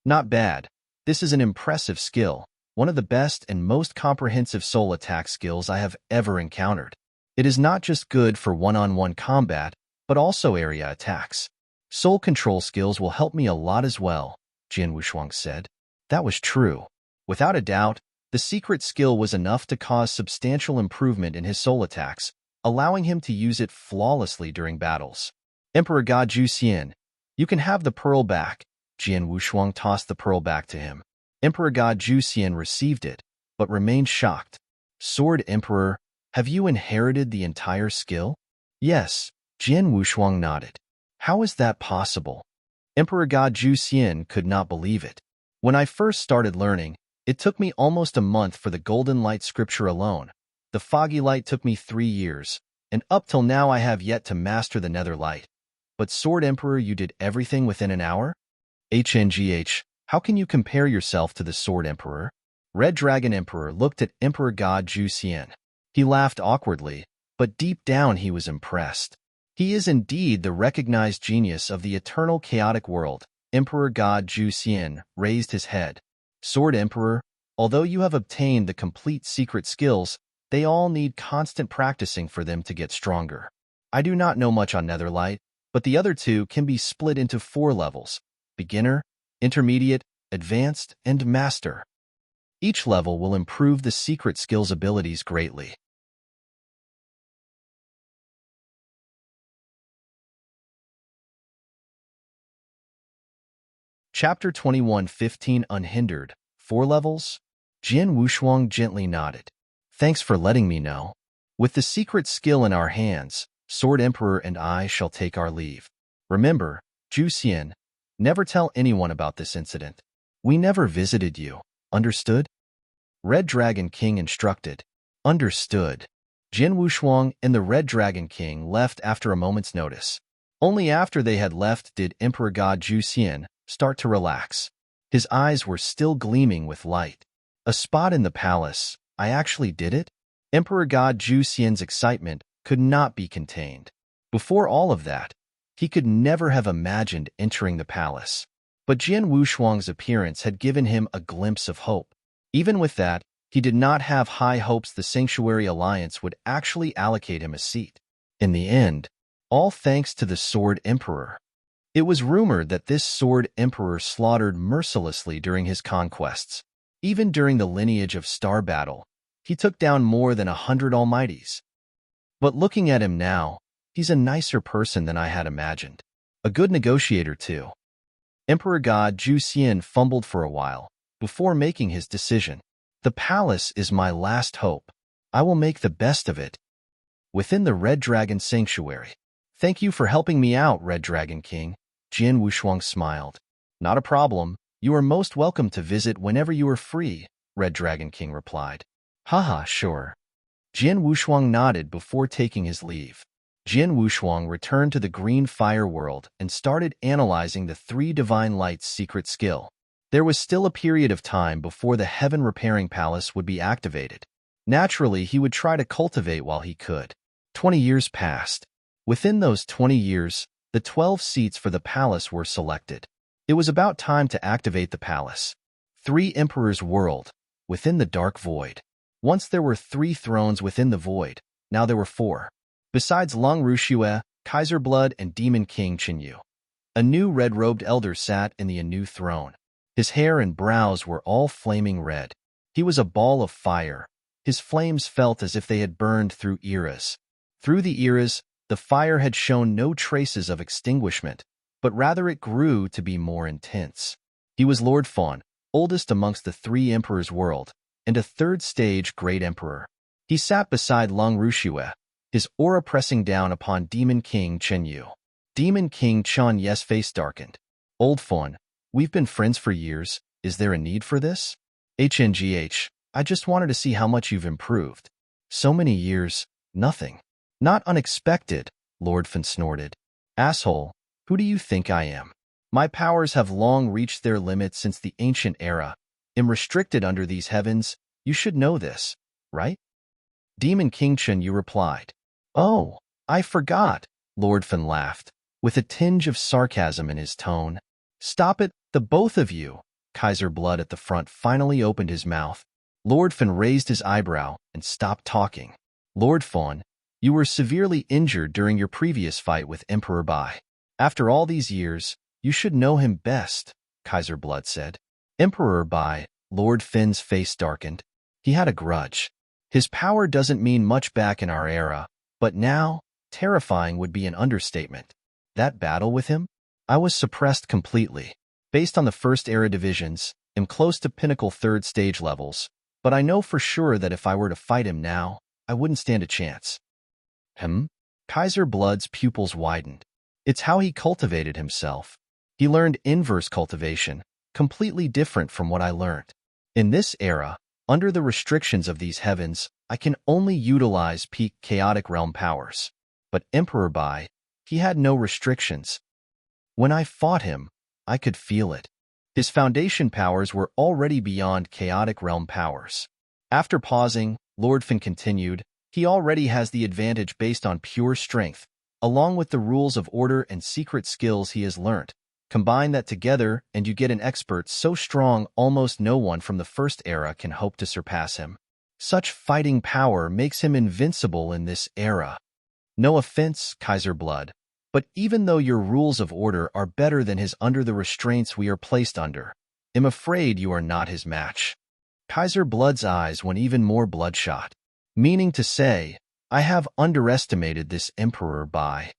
Not bad. This is an impressive skill, one of the best and most comprehensive soul attack skills I have ever encountered. It is not just good for one-on-one combat, but also area attacks. Soul control skills will help me a lot as well, Jian Wushuang said. That was true. Without a doubt, the secret skill was enough to cause substantial improvement in his soul attacks, allowing him to use it flawlessly during battles. Emperor God Juxian, you can have the pearl back. Jian Wushuang tossed the pearl back to him. Emperor God Juxian received it, but remained shocked. Sword Emperor, have you inherited the entire skill? Yes. Jian Wushuang nodded. How is that possible? Emperor God Juxian could not believe it. When I first started learning, it took me almost a month for the Golden Light Scripture alone. The Foggy Light took me 3 years, and up till now I have yet to master the Nether Light. But Sword Emperor, you did everything within an hour? HNGH, how can you compare yourself to the Sword Emperor? Red Dragon Emperor looked at Emperor God Juxian. He laughed awkwardly, but deep down he was impressed. He is indeed the recognized genius of the eternal chaotic world. Emperor God Zhu Xian raised his head. Sword Emperor, although you have obtained the complete secret skills, they all need constant practicing for them to get stronger. I do not know much on Netherlight, but the other two can be split into 4 levels: beginner, intermediate, advanced, and master. Each level will improve the secret skills abilities greatly. Chapter 21:15 Unhindered. 4 levels? Jin Wushuang gently nodded. Thanks for letting me know. With the secret skill in our hands, Sword Emperor and I shall take our leave. Remember, Zhu Xian, never tell anyone about this incident. We never visited you. Understood? Red Dragon King instructed. Understood. Jin Wushuang and the Red Dragon King left after a moment's notice. Only after they had left did Emperor God Zhu Xian start to relax. His eyes were still gleaming with light. A spot in the palace. I actually did it? Emperor God Zhu Xian's excitement could not be contained. Before all of that, he could never have imagined entering the palace. But Jin Wushuang's appearance had given him a glimpse of hope. Even with that, he did not have high hopes the Sanctuary Alliance would actually allocate him a seat. In the end, all thanks to the Sword Emperor. It was rumored that this Sword Emperor slaughtered mercilessly during his conquests. Even during the lineage of Star Battle, he took down more than 100 almighties. But looking at him now, he's a nicer person than I had imagined. A good negotiator, too. Emperor God Zhu Xian fumbled for a while before making his decision. The palace is my last hope. I will make the best of it. Within the Red Dragon Sanctuary. Thank you for helping me out, Red Dragon King. Jin Wushuang smiled. Not a problem. You are most welcome to visit whenever you are free, Red Dragon King replied. Haha, sure. Jin Wushuang nodded before taking his leave. Jin Wushuang returned to the Green Fire World and started analyzing the 3 Divine Lights secret skill. There was still a period of time before the Heaven Repairing Palace would be activated. Naturally, he would try to cultivate while he could. 20 years passed. Within those 20 years, the 12 seats for the palace were selected. It was about time to activate the palace. 3 Emperor's World, within the Dark Void. Once there were 3 thrones within the void, now there were 4. Besides Long Rushue, Kaiser Blood, and Demon King Chenyu. A new red-robed elder sat in the new throne. His hair and brows were all flaming red. He was a ball of fire. His flames felt as if they had burned through eras. Through the eras, the fire had shown no traces of extinguishment, but rather it grew to be more intense. He was Lord Fawn, oldest amongst the 3 Emperors' world, and a 3rd stage Great Emperor. He sat beside Long Rushue, his aura pressing down upon Demon King Chenyu. Demon King Chen Ye's face darkened. Old Fawn, we've been friends for years. Is there a need for this? HNGH, I just wanted to see how much you've improved. So many years, nothing. Not unexpected, Lord Fan snorted. Asshole, who do you think I am? My powers have long reached their limit since the ancient era. Am restricted under these heavens. You should know this, right? Demon King Chenyu replied. Oh, I forgot, Lord Fan laughed, with a tinge of sarcasm in his tone. Stop it, the both of you. Kaiser Blood at the front finally opened his mouth. Lord Fan raised his eyebrow and stopped talking. Lord Fawn, you were severely injured during your previous fight with Emperor Bai. After all these years, you should know him best, Kaiser Blood said. Emperor Bai, Lord Fan's face darkened. He had a grudge. His power doesn't mean much back in our era, but now, terrifying would be an understatement. That battle with him? I was suppressed completely. Based on the first era divisions, am close to pinnacle 3rd stage levels, but I know for sure that if I were to fight him now, I wouldn't stand a chance. Kaiser Blood's pupils widened. It's how he cultivated himself. He learned inverse cultivation, completely different from what I learned. In this era, under the restrictions of these heavens, I can only utilize peak chaotic realm powers. But Emperor Bai, he had no restrictions. When I fought him, I could feel it. His foundation powers were already beyond chaotic realm powers. After pausing, Lord Fan continued, he already has the advantage based on pure strength, along with the rules of order and secret skills he has learnt. Combine that together and you get an expert so strong almost no one from the first era can hope to surpass him. Such fighting power makes him invincible in this era. No offense, Kaiser Blood, but even though your rules of order are better than his under the restraints we are placed under, I'm afraid you are not his match. Kaiser Blood's eyes went even more bloodshot, meaning to say, I have underestimated this Emperor Bai.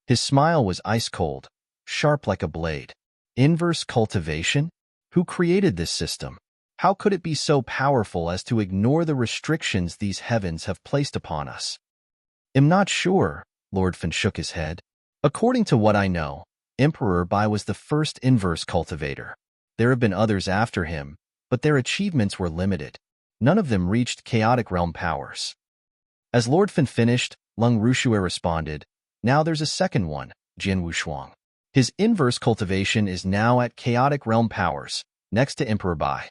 His smile was ice-cold, sharp like a blade. Inverse cultivation? Who created this system? How could it be so powerful as to ignore the restrictions these heavens have placed upon us? I'm not sure, Lord Fan shook his head. According to what I know, Emperor Bai was the first inverse cultivator. There have been others after him, but their achievements were limited. None of them reached chaotic realm powers. As Lord Fan finished, Lung Rushue responded, now there's a second one, Jin Wushuang. His inverse cultivation is now at chaotic realm powers, next to Emperor Bai.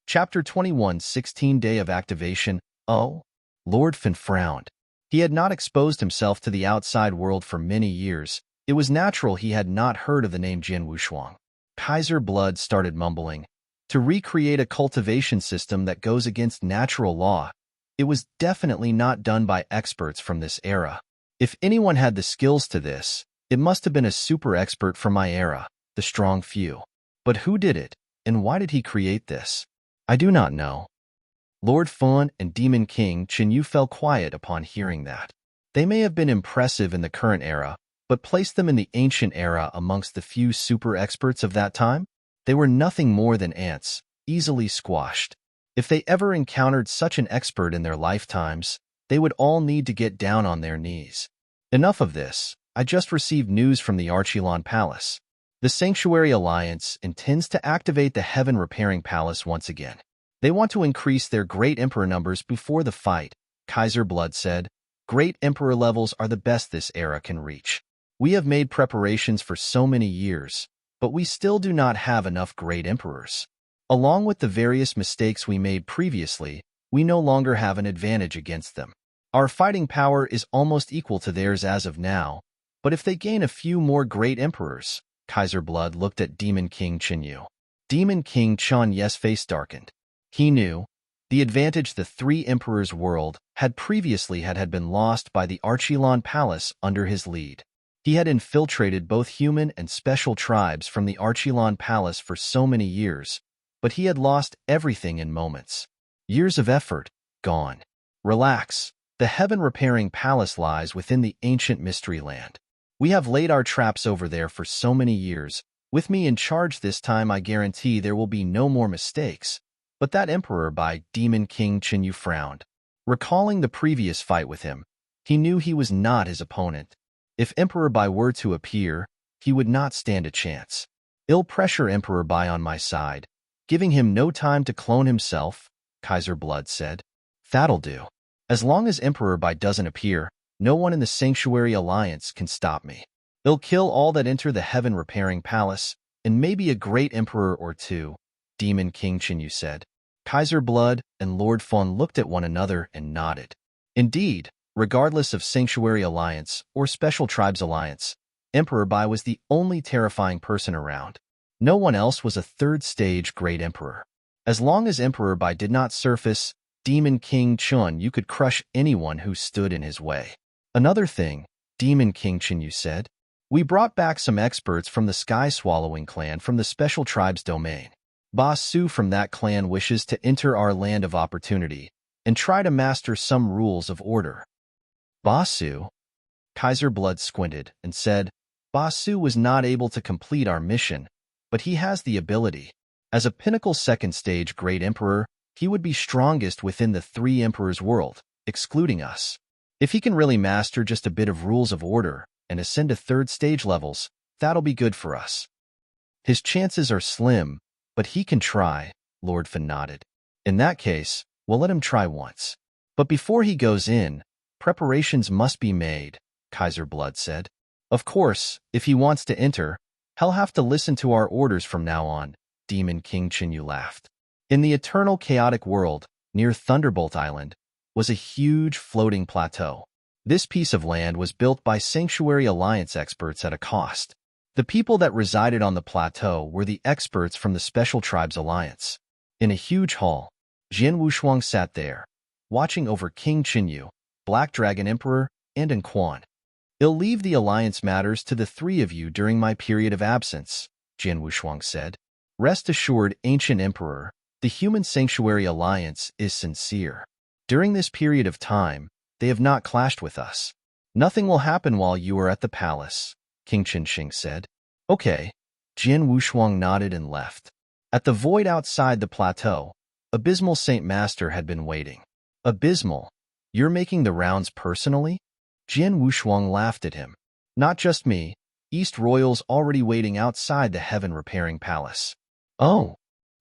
Chapter 21, 16 Day of Activation. Oh? Lord Fan frowned. He had not exposed himself to the outside world for many years. It was natural he had not heard of the name Jin Wushuang. Kaiser Blood started mumbling. To recreate a cultivation system that goes against natural law, it was definitely not done by experts from this era. If anyone had the skills to this, it must have been a super expert from my era, the strong few. But who did it, and why did he create this? I do not know. Lord Fan and Demon King Chen Yu fell quiet upon hearing that. They may have been impressive in the current era, but place them in the ancient era amongst the few super experts of that time? They were nothing more than ants, easily squashed. If they ever encountered such an expert in their lifetimes, they would all need to get down on their knees. Enough of this. I just received news from the Archelon Palace. The Sanctuary Alliance intends to activate the Heaven Repairing Palace once again. They want to increase their Great Emperor numbers before the fight, Kaiser Blood said. Great Emperor levels are the best this era can reach. We have made preparations for so many years, but we still do not have enough Great Emperors. Along with the various mistakes we made previously, we no longer have an advantage against them. Our fighting power is almost equal to theirs as of now, but if they gain a few more Great Emperors, Kaiser Blood looked at Demon King Chen Yu. Demon King Chen Yu's face darkened. He knew the advantage the Three Emperors world had previously had been lost by the Archelon Palace under his lead. He had infiltrated both human and special tribes from the Archelon Palace for so many years, but he had lost everything in moments. Years of effort, gone. Relax. The heaven-repairing palace lies within the ancient mystery land. We have laid our traps over there for so many years. With me in charge this time, I guarantee there will be no more mistakes. But that Emperor by Demon King Chen Yu frowned. Recalling the previous fight with him, he knew he was not his opponent. If Emperor Bai were to appear, he would not stand a chance. I'll pressure Emperor Bai on my side, giving him no time to clone himself, Kaiser Blood said. That'll do. As long as Emperor Bai doesn't appear, no one in the Sanctuary Alliance can stop me. I'll kill all that enter the Heaven Repairing Palace, and maybe a great Emperor or two, Demon King Chen Yu said. Kaiser Blood and Lord Fan looked at one another and nodded. Indeed, regardless of Sanctuary Alliance or Special Tribes Alliance, Emperor Bai was the only terrifying person around. No one else was a third-stage Great Emperor. As long as Emperor Bai did not surface, Demon King Chen Yu could crush anyone who stood in his way. Another thing, Demon King Chen Yu said, we brought back some experts from the Sky Swallowing clan from the Special Tribes domain. Boss Su from that clan wishes to enter our land of opportunity and try to master some rules of order. Boss Su? Kaiser Blood squinted and said, Boss Su was not able to complete our mission, but he has the ability. As a pinnacle second-stage Great Emperor, he would be strongest within the Three Emperors world, excluding us. If he can really master just a bit of rules of order and ascend to third-stage levels, that'll be good for us. His chances are slim, but he can try, Lord Fan nodded. In that case, we'll let him try once. But before he goes in, preparations must be made, Kaiser Blood said. Of course, if he wants to enter, he'll have to listen to our orders from now on, Demon King Chinyu laughed. In the eternal chaotic world, near Thunderbolt Island, was a huge floating plateau. This piece of land was built by Sanctuary Alliance experts at a cost. The people that resided on the plateau were the experts from the Special Tribes Alliance. In a huge hall, Jian Wushuang sat there, watching over King Chinyu, Black Dragon Emperor, and An Quan. "I'll leave the alliance matters to the three of you during my period of absence," Jian Wushuang said. "Rest assured, Ancient Emperor, the Human Sanctuary Alliance is sincere. During this period of time, they have not clashed with us. Nothing will happen while you are at the palace," King Qinsheng said. "Okay." Jian Wushuang nodded and left. At the void outside the plateau, Abysmal Saint Master had been waiting. "Abysmal, you're making the rounds personally?" Jian Wushuang laughed at him. "Not just me. East Royal's already waiting outside the Heaven Repairing Palace." "Oh."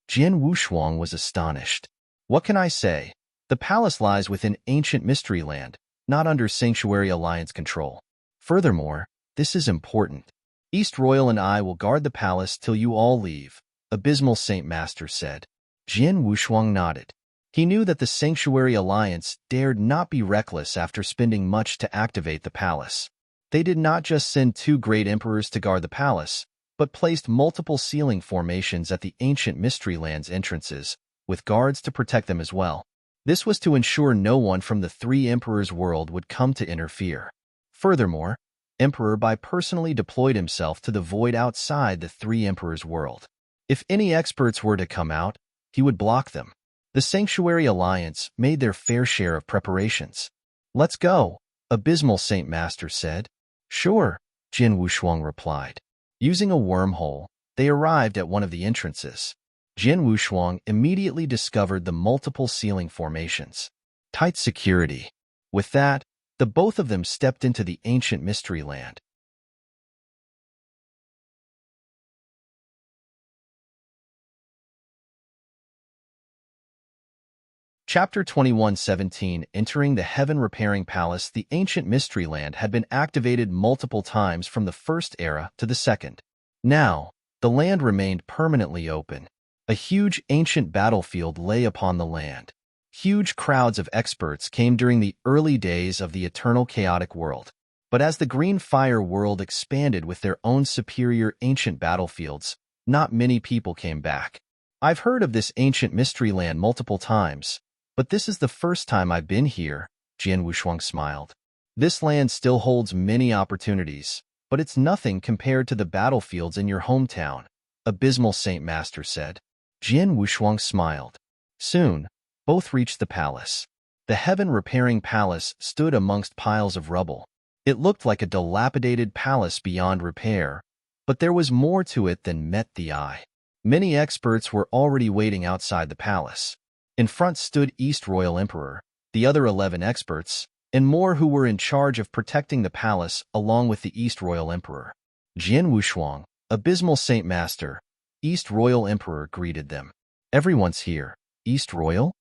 Jian Wushuang was astonished. "What can I say? The palace lies within ancient Mystery Land, not under Sanctuary Alliance control. Furthermore, this is important. East Royal and I will guard the palace till you all leave," Abysmal Saint Master said. Jian Wushuang nodded. He knew that the Sanctuary Alliance dared not be reckless after spending much to activate the palace. They did not just send 2 great emperors to guard the palace, but placed multiple sealing formations at the ancient Mystery Land's entrances, with guards to protect them as well. This was to ensure no one from the 3 emperors' world would come to interfere. Furthermore, Emperor Bai personally deployed himself to the void outside the 3 emperors' world. If any experts were to come out, he would block them. The Sanctuary Alliance made their fair share of preparations. "Let's go," Abysmal Saint Master said. "Sure," Jian Wushuang replied. Using a wormhole, they arrived at one of the entrances. Jian Wushuang immediately discovered the multiple sealing formations. Tight security. With that, the both of them stepped into the ancient Mystery Land. Chapter 21:17. Entering the Heaven Repairing Palace. The ancient Mystery Land had been activated multiple times from the first era to the second. Now, the land remained permanently open. A huge ancient battlefield lay upon the land. Huge crowds of experts came during the early days of the eternal chaotic world. But as the Green Fire world expanded with their own superior ancient battlefields, not many people came back. "I've heard of this ancient Mystery Land multiple times, but this is the first time I've been here," Jian Wushuang smiled. "This land still holds many opportunities, but it's nothing compared to the battlefields in your hometown," Abysmal Saint Master said. Jian Wushuang smiled. Soon, both reached the palace. The Heaven Repairing Palace stood amongst piles of rubble. It looked like a dilapidated palace beyond repair, but there was more to it than met the eye. Many experts were already waiting outside the palace. In front stood East Royal Emperor, the other 11 experts, and more who were in charge of protecting the palace along with the East Royal Emperor. Jian Wushuang, Abysmal Saint Master, East Royal Emperor greeted them. "Everyone's here, East Royal?"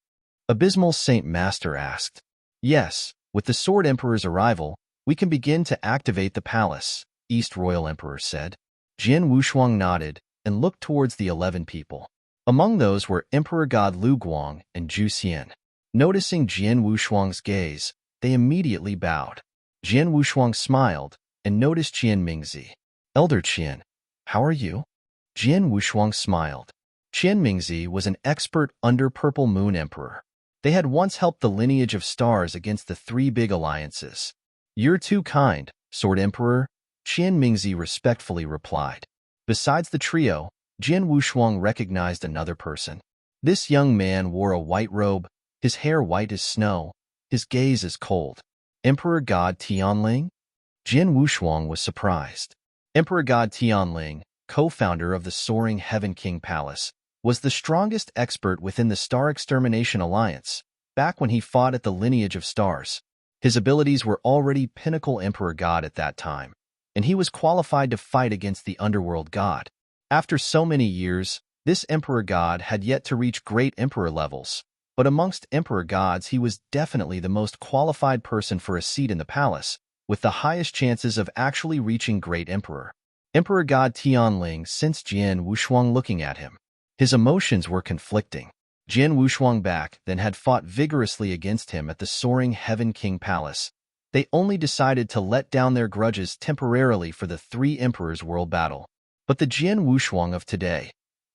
Abysmal Saint Master asked. "Yes, with the Sword Emperor's arrival, we can begin to activate the palace," East Royal Emperor said. Jian Wushuang nodded and looked towards the 11 people. Among those were Emperor God Lu Guang and Zhu Xian. Noticing Jian Wushuang's gaze, they immediately bowed. Jian Wushuang smiled and noticed Qian Mingzi. "Elder Qian, how are you?" Jian Wushuang smiled. Qian Mingzi was an expert under Purple Moon Emperor. They had once helped the lineage of stars against the 3 big alliances. "You're too kind, Sword Emperor," Qian Mingzi respectfully replied. Besides the trio, Jian Wushuang recognized another person. This young man wore a white robe, his hair white as snow, his gaze as cold. Emperor God Tianling? Jian Wushuang was surprised. Emperor God Tianling, co-founder of the Soaring Heaven King Palace, was the strongest expert within the Star Extermination Alliance, back when he fought at the Lineage of Stars. His abilities were already pinnacle Emperor God at that time, and he was qualified to fight against the Underworld God. After so many years, this Emperor God had yet to reach great Emperor levels, but amongst Emperor Gods he was definitely the most qualified person for a seat in the palace, with the highest chances of actually reaching great Emperor. Emperor God Tianling sensed Jian Wushuang looking at him. His emotions were conflicting. Jin Wushuang back then had fought vigorously against him at the soaring Heaven King Palace. They only decided to let down their grudges temporarily for the Three Emperors World Battle. But the Jin Wushuang of today,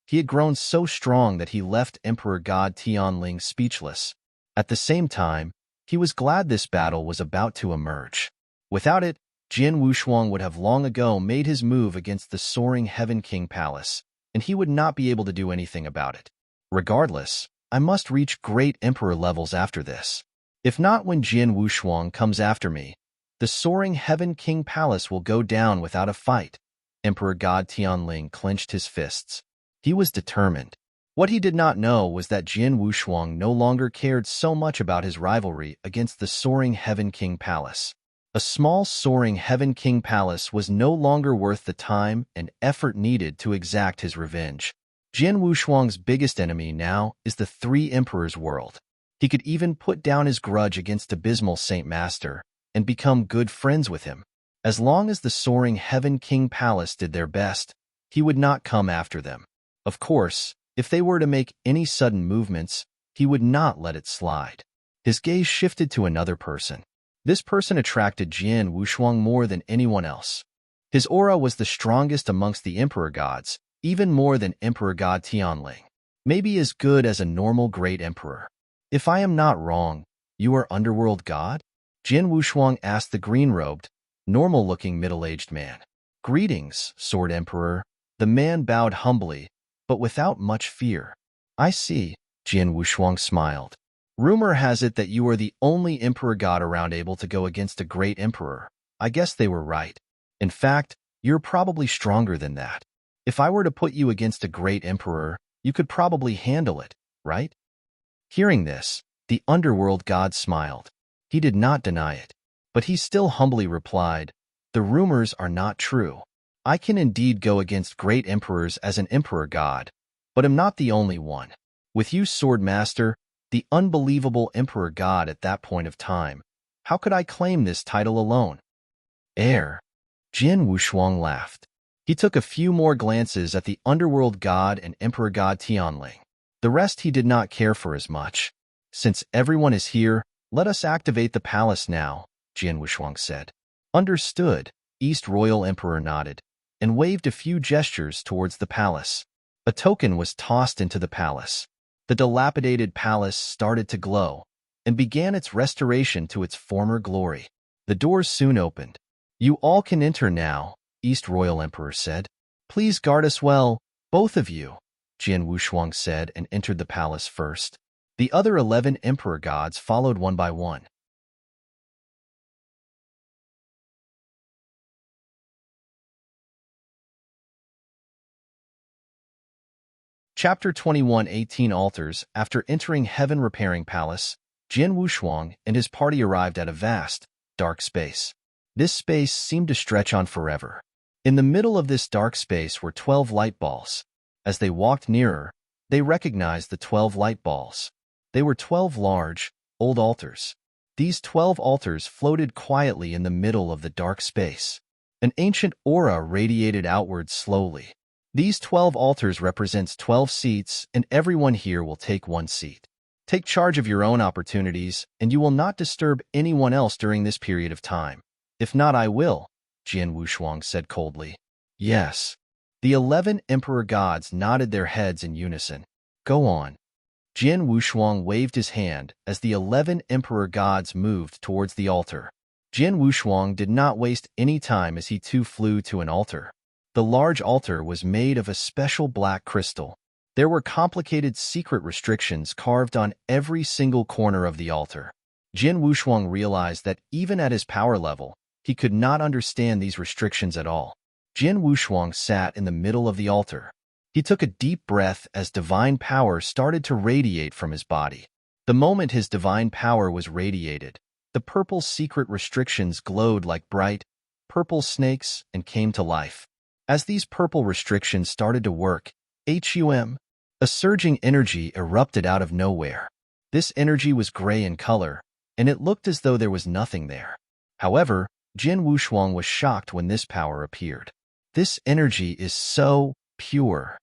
he had grown so strong that he left Emperor God Tianling speechless. At the same time, he was glad this battle was about to emerge. Without it, Jin Wushuang would have long ago made his move against the soaring Heaven King Palace, and he would not be able to do anything about it. Regardless, I must reach great emperor levels after this. If not when Jin Wushuang comes after me, the soaring Heaven King Palace will go down without a fight. Emperor God Tianling clenched his fists. He was determined. What he did not know was that Jin Wushuang no longer cared so much about his rivalry against the soaring Heaven King Palace. A small soaring Heaven King Palace was no longer worth the time and effort needed to exact his revenge. Jin Wushuang's biggest enemy now is the Three Emperors world. He could even put down his grudge against Abysmal Saint Master and become good friends with him. As long as the soaring Heaven King Palace did their best, he would not come after them. Of course, if they were to make any sudden movements, he would not let it slide. His gaze shifted to another person. This person attracted Jin Wushuang more than anyone else. His aura was the strongest amongst the Emperor Gods, even more than Emperor God Tianling. Maybe as good as a normal great emperor. If I am not wrong, you are Underworld God? Jin Wushuang asked the green-robed, normal-looking middle-aged man. Greetings, Sword Emperor. The man bowed humbly, but without much fear. I see, Jin Wushuang smiled. Rumor has it that you are the only emperor god around able to go against a great emperor. I guess they were right. In fact, you're probably stronger than that. If I were to put you against a great emperor, you could probably handle it, right? Hearing this, the underworld god smiled. He did not deny it, but he still humbly replied, the rumors are not true. I can indeed go against great emperors as an emperor god, but am not the only one. With you, Sword Master, the unbelievable emperor god at that point of time, how could I claim this title alone? Jin Wushuang laughed. He took a few more glances at the underworld god and emperor god Tianling. The rest he did not care for as much. Since everyone is here, let us activate the palace now, Jin Wushuang said. Understood, East Royal Emperor nodded, and waved a few gestures towards the palace. A token was tossed into the palace. The dilapidated palace started to glow and began its restoration to its former glory. The doors soon opened. You all can enter now, East Royal Emperor said. Please guard us well, both of you, Jin Wushuang said and entered the palace first. The other 11 emperor gods followed one by one. Chapter 21 18 Altars. After entering Heaven Repairing Palace, Jin Wushuang and his party arrived at a vast, dark space. This space seemed to stretch on forever. In the middle of this dark space were 12 light balls. As they walked nearer, they recognized the 12 light balls. They were 12 large, old altars. These 12 altars floated quietly in the middle of the dark space. An ancient aura radiated outward slowly. These 12 altars represents 12 seats, and everyone here will take one seat. Take charge of your own opportunities, and you will not disturb anyone else during this period of time. If not, I will, Jin Wushuang said coldly. Yes. The 11 emperor gods nodded their heads in unison. Go on. Jin Wushuang waved his hand as the 11 emperor gods moved towards the altar. Jin Wushuang did not waste any time as he too flew to an altar. The large altar was made of a special black crystal. There were complicated secret restrictions carved on every single corner of the altar. Jin Wushuang realized that even at his power level, he could not understand these restrictions at all. Jin Wushuang sat in the middle of the altar. He took a deep breath as divine power started to radiate from his body. The moment his divine power was radiated, the purple secret restrictions glowed like bright, purple snakes and came to life. As these purple restrictions started to work, a surging energy erupted out of nowhere. This energy was gray in color, and it looked as though there was nothing there. However, Jin Wushuang was shocked when this power appeared. This energy is so pure.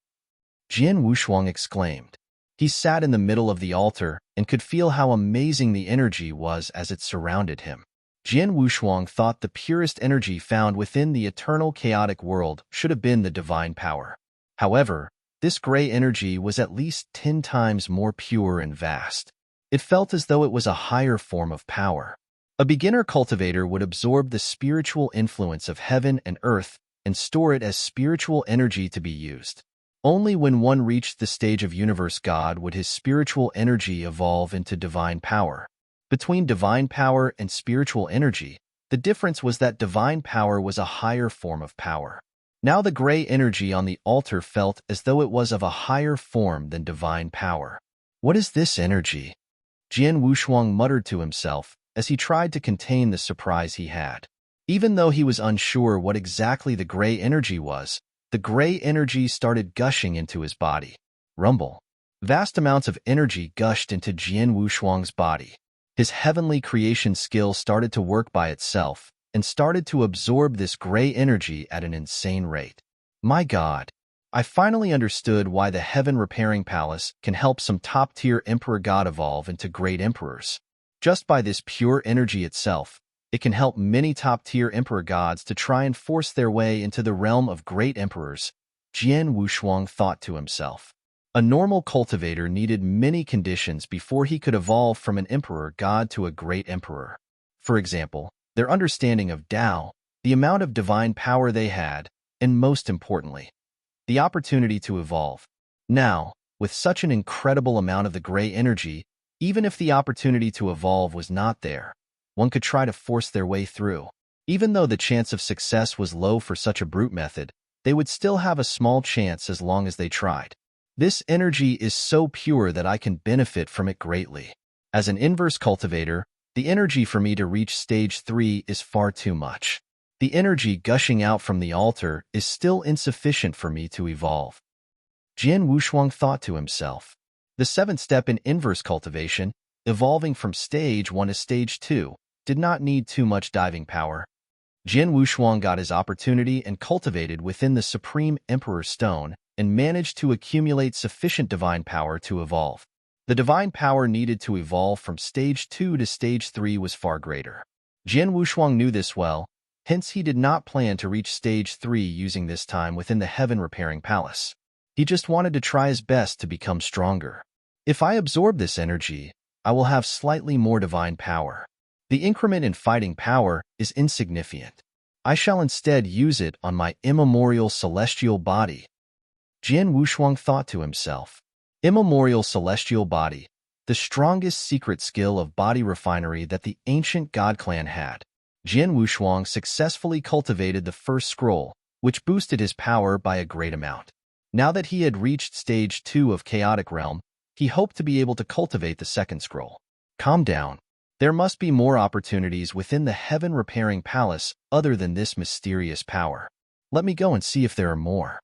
Jian Wushuang exclaimed. He sat in the middle of the altar and could feel how amazing the energy was as it surrounded him. Jian Wushuang thought the purest energy found within the eternal chaotic world should have been the divine power. However, this gray energy was at least 10 times more pure and vast. It felt as though it was a higher form of power. A beginner cultivator would absorb the spiritual influence of heaven and earth and store it as spiritual energy to be used. Only when one reached the stage of universe God would his spiritual energy evolve into divine power. Between divine power and spiritual energy, the difference was that divine power was a higher form of power. Now the gray energy on the altar felt as though it was of a higher form than divine power. What is this energy? Jian Wushuang muttered to himself as he tried to contain the surprise he had. Even though he was unsure what exactly the gray energy was, the gray energy started gushing into his body. Rumble. Vast amounts of energy gushed into Jian Wushuang's body. His heavenly creation skill started to work by itself and started to absorb this gray energy at an insane rate. My God, I finally understood why the Heaven Repairing Palace can help some top-tier Emperor God evolve into great emperors. Just by this pure energy itself, it can help many top-tier Emperor Gods to try and force their way into the realm of great emperors, Jian Wushuang thought to himself. A normal cultivator needed many conditions before he could evolve from an emperor god to a great emperor. For example, their understanding of Tao, the amount of divine power they had, and most importantly, the opportunity to evolve. Now, with such an incredible amount of the gray energy, even if the opportunity to evolve was not there, one could try to force their way through. Even though the chance of success was low for such a brute method, they would still have a small chance as long as they tried. This energy is so pure that I can benefit from it greatly. As an inverse cultivator, the energy for me to reach stage 3 is far too much. The energy gushing out from the altar is still insufficient for me to evolve. Jian Wushuang thought to himself. The 7th step in inverse cultivation, evolving from stage 1 to stage 2, did not need too much diving power. Jian Wushuang got his opportunity and cultivated within the Supreme Emperor Stone and managed to accumulate sufficient divine power to evolve. The divine power needed to evolve from stage 2 to stage 3 was far greater. Jian Wushuang knew this well, hence he did not plan to reach stage 3 using this time within the Heaven Repairing Palace. He just wanted to try his best to become stronger. If I absorb this energy, I will have slightly more divine power. The increment in fighting power is insignificant. I shall instead use it on my immemorial celestial body. Jian Wushuang thought to himself. Immemorial celestial body, the strongest secret skill of body refinery that the ancient God clan had. Jian Wushuang successfully cultivated the first scroll, which boosted his power by a great amount. Now that he had reached stage 2 of Chaotic Realm, he hoped to be able to cultivate the second scroll. Calm down. There must be more opportunities within the Heaven Repairing Palace other than this mysterious power. Let me go and see if there are more.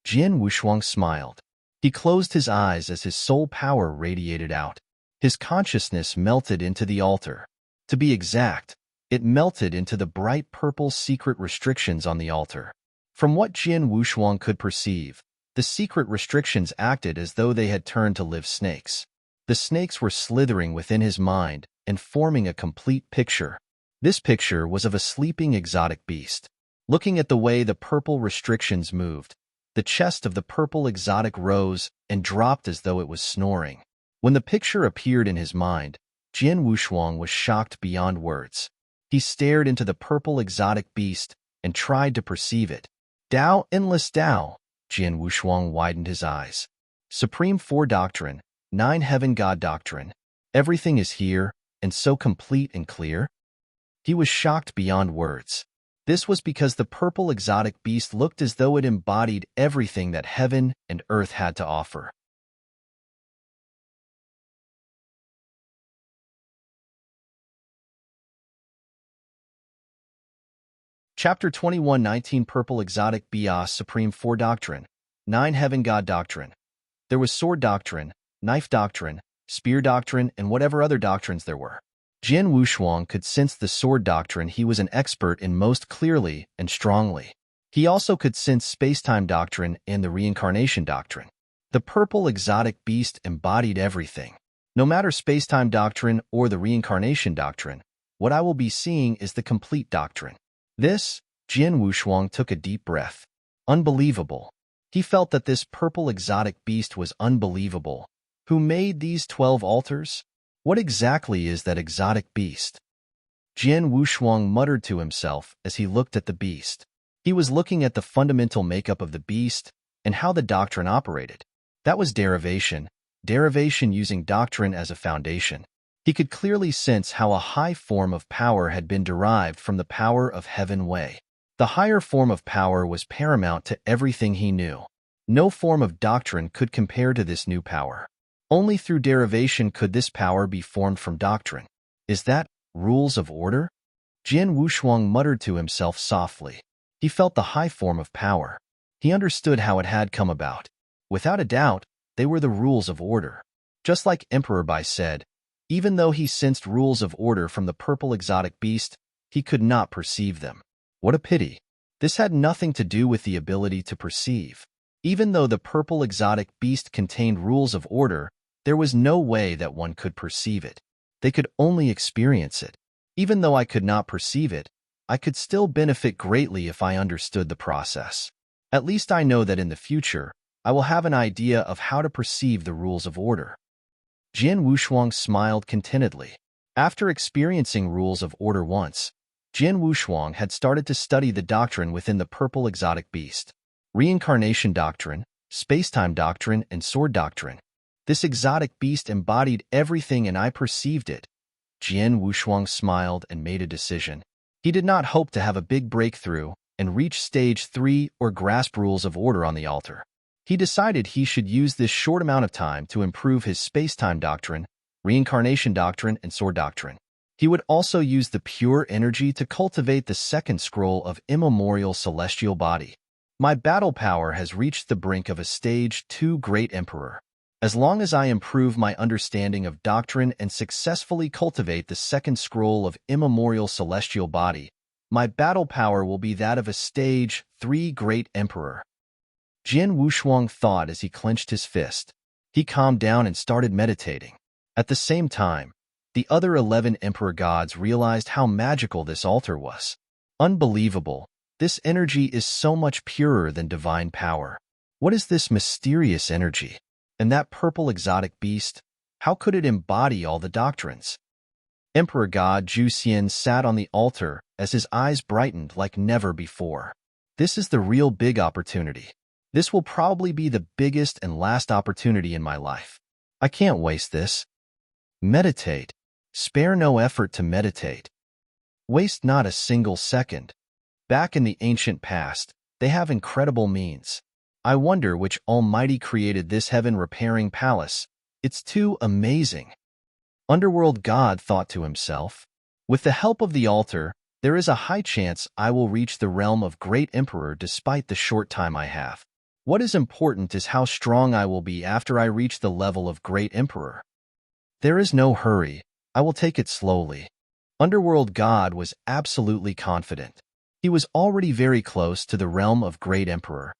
Jian Wushuang smiled. He closed his eyes as his soul power radiated out. His consciousness melted into the altar. To be exact, it melted into the bright purple secret restrictions on the altar. From what Jian Wushuang could perceive, the secret restrictions acted as though they had turned to live snakes. The snakes were slithering within his mind and forming a complete picture. This picture was of a sleeping exotic beast. Looking at the way the purple restrictions moved, the chest of the purple exotic rose and dropped as though it was snoring. When the picture appeared in his mind, Jian Wushuang was shocked beyond words. He stared into the purple exotic beast and tried to perceive it. Tao, endless Tao. Jian Wushuang widened his eyes. Supreme Four Doctrine, 9 Heaven God Doctrine. Everything is here, and so complete and clear. He was shocked beyond words. This was because the purple exotic beast looked as though it embodied everything that heaven and earth had to offer. Chapter 21:19 Purple Exotic Bios Supreme Four Doctrine, 9 Heaven God Doctrine. There was Sword Doctrine, Knife Doctrine, Spear Doctrine, and whatever other doctrines there were. Jian Wushuang could sense the Sword Doctrine he was an expert in most clearly and strongly. He also could sense Space-Time Doctrine and the Reincarnation Doctrine. The purple exotic beast embodied everything. No matter space-time doctrine or the reincarnation doctrine, what I will be seeing is the complete doctrine. This, Jin Wushuang took a deep breath. Unbelievable. He felt that this purple exotic beast was unbelievable. Who made these 12 altars? What exactly is that exotic beast? Jin Wushuang muttered to himself as he looked at the beast. He was looking at the fundamental makeup of the beast and how the doctrine operated. That was derivation using doctrine as a foundation. He could clearly sense how a high form of power had been derived from the power of Heaven Wei. The higher form of power was paramount to everything he knew. No form of doctrine could compare to this new power. Only through derivation could this power be formed from doctrine. Is that rules of order? Jin Wushuang muttered to himself softly. He felt the high form of power. He understood how it had come about. Without a doubt, they were the rules of order. Just like Emperor Bai said, even though he sensed rules of order from the purple exotic beast, he could not perceive them. What a pity. This had nothing to do with the ability to perceive. Even though the purple exotic beast contained rules of order, there was no way that one could perceive it. They could only experience it. Even though I could not perceive it, I could still benefit greatly if I understood the process. At least I know that in the future, I will have an idea of how to perceive the rules of order. Jin Wushuang smiled contentedly. After experiencing rules of order once, Jin Wushuang had started to study the doctrine within the purple exotic beast. Reincarnation doctrine, space-time doctrine, and sword doctrine. This exotic beast embodied everything and I perceived it. Jin Wushuang smiled and made a decision. He did not hope to have a big breakthrough and reach stage 3 or grasp rules of order on the altar. He decided he should use this short amount of time to improve his space-time doctrine, reincarnation doctrine, and sword doctrine. He would also use the pure energy to cultivate the second scroll of immemorial celestial body. My battle power has reached the brink of a stage 2 great emperor. As long as I improve my understanding of doctrine and successfully cultivate the second scroll of immemorial celestial body, my battle power will be that of a stage 3 great emperor. Jin Wushuang thought as he clenched his fist. He calmed down and started meditating. At the same time, the other 11 emperor gods realized how magical this altar was. Unbelievable. This energy is so much purer than divine power. What is this mysterious energy? And that purple exotic beast, how could it embody all the doctrines? Emperor God Zhu Xian sat on the altar as his eyes brightened like never before. This is the real big opportunity. This will probably be the biggest and last opportunity in my life. I can't waste this. Meditate. Spare no effort to meditate. Waste not a single second. Back in the ancient past, they have incredible means. I wonder which Almighty created this heaven-repairing palace. It's too amazing. Underworld God thought to himself, with the help of the altar, there is a high chance I will reach the realm of great emperor despite the short time I have. What is important is how strong I will be after I reach the level of great emperor. There is no hurry. I will take it slowly. Underworld God was absolutely confident. He was already very close to the realm of great emperor.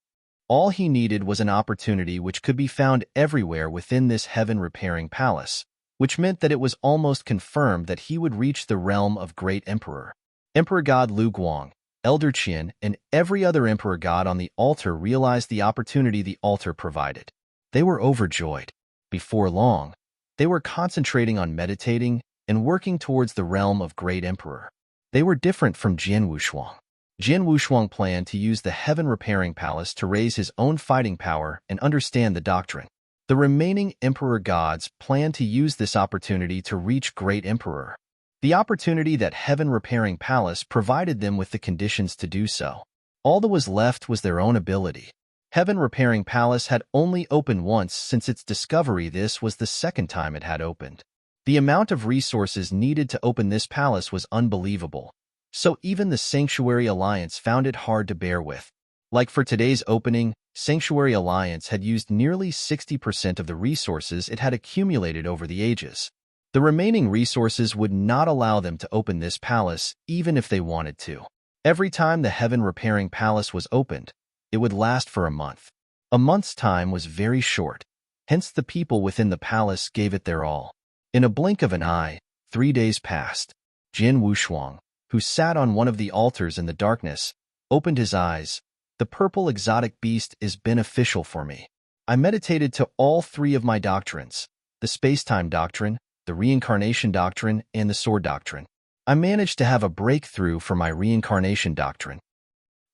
All he needed was an opportunity which could be found everywhere within this heaven-repairing palace, which meant that it was almost confirmed that he would reach the realm of great emperor. Emperor God Lu Guang, Elder Qian, and every other emperor god on the altar realized the opportunity the altar provided. They were overjoyed. Before long, they were concentrating on meditating and working towards the realm of great emperor. They were different from Jin Wushuang. Jin Wushuang planned to use the heaven-repairing palace to raise his own fighting power and understand the doctrine. The remaining emperor gods planned to use this opportunity to reach great emperor. The opportunity that heaven-repairing palace provided them with the conditions to do so. All that was left was their own ability. Heaven-repairing palace had only opened once since its discovery. This was the second time it had opened. The amount of resources needed to open this palace was unbelievable. So even the Sanctuary Alliance found it hard to bear with. Like for today's opening, Sanctuary Alliance had used nearly 60% of the resources it had accumulated over the ages. The remaining resources would not allow them to open this palace even if they wanted to. Every time the heaven-repairing palace was opened, it would last for a month. A month's time was very short, hence the people within the palace gave it their all. In a blink of an eye, 3 days passed. Jin Wushuang, who sat on one of the altars in the darkness, opened his eyes. The purple exotic beast is beneficial for me. I meditated to all 3 of my doctrines, the space-time doctrine, the reincarnation doctrine, and the sword doctrine. I managed to have a breakthrough for my reincarnation doctrine.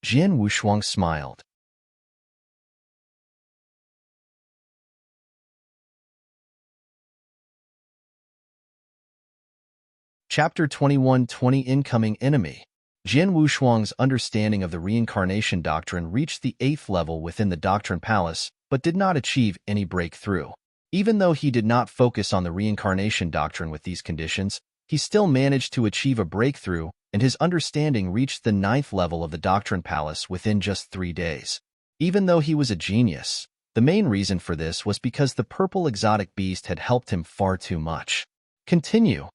Jin Wushuang smiled. Chapter 21:20 Incoming Enemy. Jin Wushuang's understanding of the reincarnation doctrine reached the 8th level within the Doctrine Palace, but did not achieve any breakthrough. Even though he did not focus on the reincarnation doctrine with these conditions, he still managed to achieve a breakthrough, and his understanding reached the 9th level of the Doctrine Palace within just 3 days. Even though he was a genius, the main reason for this was because the purple exotic beast had helped him far too much. Continue.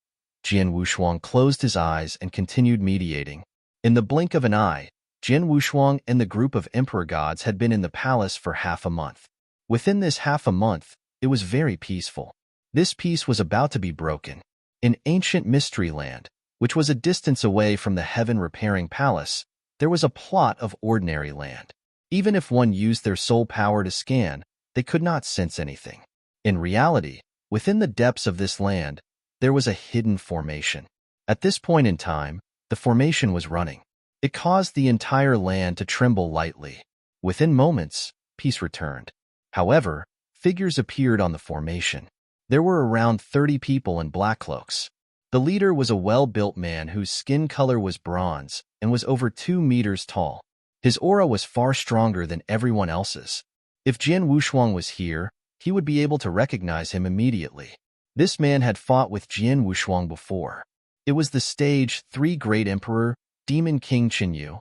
Jin Wushuang closed his eyes and continued meditating. In the blink of an eye, Jin Wushuang and the group of emperor gods had been in the palace for half a month. Within this half a month, it was very peaceful. This peace was about to be broken. In ancient Mystery Land, which was a distance away from the heaven-repairing palace, there was a plot of ordinary land. Even if one used their soul power to scan, they could not sense anything. In reality, within the depths of this land, there was a hidden formation. At this point in time, the formation was running. It caused the entire land to tremble lightly. Within moments, peace returned. However, figures appeared on the formation. There were around 30 people in black cloaks. The leader was a well-built man whose skin color was bronze and was over 2 meters tall. His aura was far stronger than everyone else's. If Jin Wushuang was here, he would be able to recognize him immediately. This man had fought with Jin Wushuang before. It was the stage 3 Great Emperor, Demon King Qinyu.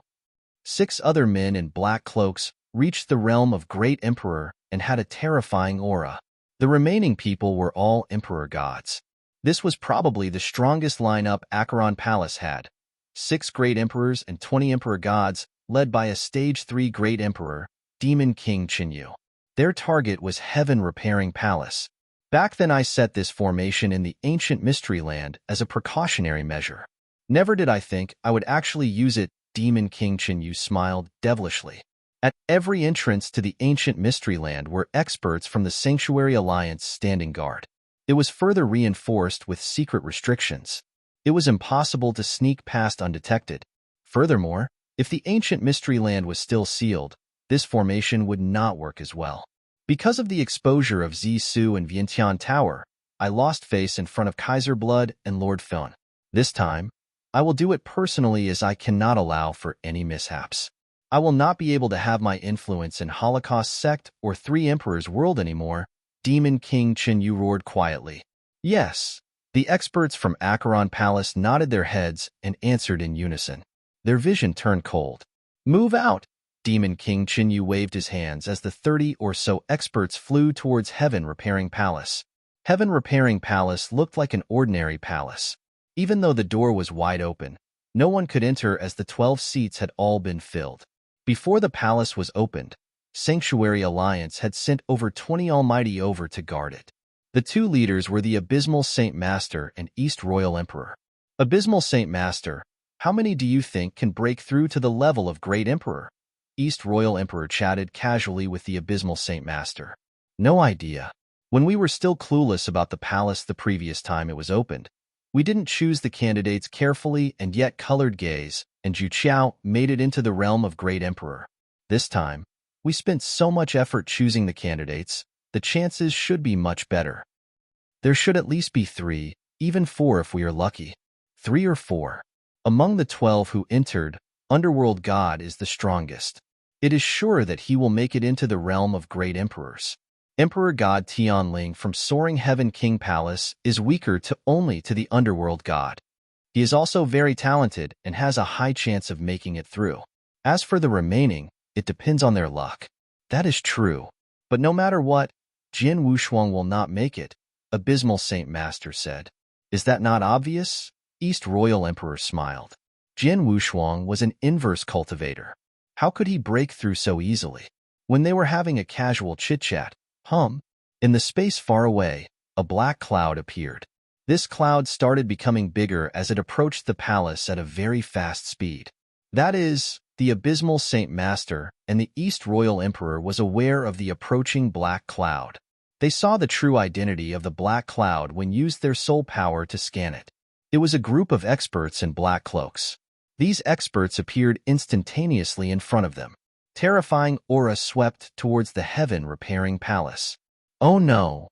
6 other men in black cloaks reached the realm of Great Emperor and had a terrifying aura. The remaining people were all Emperor gods. This was probably the strongest lineup Acheron Palace had. 6 Great Emperors and 20 Emperor gods, led by a Stage 3 Great Emperor, Demon King Qinyu. Their target was Heaven-Repairing Palace. Back then I set this formation in the ancient Mystery Land as a precautionary measure. Never did I think I would actually use it. Demon King Qinyu smiled devilishly. At every entrance to the ancient Mystery Land were experts from the Sanctuary Alliance standing guard. It was further reinforced with secret restrictions. It was impossible to sneak past undetected. Furthermore, if the ancient Mystery Land was still sealed, this formation would not work as well. Because of the exposure of Zisu and Vientiane Tower, I lost face in front of Kaiser Blood and Lord Fon. This time, I will do it personally as I cannot allow for any mishaps. I will not be able to have my influence in Holocaust Sect or 3 Emperors World anymore. Demon King Qinyu roared quietly. Yes. The experts from Acheron Palace nodded their heads and answered in unison. Their vision turned cold. Move out! Demon King Qinyu waved his hands as the 30 or so experts flew towards Heaven-Repairing Palace. Heaven-Repairing Palace looked like an ordinary palace. Even though the door was wide open, no one could enter as the 12 seats had all been filled. Before the palace was opened, Sanctuary Alliance had sent over 20 Almighty over to guard it. The 2 leaders were the Abysmal Saint Master and East Royal Emperor. Abysmal Saint Master, how many do you think can break through to the level of Great Emperor? East Royal Emperor chatted casually with the Abysmal Saint Master. No idea. When we were still clueless about the palace the previous time it was opened, we didn't choose the candidates carefully, and yet Colored Gaze and Zhu Qiao made it into the realm of Great Emperor. This time, we spent so much effort choosing the candidates, the chances should be much better. There should at least be 3, even 4 if we are lucky. 3 or 4. Among the 12 who entered, Underworld God is the strongest. It is sure that he will make it into the realm of Great Emperors. Emperor God Tianling from Soaring Heaven King Palace is weaker only to the Underworld God. He is also very talented and has a high chance of making it through. As for the remaining, it depends on their luck. That is true. But no matter what, Jin Wushuang will not make it, Abysmal Saint Master said. Is that not obvious? East Royal Emperor smiled. Jin Wushuang was an inverse cultivator. How could he break through so easily? When they were having a casual chit-chat, in the space far away, a black cloud appeared. This cloud started becoming bigger as it approached the palace at a very fast speed. That is, the Abysmal Saint Master and the East Royal Emperor was aware of the approaching black cloud. They saw the true identity of the black cloud when used their soul power to scan it. It was a group of experts in black cloaks. These experts appeared instantaneously in front of them. Terrifying aura swept towards the heaven-repairing palace. Oh no!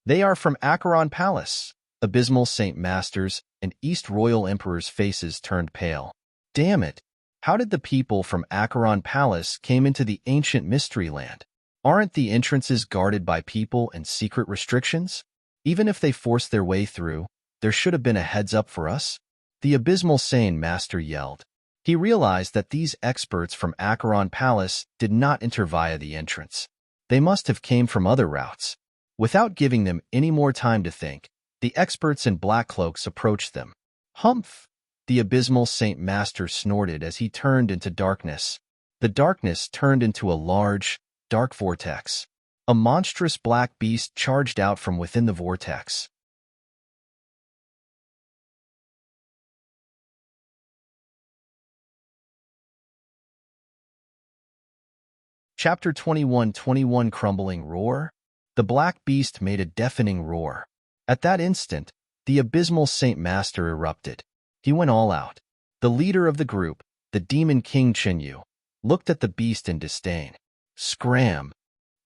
They are from Acheron Palace. Abysmal Saint Masters and East Royal Emperor's faces turned pale. Damn it! How did the people from Acheron Palace came into the ancient mystery land? Aren't the entrances guarded by people and secret restrictions? Even if they forced their way through, there should have been a heads-up for us? The Abysmal Saint Master yelled. He realized that these experts from Acheron Palace did not enter via the entrance. They must have came from other routes. Without giving them any more time to think, the experts in black cloaks approached them. Humph! The Abysmal Saint Master snorted as he turned into darkness. The darkness turned into a large, dark vortex. A monstrous black beast charged out from within the vortex. Chapter 21 Crumbling Roar? The black beast made a deafening roar. At that instant, the Abysmal Saint Master erupted. He went all out. The leader of the group, the Demon King Chinyu, looked at the beast in disdain. Scram!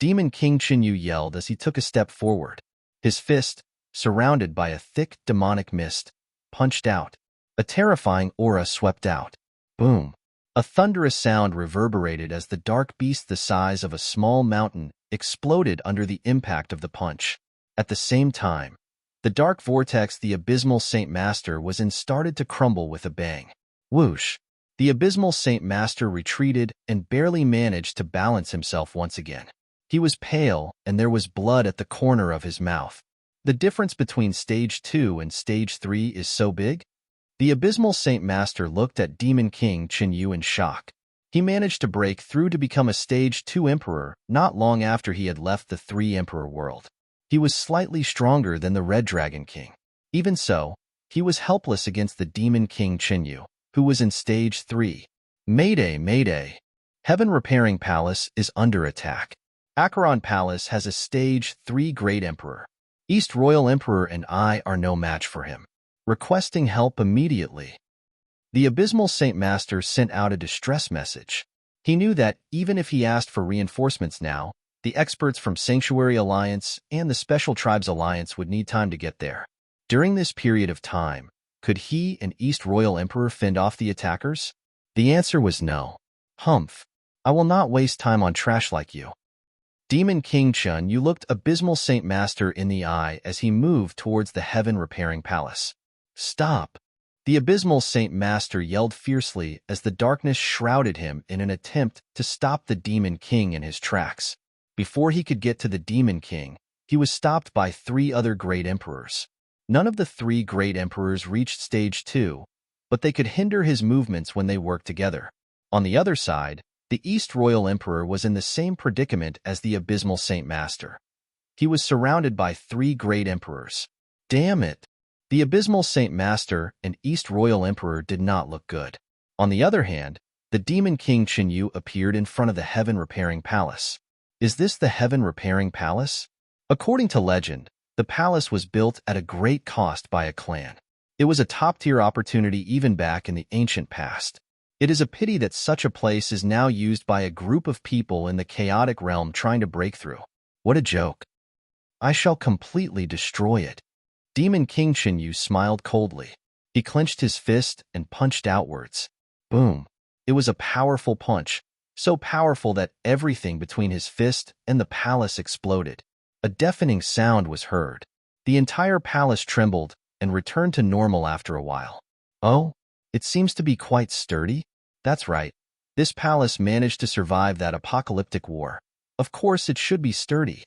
Demon King Chinyu yelled as he took a step forward. His fist, surrounded by a thick demonic mist, punched out. A terrifying aura swept out. Boom! A thunderous sound reverberated as the dark beast the size of a small mountain exploded under the impact of the punch. At the same time, the dark vortex the Abysmal Saint Master was in started to crumble with a bang. Whoosh! The Abysmal Saint Master retreated and barely managed to balance himself once again. He was pale, and there was blood at the corner of his mouth. The difference between Stage 2 and Stage 3 is so big? The Abysmal Saint Master looked at Demon King Chinyu in shock. He managed to break through to become a Stage 2 Emperor not long after he had left the 3 Emperor world. He was slightly stronger than the Red Dragon King. Even so, he was helpless against the Demon King Chinyu, who was in Stage 3. Mayday, mayday! Heaven Repairing Palace is under attack. Acheron Palace has a Stage 3 Great Emperor. East Royal Emperor and I are no match for him. Requesting help immediately. The Abysmal Saint Master sent out a distress message. He knew that even if he asked for reinforcements now, the experts from Sanctuary Alliance and the Special Tribes Alliance would need time to get there. During this period of time, could he and East Royal Emperor fend off the attackers? The answer was no. Humph! I will not waste time on trash like you. Demon King Chun, you looked Abysmal Saint Master in the eye as he moved towards the Heaven Repairing Palace. Stop! The Abysmal Saint Master yelled fiercely as the darkness shrouded him in an attempt to stop the Demon King in his tracks. Before he could get to the Demon King, he was stopped by 3 other Great Emperors. None of the 3 Great Emperors reached Stage 2, but they could hinder his movements when they worked together. On the other side, the East Royal Emperor was in the same predicament as the Abysmal Saint Master. He was surrounded by 3 Great Emperors. Damn it! The Abysmal Saint Master and East Royal Emperor did not look good. On the other hand, the Demon King Chinyu appeared in front of the Heaven Repairing Palace. Is this the Heaven Repairing Palace? According to legend, the palace was built at a great cost by a clan. It was a top-tier opportunity even back in the ancient past. It is a pity that such a place is now used by a group of people in the chaotic realm trying to break through. What a joke. I shall completely destroy it. Demon King Chinyu smiled coldly. He clenched his fist and punched outwards. Boom. It was a powerful punch, so powerful that everything between his fist and the palace exploded. A deafening sound was heard. The entire palace trembled and returned to normal after a while. Oh, it seems to be quite sturdy. That's right. This palace managed to survive that apocalyptic war. Of course it should be sturdy.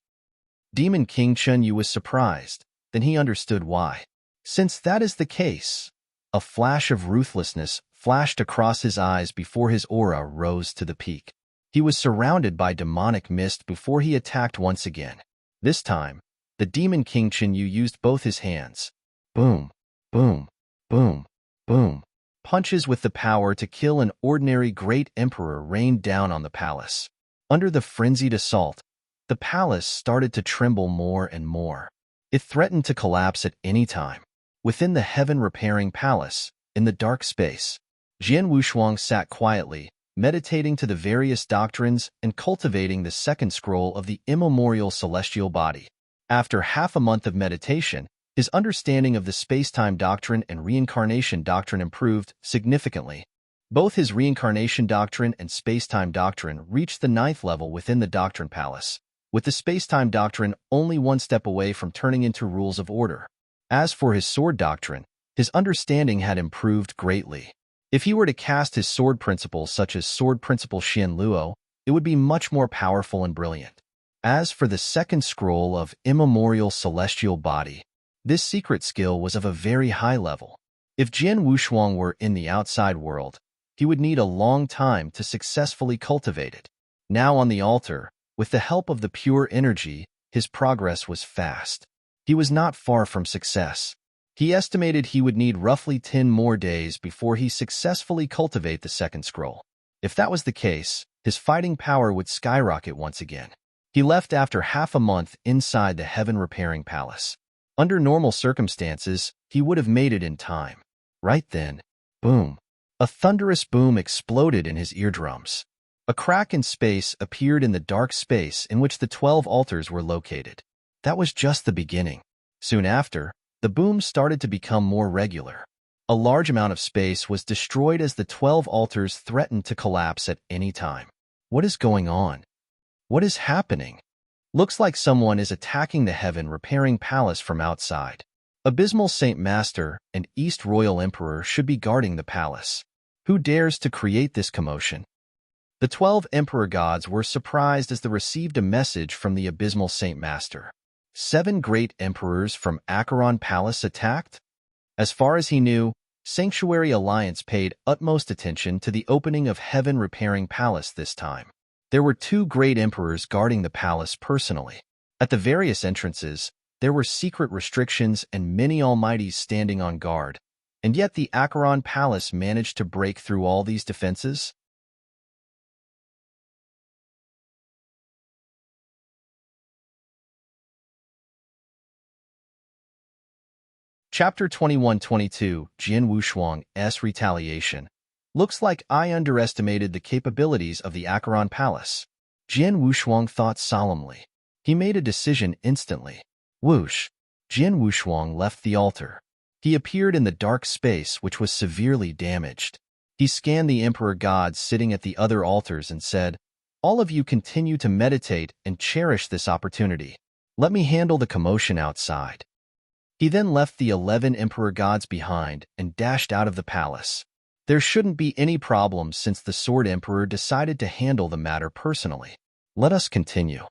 Demon King Chinyu was surprised. Then he understood why. Since that is the case, a flash of ruthlessness flashed across his eyes before his aura rose to the peak. He was surrounded by demonic mist before he attacked once again. This time, the Demon King Chinyu used both his hands. Boom, boom, boom, boom. Punches with the power to kill an ordinary great emperor rained down on the palace. Under the frenzied assault, the palace started to tremble more and more. It threatened to collapse at any time. Within the heaven-repairing palace, in the dark space, Jian Wushuang sat quietly, meditating to the various doctrines and cultivating the second scroll of the immemorial celestial body. After half a month of meditation, his understanding of the space-time doctrine and reincarnation doctrine improved significantly. Both his reincarnation doctrine and space-time doctrine reached the 9th level within the Doctrine Palace, with the space-time doctrine only one step away from turning into rules of order. As for his sword doctrine, his understanding had improved greatly. If he were to cast his sword principles such as Sword Principle Xian Luo, it would be much more powerful and brilliant. As for the second scroll of immemorial celestial body, this secret skill was of a very high level. If Jian Wushuang were in the outside world, he would need a long time to successfully cultivate it. Now on the altar, with the help of the pure energy, his progress was fast. He was not far from success. He estimated he would need roughly 10 more days before he successfully cultivate the second scroll. If that was the case, his fighting power would skyrocket once again. He left after half a month inside the heaven-repairing palace. Under normal circumstances, he would have made it in time. Right then, boom. A thunderous boom exploded in his eardrums. A crack in space appeared in the dark space in which the 12 altars were located. That was just the beginning. Soon after, the boom started to become more regular. A large amount of space was destroyed as the 12 altars threatened to collapse at any time. What is going on? What is happening? Looks like someone is attacking the heaven-repairing palace from outside. Abysmal Saint Master and East Royal Emperor should be guarding the palace. Who dares to create this commotion? The 12 Emperor gods were surprised as they received a message from the Abysmal Saint Master. 7 great emperors from Acheron Palace attacked? As far as he knew, Sanctuary Alliance paid utmost attention to the opening of Heaven-Repairing Palace this time. There were 2 great emperors guarding the palace personally. At the various entrances, there were secret restrictions and many almighties standing on guard, and yet the Acheron Palace managed to break through all these defenses? Chapter 21-22, Jian Wushuang's Retaliation. Looks like I underestimated the capabilities of the Acheron Palace. Jian Wushuang thought solemnly. He made a decision instantly. Whoosh! Jian Wushuang left the altar. He appeared in the dark space which was severely damaged. He scanned the emperor gods sitting at the other altars and said, "All of you continue to meditate and cherish this opportunity. Let me handle the commotion outside." He then left the 11 emperor gods behind and dashed out of the palace. There shouldn't be any problems since the Sword Emperor decided to handle the matter personally. Let us continue.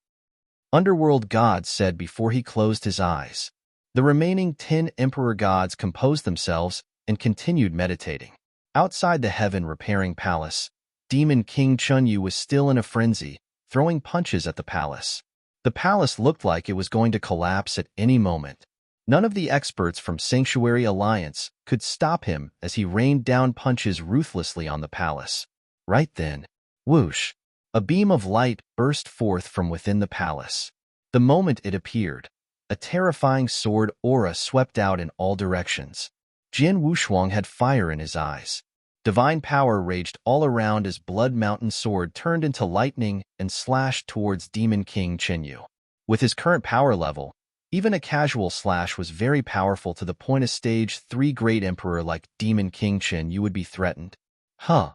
Underworld God said before he closed his eyes. The remaining 10 emperor gods composed themselves and continued meditating. Outside the heaven-repairing palace, Demon King Chunyu was still in a frenzy, throwing punches at the palace. The palace looked like it was going to collapse at any moment. None of the experts from Sanctuary Alliance could stop him as he rained down punches ruthlessly on the palace. Right then, whoosh! A beam of light burst forth from within the palace. The moment it appeared, a terrifying sword aura swept out in all directions. Jian Wushuang had fire in his eyes. Divine power raged all around as Blood Mountain Sword turned into lightning and slashed towards Demon King Chenyu. With his current power level, even a casual slash was very powerful to the point a stage 3 great emperor like Demon King Chenyu would be threatened. Huh.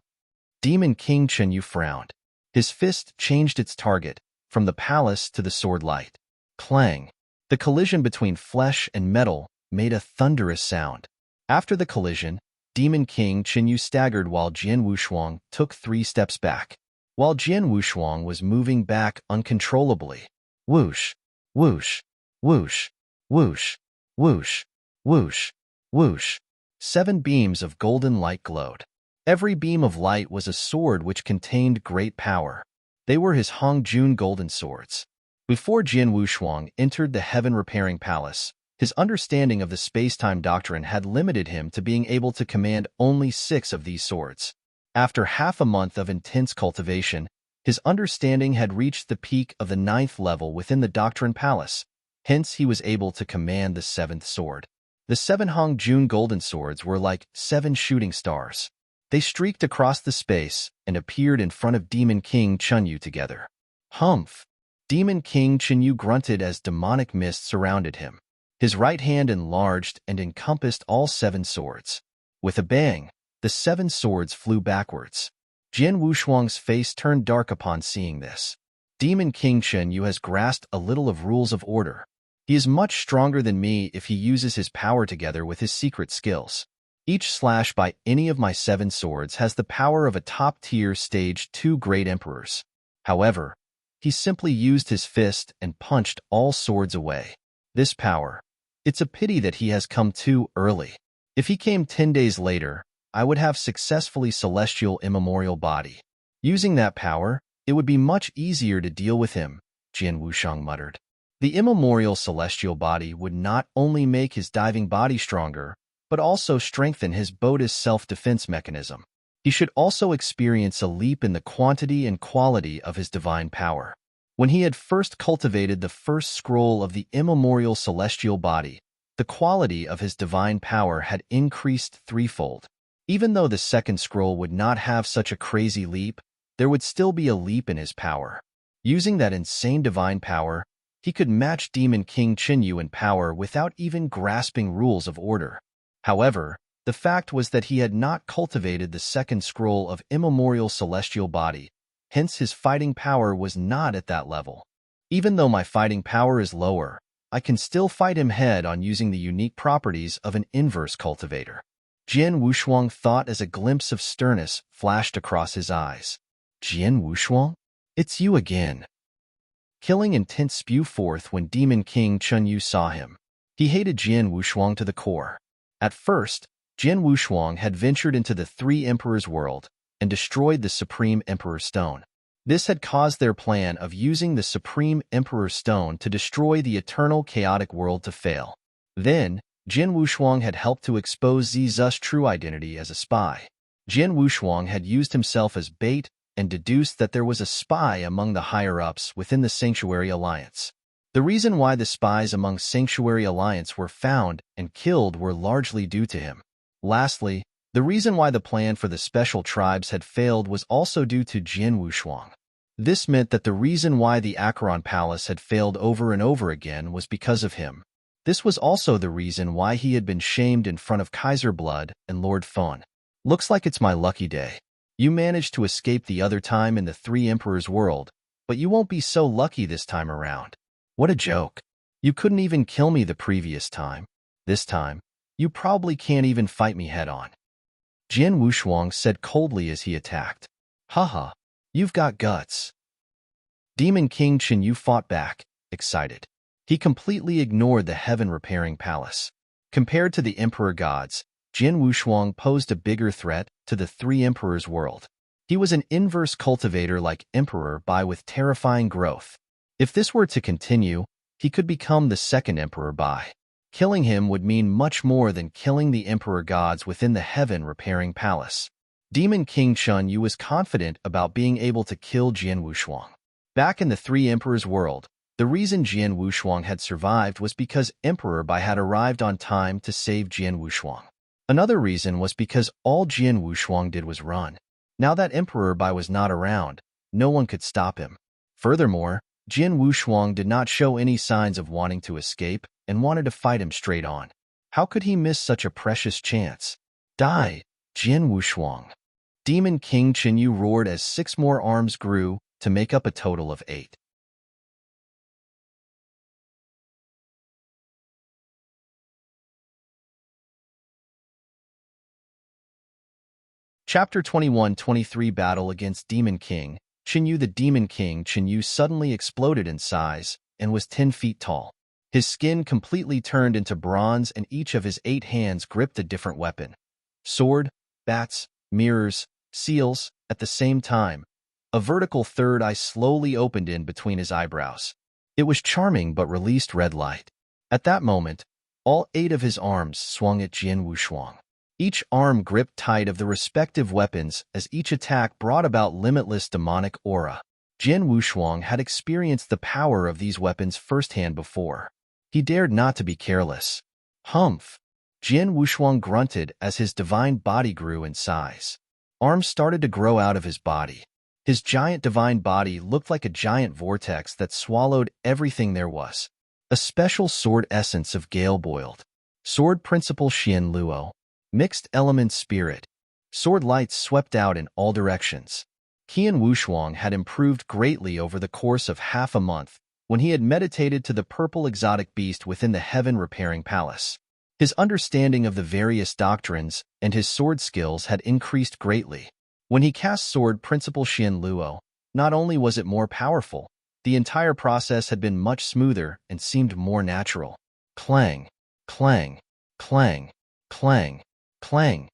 Demon King Chenyu frowned. His fist changed its target, from the palace to the sword light. Clang. The collision between flesh and metal made a thunderous sound. After the collision, Demon King Chenyu staggered while Jian Wushuang took 3 steps back. While Jian Wushuang was moving back uncontrollably. Whoosh, whoosh, whoosh, whoosh, whoosh, whoosh, whoosh. 7 beams of golden light glowed. Every beam of light was a sword which contained great power. They were his Hongjun golden swords. Before Jin Wushuang entered the heaven-repairing palace, his understanding of the space-time doctrine had limited him to being able to command only 6 of these swords. After half a month of intense cultivation, his understanding had reached the peak of the 9th level within the Doctrine Palace. Hence, he was able to command the 7th sword. The 7 Hongjun golden swords were like 7 shooting stars. They streaked across the space and appeared in front of Demon King Chunyu together. Humph! Demon King Chunyu grunted as demonic mist surrounded him. His right hand enlarged and encompassed all 7 swords. With a bang, the 7 swords flew backwards. Jin Wushuang's face turned dark upon seeing this. Demon King Chunyu has grasped a little of rules of order. He is much stronger than me if he uses his power together with his secret skills. Each slash by any of my 7 swords has the power of a top-tier stage 2 great emperors. However, he simply used his fist and punched all swords away. This power. It's a pity that he has come too early. If he came 10 days later, I would have successfully celestial immemorial body. Using that power, it would be much easier to deal with him, Jin Wushuang muttered. The immemorial celestial body would not only make his diving body stronger, but also strengthen his Bodhi's self-defense mechanism. He should also experience a leap in the quantity and quality of his divine power. When he had first cultivated the first scroll of the immemorial celestial body, the quality of his divine power had increased 3-fold. Even though the second scroll would not have such a crazy leap, there would still be a leap in his power. Using that insane divine power, he could match Demon King Chunyu in power without even grasping rules of order. However, the fact was that he had not cultivated the second scroll of immemorial celestial body, hence his fighting power was not at that level. Even though my fighting power is lower, I can still fight him head-on using the unique properties of an inverse cultivator. Jin Wushuang thought as a glimpse of sternness flashed across his eyes. Jin Wushuang? It's you again. Killing intent spew forth when Demon King Chunyu saw him. He hated Jin Wushuang to the core. At first, Jin Wushuang had ventured into the 3 Emperors' world and destroyed the Supreme Emperor Stone. This had caused their plan of using the Supreme Emperor Stone to destroy the eternal chaotic world to fail. Then, Jin Wushuang had helped to expose Zizu's true identity as a spy. Jin Wushuang had used himself as bait and deduced that there was a spy among the higher-ups within the Sanctuary Alliance. The reason why the spies among Sanctuary Alliance were found and killed were largely due to him. Lastly, the reason why the plan for the special tribes had failed was also due to Jin Wushuang. This meant that the reason why the Acheron Palace had failed over and over again was because of him. This was also the reason why he had been shamed in front of Kaiser Blood and Lord Fon. Looks like it's my lucky day. You managed to escape the other time in the 3 Emperors' world, but you won't be so lucky this time around. What a joke. You couldn't even kill me the previous time. This time, you probably can't even fight me head-on. Jin Wushuang said coldly as he attacked. Haha, you've got guts. Demon King Chunyu fought back, excited. He completely ignored the heaven-repairing palace. Compared to the Emperor gods, Jin Wushuang posed a bigger threat to the 3 Emperors' world. He was an inverse cultivator like Emperor Bai with terrifying growth. If this were to continue, he could become the 2nd Emperor Bai. Killing him would mean much more than killing the Emperor gods within the heaven-repairing palace. Demon King Chunyu was confident about being able to kill Jin Wushuang. Back in the 3 Emperors' world, the reason Jin Wushuang had survived was because Emperor Bai had arrived on time to save Jin Wushuang. Another reason was because all Jin Wushuang did was run. Now that Emperor Bai was not around, no one could stop him. Furthermore, Jin Wushuang did not show any signs of wanting to escape and wanted to fight him straight on. How could he miss such a precious chance? Die, Jin Wushuang. Demon King Chunyu roared as 6 more arms grew to make up a total of 8. Chapter 21-23 Battle against Demon King Chunyu. The Demon King Chunyu suddenly exploded in size and was 10 feet tall. His skin completely turned into bronze and each of his 8 hands gripped a different weapon. Sword, bats, mirrors, seals, at the same time. A vertical third eye slowly opened in between his eyebrows. It was charming but released red light. At that moment, all 8 of his arms swung at Jian Wushuang. Each arm gripped tight of the respective weapons as each attack brought about limitless demonic aura. Jian Wushuang had experienced the power of these weapons firsthand before. He dared not to be careless. Humph! Jian Wushuang grunted as his divine body grew in size. Arms started to grow out of his body. His giant divine body looked like a giant vortex that swallowed everything there was. A special sword essence of Gale Boiled. Sword Principle Xian Luo. Mixed Element Spirit. Sword lights swept out in all directions. Qian Wushuang had improved greatly over the course of half a month when he had meditated to the purple exotic beast within the heaven-repairing palace. His understanding of the various doctrines and his sword skills had increased greatly. When he cast Sword Principle Xian Luo, not only was it more powerful, the entire process had been much smoother and seemed more natural. Clang, clang, clang, clang, clang.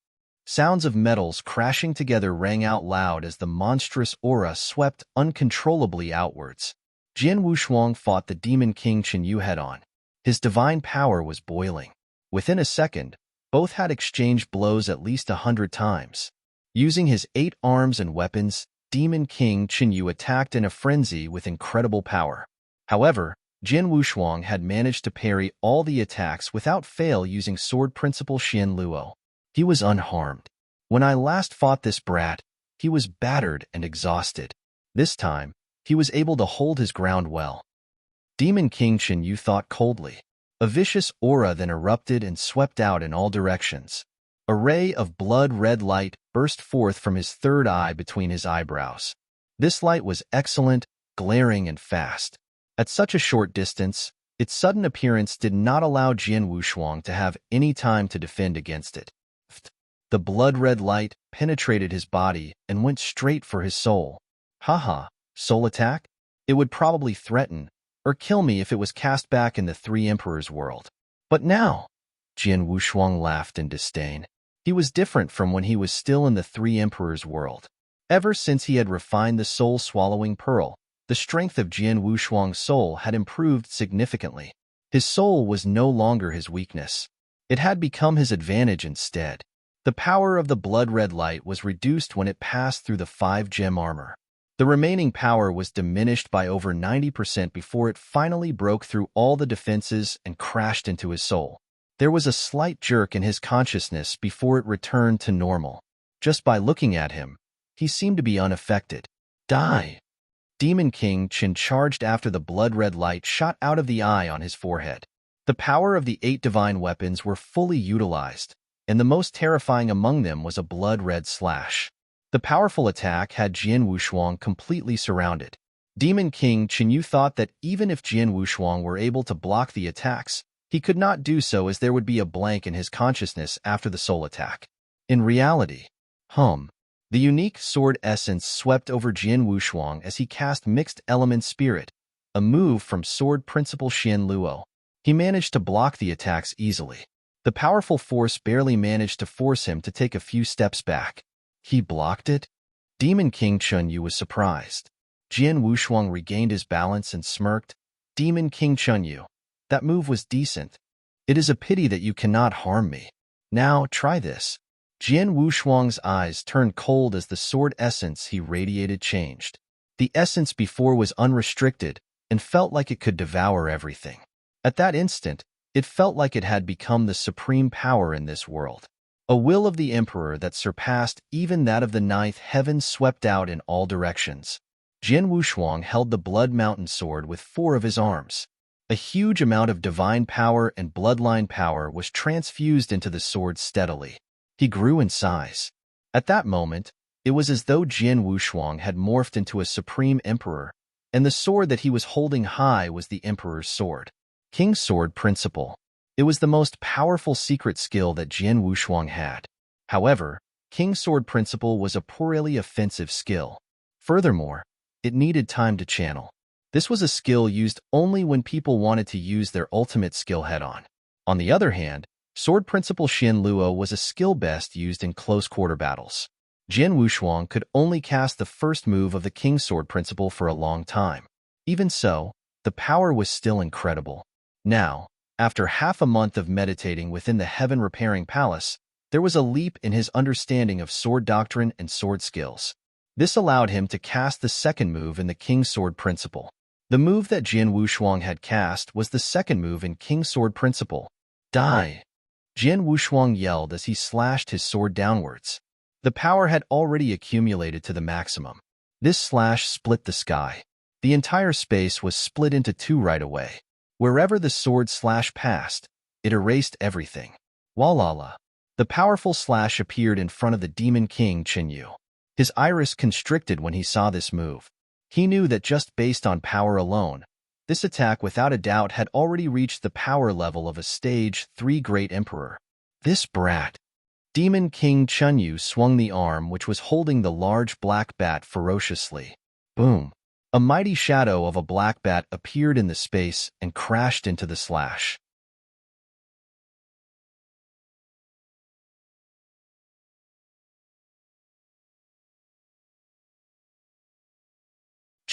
Sounds of metals crashing together rang out loud as the monstrous aura swept uncontrollably outwards. Jian Wushuang fought the Demon King Qinyu head-on. His divine power was boiling. Within a second, both had exchanged blows at least 100 times. Using his 8 arms and weapons, Demon King Qinyu attacked in a frenzy with incredible power. However, Jian Wushuang had managed to parry all the attacks without fail using Sword Principle Xian Luo. He was unharmed. When I last fought this brat, he was battered and exhausted. This time, he was able to hold his ground well. Demon King Qinyu thought coldly. A vicious aura then erupted and swept out in all directions. A ray of blood-red light burst forth from his third eye between his eyebrows. This light was excellent, glaring, and fast. At such a short distance, its sudden appearance did not allow Jian Wushuang to have any time to defend against it. The blood-red light penetrated his body and went straight for his soul. Haha, soul attack? It would probably threaten or kill me if it was cast back in the Three Emperors world. But now, Jian Wushuang laughed in disdain. He was different from when he was still in the Three Emperors world. Ever since he had refined the soul-swallowing pearl, the strength of Jian Wushuang's soul had improved significantly. His soul was no longer his weakness. It had become his advantage instead. The power of the blood-red light was reduced when it passed through the 5-gem armor. The remaining power was diminished by over 90% before it finally broke through all the defenses and crashed into his soul. There was a slight jerk in his consciousness before it returned to normal. Just by looking at him, he seemed to be unaffected. Die! Demon King Qin charged after the blood-red light shot out of the eye on his forehead. The power of the 8 divine weapons were fully utilized, and the most terrifying among them was a blood-red slash. The powerful attack had Jian Wushuang completely surrounded. Demon King Qinyu thought that even if Jian Wushuang were able to block the attacks, he could not do so as there would be a blank in his consciousness after the soul attack. In reality, the unique sword essence swept over Jian Wushuang as he cast Mixed Element Spirit, a move from Sword Principle Xian Luo. He managed to block the attacks easily. The powerful force barely managed to force him to take a few steps back. He blocked it? Demon King Qinyu was surprised. Jian Wushuang regained his balance and smirked. Demon King Qinyu, that move was decent. It is a pity that you cannot harm me. Now, try this. Jian Wushuang's eyes turned cold as the sword essence he radiated changed. The essence before was unrestricted and felt like it could devour everything. At that instant, it felt like it had become the supreme power in this world. A will of the Emperor that surpassed even that of the 9th heaven swept out in all directions. Jian Wushuang held the Blood Mountain sword with 4 of his arms. A huge amount of divine power and bloodline power was transfused into the sword steadily. He grew in size. At that moment, it was as though Jian Wushuang had morphed into a supreme emperor, and the sword that he was holding high was the Emperor's sword. King's Sword Principle. It was the most powerful secret skill that Jian Wushuang had. However, King's Sword Principle was a poorly offensive skill. Furthermore, it needed time to channel. This was a skill used only when people wanted to use their ultimate skill head-on. On the other hand, Sword Principle Xian Luo was a skill best used in close-quarter battles. Jin Wushuang could only cast the first move of the King Sword principle for a long time. Even so, the power was still incredible. Now, after half a month of meditating within the Heaven Repairing Palace, there was a leap in his understanding of sword doctrine and sword skills. This allowed him to cast the second move in the King Sword principle. The move that Jin Wushuang had cast was the second move in King Sword principle. Die! Jin Wushuang yelled as he slashed his sword downwards. The power had already accumulated to the maximum. This slash split the sky. The entire space was split into two right away. Wherever the sword slash passed, it erased everything. Walala. The powerful slash appeared in front of the Demon King Chenyu. His iris constricted when he saw this move. He knew that just based on power alone, this attack without a doubt had already reached the power level of a stage 3 Great Emperor. This brat. Demon King Chenyu swung the arm which was holding the large black bat ferociously. Boom! A mighty shadow of a black bat appeared in the space and crashed into the slash.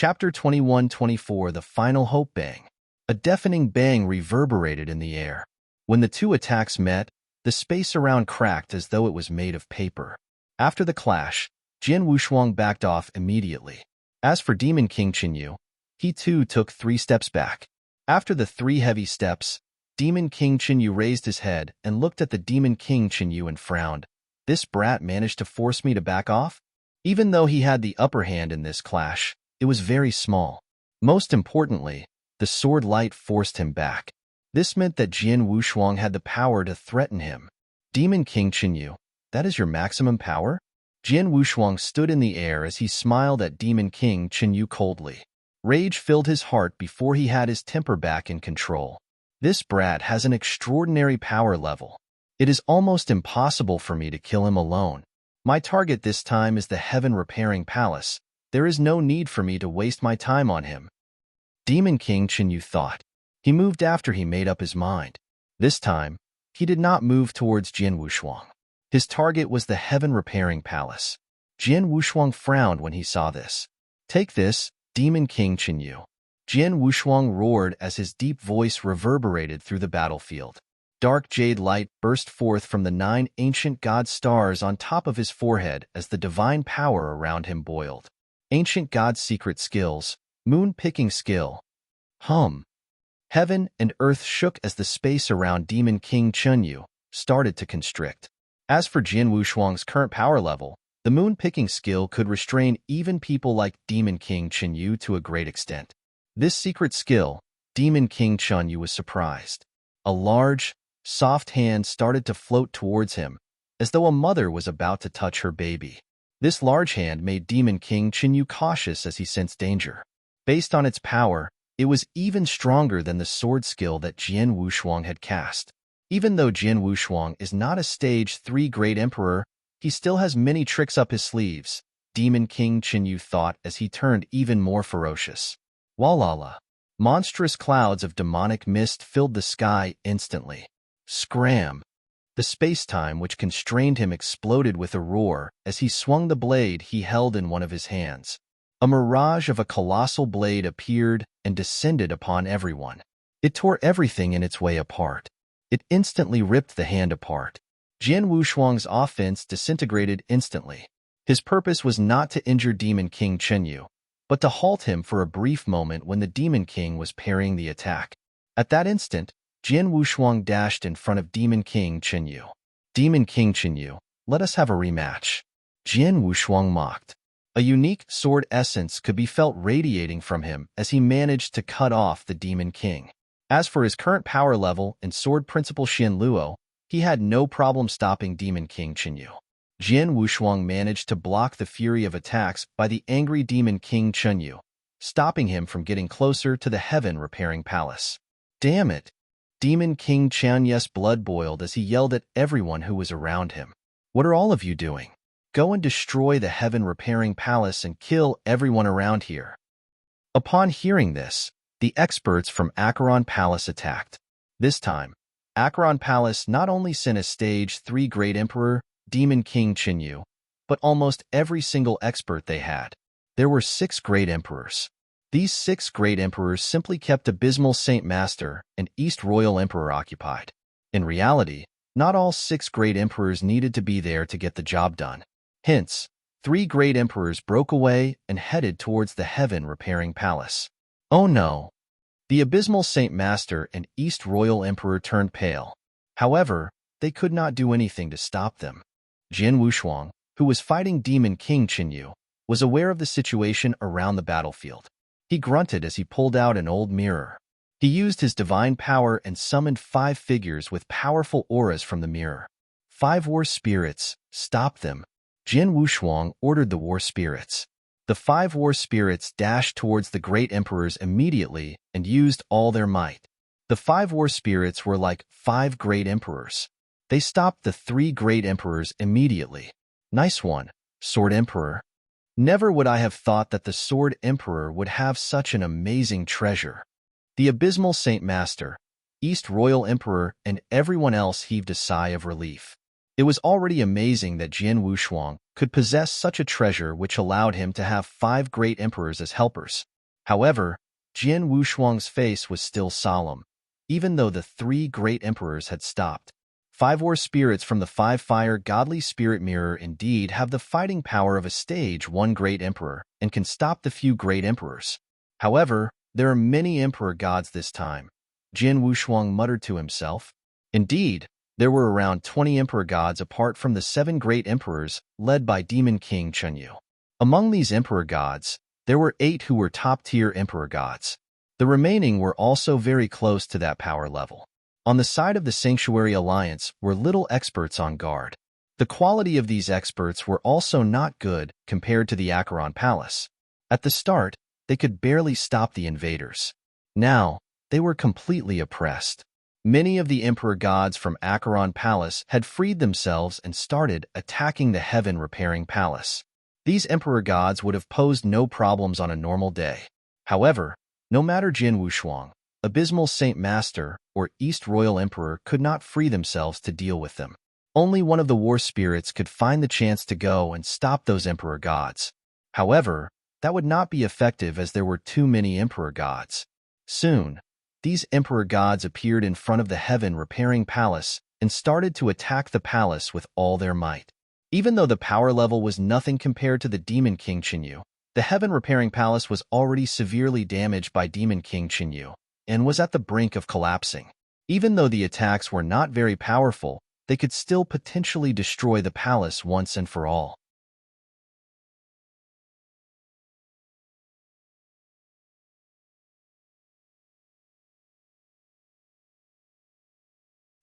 Chapter 21-24 The Final Hope Bang. A deafening bang reverberated in the air. When the two attacks met, the space around cracked as though it was made of paper. After the clash, Jin Wushuang backed off immediately. As for Demon King Chenyu, he too took 3 steps back. After the 3 heavy steps, Demon King Chenyu raised his head and looked at the Demon King Chenyu and frowned. This brat managed to force me to back off? Even though he had the upper hand in this clash, it was very small. Most importantly, the sword light forced him back. This meant that Jin Wushuang had the power to threaten him. Demon King Chenyu, that is your maximum power? Jin Wushuang stood in the air as he smiled at Demon King Chenyu coldly. Rage filled his heart before he had his temper back in control. This brat has an extraordinary power level. It is almost impossible for me to kill him alone. My target this time is the Heaven Repairing Palace. There is no need for me to waste my time on him. Demon King Chenyu thought. He moved after he made up his mind. This time, he did not move towards Jin Wushuang. His target was the Heaven Repairing Palace. Jin Wushuang frowned when he saw this. Take this, Demon King Chenyu. Jin Wushuang roared as his deep voice reverberated through the battlefield. Dark jade light burst forth from the 9 ancient god stars on top of his forehead as the divine power around him boiled. Ancient god's secret skills, moon-picking skill. Heaven and earth shook as the space around Demon King Chenyu started to constrict. As for Jin Wushuang's current power level, the moon-picking skill could restrain even people like Demon King Chenyu to a great extent. This secret skill, Demon King Chenyu was surprised. A large, soft hand started to float towards him, as though a mother was about to touch her baby. This large hand made Demon King Chenyu cautious as he sensed danger. Based on its power, it was even stronger than the sword skill that Jin Wushuang had cast. Even though Jin Wushuang is not a stage 3 Great Emperor, he still has many tricks up his sleeves, Demon King Chenyu thought as he turned even more ferocious. Walala. Monstrous clouds of demonic mist filled the sky instantly. Scram! The space-time which constrained him exploded with a roar as he swung the blade he held in one of his hands. A mirage of a colossal blade appeared and descended upon everyone. It tore everything in its way apart. It instantly ripped the hand apart. Jin Wushuang's offense disintegrated instantly. His purpose was not to injure Demon King Chenyu, but to halt him for a brief moment when the Demon King was parrying the attack. At that instant, Jin Wushuang dashed in front of Demon King Chenyu. Demon King Chenyu, let us have a rematch. Jin Wushuang mocked. A unique sword essence could be felt radiating from him as he managed to cut off the Demon King. As for his current power level and sword principle Xian Luo, he had no problem stopping Demon King Chenyu. Jin Wushuang managed to block the fury of attacks by the angry Demon King Chenyu, stopping him from getting closer to the Heaven Repairing Palace. Damn it! Demon King Chenyu's blood boiled as he yelled at everyone who was around him. What are all of you doing? Go and destroy the Heaven Repairing Palace and kill everyone around here. Upon hearing this, the experts from Acheron Palace attacked. This time, Acheron Palace not only sent a stage 3 Great Emperor, Demon King Chenyu, but almost every single expert they had. There were 6 great emperors. These 6 great emperors simply kept Abysmal Saint Master and East Royal Emperor occupied. In reality, not all 6 great emperors needed to be there to get the job done. Hence, 3 great emperors broke away and headed towards the heaven-repairing palace. Oh no! The Abysmal Saint Master and East Royal Emperor turned pale. However, they could not do anything to stop them. Jin Wushuang, who was fighting Demon King Qinyu, was aware of the situation around the battlefield. He grunted as he pulled out an old mirror. He used his divine power and summoned 5 figures with powerful auras from the mirror. 5 war spirits, stop them. Jin Wushuang ordered the war spirits. The 5 war spirits dashed towards the great emperors immediately and used all their might. The 5 war spirits were like 5 great emperors. They stopped the 3 great emperors immediately. Nice one, Sword Emperor. Never would I have thought that the Sword Emperor would have such an amazing treasure. The Abysmal Saint Master, East Royal Emperor, and everyone else heaved a sigh of relief. It was already amazing that Jin Wushuang could possess such a treasure which allowed him to have 5 great emperors as helpers. However, Jin Wushuang's face was still solemn, even though the 3 great emperors had stopped. 5 war spirits from the 5-fire godly spirit mirror indeed have the fighting power of a stage 1 great emperor and can stop the few great emperors. However, there are many emperor gods this time, Jin Wushuang muttered to himself. Indeed, there were around 20 emperor gods apart from the 7 great emperors led by Demon King Qinyu. Among these emperor gods, there were 8 who were top-tier emperor gods. The remaining were also very close to that power level. On the side of the Sanctuary Alliance were little experts on guard. The quality of these experts were also not good compared to the Acheron Palace. At the start, they could barely stop the invaders. Now, they were completely oppressed. Many of the emperor gods from Acheron Palace had freed themselves and started attacking the heaven-repairing palace. These emperor gods would have posed no problems on a normal day. However, no matter Jin Wushuang, Abysmal Saint Master, or East Royal Emperor could not free themselves to deal with them. Only one of the war spirits could find the chance to go and stop those emperor gods. However, that would not be effective as there were too many emperor gods. Soon, these emperor gods appeared in front of the heaven-repairing palace and started to attack the palace with all their might. Even though the power level was nothing compared to the Demon King Qinyu, the heaven-repairing palace was already severely damaged by Demon King Qinyu and was at the brink of collapsing. Even though the attacks were not very powerful, they could still potentially destroy the palace once and for all.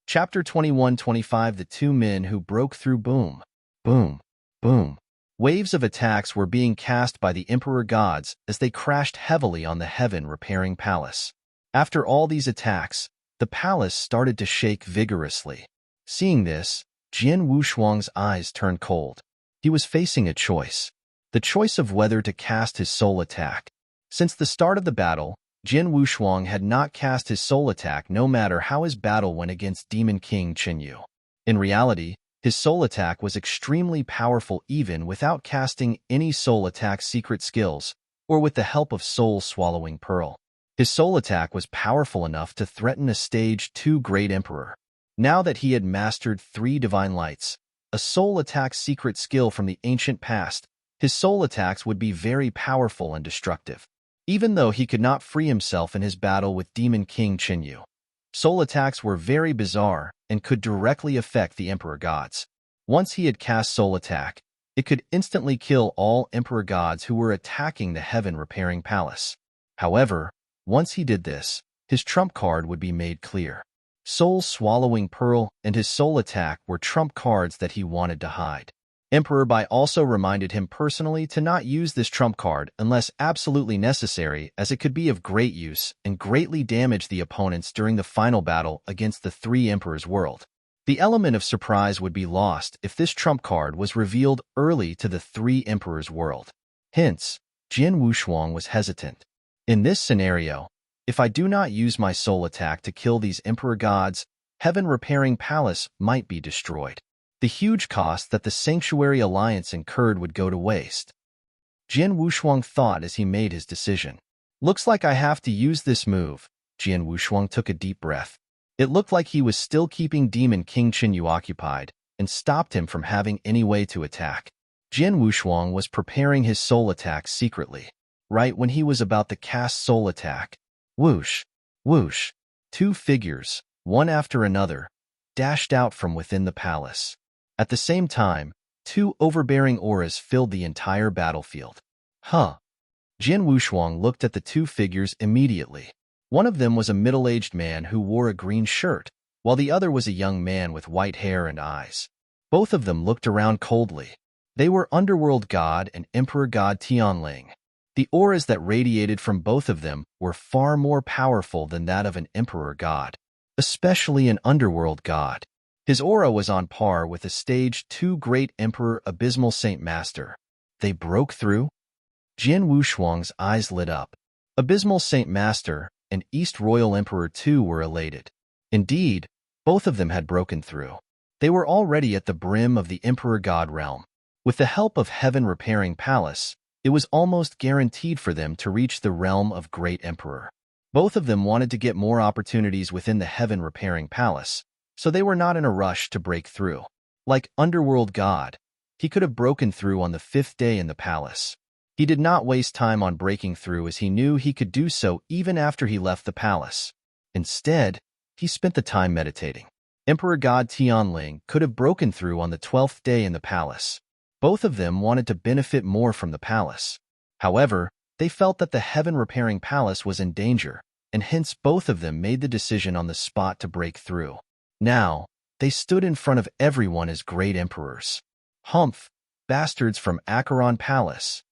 Chapter 21-25 The 2 Men Who Broke Through. Boom, boom, boom. Waves of attacks were being cast by the emperor gods as they crashed heavily on the heaven-repairing palace. After all these attacks, the palace started to shake vigorously. Seeing this, Jin Wushuang's eyes turned cold. He was facing a choice. The choice of whether to cast his soul attack. Since the start of the battle, Jin Wushuang had not cast his soul attack no matter how his battle went against Demon King Qinyu. In reality, his soul attack was extremely powerful even without casting any soul attack secret skills or with the help of Soul Swallowing Pearl. His soul attack was powerful enough to threaten a stage 2 great emperor. Now that he had mastered 3 divine lights, a soul attack secret skill from the ancient past, his soul attacks would be very powerful and destructive. Even though he could not free himself in his battle with Demon King Qinyu, soul attacks were very bizarre and could directly affect the emperor gods. Once he had cast soul attack, it could instantly kill all emperor gods who were attacking the heaven-repairing palace. However, once he did this, his trump card would be made clear. Soul Swallowing Pearl and his soul attack were trump cards that he wanted to hide. Emperor Bai also reminded him personally to not use this trump card unless absolutely necessary, as it could be of great use and greatly damage the opponents during the final battle against the 3 emperors' world. The element of surprise would be lost if this trump card was revealed early to the 3 emperors' world. Hence, Jin Wushuang was hesitant. In this scenario, if I do not use my soul attack to kill these emperor gods, heaven-repairing palace might be destroyed. The huge cost that the Sanctuary Alliance incurred would go to waste. Jin Wushuang thought as he made his decision. Looks like I have to use this move. Jin Wushuang took a deep breath. It looked like he was still keeping Demon King Qinyu occupied and stopped him from having any way to attack. Jin Wushuang was preparing his soul attack secretly. Right when he was about to cast soul attack, whoosh, whoosh, two figures, one after another, dashed out from within the palace. At the same time, two overbearing auras filled the entire battlefield. Huh. Jin Wushuang looked at the two figures immediately. One of them was a middle-aged man who wore a green shirt, while the other was a young man with white hair and eyes. Both of them looked around coldly. They were Underworld God and Emperor God Tianling. The auras that radiated from both of them were far more powerful than that of an Emperor God, especially an Underworld God. His aura was on par with a Stage 2 Great Emperor Abysmal Saint Master. They broke through? Jin Wushuang's eyes lit up. Abysmal Saint Master and East Royal Emperor too were elated. Indeed, both of them had broken through. They were already at the brim of the Emperor God realm. With the help of Heaven Repairing Palace, it was almost guaranteed for them to reach the realm of Great Emperor. Both of them wanted to get more opportunities within the Heaven Repairing Palace, so they were not in a rush to break through. Like Underworld God, he could have broken through on the 5th day in the palace. He did not waste time on breaking through as he knew he could do so even after he left the palace. Instead, he spent the time meditating. Emperor God Tianling could have broken through on the 12th day in the palace. Both of them wanted to benefit more from the palace. However, they felt that the Heaven Repairing Palace was in danger, and hence both of them made the decision on the spot to break through. Now, they stood in front of everyone as great emperors. Humph, bastards from Acheron Palace.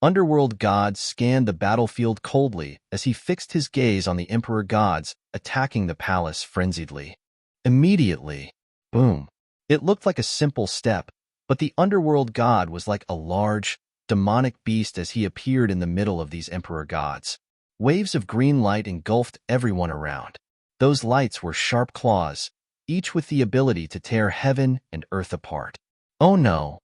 Underworld God scanned the battlefield coldly as he fixed his gaze on the Emperor Gods attacking the palace frenziedly. Immediately, boom. It looked like a simple step, but the Underworld God was like a large, demonic beast as he appeared in the middle of these Emperor Gods. Waves of green light engulfed everyone around. Those lights were sharp claws, each with the ability to tear heaven and earth apart. Oh no!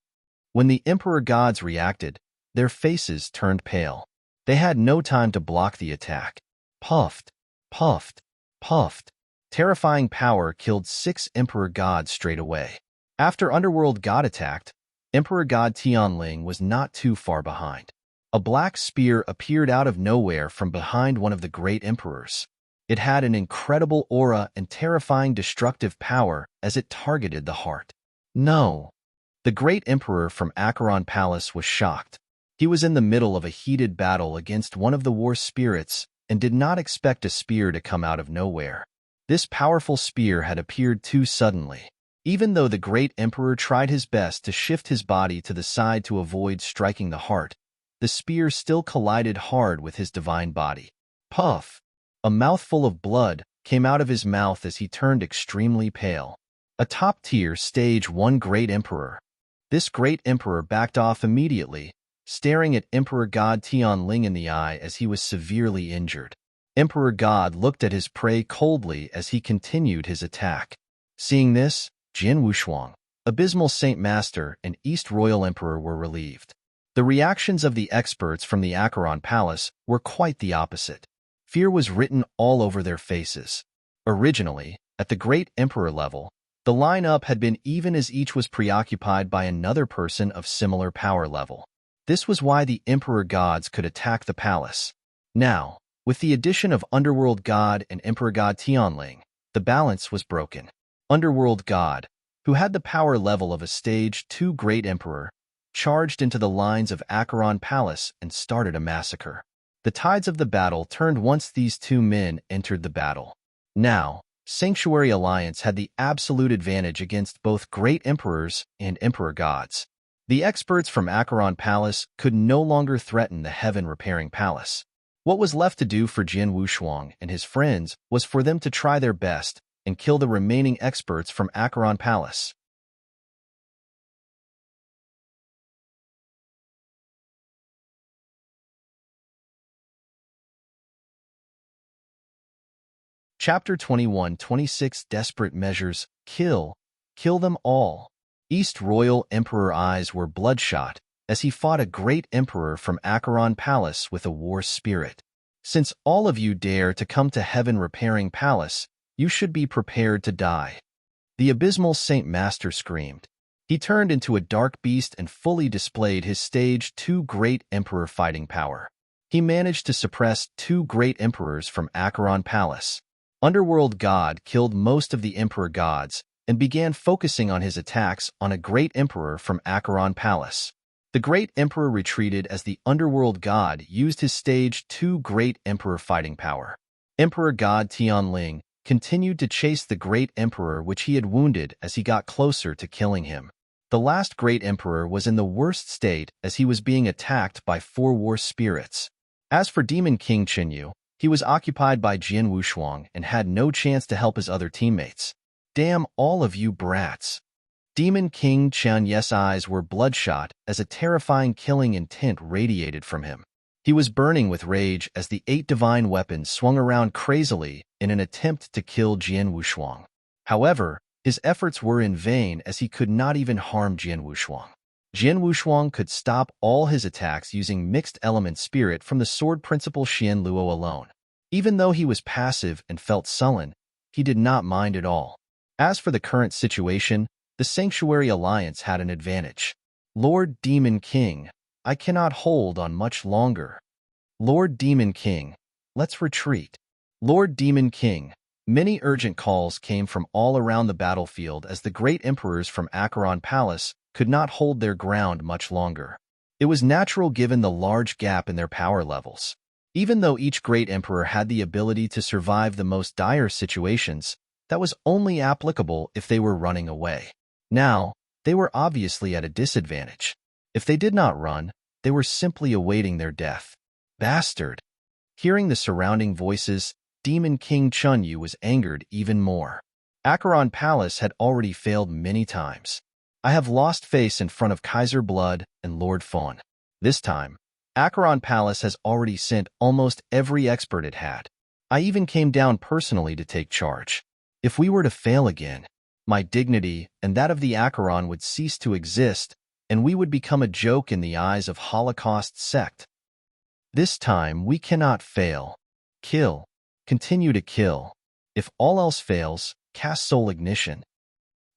When the Emperor Gods reacted, their faces turned pale. They had no time to block the attack. Puffed, puffed, puffed. Terrifying power killed 6 Emperor Gods straight away. After Underworld God attacked, Emperor God Tianling was not too far behind. A black spear appeared out of nowhere from behind one of the great emperors. It had an incredible aura and terrifying destructive power as it targeted the heart. No! The great emperor from Acheron Palace was shocked. He was in the middle of a heated battle against one of the war spirits and did not expect a spear to come out of nowhere. This powerful spear had appeared too suddenly. Even though the great emperor tried his best to shift his body to the side to avoid striking the heart, the spear still collided hard with his divine body. Puff! A mouthful of blood came out of his mouth as he turned extremely pale. A top-tier Stage 1 Great Emperor. This great emperor backed off immediately, staring at Emperor God Tianling in the eye as he was severely injured. Emperor God looked at his prey coldly as he continued his attack. Seeing this, Jin Wushuang, Abysmal Saint Master, and East Royal Emperor were relieved. The reactions of the experts from the Acheron Palace were quite the opposite. Fear was written all over their faces. Originally, at the Great Emperor level, the lineup had been even as each was preoccupied by another person of similar power level. This was why the Emperor Gods could attack the palace. Now, with the addition of Underworld God and Emperor God Tianling, the balance was broken. Underworld God, who had the power level of a Stage 2 Great Emperor, charged into the lines of Acheron Palace and started a massacre. The tides of the battle turned once these two men entered the battle. Now, Sanctuary Alliance had the absolute advantage against both Great Emperors and Emperor Gods. The experts from Acheron Palace could no longer threaten the Heaven Repairing Palace. What was left to do for Jin Wushuang and his friends was for them to try their best and kill the remaining experts from Acheron Palace. Chapter 21-26 Desperate Measures. Kill them all. East Royal Emperor eyes were bloodshot as he fought a great emperor from Acheron Palace with a war spirit. Since all of you dare to come to Heaven Repairing Palace, you should be prepared to die. The abysmal Saint Master screamed. He turned into a dark beast and fully displayed his stage 2 great emperor fighting power. He managed to suppress 2 great emperors from Acheron Palace. Underworld God killed most of the emperor gods and began focusing on his attacks on a great emperor from Acheron Palace. The great emperor retreated as the underworld god used his stage 2 great emperor fighting power. Emperor God Tianling continued to chase the great emperor which he had wounded as he got closer to killing him. The last great emperor was in the worst state as he was being attacked by 4 war spirits. As for Demon King Chenyu, he was occupied by Jian Wushuang and had no chance to help his other teammates. Damn all of you brats. Demon King Chenyu's eyes were bloodshot as a terrifying killing intent radiated from him. He was burning with rage as the 8 divine weapons swung around crazily in an attempt to kill Jian Wushuang. However, his efforts were in vain as he could not even harm Jian Wushuang. Jian Wushuang could stop all his attacks using mixed element spirit from the sword principal Xian Luo alone. Even though he was passive and felt sullen, he did not mind at all. As for the current situation, the Sanctuary Alliance had an advantage. Lord Demon King, I cannot hold on much longer. Lord Demon King, let's retreat. Lord Demon King, many urgent calls came from all around the battlefield as the great emperors from Acheron Palace could not hold their ground much longer. It was natural given the large gap in their power levels. Even though each great emperor had the ability to survive the most dire situations, that was only applicable if they were running away. Now, they were obviously at a disadvantage. If they did not run, they were simply awaiting their death. Bastard! Hearing the surrounding voices, Demon King Chenyu was angered even more. Acheron Palace had already failed many times. I have lost face in front of Kaiser Blood and Lord Fawn. This time, Acheron Palace has already sent almost every expert it had. I even came down personally to take charge. If we were to fail again, my dignity and that of the Acheron would cease to exist, and we would become a joke in the eyes of Holocaust sect. This time we cannot fail. Kill. Continue to kill. If all else fails, cast soul ignition.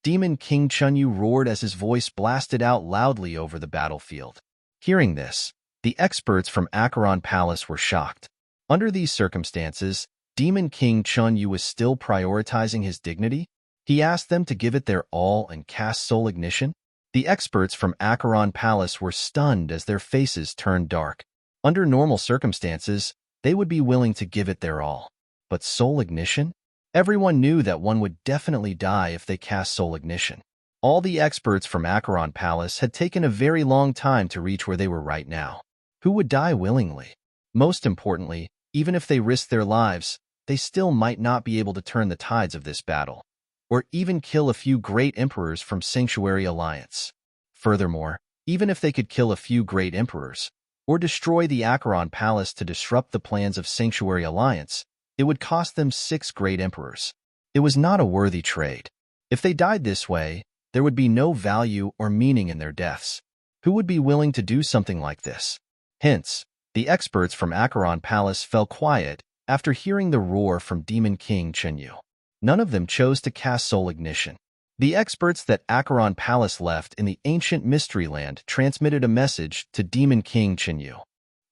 Demon King Chenyu roared as his voice blasted out loudly over the battlefield. Hearing this, the experts from Acheron Palace were shocked. Under these circumstances, Demon King Chenyu was still prioritizing his dignity. He asked them to give it their all and cast soul ignition. The experts from Acheron Palace were stunned as their faces turned dark. Under normal circumstances, they would be willing to give it their all. But soul ignition? Everyone knew that one would definitely die if they cast soul ignition. All the experts from Acheron Palace had taken a very long time to reach where they were right now. Who would die willingly? Most importantly, even if they risked their lives, they still might not be able to turn the tides of this battle, or even kill a few great emperors from Sanctuary Alliance. Furthermore, even if they could kill a few great emperors, or destroy the Acheron Palace to disrupt the plans of Sanctuary Alliance, it would cost them 6 great emperors. It was not a worthy trade. If they died this way, there would be no value or meaning in their deaths. Who would be willing to do something like this? Hence, the experts from Acheron Palace fell quiet after hearing the roar from Demon King Chenyu. None of them chose to cast soul ignition. The experts that Acheron Palace left in the ancient Mystery Land transmitted a message to Demon King Chenyu.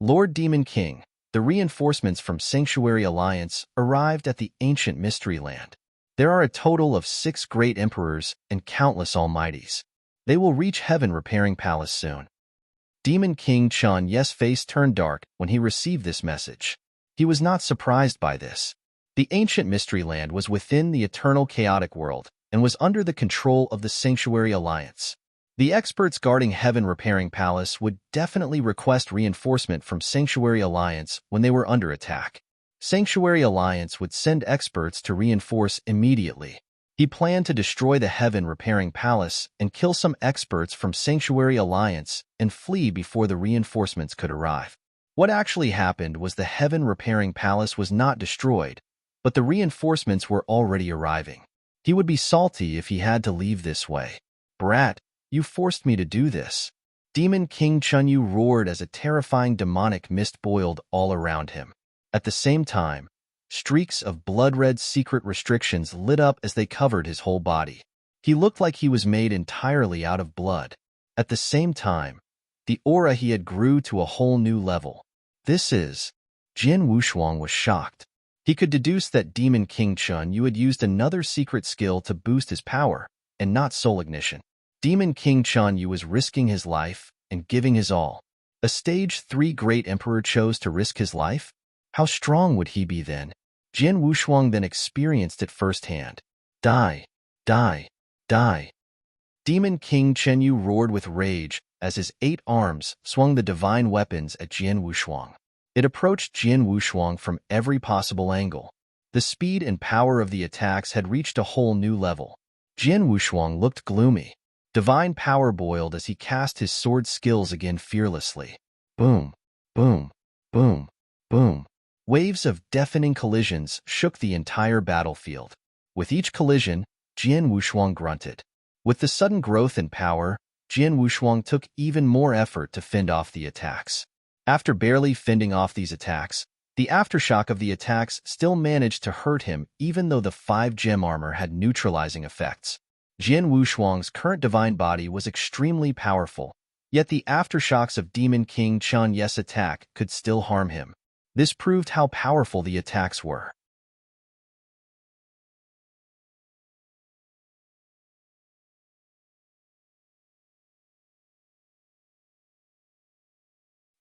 Lord Demon King, the reinforcements from Sanctuary Alliance arrived at the ancient Mystery Land. There are a total of 6 great emperors and countless almighties. They will reach Heaven Repairing Palace soon. Demon King Chenyu's face turned dark when he received this message. He was not surprised by this. The ancient Mystery Land was within the eternal chaotic world and was under the control of the Sanctuary Alliance. The experts guarding Heaven Repairing Palace would definitely request reinforcement from Sanctuary Alliance when they were under attack. Sanctuary Alliance would send experts to reinforce immediately. He planned to destroy the Heaven Repairing Palace and kill some experts from Sanctuary Alliance and flee before the reinforcements could arrive. What actually happened was the Heaven Repairing Palace was not destroyed, but the reinforcements were already arriving. He would be salty if he had to leave this way. Brat, You forced me to do this. Demon King Chunyu roared as a terrifying demonic mist boiled all around him. At the same time, streaks of blood-red secret restrictions lit up as they covered his whole body. He looked like he was made entirely out of blood. At the same time, the aura he had grew to a whole new level. Jin Wushuang was shocked. He could deduce that Demon King Chunyu had used another secret skill to boost his power, and not soul ignition. Demon King Chunyu was risking his life and giving his all. A stage 3 great emperor chose to risk his life? How strong would he be then? Jin Wushuang then experienced it firsthand. Die! Die! Die! Demon King Chunyu roared with rage as his 8 arms swung the divine weapons at Jin Wushuang. It approached Jin Wushuang from every possible angle. The speed and power of the attacks had reached a whole new level. Jin Wushuang looked gloomy. Divine power boiled as he cast his sword skills again fearlessly. Boom, boom, boom, boom. Waves of deafening collisions shook the entire battlefield. With each collision, Jin Wushuang grunted. With the sudden growth in power, Jin Wushuang took even more effort to fend off the attacks. After barely fending off these attacks, the aftershock of the attacks still managed to hurt him even though the 5 gem armor had neutralizing effects. Jin Wushuang's current divine body was extremely powerful, yet the aftershocks of Demon King Chunyu's attack could still harm him. This proved how powerful the attacks were.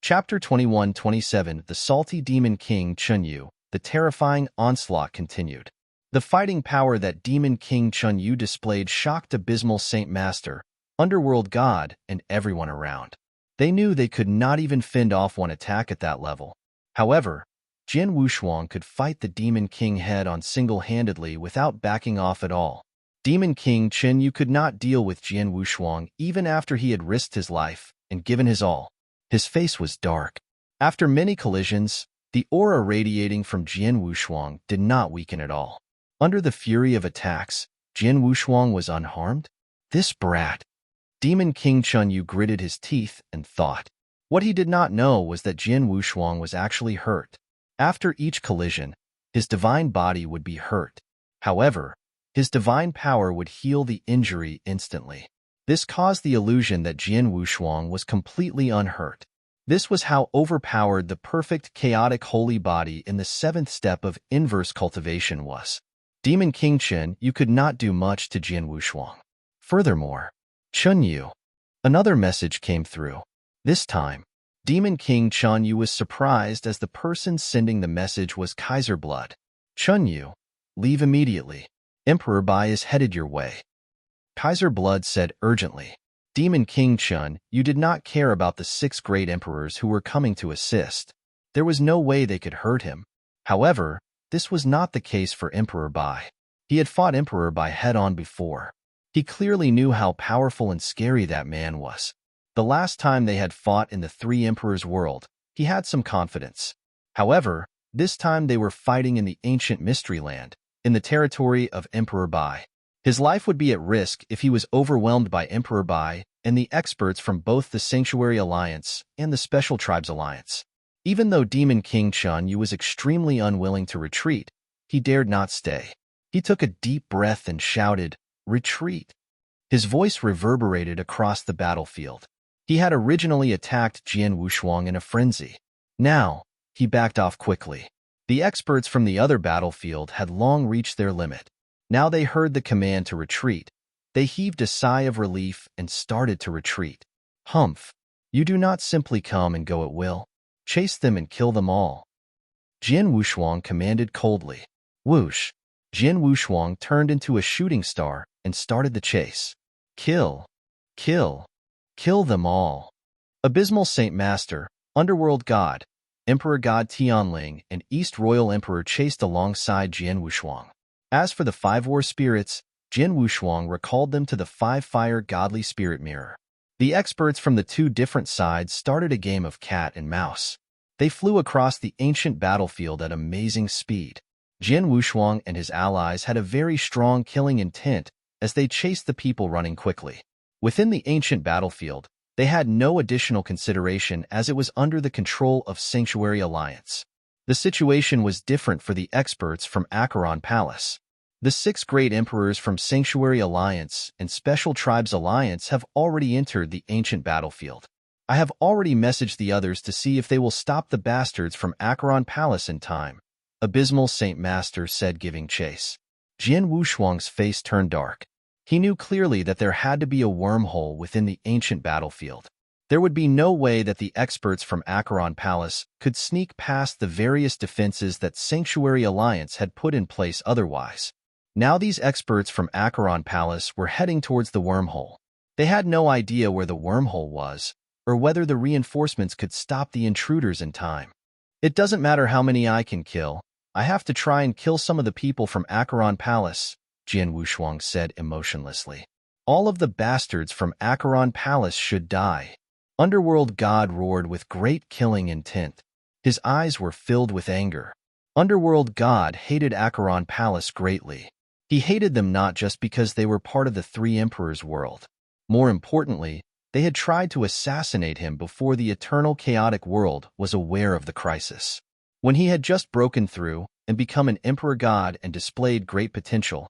Chapter 21-27 The Salty Demon King Chunyu, the terrifying onslaught continued. The fighting power that Demon King Chunyu displayed shocked Abysmal Saint Master, Underworld God, and everyone around. They knew they could not even fend off one attack at that level. However, Jin Wushuang could fight the Demon King head-on single-handedly without backing off at all. Demon King Chunyu could not deal with Jin Wushuang even after he had risked his life and given his all. His face was dark. After many collisions, the aura radiating from Jin Wushuang did not weaken at all. Under the fury of attacks, Jin Wushuang was unharmed? This brat! Demon King Chunyu gritted his teeth and thought. What he did not know was that Jin Wushuang was actually hurt. After each collision, his divine body would be hurt. However, his divine power would heal the injury instantly. This caused the illusion that Jin Wushuang was completely unhurt. This was how overpowered the perfect chaotic holy body in the 7th step of inverse cultivation was. Demon King Chen, you could not do much to Jin Wushuang. Furthermore, Chunyu. Another message came through. This time, Demon King Chunyu was surprised as the person sending the message was Kaiser Blood. Chunyu, leave immediately. Emperor Bai is headed your way. Kaiser Blood said urgently. Demon King Chun, you did not care about the 6 great emperors who were coming to assist. There was no way they could hurt him. However, this was not the case for Emperor Bai. He had fought Emperor Bai head-on before. He clearly knew how powerful and scary that man was. The last time they had fought in the 3 Emperors world, he had some confidence. However, this time they were fighting in the ancient Mystery Land, in the territory of Emperor Bai. His life would be at risk if he was overwhelmed by Emperor Bai and the experts from both the Sanctuary Alliance and the Special Tribes Alliance. Even though Demon King Chunyu was extremely unwilling to retreat, he dared not stay. He took a deep breath and shouted, "Retreat!" His voice reverberated across the battlefield. He had originally attacked Jin Wushuang in a frenzy. Now, he backed off quickly. The experts from the other battlefield had long reached their limit. Now they heard the command to retreat. They heaved a sigh of relief and started to retreat. Humph! You do not simply come and go at will. Chase them and kill them all. Jin Wushuang commanded coldly. Whoosh! Jin Wushuang turned into a shooting star and started the chase. Kill! Kill! Kill them all! Abysmal Saint Master, Underworld God, Emperor God Tianling, and East Royal Emperor chased alongside Jin Wushuang. As for the 5 war spirits, Jin Wushuang recalled them to the 5-fire godly spirit mirror. The experts from the 2 different sides started a game of cat and mouse. They flew across the ancient battlefield at amazing speed. Jin Wushuang and his allies had a very strong killing intent as they chased the people running quickly. Within the ancient battlefield, they had no additional consideration as it was under the control of Sanctuary Alliance. The situation was different for the experts from Acheron Palace. The 6 great emperors from Sanctuary Alliance and Special Tribes Alliance have already entered the ancient battlefield. I have already messaged the others to see if they will stop the bastards from Acheron Palace in time, Abysmal Saint Master said, giving chase. Jian Wushuang's face turned dark. He knew clearly that there had to be a wormhole within the ancient battlefield. There would be no way that the experts from Acheron Palace could sneak past the various defenses that Sanctuary Alliance had put in place otherwise. Now these experts from Acheron Palace were heading towards the wormhole. They had no idea where the wormhole was, or whether the reinforcements could stop the intruders in time. It doesn't matter how many I can kill. I have to try and kill some of the people from Acheron Palace, Jian Wushuang said emotionlessly. All of the bastards from Acheron Palace should die. Underworld God roared with great killing intent. His eyes were filled with anger. Underworld God hated Acheron Palace greatly. He hated them not just because they were part of the 3 Emperors' world. More importantly, they had tried to assassinate him before the eternal chaotic world was aware of the crisis. When he had just broken through and become an Emperor God and displayed great potential,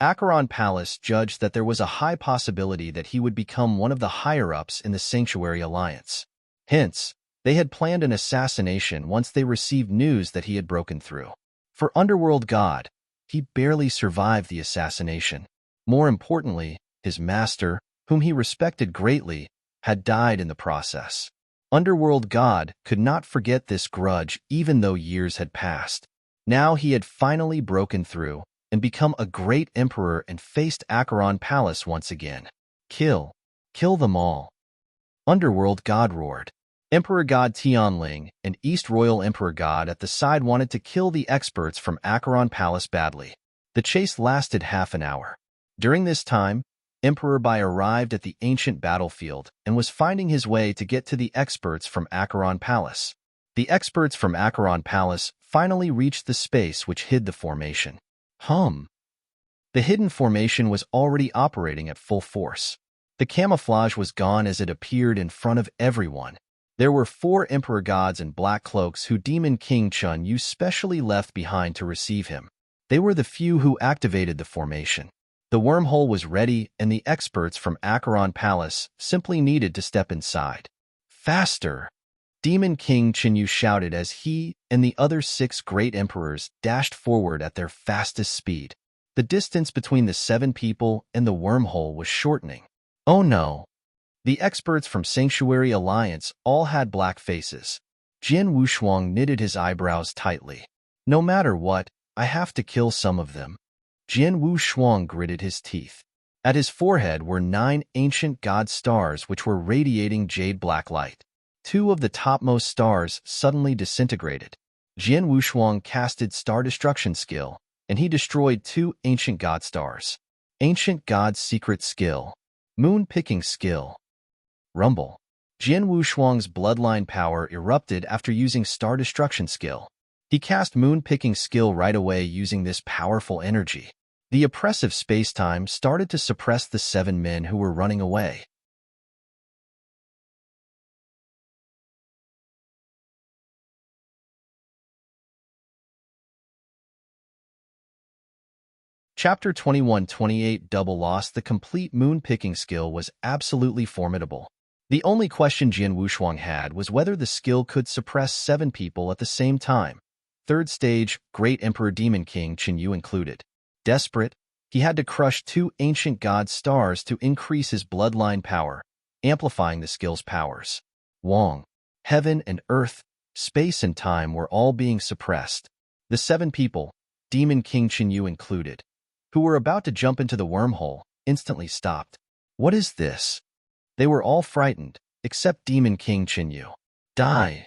Acheron Palace judged that there was a high possibility that he would become one of the higher-ups in the Sanctuary Alliance. Hence, they had planned an assassination once they received news that he had broken through. For Underworld God, he barely survived the assassination. More importantly, his master, whom he respected greatly, had died in the process. Underworld God could not forget this grudge even though years had passed. Now he had finally broken through and become a great emperor and faced Acheron Palace once again. Kill them all. Underworld God roared. Emperor God Tianling and East Royal Emperor God at the side wanted to kill the experts from Acheron Palace badly. The chase lasted half an hour. During this time, Emperor Bai arrived at the ancient battlefield and was finding his way to get to the experts from Acheron Palace. The experts from Acheron Palace finally reached the space which hid the formation. The hidden formation was already operating at full force. The camouflage was gone as it appeared in front of everyone. There were 4 Emperor Gods in black cloaks who Demon King Chun Yu specially left behind to receive him. They were the few who activated the formation. The wormhole was ready, and the experts from Acheron Palace simply needed to step inside. Faster! Demon King Chinyu shouted as he and the other 6 great emperors dashed forward at their fastest speed. The distance between the 7 people and the wormhole was shortening. Oh no! The experts from Sanctuary Alliance all had black faces. Jian Wushuang knitted his eyebrows tightly. No matter what, I have to kill some of them. Jian Wushuang gritted his teeth. At his forehead were 9 ancient god stars which were radiating jade black light. 2 of the topmost stars suddenly disintegrated. Jian Wushuang casted Star Destruction skill, and he destroyed 2 ancient god stars. Ancient God's secret skill. Moon picking skill. Rumble. Jian Wushuang's bloodline power erupted after using Star Destruction skill. He cast Moon picking skill right away using this powerful energy. The oppressive space-time started to suppress the 7 men who were running away. Chapter 21-28 Double Loss. The complete moon-picking skill was absolutely formidable. The only question Jian Wushuang had was whether the skill could suppress 7 people at the same time. 3rd stage, Great Emperor Demon King Qin Yu included. Desperate, he had to crush 2 ancient god stars to increase his bloodline power, amplifying the skill's powers. Wong. Heaven and earth, space and time were all being suppressed. The 7 people, Demon King Qin Yu included, who were about to jump into the wormhole, instantly stopped. What is this? They were all frightened, except Demon King Qin Yu. Die!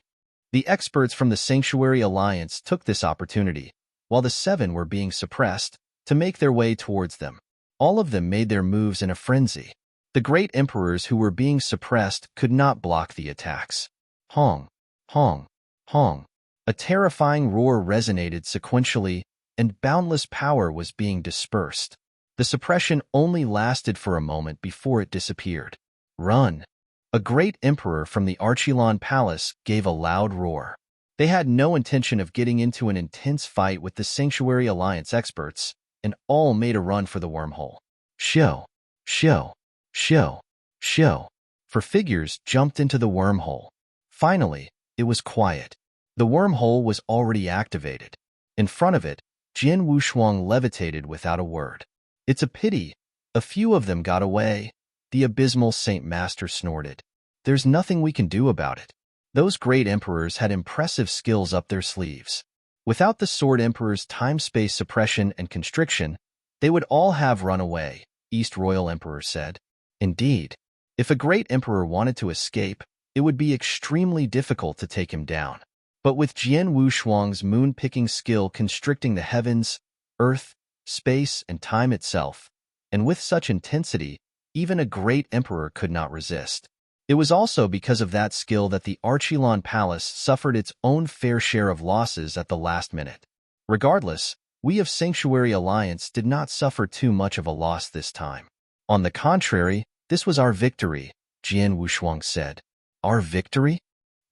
The experts from the Sanctuary Alliance took this opportunity, while the 7 were being suppressed, to make their way towards them. All of them made their moves in a frenzy. The great emperors who were being suppressed could not block the attacks. Hong, hong, hong. A terrifying roar resonated sequentially, and boundless power was being dispersed. The suppression only lasted for a moment before it disappeared. Run! A great emperor from the Archilon Palace gave a loud roar. They had no intention of getting into an intense fight with the Sanctuary Alliance experts, and all made a run for the wormhole. Show! Show! Show! Show! For figures jumped into the wormhole. Finally, it was quiet. The wormhole was already activated. In front of it, Jin Wushuang levitated without a word. It's a pity. A few of them got away. The abysmal Saint Master snorted. There's nothing we can do about it. Those great emperors had impressive skills up their sleeves. Without the Sword Emperor's time-space suppression and constriction, they would all have run away, East Royal Emperor said. Indeed, if a great emperor wanted to escape, it would be extremely difficult to take him down. But with Jian Wushuang's moon-picking skill constricting the heavens, earth, space, and time itself, and with such intensity, even a great emperor could not resist. It was also because of that skill that the Archilon Palace suffered its own fair share of losses at the last minute. Regardless, we of Sanctuary Alliance did not suffer too much of a loss this time. On the contrary, this was our victory, Jian Wushuang said. Our victory?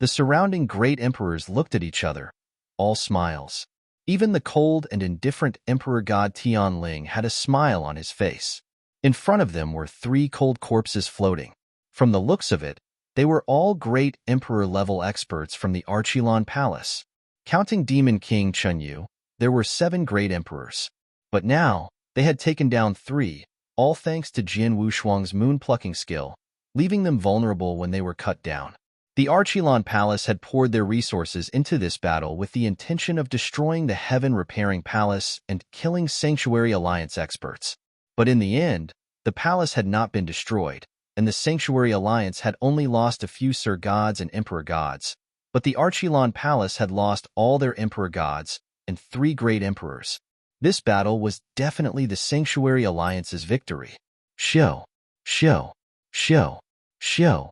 The surrounding great emperors looked at each other, all smiles. Even the cold and indifferent Emperor God Tianling had a smile on his face. In front of them were 3 cold corpses floating. From the looks of it, they were all great emperor-level experts from the Archilon Palace. Counting Demon King Chunyu, there were 7 great emperors. But now, they had taken down 3, all thanks to Jian Wushuang's moon-plucking skill, leaving them vulnerable when they were cut down. The Archilon Palace had poured their resources into this battle with the intention of destroying the Heaven-Repairing Palace and killing Sanctuary Alliance experts. But in the end, the palace had not been destroyed, and the Sanctuary Alliance had only lost a few Sir Gods and Emperor Gods, but the Archilon Palace had lost all their Emperor Gods and 3 great emperors. This battle was definitely the Sanctuary Alliance's victory. Show! Show! Show! Show!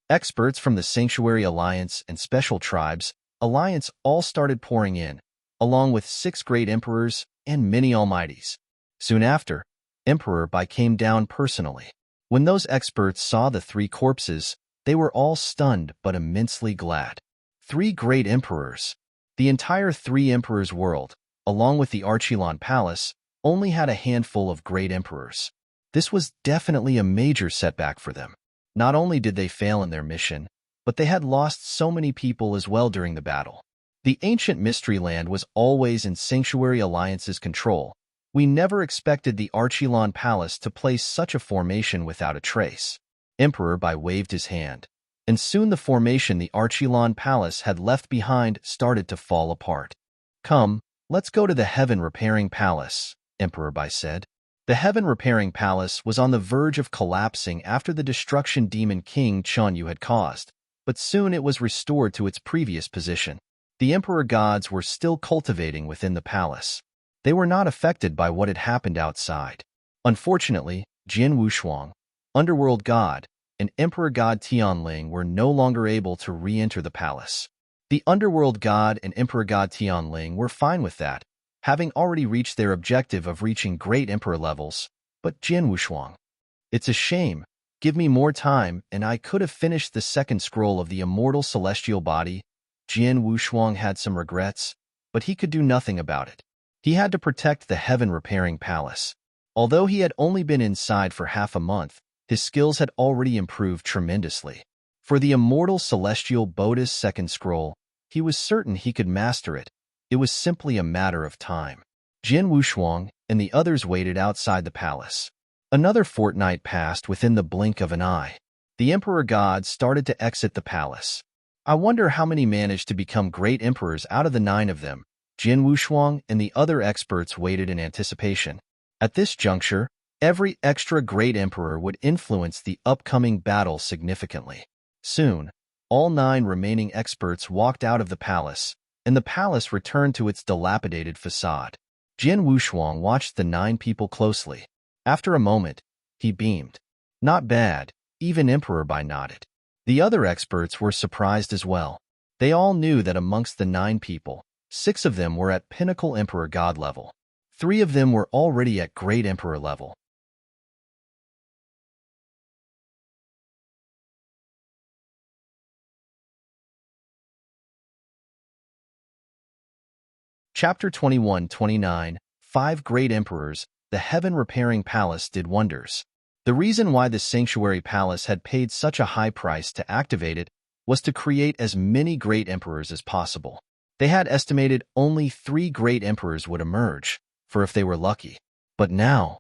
Experts from the Sanctuary Alliance and Special Tribes Alliance all started pouring in, along with 6 great emperors and many almighties. Soon after, Emperor Bai came down personally. When those experts saw the 3 corpses, they were all stunned but immensely glad. 3 great emperors. The entire 3 emperors world, along with the Archilon Palace, only had a handful of great emperors. This was definitely a major setback for them. Not only did they fail in their mission, but they had lost so many people as well during the battle. The ancient Mystery Land was always in Sanctuary Alliance's control. We never expected the Archilon Palace to place such a formation without a trace. Emperor Bai waved his hand, and soon the formation the Archilon Palace had left behind started to fall apart. Come, let's go to the Heaven-Repairing Palace, Emperor Bai said. The Heaven-Repairing Palace was on the verge of collapsing after the destruction Demon King Chunyu had caused, but soon it was restored to its previous position. The Emperor Gods were still cultivating within the palace. They were not affected by what had happened outside. Unfortunately, Jian Wushuang, Underworld God, and Emperor God Tianling were no longer able to re-enter the palace. The Underworld God and Emperor God Tianling were fine with that, having already reached their objective of reaching great emperor levels, but Jian Wushuang. It's a shame. Give me more time, and I could have finished the 2nd scroll of the immortal celestial body. Jian Wushuang had some regrets, but he could do nothing about it. He had to protect the Heaven-Repairing Palace. Although he had only been inside for half a month, his skills had already improved tremendously. For the immortal celestial Bodhi's 2nd scroll, he was certain he could master it. It was simply a matter of time. Jian Wushuang and the others waited outside the palace. Another fortnight passed within the blink of an eye. The Emperor God started to exit the palace. I wonder how many managed to become great emperors out of the 9 of them. Jian Wushuang and the other experts waited in anticipation. At this juncture, every extra great emperor would influence the upcoming battle significantly. Soon, all 9 remaining experts walked out of the palace, and the palace returned to its dilapidated facade. Jian Wushuang watched the 9 people closely. After a moment, he beamed. Not bad, even Emperor Bai nodded. The other experts were surprised as well. They all knew that amongst the 9 people, 6 of them were at pinnacle Emperor God level. 3 of them were already at great emperor level. Chapter 21-29, 5 Great Emperors, the heaven-repairing palace did wonders. The reason why the sanctuary palace had paid such a high price to activate it was to create as many great emperors as possible. They had estimated only 3 great emperors would emerge, for if they were lucky. But now,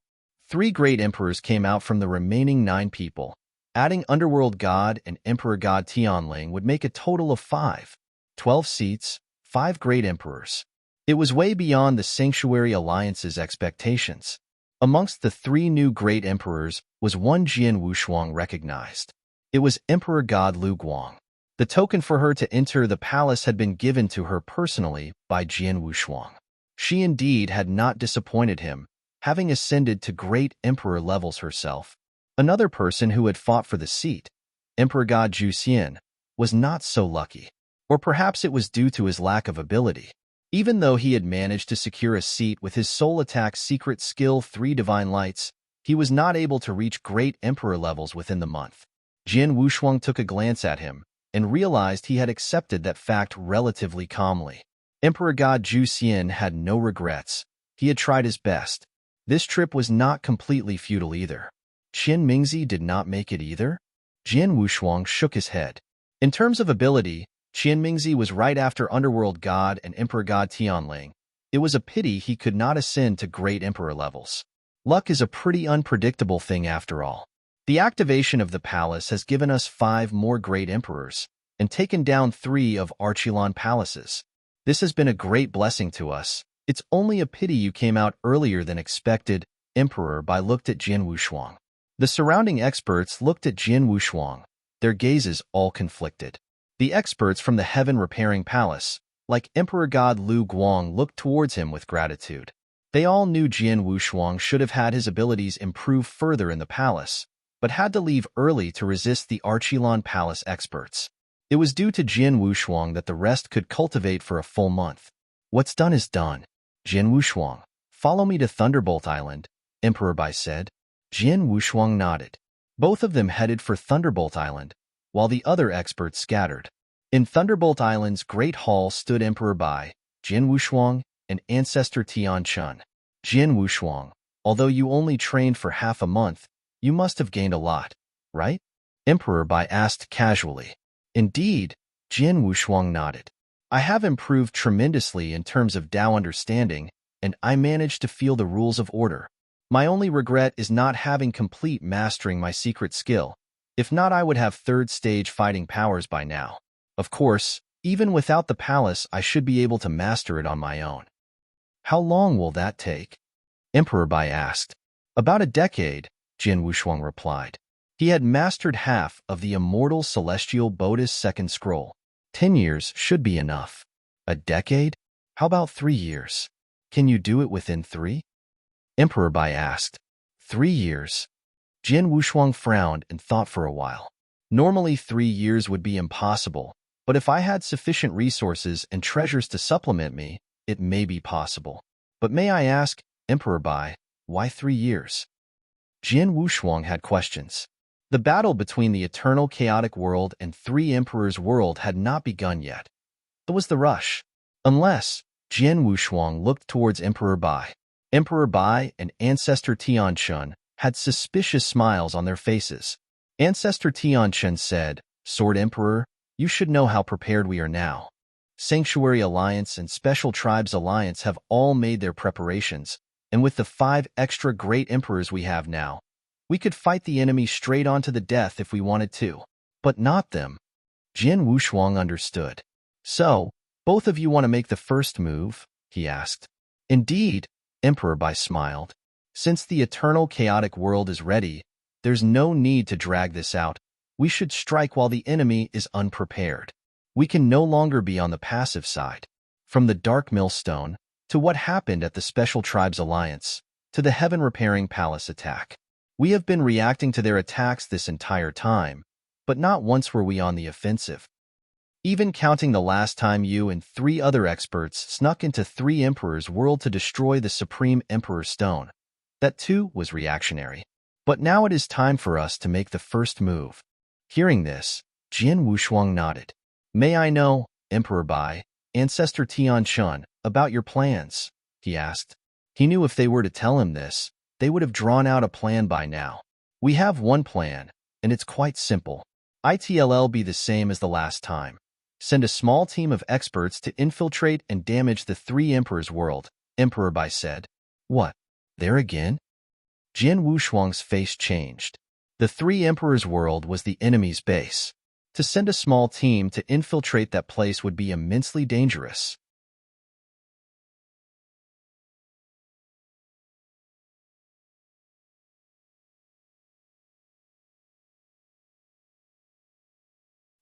3 great emperors came out from the remaining 9 people. Adding Underworld God and Emperor God Tianling would make a total of 5. 12 seats, 5 great emperors. It was way beyond the Sanctuary Alliance's expectations. Amongst the 3 new great emperors was one Jian Wushuang recognized. It was Emperor God Lu Guang. The token for her to enter the palace had been given to her personally by Jian Wushuang. She indeed had not disappointed him, having ascended to great emperor levels herself. Another person who had fought for the seat, Emperor God Zhu Xian, was not so lucky. Or perhaps it was due to his lack of ability. Even though he had managed to secure a seat with his soul attack secret skill 3 Divine Lights, he was not able to reach great emperor levels within the month. Jian Wushuang took a glance at him and realized he had accepted that fact relatively calmly. Emperor God Zhu Xian had no regrets. He had tried his best. This trip was not completely futile either. Qin Mingzi did not make it either? Jian Wushuang shook his head. In terms of ability, Qian Mingzi was right after Underworld God and Emperor God Tianling. It was a pity he could not ascend to great emperor levels. Luck is a pretty unpredictable thing after all. The activation of the palace has given us 5 more great emperors and taken down 3 of Archilon palaces. This has been a great blessing to us. It's only a pity you came out earlier than expected, Emperor Bai looked at Jian Wushuang. The surrounding experts looked at Jian Wushuang, their gazes all conflicted. The experts from the heaven-repairing palace, like Emperor God Lu Guang, looked towards him with gratitude. They all knew Jian Wushuang should have had his abilities improve further in the palace, but had to leave early to resist the Archilon Palace experts. It was due to Jian Wushuang that the rest could cultivate for a full month. What's done is done. Jian Wushuang, follow me to Thunderbolt Island, Emperor Bai said. Jian Wushuang nodded. Both of them headed for Thunderbolt Island, while the other experts scattered. In Thunderbolt Island's Great Hall stood Emperor Bai, Jian Wushuang, and Ancestor Tian Chun. Jian Wushuang, although you only trained for half a month, you must have gained a lot, right? Emperor Bai asked casually. Indeed, Jian Wushuang nodded. I have improved tremendously in terms of Dao understanding, and I managed to feel the rules of order. My only regret is not having complete mastering my secret skill. If not, I would have 3rd stage fighting powers by now. Of course, even without the palace, I should be able to master it on my own. How long will that take? Emperor Bai asked. About a decade, Jian Wushuang replied. He had mastered half of the immortal celestial Buddha's 2nd scroll. 10 years should be enough. A decade? How about 3 years? Can you do it within 3? Emperor Bai asked. 3 years. Jian Wushuang frowned and thought for a while. Normally 3 years would be impossible, but if I had sufficient resources and treasures to supplement me, it may be possible. But may I ask, Emperor Bai, why 3 years? Jian Wushuang had questions. The battle between the eternal chaotic world and 3 emperors' world had not begun yet. It was the rush. Unless, Jian Wushuang looked towards Emperor Bai. Emperor Bai and Ancestor Tianchun had suspicious smiles on their faces. Ancestor Tianchun said, Sword Emperor, you should know how prepared we are now. Sanctuary Alliance and Special Tribes Alliance have all made their preparations, and with the 5 extra great emperors we have now, we could fight the enemy straight on to the death if we wanted to. But not them. Jian Wushuang understood. So, both of you want to make the first move? He asked. Indeed, Emperor Bai smiled. Since the eternal chaotic world is ready, there's no need to drag this out. We should strike while the enemy is unprepared. We can no longer be on the passive side. From the Dark Millstone, to what happened at the Special Tribes Alliance, to the Heaven-Repairing Palace attack. We have been reacting to their attacks this entire time, but not once were we on the offensive. even counting the last time you and 3 other experts snuck into 3 Emperors' world to destroy the Supreme Emperor's Stone. That too was reactionary. But now it is time for us to make the first move. Hearing this, Jin Wushuang nodded. May I know, Emperor Bai, Ancestor Tian Shun, about your plans? He asked. He knew if they were to tell him this, they would have drawn out a plan by now. We have one plan, and it's quite simple. ITLL be the same as the last time. Send a small team of experts to infiltrate and damage the 3 Emperors' world, Emperor Bai said. What? There again? Jin Wushuang's face changed. The 3 Emperors' world was the enemy's base. To send a small team to infiltrate that place would be immensely dangerous.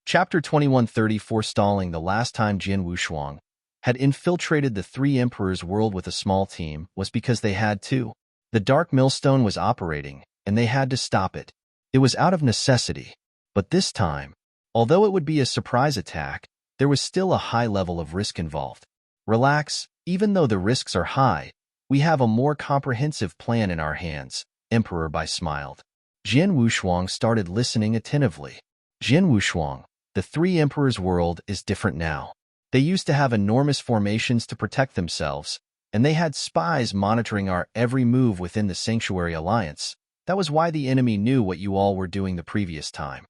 Chapter 2130. Forestalling. The last time Jin Wushuang had infiltrated the 3 Emperors' world with a small team was because they had to. The Dark Millstone was operating, and they had to stop it. It was out of necessity. But this time, although it would be a surprise attack, there was still a high level of risk involved. Relax, even though the risks are high, we have a more comprehensive plan in our hands, Emperor Bai smiled. Jin Wushuang started listening attentively. Jin Wushuang, the 3 Emperors' world is different now. They used to have enormous formations to protect themselves, and they had spies monitoring our every move within the Sanctuary Alliance. That was why the enemy knew what you all were doing the previous time.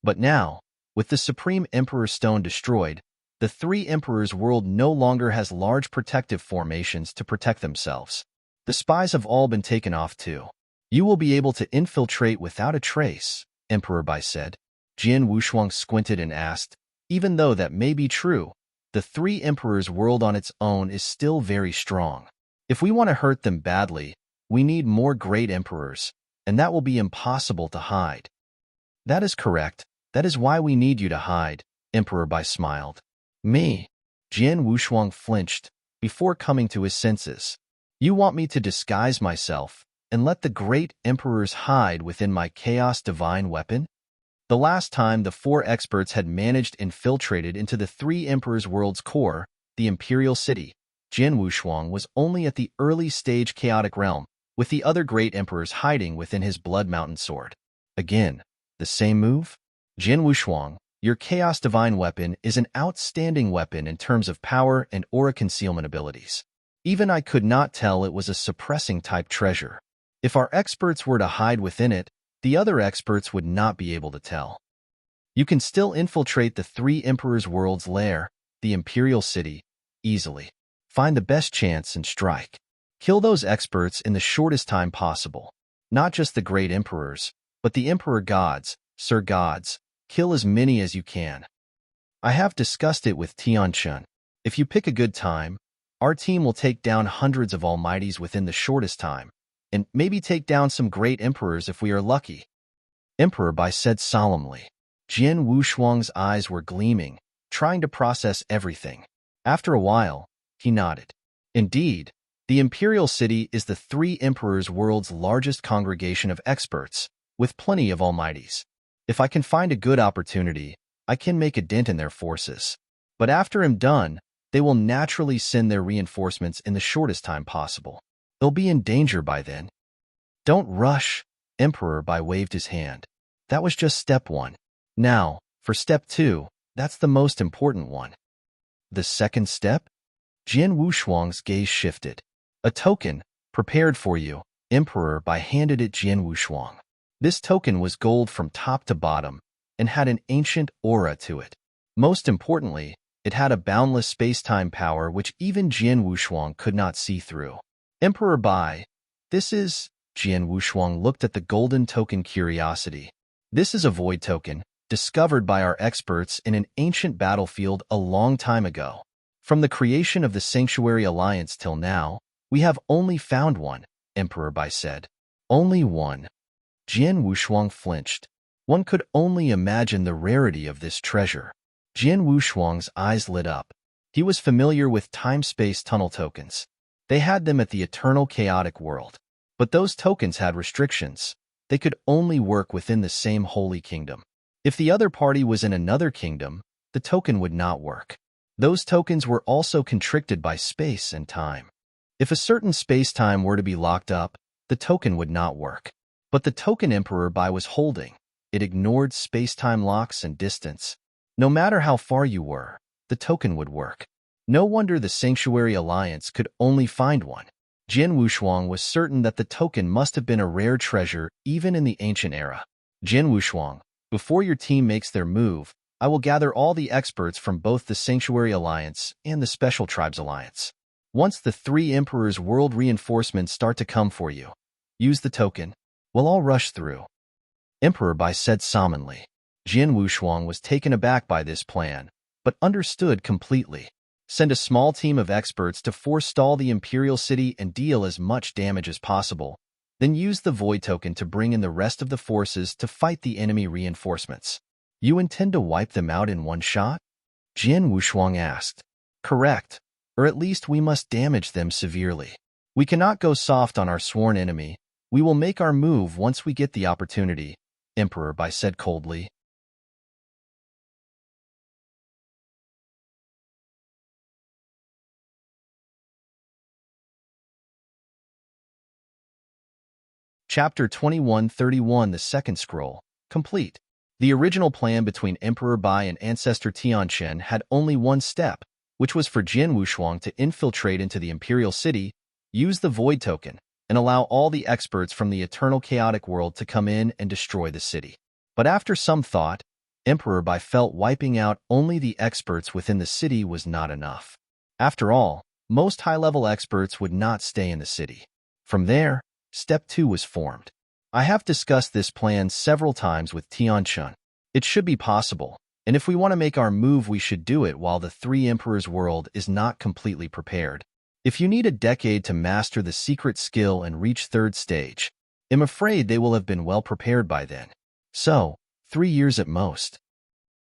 But now, with the Supreme Emperor's Stone destroyed, the 3 Emperors' world no longer has large protective formations to protect themselves. The spies have all been taken off too. You will be able to infiltrate without a trace, Emperor Bai said. Jin Wushuang squinted and asked, even though that may be true, the 3 Emperors' world on its own is still very strong. If we want to hurt them badly, we need more great emperors, and that will be impossible to hide. That is correct. That is why we need you to hide, Emperor Bai smiled. Me? Jin Wushuang flinched, before coming to his senses. You want me to disguise myself, and let the great emperors hide within my Chaos Divine weapon? The last time the 4 experts had managed infiltrated into the 3 Emperors' world's core, the Imperial City, Jin Wushuang was only at the early stage chaotic realm, with the other great emperors hiding within his Blood Mountain sword. Again, the same move? Jin Wushuang, your Chaos Divine weapon is an outstanding weapon in terms of power and aura concealment abilities. Even I could not tell it was a suppressing type treasure. If our experts were to hide within it, the other experts would not be able to tell. You can still infiltrate the 3 Emperors' world's lair, the Imperial City, easily. Find the best chance and strike. Kill those experts in the shortest time possible. Not just the great emperors, but the Emperor Gods, Sir Gods. Kill as many as you can. I have discussed it with Tian Shun. If you pick a good time, our team will take down hundreds of Almighties within the shortest time, and maybe take down some great emperors if we are lucky. Emperor Bai said solemnly. Jin Wushuang's eyes were gleaming, trying to process everything. After a while, he nodded. Indeed, the Imperial City is the 3 Emperors' world's largest congregation of experts, with plenty of Almighties. If I can find a good opportunity, I can make a dent in their forces. But after I'm done, they will naturally send their reinforcements in the shortest time possible. They'll be in danger by then. Don't rush, Emperor Bai waved his hand. That was just step 1. Now, for step 2, that's the most important one. The second step? Jin Wushuang's gaze shifted. A token, prepared for you, Emperor Bai handed it Jin Wushuang. This token was gold from top to bottom, and had an ancient aura to it. Most importantly, it had a boundless space-time power which even Jin Wushuang could not see through. Emperor Bai, this is... Jin Wushuang looked at the golden token curiosity. This is a void token, discovered by our experts in an ancient battlefield a long time ago. From the creation of the Sanctuary Alliance till now, we have only found one, Emperor Bai said. Only one. Jin Wushuang flinched. One could only imagine the rarity of this treasure. Jin Wushuang's eyes lit up. He was familiar with time-space tunnel tokens. They had them at the Eternal Chaotic World. But those tokens had restrictions. They could only work within the same Holy Kingdom. If the other party was in another kingdom, the token would not work. Those tokens were also constricted by space and time. If a certain space-time were to be locked up, the token would not work. But the token Emperor Bai was holding, it ignored space-time locks and distance. No matter how far you were, the token would work. No wonder the Sanctuary Alliance could only find one. Jin Wushuang was certain that the token must have been a rare treasure even in the ancient era. Jin Wushuang, before your team makes their move, I will gather all the experts from both the Sanctuary Alliance and the Special Tribes Alliance. Once the 3 Emperors' world reinforcements start to come for you, use the token. We'll all rush through. Emperor Bai said solemnly. Jin Wushuang was taken aback by this plan, but understood completely. Send a small team of experts to forestall the Imperial City and deal as much damage as possible. Then use the Void Token to bring in the rest of the forces to fight the enemy reinforcements. You intend to wipe them out in one shot? Jin Wushuang asked. Correct, or at least we must damage them severely. We cannot go soft on our sworn enemy. We will make our move once we get the opportunity, Emperor Bai said coldly. Chapter 2131, The Second Scroll, complete. The original plan between Emperor Bai and Ancestor Tianchen had only one step, which was for Jin Wushuang to infiltrate into the Imperial City, use the Void Token, and allow all the experts from the Eternal Chaotic World to come in and destroy the city. But after some thought, Emperor Bai felt wiping out only the experts within the city was not enough. After all, most high-level experts would not stay in the city. From there, Step 2 was formed. I have discussed this plan several times with Tianchen. It should be possible, and if we want to make our move we should do it while the 3 Emperors' world is not completely prepared. If you need a decade to master the secret skill and reach 3rd stage, I'm afraid they will have been well prepared by then. So, 3 years at most.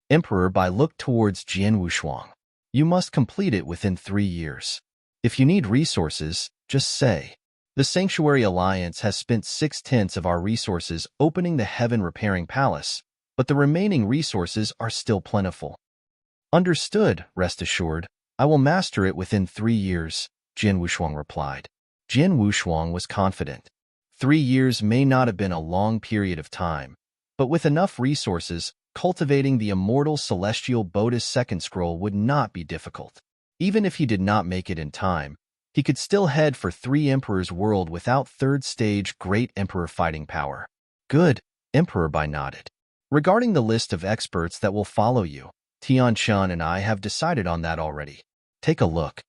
Emperor Bai looked towards Jin Wushuang. You must complete it within 3 years. If you need resources, just say. The Sanctuary Alliance has spent 6/10 of our resources opening the Heaven Repairing Palace, but the remaining resources are still plentiful. Understood, rest assured. I will master it within 3 years, Jin Wushuang replied. Jin Wushuang was confident. 3 years may not have been a long period of time, but with enough resources, cultivating the immortal celestial Bodhi's second scroll would not be difficult. Even if he did not make it in time, he could still head for 3 Emperors' world without 3rd stage Great Emperor fighting power. Good, Emperor Bai nodded. Regarding the list of experts that will follow you, Tianchen and I have decided on that already. Take a look.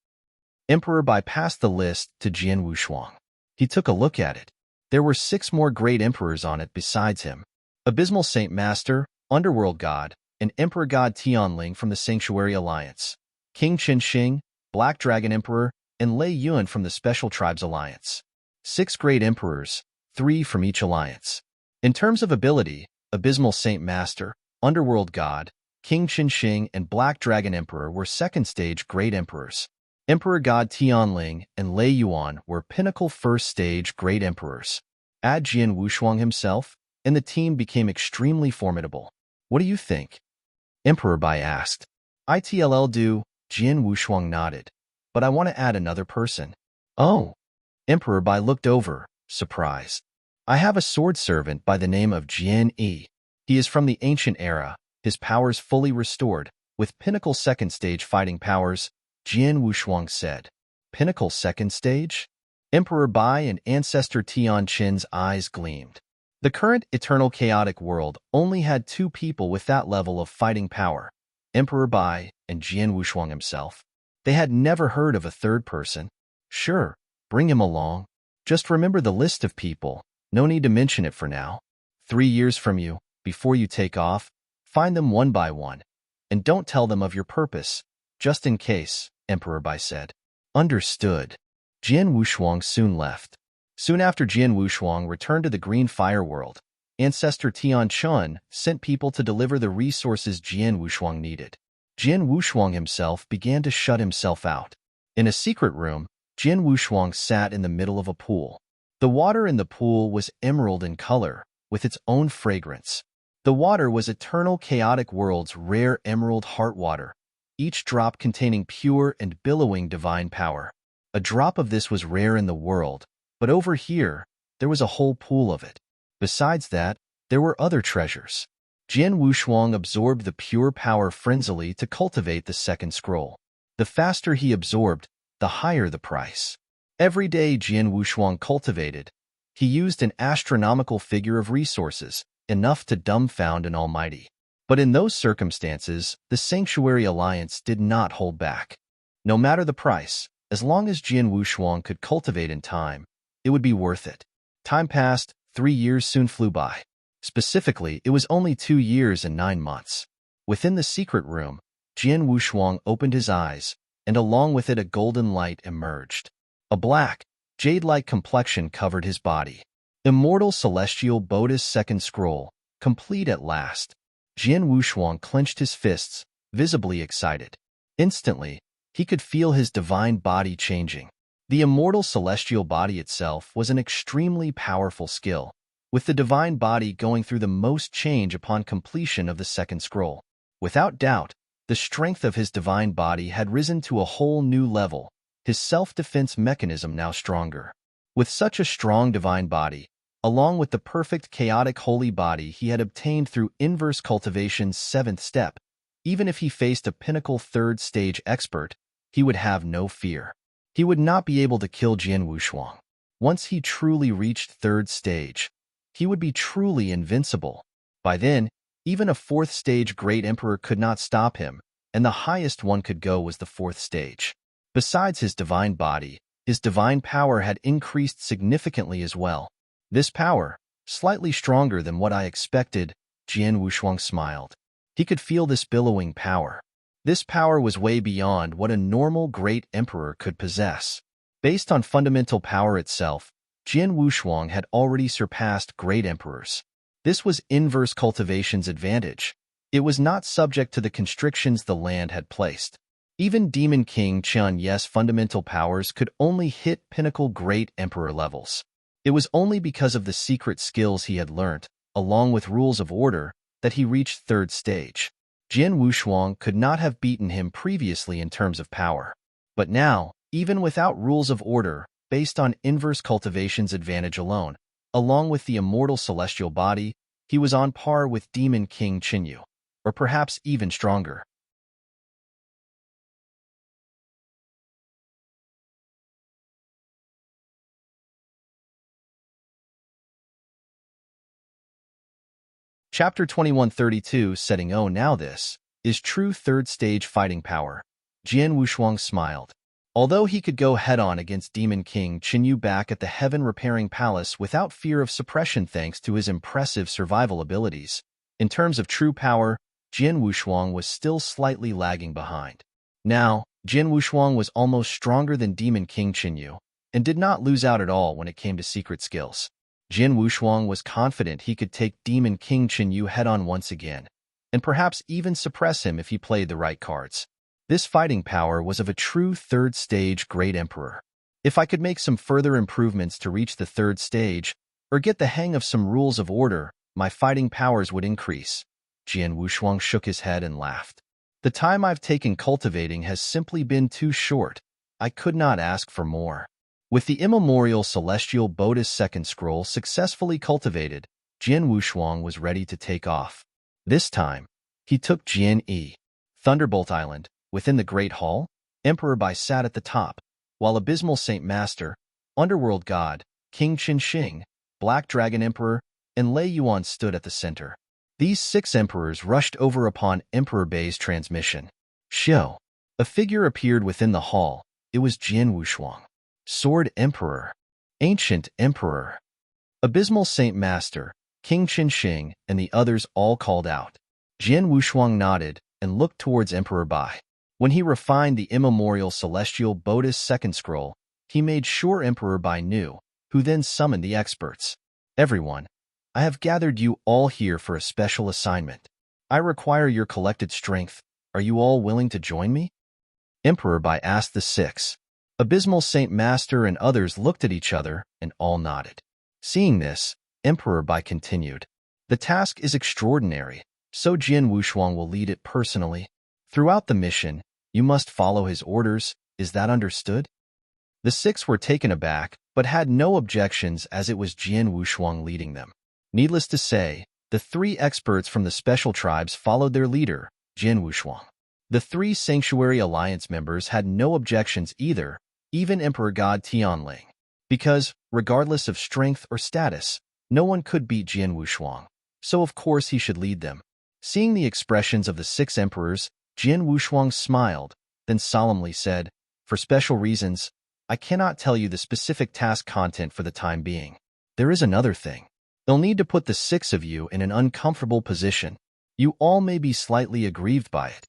Emperor Bai passed the list to Jin Wushuang. He took a look at it. There were 6 more great emperors on it besides him. Abysmal Saint Master, Underworld God, and Emperor God Tianling from the Sanctuary Alliance. King Qinxing, Black Dragon Emperor, and Lei Yuan from the Special Tribes Alliance. 6 great emperors, 3 from each alliance. In terms of ability, Abysmal Saint Master, Underworld God, King Qinxing, and Black Dragon Emperor were 2nd stage great emperors. Emperor God Tianling and Lei Yuan were pinnacle 1st stage great emperors. Add Jin Wushuang himself, and the team became extremely formidable. What do you think? Emperor Bai asked. ITLL do, Jin Wushuang nodded. But I want to add another person. Oh. Emperor Bai looked over, surprised. I have a sword servant by the name of Jian Yi. He is from the ancient era, his powers fully restored, with pinnacle 2nd stage fighting powers, Jin Wushuang said. Pinnacle 2nd stage? Emperor Bai and Ancestor Tianchen's eyes gleamed. The current Eternal Chaotic World only had 2 people with that level of fighting power, Emperor Bai and Jin Wushuang himself. They had never heard of a 3rd person. Sure, bring him along. Just remember the list of people. No need to mention it for now. 3 years from you, before you take off, find them one by one. And don't tell them of your purpose, just in case, Emperor Bai said. Understood. Jin Wushuang soon left. Soon after Jin Wushuang returned to the Green Fire World, Ancestor Tianchen sent people to deliver the resources Jin Wushuang needed. Jin Wushuang himself began to shut himself out. In a secret room, Jin Wushuang sat in the middle of a pool. The water in the pool was emerald in color, with its own fragrance. The water was Eternal Chaotic World's rare emerald heart water, each drop containing pure and billowing divine power. A drop of this was rare in the world, but over here, there was a whole pool of it. Besides that, there were other treasures. Jian Wushuang absorbed the pure power frenziedly to cultivate the second scroll. The faster he absorbed, the higher the price. Every day Jian Wushuang cultivated, he used an astronomical figure of resources, enough to dumbfound an almighty. But in those circumstances, the Sanctuary Alliance did not hold back. No matter the price, as long as Jian Wushuang could cultivate in time, it would be worth it. Time passed, 3 years soon flew by. Specifically, it was only 2 years and 9 months. Within the secret room, Jian Wushuang opened his eyes, and along with it a golden light emerged. A black, jade-like complexion covered his body. Immortal Celestial Bodhi's second scroll, complete at last. Jian Wushuang clenched his fists, visibly excited. Instantly, he could feel his divine body changing. The immortal celestial body itself was an extremely powerful skill, with the divine body going through the most change upon completion of the second scroll. Without doubt, the strength of his divine body had risen to a whole new level, his self-defense mechanism now stronger. With such a strong divine body, along with the perfect chaotic holy body he had obtained through inverse cultivation's 7th step, even if he faced a pinnacle 3rd stage expert, he would have no fear. He would not be able to kill Jian Wushuang. Once he truly reached 3rd stage, he would be truly invincible. By then, even a 4th stage Great Emperor could not stop him, and the highest one could go was the 4th stage. Besides his divine body, his divine power had increased significantly as well. This power, slightly stronger than what I expected, Jian Wushuang smiled. He could feel this billowing power. This power was way beyond what a normal Great Emperor could possess. Based on fundamental power itself, Jian Wushuang had already surpassed Great Emperors. This was inverse cultivation's advantage. It was not subject to the constrictions the land had placed. Even Demon King Qian Ye's fundamental powers could only hit pinnacle Great Emperor levels. It was only because of the secret skills he had learnt, along with rules of order, that he reached 3rd stage. Jian Wushuang could not have beaten him previously in terms of power. But now, even without rules of order, based on inverse cultivation's advantage alone, along with the immortal celestial body, he was on par with Demon King Qinyu, or perhaps even stronger. Chapter 2132 Setting Oh now this is true 3rd stage fighting power. Jian Wushuang smiled. Although he could go head-on against Demon King Qinyu back at the Heaven Repairing Palace without fear of suppression thanks to his impressive survival abilities, in terms of true power, Jian Wushuang was still slightly lagging behind. Now, Jian Wushuang was almost stronger than Demon King Qinyu, and did not lose out at all when it came to secret skills. Jian Wushuang was confident he could take Demon King Qinyu head-on once again, and perhaps even suppress him if he played the right cards. This fighting power was of a true 3rd stage Great Emperor. If I could make some further improvements to reach the 3rd stage, or get the hang of some rules of order, my fighting powers would increase. Jian Wushuang shook his head and laughed. The time I've taken cultivating has simply been too short. I could not ask for more. With the immemorial Celestial Bodhi's second scroll successfully cultivated, Jian Wushuang was ready to take off. This time, he took Jian Yi. Thunderbolt Island, within the Great Hall, Emperor Bai sat at the top, while Abysmal Saint Master, Underworld God, King Qin Shing, Black Dragon Emperor, and Lei Yuan stood at the center. These 6 emperors rushed over upon Emperor Bai's transmission. Shio. A figure appeared within the hall. It was Jian Wushuang. Sword Emperor. Ancient Emperor. Abysmal Saint Master, King Qin Shing, and the others all called out. Jian Wushuang nodded and looked towards Emperor Bai. When he refined the immemorial Celestial Bodhi's second scroll, he made sure Emperor Bai knew, who then summoned the experts. Everyone, I have gathered you all here for a special assignment. I require your collected strength. Are you all willing to join me? Emperor Bai asked the 6. Abysmal Saint Master and others looked at each other and all nodded. Seeing this, Emperor Bai continued. The task is extraordinary, so Jin Wushuang will lead it personally. Throughout the mission, you must follow his orders. Is that understood? The six were taken aback, but had no objections as it was Jin Wushuang leading them. Needless to say, the three experts from the special tribes followed their leader, Jin Wushuang. The three Sanctuary Alliance members had no objections either, even Emperor God Tianling, because, regardless of strength or status, no one could beat Jin Wushuang, so of course he should lead them. Seeing the expressions of the six emperors, Jin Wushuang smiled, then solemnly said, "For special reasons, I cannot tell you the specific task content for the time being. There is another thing. They'll need to put the six of you in an uncomfortable position. You all may be slightly aggrieved by it."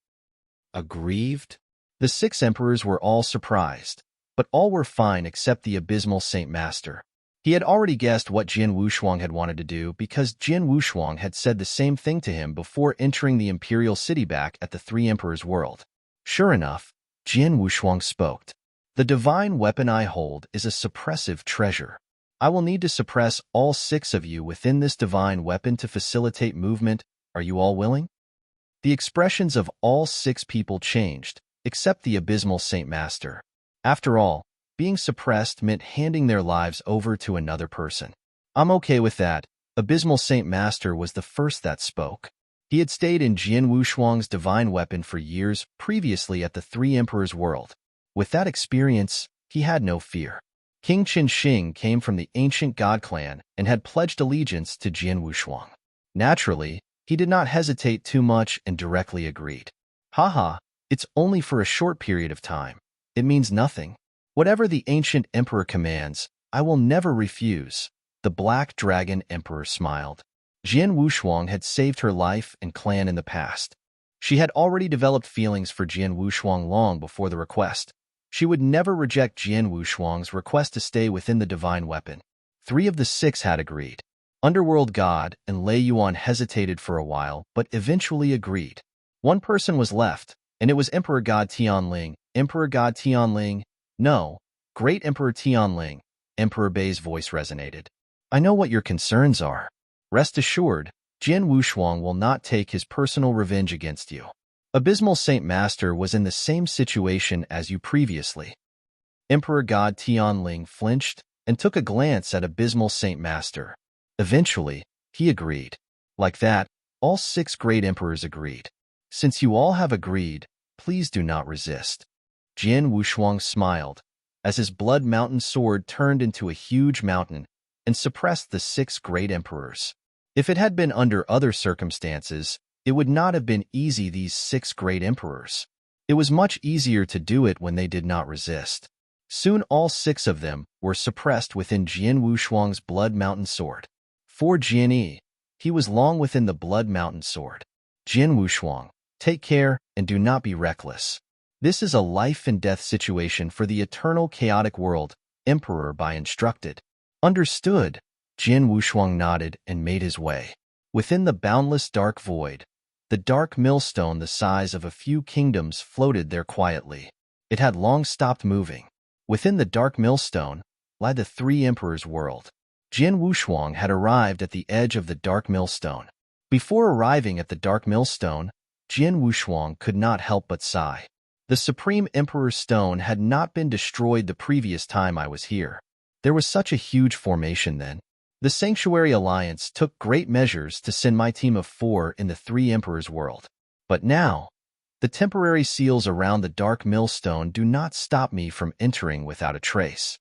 Aggrieved? The six emperors were all surprised, but all were fine except the abysmal Saint Master. He had already guessed what Jin Wushuang had wanted to do because Jin Wushuang had said the same thing to him before entering the imperial city back at the Three Emperors' world. Sure enough, Jin Wushuang spoke. "The divine weapon I hold is a suppressive treasure. I will need to suppress all six of you within this divine weapon to facilitate movement. Are you all willing?" The expressions of all six people changed, except the abysmal Saint Master. After all, being suppressed meant handing their lives over to another person. "I'm okay with that." Abysmal Saint Master was the first that spoke. He had stayed in Jin Wushuang's divine weapon for years previously at the Three Emperors' world. With that experience, he had no fear. King Qin Shing came from the ancient God clan and had pledged allegiance to Jin Wushuang. Naturally, he did not hesitate too much and directly agreed. "Haha, it's only for a short period of time. It means nothing. Whatever the ancient emperor commands, I will never refuse." The Black Dragon Emperor smiled. Jin Wushuang had saved her life and clan in the past. She had already developed feelings for Jin Wushuang long before the request. She would never reject Jin Wushuang's request to stay within the divine weapon. Three of the six had agreed. Underworld God and Lei Yuan hesitated for a while, but eventually agreed. One person was left, and it was Emperor God Tianling. "Emperor God Tianling, no. Great Emperor Tianling," Emperor Bei's voice resonated. "I know what your concerns are. Rest assured, Jin Wushuang will not take his personal revenge against you. Abysmal Saint Master was in the same situation as you previously." Emperor God Tianling flinched and took a glance at Abysmal Saint Master. Eventually, he agreed. Like that, all six great emperors agreed. "Since you all have agreed, please do not resist." Jin Wushuang smiled, as his Blood Mountain sword turned into a huge mountain and suppressed the six great emperors. If it had been under other circumstances, it would not have been easy these six great emperors. It was much easier to do it when they did not resist. Soon all six of them were suppressed within Jin Wushuang's Blood Mountain sword. For Jin Yi, he was long within the Blood Mountain sword. "Jin Wushuang, take care and do not be reckless. This is a life-and-death situation for the eternal chaotic world," Emperor Bai instructed. "Understood." Jin Wushuang nodded and made his way. Within the boundless dark void, the dark millstone the size of a few kingdoms floated there quietly. It had long stopped moving. Within the dark millstone lay the Three Emperors' world. Jin Wushuang had arrived at the edge of the dark millstone. Before arriving at the dark millstone, Jin Wushuang could not help but sigh. The Supreme Emperor's stone had not been destroyed the previous time I was here. There was such a huge formation then. The Sanctuary Alliance took great measures to send my team of 4 in the Three Emperors' world. But now, the temporary seals around the dark millstone do not stop me from entering without a trace.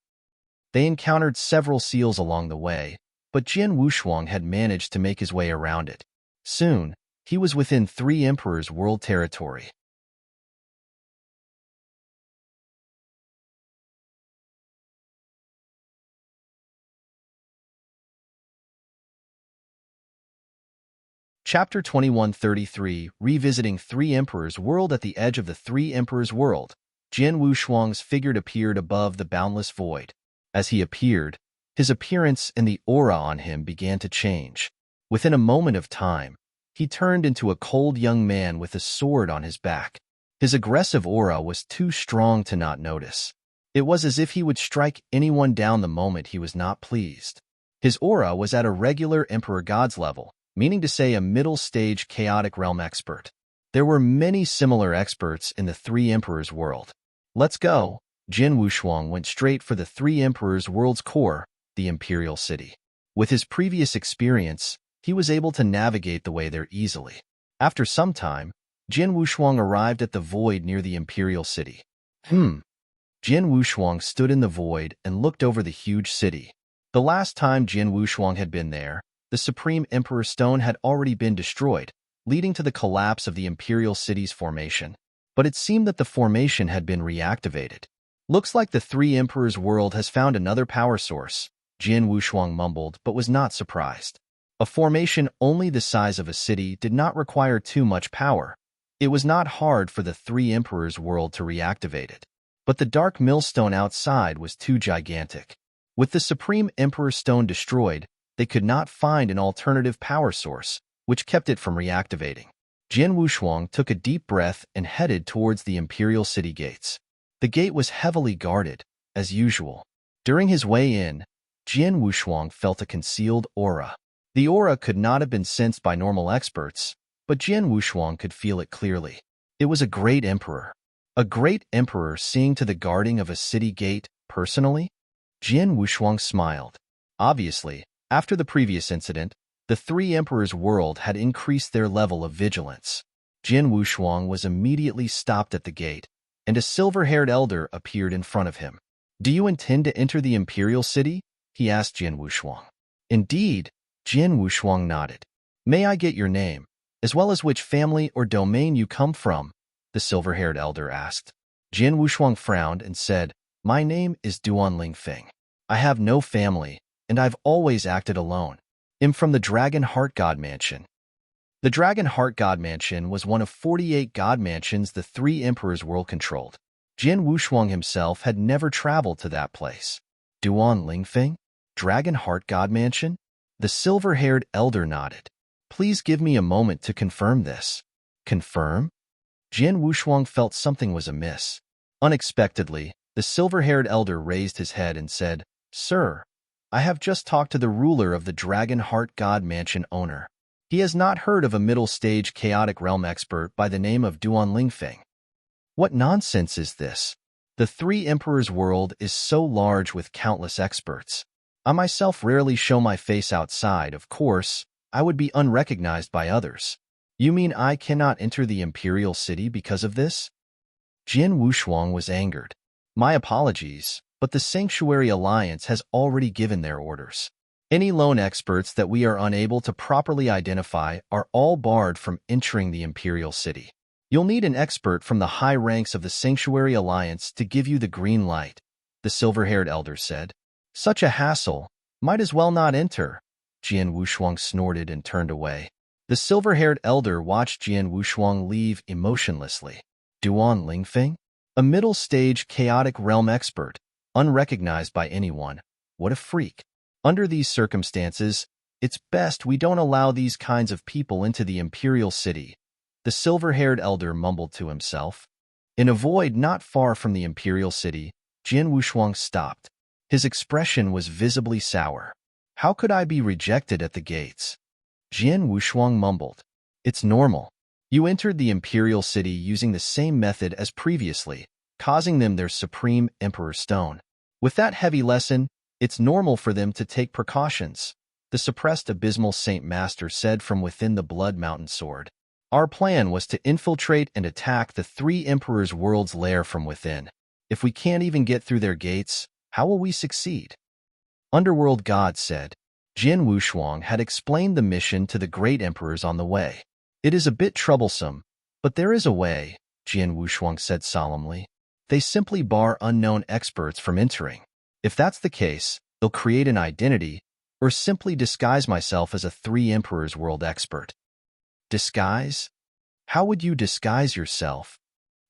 They encountered several seals along the way, but Jin Wushuang had managed to make his way around it. Soon, he was within Three Emperors' world territory. Chapter 2133, Revisiting Three Emperors' World. At the edge of the Three Emperors' world, Jin Wushuang's figure appeared above the boundless void. As he appeared, his appearance and the aura on him began to change. Within a moment of time, he turned into a cold young man with a sword on his back. His aggressive aura was too strong to not notice. It was as if he would strike anyone down the moment he was not pleased. His aura was at a regular Emperor God's level, meaning to say a middle-stage chaotic realm expert. There were many similar experts in the Three Emperors world. Let's go. Jin Wushuang went straight for the Three Emperors world's core, the Imperial City. With his previous experience, he was able to navigate the way there easily. After some time, Jin Wushuang arrived at the void near the Imperial City. Jin Wushuang stood in the void and looked over the huge city. The last time Jin Wushuang had been there, the Supreme Emperor Stone had already been destroyed, leading to the collapse of the Imperial City's formation. But it seemed that the formation had been reactivated. Looks like the Three Emperors world has found another power source, Jin Wushuang mumbled, but was not surprised. A formation only the size of a city did not require too much power. It was not hard for the Three Emperors world to reactivate it. But the dark millstone outside was too gigantic. With the Supreme Emperor Stone destroyed, they could not find an alternative power source, which kept it from reactivating. Jin Wushuang took a deep breath and headed towards the Imperial City gates. The gate was heavily guarded, as usual. During his way in, Jin Wushuang felt a concealed aura. The aura could not have been sensed by normal experts, but Jin Wushuang could feel it clearly. It was a great emperor. A great emperor seeing to the guarding of a city gate, personally? Jin Wushuang smiled. Obviously, after the previous incident, the Three Emperors world had increased their level of vigilance. Jin Wushuang was immediately stopped at the gate, and a silver-haired elder appeared in front of him. "Do you intend to enter the Imperial City?" he asked Jin Wushuang. "Indeed," Jin Wushuang nodded. "May I get your name, as well as which family or domain you come from?" the silver-haired elder asked. Jin Wushuang frowned and said, "My name is Duan Lingfeng. I have no family, and I've always acted alone. I'm from the Dragon Heart God Mansion." The Dragon Heart God Mansion was one of 48 God Mansions the Three Emperors world controlled. Jin Wushuang himself had never traveled to that place. Duan Lingfeng? Dragon Heart God Mansion? The silver-haired elder nodded. "Please give me a moment to confirm this." "Confirm?" Jin Wushuang felt something was amiss. Unexpectedly, the silver-haired elder raised his head and said, "Sir, I have just talked to the ruler of the Dragon Heart God Mansion owner. He has not heard of a middle-stage chaotic realm expert by the name of Duan Lingfeng." "What nonsense is this? The Three Emperors world is so large with countless experts. I myself rarely show my face outside. Of course, I would be unrecognized by others. You mean I cannot enter the Imperial City because of this?" Jin Wushuang was angered. "My apologies, but the Sanctuary Alliance has already given their orders. Any lone experts that we are unable to properly identify are all barred from entering the Imperial City. You'll need an expert from the high ranks of the Sanctuary Alliance to give you the green light," the silver-haired elder said. "Such a hassle. Might as well not enter." Jin Wushuang snorted and turned away. The silver-haired elder watched Jin Wushuang leave emotionlessly. Duan Lingfeng? A middle-stage chaotic realm expert, unrecognized by anyone. What a freak. Under these circumstances, it's best we don't allow these kinds of people into the Imperial City, the silver-haired elder mumbled to himself. In a void not far from the Imperial City, Jin Wushuang stopped. His expression was visibly sour. "How could I be rejected at the gates?" Jin Wushuang mumbled. "It's normal. You entered the Imperial City using the same method as previously, causing them their Supreme Emperor Stone. With that heavy lesson, it's normal for them to take precautions," the suppressed Abysmal Saint Master said from within the Blood Mountain Sword. "Our plan was to infiltrate and attack the Three Emperors' world's lair from within. If we can't even get through their gates, how will we succeed?" Underworld God said. Jin Wushuang had explained the mission to the great emperors on the way. "It is a bit troublesome, but there is a way," Jin Wushuang said solemnly. "They simply bar unknown experts from entering. If that's the case, they'll create an identity, or simply disguise myself as a Three Emperors world expert." "Disguise? How would you disguise yourself?"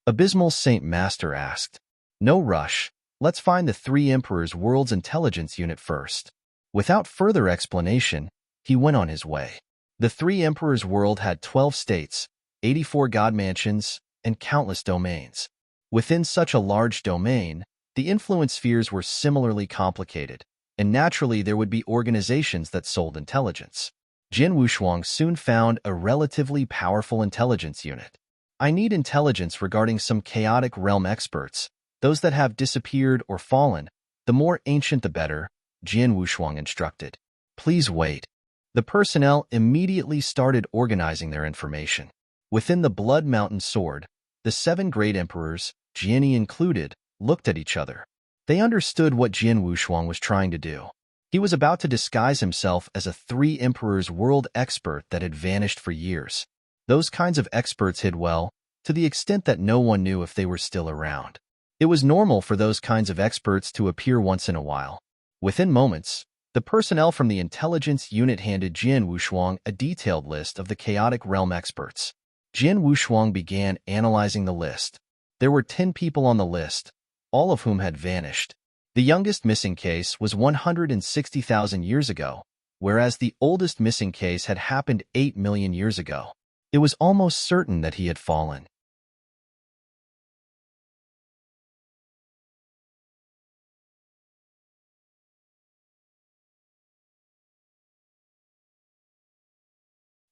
Abysmal Saint Master asked. "No rush. Let's find the Three Emperors world's intelligence unit first." Without further explanation, he went on his way. The Three Emperors world had 12 states, 84 god mansions, and countless domains. Within such a large domain, the influence spheres were similarly complicated, and naturally there would be organizations that sold intelligence. Jin Wushuang soon found a relatively powerful intelligence unit. I need intelligence regarding some chaotic realm experts, those that have disappeared or fallen. The more ancient the better, Jin Wushuang instructed. Please wait. The personnel immediately started organizing their information. Within the Blood Mountain Sword, the 7 great emperors, Jianyi included, looked at each other. They understood what Jin Wushuang was trying to do. He was about to disguise himself as a 3 emperors world expert that had vanished for years. Those kinds of experts hid well, to the extent that no one knew if they were still around. It was normal for those kinds of experts to appear once in a while. Within moments, the personnel from the intelligence unit handed Jin Wushuang a detailed list of the chaotic realm experts. Jin Wushuang began analyzing the list. There were 10 people on the list, all of whom had vanished. The youngest missing case was 160,000 years ago, whereas the oldest missing case had happened 8 million years ago. It was almost certain that he had fallen.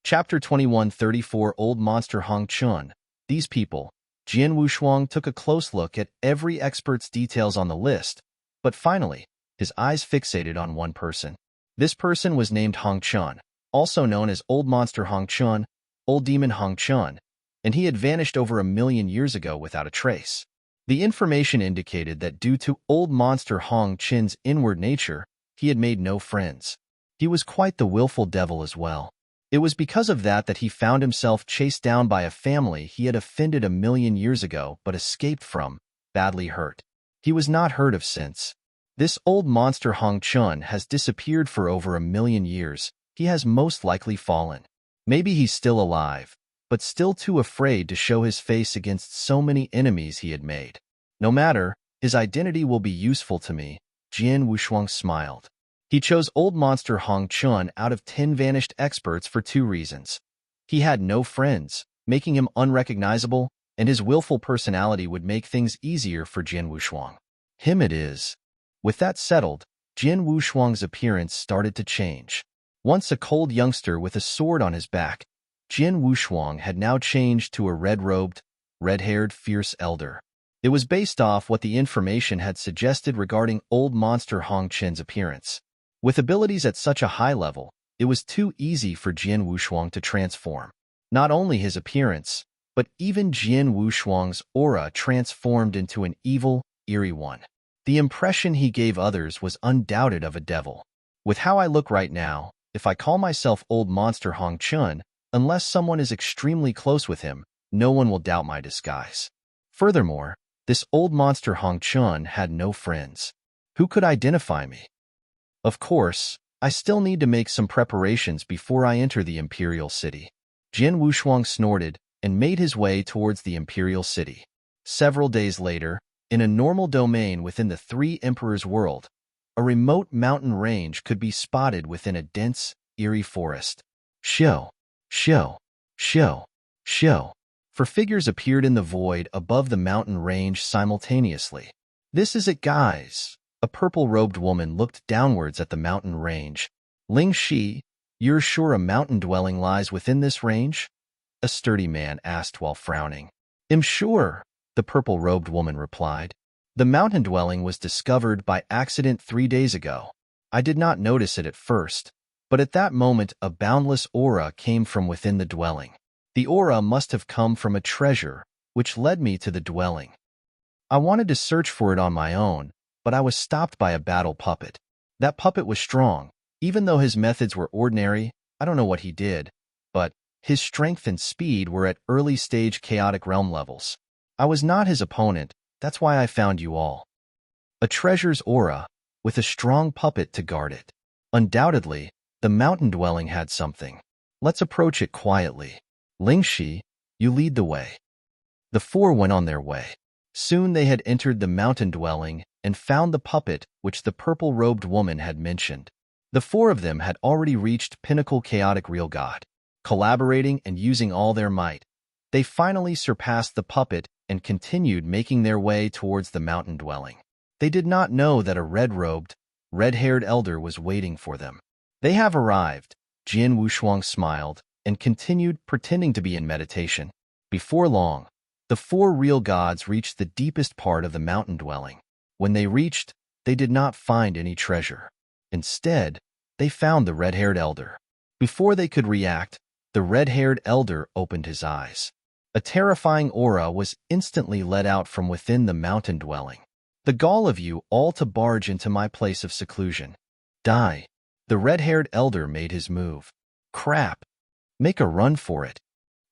Chapter 2134 Old Monster Hong Chun. These people. Jin Wushuang took a close look at every expert's details on the list, but finally, his eyes fixated on one person. This person was named Hong Chun, also known as Old Monster Hong Chun, Old Demon Hong Chun, and he had vanished over 1 million years ago without a trace. The information indicated that due to Old Monster Hong Chun's inward nature, he had made no friends. He was quite the willful devil as well. It was because of that he found himself chased down by a family he had offended 1 million years ago but escaped from, badly hurt. He was not heard of since. This old monster Hong Chun has disappeared for over 1 million years. He has most likely fallen. Maybe he's still alive, but still too afraid to show his face against so many enemies he had made. No matter, his identity will be useful to me, Jin Wushuang smiled. He chose Old Monster Hong Chun out of 10 vanished experts for 2 reasons. He had no friends, making him unrecognizable, and his willful personality would make things easier for Jin Wushuang. Him it is. With that settled, Jin Wushuang's appearance started to change. Once a cold youngster with a sword on his back, Jin Wushuang had now changed to a red-robed, red-haired, fierce elder. It was based off what the information had suggested regarding Old Monster Hong Chun's appearance. With abilities at such a high level, it was too easy for Jin Wushuang to transform. Not only his appearance, but even Jin Wushuang's aura transformed into an evil, eerie one. The impression he gave others was undoubted of a devil. With how I look right now, if I call myself Old Monster Hong Chun, unless someone is extremely close with him, no one will doubt my disguise. Furthermore, this Old Monster Hong Chun had no friends. Who could identify me? Of course, I still need to make some preparations before I enter the Imperial City. Jin Wushuang snorted and made his way towards the Imperial City. Several days later, in a normal domain within the 3 Emperors' world, a remote mountain range could be spotted within a dense, eerie forest. Shio, shio, shio, shio. 4 figures appeared in the void above the mountain range simultaneously. This is it, guys. A purple-robed woman looked downwards at the mountain range. Ling Shi, you're sure a mountain dwelling lies within this range? A sturdy man asked while frowning. I'm sure, the purple-robed woman replied. The mountain dwelling was discovered by accident 3 days ago. I did not notice it at first, but at that moment a boundless aura came from within the dwelling. The aura must have come from a treasure, which led me to the dwelling. I wanted to search for it on my own, but I was stopped by a battle puppet. That puppet was strong. Even though his methods were ordinary, I don't know what he did, but his strength and speed were at early-stage chaotic realm levels. I was not his opponent, that's why I found you all. A treasure's aura, with a strong puppet to guard it. Undoubtedly, the mountain dwelling had something. Let's approach it quietly. Lingxi, you lead the way. The 4 went on their way. Soon they had entered the mountain dwelling and found the puppet which the purple-robed woman had mentioned. The 4 of them had already reached pinnacle chaotic real god. Collaborating and using all their might, they finally surpassed the puppet and continued making their way towards the mountain dwelling. They did not know that a red-robed, red-haired elder was waiting for them. They have arrived, Jian Wushuang smiled and continued pretending to be in meditation. Before long, the four real gods reached the deepest part of the mountain dwelling. When they reached, they did not find any treasure. Instead, they found the red-haired elder. Before they could react, the red-haired elder opened his eyes. A terrifying aura was instantly let out from within the mountain dwelling. The gall of you all to barge into my place of seclusion. Die. The red-haired elder made his move. Crap. Make a run for it.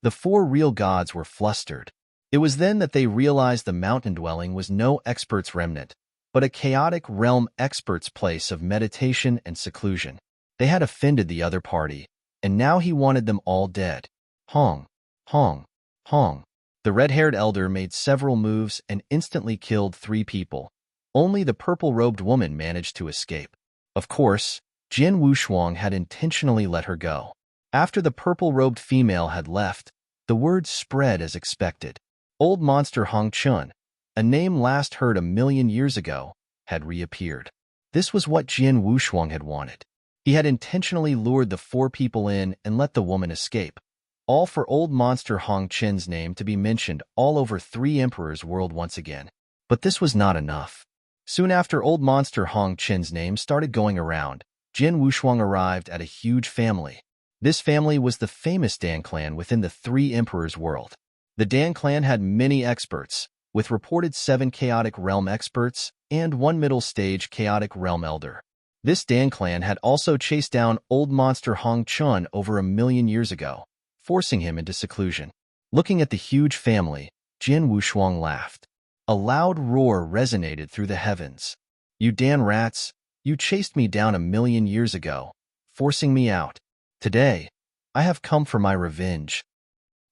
The four real gods were flustered. It was then that they realized the mountain dwelling was no expert's remnant, but a chaotic realm expert's place of meditation and seclusion. They had offended the other party, and now he wanted them all dead. Hong, Hong, Hong. The red-haired elder made several moves and instantly killed 3 people. Only the purple-robed woman managed to escape. Of course, Jian Wushuang had intentionally let her go. After the purple-robed female had left, the word spread as expected. Old monster Hong Chun, a name last heard 1,000,000 years ago, had reappeared. This was what Jian Wushuang had wanted. He had intentionally lured the 4 people in and let the woman escape, all for old monster Hong Chen's name to be mentioned all over 3 emperors' world once again. But this was not enough. Soon after old monster Hong Chen's name started going around, Jian Wushuang arrived at a huge family. This family was the famous Dan clan within the 3 emperors' world. The Dan clan had many experts, with reported 7 chaotic realm experts and 1 middle-stage chaotic realm elder. This Dan clan had also chased down old monster Hong Chun over 1,000,000 years ago, forcing him into seclusion. Looking at the huge family, Jian Wushuang laughed. A loud roar resonated through the heavens. You Dan rats, you chased me down 1,000,000 years ago, forcing me out. Today, I have come for my revenge.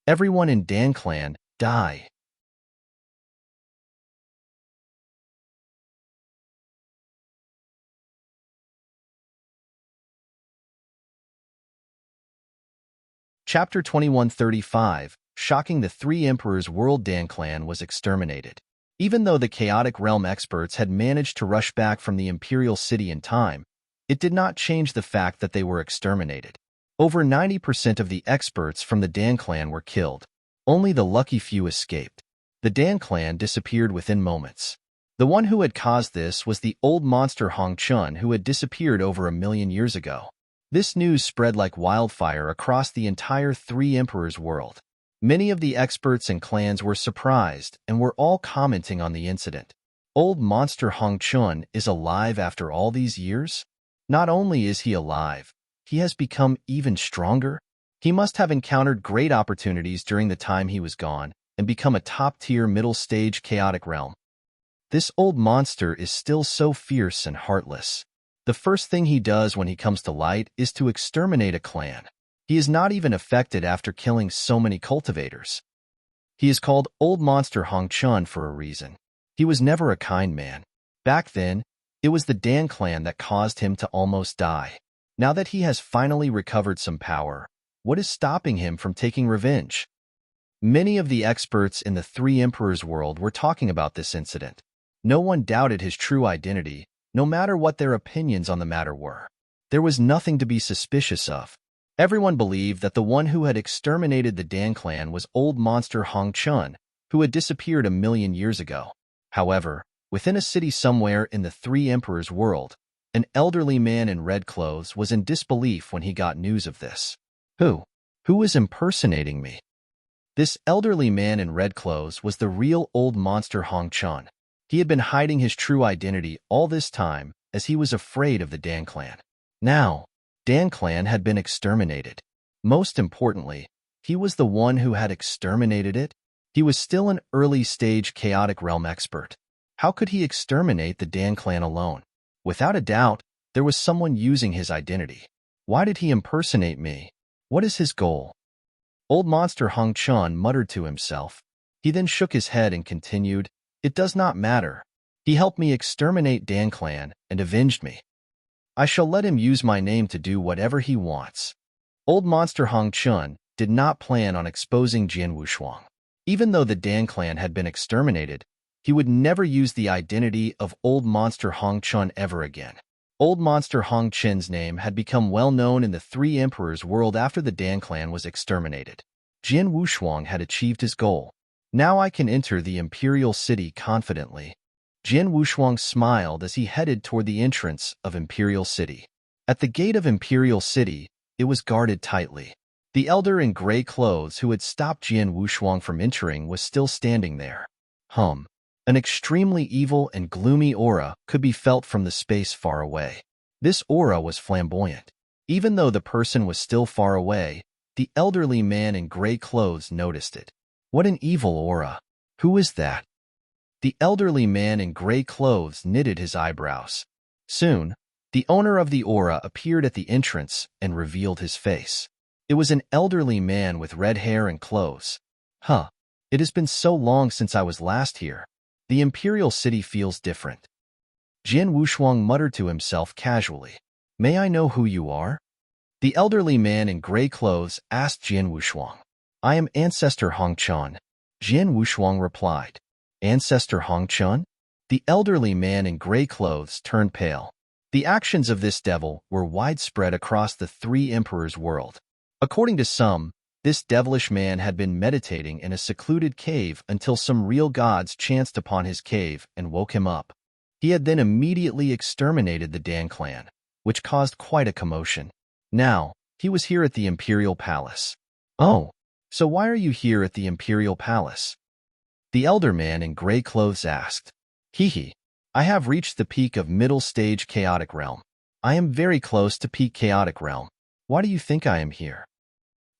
Everyone in Dan clan, die. Chapter 2135, Shocking the 3 Emperors' World. Dan clan was exterminated. Even though the chaotic realm experts had managed to rush back from the imperial city in time, it did not change the fact that they were exterminated. Over 90% of the experts from the Dan clan were killed. Only the lucky few escaped. The Dan clan disappeared within moments. The one who had caused this was the old monster Hong Chun, who had disappeared over 1,000,000 years ago. This news spread like wildfire across the entire 3 emperors' world. Many of the experts and clans were surprised and were all commenting on the incident. Old monster Hong Chun is alive after all these years? Not only is he alive, he has become even stronger. He must have encountered great opportunities during the time he was gone and become a top-tier middle-stage chaotic realm. This old monster is still so fierce and heartless. The first thing he does when he comes to light is to exterminate a clan. He is not even affected after killing so many cultivators. He is called Old Monster Hong Chun for a reason. He was never a kind man. Back then, it was the Dan clan that caused him to almost die. Now that he has finally recovered some power, what is stopping him from taking revenge? Many of the experts in the 3 emperors' world were talking about this incident. No one doubted his true identity, no matter what their opinions on the matter were. There was nothing to be suspicious of. Everyone believed that the one who had exterminated the Dan clan was old monster Hong Chun, who had disappeared 1,000,000 years ago. However, within a city somewhere in the 3 emperors' world, an elderly man in red clothes was in disbelief when he got news of this. Who is impersonating me? This elderly man in red clothes was the real old monster Hong Chun. He had been hiding his true identity all this time as he was afraid of the Dan clan. Now, Dan clan had been exterminated. Most importantly, he was the one who had exterminated it. He was still an early-stage chaotic realm expert. How could he exterminate the Dan clan alone? Without a doubt, there was someone using his identity. Why did he impersonate me? What is his goal? Old monster Hong Chun muttered to himself. He then shook his head and continued, "It does not matter. He helped me exterminate Dan clan and avenged me. I shall let him use my name to do whatever he wants." Old monster Hong Chun did not plan on exposing Jian Wushuang. Even though the Dan clan had been exterminated, he would never use the identity of old monster Hong Chun ever again. Old monster Hong Chen's name had become well known in the Three Emperors world after the Dan clan was exterminated. Jin Wushuang had achieved his goal. Now I can enter the Imperial City confidently. Jin Wushuang smiled as he headed toward the entrance of Imperial City. At the gate of Imperial City, it was guarded tightly. The elder in gray clothes who had stopped Jin Wushuang from entering was still standing there. An extremely evil and gloomy aura could be felt from the space far away. This aura was flamboyant. Even though the person was still far away, the elderly man in gray clothes noticed it. What an evil aura! Who is that? The elderly man in gray clothes knitted his eyebrows. Soon, the owner of the aura appeared at the entrance and revealed his face. It was an elderly man with red hair and clothes. It has been so long since I was last here. The Imperial City feels different. Jin Wushuang muttered to himself casually. May I know who you are? The elderly man in gray clothes asked Jin Wushuang. I am Ancestor Hong Chun. Jin Wushuang replied. Ancestor Hong Chun? The elderly man in gray clothes turned pale. The actions of this devil were widespread across the Three Emperors world. According to some, this devilish man had been meditating in a secluded cave until some real gods chanced upon his cave and woke him up. He had then immediately exterminated the Dan clan, which caused quite a commotion. Now, he was here at the Imperial Palace. Oh, so why are you here at the Imperial Palace? The elder man in gray clothes asked. I have reached the peak of middle stage chaotic realm. I am very close to peak chaotic realm. Why do you think I am here?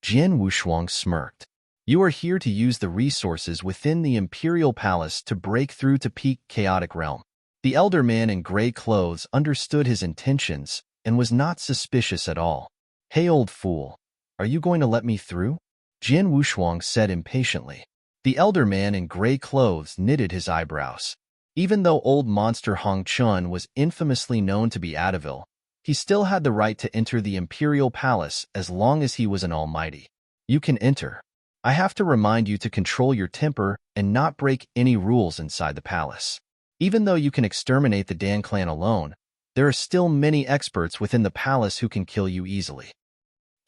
Jin Wushuang smirked. You are here to use the resources within the Imperial Palace to break through to peak chaotic realm. The elder man in gray clothes understood his intentions and was not suspicious at all. Hey old fool, are you going to let me through? Jin Wushuang said impatiently. The elder man in gray clothes knitted his eyebrows. Even though old monster Hong Chun was infamously known to be Adavil, he still had the right to enter the Imperial Palace as long as he was an almighty. You can enter. I have to remind you to control your temper and not break any rules inside the palace. Even though you can exterminate the Dan clan alone, there are still many experts within the palace who can kill you easily.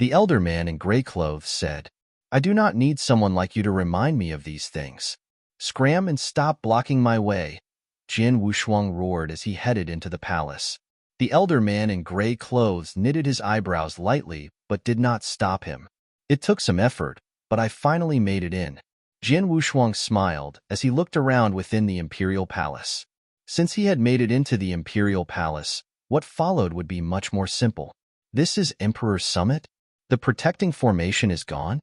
The elder man in gray clothes said, I do not need someone like you to remind me of these things. Scram and stop blocking my way. Jin Wushuang roared as he headed into the palace. The elder man in gray clothes knitted his eyebrows lightly but did not stop him. It took some effort, but I finally made it in. Jin Wushuang smiled as he looked around within the Imperial Palace. Since he had made it into the Imperial Palace, what followed would be much more simple. This is Emperor's Summit? The protecting formation is gone?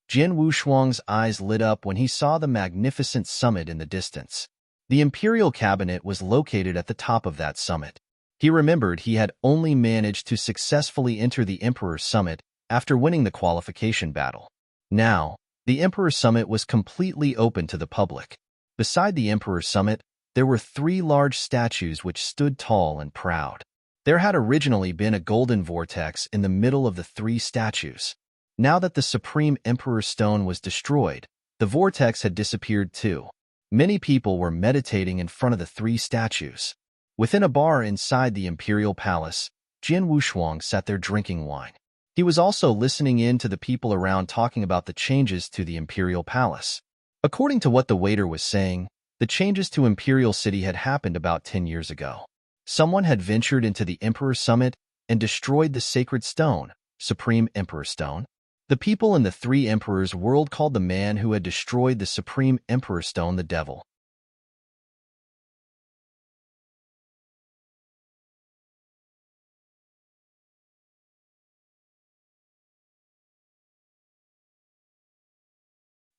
Jin Wushuang's eyes lit up when he saw the magnificent summit in the distance. The Imperial Cabinet was located at the top of that summit. He remembered he had only managed to successfully enter the Emperor's Summit after winning the qualification battle. Now, the Emperor's Summit was completely open to the public. Beside the Emperor's Summit, there were 3 large statues which stood tall and proud. There had originally been a golden vortex in the middle of the 3 statues. Now that the Supreme Emperor's Stone was destroyed, the vortex had disappeared too. Many people were meditating in front of the 3 statues. Within a bar inside the Imperial Palace, Jin Wushuang sat there drinking wine. He was also listening in to the people around talking about the changes to the Imperial Palace. According to what the waiter was saying, the changes to Imperial City had happened about 10 years ago. Someone had ventured into the Emperor's Summit and destroyed the sacred stone, Supreme Emperor Stone. The people in the 3 Emperors world called the man who had destroyed the Supreme Emperor Stone the devil.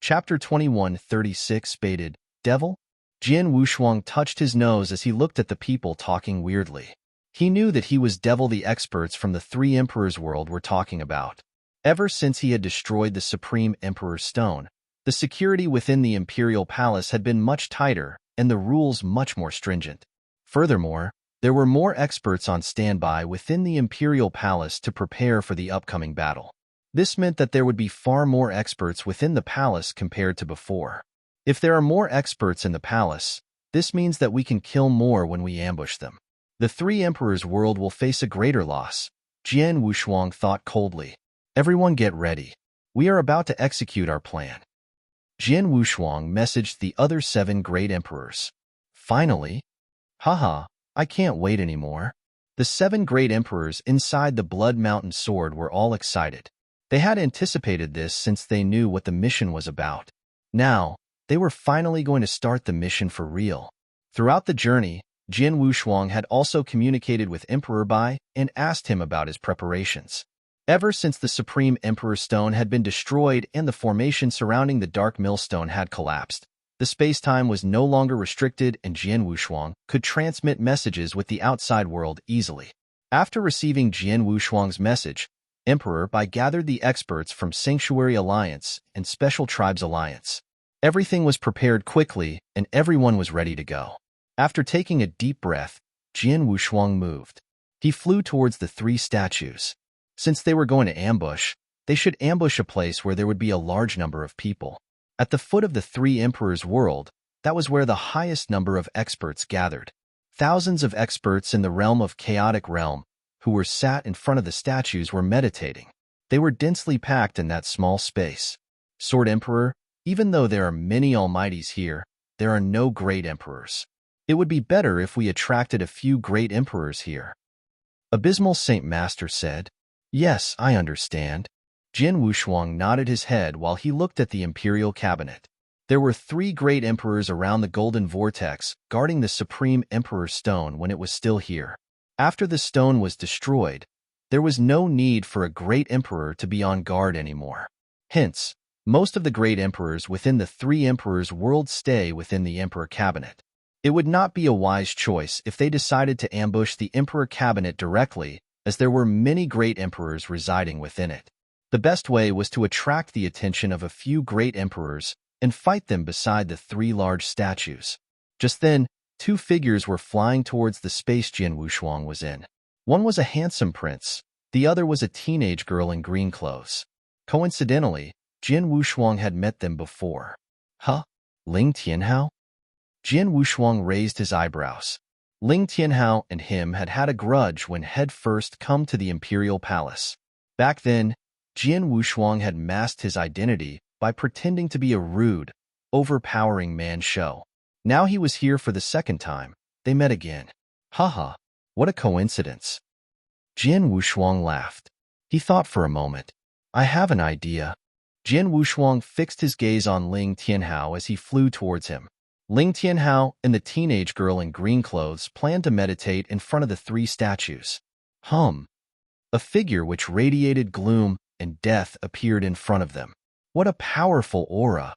Chapter 21:36 Baited, Devil? Jin Wushuang touched his nose as he looked at the people talking weirdly. He knew that he was devil the experts from the 3 Emperors world were talking about. Ever since he had destroyed the Supreme Emperor's Stone, the security within the Imperial Palace had been much tighter and the rules much more stringent. Furthermore, there were more experts on standby within the Imperial Palace to prepare for the upcoming battle. This meant that there would be far more experts within the palace compared to before. If there are more experts in the palace, this means that we can kill more when we ambush them. The three emperors' world will face a greater loss, Jian Wushuang thought coldly. Everyone get ready. We are about to execute our plan. Jian Wushuang messaged the other 7 great emperors. Finally? Haha, I can't wait anymore. The 7 great emperors inside the Blood Mountain Sword were all excited. They had anticipated this since they knew what the mission was about. Now, they were finally going to start the mission for real. Throughout the journey, Jian Wushuang had also communicated with Emperor Bai and asked him about his preparations. Ever since the Supreme Emperor Stone had been destroyed and the formation surrounding the Dark Millstone had collapsed, the space-time was no longer restricted and Jian Wushuang could transmit messages with the outside world easily. After receiving Jian Wushuang's message, Emperor Bai gathered the experts from Sanctuary Alliance and Special Tribes Alliance. Everything was prepared quickly and everyone was ready to go. After taking a deep breath, Jian Wushuang moved. He flew towards the 3 statues. Since they were going to ambush, they should ambush a place where there would be a large number of people. At the foot of the 3 emperors' world, that was where the highest number of experts gathered. Thousands of experts in the realm of Chaotic Realm, who were sat in front of the statues, were meditating. They were densely packed in that small space. Sword Emperor, even though there are many almighties here, there are no great emperors. It would be better if we attracted a few great emperors here. Abysmal Saint Master said. Yes, I understand. Jian Wushuang nodded his head while he looked at the imperial cabinet. There were 3 great emperors around the golden vortex guarding the Supreme Emperor Stone when it was still here. After the stone was destroyed, there was no need for a great emperor to be on guard anymore. Hence, most of the great emperors within the 3 emperors' world stay within the emperor cabinet. It would not be a wise choice if they decided to ambush the emperor cabinet directly, as there were many great emperors residing within it. The best way was to attract the attention of a few great emperors and fight them beside the 3 large statues. Just then, 2 figures were flying towards the space Jian Wushuang was in. One was a handsome prince, the other was a teenage girl in green clothes. Coincidentally, Jian Wushuang had met them before. Huh? Ling Tianhao? Jian Wushuang raised his eyebrows. Ling Tianhao and him had had a grudge when head first come to the imperial palace. Back then, Jian Wushuang had masked his identity by pretending to be a rude, overpowering man show. Now he was here for the second time. They met again. Haha, what a coincidence. Jian Wushuang laughed. He thought for a moment. I have an idea. Jian Wushuang fixed his gaze on Ling Tianhao as he flew towards him. Ling Tianhao and the teenage girl in green clothes planned to meditate in front of the 3 statues. A figure which radiated gloom and death appeared in front of them. What a powerful aura!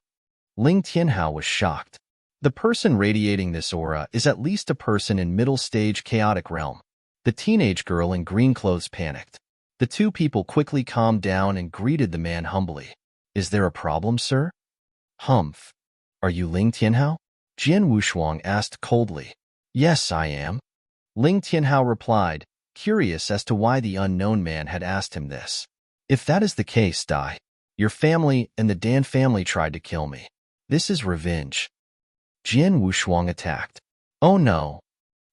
Ling Tianhao was shocked. The person radiating this aura is at least a person in middle-stage chaotic realm. The teenage girl in green clothes panicked. The 2 people quickly calmed down and greeted the man humbly. Is there a problem, sir? Humph. Are you Ling Tianhao? Jian Wushuang asked coldly. Yes, I am. Ling Tianhao replied, curious as to why the unknown man had asked him this. If that is the case, Dai, your family and the Dan family tried to kill me. This is revenge. Jian Wushuang attacked. Oh no.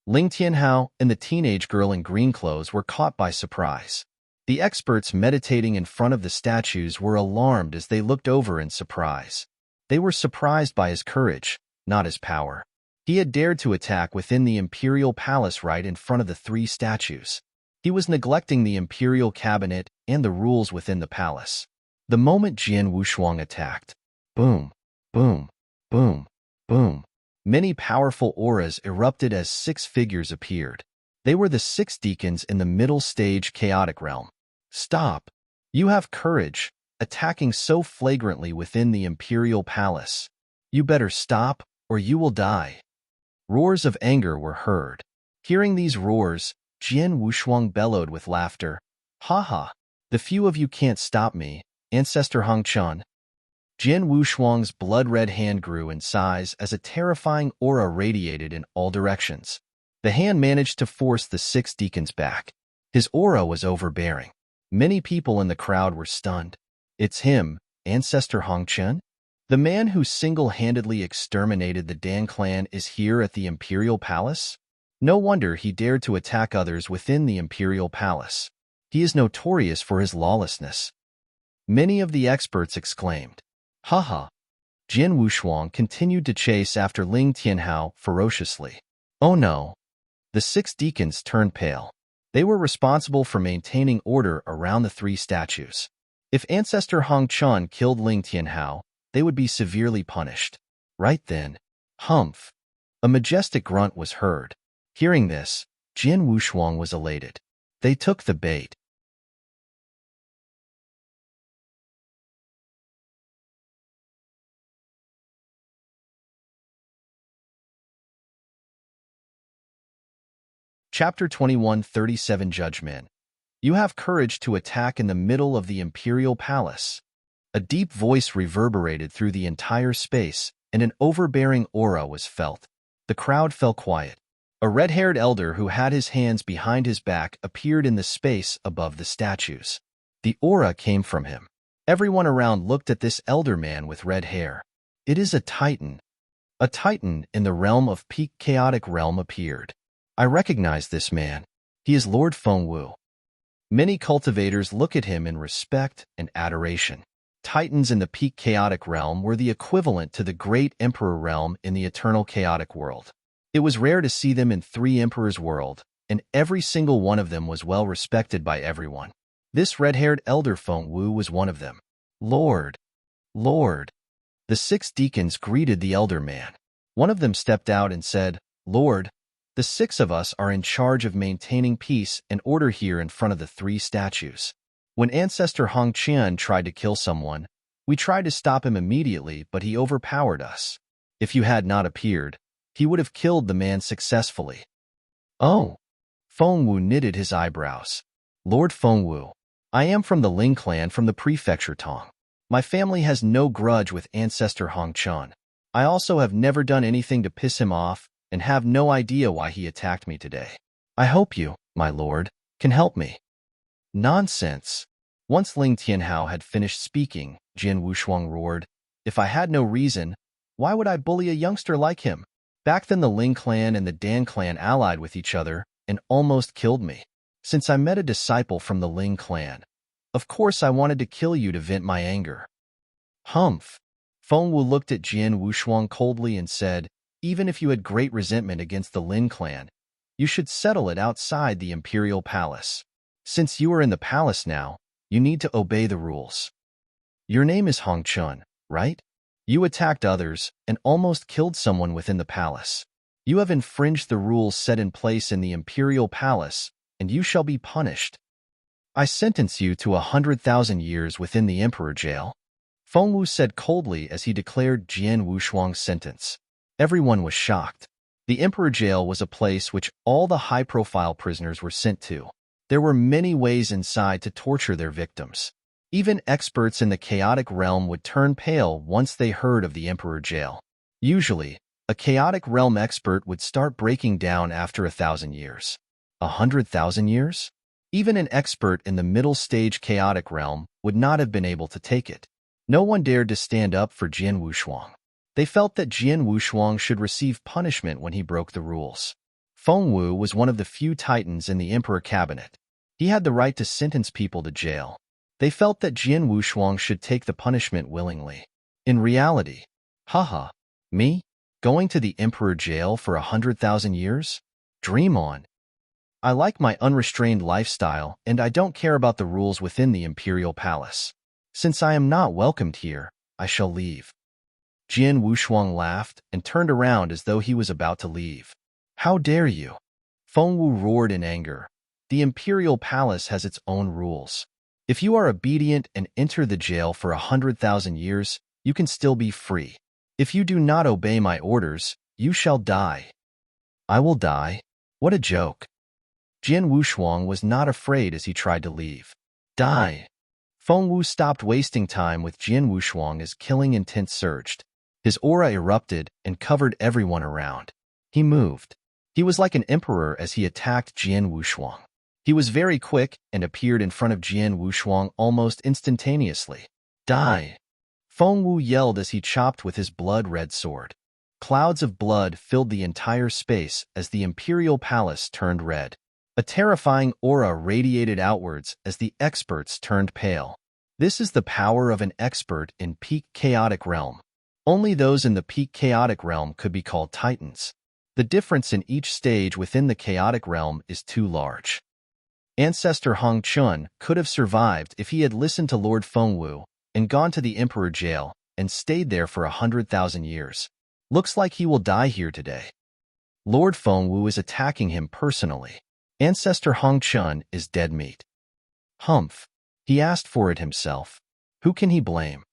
Ling Tianhao and the teenage girl in green clothes were caught by surprise. The experts meditating in front of the statues were alarmed as they looked over in surprise. They were surprised by his courage, not his power. He had dared to attack within the imperial palace right in front of the 3 statues. He was neglecting the imperial cabinet and the rules within the palace. The moment Jian Wushuang attacked, boom, boom, boom, boom, many powerful auras erupted as 6 figures appeared. They were the 6 deacons in the middle stage chaotic realm. Stop! You have courage, attacking so flagrantly within the imperial palace. You better stop, or you will die. Roars of anger were heard. Hearing these roars, Jian Wushuang bellowed with laughter. Ha ha! The few of you can't stop me, Ancestor Hongchuan. Jian Wushuang's blood-red hand grew in size as a terrifying aura radiated in all directions. The hand managed to force the 6 deacons back. His aura was overbearing. Many people in the crowd were stunned. It's him, Ancestor Hongchuan? The man who single-handedly exterminated the Dan clan is here at the Imperial Palace? No wonder he dared to attack others within the imperial palace. He is notorious for his lawlessness. Many of the experts exclaimed. Haha. Jin Wushuang continued to chase after Ling Tianhao ferociously. Oh no. The 6 deacons turned pale. They were responsible for maintaining order around the 3 statues. If Ancestor Hong Chun killed Ling Tianhao, they would be severely punished. Right then, humph. A majestic grunt was heard. Hearing this, Jin Wushuang was elated. They took the bait. Chapter 21:37 Judgment. You have courage to attack in the middle of the imperial palace. A deep voice reverberated through the entire space, and an overbearing aura was felt. The crowd fell quiet. A red-haired elder who had his hands behind his back appeared in the space above the statues. The aura came from him. Everyone around looked at this elder man with red hair. It is a titan. A titan in the realm of peak chaotic realm appeared. I recognize this man. He is Lord Fengwu. Many cultivators look at him in respect and adoration. Titans in the peak chaotic realm were the equivalent to the great emperor realm in the eternal chaotic world. It was rare to see them in 3 emperors' world, and every single one of them was well respected by everyone. This red-haired elder Fengwu was one of them. Lord, Lord. The 6 deacons greeted the elder man. One of them stepped out and said, Lord, the 6 of us are in charge of maintaining peace and order here in front of the 3 statues. When Ancestor Hong Qian tried to kill someone, we tried to stop him immediately, but he overpowered us. If you had not appeared, he would have killed the man successfully. Oh. Fengwu knitted his eyebrows. Lord Fengwu, I am from the Ling clan from the prefecture Tong. My family has no grudge with Ancestor Hong Qian. I also have never done anything to piss him off and have no idea why he attacked me today. I hope you, my lord, can help me. Nonsense. Once Ling Tianhao had finished speaking, Jin Wushuang roared, If I had no reason, why would I bully a youngster like him? Back then the Ling clan and the Dan clan allied with each other and almost killed me. Since I met a disciple from the Ling clan, of course I wanted to kill you to vent my anger. Humph. Fengwu looked at Jin Wushuang coldly and said, Even if you had great resentment against the Lin clan, you should settle it outside the imperial palace. Since you are in the palace now, you need to obey the rules. Your name is Hong Chun, right? You attacked others and almost killed someone within the palace. You have infringed the rules set in place in the imperial palace, and you shall be punished. I sentence you to 100,000 years within the emperor jail. Fengwu said coldly as he declared Jian Wushuang's sentence. Everyone was shocked. The emperor jail was a place which all the high-profile prisoners were sent to. There were many ways inside to torture their victims. Even experts in the chaotic realm would turn pale once they heard of the emperor jail. Usually, a chaotic realm expert would start breaking down after 1,000 years. 100,000 years? Even an expert in the middle stage chaotic realm would not have been able to take it. No one dared to stand up for Jian Wushuang. They felt that Jian Wushuang should receive punishment when he broke the rules. Fengwu was one of the few titans in the emperor cabinet. He had the right to sentence people to jail. They felt that Jian Wushuang should take the punishment willingly. In reality, haha, me? Going to the emperor jail for 100,000 years? Dream on. I like my unrestrained lifestyle and I don't care about the rules within the imperial palace. Since I am not welcomed here, I shall leave. Jian Wushuang laughed and turned around as though he was about to leave. How dare you? Fengwu roared in anger. The imperial palace has its own rules. If you are obedient and enter the jail for 100,000 years, you can still be free. If you do not obey my orders, you shall die. I will die? What a joke. Jian Wushuang was not afraid as he tried to leave. Die. Fengwu stopped wasting time with Jian Wushuang as killing intent surged. His aura erupted and covered everyone around. He moved. He was like an emperor as he attacked Jian Wushuang. He was very quick and appeared in front of Jian Wushuang almost instantaneously. Die! Fengwu yelled as he chopped with his blood-red sword. Clouds of blood filled the entire space as the imperial palace turned red. A terrifying aura radiated outwards as the experts turned pale. This is the power of an expert in peak chaotic realm. Only those in the peak chaotic realm could be called titans. The difference in each stage within the chaotic realm is too large. Ancestor Hong Chun could have survived if he had listened to Lord Fengwu and gone to the Emperor jail and stayed there for 100,000 years. Looks like he will die here today. Lord Fengwu is attacking him personally. Ancestor Hong Chun is dead meat. Humph. He asked for it himself. Who can he blame?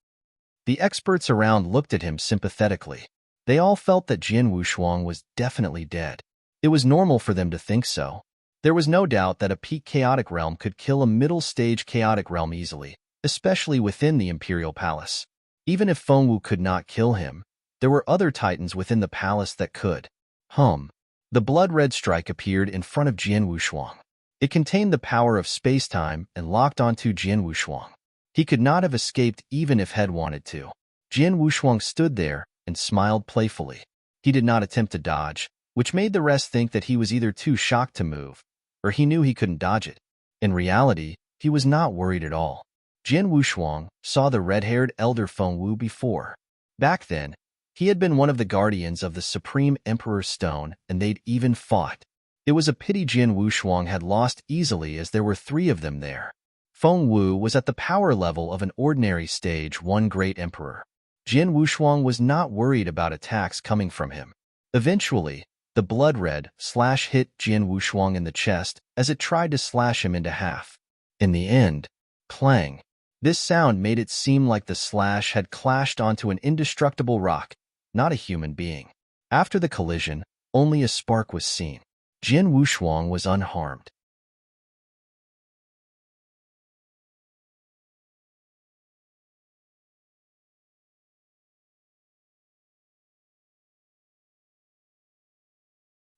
The experts around looked at him sympathetically. They all felt that Jin Wushuang was definitely dead. It was normal for them to think so. There was no doubt that a peak chaotic realm could kill a middle-stage chaotic realm easily, especially within the Imperial Palace. Even if Fengwu could not kill him, there were other titans within the palace that could. The blood-red strike appeared in front of Jin Wushuang. It contained the power of space-time and locked onto Jin Wushuang. He could not have escaped even if had wanted to. Jin Wushuang stood there and smiled playfully. He did not attempt to dodge, which made the rest think that he was either too shocked to move, or he knew he couldn't dodge it. In reality, he was not worried at all. Jin Wushuang saw the red-haired elder Fengwu before. Back then, he had been one of the guardians of the Supreme Emperor's Stone, and they'd even fought. It was a pity Jin Wushuang had lost easily as there were 3 of them there. Fengwu was at the power level of an ordinary stage 1 great emperor. Jin Wushuang was not worried about attacks coming from him. Eventually, the blood-red slash hit Jin Wushuang in the chest as it tried to slash him into half. In the end, clang. This sound made it seem like the slash had clashed onto an indestructible rock, not a human being. After the collision, only a spark was seen. Jin Wushuang was unharmed.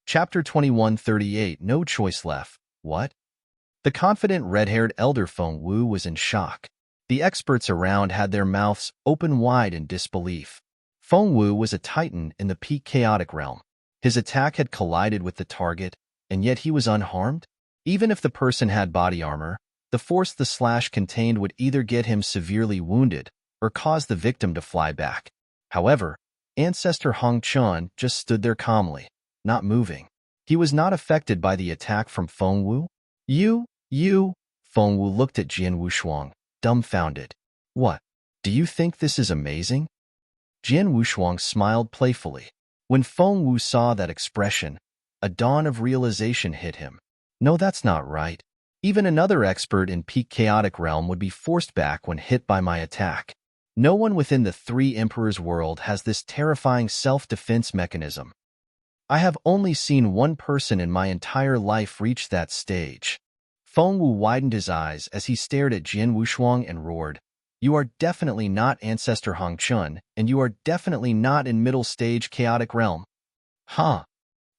Chapter 2138 No Choice Left. What? The confident red-haired elder Fengwu was in shock. The experts around had their mouths open wide in disbelief. Fengwu was a titan in the peak chaotic realm. His attack had collided with the target, and yet he was unharmed? Even if the person had body armor, the force the slash contained would either get him severely wounded or cause the victim to fly back. However, Ancestor Hong Chun just stood there calmly, not moving. He was not affected by the attack from Fengwu. You? Fengwu looked at Jin Wushuang, dumbfounded. What? Do you think this is amazing? Jin Wushuang smiled playfully. When Fengwu saw that expression, a dawn of realization hit him. No, that's not right. Even another expert in peak chaotic realm would be forced back when hit by my attack. No one within the 3 Emperors world has this terrifying self-defense mechanism. I have only seen one person in my entire life reach that stage. Fengwu widened his eyes as he stared at Jin Wushuang and roared, You are definitely not Ancestor Hong Chun, and you are definitely not in middle stage chaotic realm. Huh?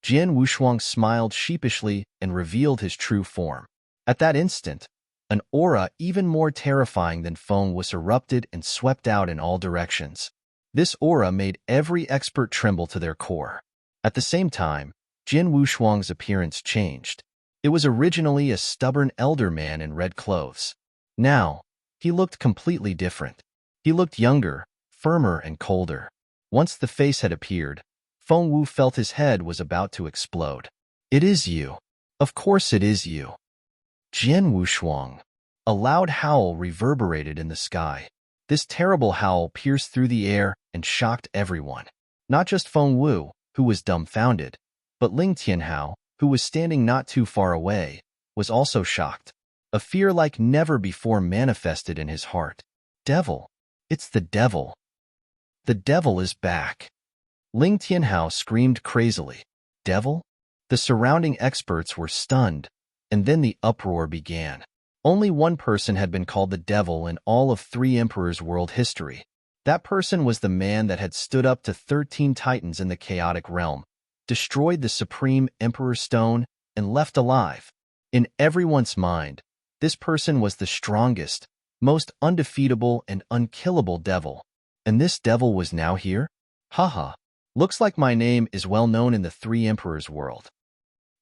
Jin Wushuang smiled sheepishly and revealed his true form. At that instant, an aura even more terrifying than Feng was erupted and swept out in all directions. This aura made every expert tremble to their core. At the same time, Jin Wushuang's appearance changed. It was originally a stubborn elder man in red clothes. Now, he looked completely different. He looked younger, firmer, and colder. Once the face had appeared, Fengwu felt his head was about to explode. It is you. Of course it is you. Jin Wushuang. A loud howl reverberated in the sky. This terrible howl pierced through the air and shocked everyone. Not just Fengwu, who was dumbfounded, but Ling Tianhao, who was standing not too far away, was also shocked. A fear like never before manifested in his heart. Devil. It's the devil. The devil is back. Ling Tianhao screamed crazily. Devil? The surrounding experts were stunned, and then the uproar began. Only one person had been called the devil in all of 3 Emperors' world history. That person was the man that had stood up to 13 titans in the chaotic realm, destroyed the Supreme Emperor's Stone, and left alive. In everyone's mind, this person was the strongest, most undefeatable and unkillable devil. And this devil was now here? Haha. Looks like my name is well known in the Three Emperors world.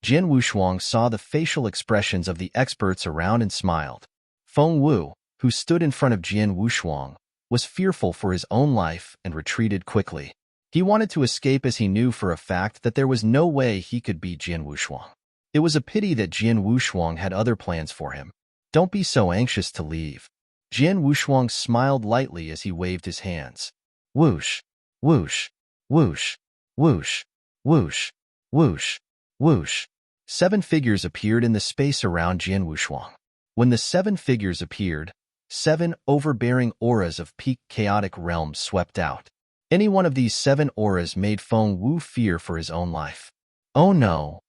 Jin Wushuang saw the facial expressions of the experts around and smiled. Feng Wu, who stood in front of Jin Wushuang, was fearful for his own life and retreated quickly. He wanted to escape as he knew for a fact that there was no way he could beat Jin Wushuang. It was a pity that Jin Wushuang had other plans for him. Don't be so anxious to leave. Jin Wushuang smiled lightly as he waved his hands. Whoosh, whoosh, whoosh, whoosh, whoosh, whoosh, whoosh. 7 figures appeared in the space around Jin Wushuang. When the 7 figures appeared, 7 overbearing auras of peak chaotic realm swept out. Any one of these 7 auras made Feng Wu fear for his own life. Oh no!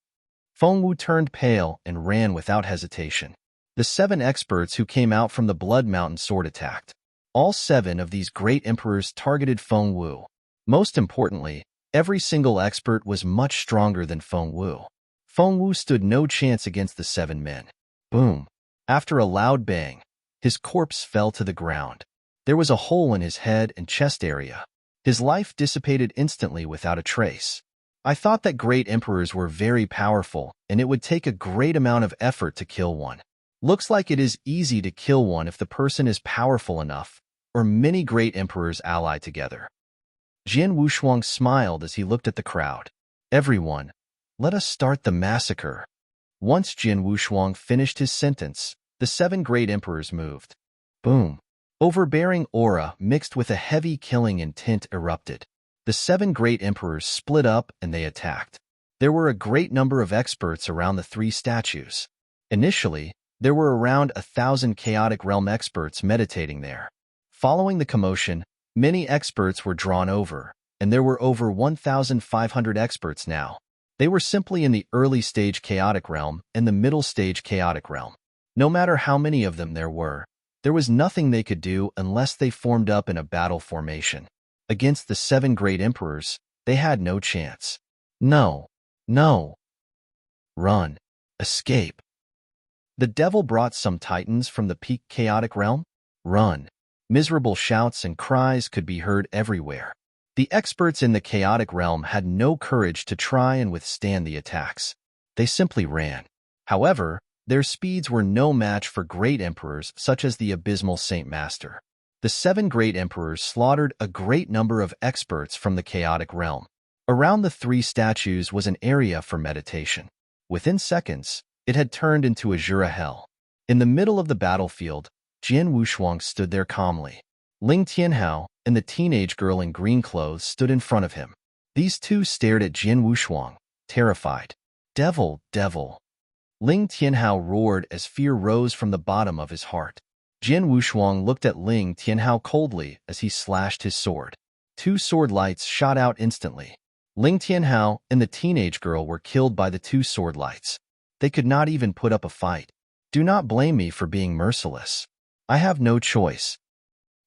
Feng Wu turned pale and ran without hesitation. The 7 experts who came out from the Blood Mountain sword attacked. All 7 of these great emperors targeted Feng Wu. Most importantly, every single expert was much stronger than Feng Wu. Feng Wu stood no chance against the 7 men. Boom! After a loud bang, his corpse fell to the ground. There was a hole in his head and chest area. His life dissipated instantly without a trace. I thought that great emperors were very powerful, and it would take a great amount of effort to kill one. Looks like it is easy to kill one if the person is powerful enough, or many great emperors ally together. Jin Wushuang smiled as he looked at the crowd. Everyone, let us start the massacre. Once Jin Wushuang finished his sentence, the 7 great emperors moved. Boom! Overbearing aura mixed with a heavy killing intent erupted. The 7 great emperors split up and they attacked. There were a great number of experts around the 3 statues. Initially, there were around 1,000 chaotic realm experts meditating there. Following the commotion, many experts were drawn over, and there were over 1,500 experts now. They were simply in the early stage chaotic realm and the middle stage chaotic realm. No matter how many of them there was nothing they could do unless they formed up in a battle formation. Against the 7 great emperors, they had no chance. No. No. Run. Escape. The devil brought some titans from the peak chaotic realm. Run. Miserable shouts and cries could be heard everywhere. The experts in the chaotic realm had no courage to try and withstand the attacks. They simply ran. However, their speeds were no match for great emperors such as the abysmal Saint Master. The 7 great emperors slaughtered a great number of experts from the chaotic realm. Around the 3 statues was an area for meditation. Within seconds, it had turned into Azura hell. In the middle of the battlefield, Jin Wushuang stood there calmly. Ling Tianhao and the teenage girl in green clothes stood in front of him. These 2 stared at Jin Wushuang, terrified. Devil, devil. Ling Tianhao roared as fear rose from the bottom of his heart. Jin Wushuang looked at Ling Tianhao coldly as he slashed his sword. 2 sword lights shot out instantly. Ling Tianhao and the teenage girl were killed by the 2 sword lights. They could not even put up a fight. Do not blame me for being merciless. I have no choice.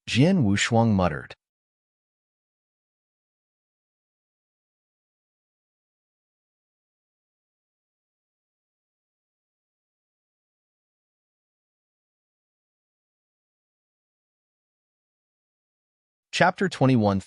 Jin Wushuang muttered. Chapter 21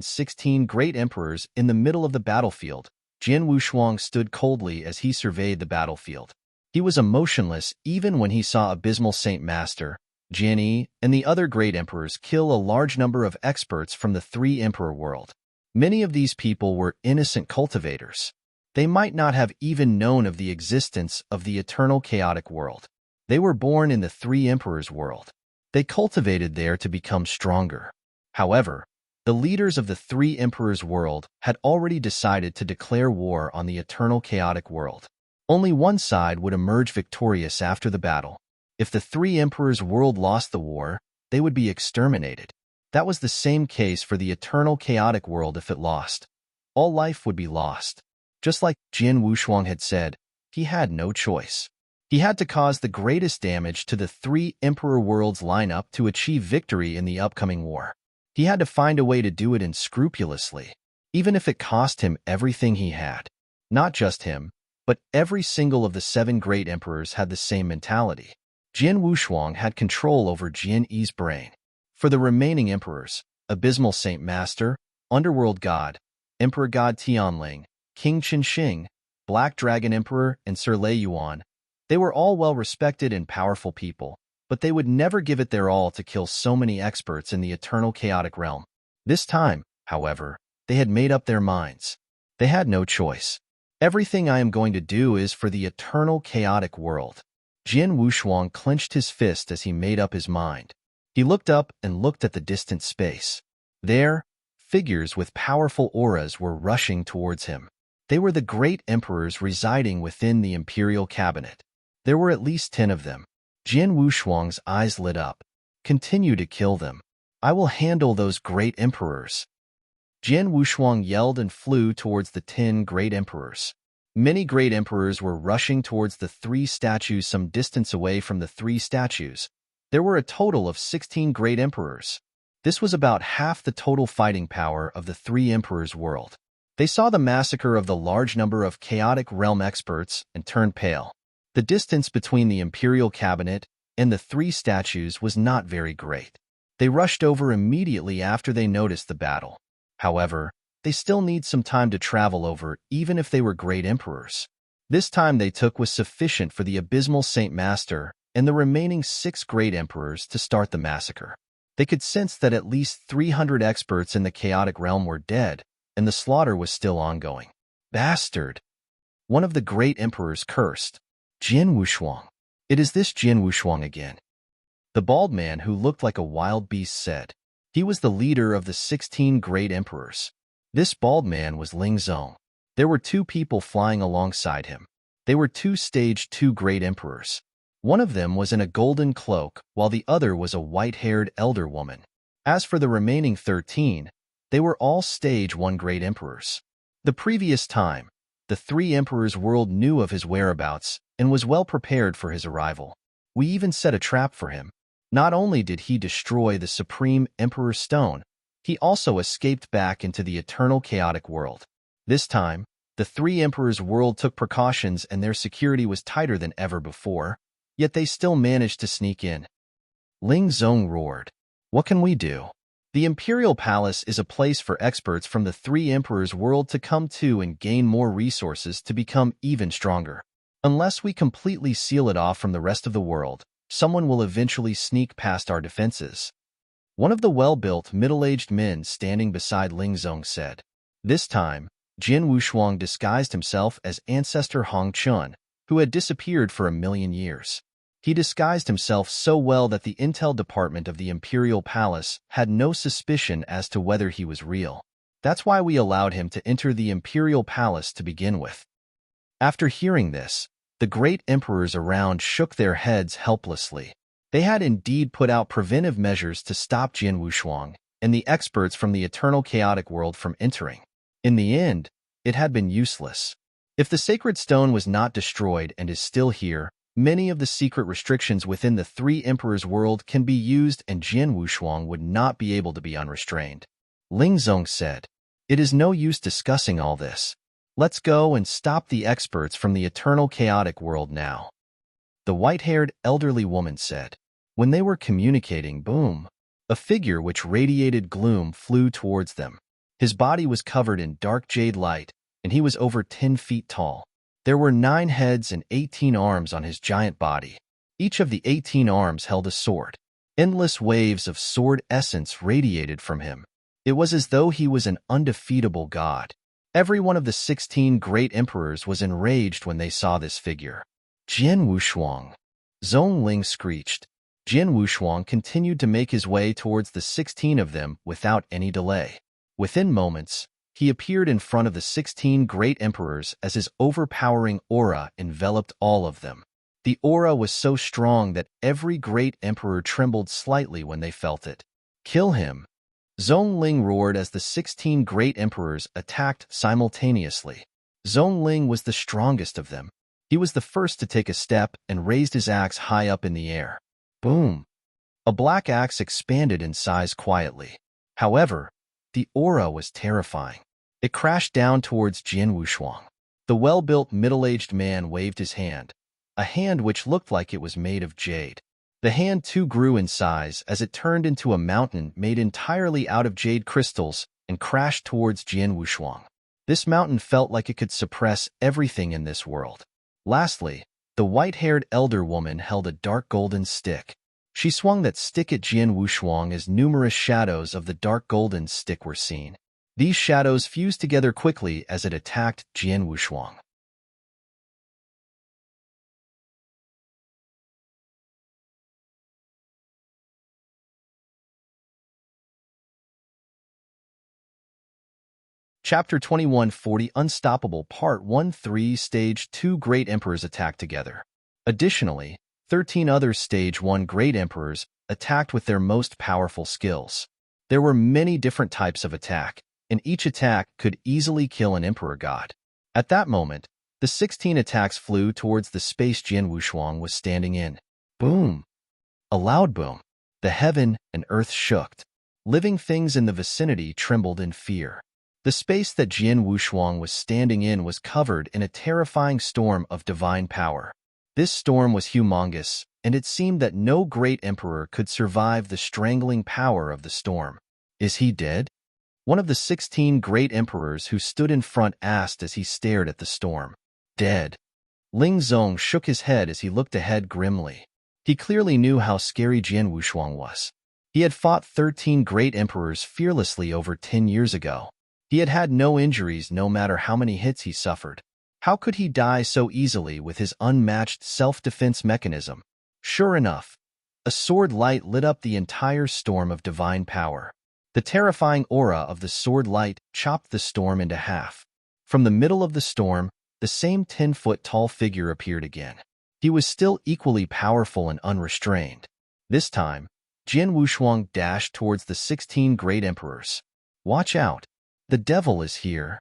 16 Great Emperors. In the middle of the battlefield, Jin Wushuang stood coldly as he surveyed the battlefield. He was emotionless even when he saw Abysmal Saint Master, Jin Yi, and the other great emperors kill a large number of experts from the 3 emperor world. Many of these people were innocent cultivators. They might not have even known of the existence of the eternal chaotic world. They were born in the 3 emperors world. They cultivated there to become stronger. However, the leaders of the 3 emperors world had already decided to declare war on the eternal chaotic world. Only one side would emerge victorious after the battle. If the 3 emperors world lost the war, they would be exterminated. That was the same case for the eternal chaotic world. If it lost, all life would be lost. Just like Jin Wushuang had said, he had no choice. He had to cause the greatest damage to the 3 emperor worlds lineup to achieve victory in the upcoming war. He had to find a way to do it unscrupulously, even if it cost him everything he had. Not just him, but every single of the 7 great emperors had the same mentality. Jin Wushuang had control over Jin Yi's brain. For the remaining emperors, Abysmal Saint Master, Underworld God, Emperor God Tianling, King Qinsheng, Black Dragon Emperor, and Sir Lei Yuan. They were all well-respected and powerful people, but they would never give it their all to kill so many experts in the eternal chaotic realm. This time, however, they had made up their minds. They had no choice. Everything I am going to do is for the eternal chaotic world. Jin Wushuang clenched his fist as he made up his mind. He looked up and looked at the distant space. There, figures with powerful auras were rushing towards him. They were the great emperors residing within the imperial cabinet. There were at least 10 of them. Jin Wushuang's eyes lit up. Continue to kill them. I will handle those great emperors. Jin Wushuang yelled and flew towards the 10 great emperors. Many great emperors were rushing towards the 3 statues some distance away from the 3 statues. There were a total of 16 great emperors. This was about half the total fighting power of the 3 emperors' world. They saw the massacre of the large number of chaotic realm experts and turned pale. The distance between the imperial cabinet and the 3 statues was not very great. They rushed over immediately after they noticed the battle. However, they still need some time to travel over even if they were great emperors. This time they took was sufficient for the abysmal Saint Master and the remaining 6 great emperors to start the massacre. They could sense that at least 300 experts in the chaotic realm were dead, and the slaughter was still ongoing. Bastard! One of the great emperors cursed. Jin Wushuang. It is this Jin Wushuang again. The bald man who looked like a wild beast said. He was the leader of the 16 great emperors. This bald man was Ling Zong. There were 2 people flying alongside him. They were 2 stage 2 great emperors. One of them was in a golden cloak, while the other was a white-haired elder woman. As for the remaining 13, they were all stage 1 great emperors. The previous time, the 3 emperors' world knew of his whereabouts and was well prepared for his arrival. We even set a trap for him. Not only did he destroy the Supreme Emperor's Stone, he also escaped back into the eternal chaotic world. This time, the 3 emperors' world took precautions and their security was tighter than ever before, yet they still managed to sneak in. Ling Zong roared. What can we do? The Imperial Palace is a place for experts from the 3 emperors' world to come to and gain more resources to become even stronger. Unless we completely seal it off from the rest of the world, someone will eventually sneak past our defenses. One of the well-built, middle-aged men standing beside Ling Zong said. This time, Jin Wushuang disguised himself as Ancestor Hong Chun, who had disappeared for 1,000,000 years. He disguised himself so well that the intel department of the Imperial Palace had no suspicion as to whether he was real. That's why we allowed him to enter the Imperial Palace to begin with. After hearing this, the great emperors around shook their heads helplessly. They had indeed put out preventive measures to stop Jin Wushuang and the experts from the eternal chaotic world from entering. In the end, it had been useless. If the sacred stone was not destroyed and is still here, many of the secret restrictions within the 3 emperors' world can be used and Jin Wushuang would not be able to be unrestrained. Ling Zong said, "It is no use discussing all this. Let's go and stop the experts from the eternal chaotic world now." The white-haired elderly woman said. When they were communicating, boom, a figure which radiated gloom flew towards them. His body was covered in dark jade light, and he was over 10 feet tall. There were 9 heads and 18 arms on his giant body. Each of the 18 arms held a sword. Endless waves of sword essence radiated from him. It was as though he was an undefeatable god. Every one of the 16 great emperors was enraged when they saw this figure. Jin Wushuang. Zong Ling screeched. Jin Wushuang continued to make his way towards the 16 of them without any delay. Within moments, he appeared in front of the 16 great emperors as his overpowering aura enveloped all of them. The aura was so strong that every great emperor trembled slightly when they felt it. Kill him! Zong Ling roared as the 16 great emperors attacked simultaneously. Zong Ling was the strongest of them. He was the first to take a step and raised his axe high up in the air. Boom! A black axe expanded in size quietly. However, the aura was terrifying. It crashed down towards Jin Wushuang. The well-built middle-aged man waved his hand, a hand which looked like it was made of jade. The hand too grew in size as it turned into a mountain made entirely out of jade crystals and crashed towards Jian Wushuang. This mountain felt like it could suppress everything in this world. Lastly, the white-haired elder woman held a dark golden stick. She swung that stick at Jian Wushuang as numerous shadows of the dark golden stick were seen. These shadows fused together quickly as it attacked Jian Wushuang. Chapter 2140 Unstoppable Part 1-3 Stage 2 Great Emperors attacked together. Additionally, 13 other Stage 1 Great Emperors attacked with their most powerful skills. There were many different types of attack, and each attack could easily kill an Emperor God. At that moment, the 16 attacks flew towards the space Jian Wushuang was standing in. Boom! A loud boom. The heaven and earth shook. Living things in the vicinity trembled in fear. The space that Jian Wushuang was standing in was covered in a terrifying storm of divine power. This storm was humongous, and it seemed that no great emperor could survive the strangling power of the storm. Is he dead? One of the 16 great emperors who stood in front asked as he stared at the storm. Dead. Ling Zong shook his head as he looked ahead grimly. He clearly knew how scary Jian Wushuang was. He had fought 13 great emperors fearlessly over 10 years ago. He had had no injuries no matter how many hits he suffered. How could he die so easily with his unmatched self-defense mechanism? Sure enough, a sword light lit up the entire storm of divine power. The terrifying aura of the sword light chopped the storm into half. From the middle of the storm, the same 10-foot-tall figure appeared again. He was still equally powerful and unrestrained. This time, Jian Wushuang dashed towards the 16 great emperors. Watch out! The devil is here.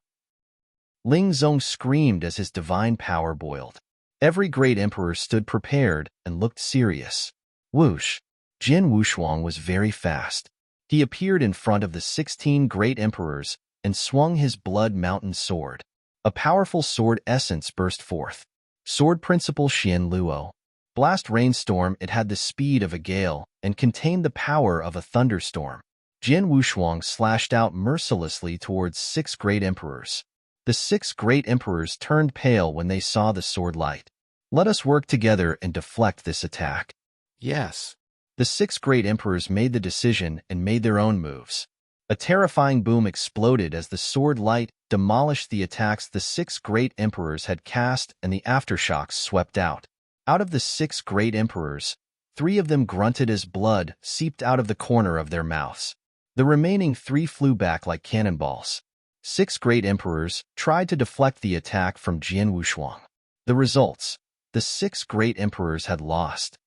Ling Zong screamed as his divine power boiled. Every great emperor stood prepared and looked serious. Whoosh! Jian Wushuang was very fast. He appeared in front of the 16 great emperors and swung his blood mountain sword. A powerful sword essence burst forth. Sword Principle Xian Luo. Blast Rainstorm. It had the speed of a gale and contained the power of a thunderstorm. Jian Wushuang slashed out mercilessly towards 6 great emperors. The 6 great emperors turned pale when they saw the sword light. Let us work together and deflect this attack. Yes. The 6 great emperors made the decision and made their own moves. A terrifying boom exploded as the sword light demolished the attacks the 6 great emperors had cast, and the aftershocks swept out. Out of the 6 great emperors, 3 of them grunted as blood seeped out of the corner of their mouths. The remaining 3 flew back like cannonballs. 6 great emperors tried to deflect the attack from Jian Wushuang. The results: the 6 great emperors had lost.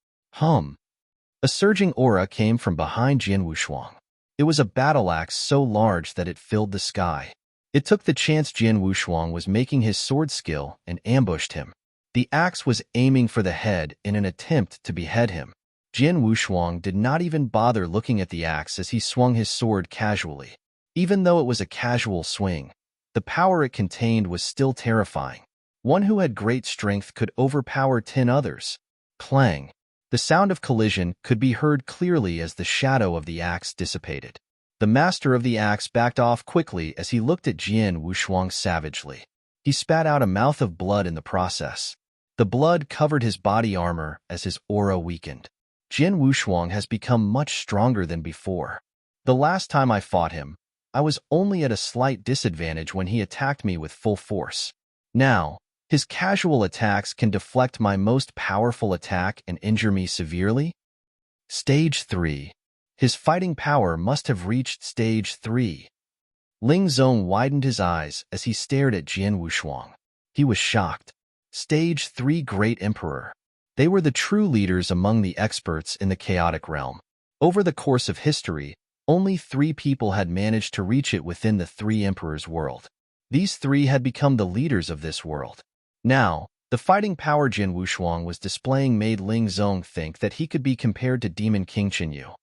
A surging aura came from behind Jian Wushuang. It was a battle axe so large that it filled the sky. It took the chance Jian Wushuang was making his sword skill and ambushed him. The axe was aiming for the head in an attempt to behead him. Jian Wushuang did not even bother looking at the axe as he swung his sword casually. Even though it was a casual swing, the power it contained was still terrifying. One who had great strength could overpower 10 others. Clang! The sound of collision could be heard clearly as the shadow of the axe dissipated. The master of the axe backed off quickly as he looked at Jian Wushuang savagely. He spat out a mouth of blood in the process. The blood covered his body armor as his aura weakened. Jian Wushuang has become much stronger than before. The last time I fought him, I was only at a slight disadvantage when he attacked me with full force. Now, his casual attacks can deflect my most powerful attack and injure me severely? Stage 3. His fighting power must have reached Stage 3. Ling Zong widened his eyes as he stared at Jian Wushuang. He was shocked. Stage 3 Great Emperor. They were the true leaders among the experts in the chaotic realm. Over the course of history, only 3 people had managed to reach it within the 3 emperors' world. These 3 had become the leaders of this world. Now, the fighting power Jian Wushuang was displaying made Ling Zong think that he could be compared to Demon King Qinyu.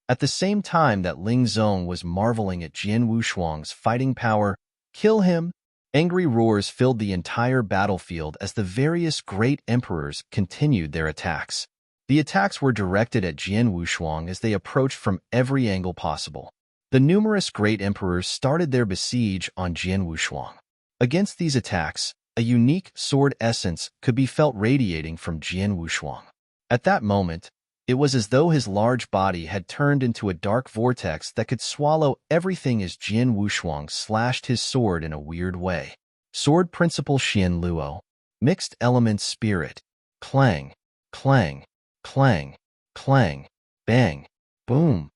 At the same time that Ling Zong was marveling at Jian Wushuang's fighting power, kill him! Angry roars filled the entire battlefield as the various great emperors continued their attacks. The attacks were directed at Jian Wushuang as they approached from every angle possible. The numerous great emperors started their besiege on Jian Wushuang. Against these attacks, a unique sword essence could be felt radiating from Jian Wushuang. At that moment, it was as though his large body had turned into a dark vortex that could swallow everything as Jian Wushuang slashed his sword in a weird way. Sword Principle Xian Luo. Mixed Elements Spirit. Clang, clang, clang, clang, bang, boom.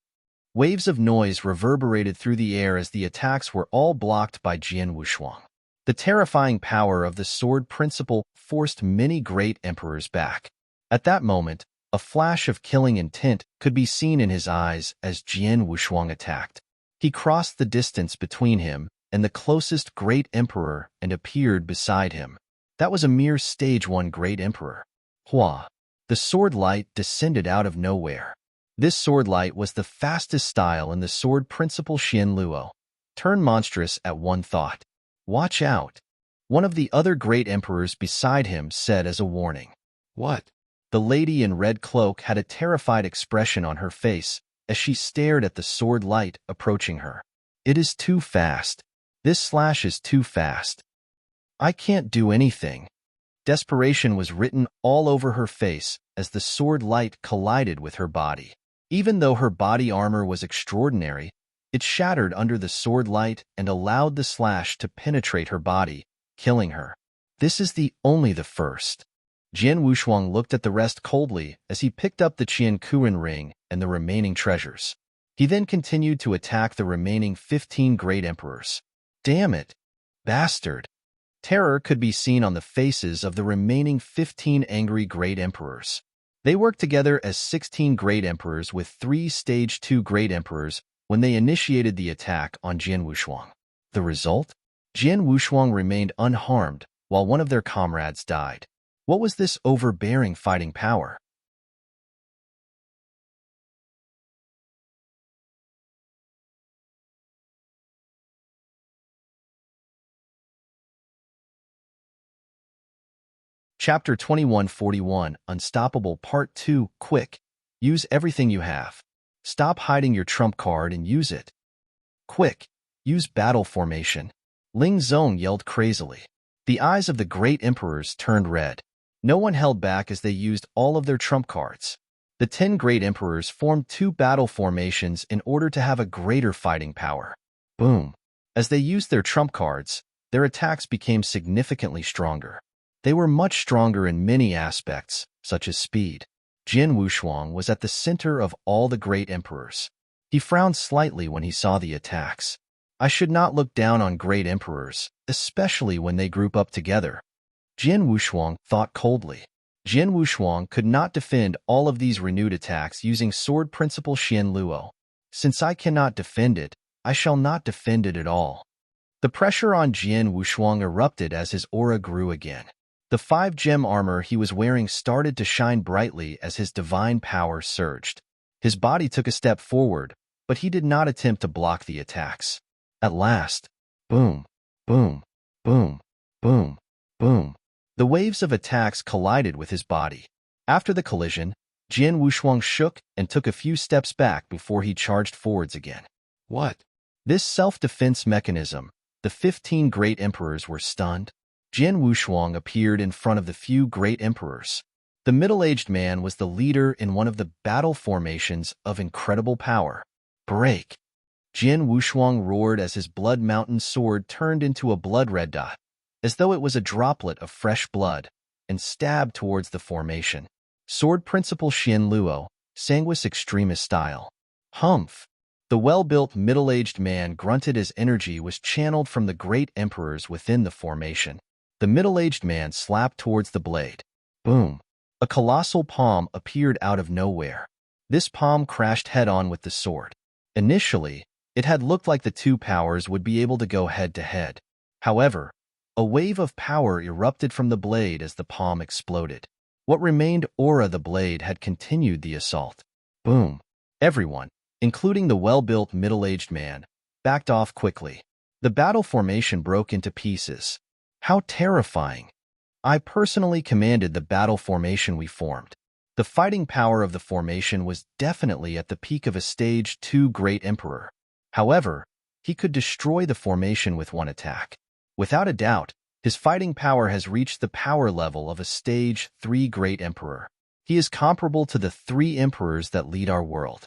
Waves of noise reverberated through the air as the attacks were all blocked by Jian Wushuang. The terrifying power of the sword principle forced many great emperors back. At that moment, a flash of killing intent could be seen in his eyes as Jian Wushuang attacked. He crossed the distance between him and the closest great emperor and appeared beside him. That was a mere stage 1 great emperor. Hua. The sword light descended out of nowhere. This sword light was the fastest style in the sword principle Xian Luo. Turn monstrous at one thought. Watch out. One of the other great emperors beside him said as a warning. What? The lady in red cloak had a terrified expression on her face as she stared at the sword light approaching her. It is too fast. This slash is too fast. I can't do anything. Desperation was written all over her face as the sword light collided with her body. Even though her body armor was extraordinary, it shattered under the sword light and allowed the slash to penetrate her body, killing her. This is only the first. Jian Wushuang looked at the rest coldly as he picked up the Qian Kuren ring and the remaining treasures. He then continued to attack the remaining 15 great emperors. Damn it! Bastard! Terror could be seen on the faces of the remaining 15 angry great emperors. They worked together as 16 great emperors with 3 stage 2 great emperors when they initiated the attack on Jian Wushuang. The result? Jian Wushuang remained unharmed while one of their comrades died. What was this overbearing fighting power? Chapter 2141, Unstoppable Part 2, Quick. Use everything you have. Stop hiding your trump card and use it. Quick. Use battle formation. Ling Zong yelled crazily. The eyes of the great emperors turned red. No one held back as they used all of their trump cards. The 10 great emperors formed 2 battle formations in order to have a greater fighting power. Boom. As they used their trump cards, their attacks became significantly stronger. They were much stronger in many aspects, such as speed. Jian Wushuang was at the center of all the great emperors. He frowned slightly when he saw the attacks. I should not look down on great emperors, especially when they group up together. Jian Wushuang thought coldly. Jian Wushuang could not defend all of these renewed attacks using sword principle Xian Luo. Since I cannot defend it, I shall not defend it at all. The pressure on Jian Wushuang erupted as his aura grew again. The 5-gem armor he was wearing started to shine brightly as his divine power surged. His body took a step forward, but he did not attempt to block the attacks. At last, boom, boom, boom, boom, boom. The waves of attacks collided with his body. After the collision, Jian Wushuang shook and took a few steps back before he charged forwards again. What? This self-defense mechanism, the 15 great emperors were stunned. Jian Wushuang appeared in front of the few great emperors. The middle-aged man was the leader in one of the battle formations of incredible power. Break! Jian Wushuang roared as his blood mountain sword turned into a blood-red dot, as though it was a droplet of fresh blood, and stabbed towards the formation. Sword Principle Xian Luo, Sanguis Extremis style. Humph! The well-built middle-aged man grunted as energy was channeled from the great emperors within the formation. The middle-aged man slapped towards the blade. Boom! A colossal palm appeared out of nowhere. This palm crashed head-on with the sword. Initially, it had looked like the two powers would be able to go head-to-head. However, a wave of power erupted from the blade as the palm exploded. What remained aura the blade had continued the assault. Boom! Everyone, including the well-built middle-aged man, backed off quickly. The battle formation broke into pieces. How terrifying! I personally commanded the battle formation we formed. The fighting power of the formation was definitely at the peak of a stage 2 great emperor. However, he could destroy the formation with one attack. Without a doubt, his fighting power has reached the power level of a Stage 3 Great Emperor. He is comparable to the 3 emperors that lead our world.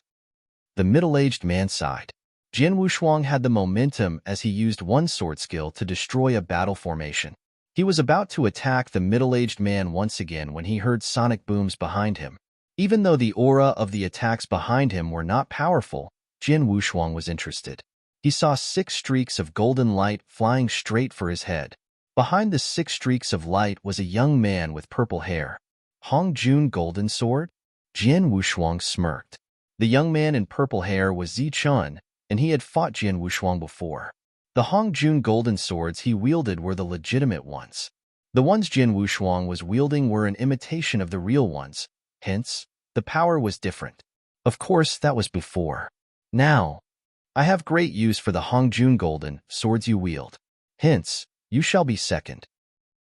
The middle-aged man sighed. Jin Wushuang had the momentum as he used one sword skill to destroy a battle formation. He was about to attack the middle-aged man once again when he heard sonic booms behind him. Even though the aura of the attacks behind him were not powerful, Jin Wushuang was interested. He saw 6 streaks of golden light flying straight for his head. Behind the 6 streaks of light was a young man with purple hair. Hongjun Golden Sword? Jin Wushuang smirked. The young man in purple hair was Zichun, and he had fought Jin Wushuang before. The Hongjun Golden Swords he wielded were the legitimate ones. The ones Jin Wushuang was wielding were an imitation of the real ones, hence, the power was different. Of course, that was before. Now, I have great use for the Hongjun Golden Swords you wield. Hence, you shall be second.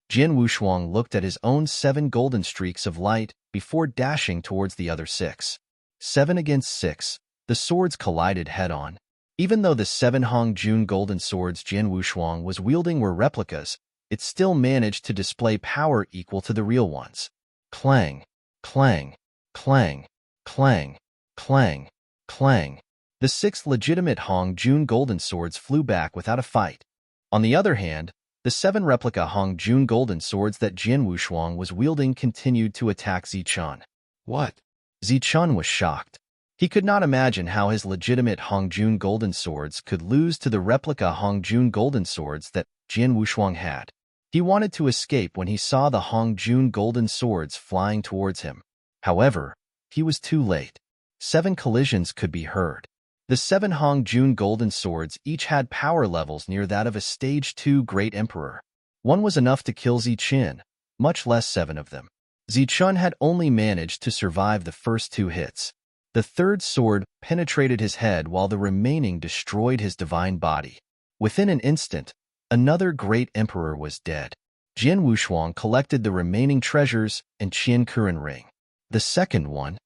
Jin Wushuang looked at his own 7 golden streaks of light before dashing towards the other 6. 7 against 6, the swords collided head-on. Even though the 7 Hongjun Golden Swords Jin Wushuang was wielding were replicas, it still managed to display power equal to the real ones. Clang, clang, clang, clang, clang, clang. The 6 legitimate Hongjun Golden Swords flew back without a fight. On the other hand, the 7 replica Hongjun Golden Swords that Jin Wushuang was wielding continued to attack Zichun. What? Zichun was shocked. He could not imagine how his legitimate Hongjun Golden Swords could lose to the replica Hongjun Golden Swords that Jin Wushuang had. He wanted to escape when he saw the Hongjun Golden Swords flying towards him. However, he was too late. 7 collisions could be heard. The 7 Hongjun Golden Swords each had power levels near that of a Stage 2 Great Emperor. One was enough to kill Zichun, much less 7 of them. Zichun had only managed to survive the first 2 hits. The third sword penetrated his head while the remaining destroyed his divine body. Within an instant, another Great Emperor was dead. Jin Wushuang collected the remaining treasures and Qian Kuren ring. The second one,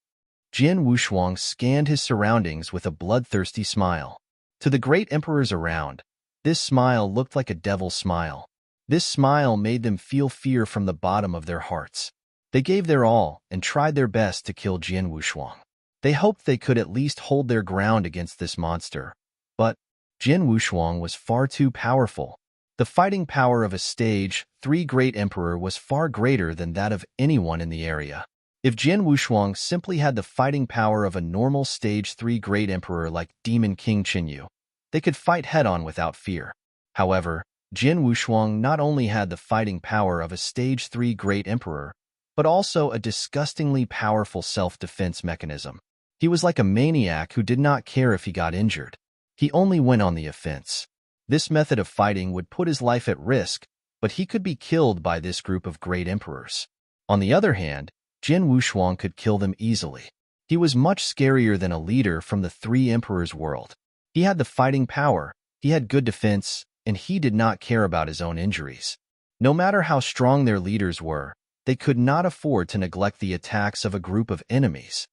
Jin Wushuang scanned his surroundings with a bloodthirsty smile. To the great emperors around, this smile looked like a devil's smile. This smile made them feel fear from the bottom of their hearts. They gave their all and tried their best to kill Jin Wushuang. They hoped they could at least hold their ground against this monster. But Jin Wushuang was far too powerful. The fighting power of a Stage 3 Great Emperor was far greater than that of anyone in the area. If Jin Wushuang simply had the fighting power of a normal Stage 3 Great Emperor like Demon King Qinyu, they could fight head-on without fear. However, Jin Wushuang not only had the fighting power of a Stage 3 Great Emperor, but also a disgustingly powerful self-defense mechanism. He was like a maniac who did not care if he got injured. He only went on the offense. This method of fighting would put his life at risk, but he could be killed by this group of great emperors. On the other hand, Jin Wushuang could kill them easily. He was much scarier than a leader from the 3 emperors' world. He had the fighting power, he had good defense, and he did not care about his own injuries. No matter how strong their leaders were, they could not afford to neglect the attacks of a group of enemies.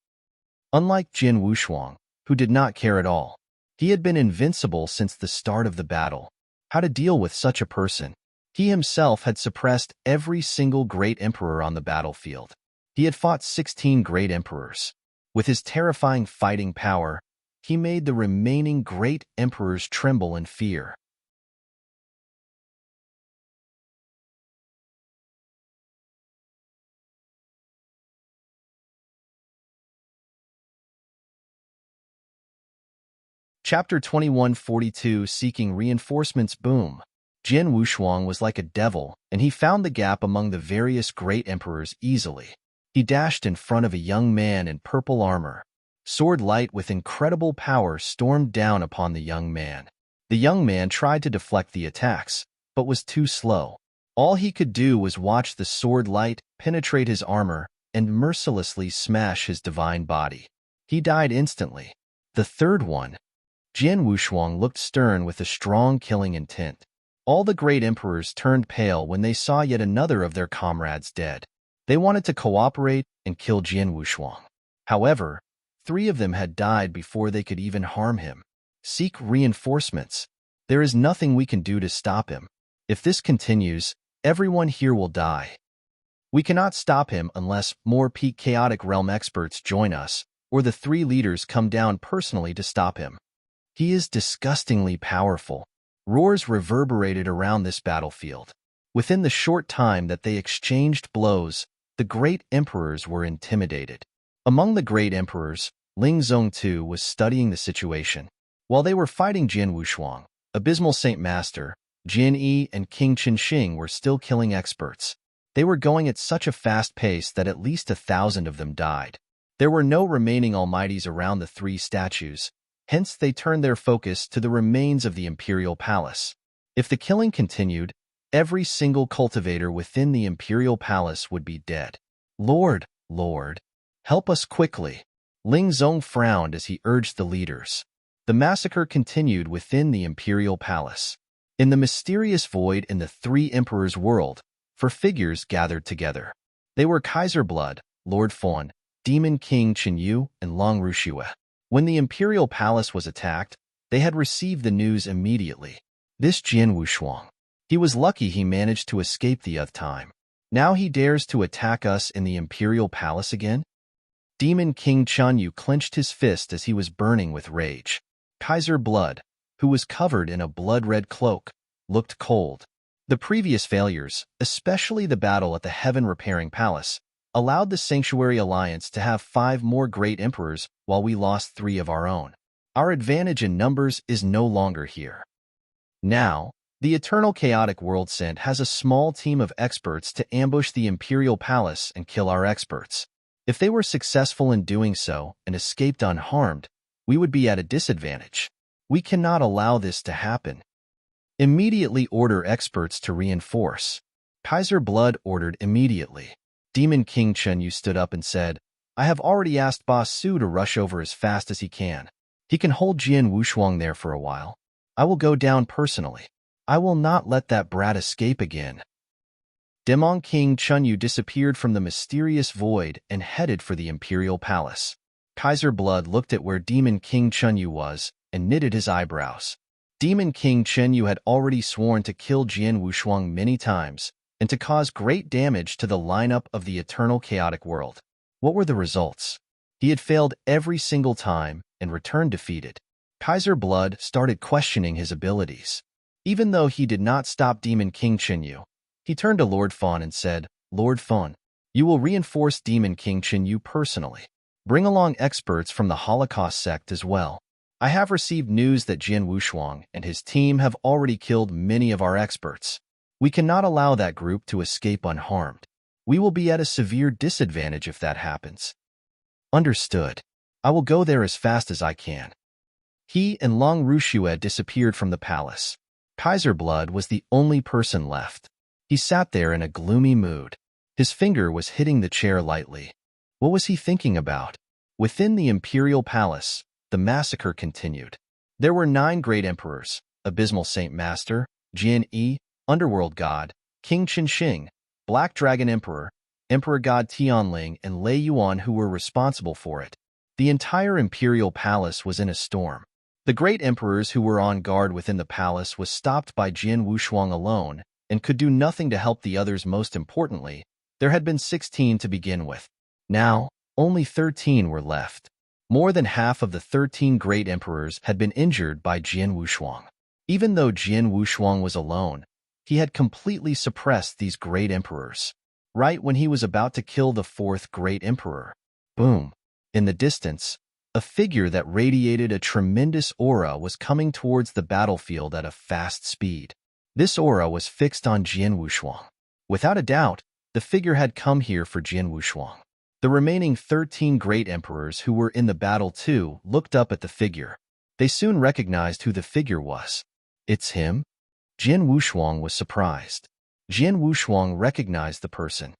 Unlike Jin Wushuang, who did not care at all, he had been invincible since the start of the battle. How to deal with such a person? He himself had suppressed every single great emperor on the battlefield. He had fought 16 great emperors. With his terrifying fighting power, he made the remaining great emperors tremble in fear. Chapter 2142 Seeking Reinforcements. Boom. Jin Wushuang was like a devil, and he found the gap among the various great emperors easily. He dashed in front of a young man in purple armor. Sword light with incredible power stormed down upon the young man. The young man tried to deflect the attacks, but was too slow. All he could do was watch the sword light penetrate his armor and mercilessly smash his divine body. He died instantly. The third one, Jin Wushuang, looked stern with a strong killing intent. All the great emperors turned pale when they saw yet another of their comrades dead. They wanted to cooperate and kill Jin Wushuang. However, 3 of them had died before they could even harm him. Seek reinforcements. There is nothing we can do to stop him. If this continues, everyone here will die. We cannot stop him unless more peak Chaotic Realm experts join us, or the three leaders come down personally to stop him. He is disgustingly powerful. Roars reverberated around this battlefield. Within the short time that they exchanged blows, the great emperors were intimidated. Among the great emperors, Ling Zongtu was studying the situation. While they were fighting Jian Wushuang, Abysmal Saint Master, Jin Yi, and King Qinxing were still killing experts. They were going at such a fast pace that at least 1,000 of them died. There were no remaining almighties around the three statues, hence they turned their focus to the remains of the imperial palace. If the killing continued, every single cultivator within the imperial palace would be dead. Lord, help us quickly. Ling Zong frowned as he urged the leaders. The massacre continued within the imperial palace. In the mysterious void in the three emperors' world, four figures gathered together. They were Kaiser Blood, Lord Fawn, Demon King Qinyu, and Long Rushue. When the imperial palace was attacked, they had received the news immediately. This Jian Wushuang. He was lucky he managed to escape the other time. Now he dares to attack us in the imperial palace again? Demon King Qinyu clenched his fist as he was burning with rage. Kaiser Blood, who was covered in a blood-red cloak, looked cold. The previous failures, especially the battle at the Heaven Repairing Palace, allowed the Sanctuary Alliance to have 5 more great emperors while we lost 3 of our own. Our advantage in numbers is no longer here. Now, the Eternal Chaotic World Cent has a small team of experts to ambush the Imperial Palace and kill our experts. If they were successful in doing so and escaped unharmed, we would be at a disadvantage. We cannot allow this to happen. Immediately order experts to reinforce. Kaiser Blood ordered immediately. Demon King Qinyu stood up and said, I have already asked Boss Su to rush over as fast as he can. He can hold Jian Wushuang there for a while. I will go down personally. I will not let that brat escape again. Demon King Qinyu disappeared from the mysterious void and headed for the Imperial Palace. Kaiser Blood looked at where Demon King Qinyu was and knitted his eyebrows. Demon King Qinyu had already sworn to kill Jian Wushuang many times and to cause great damage to the lineup of the Eternal Chaotic World. What were the results? He had failed every single time and returned defeated. Kaiser Blood started questioning his abilities. Even though he did not stop Demon King Qinyu, he turned to Lord Fawn and said, Lord Fawn, you will reinforce Demon King Qinyu personally. Bring along experts from the Holocaust sect as well. I have received news that Jian Wushuang and his team have already killed many of our experts. We cannot allow that group to escape unharmed. We will be at a severe disadvantage if that happens. Understood. I will go there as fast as I can. He and Long Rushue disappeared from the palace. Kaiser Blood was the only person left. He sat there in a gloomy mood. His finger was hitting the chair lightly. What was he thinking about? Within the Imperial Palace, the massacre continued. There were 9 great emperors, Abysmal Saint Master, Jin Yi, Underworld God, King Qinxing, Black Dragon Emperor, Emperor God Tianling, and Lei Yuan who were responsible for it. The entire Imperial Palace was in a storm. The great emperors who were on guard within the palace was stopped by Jian Wushuang alone and could do nothing to help the others. Most importantly, there had been 16 to begin with. Now, only 13 were left. More than half of the 13 great emperors had been injured by Jian Wushuang. Even though Jian Wushuang was alone, he had completely suppressed these great emperors. Right when he was about to kill the 4th great emperor, boom! In the distance, a figure that radiated a tremendous aura was coming towards the battlefield at a fast speed. This aura was fixed on Jian Wushuang. Without a doubt, the figure had come here for Jian Wushuang. The remaining 13 great emperors who were in the battle too looked up at the figure. They soon recognized who the figure was. It's him? Jian Wushuang was surprised. Jian Wushuang recognized the person.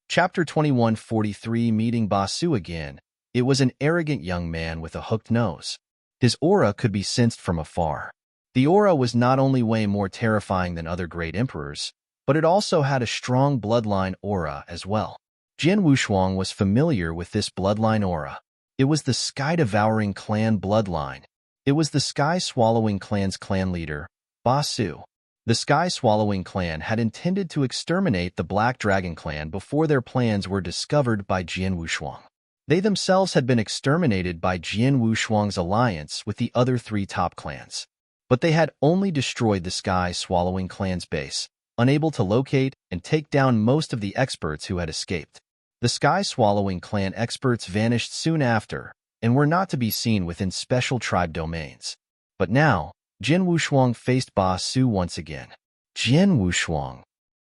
Chapter 2143 Meeting Basu again. It was an arrogant young man with a hooked nose. His aura could be sensed from afar. The aura was not only way more terrifying than other great emperors, but it also had a strong bloodline aura as well. Jin Wushuang was familiar with this bloodline aura. It was the Sky-Devouring Clan bloodline. It was the Sky-Swallowing Clan's clan leader, Ba Su. The Sky-Swallowing Clan had intended to exterminate the Black Dragon Clan before their plans were discovered by Jin Wushuang. They themselves had been exterminated by Jin Wushuang's alliance with the other three top clans. But they had only destroyed the Sky-Swallowing Clan's base, unable to locate and take down most of the experts who had escaped. The Sky-Swallowing Clan experts vanished soon after and were not to be seen within special tribe domains. But now, Jin Wushuang faced Ba Su once again. Jin Wushuang.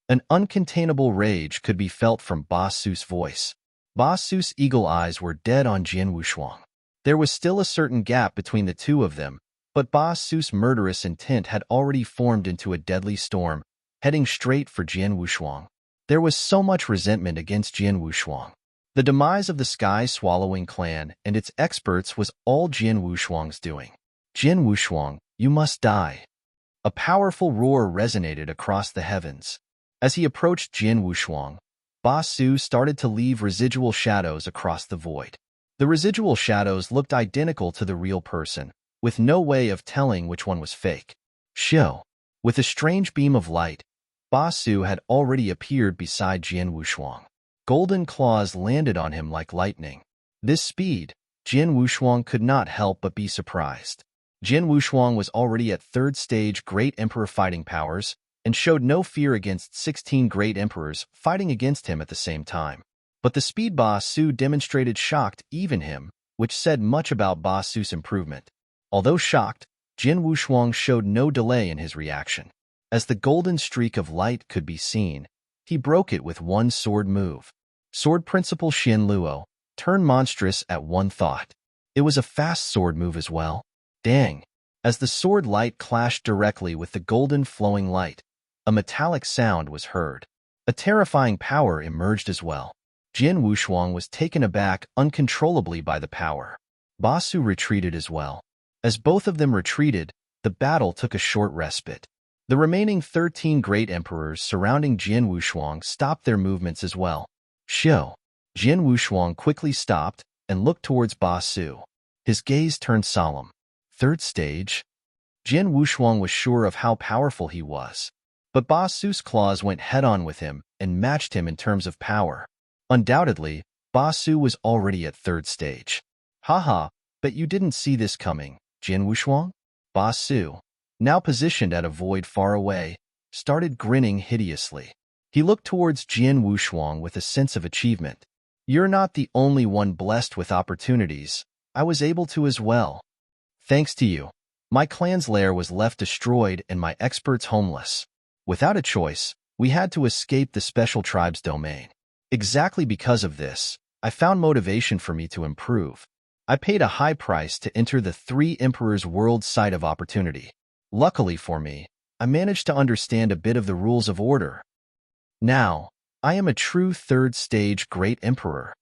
An uncontainable rage could be felt from Ba Su's voice. Ba Su's eagle eyes were dead on Jin Wushuang. There was still a certain gap between the two of them, but Ba Su's murderous intent had already formed into a deadly storm, heading straight for Jin Wushuang. There was so much resentment against Jin Wushuang. The demise of the Sky-Swallowing Clan and its experts was all Jin Wushuang's doing. Jin Wushuang, you must die. A powerful roar resonated across the heavens. As he approached Jin Wushuang, Ba Su started to leave residual shadows across the void. The residual shadows looked identical to the real person, with no way of telling which one was fake. Shio. With a strange beam of light, Ba Su had already appeared beside Jin Wushuang. Golden claws landed on him like lightning. This speed, Jin Wushuang could not help but be surprised. Jin Wushuang was already at 3rd stage Great Emperor fighting powers and showed no fear against 16 Great Emperors fighting against him at the same time. But the speed Ba Su demonstrated shocked even him, which said much about Ba Su's improvement. Although shocked, Jin Wushuang showed no delay in his reaction. As the golden streak of light could be seen, he broke it with one sword move. Sword Principle Xin Luo, turn monstrous at one thought. It was a fast sword move as well. Dang! As the sword light clashed directly with the golden flowing light, a metallic sound was heard. A terrifying power emerged as well. Jin Wushuang was taken aback uncontrollably by the power. Ba Su retreated as well. As both of them retreated, the battle took a short respite. The remaining 13 Great Emperors surrounding Jin Wushuang stopped their movements as well. Shio. Jin Wushuang quickly stopped and looked towards Ba Su. His gaze turned solemn. 3rd stage? Jin Wushuang was sure of how powerful he was. But Ba Su's claws went head-on with him and matched him in terms of power. Undoubtedly, Ba Su was already at 3rd stage. Haha, bet you didn't see this coming, Jin Wushuang? Ba Su, now positioned at a void far away, started grinning hideously. He looked towards Jin Wushuang with a sense of achievement. You're not the only one blessed with opportunities. I was able to as well. Thanks to you, my clan's lair was left destroyed and my experts homeless. Without a choice, we had to escape the special tribe's domain. Exactly because of this, I found motivation for me to improve. I paid a high price to enter the 3 Emperors' World Site of Opportunity. Luckily for me, I managed to understand a bit of the rules of order. Now, I am a true 3rd stage Great Emperor.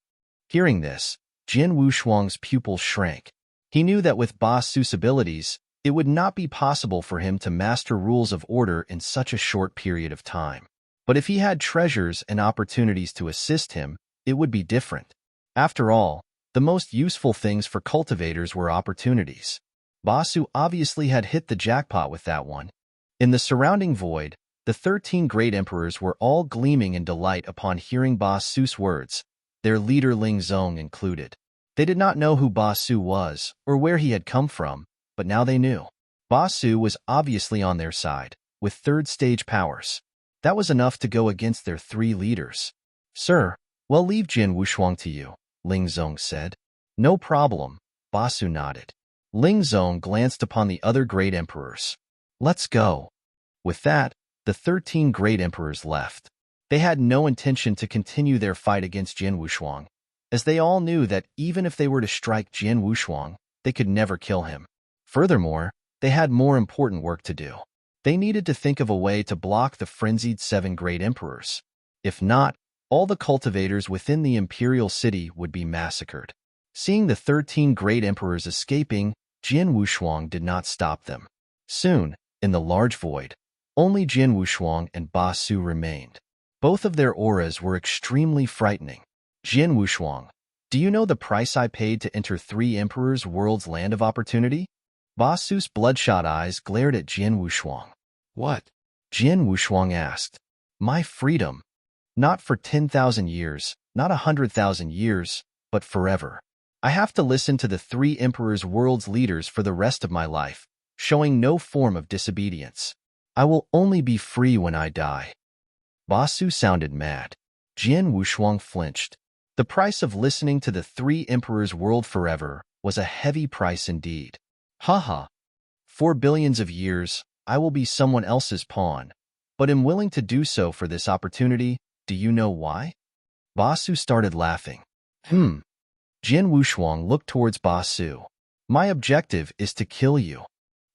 Hearing this, Jin Wushuang's pupils shrank. He knew that with Ba Su's abilities, it would not be possible for him to master rules of order in such a short period of time. But if he had treasures and opportunities to assist him, it would be different. After all, the most useful things for cultivators were opportunities. Ba Su obviously had hit the jackpot with that one. In the surrounding void, the 13 Great Emperors were all gleaming in delight upon hearing Ba Su's words, their leader Ling Zong included. They did not know who Ba Su was or where he had come from, but now they knew. Ba Su was obviously on their side, with 3rd stage powers. That was enough to go against their 3 leaders. Sir, we'll leave Jin Wushuang to you, Ling Zong said. No problem, Ba Su nodded. Ling Zong glanced upon the other Great Emperors. Let's go. With that, the 13 Great Emperors left. They had no intention to continue their fight against Jin Wushuang, as they all knew that even if they were to strike Jin Wushuang, they could never kill him. Furthermore, they had more important work to do. They needed to think of a way to block the frenzied 7 Great Emperors. If not, all the cultivators within the Imperial City would be massacred. Seeing the 13 Great Emperors escaping, Jin Wushuang did not stop them. Soon, in the large void, only Jin Wushuang and Ba Su remained. Both of their auras were extremely frightening. Jin Wushuang, do you know the price I paid to enter 3 Emperors' World's Land of Opportunity? Ba Su's bloodshot eyes glared at Jin Wushuang. What? Jin Wushuang asked. My freedom. Not for 10,000 years, not 100,000 years, but forever. I have to listen to the 3 Emperors' World's leaders for the rest of my life, showing no form of disobedience. I will only be free when I die. Ba Su sounded mad. Jin Wushuang flinched. The price of listening to the 3 Emperors' World forever was a heavy price indeed. Haha. For billions of years, I will be someone else's pawn, but am willing to do so for this opportunity. Do you know why? Ba Su started laughing. Jin Wushuang looked towards Ba Su. My objective is to kill you.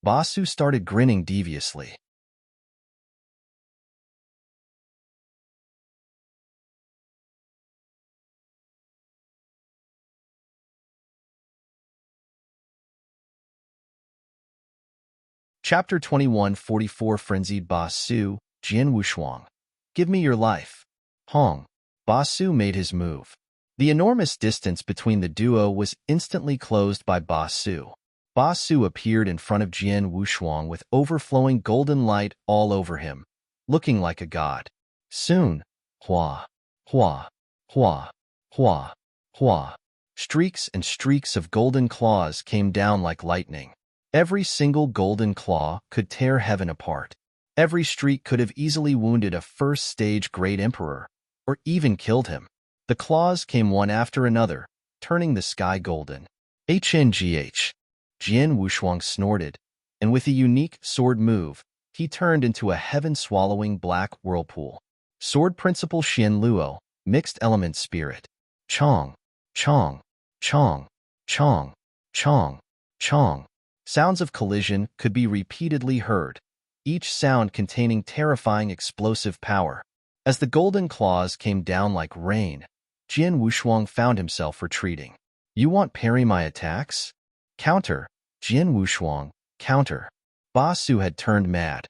Ba Su started grinning deviously. Chapter 2144 Frenzied Ba Su, Jin Wushuang. Give me your life. Hong. Ba Su made his move. The enormous distance between the duo was instantly closed by Ba Su. Ba Su appeared in front of Jin Wushuang with overflowing golden light all over him, looking like a god. Soon, hua, hua, hua, hua, hua. Streaks and streaks of golden claws came down like lightning. Every single golden claw could tear heaven apart. Every streak could have easily wounded a first-stage great emperor, or even killed him. The claws came one after another, turning the sky golden. HNGH. Jin Wushuang snorted, and with a unique sword move, he turned into a heaven-swallowing black whirlpool. Sword Principle Xian Luo, Mixed Element Spirit. Chong, chong, chong, chong, chong, chong. Sounds of collision could be repeatedly heard, each sound containing terrifying explosive power. As the golden claws came down like rain, Jin Wushuang found himself retreating. You want parry my attacks? Counter. Jin Wushuang, counter. Ba Su had turned mad.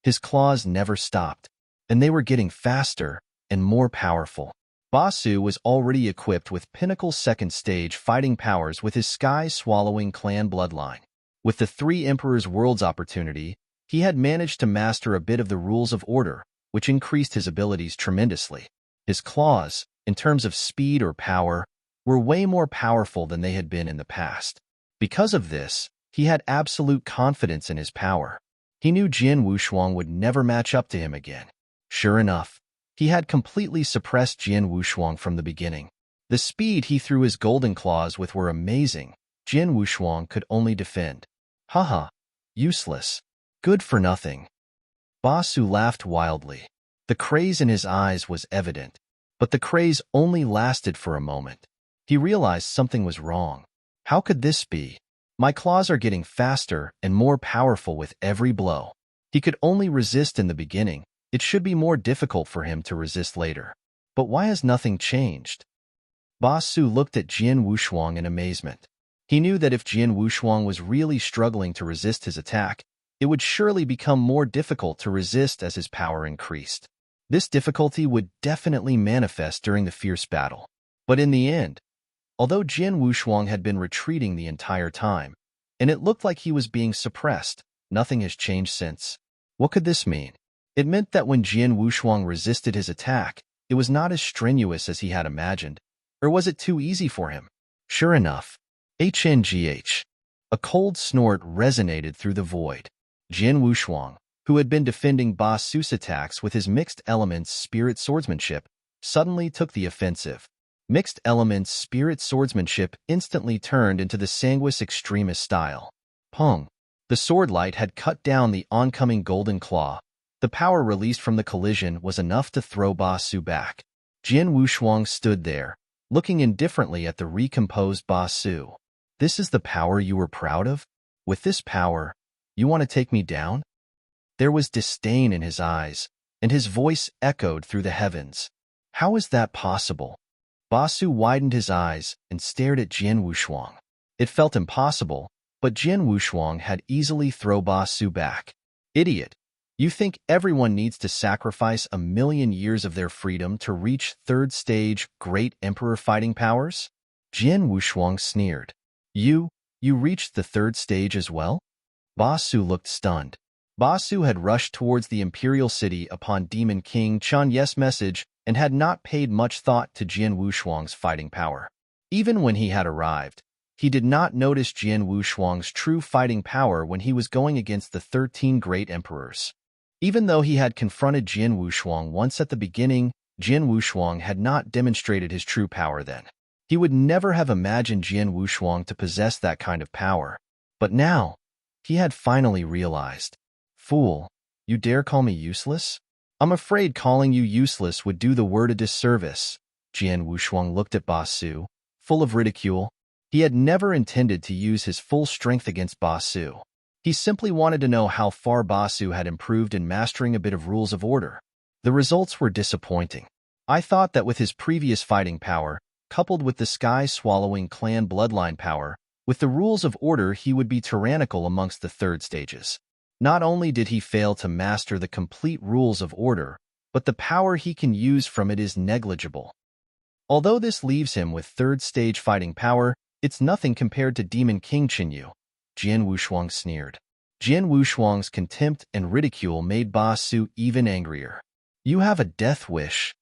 His claws never stopped, and they were getting faster and more powerful. Ba Su was already equipped with pinnacle second stage fighting powers with his sky-swallowing clan bloodline. With the 3 Emperors' Worlds opportunity, he had managed to master a bit of the rules of order, which increased his abilities tremendously. His claws, in terms of speed or power, were way more powerful than they had been in the past. Because of this, he had absolute confidence in his power. He knew Jin Wushuang would never match up to him again. Sure enough, he had completely suppressed Jin Wushuang from the beginning. The speed he threw his golden claws with were amazing. Jin Wushuang could only defend. Haha, useless. Good for nothing. Ba Su laughed wildly. The craze in his eyes was evident, but the craze only lasted for a moment. He realized something was wrong. How could this be? My claws are getting faster and more powerful with every blow. He could only resist in the beginning. It should be more difficult for him to resist later. But why has nothing changed? Ba Su looked at Jin Wushuang in amazement. He knew that if Jin Wushuang was really struggling to resist his attack, it would surely become more difficult to resist as his power increased. This difficulty would definitely manifest during the fierce battle. But in the end, although Jin Wushuang had been retreating the entire time, and it looked like he was being suppressed, nothing has changed since. What could this mean? It meant that when Jin Wushuang resisted his attack, it was not as strenuous as he had imagined, or was it too easy for him? Sure enough, HNGH. A cold snort resonated through the void. Jin Wushuang, who had been defending Ba Su's attacks with his mixed elements spirit swordsmanship, suddenly took the offensive. Mixed elements spirit swordsmanship instantly turned into the Sanguis Extremis style. Pong. The sword light had cut down the oncoming golden claw. The power released from the collision was enough to throw Ba Su back. Jin Wushuang stood there, looking indifferently at the recomposed Ba Su. This is the power you were proud of? With this power, you want to take me down? There was disdain in his eyes, and his voice echoed through the heavens. How is that possible? Ba Su widened his eyes and stared at Jin Wushuang. It felt impossible, but Jian Wushuang had easily thrown Ba Su back. Idiot! You think everyone needs to sacrifice 1,000,000 years of their freedom to reach third stage Great Emperor fighting powers? Jian Wushuang sneered. You reached the third stage as well? Ba Su looked stunned. Ba Su had rushed towards the imperial city upon Demon King Chen Ye's message and had not paid much thought to Jian Wushuang's fighting power. Even when he had arrived, he did not notice Jian Wushuang's true fighting power when he was going against the 13 great emperors. Even though he had confronted Jian Wushuang once at the beginning, Jian Wushuang had not demonstrated his true power then. He would never have imagined Jian Wushuang to possess that kind of power. But now, he had finally realized. Fool, you dare call me useless? I'm afraid calling you useless would do the word a disservice. Jian Wushuang looked at Ba Su, full of ridicule. He had never intended to use his full strength against Ba Su. He simply wanted to know how far Ba Su had improved in mastering a bit of rules of order. The results were disappointing. I thought that with his previous fighting power, coupled with the sky-swallowing clan bloodline power, with the rules of order he would be tyrannical amongst the third stages. Not only did he fail to master the complete rules of order, but the power he can use from it is negligible. Although this leaves him with third stage fighting power, it's nothing compared to Demon King Qinyu. Jian Wushuang sneered. Jian Wushuang's contempt and ridicule made Ba Su even angrier. You have a death wish.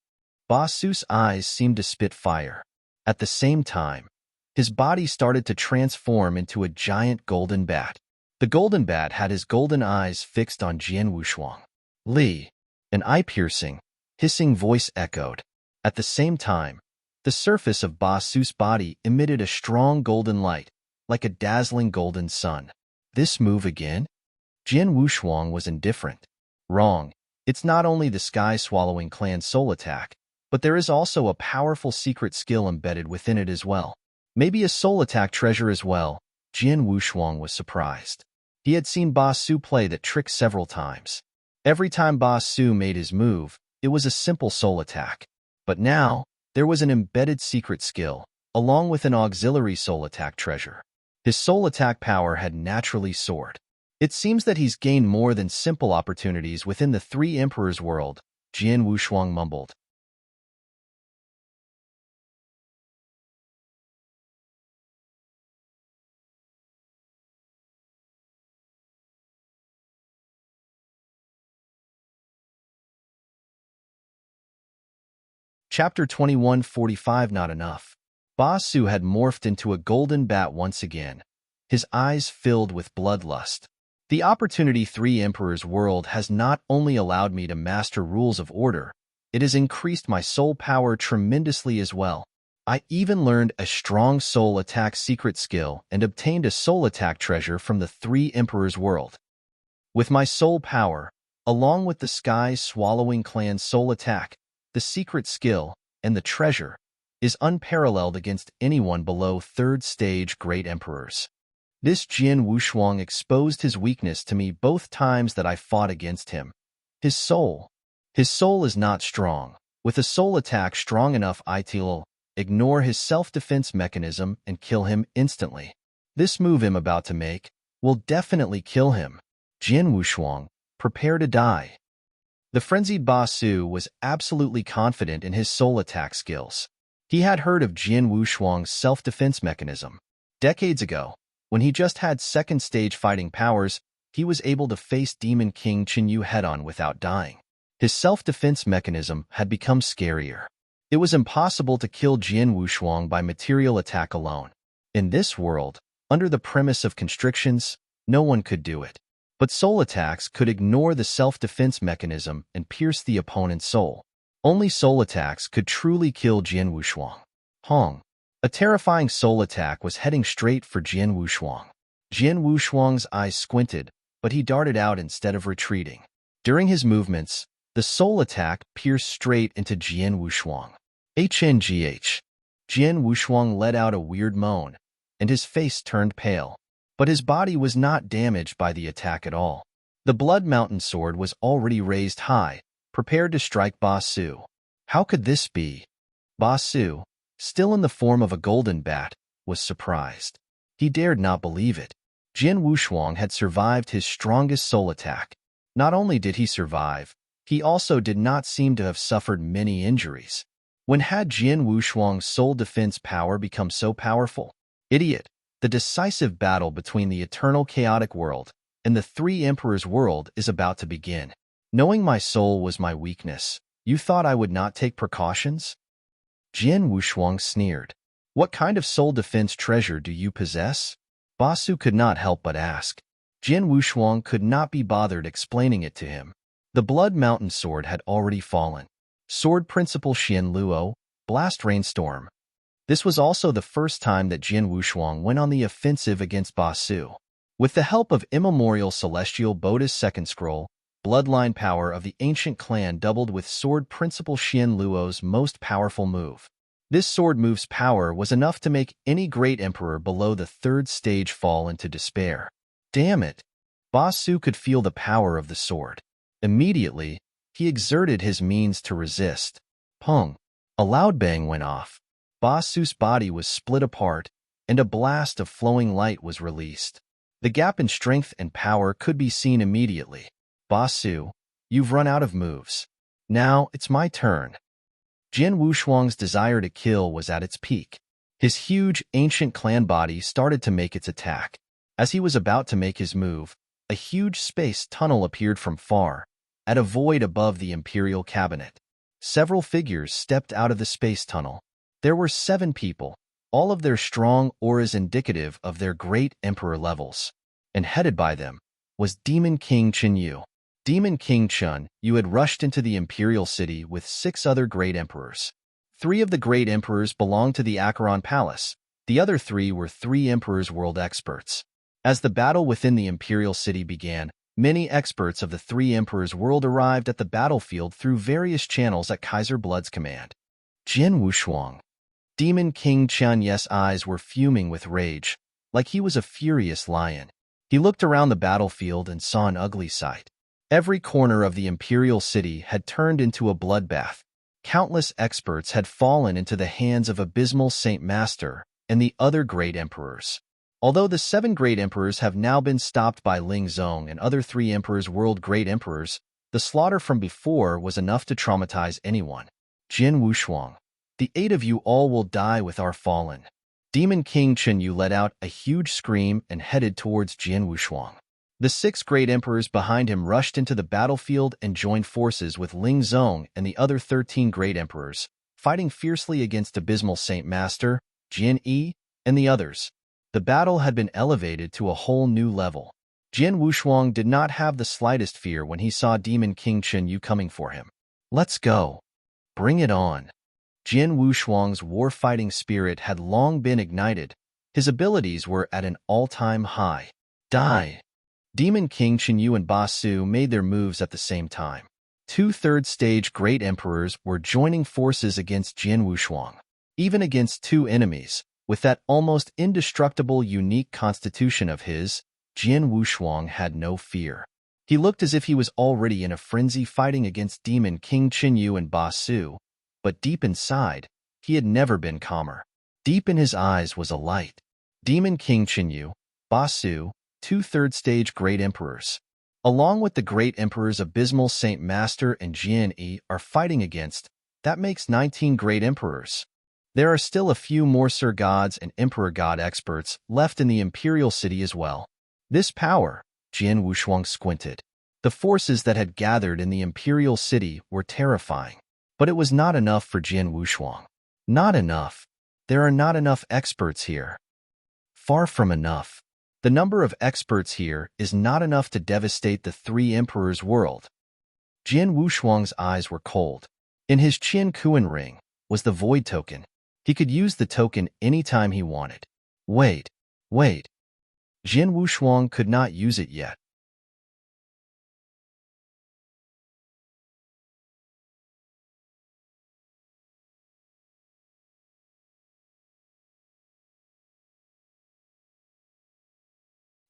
Ba Su's eyes seemed to spit fire. At the same time, his body started to transform into a giant golden bat. The golden bat had his golden eyes fixed on Jian Wushuang. Li, an eye-piercing, hissing voice echoed. At the same time, the surface of Ba Su's body emitted a strong golden light, like a dazzling golden sun. This move again? Jian Wushuang was indifferent. Wrong. It's not only the sky-swallowing clan soul attack, but there is also a powerful secret skill embedded within it as well. Maybe a soul attack treasure as well. Jian Wushuang was surprised. He had seen Ba Su play that trick several times. Every time Ba Su made his move, it was a simple soul attack. But now, there was an embedded secret skill, along with an auxiliary soul attack treasure. His soul attack power had naturally soared. It seems that he's gained more than simple opportunities within the Three Emperors world, Jian Wushuang mumbled. Chapter 2145 Not enough. Ba Su had morphed into a golden bat once again, his eyes filled with bloodlust. The Opportunity Three Emperors world has not only allowed me to master rules of order, it has increased my soul power tremendously as well. I even learned a strong soul attack secret skill and obtained a soul attack treasure from the Three Emperors world. With my soul power, along with the sky-swallowing clan soul attack, the secret skill, and the treasure, is unparalleled against anyone below third stage great emperors. This Jian Wushuang exposed his weakness to me both times that I fought against him. His soul is not strong. With a soul attack strong enough, I'll ignore his self-defense mechanism and kill him instantly. This move I'm about to make will definitely kill him. Jian Wushuang, prepare to die. The frenzied Ba Su was absolutely confident in his soul attack skills. He had heard of Jian Wushuang's self-defense mechanism. Decades ago, when he just had second-stage fighting powers, he was able to face Demon King Qinyu head-on without dying. His self-defense mechanism had become scarier. It was impossible to kill Jian Wushuang by material attack alone. In this world, under the premise of constrictions, no one could do it. But soul attacks could ignore the self-defense mechanism and pierce the opponent's soul. Only soul attacks could truly kill Jian Wushuang. Hong. A terrifying soul attack was heading straight for Jian Wushuang. Jian Wushuang's eyes squinted, but he darted out instead of retreating. During his movements, the soul attack pierced straight into Jian Wushuang. HNGH. Jian Wushuang let out a weird moan, and his face turned pale. But his body was not damaged by the attack at all. The Blood Mountain sword was already raised high, prepared to strike Ba Su. How could this be? Ba Su, still in the form of a golden bat, was surprised. He dared not believe it. Jin Wushuang had survived his strongest soul attack. Not only did he survive, he also did not seem to have suffered many injuries. When had Jin Wushuang's soul defense power become so powerful? Idiot! The decisive battle between the eternal chaotic world and the three emperors' world is about to begin. Knowing my soul was my weakness, you thought I would not take precautions? Jin Wushuang sneered. What kind of soul defense treasure do you possess? Basu could not help but ask. Jin Wushuang could not be bothered explaining it to him. The Blood Mountain sword had already fallen. Sword Principal Xian Luo, Blast Rainstorm. This was also the first time that Jin Wushuang went on the offensive against Basu. With the help of immemorial celestial Bodhi's second scroll, bloodline power of the ancient clan doubled with Sword Principal Xian Luo's most powerful move. This sword move's power was enough to make any great emperor below the third stage fall into despair. Damn it! Basu could feel the power of the sword. Immediately, he exerted his means to resist. Pung! A loud bang went off. Basu's body was split apart, and a blast of flowing light was released. The gap in strength and power could be seen immediately. Basu, you've run out of moves. Now it's my turn. Jin Wushuang's desire to kill was at its peak. His huge, ancient clan body started to make its attack. As he was about to make his move, a huge space tunnel appeared from far, at a void above the imperial cabinet. Several figures stepped out of the space tunnel. There were 7 people, all of their strong auras indicative of their great emperor levels. And headed by them was Demon King Chen Yu. Demon King Chen Yu had rushed into the imperial city with 6 other great emperors. 3 of the great emperors belonged to the Acheron Palace. The other 3 were 3 emperors' world experts. As the battle within the imperial city began, many experts of the 3 emperors' world arrived at the battlefield through various channels at Kaiser Blood's command. Jin Wushuang. Demon King Chen Yu's eyes were fuming with rage, like he was a furious lion. He looked around the battlefield and saw an ugly sight. Every corner of the imperial city had turned into a bloodbath. Countless experts had fallen into the hands of Abysmal Saint Master and the other great emperors. Although the 7 great emperors have now been stopped by Ling Zong and other 3 emperors' world great emperors, the slaughter from before was enough to traumatize anyone. Jin Wushuang. The 8 of you all will die with our fallen. Demon King Chen Yu let out a huge scream and headed towards Jin Wushuang. The 6 great emperors behind him rushed into the battlefield and joined forces with Ling Zong and the other 13 great emperors, fighting fiercely against Abysmal Saint Master, Jin Yi, and the others. The battle had been elevated to a whole new level. Jin Wushuang did not have the slightest fear when he saw Demon King Chen Yu coming for him. Let's go. Bring it on. Jin Wushuang's war-fighting spirit had long been ignited. His abilities were at an all-time high. Die! Demon King Chen Yu and Basu made their moves at the same time. 2 third-stage great emperors were joining forces against Jin Wushuang. Even against 2 enemies, with that almost indestructible unique constitution of his, Jin Wushuang had no fear. He looked as if he was already in a frenzy fighting against Demon King Chen Yu and Basu, but deep inside, he had never been calmer. Deep in his eyes was a light. Demon King Chen Yu, Basu, 2 third-stage great emperors, along with the great emperors Abysmal Saint Master and Jin Yi are fighting against, that makes 19 great emperors. There are still a few more Sir Gods and Emperor God experts left in the Imperial City as well. This power, Jin Wushuang squinted. The forces that had gathered in the Imperial City were terrifying. But it was not enough for Jin Wushuang. Not enough. There are not enough experts here. Far from enough. The number of experts here is not enough to devastate the 3 emperors' world. Jin Wushuang's eyes were cold. In his Qin Kuan ring was the Void token. He could use the token anytime he wanted. Wait. Jin Wushuang could not use it yet.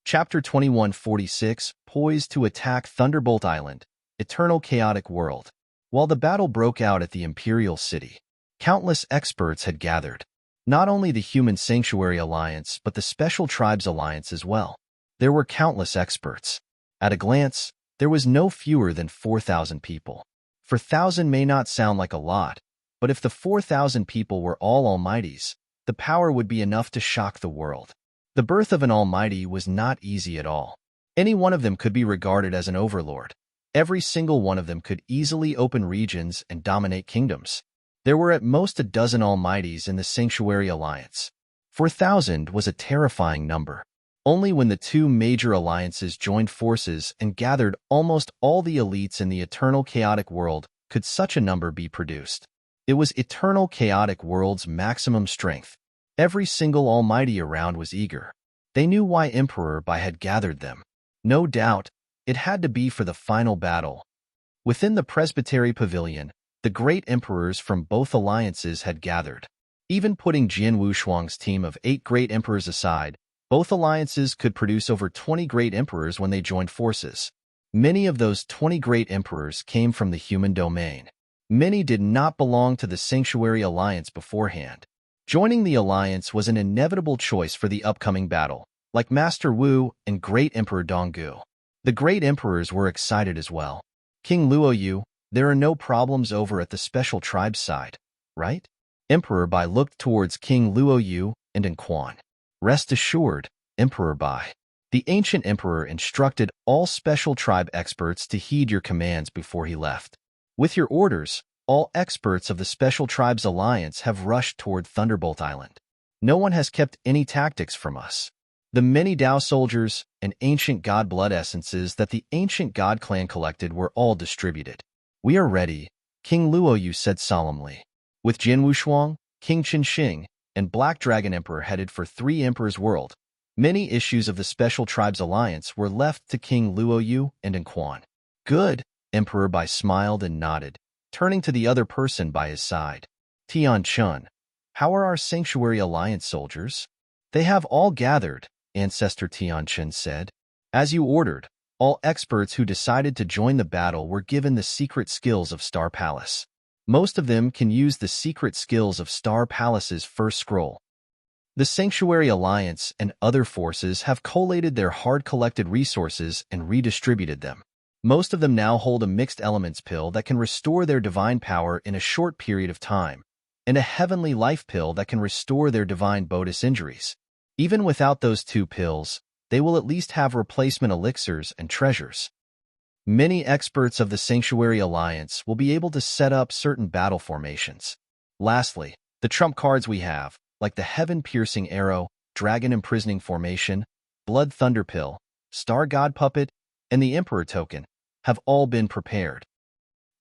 Chapter 2146, Poised to Attack Thunderbolt Island, Eternal Chaotic World. While the battle broke out at the Imperial City, countless experts had gathered. Not only the Human Sanctuary Alliance, but the Special Tribes Alliance as well. There were countless experts. At a glance, there was no fewer than 4,000 people. 4,000 may not sound like a lot, but if the 4,000 people were all almighties, the power would be enough to shock the world. The birth of an almighty was not easy at all. Any one of them could be regarded as an overlord. Every single one of them could easily open regions and dominate kingdoms. There were at most a dozen almighties in the Sanctuary Alliance. 4,000 was a terrifying number. Only when the two major alliances joined forces and gathered almost all the elites in the eternal chaotic world could such a number be produced. It was eternal chaotic world's maximum strength. Every single almighty around was eager. They knew why Emperor Bai had gathered them. No doubt, it had to be for the final battle. Within the Presbytery Pavilion, the great emperors from both alliances had gathered. Even putting Jian Wushuang's team of 8 great emperors aside, both alliances could produce over 20 great emperors when they joined forces. Many of those 20 great emperors came from the human domain. Many did not belong to the Sanctuary Alliance beforehand. Joining the alliance was an inevitable choice for the upcoming battle, like Master Wu and Great Emperor Donggu. The great emperors were excited as well. King Luoyu, there are no problems over at the special tribe's side, right? Emperor Bai looked towards King Luoyu and Quan. Rest assured, Emperor Bai. The ancient emperor instructed all special tribe experts to heed your commands before he left. With your orders, all experts of the Special Tribes Alliance have rushed toward Thunderbolt Island. No one has kept any tactics from us. The many Dao soldiers and ancient god blood essences that the ancient god clan collected were all distributed. We are ready, King Luoyu said solemnly. With Jin Wushuang, King Qinxing, and Black Dragon Emperor headed for 3 Emperors' World, many issues of the Special Tribes Alliance were left to King Luoyu and Quan. Good, Emperor Bai smiled and nodded, turning to the other person by his side. Tian Chun, how are our Sanctuary Alliance soldiers? They have all gathered, Ancestor Tian Chun said. As you ordered, all experts who decided to join the battle were given the secret skills of Star Palace. Most of them can use the secret skills of Star Palace's first scroll. The Sanctuary Alliance and other forces have collated their hard-collected resources and redistributed them. Most of them now hold a mixed elements pill that can restore their divine power in a short period of time, and a heavenly life pill that can restore their divine bonus injuries. Even without those 2 pills, they will at least have replacement elixirs and treasures. Many experts of the Sanctuary Alliance will be able to set up certain battle formations. Lastly, the trump cards we have, like the Heaven-Piercing Arrow, Dragon Imprisoning Formation, Blood Thunder Pill, Star God Puppet, and the Emperor Token, have all been prepared.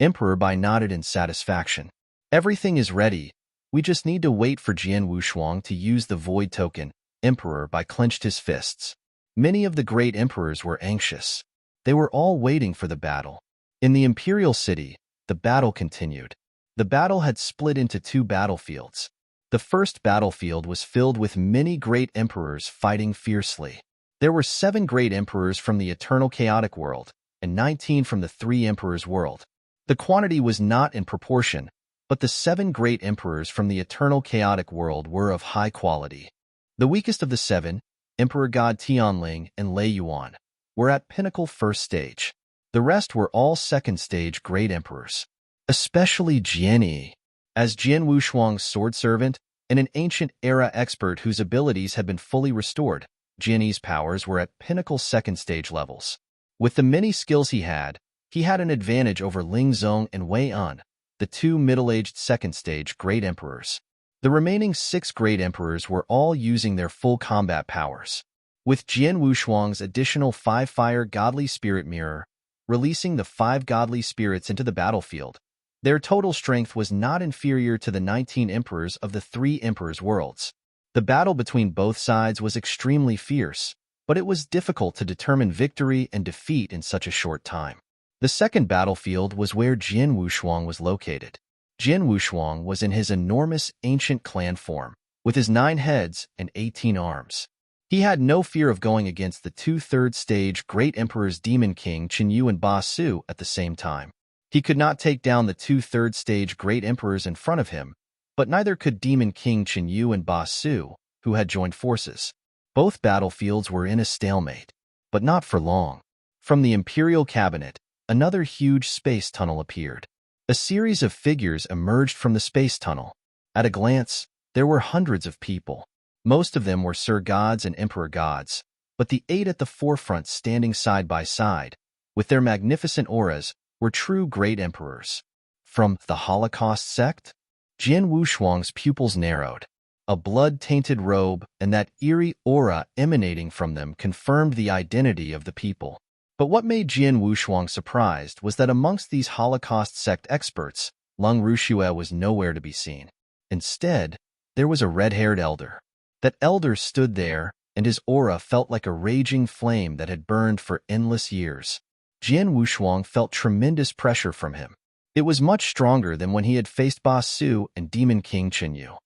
Emperor Bai nodded in satisfaction. Everything is ready. We just need to wait for Jian Wushuang to use the Void Token. Emperor Bai clenched his fists. Many of the great emperors were anxious. They were all waiting for the battle. In the Imperial City, the battle continued. The battle had split into 2 battlefields. The first battlefield was filled with many great emperors fighting fiercely. There were 7 great emperors from the Eternal Chaotic World, and 19 from the 3 Emperors' World. The quantity was not in proportion, but the 7 great emperors from the Eternal Chaotic World were of high quality. The weakest of the 7, Emperor God Tianling and Lei Yuan, were at pinnacle first stage. The rest were all second stage great emperors, especially Jian, as Jian Wushuang's sword servant and an ancient era expert whose abilities had been fully restored. Jian's powers were at pinnacle second stage levels. With the many skills he had an advantage over Ling Zong and Wei An, the 2 middle-aged second stage great emperors. The remaining 6 great emperors were all using their full combat powers. With Jian Wushuang's additional 5 Fire Godly Spirit Mirror, releasing the 5 godly spirits into the battlefield, their total strength was not inferior to the 19 emperors of the 3 Emperors' Worlds. The battle between both sides was extremely fierce, but it was difficult to determine victory and defeat in such a short time. The second battlefield was where Jian Wushuang was located. Jian Wushuang was in his enormous ancient clan form, with his 9 heads and 18 arms. He had no fear of going against the 2 third-stage Great Emperors Demon King Qinyu and Ba Su at the same time. He could not take down the 2 third-stage Great Emperors in front of him, but neither could Demon King Qinyu and Ba Su, who had joined forces. Both battlefields were in a stalemate. But not for long. From the Imperial Cabinet, another huge space tunnel appeared. A series of figures emerged from the space tunnel. At a glance, there were hundreds of people. Most of them were Sir Gods and Emperor Gods, but the 8 at the forefront standing side by side, with their magnificent auras, were true great emperors. From the Holocaust sect? Jin Wushuang's pupils narrowed. A blood-tainted robe and that eerie aura emanating from them confirmed the identity of the people. But what made Jin Wushuang surprised was that amongst these Holocaust sect experts, Lung Rushue was nowhere to be seen. Instead, there was a red-haired elder. That elder stood there, and his aura felt like a raging flame that had burned for endless years. Jin Wushuang felt tremendous pressure from him. It was much stronger than when he had faced Ba Su and Demon King Chenyu.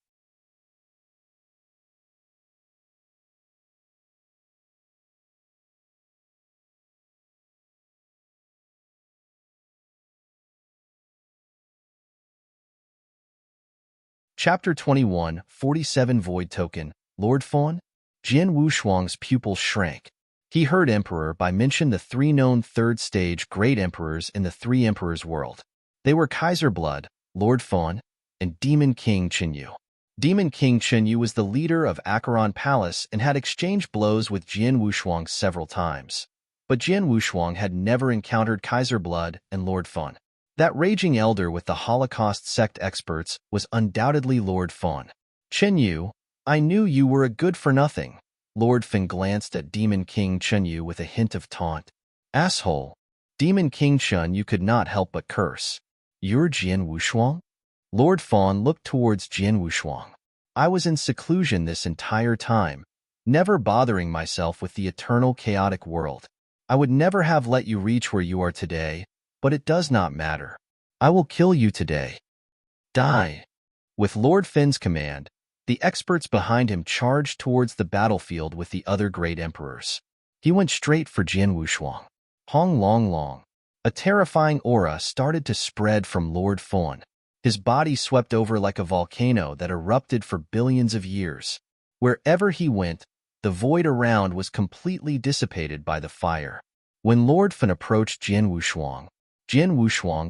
Chapter 21, 47 Void Token, Lord Fawn? Jin Wushuang's pupils shrank. He heard Emperor by mention the 3 known third-stage great emperors in the 3 emperors world. They were Kaiser Blood, Lord Fawn, and Demon King Chenyu. Demon King Chenyu was the leader of Acheron Palace and had exchanged blows with Jin Wushuang several times. But Jin Wushuang had never encountered Kaiser Blood and Lord Fawn. That raging elder with the Holocaust sect experts was undoubtedly Lord Fawn. Chenyu, I knew you were a good-for-nothing. Lord Fawn glanced at Demon King Chenyu with a hint of taunt. Asshole. Demon King Chenyu could not help but curse. You're Jin Wushuang? Lord Fawn looked towards Jin Wushuang. I was in seclusion this entire time, never bothering myself with the eternal chaotic world. I would never have let you reach where you are today, but it does not matter. I will kill you today. Die. With Lord Fawn's command, the experts behind him charged towards the battlefield with the other great emperors. He went straight for Jin Wushuang. Hong Long Long. A terrifying aura started to spread from Lord Fawn. His body swept over like a volcano that erupted for billions of years. Wherever he went, the void around was completely dissipated by the fire. When Lord Fawn approached Jin Wushuang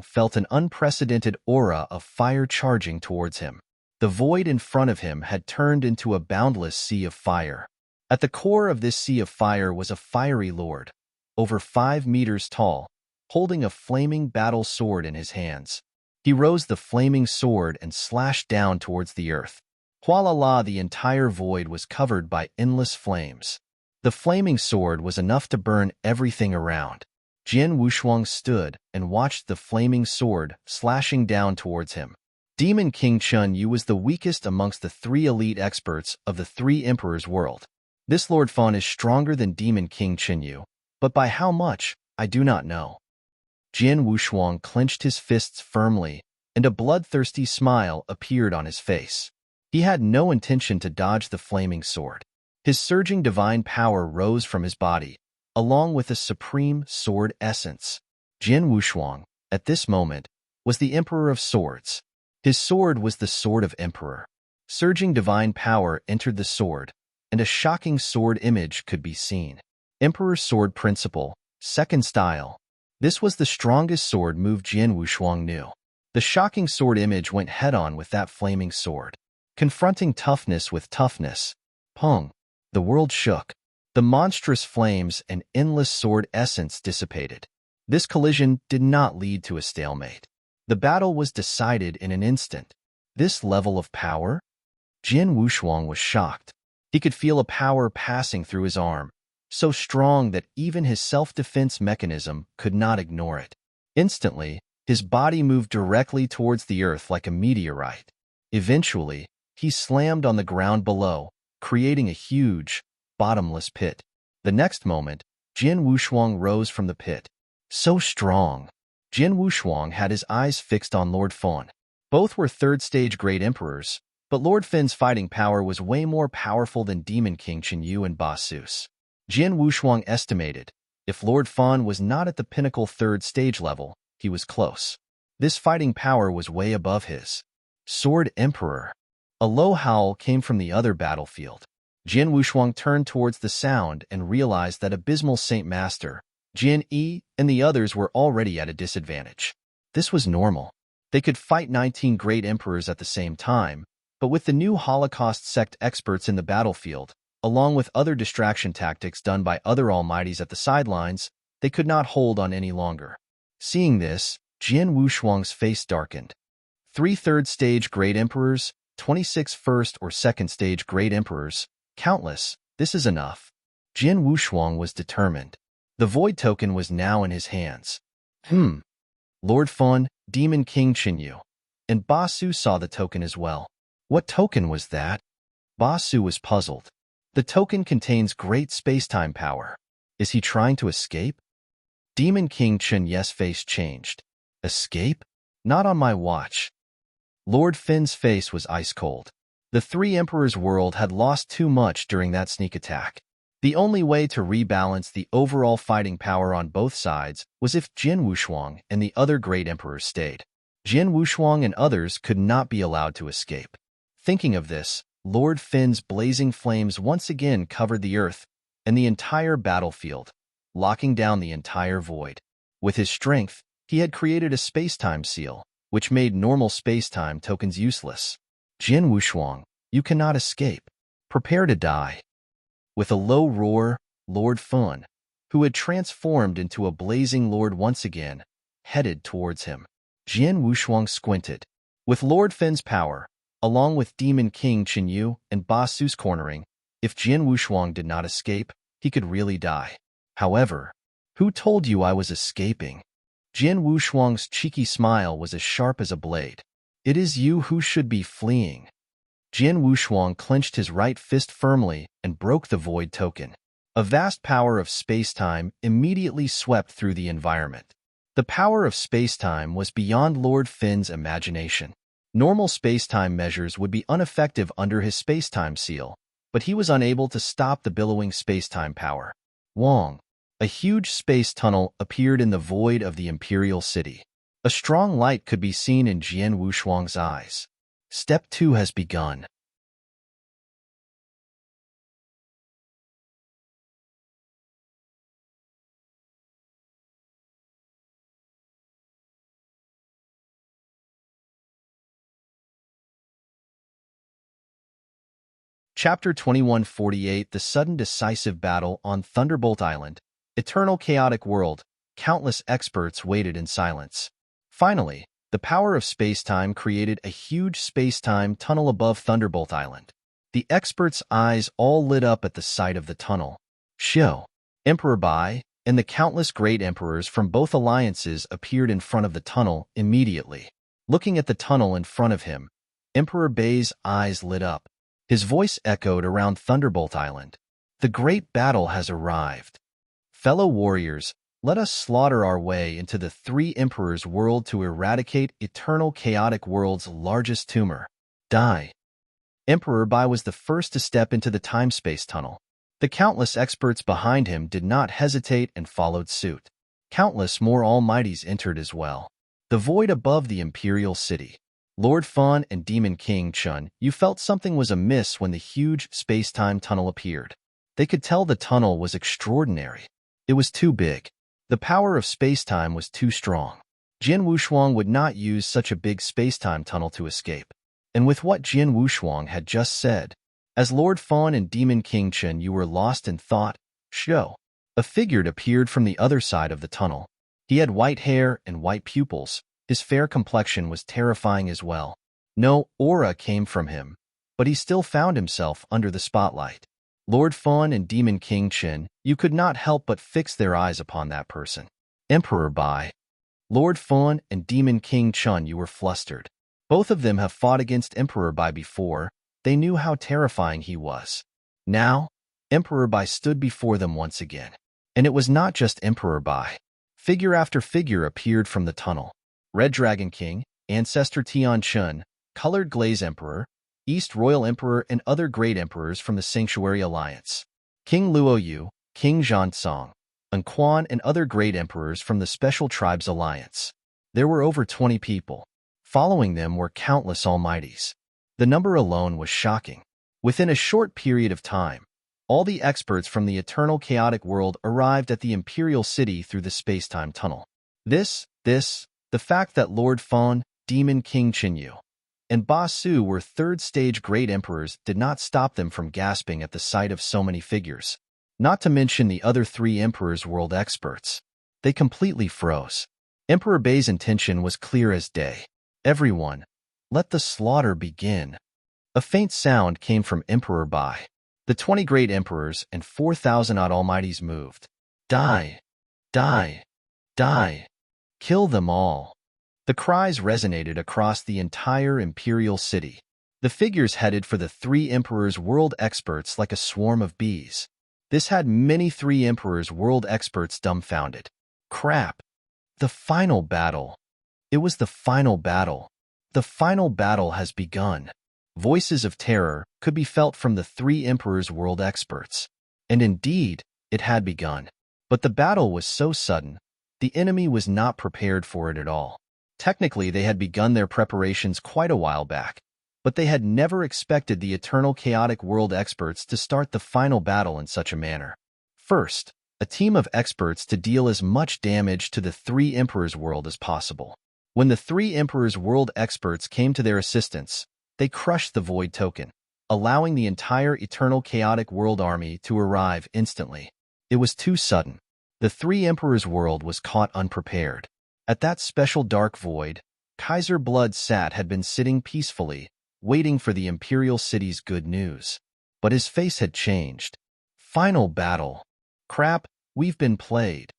felt an unprecedented aura of fire charging towards him. The void in front of him had turned into a boundless sea of fire. At the core of this sea of fire was a fiery lord, over 5 meters tall, holding a flaming battle sword in his hands. He rose the flaming sword and slashed down towards the earth. Hualala, the entire void was covered by endless flames. The flaming sword was enough to burn everything around. Jin Wushuang stood and watched the flaming sword slashing down towards him. Demon King Chenyu was the weakest amongst the 3 elite experts of the 3 emperors' world. This Lord Fawn is stronger than Demon King Chenyu, but by how much, I do not know. Jin Wushuang clenched his fists firmly, and a bloodthirsty smile appeared on his face. He had no intention to dodge the flaming sword. His surging divine power rose from his body, along with a supreme sword essence. Jin Wushuang, at this moment, was the Emperor of Swords. His sword was the Sword of Emperor. Surging divine power entered the sword, and a shocking sword image could be seen. Emperor Sword Principle, Second Style. This was the strongest sword move Jin Wushuang knew. The shocking sword image went head-on with that flaming sword. Confronting toughness with toughness. Pung. The world shook. The monstrous flames and endless sword essence dissipated. This collision did not lead to a stalemate. The battle was decided in an instant. This level of power? Jin Wushuang was shocked. He could feel a power passing through his arm, so strong that even his self-defense mechanism could not ignore it. Instantly, his body moved directly towards the earth like a meteorite. Eventually, he slammed on the ground below, creating a huge, bottomless pit. The next moment, Jin Wushuang rose from the pit. So strong. Jin Wushuang had his eyes fixed on Lord Fawn. Both were third-stage great emperors, but Lord Fawn's fighting power was way more powerful than Demon King Chenyu and Ba Su's. Jin Wushuang estimated, if Lord Fawn was not at the pinnacle third-stage level, he was close. This fighting power was way above his. Sword Emperor. A low howl came from the other battlefield. Jin Wushuang turned towards the sound and realized that abysmal Saint Master, Jin Yi, and the others were already at a disadvantage. This was normal. They could fight 19 great emperors at the same time, but with the new Holocaust sect experts in the battlefield, along with other distraction tactics done by other almighties at the sidelines, they could not hold on any longer. Seeing this, Jin Wushuang's face darkened. 3 third-stage great emperors, 26 first or second-stage great emperors, countless, this is enough. Jin Wushuang was determined. The void token was now in his hands. Lord Fun, Demon King Chinyu, and Ba Su saw the token as well. What token was that? Ba Su was puzzled. The token contains great space-time power. Is he trying to escape? Demon King Chinyu's face changed. Escape? Not on my watch. Lord Fin's face was ice-cold. The 3 Emperors' world had lost too much during that sneak attack. The only way to rebalance the overall fighting power on both sides was if Jin Wushuang and the other great emperors stayed. Jin Wushuang and others could not be allowed to escape. Thinking of this, Lord Fin's blazing flames once again covered the earth and the entire battlefield, locking down the entire void. With his strength, he had created a space-time seal, which made normal space-time tokens useless. Jin Wushuang, you cannot escape. Prepare to die. With a low roar, Lord Fun, who had transformed into a blazing lord once again, headed towards him. Jin Wushuang squinted. With Lord Fin's power, along with Demon King Chinyu and Ba Su's cornering, if Jin Wushuang did not escape, he could really die. However, who told you I was escaping? Jin Wushuang's cheeky smile was as sharp as a blade. It is you who should be fleeing. Jin Wushuang clenched his right fist firmly and broke the void token. A vast power of space-time immediately swept through the environment. The power of space-time was beyond Lord Fin's imagination. Normal space-time measures would be ineffective under his space-time seal, but he was unable to stop the billowing space-time power. Wong. A huge space tunnel appeared in the void of the Imperial City. A strong light could be seen in Jin Wushuang's eyes. Step 2 has begun. Chapter 2148 The Sudden Decisive Battle on Thunderbolt Island. Eternal Chaotic World. Countless experts waited in silence. Finally, the power of space-time created a huge space-time tunnel above Thunderbolt Island. The experts' eyes all lit up at the sight of the tunnel. Xiao, Emperor Bai, and the countless great emperors from both alliances appeared in front of the tunnel immediately. Looking at the tunnel in front of him, Emperor Bai's eyes lit up. His voice echoed around Thunderbolt Island. The great battle has arrived. Fellow warriors, let us slaughter our way into the 3 Emperors' world to eradicate Eternal Chaotic World's largest tumor. Die. Emperor Bai was the first to step into the time-space tunnel. The countless experts behind him did not hesitate and followed suit. Countless more almighties entered as well. The void above the Imperial City. Lord Fun and Demon King Chun, you felt something was amiss when the huge space-time tunnel appeared. They could tell the tunnel was extraordinary. It was too big. The power of space-time was too strong. Jin Wushuang would not use such a big space-time tunnel to escape. And with what Jin Wushuang had just said, as Lord Fun and Demon King Chen, you were lost in thought. Shou. A figure appeared from the other side of the tunnel. He had white hair and white pupils. His fair complexion was terrifying as well. No aura came from him, but he still found himself under the spotlight. Lord Fun and Demon King Chen, you could not help but fix their eyes upon that person. Emperor Bai. Lord Fun and Demon King Chun, you were flustered. Both of them have fought against Emperor Bai before. They knew how terrifying he was. Now, Emperor Bai stood before them once again. And it was not just Emperor Bai. Figure after figure appeared from the tunnel. Red Dragon King, Ancestor Tian Chun, Colored Glaze Emperor, East Royal Emperor, and other great emperors from the Sanctuary Alliance. King Luo Yu, King Zhansong, and Quan, and other great emperors from the Special Tribes Alliance. There were over 20 people. Following them were countless almighties. The number alone was shocking. Within a short period of time, all the experts from the eternal chaotic world arrived at the Imperial City through the space-time tunnel. The fact that Lord Fawn, Demon King Chinyu, and Ba Su were third-stage great emperors did not stop them from gasping at the sight of so many figures. Not to mention the other three emperors' world experts. They completely froze. Emperor Bai's intention was clear as day. Everyone, let the slaughter begin. A faint sound came from Emperor Bai. The 20 great emperors and 4,000-odd almighties moved. Die! Die! Die! Kill them all! The cries resonated across the entire imperial city. The figures headed for the three emperors' world experts like a swarm of bees. This had many three emperors' world experts dumbfounded. Crap! The final battle. It was the final battle. The final battle has begun. Voices of terror could be felt from the three emperors' world experts. And indeed, it had begun. But the battle was so sudden, the enemy was not prepared for it at all. Technically, they had begun their preparations quite a while back, but they had never expected the eternal chaotic world experts to start the final battle in such a manner. First, a team of experts to deal as much damage to the three emperors' world as possible. When the three emperors' world experts came to their assistance, they crushed the Void Token, allowing the entire eternal chaotic world army to arrive instantly. It was too sudden. The three emperors' world was caught unprepared. At that special dark void, Kaiser Blood Sat had been sitting peacefully, waiting for the Imperial City's good news. But his face had changed. Final battle. Crap, we've been played.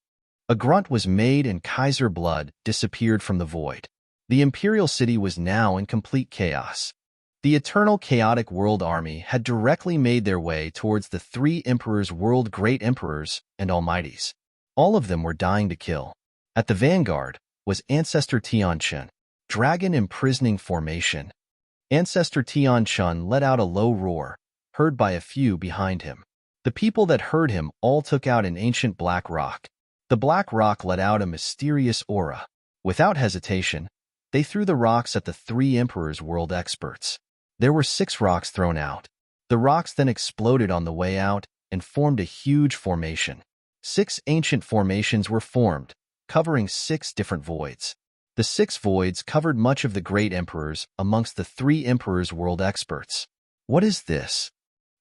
A grunt was made and Kaiser Blood disappeared from the void. The Imperial City was now in complete chaos. The Eternal Chaotic World Army had directly made their way towards the three Emperors' World Great Emperors and Almighties. All of them were dying to kill. At the vanguard was Ancestor Tianchun, Dragon Imprisoning Formation. Ancestor Tianchun let out a low roar, heard by a few behind him. The people that heard him all took out an ancient black rock. The black rock let out a mysterious aura. Without hesitation, they threw the rocks at the three Emperors' world experts. There were 6 rocks thrown out. The rocks then exploded on the way out and formed a huge formation. 6 ancient formations were formed, covering 6 different voids. The 6 voids covered much of the great emperors amongst the 3 emperors' world experts. What is this?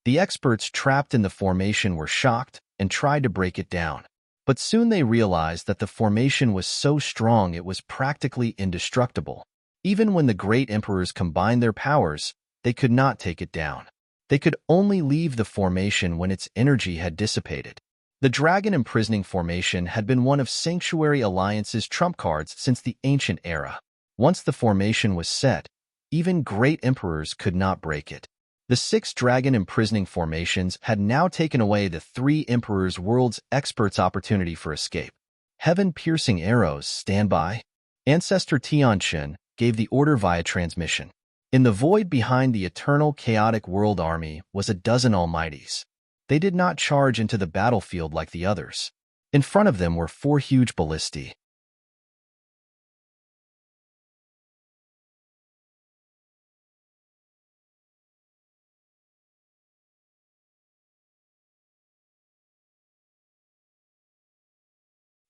The experts trapped in the formation were shocked and tried to break it down. But soon they realized that the formation was so strong it was practically indestructible. Even when the great emperors combined their powers, they could not take it down. They could only leave the formation when its energy had dissipated. The Dragon Imprisoning Formation had been one of Sanctuary Alliance's trump cards since the ancient era. Once the formation was set, even great emperors could not break it. The 6 Dragon Imprisoning Formations had now taken away the 3 Emperors' World's experts' opportunity for escape. Heaven-piercing arrows, stand by. Ancestor Tianchun gave the order via transmission. In the void behind the Eternal Chaotic World Army was a dozen Almighties. They did not charge into the battlefield like the others. In front of them were 4 huge ballistae.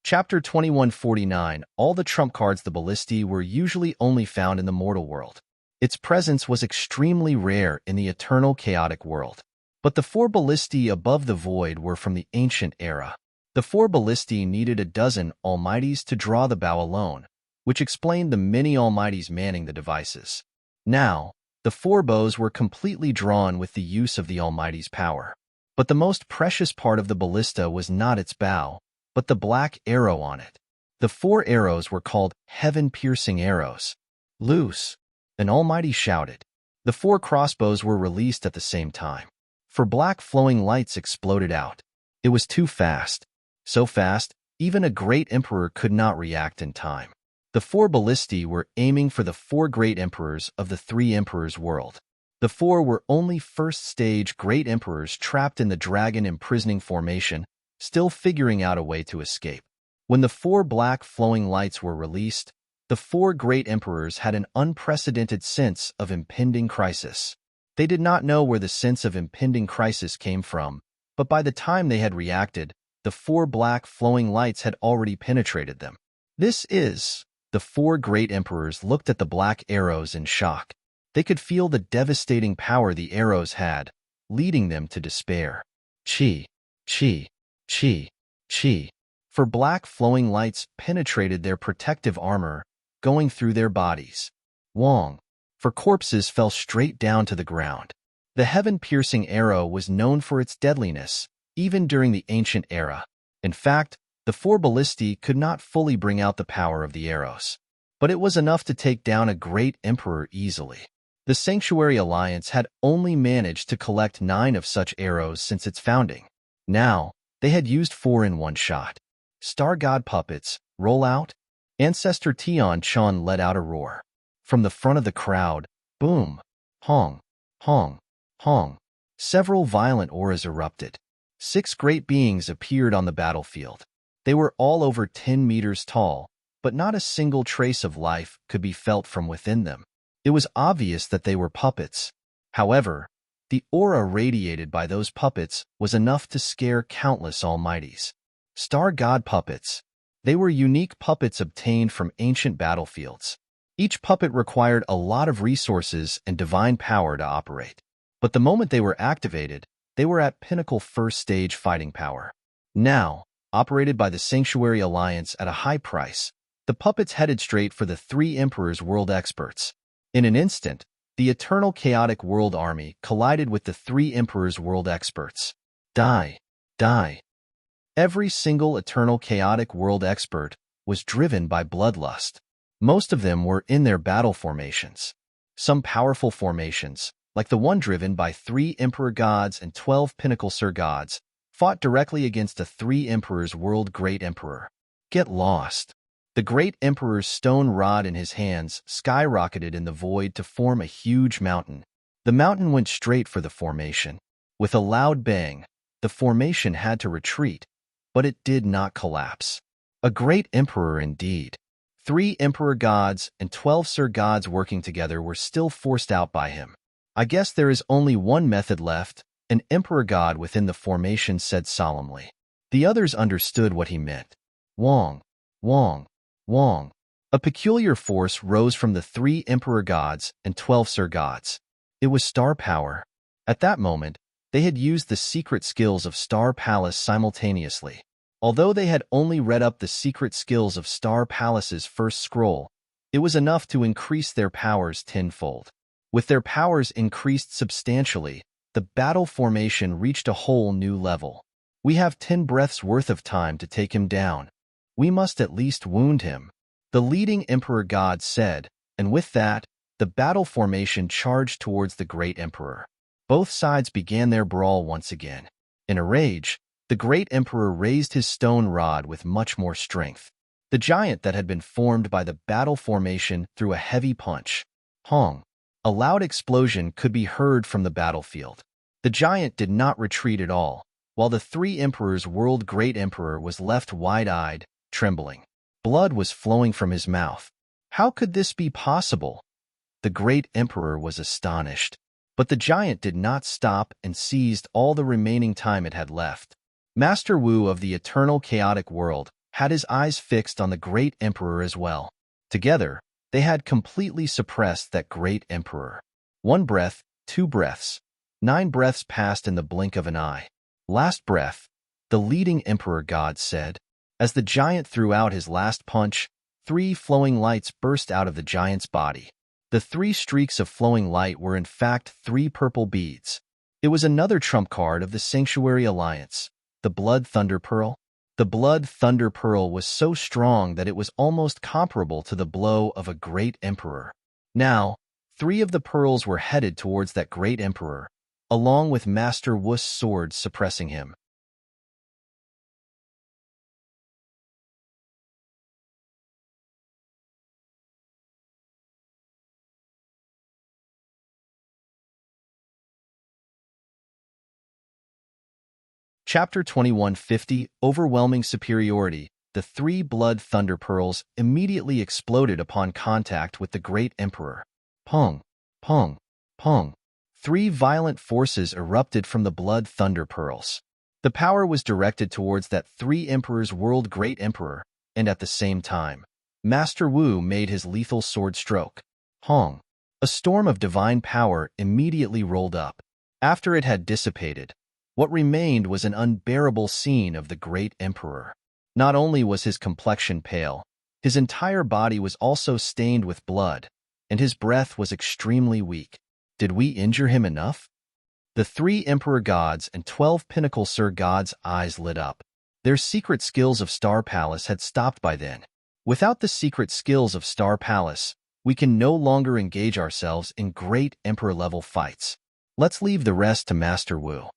Chapter 2149. All the trump cards the ballistae were usually only found in the mortal world. Its presence was extremely rare in the eternal chaotic world. But the 4 ballistae above the void were from the ancient era. The 4 ballistae needed a dozen almighties to draw the bow alone, which explained the many almighties manning the devices. Now, the 4 bows were completely drawn with the use of the almighty's power. But the most precious part of the ballista was not its bow, but the black arrow on it. The 4 arrows were called heaven-piercing arrows. Loose! An almighty shouted. The 4 crossbows were released at the same time. 4 black flowing lights exploded out. It was too fast. So fast, even a great emperor could not react in time. The 4 ballistae were aiming for the 4 great emperors of the 3 emperors' world. The 4 were only first-stage great emperors trapped in the Dragon Imprisoning Formation, still figuring out a way to escape. When the 4 black flowing lights were released, the 4 great emperors had an unprecedented sense of impending crisis. They did not know where the sense of impending crisis came from, but by the time they had reacted, the four black flowing lights had already penetrated them. The four great emperors looked at the black arrows in shock. They could feel the devastating power the arrows had, leading them to despair. Chi, chi, chi, chi. For black flowing lights penetrated their protective armor, going through their bodies. Wong. For corpses fell straight down to the ground. The heaven-piercing arrow was known for its deadliness, even during the ancient era. In fact, the four ballistae could not fully bring out the power of the arrows. But it was enough to take down a great emperor easily. The Sanctuary Alliance had only managed to collect 9 of such arrows since its founding. Now, they had used 4 in one shot. Star God puppets, roll out. Ancestor Tian Chun let out a roar. From the front of the crowd, boom, hong, hong, hong. Several violent auras erupted. 6 great beings appeared on the battlefield. They were all over 10 meters tall, but not a single trace of life could be felt from within them. It was obvious that they were puppets. However, the aura radiated by those puppets was enough to scare countless almighties. Star God puppets. They were unique puppets obtained from ancient battlefields. Each puppet required a lot of resources and divine power to operate. But the moment they were activated, they were at pinnacle first-stage fighting power. Now, operated by the Sanctuary Alliance at a high price, the puppets headed straight for the 3 Emperors' world experts. In an instant, the Eternal Chaotic World Army collided with the 3 Emperors' world experts. Die, die. Every single Eternal Chaotic World expert was driven by bloodlust. Most of them were in their battle formations. Some powerful formations, like the one driven by 3 Emperor Gods and 12 Pinnacle Sir Gods, fought directly against the 3 Emperors' World Great Emperor. Get lost. The Great Emperor's stone rod in his hands skyrocketed in the void to form a huge mountain. The mountain went straight for the formation. With a loud bang, the formation had to retreat, but it did not collapse. A great emperor indeed. 3 Emperor Gods and 12 Sir Gods working together were still forced out by him. I guess there is only one method left, an Emperor God within the formation said solemnly. The others understood what he meant. Wong, Wong, Wong. A peculiar force rose from the 3 Emperor Gods and 12 Sir Gods. It was star power. At that moment, they had used the secret skills of Star Palace simultaneously. Although they had only read up the secret skills of Star Palace's first scroll, it was enough to increase their powers tenfold. With their powers increased substantially, the battle formation reached a whole new level. We have 10 breaths worth of time to take him down. We must at least wound him, the leading Emperor God said, and with that, the battle formation charged towards the Great Emperor. Both sides began their brawl once again. In a rage, the Great Emperor raised his stone rod with much more strength. The giant that had been formed by the battle formation threw a heavy punch. Hong! A loud explosion could be heard from the battlefield. The giant did not retreat at all, while the 3 Emperors' World Great Emperor was left wide-eyed, trembling. Blood was flowing from his mouth. How could this be possible? The Great Emperor was astonished. But the giant did not stop and seized all the remaining time it had left. Master Wu of the Eternal Chaotic World had his eyes fixed on the Great Emperor as well. Together, they had completely suppressed that Great Emperor. 1 breath, 2 breaths. 9 breaths passed in the blink of an eye. Last breath, the leading Emperor God said. As the giant threw out his last punch, 3 flowing lights burst out of the giant's body. The 3 streaks of flowing light were in fact 3 purple beads. It was another trump card of the Sanctuary Alliance, the Blood Thunder Pearl. The Blood Thunder Pearl was so strong that it was almost comparable to the blow of a great emperor. Now, 3 of the pearls were headed towards that great emperor, along with Master Wu's sword suppressing him. Chapter 2150, Overwhelming Superiority. The 3 Blood Thunder Pearls immediately exploded upon contact with the Great Emperor. Pong, pong, pong. Three violent forces erupted from the blood thunder pearls. The power was directed towards that three emperors' world great emperor, and at the same time, Master Wu made his lethal sword stroke. Hong. A storm of divine power immediately rolled up. After it had dissipated, what remained was an unbearable scene of the great emperor. Not only was his complexion pale, his entire body was also stained with blood, and his breath was extremely weak. Did we injure him enough? The three emperor gods and 12 pinnacle sir gods' eyes lit up. Their secret skills of Star Palace had stopped by then. Without the secret skills of Star Palace, we can no longer engage ourselves in great emperor-level fights. Let's leave the rest to Master Wu.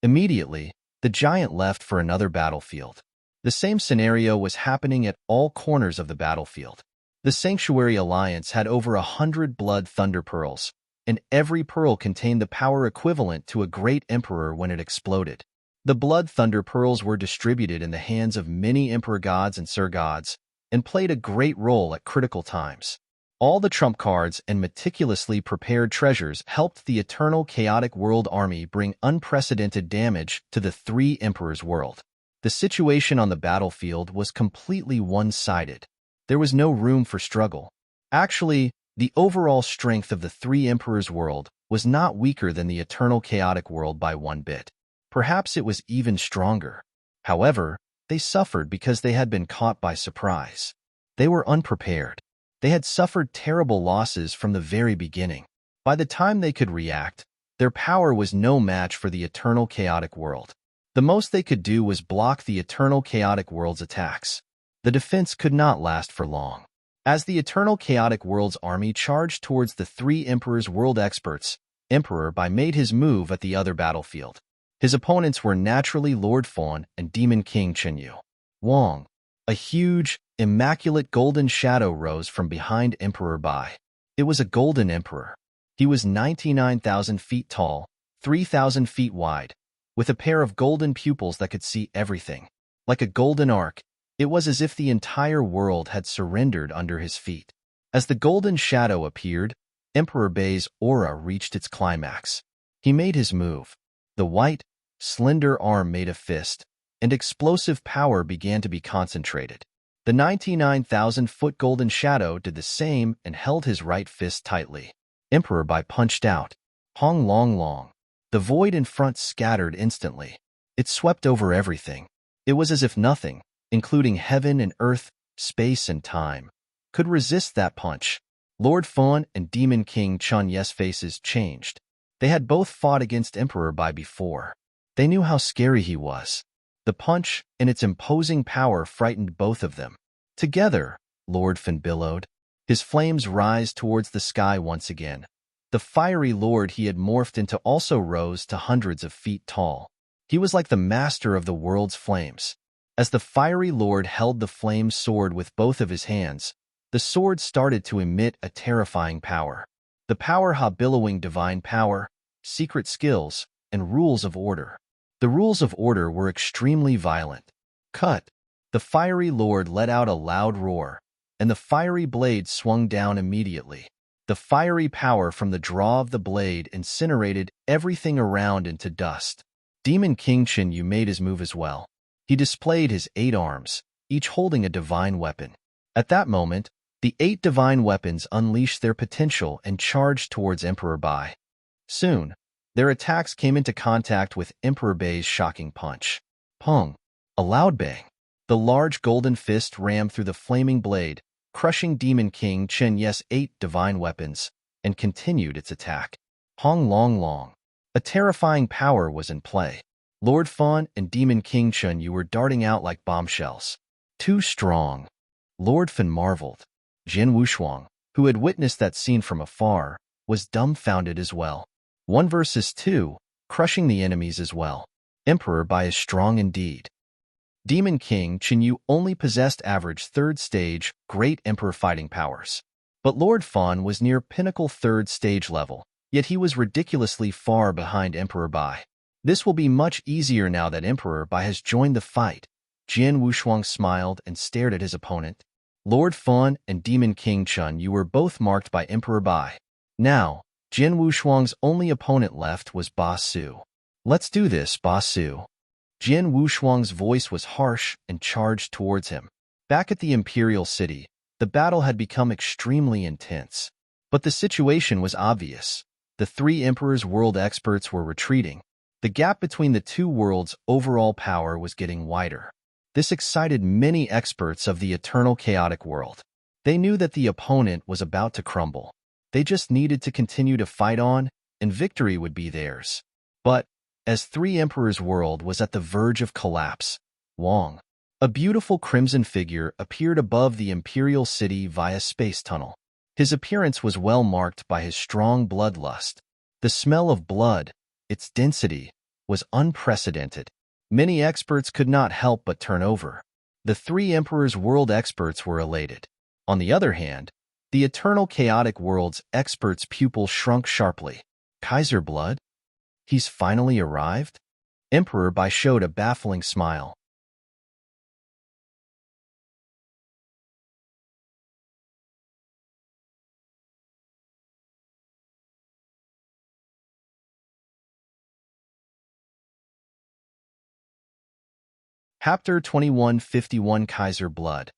Immediately, the giant left for another battlefield. The same scenario was happening at all corners of the battlefield. The Sanctuary Alliance had over 100 blood thunder pearls, and every pearl contained the power equivalent to a great emperor when it exploded. The blood thunder pearls were distributed in the hands of many emperor gods and sir gods, and played a great role at critical times. All the trump cards and meticulously prepared treasures helped the Eternal Chaotic World Army bring unprecedented damage to the three emperors' world. The situation on the battlefield was completely one-sided. There was no room for struggle. Actually, the overall strength of the three emperors' world was not weaker than the Eternal Chaotic World by one bit. Perhaps it was even stronger. However, they suffered because they had been caught by surprise. They were unprepared. They had suffered terrible losses from the very beginning. By the time they could react, their power was no match for the Eternal Chaotic World. The most they could do was block the Eternal Chaotic World's attacks. The defense could not last for long. As the Eternal Chaotic World's army charged towards the three Emperor's world experts, Emperor Bai made his move at the other battlefield. His opponents were naturally Lord Fawn and Demon King Chenyu. Wang. A huge, immaculate golden shadow rose from behind Emperor Bai. It was a golden emperor. He was 99,000 feet tall, 3,000 feet wide, with a pair of golden pupils that could see everything. Like a golden arc, it was as if the entire world had surrendered under his feet. As the golden shadow appeared, Emperor Bai's aura reached its climax. He made his move. The white, slender arm made a fist, and explosive power began to be concentrated. The 99,000-foot golden shadow did the same and held his right fist tightly. Emperor Bai punched out. Hong long long. The void in front scattered instantly. It swept over everything. It was as if nothing, including heaven and earth, space and time, could resist that punch. Lord Fawn and Demon King Chun Ye's faces changed. They had both fought against Emperor Bai before. They knew how scary he was. The punch and its imposing power frightened both of them. Together, Lord Fan billowed. His flames rise towards the sky once again. The fiery lord he had morphed into also rose to hundreds of feet tall. He was like the master of the world's flames. As the fiery lord held the flame sword with both of his hands, the sword started to emit a terrifying power. The power ha billowing divine power, secret skills, and rules of order. The rules of order were extremely violent. Cut! The fiery lord let out a loud roar, and the fiery blade swung down immediately. The fiery power from the draw of the blade incinerated everything around into dust. Demon King Chenyu made his move as well. He displayed his 8 arms, each holding a divine weapon. At that moment, the 8 divine weapons unleashed their potential and charged towards Emperor Bai. Soon, their attacks came into contact with Emperor Bai's shocking punch. Pong! A loud bang. The large golden fist rammed through the flaming blade, crushing Demon King Chen Ye's 8 divine weapons, and continued its attack. Hong long long. A terrifying power was in play. Lord Fawn and Demon King Chenyu were darting out like bombshells. Too strong. Lord Fan marveled. Jin Wushuang, who had witnessed that scene from afar, was dumbfounded as well. 1 versus 2, crushing the enemies as well. Emperor Bai is strong indeed. Demon King Chenyu only possessed average 3rd stage Great Emperor fighting powers. But Lord Fawn was near pinnacle 3rd stage level, yet he was ridiculously far behind Emperor Bai. This will be much easier now that Emperor Bai has joined the fight. Jin Wushuang smiled and stared at his opponent. Lord Fawn and Demon King Chun, you were both marked by Emperor Bai. Now, Jin Wushuang's only opponent left was Ba Su. "Let's do this, Ba Su." Jin Wushuang's voice was harsh and charged towards him. Back at the Imperial City, the battle had become extremely intense. But the situation was obvious. The three Emperor's world experts were retreating. The gap between the two worlds' overall power was getting wider. This excited many experts of the eternal chaotic world. They knew that the opponent was about to crumble. They just needed to continue to fight on, and victory would be theirs. But, as Three Emperors' world was at the verge of collapse, Wang, a beautiful crimson figure, appeared above the Imperial City via space tunnel. His appearance was well marked by his strong bloodlust. The smell of blood, its density, was unprecedented. Many experts could not help but turn over. The Three Emperors' world experts were elated. On the other hand, the eternal chaotic world's experts' pupil shrunk sharply. Kaiser Blood? He's finally arrived? Emperor Bai showed a baffling smile. Chapter 2151 Kaiser Blood.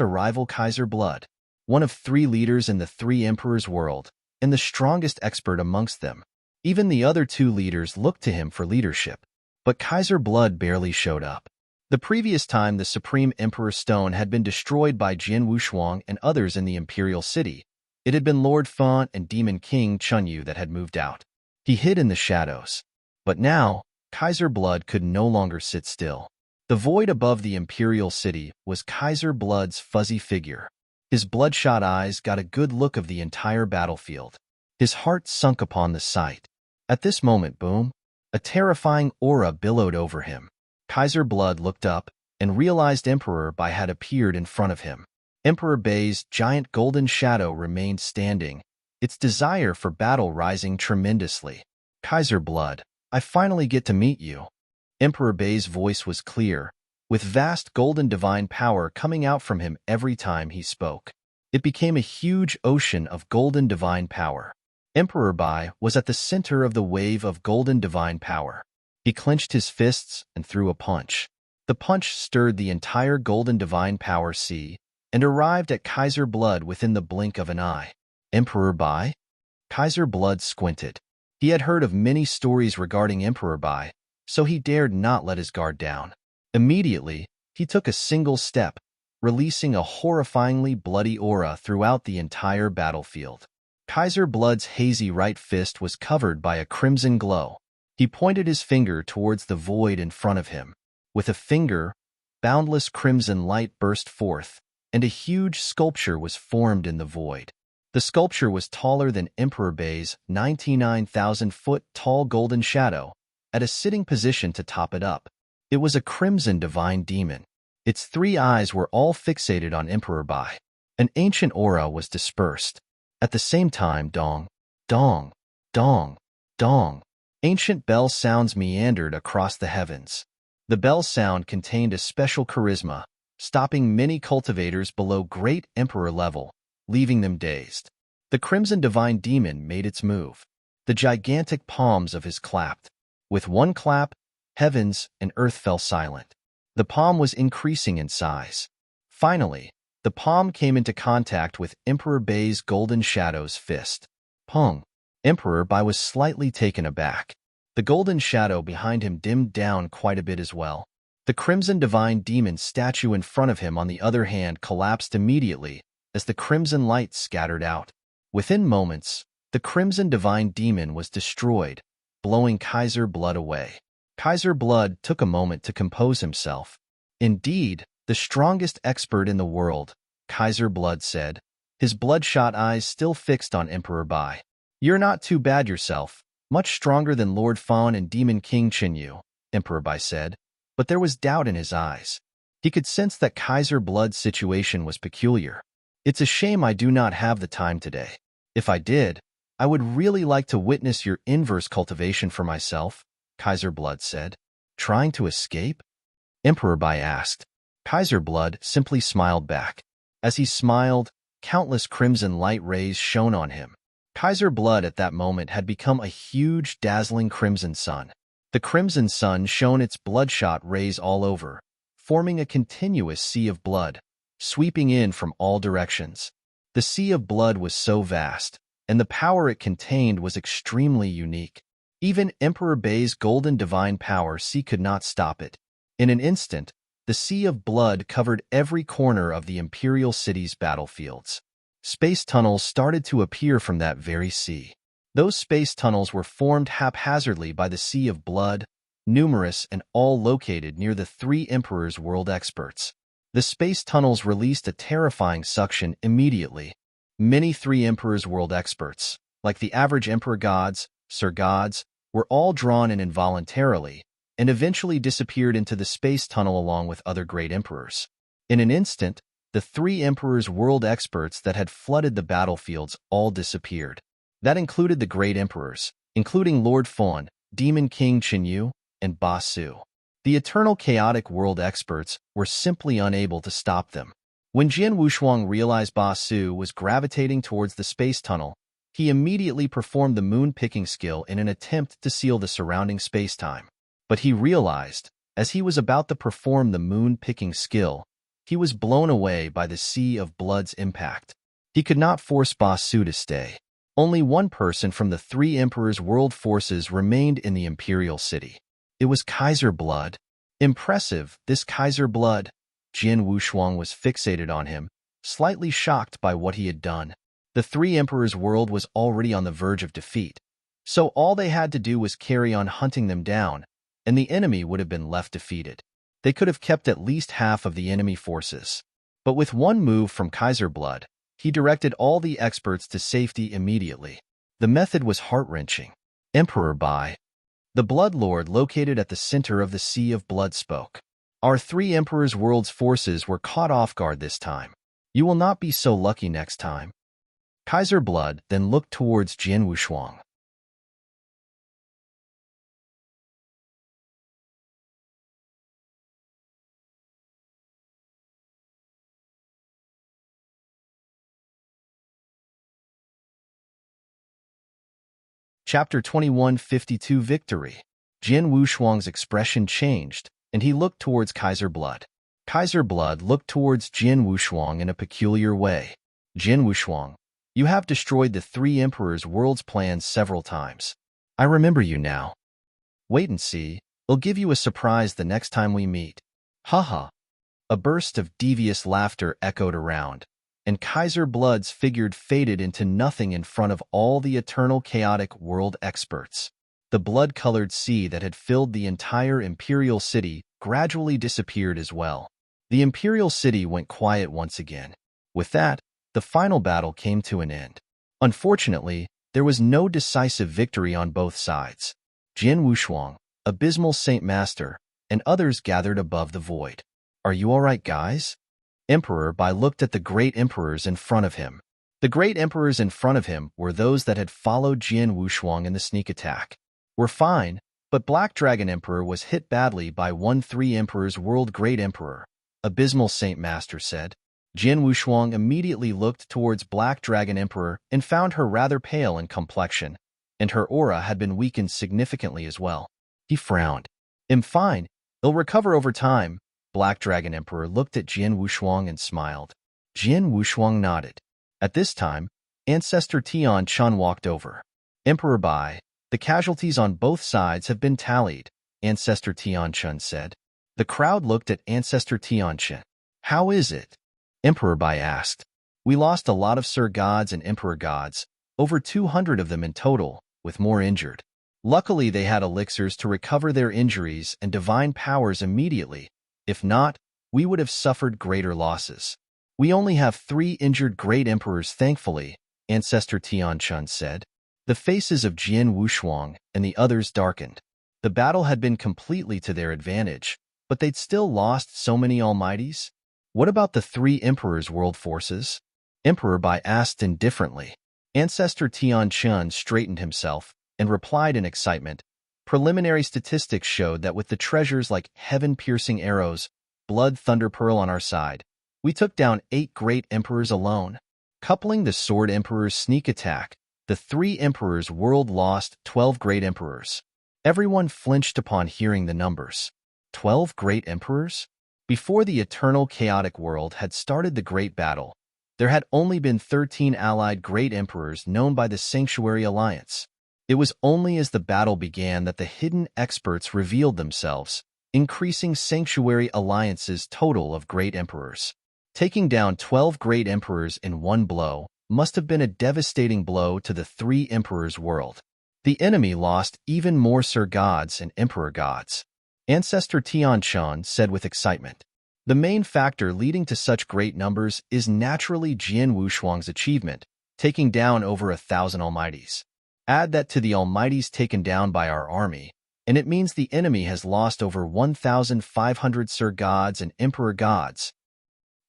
Arrival. Kaiser Blood, one of three leaders in the Three Emperors' world, and the strongest expert amongst them. Even the other two leaders looked to him for leadership. But Kaiser Blood barely showed up. The previous time the Supreme Emperor Stone had been destroyed by Jin Wushuang and others in the Imperial City, it had been Lord Fan and Demon King Chunyu that had moved out. He hid in the shadows. But now, Kaiser Blood could no longer sit still. The void above the Imperial City was Kaiser Blood's fuzzy figure. His bloodshot eyes got a good look of the entire battlefield. His heart sunk upon the sight. At this moment, boom, a terrifying aura billowed over him. Kaiser Blood looked up and realized Emperor Bai had appeared in front of him. Emperor Bai's giant golden shadow remained standing, its desire for battle rising tremendously. "Kaiser Blood, I finally get to meet you." Emperor Bai's voice was clear, with vast golden divine power coming out from him every time he spoke. It became a huge ocean of golden divine power. Emperor Bai was at the center of the wave of golden divine power. He clenched his fists and threw a punch. The punch stirred the entire golden divine power sea and arrived at Kaiser Blood within the blink of an eye. Emperor Bai? Kaiser Blood squinted. He had heard of many stories regarding Emperor Bai, so he dared not let his guard down. Immediately, he took a single step, releasing a horrifyingly bloody aura throughout the entire battlefield. Kaiser Blood's hazy right fist was covered by a crimson glow. He pointed his finger towards the void in front of him. With a finger, boundless crimson light burst forth, and a huge sculpture was formed in the void. The sculpture was taller than Emperor Bai's 99,000-foot-tall golden shadow, at a sitting position to top it up. It was a crimson divine demon. Its three eyes were all fixated on Emperor Bai. An ancient aura was dispersed. At the same time, dong, dong, dong, dong, ancient bell sounds meandered across the heavens. The bell sound contained a special charisma, stopping many cultivators below great emperor level, leaving them dazed. The crimson divine demon made its move. The gigantic palms of his clapped. With one clap, heavens and earth fell silent. The palm was increasing in size. Finally, the palm came into contact with Emperor Bai's golden shadow's fist. Pong! Emperor Bai was slightly taken aback. The golden shadow behind him dimmed down quite a bit as well. The crimson divine demon statue in front of him, on the other hand, collapsed immediately as the crimson light scattered out. Within moments, the crimson divine demon was destroyed, blowing Kaiser Blood away. Kaiser Blood took a moment to compose himself. Indeed, the strongest expert in the world, Kaiser Blood said, his bloodshot eyes still fixed on Emperor Bai. "You're not too bad yourself, much stronger than Lord Fan and Demon King Chinyu," Emperor Bai said, but there was doubt in his eyes. He could sense that Kaiser Blood's situation was peculiar. "It's a shame I do not have the time today. If I did, I would really like to witness your inverse cultivation for myself," Kaiser Blood said. "Trying to escape?" Emperor Bai asked. Kaiser Blood simply smiled back. As he smiled, countless crimson light rays shone on him. Kaiser Blood at that moment had become a huge, dazzling crimson sun. The crimson sun shone its bloodshot rays all over, forming a continuous sea of blood, sweeping in from all directions. The sea of blood was so vast, and the power it contained was extremely unique. Even Emperor Bai's golden divine power sea could not stop it. In an instant, the sea of blood covered every corner of the Imperial City's battlefields. Space tunnels started to appear from that very sea. Those space tunnels were formed haphazardly by the sea of blood, numerous and all located near the three Emperor's world experts. The space tunnels released a terrifying suction immediately. Many three Emperor's world experts, like the average Emperor gods, Sir gods, were all drawn in involuntarily, and eventually disappeared into the space tunnel along with other great emperors. In an instant, the three Emperor's world experts that had flooded the battlefields all disappeared. That included the great emperors, including Lord Fawn, Demon King Chenyu, and Ba Su. The eternal chaotic world experts were simply unable to stop them. When Jian Wushuang realized Ba Su was gravitating towards the space tunnel, he immediately performed the moon-picking skill in an attempt to seal the surrounding space-time. But he realized, as he was about to perform the moon-picking skill, he was blown away by the sea of blood's impact. He could not force Ba Su to stay. Only one person from the three Emperor's world forces remained in the Imperial City. It was Kaiser Blood. Impressive, this Kaiser Blood. Jian Wushuang was fixated on him, slightly shocked by what he had done. The three Emperor's world was already on the verge of defeat, so all they had to do was carry on hunting them down, and the enemy would have been left defeated. They could have kept at least half of the enemy forces. But with one move from Kaiser Blood, he directed all the experts to safety immediately. The method was heart-wrenching. Emperor Bai, the Blood Lord located at the center of the Sea of Blood, spoke. Our three Emperor's world's forces were caught off guard this time. You will not be so lucky next time. Kaiser Blood then looked towards Jian Wushuang. Chapter 2152 Victory. Jian Wushuang's expression changed, and he looked towards Kaiser Blood. Kaiser Blood looked towards Jian Wushuang in a peculiar way. Jian Wushuang, you have destroyed the three Emperor's world's plans several times. I remember you now. Wait and see, I'll give you a surprise the next time we meet. Haha. A burst of devious laughter echoed around, and Kaiser Blood's figure faded into nothing in front of all the eternal chaotic world experts. The blood-colored sea that had filled the entire Imperial City gradually disappeared as well. The Imperial City went quiet once again. With that, the final battle came to an end. Unfortunately, there was no decisive victory on both sides. Jian Wushuang, Abysmal Saint Master, and others gathered above the void. Are you all right, guys? Emperor Bai looked at the great emperors in front of him. The great emperors in front of him were those that had followed Jian Wushuang in the sneak attack. We're fine, but Black Dragon Emperor was hit badly by three Emperor's world great emperor, Abysmal Saint Master said. Jian Wushuang immediately looked towards Black Dragon Emperor and found her rather pale in complexion, and her aura had been weakened significantly as well. He frowned. I'm fine. It'll recover over time. Black Dragon Emperor looked at Jian Wushuang and smiled. Jian Wushuang nodded. At this time, Ancestor Tian Chun walked over. Emperor Bai, the casualties on both sides have been tallied, Ancestor Tian Chun said. The crowd looked at Ancestor Tian Chun. How is it? Emperor Bai asked. We lost a lot of Sir Gods and Emperor Gods, over 200 of them in total, with more injured. Luckily they had elixirs to recover their injuries and divine powers immediately. If not, we would have suffered greater losses. We only have 3 injured great emperors thankfully, Ancestor Tian Chun said. The faces of Jian Wushuang and the others darkened. The battle had been completely to their advantage, but they'd still lost so many almighties. What about the 3 emperors' world forces? Emperor Bai asked indifferently. Ancestor Tian Chun straightened himself and replied in excitement. Preliminary statistics showed that with the treasures like heaven-piercing arrows, blood thunder pearl on our side, we took down 8 great emperors alone. Coupling the Sword Emperor's sneak attack, The three emperors' world lost 12 great emperors. Everyone flinched upon hearing the numbers. 12 great emperors? Before the eternal chaotic world had started the great battle, there had only been 13 allied great emperors known by the Sanctuary Alliance. It was only as the battle began that the hidden experts revealed themselves, increasing Sanctuary Alliance's total of great emperors. Taking down 12 great emperors in one blow must have been a devastating blow to the three emperors' world. The enemy lost even more Sir Gods and Emperor Gods. Ancestor Tianchuan said with excitement. The main factor leading to such great numbers is naturally Jian Wushuang's achievement, taking down over 1,000 Almighties. Add that to the Almighties taken down by our army, and it means the enemy has lost over 1,500 Sir Gods and Emperor Gods.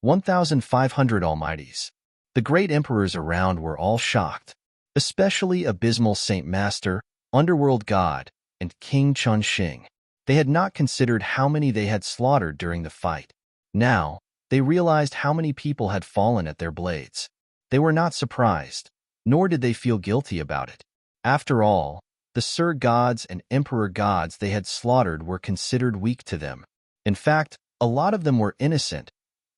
1,500 Almighties. The great emperors around were all shocked, especially Abysmal Saint Master, Underworld God, and King Chunxing. They had not considered how many they had slaughtered during the fight. Now, they realized how many people had fallen at their blades. They were not surprised, nor did they feel guilty about it. After all, the Sir Gods and Emperor Gods they had slaughtered were considered weak to them. In fact, a lot of them were innocent.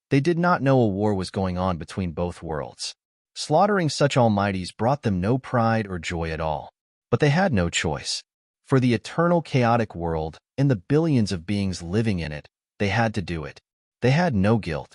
They did not know a war was going on between both worlds. Slaughtering such almighties brought them no pride or joy at all. But they had no choice. For the eternal chaotic world and the billions of beings living in it, they had to do it. They had no guilt.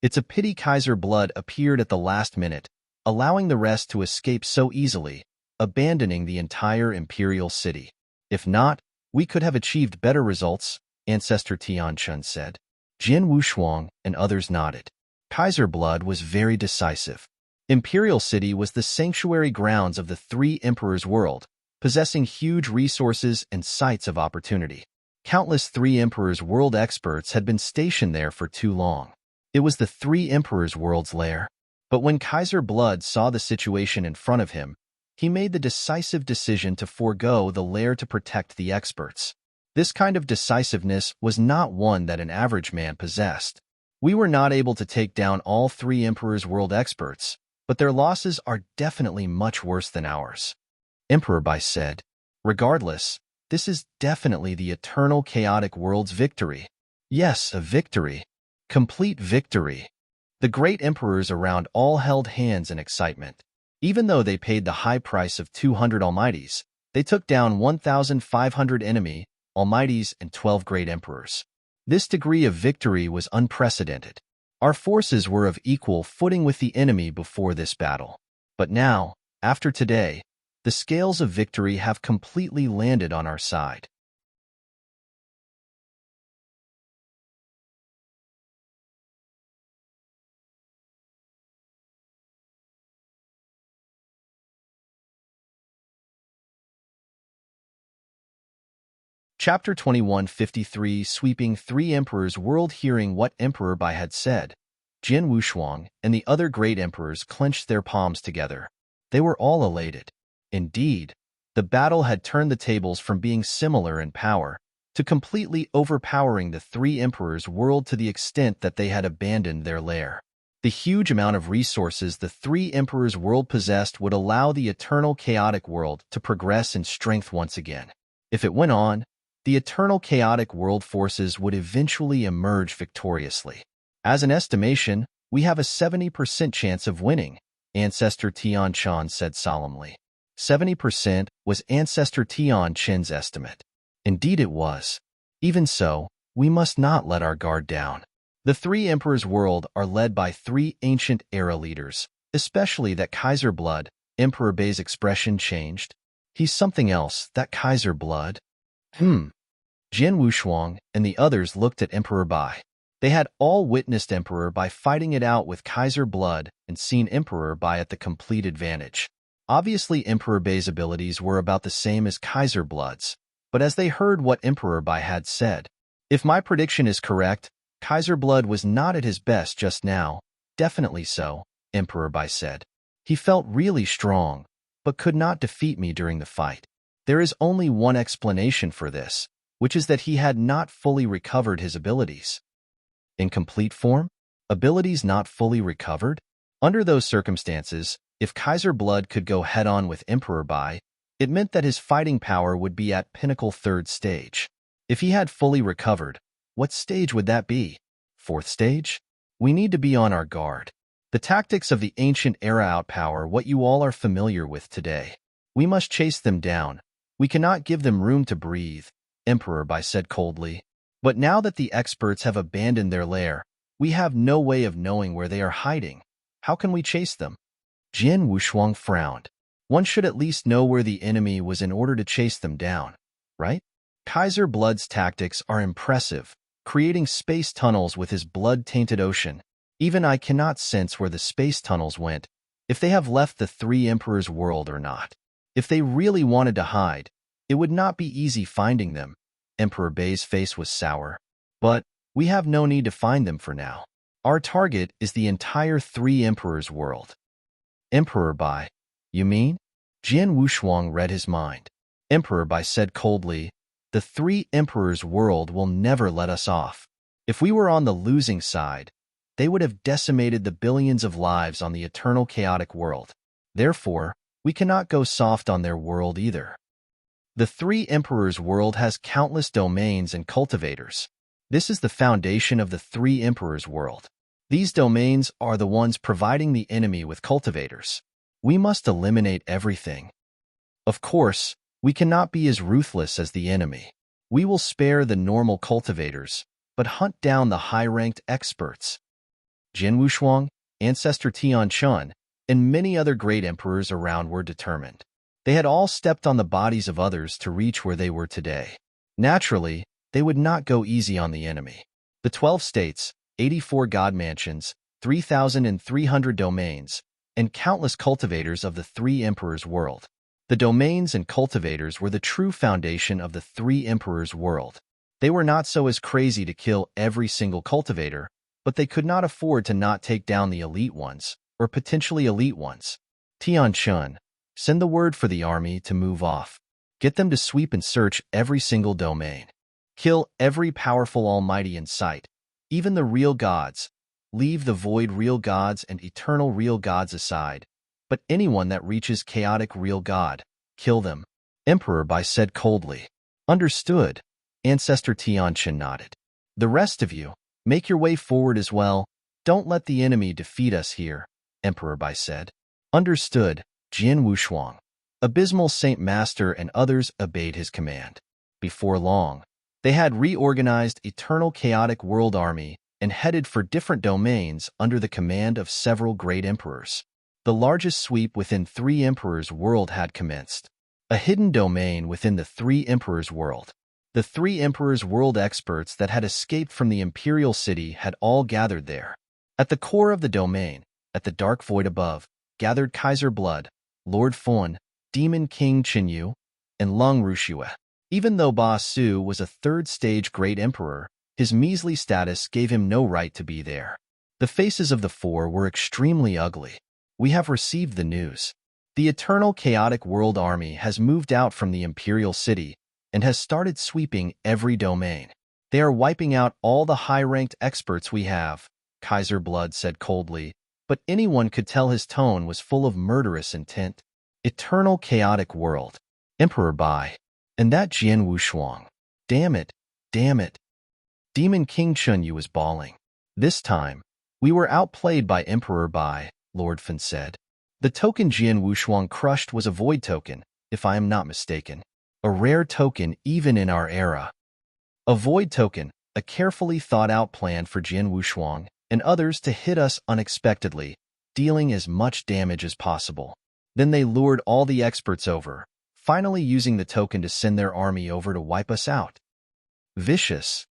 It's a pity Kaiser Blood appeared at the last minute, allowing the rest to escape so easily, abandoning the entire imperial city. If not, we could have achieved better results, Ancestor Tianchun said. Jian Wushuang and others nodded. Kaiser Blood was very decisive. Imperial City was the sanctuary grounds of the three emperors' world, possessing huge resources and sites of opportunity. Countless three emperors' world experts had been stationed there for too long. It was the three emperors' world's lair. But when Kaiser Blood saw the situation in front of him, he made the decisive decision to forego the lair to protect the experts. This kind of decisiveness was not one that an average man possessed. We were not able to take down all three emperors' world experts, but their losses are definitely much worse than ours. Emperor Bai said, regardless, this is definitely the eternal chaotic world's victory. Yes, a victory. Complete victory. The great emperors around all held hands in excitement. Even though they paid the high price of 200 almighties, they took down 1,500 enemy almighties and 12 great emperors. This degree of victory was unprecedented. Our forces were of equal footing with the enemy before this battle. But now, after today, the scales of victory have completely landed on our side. Chapter 2153 Sweeping Three Emperors World. Hearing what Emperor Bai had said, Jian Wushuang and the other great emperors clenched their palms together. They were all elated. Indeed, the battle had turned the tables from being similar in power to completely overpowering the three emperors' world to the extent that they had abandoned their lair. The huge amount of resources the three emperors' world possessed would allow the eternal chaotic world to progress in strength once again. If it went on, the eternal chaotic world forces would eventually emerge victoriously. As an estimation, we have a 70% chance of winning, Ancestor Tianchuan said solemnly. 70% was Ancestor Tianchuan's estimate. Indeed it was. Even so, we must not let our guard down. The three emperors' world are led by three ancient era leaders, especially that Kaiser Blood. Emperor Bai's expression changed. He's something else, that Kaiser Blood. Jian Wushuang and the others looked at Emperor Bai. They had all witnessed Emperor Bai fighting it out with Kaiser Blood and seen Emperor Bai at the complete advantage. Obviously, Emperor Bai's abilities were about the same as Kaiser Blood's, but as they heard what Emperor Bai had said, if my prediction is correct, Kaiser Blood was not at his best just now. Definitely so, Emperor Bai said. He felt really strong, but could not defeat me during the fight. There is only one explanation for this, which is that he had not fully recovered his abilities. In complete form? Abilities not fully recovered? Under those circumstances, If Kaiser Blood could go head-on with Emperor Bai, it meant that his fighting power would be at pinnacle 3rd stage. If he had fully recovered, what stage would that be? 4th stage? We need to be on our guard. The tactics of the ancient era outpower what you all are familiar with today. We must chase them down. We cannot give them room to breathe, Emperor Bai said coldly. But now that the experts have abandoned their lair, we have no way of knowing where they are hiding. How can we chase them? Jian Wushuang frowned. One should at least know where the enemy was in order to chase them down, right? Kaiser Blood's tactics are impressive, creating space tunnels with his blood-tainted ocean. Even I cannot sense where the space tunnels went, if they have left the 3 Emperors' world or not. If they really wanted to hide, it would not be easy finding them. Emperor Bai's face was sour. But we have no need to find them for now. Our target is the entire 3 Emperors' world. Emperor Bai, you mean? Jian Wushuang read his mind. Emperor Bai said coldly, the 3 Emperors' world will never let us off. If we were on the losing side, they would have decimated the billions of lives on the eternal chaotic world. Therefore, we cannot go soft on their world either. The 3 Emperors' world has countless domains and cultivators. This is the foundation of the 3 Emperors' world. These domains are the ones providing the enemy with cultivators. We must eliminate everything. Of course, we cannot be as ruthless as the enemy. We will spare the normal cultivators, but hunt down the high-ranked experts. Jian Wushuang, Ancestor Tian Chun, and many other great emperors around were determined. They had all stepped on the bodies of others to reach where they were today. Naturally, they would not go easy on the enemy. The 12 states, 84 god mansions, 3,300 domains, and countless cultivators of the 3 Emperors' world. The domains and cultivators were the true foundation of the 3 Emperors' world. They were not so as crazy to kill every single cultivator, but they could not afford to not take down the elite ones, or potentially elite ones. Tian Chun, send the word for the army to move off. Get them to sweep and search every single domain. Kill every powerful almighty in sight, even the real gods. Leave the void real gods and eternal real gods aside, but anyone that reaches chaotic real god, kill them. Emperor Bai said coldly. Understood. Ancestor Tian Chun nodded. The rest of you, make your way forward as well. Don't let the enemy defeat us here, Emperor Bai said. Understood. Jian Wushuang, Abysmal Saint Master and others obeyed his command. Before long, they had reorganized Eternal Chaotic World Army and headed for different domains under the command of several great emperors. The largest sweep within 3 Emperors' world had commenced. A hidden domain within the 3 Emperors' world. The 3 Emperors' world experts that had escaped from the Imperial City had all gathered there. At the core of the domain, at the dark void above, gathered Kaiser Blood, Lord Fun, Demon King Qinyu, and Lung Rushue. Even though Ba Su was a 3rd-stage great emperor, his measly status gave him no right to be there. The faces of the 4 were extremely ugly. We have received the news. The Eternal Chaotic World Army has moved out from the Imperial City and has started sweeping every domain. They are wiping out all the high-ranked experts we have, Kaiser Blood said coldly, but anyone could tell his tone was full of murderous intent. Eternal Chaotic World. Emperor Bai. And that Jian Wushuang. Damn it, damn it. Demon King Chunyu was bawling. This time, we were outplayed by Emperor Bai, Lord Fan said. The token Jian Wushuang crushed was a void token, if I am not mistaken. A rare token even in our era. A void token, a carefully thought-out plan for Jian Wushuang and others to hit us unexpectedly, dealing as much damage as possible. Then they lured all the experts over, finally using the token to send their army over to wipe us out. Vicious.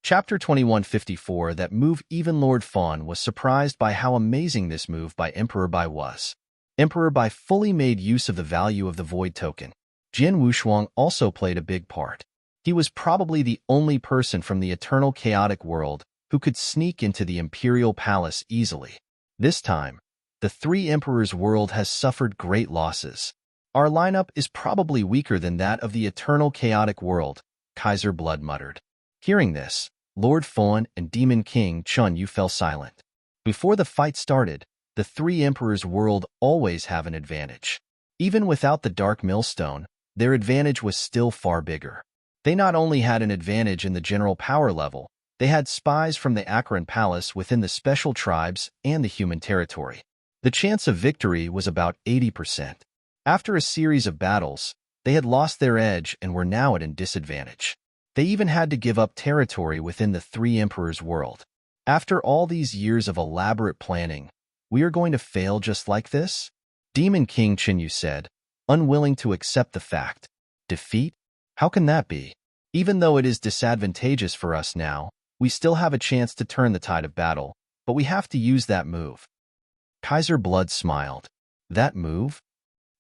Chapter 2154 That move even Lord Fawn was surprised by how amazing this move by Emperor Bai was. Emperor Bai fully made use of the value of the Void Token. Jian Wushuang also played a big part. He was probably the only person from the Eternal Chaotic World who could sneak into the Imperial Palace easily. This time, The Three Emperors world has suffered great losses. Our lineup is probably weaker than that of the eternal chaotic world, Kaiser Blood muttered. Hearing this, Lord Fawn and Demon King Chun Yu fell silent. Before the fight started, the Three Emperors world always have an advantage. Even without the Dark Millstone, their advantage was still far bigger. They not only had an advantage in the general power level, they had spies from the Acheron Palace within the special tribes and the human territory. The chance of victory was about 80%. After a series of battles, they had lost their edge and were now at a disadvantage. They even had to give up territory within the Three Emperors world. After all these years of elaborate planning, we are going to fail just like this? Demon King Chinyu said, unwilling to accept the fact. Defeat? How can that be? Even though it is disadvantageous for us now, we still have a chance to turn the tide of battle, but we have to use that move. Kaiser Blood smiled. That move?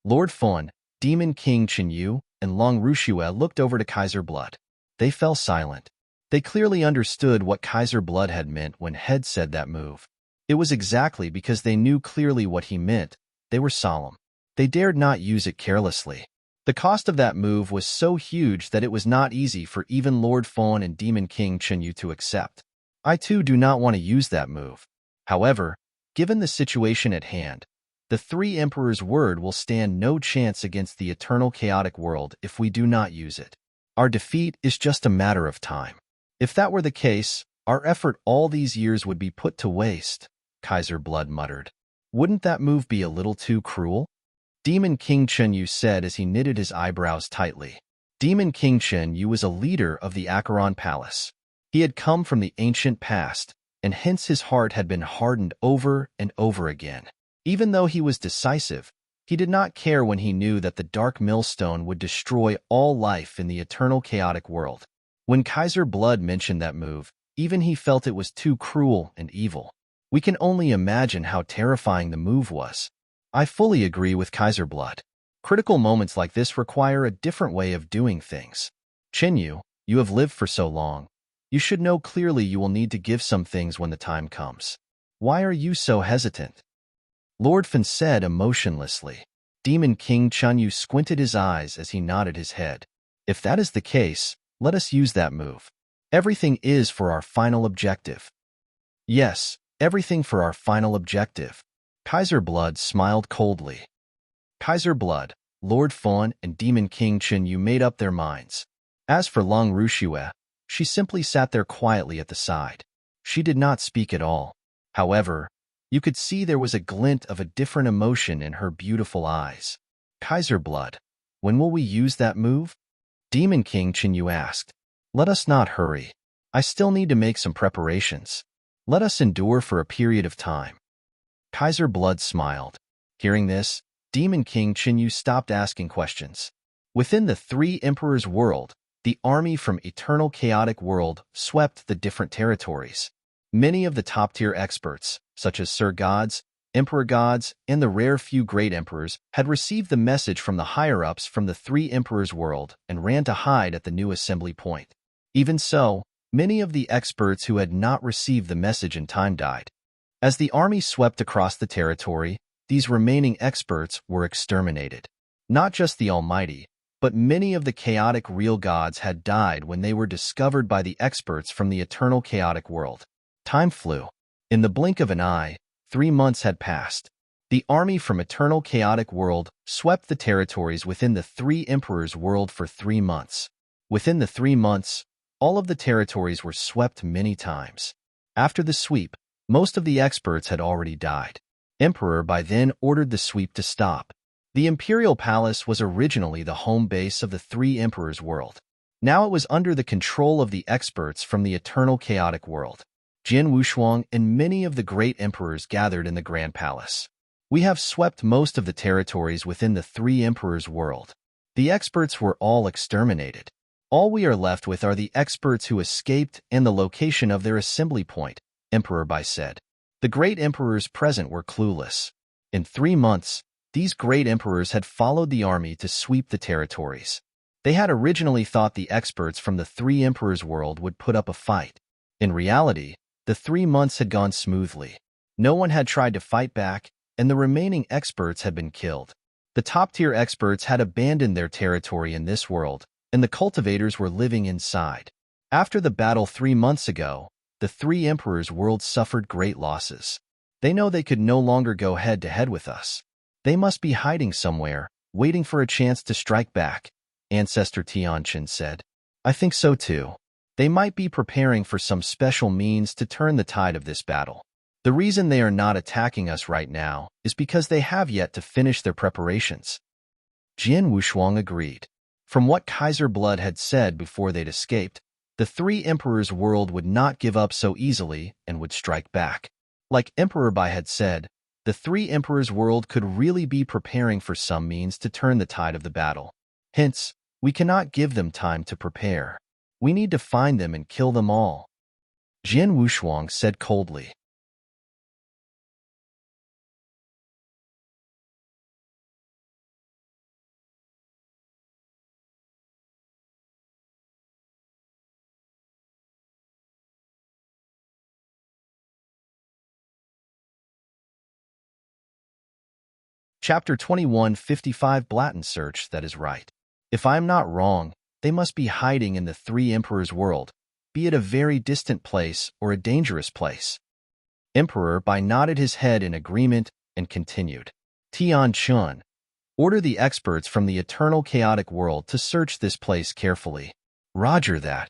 Lord Fawn, Demon King Chinyu, and Long Rushue looked over to Kaiser Blood. They fell silent. They clearly understood what Kaiser Blood had meant when Head said that move. It was exactly because they knew clearly what he meant. They were solemn. They dared not use it carelessly. The cost of that move was so huge that it was not easy for even Lord Fawn and Demon King Chinyu to accept. I too do not want to use that move. However, given the situation at hand, the Three Emperors' word will stand no chance against the eternal chaotic world if we do not use it. Our defeat is just a matter of time. If that were the case, our effort all these years would be put to waste, Kaiser Blood muttered. Wouldn't that move be a little too cruel? Demon King Chinyu said as he knitted his eyebrows tightly. Demon King Chinyu was a leader of the Acheron Palace. He had come from the ancient past, and hence his heart had been hardened over and over again. Even though he was decisive, he did not care when he knew that the Dark Millstone would destroy all life in the eternal chaotic world. When Kaiser Blood mentioned that move, even he felt it was too cruel and evil. We can only imagine how terrifying the move was. I fully agree with Kaiser Blood. Critical moments like this require a different way of doing things. Chinyu, you have lived for so long. You should know clearly you will need to give some things when the time comes. Why are you so hesitant? Lord Fan said emotionlessly. Demon King Chinyu squinted his eyes as he nodded his head. If that is the case, let us use that move. Everything is for our final objective. Yes, everything for our final objective. Kaiser Blood smiled coldly. Kaiser Blood, Lord Fawn, and Demon King Chinyu made up their minds. As for Long Rushue, she simply sat there quietly at the side. She did not speak at all. However, you could see there was a glint of a different emotion in her beautiful eyes. Kaiser Blood, when will we use that move? Demon King Chinyu asked. Let us not hurry. I still need to make some preparations. Let us endure for a period of time. Kaiser Blood smiled. Hearing this, Demon King Chinyu stopped asking questions. Within the Three Emperors' world, the army from Eternal Chaotic World swept the different territories. Many of the top-tier experts, such as Sir Gods, Emperor Gods, and the rare few Great Emperors, had received the message from the higher-ups from the Three Emperors' world and ran to hide at the new assembly point. Even so, many of the experts who had not received the message in time died. As the army swept across the territory, these remaining experts were exterminated. Not just the Almighty, but many of the chaotic real gods had died when they were discovered by the experts from the Eternal Chaotic World. Time flew. In the blink of an eye, 3 months had passed. The army from Eternal Chaotic World swept the territories within the Three Emperors' world for 3 months. Within the 3 months, all of the territories were swept many times. After the sweep, most of the experts had already died. Emperor by then ordered the sweep to stop. The Imperial Palace was originally the home base of the Three Emperors' world. Now it was under the control of the experts from the Eternal Chaotic World. Jin Wushuang and many of the great emperors gathered in the Grand Palace. We have swept most of the territories within the Three Emperors' world. The experts were all exterminated. All we are left with are the experts who escaped and the location of their assembly point, Emperor Bai said. The great emperors present were clueless. In 3 months, these great emperors had followed the army to sweep the territories. They had originally thought the experts from the Three Emperors' world would put up a fight. In reality, the 3 months had gone smoothly. No one had tried to fight back, and the remaining experts had been killed. The top-tier experts had abandoned their territory in this world, and the cultivators were living inside. After the battle 3 months ago, the three emperors' world suffered great losses. They know they could no longer go head-to-head with us. They must be hiding somewhere, waiting for a chance to strike back, Ancestor Tianqin said. I think so too. They might be preparing for some special means to turn the tide of this battle. The reason they are not attacking us right now is because they have yet to finish their preparations. Jian Wushuang agreed. From what Kaiser Blood had said before they'd escaped, the three emperors' world would not give up so easily and would strike back. Like Emperor Bai had said, the three emperors' world could really be preparing for some means to turn the tide of the battle. Hence, we cannot give them time to prepare. We need to find them and kill them all. Jian Wushuang said coldly. Chapter 2155 Blatant Search. That is right. If I am not wrong, they must be hiding in the three emperors' world, be it a very distant place or a dangerous place. Emperor Bai nodded his head in agreement and continued. Tianqin, order the experts from the eternal chaotic world to search this place carefully. Roger that.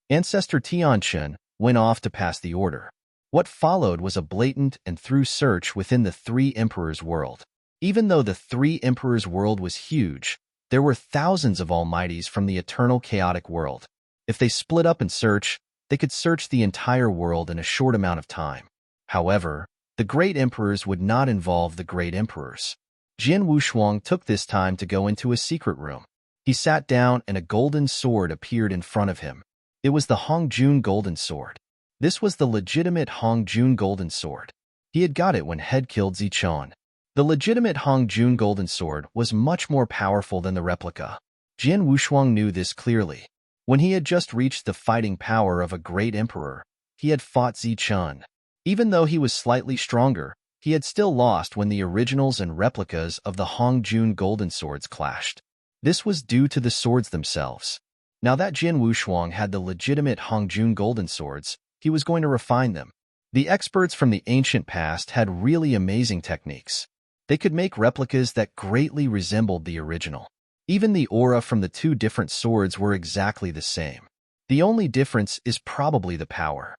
Ancestor Tianqin went off to pass the order. What followed was a blatant and thorough search within the three emperors' world. Even though the three emperors' world was huge, there were thousands of almighties from the eternal chaotic world. If they split up and search, they could search the entire world in a short amount of time. However, the great emperors would not involve the great emperors. Jian Wushuang took this time to go into a secret room. He sat down and a golden sword appeared in front of him. It was the Hongjun golden sword. This was the legitimate Hongjun golden sword. He had got it when Head killed Zichon. The legitimate Hongjun golden sword was much more powerful than the replica. Jian Wushuang knew this clearly. When he had just reached the fighting power of a great emperor, he had fought Zichun. Even though he was slightly stronger, he had still lost when the originals and replicas of the Hongjun golden swords clashed. This was due to the swords themselves. Now that Jian Wushuang had the legitimate Hongjun golden swords, he was going to refine them. The experts from the ancient past had really amazing techniques. They could make replicas that greatly resembled the original. Even the aura from the two different swords were exactly the same. The only difference is probably the power.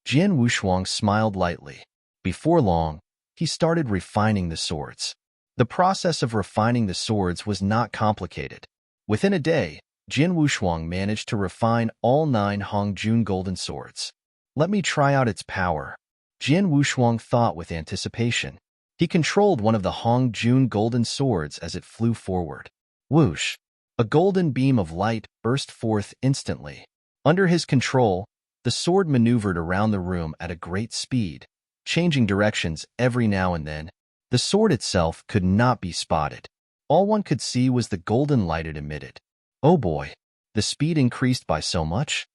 Jian Wushuang smiled lightly. Before long, he started refining the swords. The process of refining the swords was not complicated. Within a day, Jian Wushuang managed to refine all 9 Hongjun golden swords. Let me try out its power. Jian Wushuang thought with anticipation. He controlled one of the Hongjun golden swords as it flew forward. Whoosh! A golden beam of light burst forth instantly. Under his control, the sword maneuvered around the room at a great speed, changing directions every now and then. The sword itself could not be spotted. All one could see was the golden light it emitted. Oh boy! The speed increased by so much?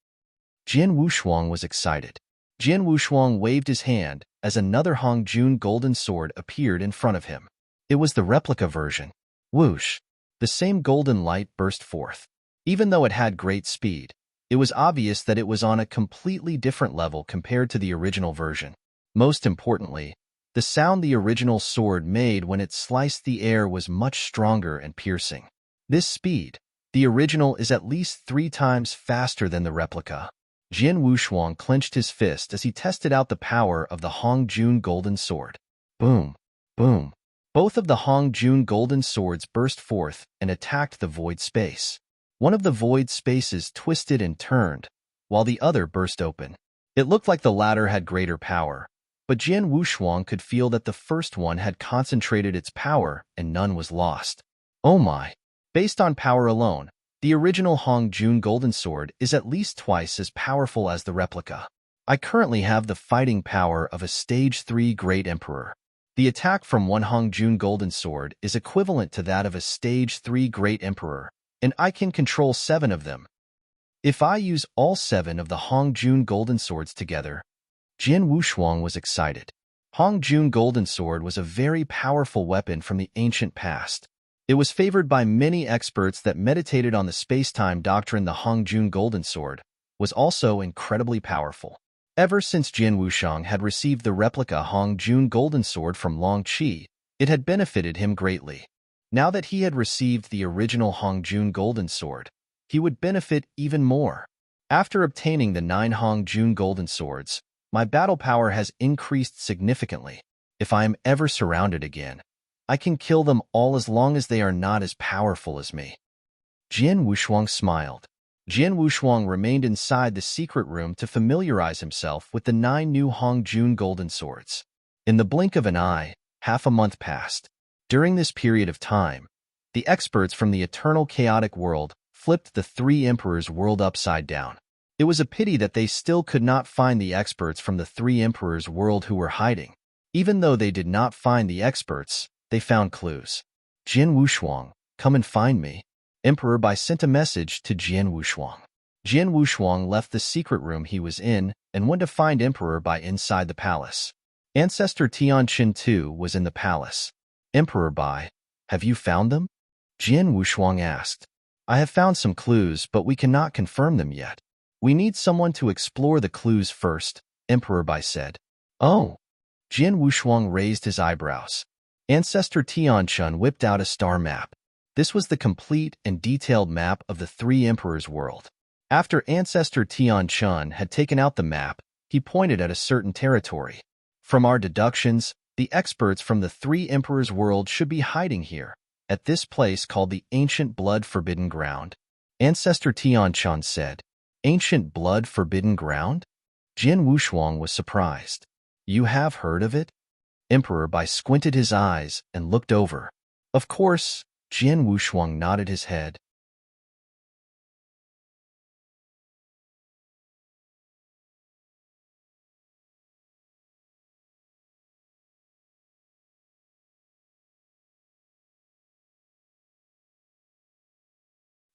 Jian Wushuang was excited. Jian Wushuang waved his hand as another Hongjun golden sword appeared in front of him. It was the replica version. Whoosh! The same golden light burst forth. Even though it had great speed, it was obvious that it was on a completely different level compared to the original version. Most importantly, the sound the original sword made when it sliced the air was much stronger and piercing. This speed, the original is at least 3 times faster than the replica. Jian Wushuang clenched his fist as he tested out the power of the Hongjun golden sword. Boom! Boom! Both of the Hongjun golden swords burst forth and attacked the void space. One of the void spaces twisted and turned, while the other burst open. It looked like the latter had greater power, but Jian Wushuang could feel that the first one had concentrated its power and none was lost. Oh my! Based on power alone, the original Hongjun golden sword is at least twice as powerful as the replica. I currently have the fighting power of a Stage 3 Great Emperor. The attack from one Hongjun golden sword is equivalent to that of a Stage 3 Great Emperor, and I can control 7 of them. If I use all 7 of the Hongjun golden swords together, Jian Wushuang was excited. Hong Jun Golden Sword was a very powerful weapon from the ancient past. It was favored by many experts that meditated on the space-time doctrine. The Hong Jun Golden Sword was also incredibly powerful. Ever since Jin Wuxiang had received the replica Hong Jun Golden Sword from Long Qi, it had benefited him greatly. Now that he had received the original Hong Jun Golden Sword, he would benefit even more. After obtaining the 9 Hong Jun Golden Swords, my battle power has increased significantly. If I am ever surrounded again, I can kill them all as long as they are not as powerful as me. Jin Wuxiang smiled. Jin Wuxiang remained inside the secret room to familiarize himself with the 9 new Hong Jun Golden Swords. In the blink of an eye, half a month passed. During this period of time, the experts from the eternal chaotic world flipped the 3 emperors' world upside down. It was a pity that they still could not find the experts from the 3 emperors' world who were hiding. Even though they did not find the experts, they found clues. Jin Wuxiang, come and find me. Emperor Bai sent a message to Jin Wuxiang. Jin Wuxiang left the secret room he was in and went to find Emperor Bai inside the palace. Ancestor Tianqin too was in the palace. Emperor Bai, have you found them? Jin Wuxiang asked. I have found some clues, but we cannot confirm them yet. We need someone to explore the clues first, Emperor Bai said. Oh. Jin Wuxiang raised his eyebrows. Ancestor Tianqin whipped out a star map. This was the complete and detailed map of the 3 emperors' world. After Ancestor Tianqin had taken out the map, he pointed at a certain territory. From our deductions, the experts from the 3 emperors' world should be hiding here, at this place called the Ancient Blood Forbidden Ground. Ancestor Tianqin said, Ancient Blood Forbidden Ground? Jin Wuxiang was surprised. You have heard of it? Emperor Bai squinted his eyes and looked over. Of course, Jin Wuxiang nodded his head.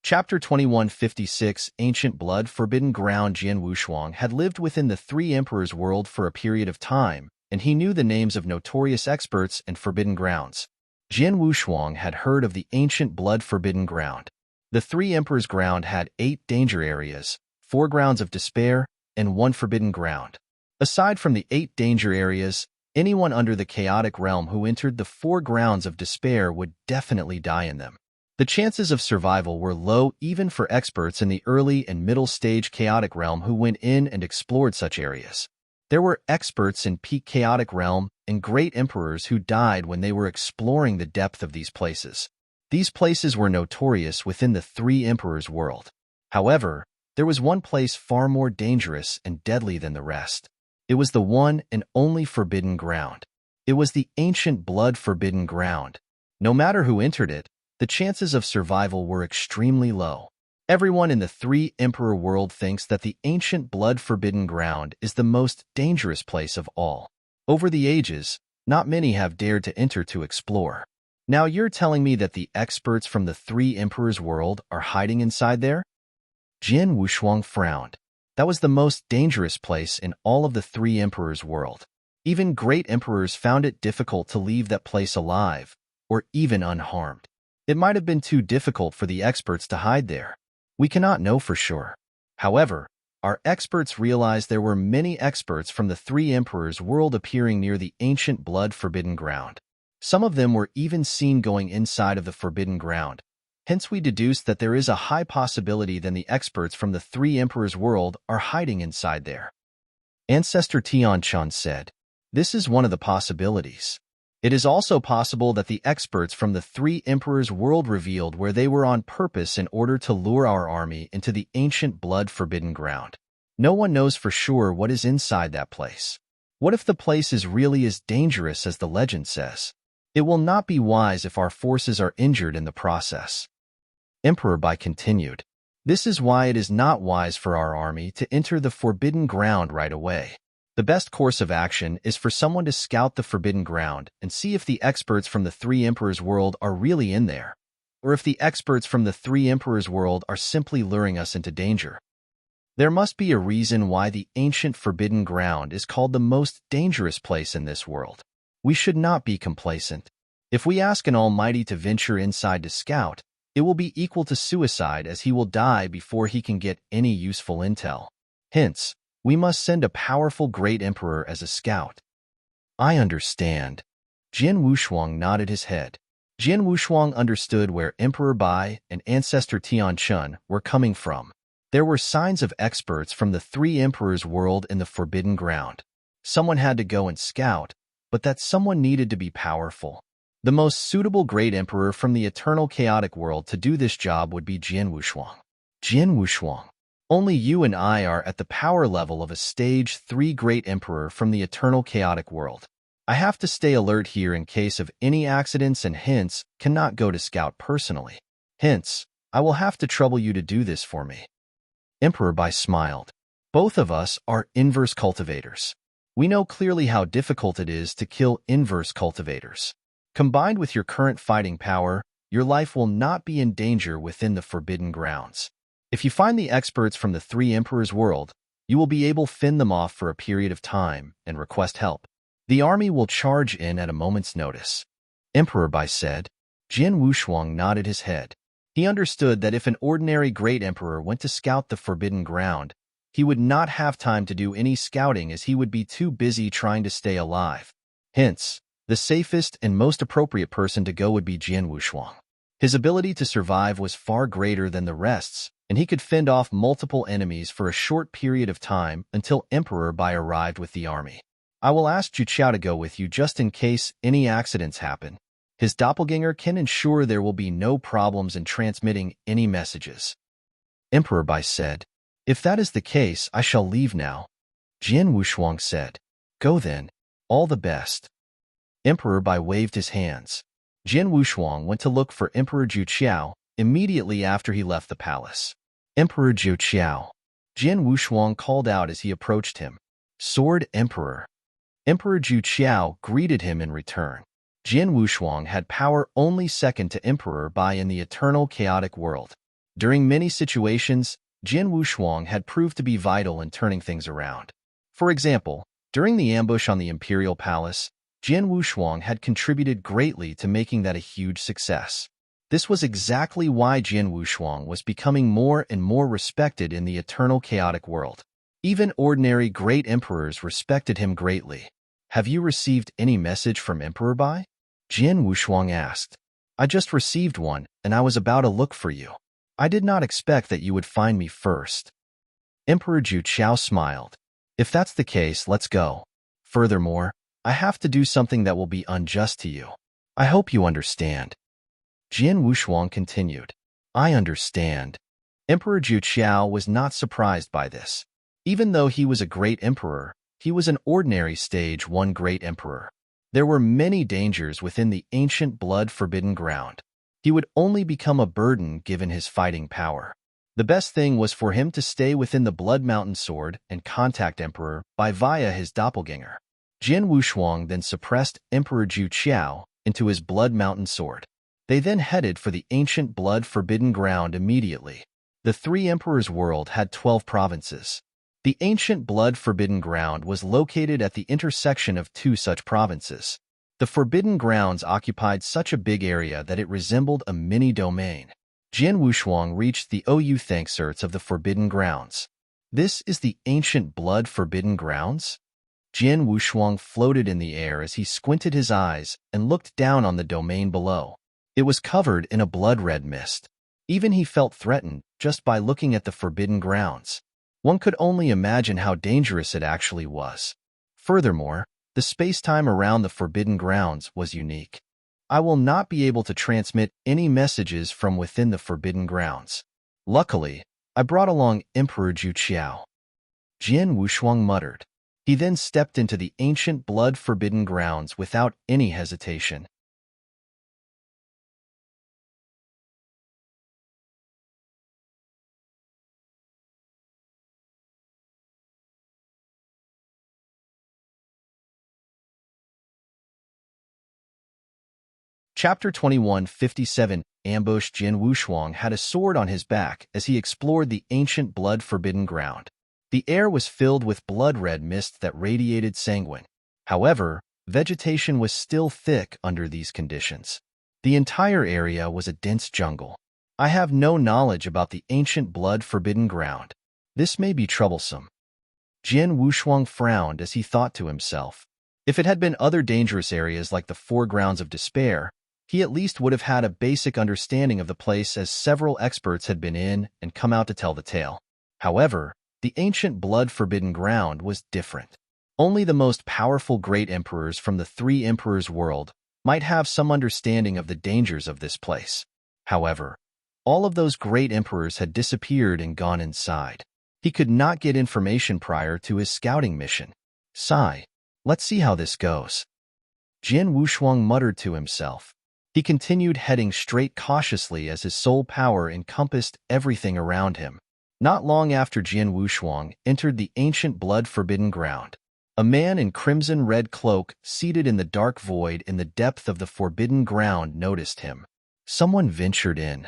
Chapter 2156 Ancient Blood Forbidden Ground. Jin Wuxiang had lived within the 3 emperors' world for a period of time, and he knew the names of notorious experts and forbidden grounds. Jin Wuxiang had heard of the Ancient Blood Forbidden Ground. The 3 emperors' ground had 8 danger areas, 4 grounds of despair, and 1 forbidden ground. Aside from the 8 danger areas, anyone under the chaotic realm who entered the 4 grounds of despair would definitely die in them. The chances of survival were low even for experts in the early and middle stage chaotic realm who went in and explored such areas. There were experts in peak chaotic realm and great emperors who died when they were exploring the depth of these places. These places were notorious within the 3 emperors' world. However, there was one place far more dangerous and deadly than the rest. It was the one and only forbidden ground. It was the Ancient Blood Forbidden Ground. No matter who entered it, the chances of survival were extremely low. Everyone in the 3 emperor world thinks that the Ancient Blood Forbidden Ground is the most dangerous place of all. Over the ages, not many have dared to enter to explore. Now you're telling me that the experts from the 3 emperors world are hiding inside there? Jin Wuxiang frowned. That was the most dangerous place in all of the 3 emperors world. Even great emperors found it difficult to leave that place alive, or even unharmed. It might have been too difficult for the experts to hide there. We cannot know for sure. However, our experts realized there were many experts from the 3 emperors world appearing near the Ancient Blood Forbidden Ground. Some of them were even seen going inside of the Forbidden Ground. Hence we deduced that there is a high possibility that the experts from the 3 emperors world are hiding inside there. Ancestor Tianqin said, this is one of the possibilities. It is also possible that the experts from the 3 emperors world revealed where they were on purpose in order to lure our army into the Ancient Blood Forbidden Ground. No one knows for sure what is inside that place. What if the place is really as dangerous as the legend says? It will not be wise if our forces are injured in the process. Emperor Bai continued, this is why it is not wise for our army to enter the Forbidden Ground right away. The best course of action is for someone to scout the Forbidden Ground and see if the experts from the 3 emperors world are really in there, or if the experts from the 3 emperors world are simply luring us into danger. There must be a reason why the ancient forbidden ground is called the most dangerous place in this world. We should not be complacent. If we ask an almighty to venture inside to scout, it will be equal to suicide, as he will die before he can get any useful intel. Hence, we must send a powerful great emperor as a scout. I understand. Jin Wushuang nodded his head. Jin Wushuang understood where Emperor Bai and ancestor Tian Chun were coming from. There were signs of experts from the three emperors' world in the Forbidden Ground. Someone had to go and scout, but that someone needed to be powerful. The most suitable great emperor from the eternal chaotic world to do this job would be Jin Wushuang. Jin Wushuang. Only you and I are at the power level of a stage 3 great emperor from the eternal chaotic world. I have to stay alert here in case of any accidents, and hence cannot go to scout personally. Hence, I will have to trouble you to do this for me. Emperor Bai smiled. Both of us are inverse cultivators. We know clearly how difficult it is to kill inverse cultivators. Combined with your current fighting power, your life will not be in danger within the Forbidden Grounds. If you find the experts from the three emperors' world, you will be able to fend them off for a period of time and request help. The army will charge in at a moment's notice. Emperor Bai said. Jin Wushuang nodded his head. He understood that if an ordinary great emperor went to scout the Forbidden Ground, he would not have time to do any scouting, as he would be too busy trying to stay alive. Hence, the safest and most appropriate person to go would be Jin Wushuang. His ability to survive was far greater than the rest's, and he could fend off multiple enemies for a short period of time until Emperor Bai arrived with the army. I will ask Zhu Qiao to go with you just in case any accidents happen. His doppelganger can ensure there will be no problems in transmitting any messages. Emperor Bai said. If that is the case, I shall leave now. Jin Wushuang said. Go then. All the best. Emperor Bai waved his hands. Jin Wushuang went to look for Emperor Zhu Qiao immediately after he left the palace. Emperor Zhu Qiao. Jin Wushuang called out as he approached him. Sword Emperor. Emperor Zhu Qiao greeted him in return. Jin Wushuang had power only second to Emperor Bai in the eternal chaotic world. During many situations, Jin Wushuang had proved to be vital in turning things around. For example, during the ambush on the Imperial Palace, Jin Wushuang had contributed greatly to making that a huge success. This was exactly why Jin Wushuang was becoming more and more respected in the eternal chaotic world. Even ordinary great emperors respected him greatly. Have you received any message from Emperor Bai? Jin Wushuang asked. I just received one, and I was about to look for you. I did not expect that you would find me first. Emperor Zhu Qiao smiled. If that's the case, let's go. Furthermore, I have to do something that will be unjust to you. I hope you understand. Jin Wushuang continued. I understand. Emperor Zhu Qiao was not surprised by this. Even though he was a great emperor, he was an ordinary stage 1 great emperor. There were many dangers within the ancient blood forbidden ground. He would only become a burden given his fighting power. The best thing was for him to stay within the Blood Mountain Sword and contact Emperor Bai via his doppelganger. Jin Wushuang then suppressed Emperor Zhu Qiao into his Blood Mountain Sword. They then headed for the ancient blood forbidden ground immediately. The three emperors' world had 12 provinces. The ancient blood forbidden ground was located at the intersection of 2 such provinces. The forbidden grounds occupied such a big area that it resembled a mini-domain. Jin Wushuang reached the OU thankserts of the forbidden grounds. This is the ancient blood forbidden grounds? Jin Wushuang floated in the air as he squinted his eyes and looked down on the domain below. It was covered in a blood-red mist. Even he felt threatened just by looking at the forbidden grounds. One could only imagine how dangerous it actually was. Furthermore, the space-time around the forbidden grounds was unique. I will not be able to transmit any messages from within the forbidden grounds. Luckily, I brought along Emperor Zhu Qiao. Jin Wushuang muttered. He then stepped into the ancient blood forbidden grounds without any hesitation. Chapter 2157 Ambush. Jin Wuxuang had a sword on his back as he explored the ancient blood-forbidden ground. The air was filled with blood-red mist that radiated sanguine. However, vegetation was still thick under these conditions. The entire area was a dense jungle. I have no knowledge about the ancient blood-forbidden ground. This may be troublesome. Jin Wuxuang frowned as he thought to himself. If it had been other dangerous areas like the Four Grounds of Despair, he at least would have had a basic understanding of the place, as several experts had been in and come out to tell the tale. However, the ancient blood-forbidden ground was different. Only the most powerful great emperors from the Three Emperors' world might have some understanding of the dangers of this place. However, all of those great emperors had disappeared and gone inside. He could not get information prior to his scouting mission. Sigh. Let's see how this goes. Jin Wuxuang muttered to himself. He continued heading straight cautiously as his soul power encompassed everything around him. Not long after Jin Wuxuang entered the ancient blood-forbidden ground, a man in crimson-red cloak seated in the dark void in the depth of the forbidden ground noticed him. Someone ventured in.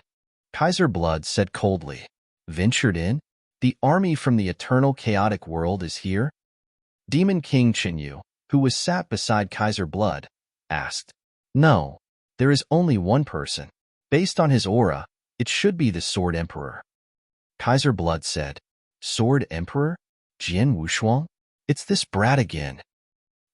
Kaiser Blood said coldly. Ventured in? The army from the eternal chaotic world is here? Demon King Chinyu, who was sat beside Kaiser Blood, asked. No, there is only one person. Based on his aura, it should be the Sword Emperor. Kaiser Blood said. Sword Emperor? Jin Wuxuang? It's this brat again.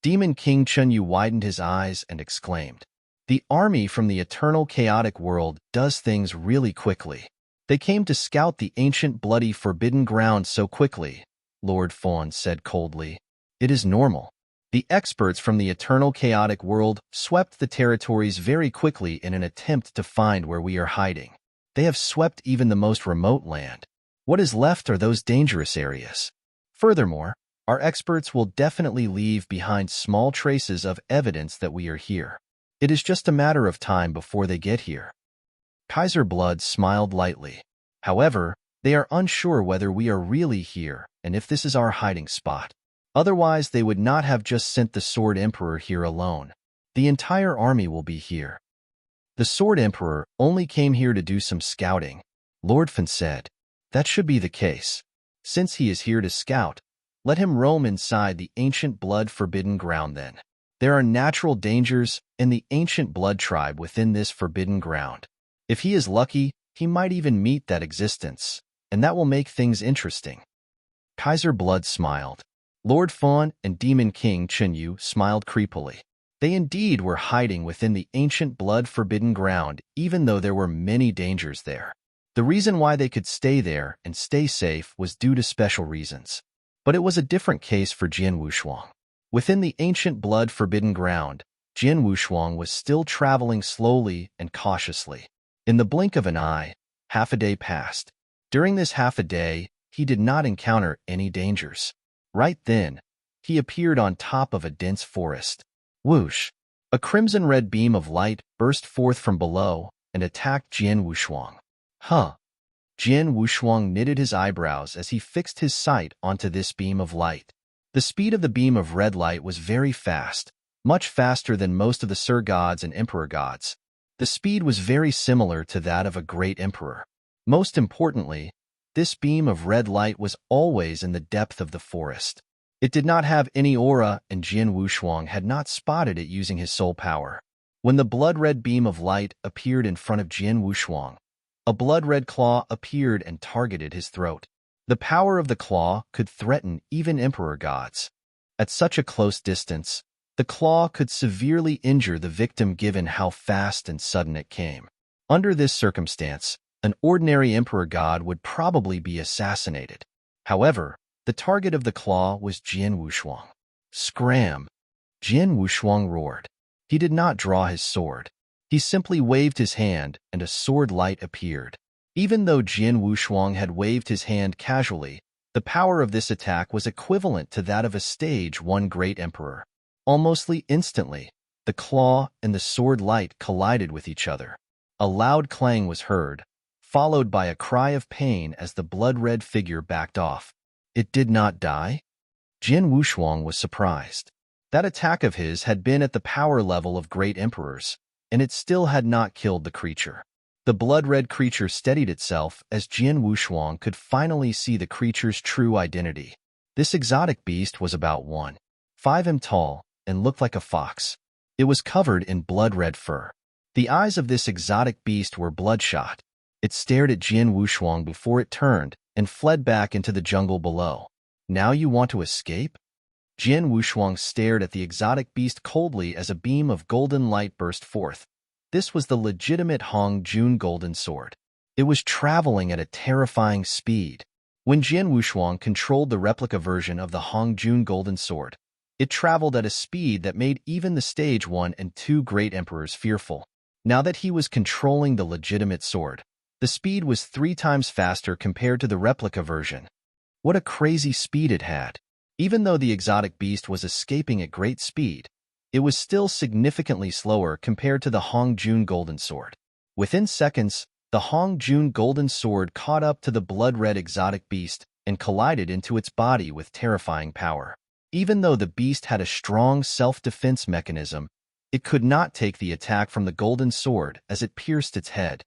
Demon King Chinyu widened his eyes and exclaimed. The army from the eternal chaotic world does things really quickly. They came to scout the ancient bloody forbidden ground so quickly, Lord Fawn said coldly. It is normal. The experts from the eternal chaotic world swept the territories very quickly in an attempt to find where we are hiding. They have swept even the most remote land. What is left are those dangerous areas. Furthermore, our experts will definitely leave behind small traces of evidence that we are here. It is just a matter of time before they get here. Kaiser Blood smiled lightly. However, they are unsure whether we are really here and if this is our hiding spot. Otherwise, they would not have just sent the Sword Emperor here alone. The entire army will be here. The Sword Emperor only came here to do some scouting, Lord Fan said. That should be the case. Since he is here to scout, let him roam inside the ancient blood-forbidden ground then. There are natural dangers in the ancient blood tribe within this forbidden ground. If he is lucky, he might even meet that existence, and that will make things interesting. Kaiser Blood smiled. Lord Fawn and Demon King Chinyu smiled creepily. They indeed were hiding within the ancient blood-forbidden ground, even though there were many dangers there. The reason why they could stay there and stay safe was due to special reasons. But it was a different case for Jin Wuxuang. Within the ancient blood-forbidden ground, Jin Wuxuang was still traveling slowly and cautiously. In the blink of an eye, half a day passed. During this half a day, he did not encounter any dangers. Right then, he appeared on top of a dense forest. Whoosh! A crimson-red beam of light burst forth from below and attacked Jin Wuxuang. Huh! Jin Wuxuang knitted his eyebrows as he fixed his sight onto this beam of light. The speed of the beam of red light was very fast, much faster than most of the Sir Gods and Emperor Gods. The speed was very similar to that of a great emperor. Most importantly, this beam of red light was always in the depth of the forest. It did not have any aura, and Jin Wuxuang had not spotted it using his soul power. When the blood-red beam of light appeared in front of Jin Wuxuang, a blood-red claw appeared and targeted his throat. The power of the claw could threaten even Emperor Gods. At such a close distance, the claw could severely injure the victim given how fast and sudden it came. Under this circumstance, an ordinary Emperor God would probably be assassinated. However, the target of the claw was Jin Wuxuang. Scram! Jin Wuxuang roared. He did not draw his sword. He simply waved his hand and a sword light appeared. Even though Jin Wuxuang had waved his hand casually, the power of this attack was equivalent to that of a stage 1 great emperor. Almost instantly, the claw and the sword light collided with each other. A loud clang was heard, followed by a cry of pain as the blood-red figure backed off. It did not die? Jin Wuxuang was surprised. That attack of his had been at the power level of great emperors. and it still had not killed the creature. The blood-red creature steadied itself as Jian Wushuang could finally see the creature's true identity. This exotic beast was about 1.5 tall and looked like a fox. It was covered in blood-red fur. The eyes of this exotic beast were bloodshot. It stared at Jian Wushuang before it turned and fled back into the jungle below. Now you want to escape? Jian Wushuang stared at the exotic beast coldly as a beam of golden light burst forth. This was the legitimate Hong Jun golden sword. It was traveling at a terrifying speed. When Jian Wushuang controlled the replica version of the Hong Jun golden sword, it traveled at a speed that made even the stage 1 and 2 great emperors fearful. Now that he was controlling the legitimate sword, the speed was 3 times faster compared to the replica version. What a crazy speed it had! Even though the exotic beast was escaping at great speed, it was still significantly slower compared to the Hong Jun golden sword. Within seconds, the Hong Jun golden sword caught up to the blood-red exotic beast and collided into its body with terrifying power. Even though the beast had a strong self-defense mechanism, it could not take the attack from the golden sword as it pierced its head.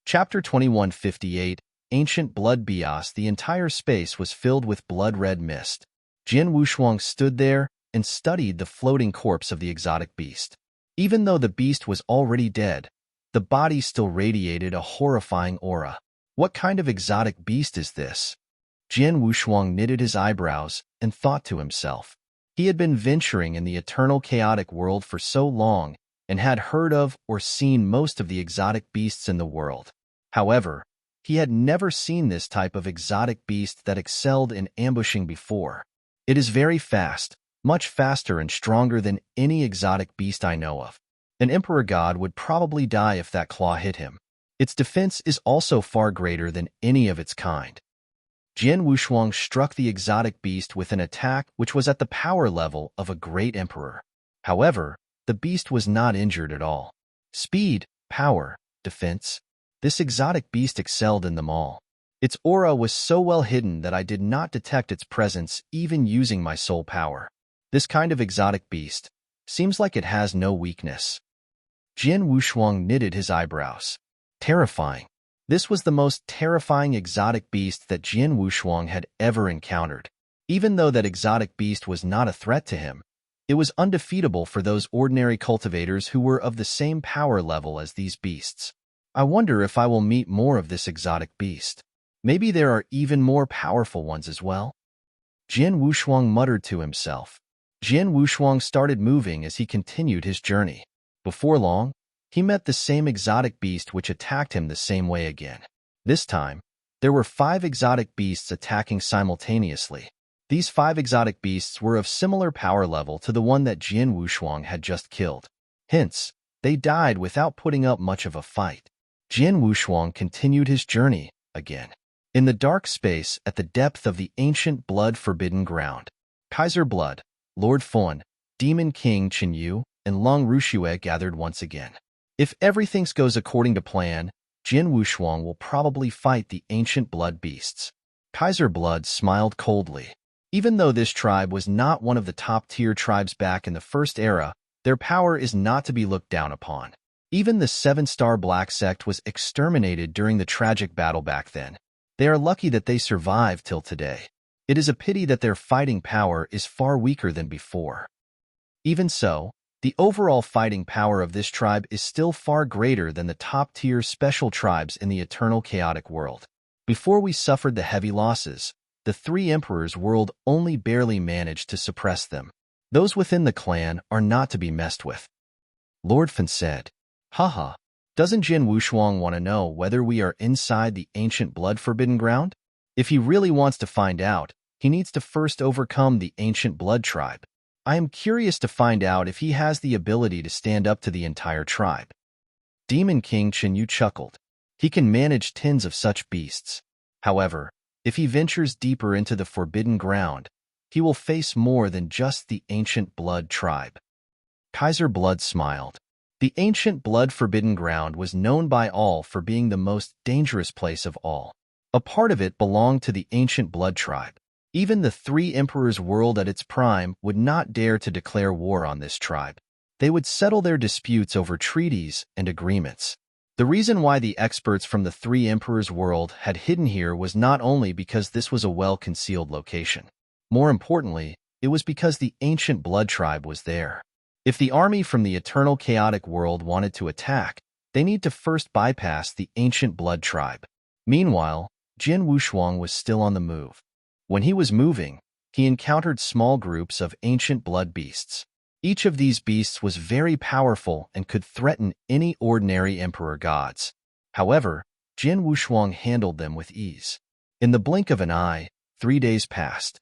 Chapter 2158, Ancient Blood Bios. The entire space was filled with blood-red mist. Jian Wushuang stood there and studied the floating corpse of the exotic beast. Even though the beast was already dead, the body still radiated a horrifying aura. What kind of exotic beast is this? Jian Wushuang knitted his eyebrows and thought to himself. He had been venturing in the eternal chaotic world for so long and had heard of or seen most of the exotic beasts in the world. However, he had never seen this type of exotic beast that excelled in ambushing before. It is very fast, much faster and stronger than any exotic beast I know of. An emperor god would probably die if that claw hit him. Its defense is also far greater than any of its kind. Jian Wushuang struck the exotic beast with an attack which was at the power level of a great emperor. However, the beast was not injured at all. Speed, power, defense. This exotic beast excelled in them all. Its aura was so well hidden that I did not detect its presence even using my soul power. This kind of exotic beast seems like it has no weakness. Jian Wushuang knitted his eyebrows. Terrifying. This was the most terrifying exotic beast that Jian Wushuang had ever encountered. Even though that exotic beast was not a threat to him, it was undefeatable for those ordinary cultivators who were of the same power level as these beasts. I wonder if I will meet more of this exotic beast. Maybe there are even more powerful ones as well. Jian Wushuang muttered to himself. Jian Wushuang started moving as he continued his journey. Before long, he met the same exotic beast which attacked him the same way again. This time, there were 5 exotic beasts attacking simultaneously. These 5 exotic beasts were of similar power level to the one that Jian Wushuang had just killed. Hence, they died without putting up much of a fight. Jian Wushuang continued his journey again. In the dark space at the depth of the ancient blood-forbidden ground, Kaiser Blood, Lord Fon, Demon King Chen Yu, and Long Rushue gathered once again. If everything goes according to plan, Jian Wushuang will probably fight the ancient blood beasts. Kaiser Blood smiled coldly. Even though this tribe was not one of the top-tier tribes back in the First Era, their power is not to be looked down upon. Even the 7-star Black Sect was exterminated during the tragic battle back then. They are lucky that they survived till today. It is a pity that their fighting power is far weaker than before. Even so, the overall fighting power of this tribe is still far greater than the top-tier special tribes in the eternal chaotic world. Before we suffered the heavy losses, the 3 emperors' world only barely managed to suppress them. Those within the clan are not to be messed with. Lord Fan said, Haha, doesn't Jian Wushuang want to know whether we are inside the ancient blood-forbidden ground? If he really wants to find out, he needs to first overcome the ancient blood tribe. I am curious to find out if he has the ability to stand up to the entire tribe. Demon King Chen Yu chuckled. He can manage tens of such beasts. However, if he ventures deeper into the forbidden ground, he will face more than just the ancient blood tribe. Kaiser Blood smiled. The ancient blood-forbidden ground was known by all for being the most dangerous place of all. A part of it belonged to the ancient blood tribe. Even the three emperors' world at its prime would not dare to declare war on this tribe. They would settle their disputes over treaties and agreements. The reason why the experts from the three emperors' world had hidden here was not only because this was a well-concealed location. More importantly, it was because the ancient blood tribe was there. If the army from the eternal chaotic world wanted to attack, they need to first bypass the ancient blood tribe. Meanwhile, Jin Wushuang was still on the move. When he was moving, he encountered small groups of ancient blood beasts. Each of these beasts was very powerful and could threaten any ordinary emperor gods. However, Jin Wushuang handled them with ease. In the blink of an eye, 3 days passed.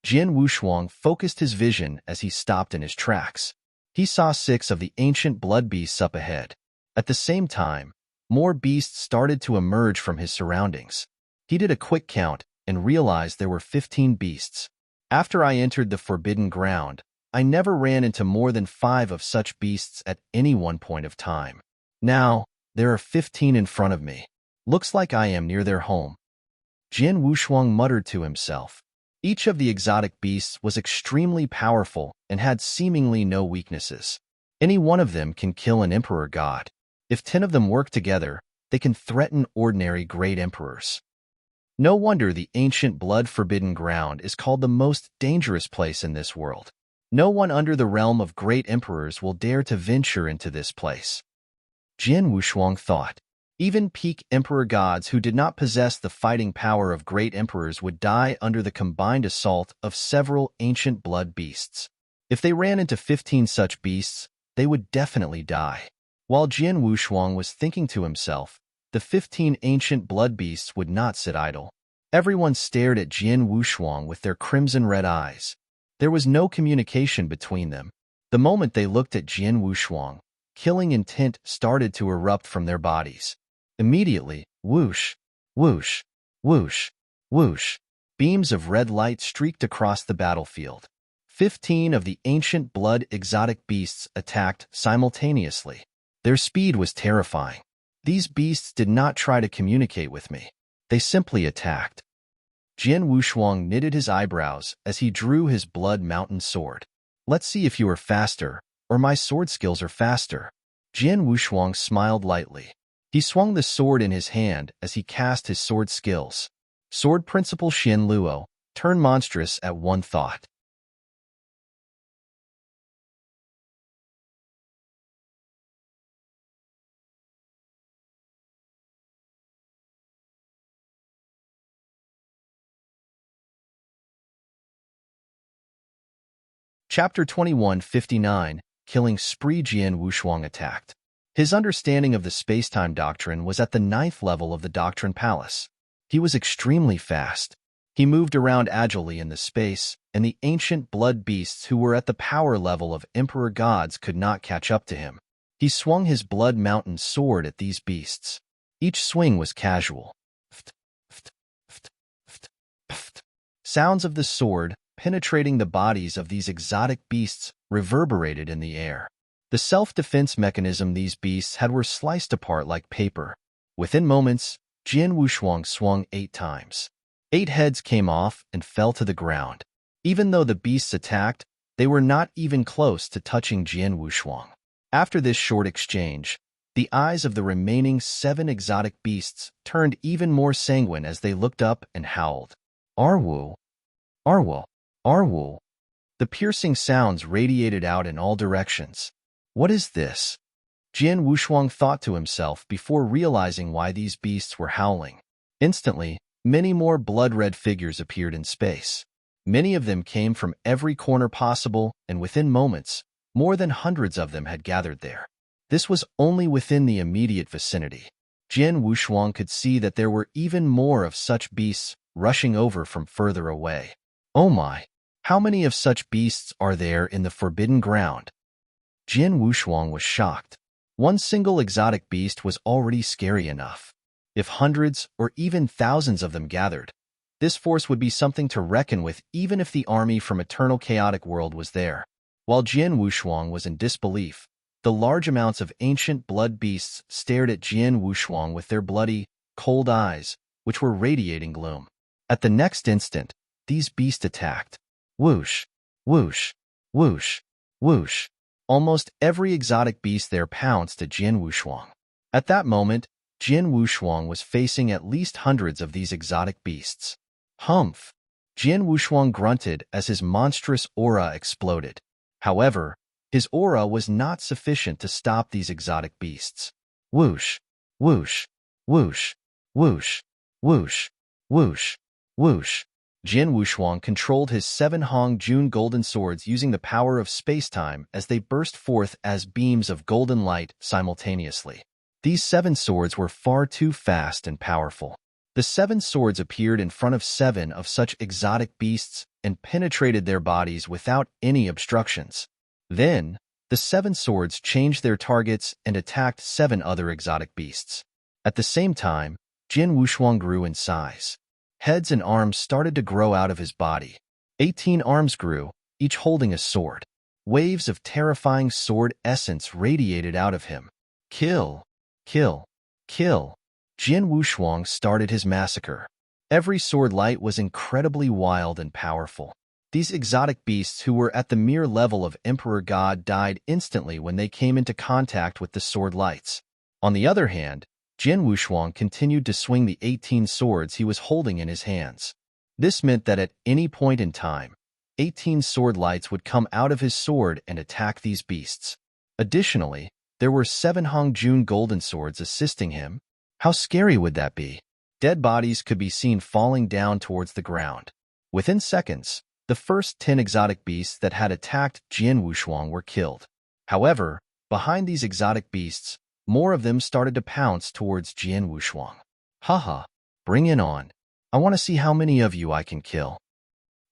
Jin Wushuang focused his vision as he stopped in his tracks. He saw 6 of the ancient blood beasts up ahead. At the same time, more beasts started to emerge from his surroundings. He did a quick count and realized there were 15 beasts. After I entered the forbidden ground, I never ran into more than 5 of such beasts at any one point of time. Now, there are 15 in front of me. Looks like I am near their home. Jin Wushuang muttered to himself. Each of the exotic beasts was extremely powerful and had seemingly no weaknesses. Any one of them can kill an emperor god. If 10 of them work together, they can threaten ordinary great emperors. No wonder the ancient blood-forbidden ground is called the most dangerous place in this world. No one under the realm of great emperors will dare to venture into this place. Jin Wushuang thought. Even peak emperor gods who did not possess the fighting power of great emperors would die under the combined assault of several ancient blood beasts. If they ran into 15 such beasts, they would definitely die. While Jin Wushuang was thinking to himself, the 15 ancient blood beasts would not sit idle. Everyone stared at Jin Wushuang with their crimson-red eyes. There was no communication between them. The moment they looked at Jin Wushuang, killing intent started to erupt from their bodies. Immediately, whoosh, whoosh, whoosh, whoosh, beams of red light streaked across the battlefield. 15 of the ancient blood exotic beasts attacked simultaneously. Their speed was terrifying. These beasts did not try to communicate with me. They simply attacked. Jin Wushuang knitted his eyebrows as he drew his blood mountain sword. Let's see if you are faster, or my sword skills are faster. Jin Wushuang smiled lightly. He swung the sword in his hand as he cast his sword skills. Sword Principle Xin Luo, turn monstrous at one thought. Chapter 2159, Killing Spree. Jin Wushuang attacked. His understanding of the space-time doctrine was at the 9th level of the Doctrine Palace. He was extremely fast. He moved around agilely in the space, and the ancient blood beasts who were at the power level of emperor gods could not catch up to him. He swung his blood mountain sword at these beasts. Each swing was casual. Sounds of the sword, penetrating the bodies of these exotic beasts, reverberated in the air. The self-defense mechanism these beasts had were sliced apart like paper. Within moments, Jin Wushuang swung 8 times. 8 heads came off and fell to the ground. Even though the beasts attacked, they were not even close to touching Jin Wushuang. After this short exchange, the eyes of the remaining 7 exotic beasts turned even more sanguine as they looked up and howled. Arwu! Arwu! Arwu! The piercing sounds radiated out in all directions. What is this? Jin Wushuang thought to himself before realizing why these beasts were howling. Instantly, many more blood-red figures appeared in space. Many of them came from every corner possible, and within moments, more than hundreds of them had gathered there. This was only within the immediate vicinity. Jin Wushuang could see that there were even more of such beasts rushing over from further away. Oh my! How many of such beasts are there in the forbidden ground? Jin Wushuang was shocked. One single exotic beast was already scary enough. If hundreds or even thousands of them gathered, this force would be something to reckon with even if the army from Eternal Chaotic World was there. While Jin Wushuang was in disbelief, The large amounts of ancient blood beasts stared at Jian Wushuang with their bloody, cold eyes, which were radiating gloom. At the next instant, these beasts attacked. Whoosh, whoosh, whoosh, whoosh. Almost every exotic beast there pounced at Jian Wushuang. At that moment, Jian Wushuang was facing at least hundreds of these exotic beasts. Humph! Jian Wushuang grunted as his monstrous aura exploded. However, his aura was not sufficient to stop these exotic beasts. Whoosh, whoosh, whoosh, whoosh, whoosh, whoosh, whoosh. Jian Wushuang controlled his 7 Hong Jun golden swords using the power of space-time as they burst forth as beams of golden light simultaneously. These 7 swords were far too fast and powerful. The 7 swords appeared in front of 7 of such exotic beasts and penetrated their bodies without any obstructions. Then, the 7 swords changed their targets and attacked 7 other exotic beasts. At the same time, Jian Wushuang grew in size. Heads and arms started to grow out of his body. 18 arms grew, each holding a sword. Waves of terrifying sword essence radiated out of him. Kill, kill, kill. Jian Wushuang started his massacre. Every sword light was incredibly wild and powerful. These exotic beasts who were at the mere level of Emperor God died instantly when they came into contact with the sword lights. On the other hand, Jian Wushuang continued to swing the 18 swords he was holding in his hands. This meant that at any point in time, 18 sword lights would come out of his sword and attack these beasts. Additionally, there were 7 Hong Jun golden swords assisting him. How scary would that be? Dead bodies could be seen falling down towards the ground. Within seconds, the first 10 exotic beasts that had attacked Jian Wushuang were killed. However, behind these exotic beasts, more of them started to pounce towards Jian Wushuang. Haha, bring it on. I want to see how many of you I can kill.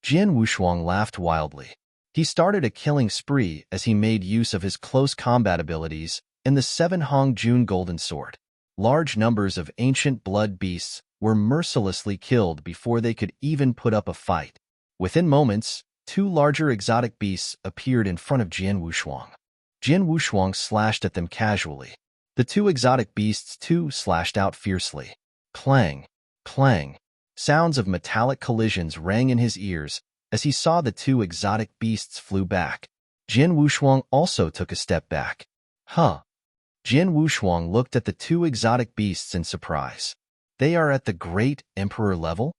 Jian Wushuang laughed wildly. He started a killing spree as he made use of his close combat abilities and the 7 Hong Jun golden sword. Large numbers of ancient blood beasts were mercilessly killed before they could even put up a fight. Within moments, 2 larger exotic beasts appeared in front of Jian Wushuang. Jian Wushuang slashed at them casually. The 2 exotic beasts too slashed out fiercely. Clang, clang. Sounds of metallic collisions rang in his ears as he saw the 2 exotic beasts flew back. Jian Wushuang also took a step back. Huh. Jian Wushuang looked at the 2 exotic beasts in surprise. They are at the Great Emperor level?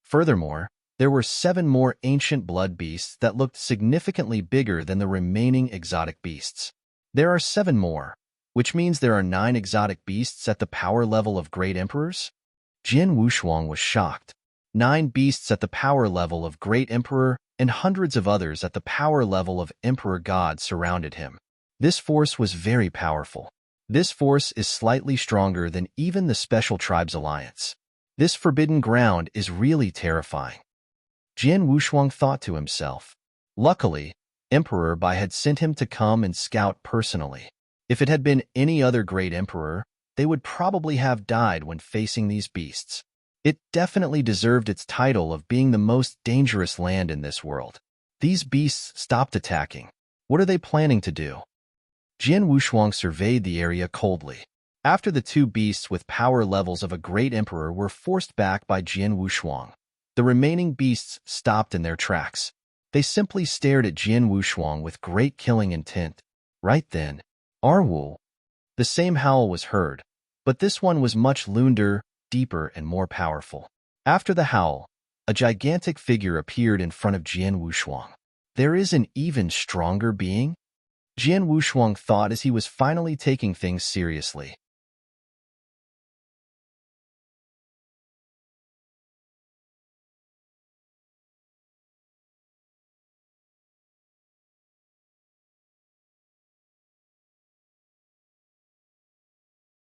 Furthermore, there were 7 more ancient blood beasts that looked significantly bigger than the remaining exotic beasts. There are 7 more, which means there are 9 exotic beasts at the power level of Great Emperors? Jian Wushuang was shocked. 9 beasts at the power level of Great Emperor and hundreds of others at the power level of Emperor God surrounded him. This force was very powerful. This force is slightly stronger than even the Special Tribes Alliance. This forbidden ground is really terrifying. Jian Wushuang thought to himself. Luckily, Emperor Bai had sent him to come and scout personally. If it had been any other great emperor, they would probably have died when facing these beasts. It definitely deserved its title of being the most dangerous land in this world. These beasts stopped attacking. What are they planning to do? Jian Wushuang surveyed the area coldly. After the 2 beasts with power levels of a great emperor were forced back by Jian Wushuang, the remaining beasts stopped in their tracks. They simply stared at Jian Wushuang with great killing intent. Right then, Arwu. The same howl was heard, but this one was much louder, deeper, and more powerful. After the howl, a gigantic figure appeared in front of Jian Wushuang. There is an even stronger being? Jian Wushuang thought as he was finally taking things seriously.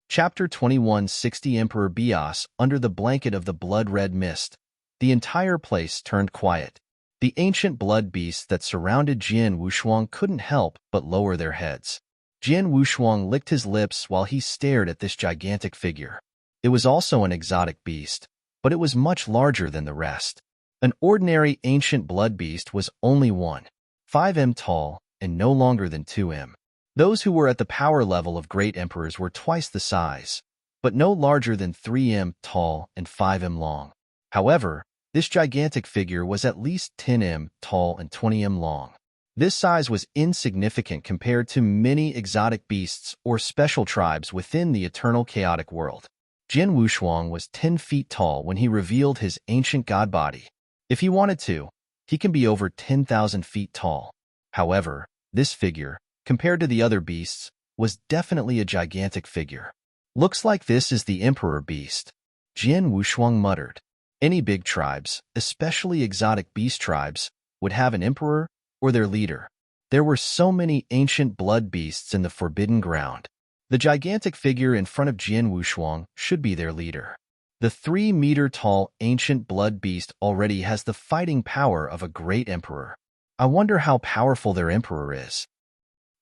Chapter 2160 Emperor Bias under the blanket of the blood-red mist. The entire place turned quiet. The ancient blood beasts that surrounded Jian Wushuang couldn't help but lower their heads. Jian Wushuang licked his lips while he stared at this gigantic figure. It was also an exotic beast, but it was much larger than the rest. An ordinary ancient blood beast was only 1.5 m tall and no longer than 2 m. Those who were at the power level of great emperors were twice the size, but no larger than 3 m tall and 5 m long. However, this gigantic figure was at least 10 m tall and 20 m long. This size was insignificant compared to many exotic beasts or special tribes within the eternal chaotic world. Jin Wushuang was 10 feet tall when he revealed his ancient god body. If he wanted to, he can be over 10,000 feet tall. However, this figure, compared to the other beasts, was definitely a gigantic figure. Looks like this is the Emperor Beast, Jin Wushuang muttered. Any big tribes, especially exotic beast tribes, would have an emperor or their leader. There were so many ancient blood beasts in the Forbidden Ground. The gigantic figure in front of Jin Wushuang should be their leader. The 3-meter-tall ancient blood beast already has the fighting power of a great emperor. I wonder how powerful their emperor is.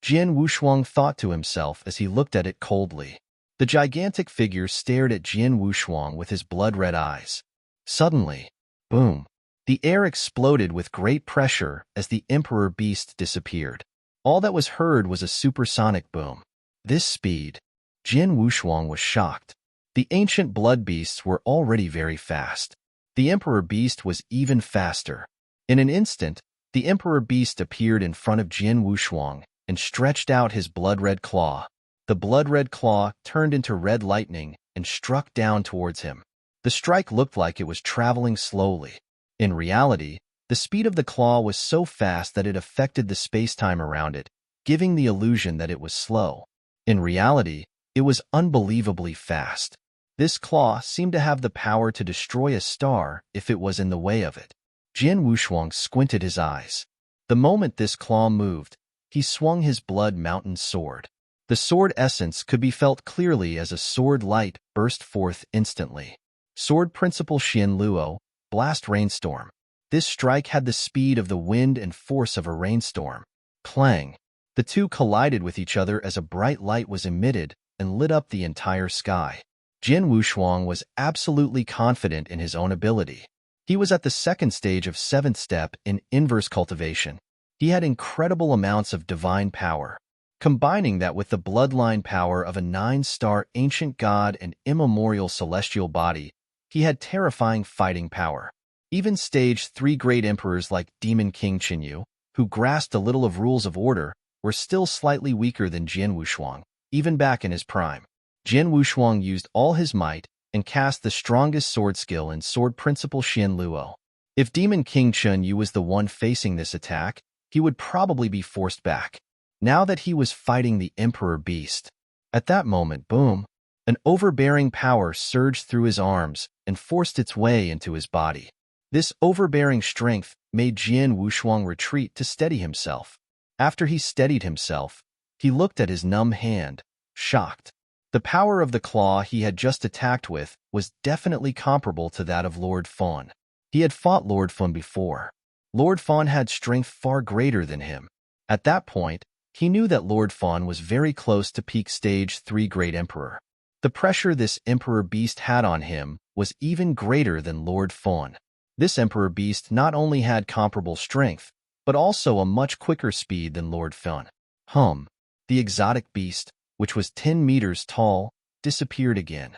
Jin Wushuang thought to himself as he looked at it coldly. The gigantic figure stared at Jin Wushuang with his blood-red eyes. Suddenly, boom! The air exploded with great pressure as the Emperor Beast disappeared. All that was heard was a supersonic boom. This speed, Jin Wushuang was shocked. The ancient blood beasts were already very fast. The Emperor Beast was even faster. In an instant, the Emperor Beast appeared in front of Jin Wushuang and stretched out his blood-red claw. The blood-red claw turned into red lightning and struck down towards him. The strike looked like it was traveling slowly. In reality, the speed of the claw was so fast that it affected the space-time around it, giving the illusion that it was slow. In reality, it was unbelievably fast. This claw seemed to have the power to destroy a star if it was in the way of it. Jin Wushuang squinted his eyes. The moment this claw moved, he swung his blood mountain sword. The sword essence could be felt clearly as a sword light burst forth instantly. Sword Principle Xian Luo, Blast Rainstorm. This strike had the speed of the wind and force of a rainstorm. Clang! The two collided with each other as a bright light was emitted and lit up the entire sky. Jin Wushuang was absolutely confident in his own ability. He was at the second stage of 7th step in inverse cultivation. He had incredible amounts of divine power. Combining that with the bloodline power of a 9-star ancient god and immemorial celestial body, he had terrifying fighting power. Even stage 3 great emperors like Demon King Qinyu, who grasped a little of rules of order, were still slightly weaker than Jin Wushuang, even back in his prime. Jin Wushuang used all his might and cast the strongest sword skill in Sword Principle Xian Luo. If Demon King Qinyu was the one facing this attack, he would probably be forced back. Now that he was fighting the Emperor Beast. At that moment, boom! An overbearing power surged through his arms and forced its way into his body. This overbearing strength made Jin Wushuang retreat to steady himself. After he steadied himself, he looked at his numb hand, shocked. The power of the claw he had just attacked with was definitely comparable to that of Lord Fawn. He had fought Lord Fawn before. Lord Fawn had strength far greater than him. At that point, he knew that Lord Fawn was very close to peak stage 3 Great Emperor. The pressure this Emperor Beast had on him was even greater than Lord Fawn. This Emperor Beast not only had comparable strength, but also a much quicker speed than Lord Fawn. The exotic beast, which was 10 meters tall, disappeared again.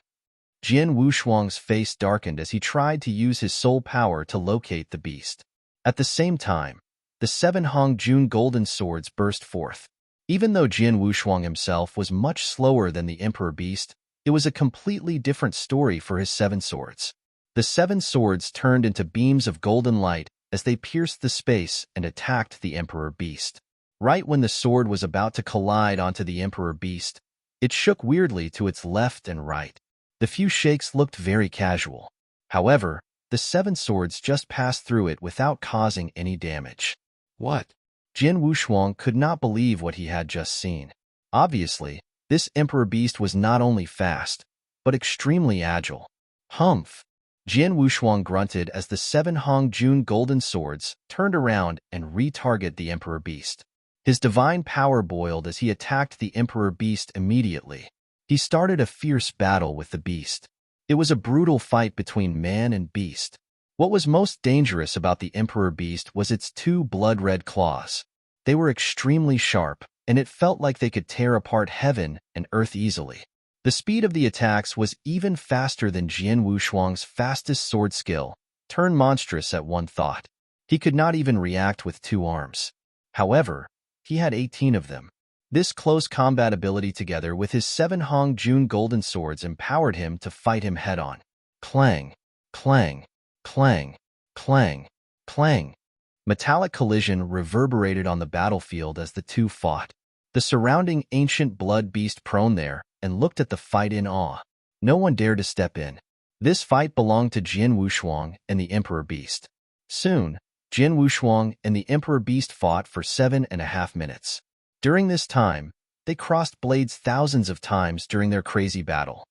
Jin Wushuang's face darkened as he tried to use his soul power to locate the beast. At the same time, the 7 Hongjun golden swords burst forth. Even though Jin Wushuang himself was much slower than the Emperor Beast, it was a completely different story for his 7 swords. The 7 swords turned into beams of golden light as they pierced the space and attacked the Emperor Beast. Right when the sword was about to collide onto the Emperor Beast, it shook weirdly to its left and right. The few shakes looked very casual. However, the 7 swords just passed through it without causing any damage. What? Jin Wushuang could not believe what he had just seen. Obviously, this Emperor Beast was not only fast, but extremely agile. Jin Wushuang grunted as the 7 Hongjun golden swords turned around and retargeted the Emperor Beast. His divine power boiled as he attacked the Emperor Beast immediately. He started a fierce battle with the beast. It was a brutal fight between man and beast. What was most dangerous about the Emperor Beast was its 2 blood-red claws. They were extremely sharp, and it felt like they could tear apart heaven and earth easily. The speed of the attacks was even faster than Jian Wushuang's fastest sword skill, turned monstrous at one thought. He could not even react with 2 arms. However, he had 18 of them. This close combat ability together with his 7 Hong Jun golden swords empowered him to fight him head-on. Clang, clang, clang, clang, clang. Metallic collision reverberated on the battlefield as the two fought. The surrounding ancient blood beast prone there and looked at the fight in awe. No one dared to step in. This fight belonged to Jian Wushuang and the Emperor Beast. Soon, Jian Wushuang and the Emperor Beast fought for 7.5 minutes. During this time, they crossed blades thousands of times during their crazy battle.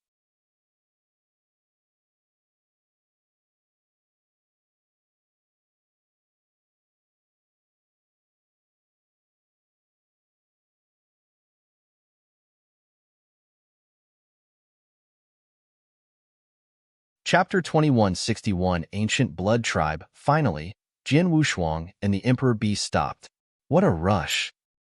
Chapter 2161 Ancient Blood Tribe. Finally, Jian Wushuang and the Emperor Beast stopped. What a rush!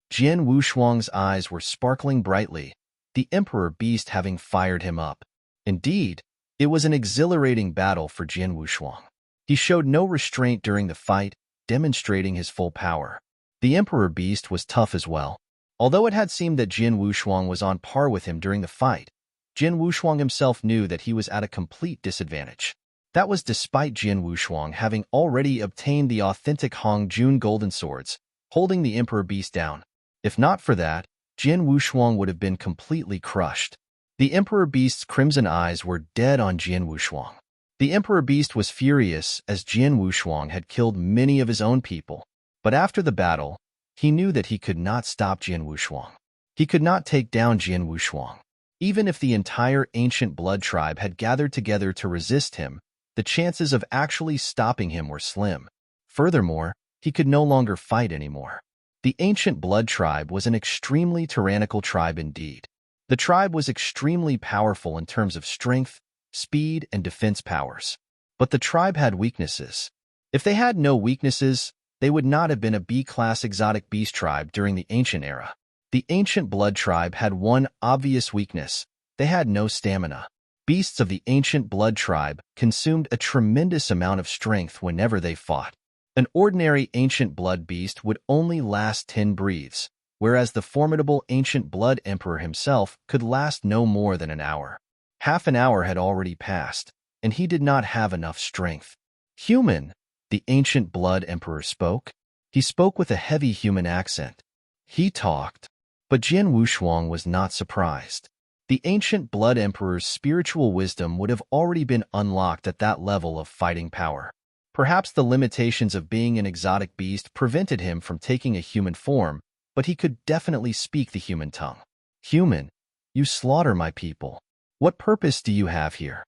Jian Wushuang's eyes were sparkling brightly, the Emperor Beast having fired him up. Indeed, it was an exhilarating battle for Jian Wushuang. He showed no restraint during the fight, demonstrating his full power. The Emperor Beast was tough as well. Although it had seemed that Jian Wushuang was on par with him during the fight, Jian Wushuang himself knew that he was at a complete disadvantage. That was despite Jian Wushuang having already obtained the authentic Hong Jun golden swords, holding the Emperor Beast down. If not for that, Jian Wushuang would have been completely crushed. The Emperor Beast's crimson eyes were dead on Jian Wushuang. The Emperor Beast was furious as Jian Wushuang had killed many of his own people. But after the battle, he knew that he could not stop Jian Wushuang. He could not take down Jian Wushuang. Even if the entire ancient blood tribe had gathered together to resist him, the chances of actually stopping him were slim. Furthermore, he could no longer fight anymore. The ancient blood tribe was an extremely tyrannical tribe indeed. The tribe was extremely powerful in terms of strength, speed, and defense powers. But the tribe had weaknesses. If they had no weaknesses, they would not have been a B-class exotic beast tribe during the ancient era. The ancient blood tribe had one obvious weakness. They had no stamina. Beasts of the ancient blood tribe consumed a tremendous amount of strength whenever they fought. An ordinary ancient blood beast would only last 10 breaths, whereas the formidable ancient blood emperor himself could last no more than an hour. Half an hour had already passed, and he did not have enough strength. Human, the ancient blood emperor spoke. He spoke with a heavy human accent. He talked. But Jian Wushuang was not surprised. The ancient blood emperor's spiritual wisdom would have already been unlocked at that level of fighting power. Perhaps the limitations of being an exotic beast prevented him from taking a human form, but he could definitely speak the human tongue. Human, you slaughter my people. What purpose do you have here?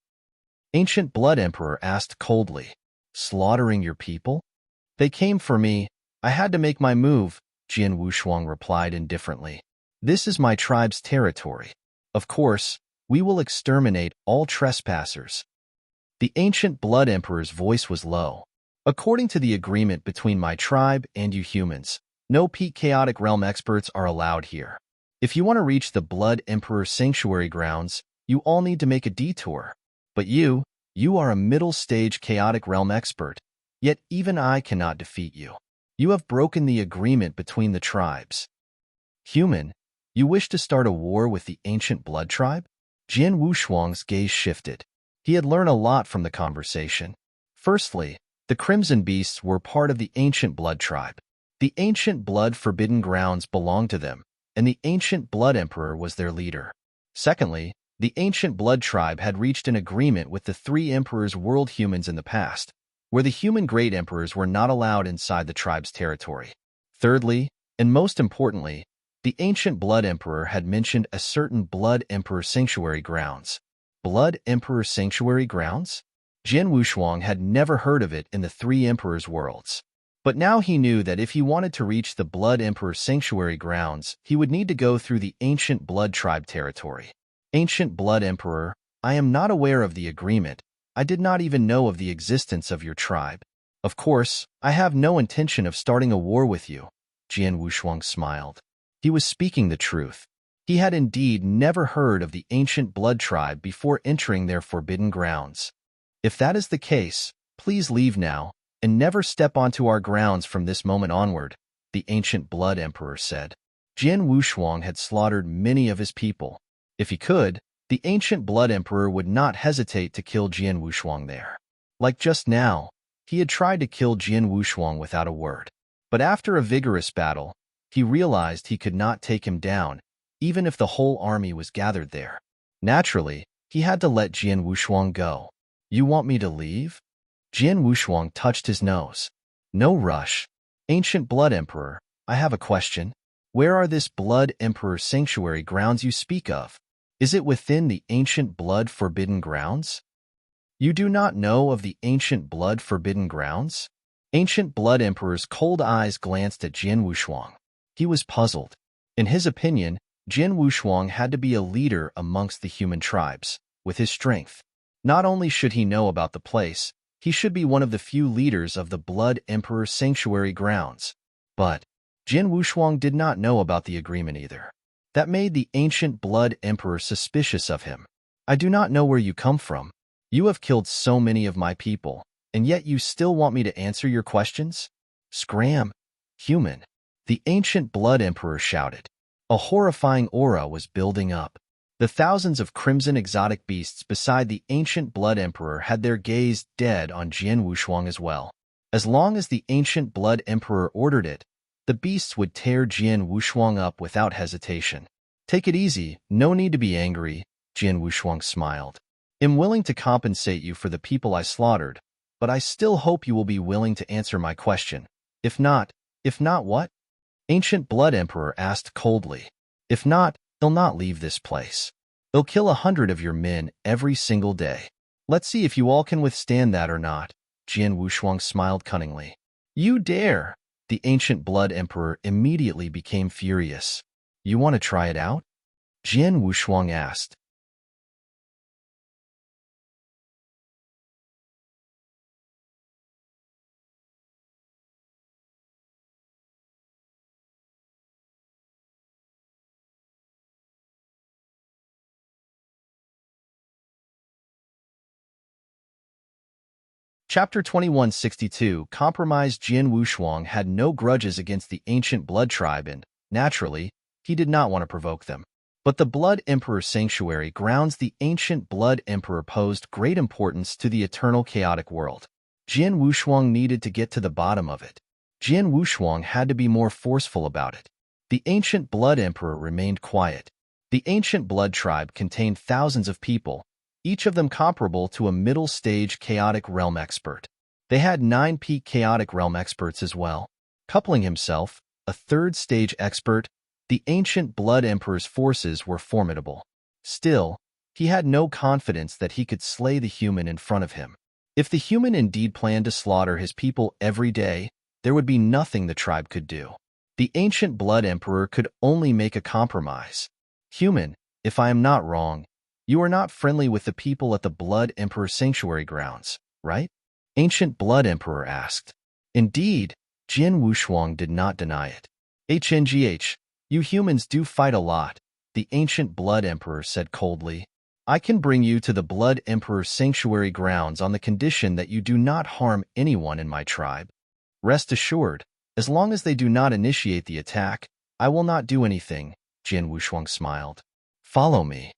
Ancient blood emperor asked coldly. Slaughtering your people? They came for me. I had to make my move, Jian Wushuang replied indifferently. This is my tribe's territory. Of course, we will exterminate all trespassers. The ancient blood emperor's voice was low. According to the agreement between my tribe and you humans, no peak chaotic realm experts are allowed here. If you want to reach the blood emperor sanctuary grounds, you all need to make a detour. But you are a middle-stage chaotic realm expert, yet even I cannot defeat you. You have broken the agreement between the tribes. Human, you wish to start a war with the ancient blood tribe? Jian Wushuang's gaze shifted. He had learned a lot from the conversation. Firstly, the Crimson Beasts were part of the ancient blood tribe. The ancient blood forbidden grounds belonged to them, and the ancient blood emperor was their leader. Secondly, the ancient blood tribe had reached an agreement with the 3 emperors' world humans in the past, where the human great emperors were not allowed inside the tribe's territory. Thirdly, and most importantly, the ancient blood emperor had mentioned a certain blood emperor sanctuary grounds. Blood emperor sanctuary grounds? Jian Wushuang had never heard of it in the 3 emperors' worlds. But now he knew that if he wanted to reach the blood emperor sanctuary grounds, he would need to go through the ancient blood tribe territory. Ancient blood emperor, I am not aware of the agreement. I did not even know of the existence of your tribe. Of course, I have no intention of starting a war with you. Jian Wushuang smiled. He was speaking the truth. He had indeed never heard of the ancient blood tribe before entering their forbidden grounds. If that is the case, please leave now, and never step onto our grounds from this moment onward, the ancient blood emperor said. Jian Wushuang had slaughtered many of his people. If he could, the ancient blood emperor would not hesitate to kill Jian Wushuang there. Like just now, he had tried to kill Jian Wushuang without a word. But after a vigorous battle, he realized he could not take him down, even if the whole army was gathered there. Naturally, he had to let Jian Wushuang go. You want me to leave? Jian Wushuang touched his nose. No rush. Ancient Blood Emperor, I have a question. Where are this Blood Emperor sanctuary grounds you speak of? Is it within the ancient blood forbidden grounds? You do not know of the ancient blood forbidden grounds? Ancient Blood Emperor's cold eyes glanced at Jian Wushuang. He was puzzled. In his opinion, Jian Wushuang had to be a leader amongst the human tribes, with his strength. Not only should he know about the place, he should be one of the few leaders of the Blood Emperor sanctuary grounds. But Jian Wushuang did not know about the agreement either. That made the ancient Blood Emperor suspicious of him. I do not know where you come from. You have killed so many of my people, and yet you still want me to answer your questions? Scram! Human! The ancient Blood Emperor shouted. A horrifying aura was building up. The thousands of crimson exotic beasts beside the ancient Blood Emperor had their gaze dead on Jian Wushuang as well. As long as the ancient Blood Emperor ordered it, the beasts would tear Jian Wushuang up without hesitation. Take it easy, no need to be angry, Jian Wushuang smiled. I'm willing to compensate you for the people I slaughtered, but I still hope you will be willing to answer my question. If not what? Ancient Blood Emperor asked coldly. If not, he'll not leave this place. He'll kill 100 of your men every single day. Let's see if you all can withstand that or not, Jian Wushuang smiled cunningly. You dare! The ancient Blood Emperor immediately became furious. You want to try it out? Jian Wushuang asked. Chapter 2162 Compromised. Jian Wushuang had no grudges against the ancient blood tribe and, naturally, he did not want to provoke them. But the Blood Emperor sanctuary grounds the ancient Blood Emperor posed great importance to the eternal chaotic world. Jian Wushuang needed to get to the bottom of it. Jian Wushuang had to be more forceful about it. The ancient Blood Emperor remained quiet. The ancient blood tribe contained thousands of people, each of them comparable to a middle-stage chaotic realm expert. They had 9 peak chaotic realm experts as well. Coupling himself, a third-stage expert, the ancient Blood Emperor's forces were formidable. Still, he had no confidence that he could slay the human in front of him. If the human indeed planned to slaughter his people every day, there would be nothing the tribe could do. The ancient Blood Emperor could only make a compromise. Human, if I am not wrong, you are not friendly with the people at the Blood Emperor sanctuary grounds, right? Ancient Blood Emperor asked. Indeed, Jian Wushuang did not deny it. HNGH, you humans do fight a lot, the ancient Blood Emperor said coldly. I can bring you to the Blood Emperor sanctuary grounds on the condition that you do not harm anyone in my tribe. Rest assured, as long as they do not initiate the attack, I will not do anything, Jian Wushuang smiled. Follow me.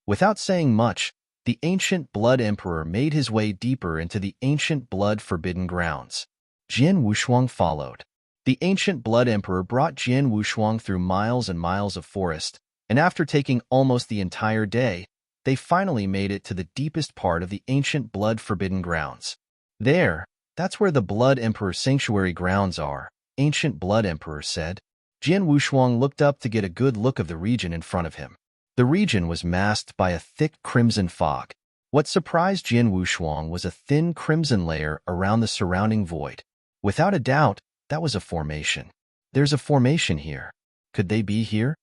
Without saying much, the ancient Blood Emperor made his way deeper into the ancient blood forbidden grounds. Jian Wushuang followed. The ancient Blood Emperor brought Jian Wushuang through miles and miles of forest, and after taking almost the entire day, they finally made it to the deepest part of the ancient blood forbidden grounds. That's where the Blood Emperor sanctuary grounds are, Ancient Blood Emperor said. Jian Wushuang looked up to get a good look of the region in front of him. The region was masked by a thick crimson fog. What surprised Jian Wushuang was a thin crimson layer around the surrounding void. Without a doubt, that was a formation. There's a formation here. Could they be here?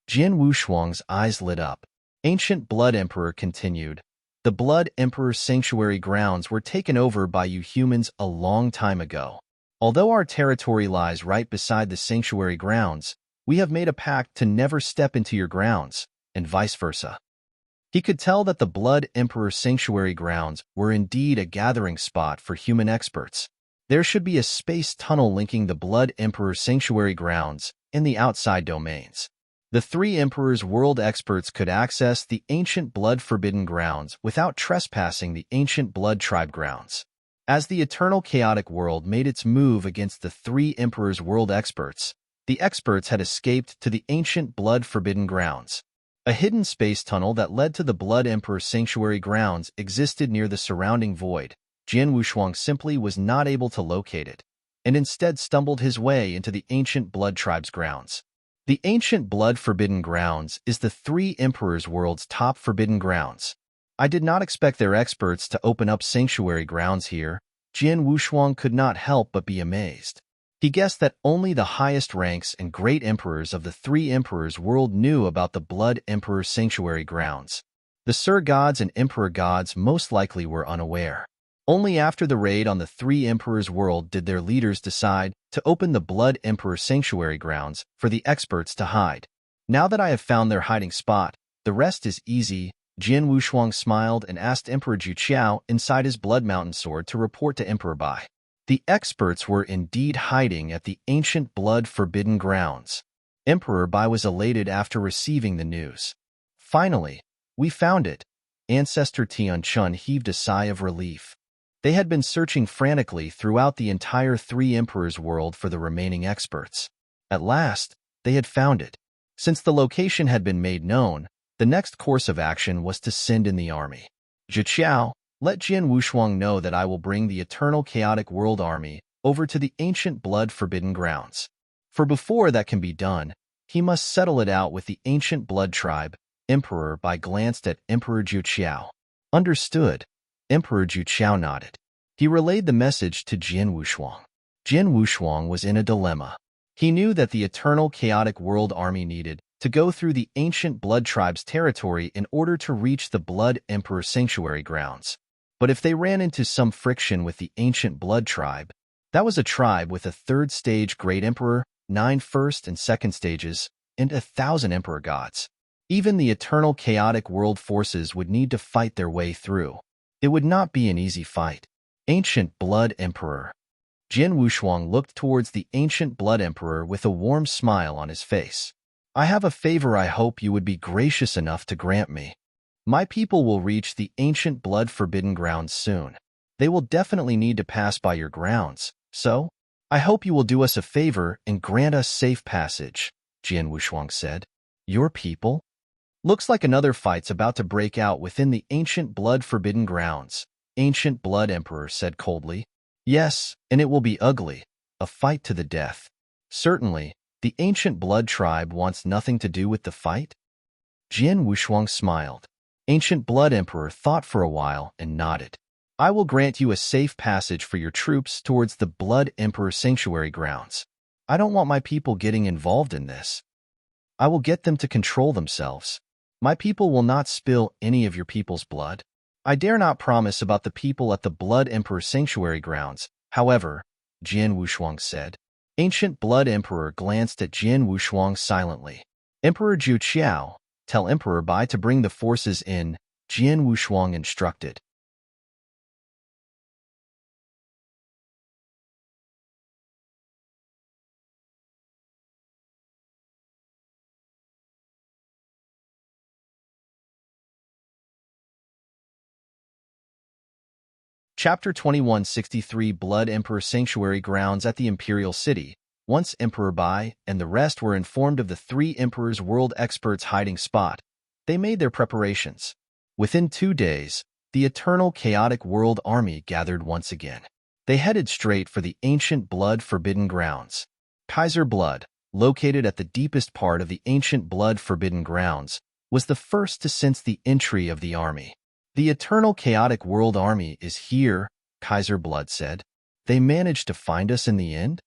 Jian Wushuang's eyes lit up. Ancient Blood Emperor continued. The Blood Emperor sanctuary grounds were taken over by you humans a long time ago. Although our territory lies right beside the sanctuary grounds, We have made a pact to never step into your grounds, and vice versa. He could tell that the Blood Emperor sanctuary grounds were indeed a gathering spot for human experts. There should be a space tunnel linking the Blood Emperor sanctuary grounds and the outside domains. The three Emperor's world experts could access the ancient Blood Forbidden grounds without trespassing the ancient Blood Tribe grounds. As the eternal chaotic world made its move against the three Emperor's world experts, the experts had escaped to the ancient Blood Forbidden grounds. A hidden space tunnel that led to the Blood Emperor sanctuary grounds existed near the surrounding void. Jian Wushuang simply was not able to locate it, and instead stumbled his way into the ancient Blood Tribe's grounds. The ancient Blood Forbidden grounds is the three Emperors' world's top forbidden grounds. I did not expect their experts to open up sanctuary grounds here. Jian Wushuang could not help but be amazed. He guessed that only the highest ranks and great emperors of the three emperors' world knew about the Blood Emperor sanctuary grounds. The Sir Gods and Emperor Gods most likely were unaware. Only after the raid on the three emperors' world did their leaders decide to open the Blood Emperor sanctuary grounds for the experts to hide. Now that I have found their hiding spot, the rest is easy. Jian Wushuang smiled and asked Emperor Zhu Qiao inside his Blood Mountain sword to report to Emperor Bai. The experts were indeed hiding at the ancient Blood Forbidden grounds. Emperor Bai was elated after receiving the news. Finally, we found it. Ancestor Tian Chun heaved a sigh of relief. They had been searching frantically throughout the entire three emperors' world for the remaining experts. At last, they had found it. Since the location had been made known, the next course of action was to send in the army. Zhu Qiao, let Jian Wushuang know that I will bring the Eternal Chaotic World Army over to the ancient Blood Forbidden grounds. For before that can be done, he must settle it out with the ancient Blood Tribe. Emperor Bai glanced at Emperor Zhu Qiao. Understood. Emperor Zhu Qiao nodded. He relayed the message to Jian Wushuang. Jian Wushuang was in a dilemma. He knew that the Eternal Chaotic World Army needed to go through the ancient Blood Tribe's territory in order to reach the Blood Emperor sanctuary grounds. But if they ran into some friction with the ancient Blood Tribe, that was a tribe with a third-stage Great Emperor, 9 first and second stages, and 1,000 Emperor Gods. Even the Eternal Chaotic World forces would need to fight their way through. It would not be an easy fight. Ancient Blood Emperor. Jian Wushuang looked towards the ancient Blood Emperor with a warm smile on his face. I have a favor I hope you would be gracious enough to grant me. My people will reach the ancient Blood Forbidden grounds soon. They will definitely need to pass by your grounds, so I hope you will do us a favor and grant us safe passage, Jian Wushuang said. Your people? Looks like another fight's about to break out within the ancient Blood Forbidden grounds, Ancient Blood Emperor said coldly. Yes, and it will be ugly, a fight to the death. Certainly, the ancient Blood Tribe wants nothing to do with the fight? Jian Wushuang smiled. Ancient Blood Emperor thought for a while and nodded. I will grant you a safe passage for your troops towards the Blood Emperor sanctuary grounds. I don't want my people getting involved in this. I will get them to control themselves. My people will not spill any of your people's blood. I dare not promise about the people at the Blood Emperor sanctuary grounds, however, Jian Wushuang said. Ancient Blood Emperor glanced at Jian Wushuang silently. Emperor Zhu Qiao, tell Emperor Bai to bring the forces in, Jian Wushuang instructed. Chapter 2163 Blood Emperor Sanctuary Grounds at the Imperial City. Once Emperor Bai and the rest were informed of the three emperors' world experts' hiding spot, they made their preparations. Within 2 days, the Eternal Chaotic World Army gathered once again. They headed straight for the ancient Blood Forbidden grounds. Kaiser Blood, located at the deepest part of the ancient Blood Forbidden grounds, was the first to sense the entry of the army. The Eternal Chaotic World Army is here, Kaiser Blood said. They managed to find us in the end?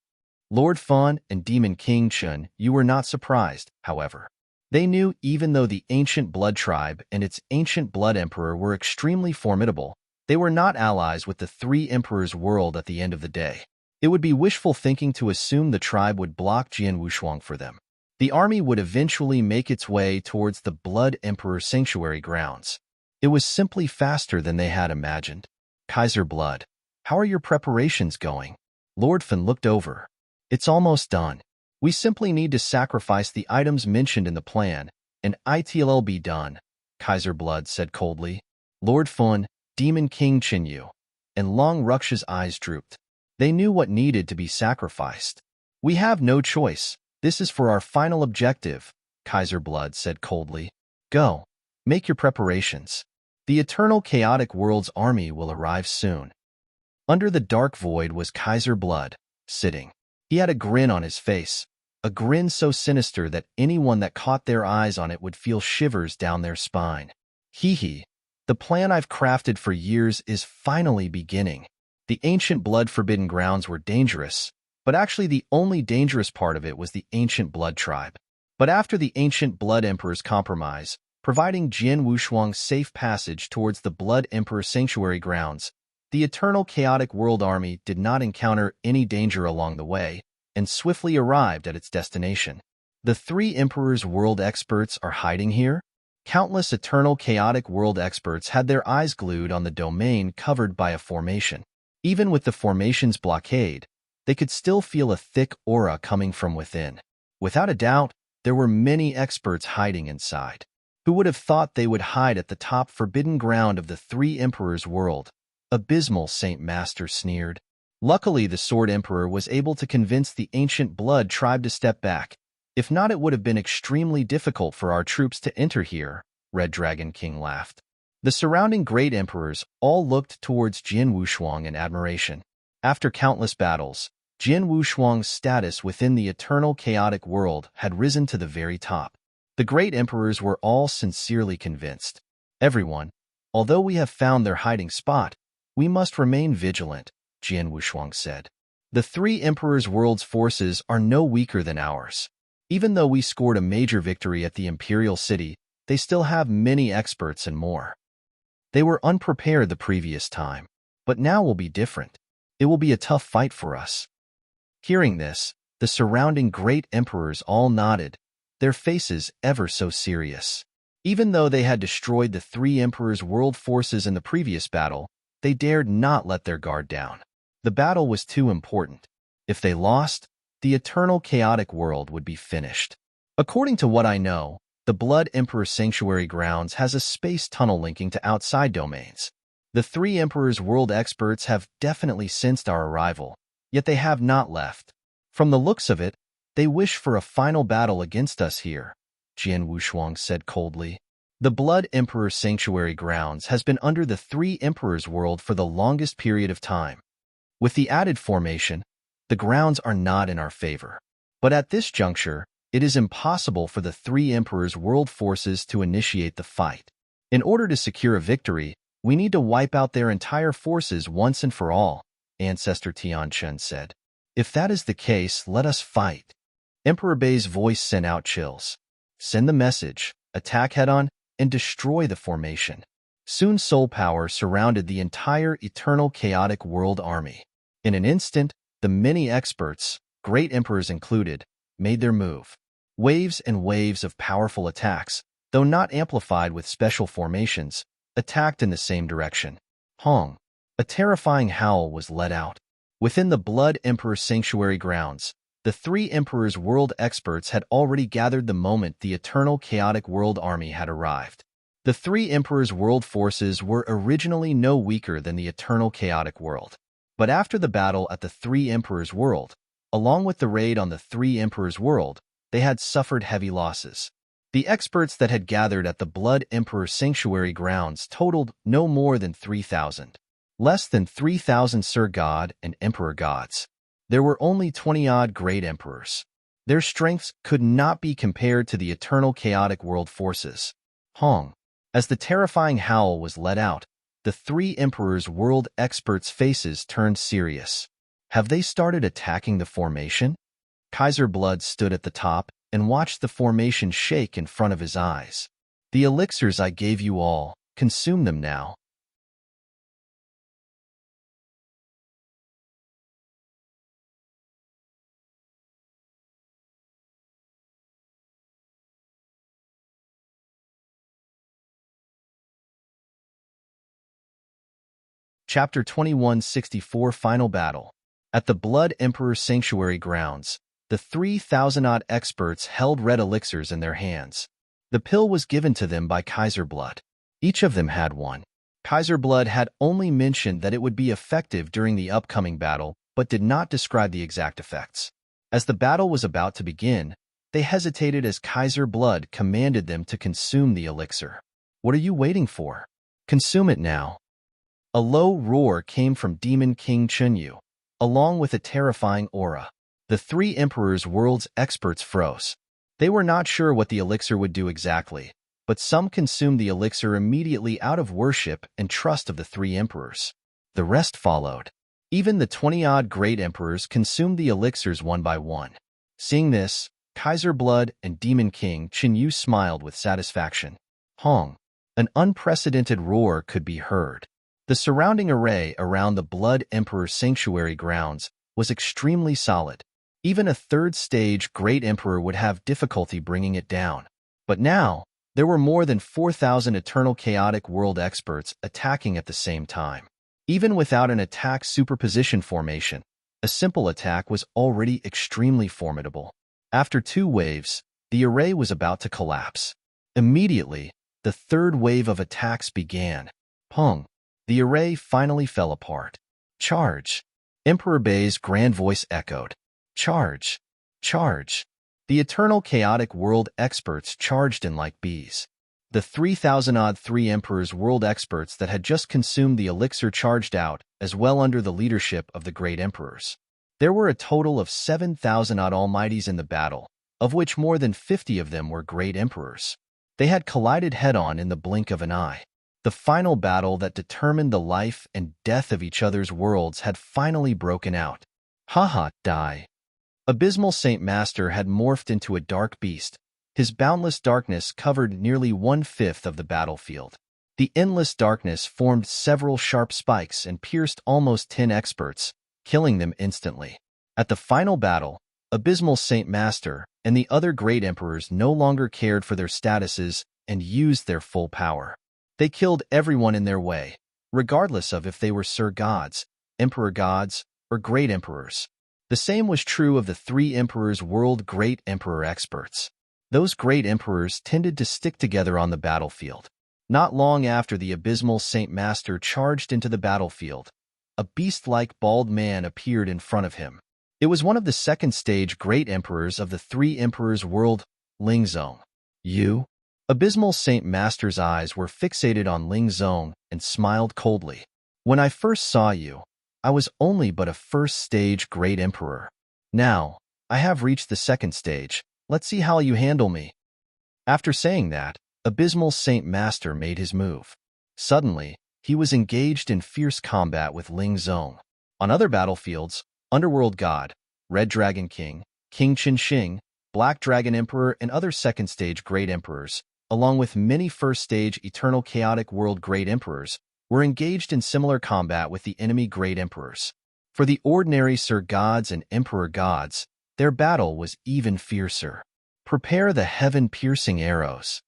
Lord Fan and Demon King Chun, you were not surprised, however. They knew even though the ancient Blood Tribe and its ancient Blood Emperor were extremely formidable, they were not allies with the three emperors' world at the end of the day. It would be wishful thinking to assume the tribe would block Jian Wushuang for them. The army would eventually make its way towards the Blood Emperor Sanctuary grounds. It was simply faster than they had imagined. Kaiser Blood, how are your preparations going? Lord Fan looked over. It's almost done. We simply need to sacrifice the items mentioned in the plan, and it'll be done, Kaiser Blood said coldly. Lord Fan, Demon King Chinyu, and Long Ruxa's eyes drooped. They knew what needed to be sacrificed. We have no choice. This is for our final objective, Kaiser Blood said coldly. Go. Make your preparations. The Eternal Chaotic World's army will arrive soon. Under the dark void was Kaiser Blood, sitting. He had a grin on his face, a grin so sinister that anyone that caught their eyes on it would feel shivers down their spine. Hee, the plan I've crafted for years is finally beginning. The ancient blood-forbidden grounds were dangerous, but actually the only dangerous part of it was the ancient blood tribe. But after the ancient blood emperor's compromise, providing Jin Wushuang's safe passage towards the Blood Emperor Sanctuary grounds, the Eternal Chaotic World Army did not encounter any danger along the way and swiftly arrived at its destination. The three Emperor's world experts are hiding here? Countless Eternal Chaotic World experts had their eyes glued on the domain covered by a formation. Even with the formation's blockade, they could still feel a thick aura coming from within. Without a doubt, there were many experts hiding inside. Who would have thought they would hide at the top forbidden ground of the three Emperors' world? Abysmal, Saint Master sneered. Luckily, the Sword Emperor was able to convince the ancient blood tribe to step back. If not, it would have been extremely difficult for our troops to enter here, Red Dragon King laughed. The surrounding great emperors all looked towards Jin Wushuang in admiration. After countless battles, Jin Wushuang's status within the eternal chaotic world had risen to the very top. The great emperors were all sincerely convinced. Everyone, although we have found their hiding spot, we must remain vigilant, Jin Wushuang said. The three emperors' world's forces are no weaker than ours. Even though we scored a major victory at the Imperial City, they still have many experts and more. They were unprepared the previous time, but now will be different. It will be a tough fight for us. Hearing this, the surrounding great emperors all nodded, their faces ever so serious. Even though they had destroyed the three emperors' world forces in the previous battle, they dared not let their guard down. The battle was too important. If they lost, the eternal chaotic world would be finished. According to what I know, the Blood Emperor Sanctuary grounds has a space tunnel linking to outside domains. The three Emperors' world experts have definitely sensed our arrival, yet they have not left. From the looks of it, they wish for a final battle against us here, Jin Wushuang said coldly. The Blood Emperor Sanctuary grounds has been under the three Emperors' world for the longest period of time. With the added formation, the grounds are not in our favor. But at this juncture, it is impossible for the three Emperors' world forces to initiate the fight. In order to secure a victory, we need to wipe out their entire forces once and for all, Ancestor Tianchen said. If that is the case, let us fight. Emperor Bei's voice sent out chills. Send the message, attack head-on, and destroy the formation. Soon soul power surrounded the entire eternal chaotic world army. In an instant, the many experts, great emperors included, made their move. Waves and waves of powerful attacks, though not amplified with special formations, attacked in the same direction. Hong. A terrifying howl was let out. Within the Blood Emperor Sanctuary grounds, the three Emperors' world experts had already gathered the moment the Eternal Chaotic World Army had arrived. The three Emperors' world forces were originally no weaker than the Eternal Chaotic World. But after the battle at the three Emperors' world, along with the raid on the three Emperors' world, they had suffered heavy losses. The experts that had gathered at the Blood Emperor Sanctuary grounds totaled no more than 3,000. Less than 3,000 Sir God and Emperor Gods. There were only 20-odd great emperors. Their strengths could not be compared to the eternal chaotic world forces. Hong. As the terrifying howl was let out, the three emperors' world experts' faces turned serious. Have they started attacking the formation? Kaiser Blood stood at the top and watched the formation shake in front of his eyes. The elixirs I gave you all, consume them now. Chapter 2164 Final Battle. At the Blood Emperor Sanctuary grounds, the 3,000-odd experts held red elixirs in their hands. The pill was given to them by Kaiser Blood. Each of them had one. Kaiser Blood had only mentioned that it would be effective during the upcoming battle, but did not describe the exact effects. As the battle was about to begin, they hesitated as Kaiser Blood commanded them to consume the elixir. "What are you waiting for? Consume it now." A low roar came from Demon King Chunyu, along with a terrifying aura. The three emperors' world's experts froze. They were not sure what the elixir would do exactly, but some consumed the elixir immediately out of worship and trust of the three emperors. The rest followed. Even the 20-odd great emperors consumed the elixirs one by one. Seeing this, Kaiser Blood and Demon King Chunyu smiled with satisfaction. Hong! An unprecedented roar could be heard. The surrounding array around the Blood Emperor Sanctuary grounds was extremely solid. Even a third-stage Great Emperor would have difficulty bringing it down. But now, there were more than 4,000 Eternal Chaotic World experts attacking at the same time. Even without an attack superposition formation, a simple attack was already extremely formidable. After 2 waves, the array was about to collapse. Immediately, the third wave of attacks began. Pong! The array finally fell apart. Charge! Emperor Bei's grand voice echoed. Charge! Charge! The Eternal Chaotic World experts charged in like bees. The 3,000-odd three Emperors World experts that had just consumed the elixir charged out, as well under the leadership of the Great Emperors. There were a total of 7,000-odd Almighties in the battle, of which more than 50 of them were Great Emperors. They had collided head-on in the blink of an eye. The final battle that determined the life and death of each other's worlds had finally broken out. Haha, die. Abysmal Saint Master had morphed into a dark beast. His boundless darkness covered nearly 1/5 of the battlefield. The endless darkness formed several sharp spikes and pierced almost 10 experts, killing them instantly. At the final battle, Abysmal Saint Master and the other great emperors no longer cared for their statuses and used their full power. They killed everyone in their way, regardless of if they were Sir Gods, Emperor Gods, or Great Emperors. The same was true of the 3 Emperors World Great Emperor experts. Those Great Emperors tended to stick together on the battlefield. Not long after the Abysmal Saint Master charged into the battlefield, a beast-like bald man appeared in front of him. It was one of the second-stage Great Emperors of the 3 Emperors World, Ling Zong. "You?" Abysmal Saint Master's eyes were fixated on Ling Zong and smiled coldly. "When I first saw you, I was only but a first-stage Great Emperor. Now, I have reached the second stage. Let's see how you handle me." After saying that, Abysmal Saint Master made his move. Suddenly, he was engaged in fierce combat with Ling Zong. On other battlefields, Underworld God, Red Dragon King, King Qinxing, Black Dragon Emperor, and other second-stage Great Emperors, along with many first-stage Eternal Chaotic World Great Emperors, were engaged in similar combat with the enemy Great Emperors. For the ordinary Sir Gods and Emperor Gods, their battle was even fiercer. "Prepare the heaven-piercing arrows."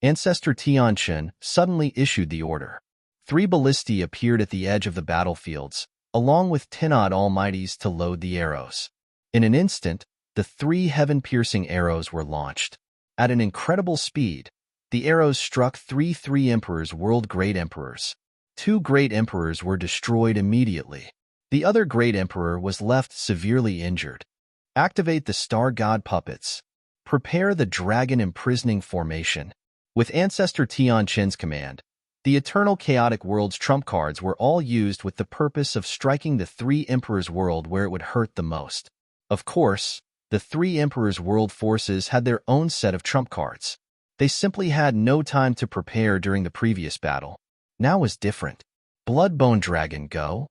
Ancestor Tianchen suddenly issued the order. 3 ballistae appeared at the edge of the battlefields, along with 10-odd Almighties to load the arrows. In an instant, the 3 heaven-piercing arrows were launched. At an incredible speed, the arrows struck 3 Emperors World Great Emperors. 2 Great Emperors were destroyed immediately. The other Great Emperor was left severely injured. Activate the Star God puppets. Prepare the Dragon Imprisoning Formation. With Ancestor Tianchen's command, the Eternal Chaotic World's trump cards were all used with the purpose of striking the 3 Emperors' world where it would hurt the most. Of course, the 3 Emperors' world forces had their own set of trump cards. They simply had no time to prepare during the previous battle. Now was different. Bloodbone Dragon, go!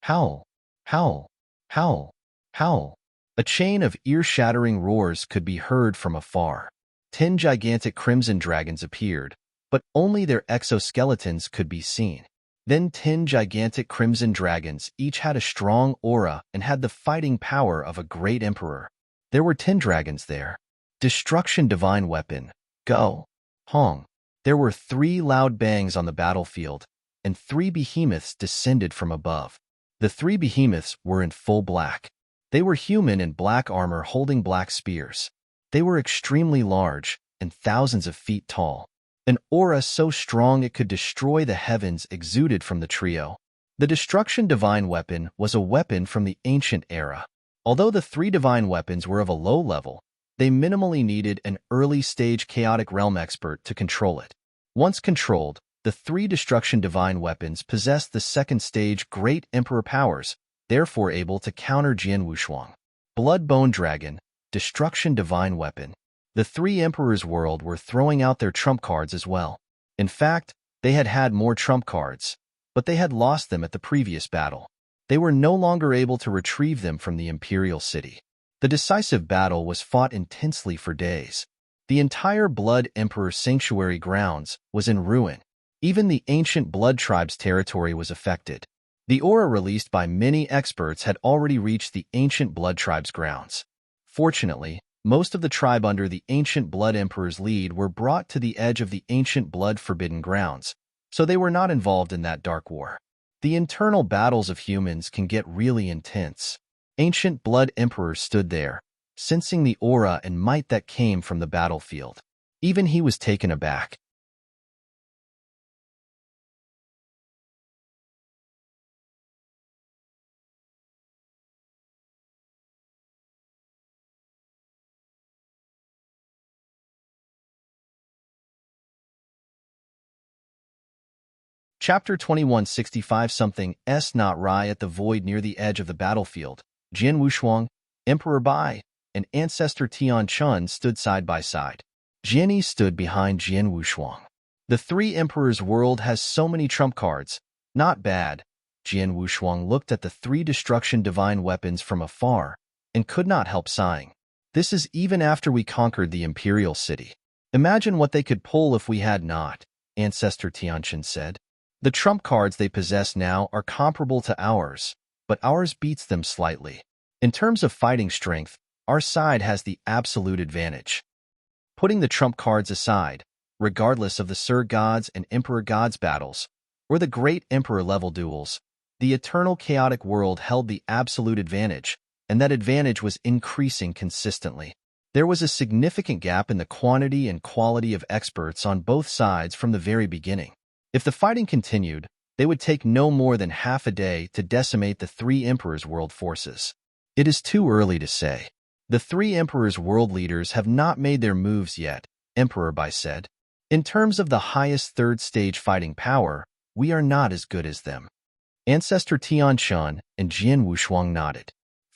Howl! Howl! Howl! Howl! A chain of ear-shattering roars could be heard from afar. 10 gigantic crimson dragons appeared, but only their exoskeletons could be seen. Then 10 gigantic crimson dragons each had a strong aura and had the fighting power of a great emperor. There were 10 dragons there. Destruction Divine Weapon, go! Hong! There were 3 loud bangs on the battlefield, and 3 behemoths descended from above. The 3 behemoths were in full black. They were human in black armor holding black spears. They were extremely large and thousands of feet tall. An aura so strong it could destroy the heavens exuded from the trio. The Destruction Divine Weapon was a weapon from the ancient era. Although the 3 divine weapons were of a low level, they minimally needed an early-stage Chaotic Realm expert to control it. Once controlled, the 3 Destruction Divine Weapons possessed the second-stage Great Emperor powers, therefore able to counter Jian Wushuang. Blood-Bone Dragon, Destruction Divine Weapon. The 3 Emperors' world were throwing out their trump cards as well. In fact, they had more trump cards, but they had lost them at the previous battle. They were no longer able to retrieve them from the Imperial City. The decisive battle was fought intensely for days. The entire Blood Emperor Sanctuary grounds was in ruin. Even the ancient Blood Tribe's territory was affected. The aura released by many experts had already reached the ancient Blood Tribe's grounds. Fortunately, most of the tribe under the ancient Blood Emperor's lead were brought to the edge of the ancient Blood Forbidden grounds, so they were not involved in that dark war. The internal battles of humans can get really intense. Ancient Blood Emperor stood there, sensing the aura and might that came from the battlefield. Even he was taken aback. Chapter 2165 Something S. Not Rai at the void near the edge of the battlefield. Jian Wushuang, Emperor Bai, and Ancestor Tian Chun stood side by side. Jian Yi stood behind Jian Wushuang. The 3 Emperors' world has so many trump cards. Not bad. Jian Wushuang looked at the 3 Destruction Divine Weapons from afar and could not help sighing. This is even after we conquered the Imperial City. Imagine what they could pull if we had not, Ancestor Tianchen said. The trump cards they possess now are comparable to ours, but ours beats them slightly. In terms of fighting strength, our side has the absolute advantage. Putting the trump cards aside, regardless of the Sir Gods and Emperor Gods battles, or the Great Emperor level duels, the eternal chaotic world held the absolute advantage, and that advantage was increasing consistently. There was a significant gap in the quantity and quality of experts on both sides from the very beginning. If the fighting continued, they would take no more than half a day to decimate the 3 Emperors' world forces. It is too early to say. The 3 Emperors' world leaders have not made their moves yet, Emperor Bai said. In terms of the highest 3rd stage fighting power, we are not as good as them. Ancestor Tian Chun and Jian Wushuang nodded.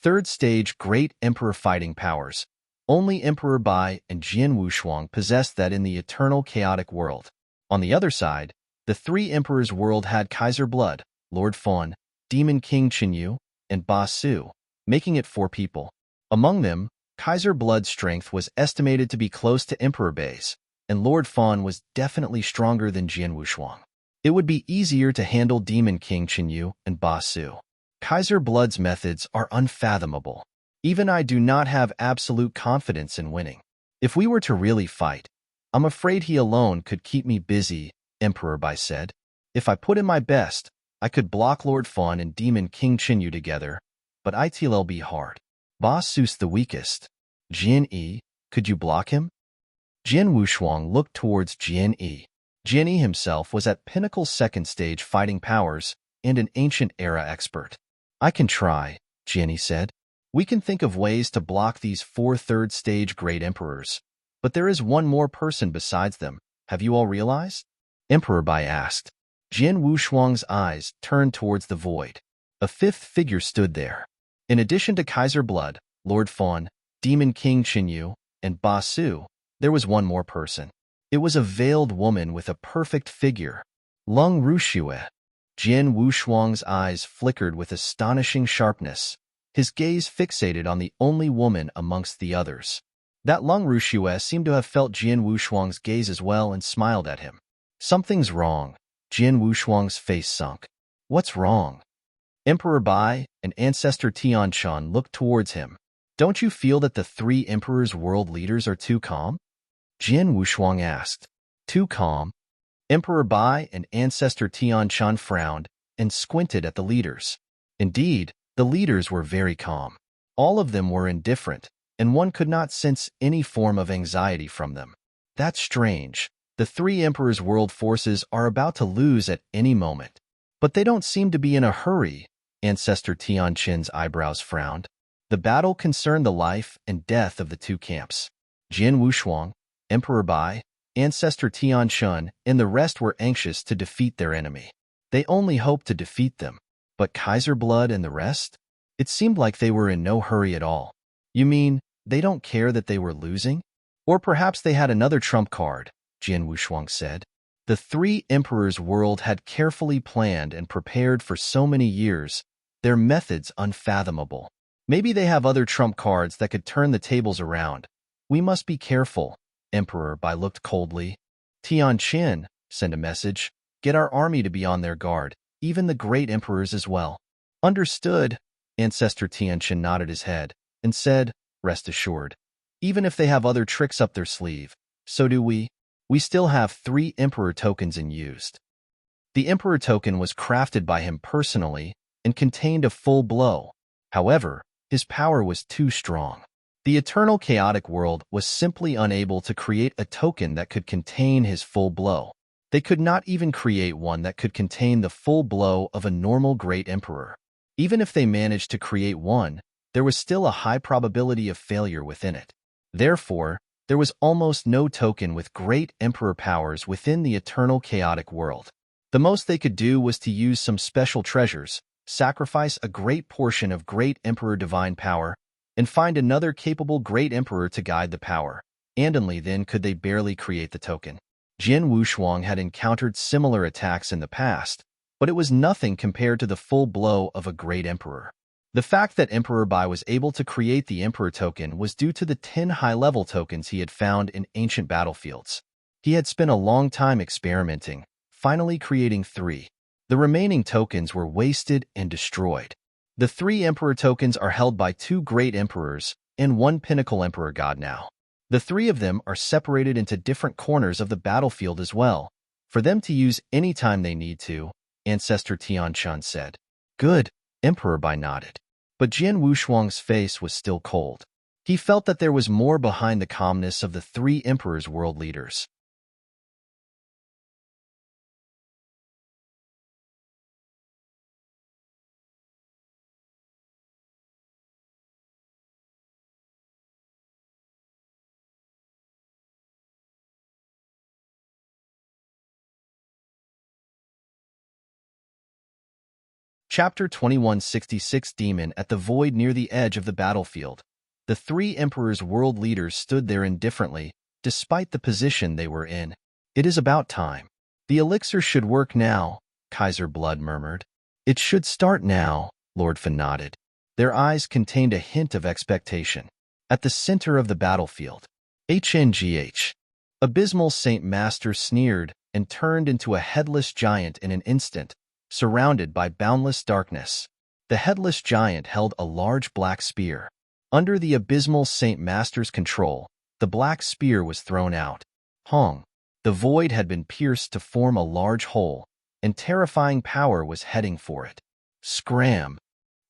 3rd stage Great Emperor fighting powers. Only Emperor Bai and Jian Wushuang possessed that in the eternal chaotic world. On the other side, the 3 Emperors' world had Kaiser Blood, Lord Fawn, Demon King Chinyu, and Ba Su, making it 4 people. Among them, Kaiser Blood's strength was estimated to be close to Emperor Bai's, and Lord Fawn was definitely stronger than Jian Wushuang. It would be easier to handle Demon King Chinyu and Ba Su. Kaiser Blood's methods are unfathomable. Even I do not have absolute confidence in winning. If we were to really fight, I'm afraid he alone could keep me busy, Emperor Bai said. If I put in my best, I could block Lord Fawn and Demon King Chinyu together, but it'll be hard. Ba Su's the weakest. Jian Yi, could you block him? Jian Wushuang looked towards Jian Yi. Jian Yi himself was at pinnacle 2nd stage fighting powers and an ancient era expert. I can try, Jian Yi said. We can think of ways to block these 4 3rd stage Great Emperors, but there is one more person besides them. Have you all realized? Emperor Bai asked. Jian Wushuang's eyes turned towards the void. A 5th figure stood there. In addition to Kaiser Blood, Lord Fawn, Demon King Chinyu, and Ba Su, there was one more person. It was a veiled woman with a perfect figure. Lung Ruxue. Jian Wushuang's eyes flickered with astonishing sharpness, his gaze fixated on the only woman amongst the others. That Lung Ruxue seemed to have felt Jian Wushuang's gaze as well and smiled at him. Something's wrong. Jian Wushuang's face sunk. What's wrong? Emperor Bai and Ancestor Tian Chun looked towards him. Don't you feel that the 3 Emperors' world leaders are too calm? Jian Wushuang asked. Too calm? Emperor Bai and Ancestor Tianshan frowned and squinted at the leaders. Indeed, the leaders were very calm. All of them were indifferent, and one could not sense any form of anxiety from them. That's strange. The three emperors' world forces are about to lose at any moment. But they don't seem to be in a hurry. Ancestor Tianshan's eyebrows frowned. The battle concerned the life and death of the two camps. Jin Wushuang, Emperor Bai, Ancestor Tianshan, and the rest were anxious to defeat their enemy. They only hoped to defeat them. But Kaiser Blood and the rest? It seemed like they were in no hurry at all. You mean, they don't care that they were losing? Or perhaps they had another trump card, Jin Wushuang said. The three emperors' world had carefully planned and prepared for so many years, their methods unfathomable. Maybe they have other trump cards that could turn the tables around. We must be careful, Emperor Bai looked coldly. Tianqin, send a message. Get our army to be on their guard, even the great emperors as well. Understood. Ancestor Tianqin nodded his head and said, rest assured. Even if they have other tricks up their sleeve, so do we. We still have 3 Emperor tokens in use. The Emperor token was crafted by him personally and contained a full blow. However, his power was too strong. The eternal chaotic world was simply unable to create a token that could contain his full blow. They could not even create one that could contain the full blow of a normal great emperor. Even if they managed to create one, there was still a high probability of failure within it. Therefore, there was almost no token with great emperor powers within the eternal chaotic world. The most they could do was to use some special treasures, sacrifice a great portion of great emperor divine power, and find another capable great emperor to guide the power, and only then could they barely create the token. Jin Wushuang had encountered similar attacks in the past, but it was nothing compared to the full blow of a great emperor. The fact that Emperor Bai was able to create the Emperor token was due to the 10 high-level tokens he had found in ancient battlefields. He had spent a long time experimenting, finally creating 3. The remaining tokens were wasted and destroyed. The 3 Emperor tokens are held by 2 great emperors and 1 pinnacle emperor god now. The 3 of them are separated into different corners of the battlefield as well, for them to use any time they need to, Ancestor Tianshan said. Good, Emperor Bai nodded. But Jin Wushuang's face was still cold. He felt that there was more behind the calmness of the 3 emperors' world leaders. Chapter 2166 Demon at the void near the edge of the battlefield. The 3 emperors' world leaders stood there indifferently, despite the position they were in. It is about time. The elixir should work now, Kaiser Blood murmured. It should start now, Lord Fan nodded. Their eyes contained a hint of expectation. At the center of the battlefield, HNGH. Abysmal Saint Master sneered and turned into a headless giant in an instant, surrounded by boundless darkness. The headless giant held a large black spear. Under the abysmal Saint Master's control, the black spear was thrown out. Hong. The void had been pierced to form a large hole, and terrifying power was heading for it. Scram!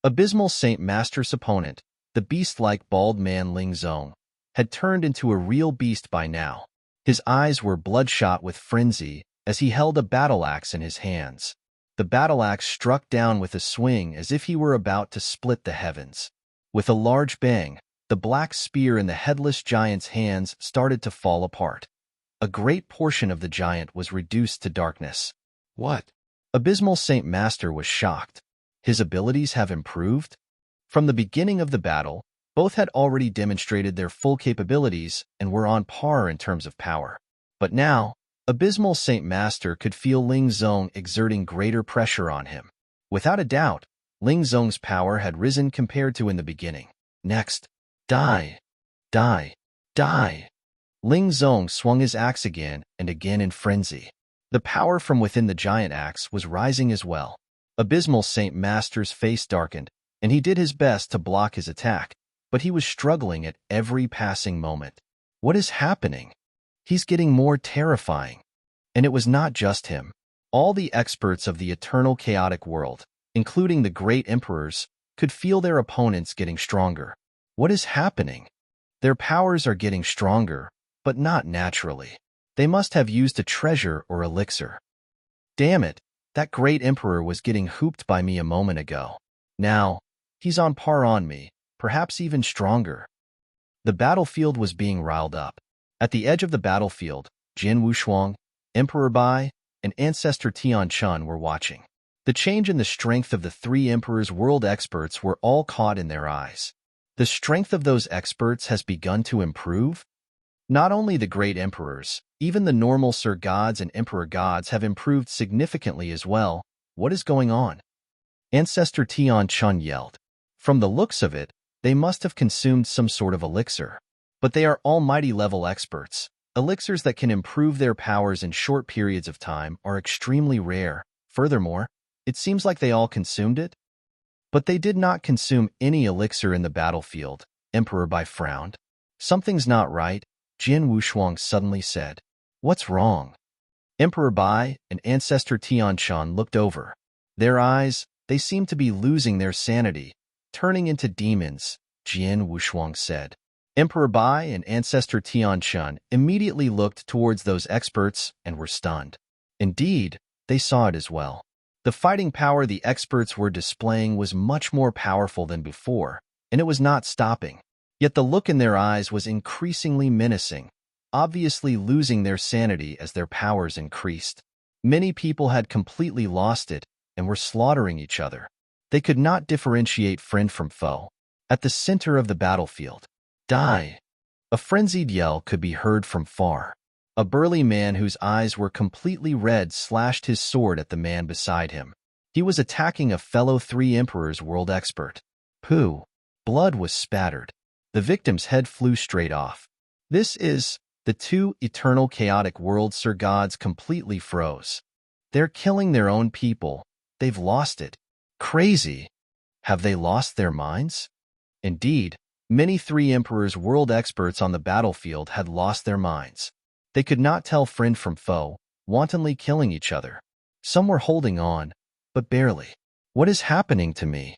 Abysmal Saint Master's opponent, the beast-like bald man Ling Zong, had turned into a real beast by now. His eyes were bloodshot with frenzy as he held a battle axe in his hands. The battle axe struck down with a swing as if he were about to split the heavens. With a large bang, the black spear in the headless giant's hands started to fall apart. A great portion of the giant was reduced to darkness. What? Abysmal Saint Master was shocked. His abilities have improved? From the beginning of the battle, both had already demonstrated their full capabilities and were on par in terms of power. But now, Abysmal Saint Master could feel Ling Zong exerting greater pressure on him. Without a doubt, Ling Zong's power had risen compared to in the beginning. Next, die, die, die. Ling Zong swung his axe again and again in frenzy. The power from within the giant axe was rising as well. Abysmal Saint Master's face darkened, and he did his best to block his attack, but he was struggling at every passing moment. What is happening? He's getting more terrifying. And it was not just him. All the experts of the eternal chaotic world, including the great emperors, could feel their opponents getting stronger. What is happening? Their powers are getting stronger, but not naturally. They must have used a treasure or elixir. Damn it, that great emperor was getting hooped by me a moment ago. Now, he's on par on me, perhaps even stronger. The battlefield was being riled up. At the edge of the battlefield, Jin Wushuang, Emperor Bai, and Ancestor Tian Chun were watching. The change in the strength of the three emperors' world experts were all caught in their eyes. The strength of those experts has begun to improve? Not only the great emperors, even the normal Sir Gods and Emperor Gods have improved significantly as well. What is going on? Ancestor Tian Chun yelled. From the looks of it, they must have consumed some sort of elixir. But they are almighty-level experts. Elixirs that can improve their powers in short periods of time are extremely rare. Furthermore, it seems like they all consumed it. But they did not consume any elixir in the battlefield, Emperor Bai frowned. Something's not right, Jin Wushuang suddenly said. What's wrong? Emperor Bai and Ancestor Tianchuan looked over. Their eyes, they seemed to be losing their sanity, turning into demons, Jin Wushuang said. Emperor Bai and Ancestor Tianchuan immediately looked towards those experts and were stunned. Indeed, they saw it as well. The fighting power the experts were displaying was much more powerful than before, and it was not stopping. Yet the look in their eyes was increasingly menacing, obviously losing their sanity as their powers increased. Many people had completely lost it and were slaughtering each other. They could not differentiate friend from foe. At the center of the battlefield, die! A frenzied yell could be heard from far. A burly man whose eyes were completely red slashed his sword at the man beside him. He was attacking a fellow three emperors world expert. Pooh! Blood was spattered. The victim's head flew straight off. This is the two eternal chaotic world Sir Gods completely froze. They're killing their own people. They've lost it. Crazy. Have they lost their minds? Indeed, many three emperors world experts on the battlefield had lost their minds. They could not tell friend from foe, wantonly killing each other. Some were holding on, but barely. What is happening to me?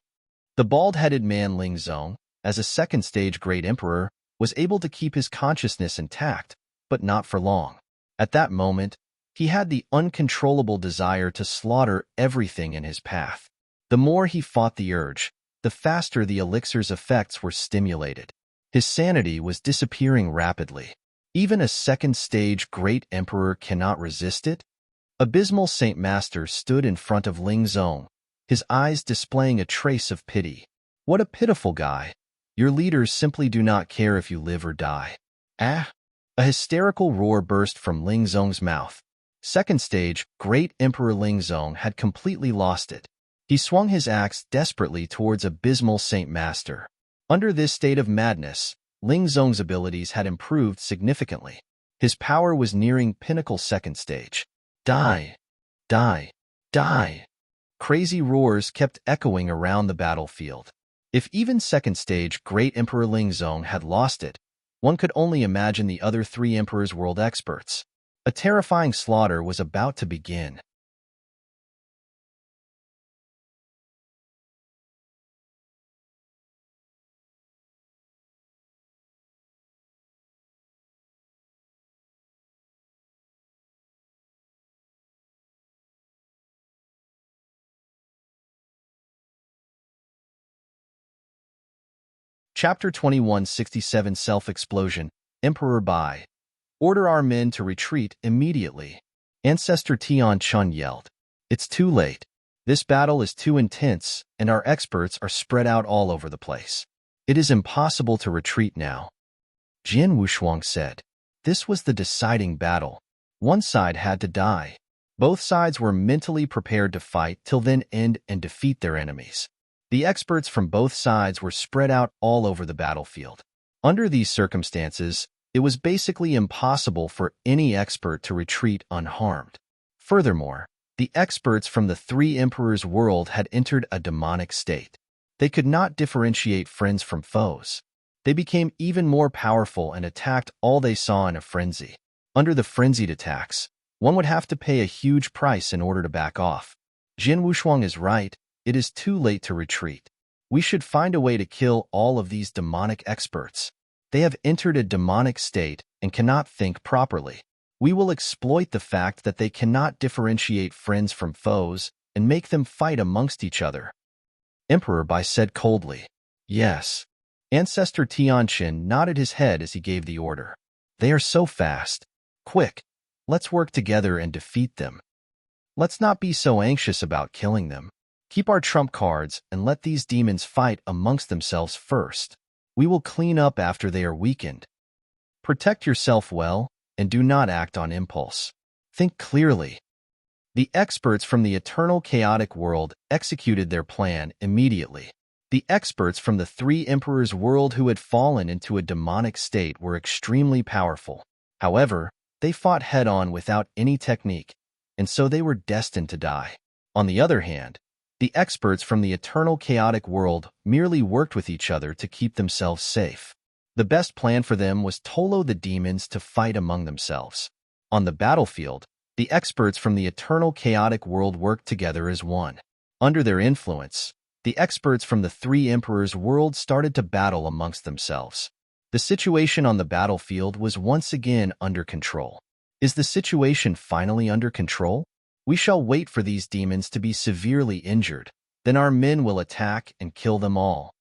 The bald-headed man Ling Zong, as a second-stage great emperor, was able to keep his consciousness intact, but not for long. At that moment, he had the uncontrollable desire to slaughter everything in his path. The more he fought the urge, the faster the elixir's effects were stimulated. His sanity was disappearing rapidly. Even a second-stage great emperor cannot resist it? Abysmal Saint Master stood in front of Ling Zong, his eyes displaying a trace of pity. What a pitiful guy. Your leaders simply do not care if you live or die. Ah! A hysterical roar burst from Ling Zong's mouth. Second stage, Great Emperor Ling Zong had completely lost it. He swung his axe desperately towards Abysmal Saint Master. Under this state of madness, Ling Zong's abilities had improved significantly. His power was nearing pinnacle second stage. Die! Die! Die! Crazy roars kept echoing around the battlefield. If even second stage Great Emperor Ling Zong had lost it, one could only imagine the other three emperors world experts. A terrifying slaughter was about to begin. Chapter 2167 Self-Explosion. Emperor Bai. Order our men to retreat immediately. Ancestor Tian Chun yelled. It's too late. This battle is too intense, and our experts are spread out all over the place. It is impossible to retreat now. Jin Wushuang said. This was the deciding battle. One side had to die. Both sides were mentally prepared to fight till then end and defeat their enemies. The experts from both sides were spread out all over the battlefield. Under these circumstances, it was basically impossible for any expert to retreat unharmed. Furthermore, the experts from the three emperors' world had entered a demonic state. They could not differentiate friends from foes. They became even more powerful and attacked all they saw in a frenzy. Under the frenzied attacks, One would have to pay a huge price in order to back off. Jin Wushuang is right. It is too late to retreat. We should find a way to kill all of these demonic experts. They have entered a demonic state and cannot think properly. We will exploit the fact that they cannot differentiate friends from foes and make them fight amongst each other. Emperor Bai said coldly. Yes. Ancestor Tianqin nodded his head as he gave the order. They are so fast. Quick, let's work together and defeat them. Let's not be so anxious about killing them. Keep our trump cards and let these demons fight amongst themselves first. We will clean up after they are weakened. Protect yourself well and do not act on impulse. Think clearly. The experts from the eternal chaotic world executed their plan immediately. The experts from the three emperors' world who had fallen into a demonic state were extremely powerful. However, they fought head-on without any technique, and so they were destined to die. On the other hand, the experts from the eternal chaotic world merely worked with each other to keep themselves safe. The best plan for them was to allow the demons to fight among themselves. On the battlefield, the experts from the eternal chaotic world worked together as one. Under their influence, the experts from the three emperors' world started to battle amongst themselves. The situation on the battlefield was once again under control. Is the situation finally under control? We shall wait for these demons to be severely injured. Then our men will attack and kill them all.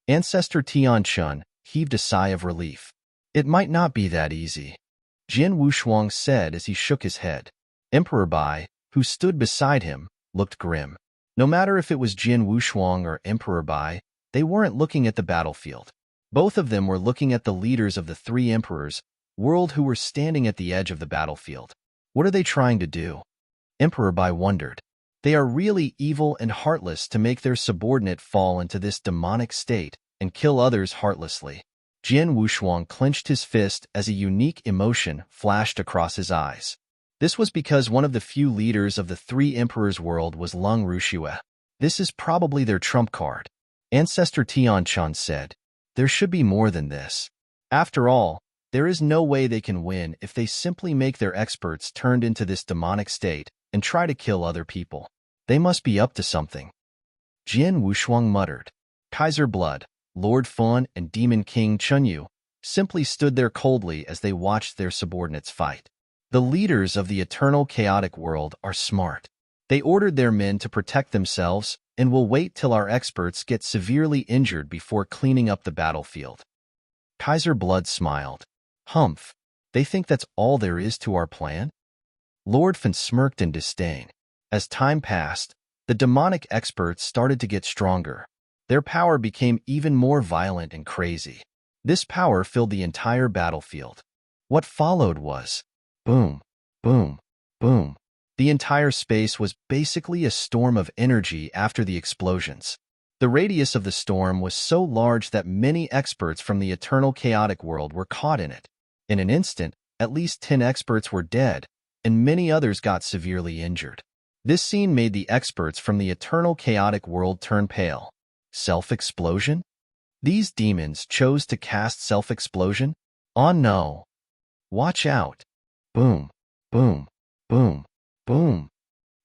Ancestor Tianqin heaved a sigh of relief. It might not be that easy, Jin Wushuang said as he shook his head. Emperor Bai, who stood beside him, looked grim. No matter if it was Jin Wushuang or Emperor Bai, they weren't looking at the battlefield. Both of them were looking at the leaders of the three emperors' world who were standing at the edge of the battlefield. What are they trying to do? Emperor Bai wondered. They are really evil and heartless to make their subordinate fall into this demonic state and kill others heartlessly. Jin Wushuang clenched his fist as a unique emotion flashed across his eyes. This was because one of the few leaders of the three emperors' world was Lung Rushue. This is probably their trump card. Ancestor Tianqin said, there should be more than this. After all, there is no way they can win if they simply make their experts turned into this demonic state and try to kill other people. They must be up to something. Jin Wushuang muttered. Kaiser Blood, Lord Fun, and Demon King Chunyu simply stood there coldly as they watched their subordinates fight. The leaders of the eternal chaotic world are smart. They ordered their men to protect themselves and will wait till our experts get severely injured before cleaning up the battlefield. Kaiser Blood smiled. Humph, they think that's all there is to our plan? Lord Fun smirked in disdain. As time passed, the demonic experts started to get stronger. Their power became even more violent and crazy. This power filled the entire battlefield. What followed was boom, boom, boom. The entire space was basically a storm of energy after the explosions. The radius of the storm was so large that many experts from the eternal chaotic world were caught in it. In an instant, at least 10 experts were dead, and many others got severely injured. This scene made the experts from the eternal chaotic world turn pale. Self-explosion? These demons chose to cast self-explosion? Oh no! Watch out! Boom, boom, boom, boom.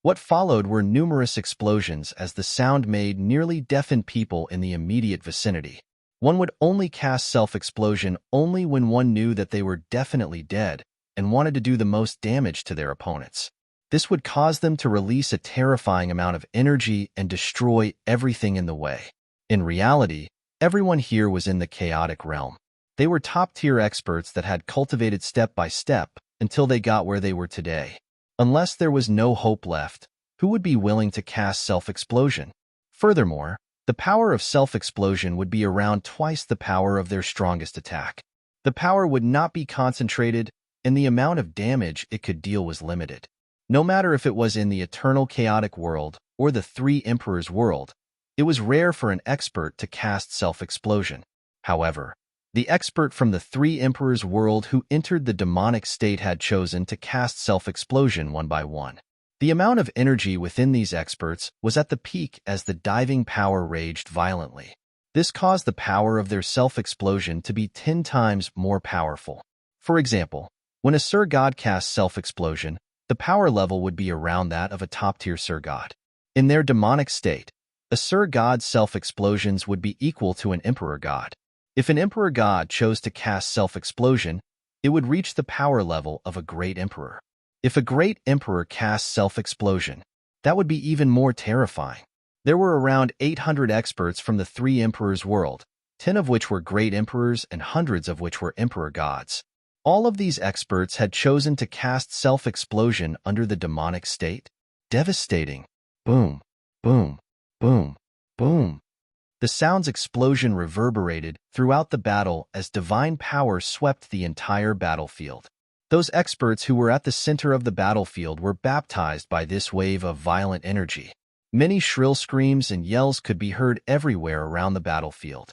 What followed were numerous explosions as the sound made nearly deafened people in the immediate vicinity. One would only cast self-explosion only when one knew that they were definitely dead and wanted to do the most damage to their opponents. This would cause them to release a terrifying amount of energy and destroy everything in the way. In reality, everyone here was in the chaotic realm. They were top-tier experts that had cultivated step by step until they got where they were today. Unless there was no hope left, who would be willing to cast self-explosion? Furthermore, the power of self-explosion would be around twice the power of their strongest attack. The power would not be concentrated, and the amount of damage it could deal was limited. No matter if it was in the eternal chaotic world or the three emperors' world, it was rare for an expert to cast self-explosion. However, the expert from the three emperors' world who entered the demonic state had chosen to cast self-explosion one by one. The amount of energy within these experts was at the peak as the diving power raged violently. This caused the power of their self-explosion to be 10 times more powerful. For example, when a Sir God casts self-explosion, The power level would be around that of a top-tier Sir God. In their demonic state, a Sir God's self-explosions would be equal to an Emperor God. If an Emperor God chose to cast self-explosion, it would reach the power level of a great Emperor. If a great Emperor cast self-explosion, that would be even more terrifying. There were around 800 experts from the three Emperors' world, 10 of which were great Emperors and hundreds of which were Emperor Gods. All of these experts had chosen to cast self-explosion under the demonic state. Devastating. Boom, boom, boom, boom. The sound's explosion reverberated throughout the battle as divine power swept the entire battlefield. Those experts who were at the center of the battlefield were baptized by this wave of violent energy. Many shrill screams and yells could be heard everywhere around the battlefield.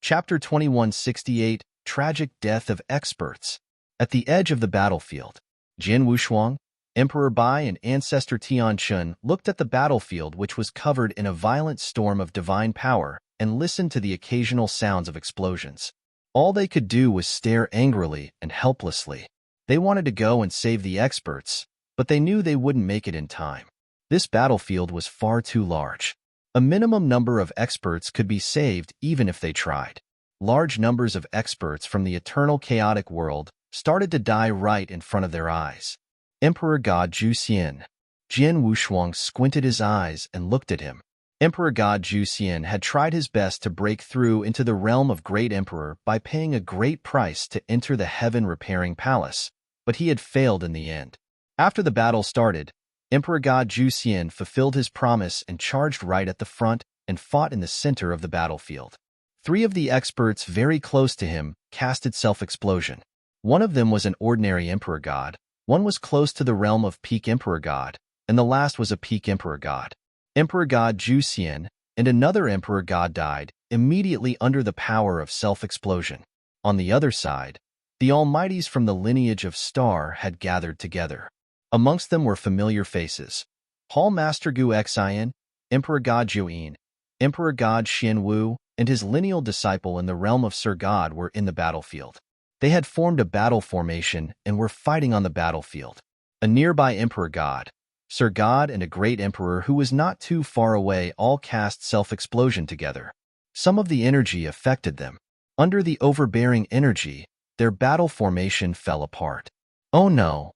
Chapter 2168, Tragic Death of Experts. At the edge of the battlefield, Jin Wushuang, Emperor Bai and Ancestor Tianchun looked at the battlefield, which was covered in a violent storm of divine power, and listened to the occasional sounds of explosions. All they could do was stare angrily and helplessly. They wanted to go and save the experts, but they knew they wouldn't make it in time. This battlefield was far too large. A minimum number of experts could be saved even if they tried. Large numbers of experts from the eternal chaotic world started to die right in front of their eyes. Emperor God Zhu Xian. Jin Wushuang squinted his eyes and looked at him. Emperor God Zhu Xian had tried his best to break through into the realm of Great Emperor by paying a great price to enter the heaven-repairing palace, but he had failed in the end. After the battle started, Emperor God Zhu Xian fulfilled his promise and charged right at the front and fought in the center of the battlefield. 3 of the experts very close to him casted self-explosion. One of them was an ordinary Emperor God, one was close to the realm of Peak Emperor God, and the last was a Peak Emperor God. Emperor God Zhu Xian and another Emperor God died immediately under the power of self-explosion. On the other side, the Almighties from the lineage of Star had gathered together. Amongst them were familiar faces. Hall Master Gu Xian, Emperor God Zhuyin, Emperor God Xian Wu, and his lineal disciple in the realm of Sir God were in the battlefield. They had formed a battle formation and were fighting on the battlefield. A nearby Emperor God, Sir God, and a great Emperor who was not too far away all cast self-explosion together. Some of the energy affected them. Under the overbearing energy, their battle formation fell apart. Oh no!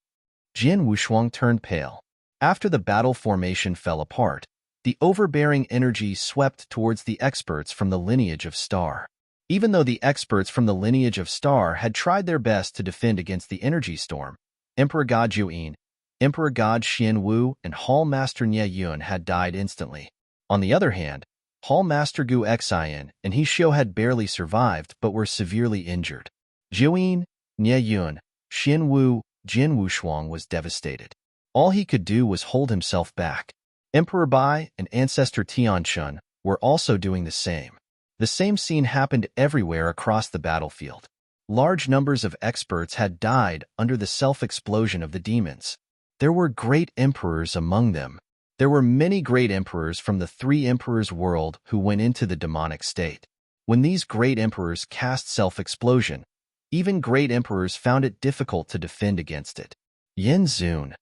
Jin Wushuang turned pale. After the battle formation fell apart, the overbearing energy swept towards the experts from the lineage of Star. Even though the experts from the lineage of Star had tried their best to defend against the energy storm, Emperor God Zhuyin, Emperor God Xian Wu, and Hall Master Nie Yun had died instantly. On the other hand, Hall Master Gu Xian and He Xiu had barely survived but were severely injured. Zhuyin, Nie Yun, Xian Wu, Jin Wushuang was devastated. All he could do was hold himself back. Emperor Bai and Ancestor Tianchun were also doing the same. The same scene happened everywhere across the battlefield. Large numbers of experts had died under the self-explosion of the demons. There were great emperors among them. There were many great emperors from the 3 emperors' world who went into the demonic state. When these great emperors cast self-explosion, even great emperors found it difficult to defend against it. Yin Zun.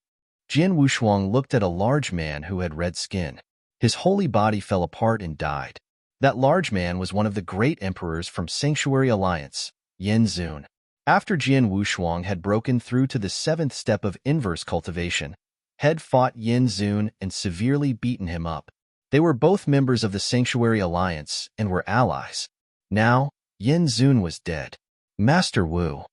Jin Wushuang looked at a large man who had red skin. His holy body fell apart and died. That large man was one of the great emperors from Sanctuary Alliance, Yin Zun. After Jin Wushuang had broken through to the 7th step of inverse cultivation, had fought Yin Zun and severely beaten him up. They were both members of the Sanctuary Alliance and were allies. Now, Yin Zun was dead. Master Wu.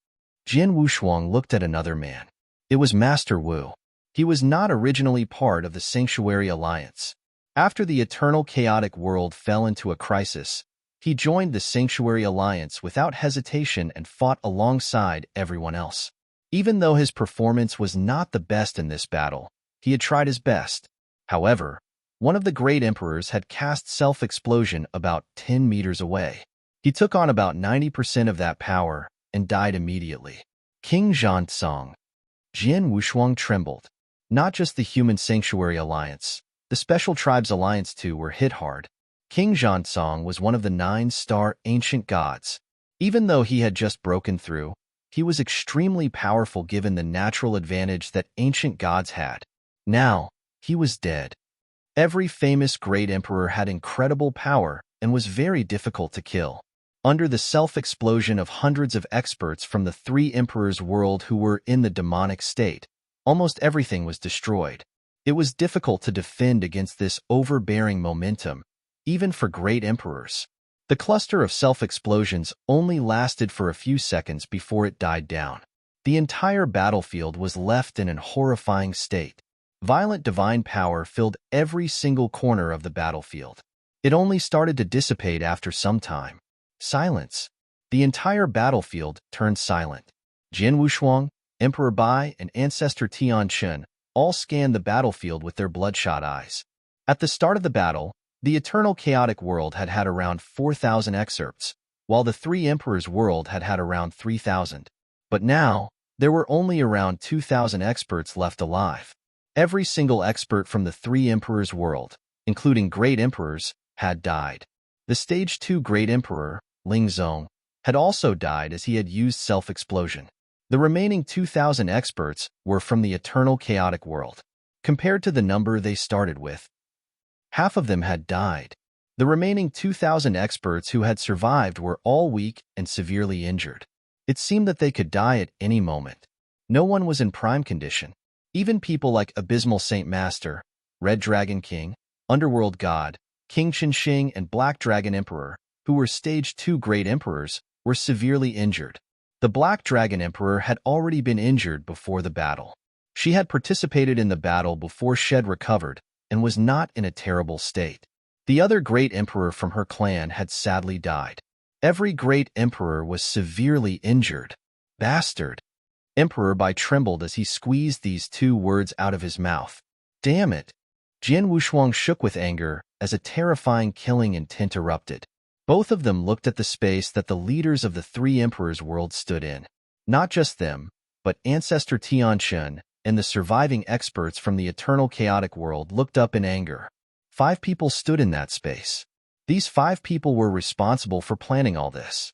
Jin Wushuang looked at another man. It was Master Wu. He was not originally part of the Sanctuary Alliance. After the eternal chaotic world fell into a crisis, he joined the Sanctuary Alliance without hesitation and fought alongside everyone else. Even though his performance was not the best in this battle, he had tried his best. However, one of the great emperors had cast self-explosion about 10 meters away. He took on about 90% of that power and died immediately. King Zhansong. Jin Wushuang trembled. Not just the Human Sanctuary Alliance, the Special Tribes Alliance too were hit hard. King Zhansong was one of the 9-star ancient gods. Even though he had just broken through, he was extremely powerful given the natural advantage that ancient gods had. Now, he was dead. Every famous great emperor had incredible power and was very difficult to kill. Under the self-explosion of hundreds of experts from the 3 emperors' world who were in the demonic state, almost everything was destroyed. It was difficult to defend against this overbearing momentum, even for great emperors. The cluster of self-explosions only lasted for a few seconds before it died down. The entire battlefield was left in an horrifying state. Violent divine power filled every single corner of the battlefield. It only started to dissipate after some time. Silence. The entire battlefield turned silent. Jin Wushuang, Emperor Bai, and Ancestor Tianchen all scanned the battlefield with their bloodshot eyes. At the start of the battle, the Eternal Chaotic World had had around 4,000 excerpts, while the 3 Emperors' World had had around 3,000. But now, there were only around 2,000 experts left alive. Every single expert from the 3 Emperors' World, including Great Emperors, had died. The Stage 2 Great Emperor, Lingzong, had also died as he had used self-explosion. The remaining 2,000 experts were from the Eternal Chaotic World. Compared to the number they started with, half of them had died. The remaining 2,000 experts who had survived were all weak and severely injured. It seemed that they could die at any moment. No one was in prime condition. Even people like Abysmal Saint Master, Red Dragon King, Underworld God, King Qinsheng, and Black Dragon Emperor, who were Stage 2 Great Emperors, were severely injured. The Black Dragon Emperor had already been injured before the battle. She had participated in the battle before Shed recovered and was not in a terrible state. The other Great Emperor from her clan had sadly died. Every Great Emperor was severely injured. Bastard. Emperor Bai trembled as he squeezed these 2 words out of his mouth. Damn it. Jin Wushuang shook with anger as a terrifying killing intent erupted. Both of them looked at the space that the leaders of the 3 Emperors' World stood in. Not just them, but Ancestor Tianchen and the surviving experts from the Eternal Chaotic World looked up in anger. 5 people stood in that space. These 5 people were responsible for planning all this.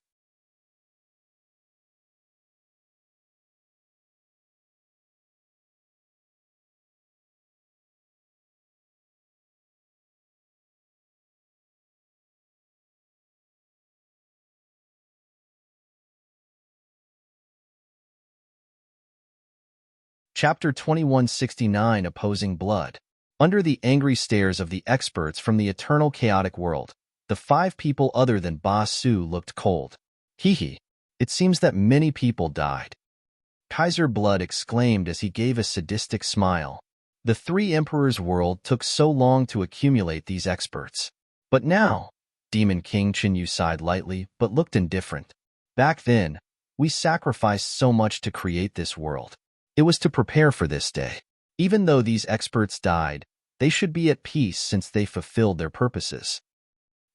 Chapter 2169 Opposing Blood. Under the angry stares of the experts from the Eternal Chaotic World, the 5 people other than Ba Su looked cold. Hee. It seems that many people died. Kaiser Blood exclaimed as he gave a sadistic smile. The 3 Emperors' World took so long to accumulate these experts. But now, Demon King Chinyu sighed lightly but looked indifferent. Back then, we sacrificed so much to create this world. It was to prepare for this day. Even though these experts died, they should be at peace since they fulfilled their purposes.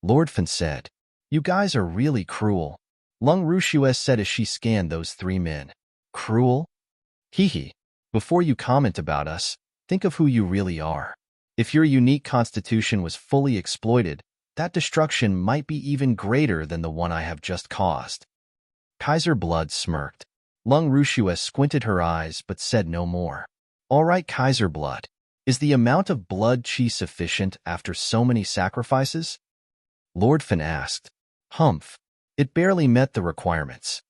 Lord Fan said, "You guys are really cruel." Lung Rushue said as she scanned those 3 men. Cruel? Hee. Before you comment about us, think of who you really are. If your unique constitution was fully exploited, that destruction might be even greater than the one I have just caused. Kaiser Blood smirked. Lung Rushue squinted her eyes but said no more. All right, Kaiser Blood. Is the amount of blood chi sufficient after so many sacrifices? Lord Fan asked. Humph. It barely met the requirements.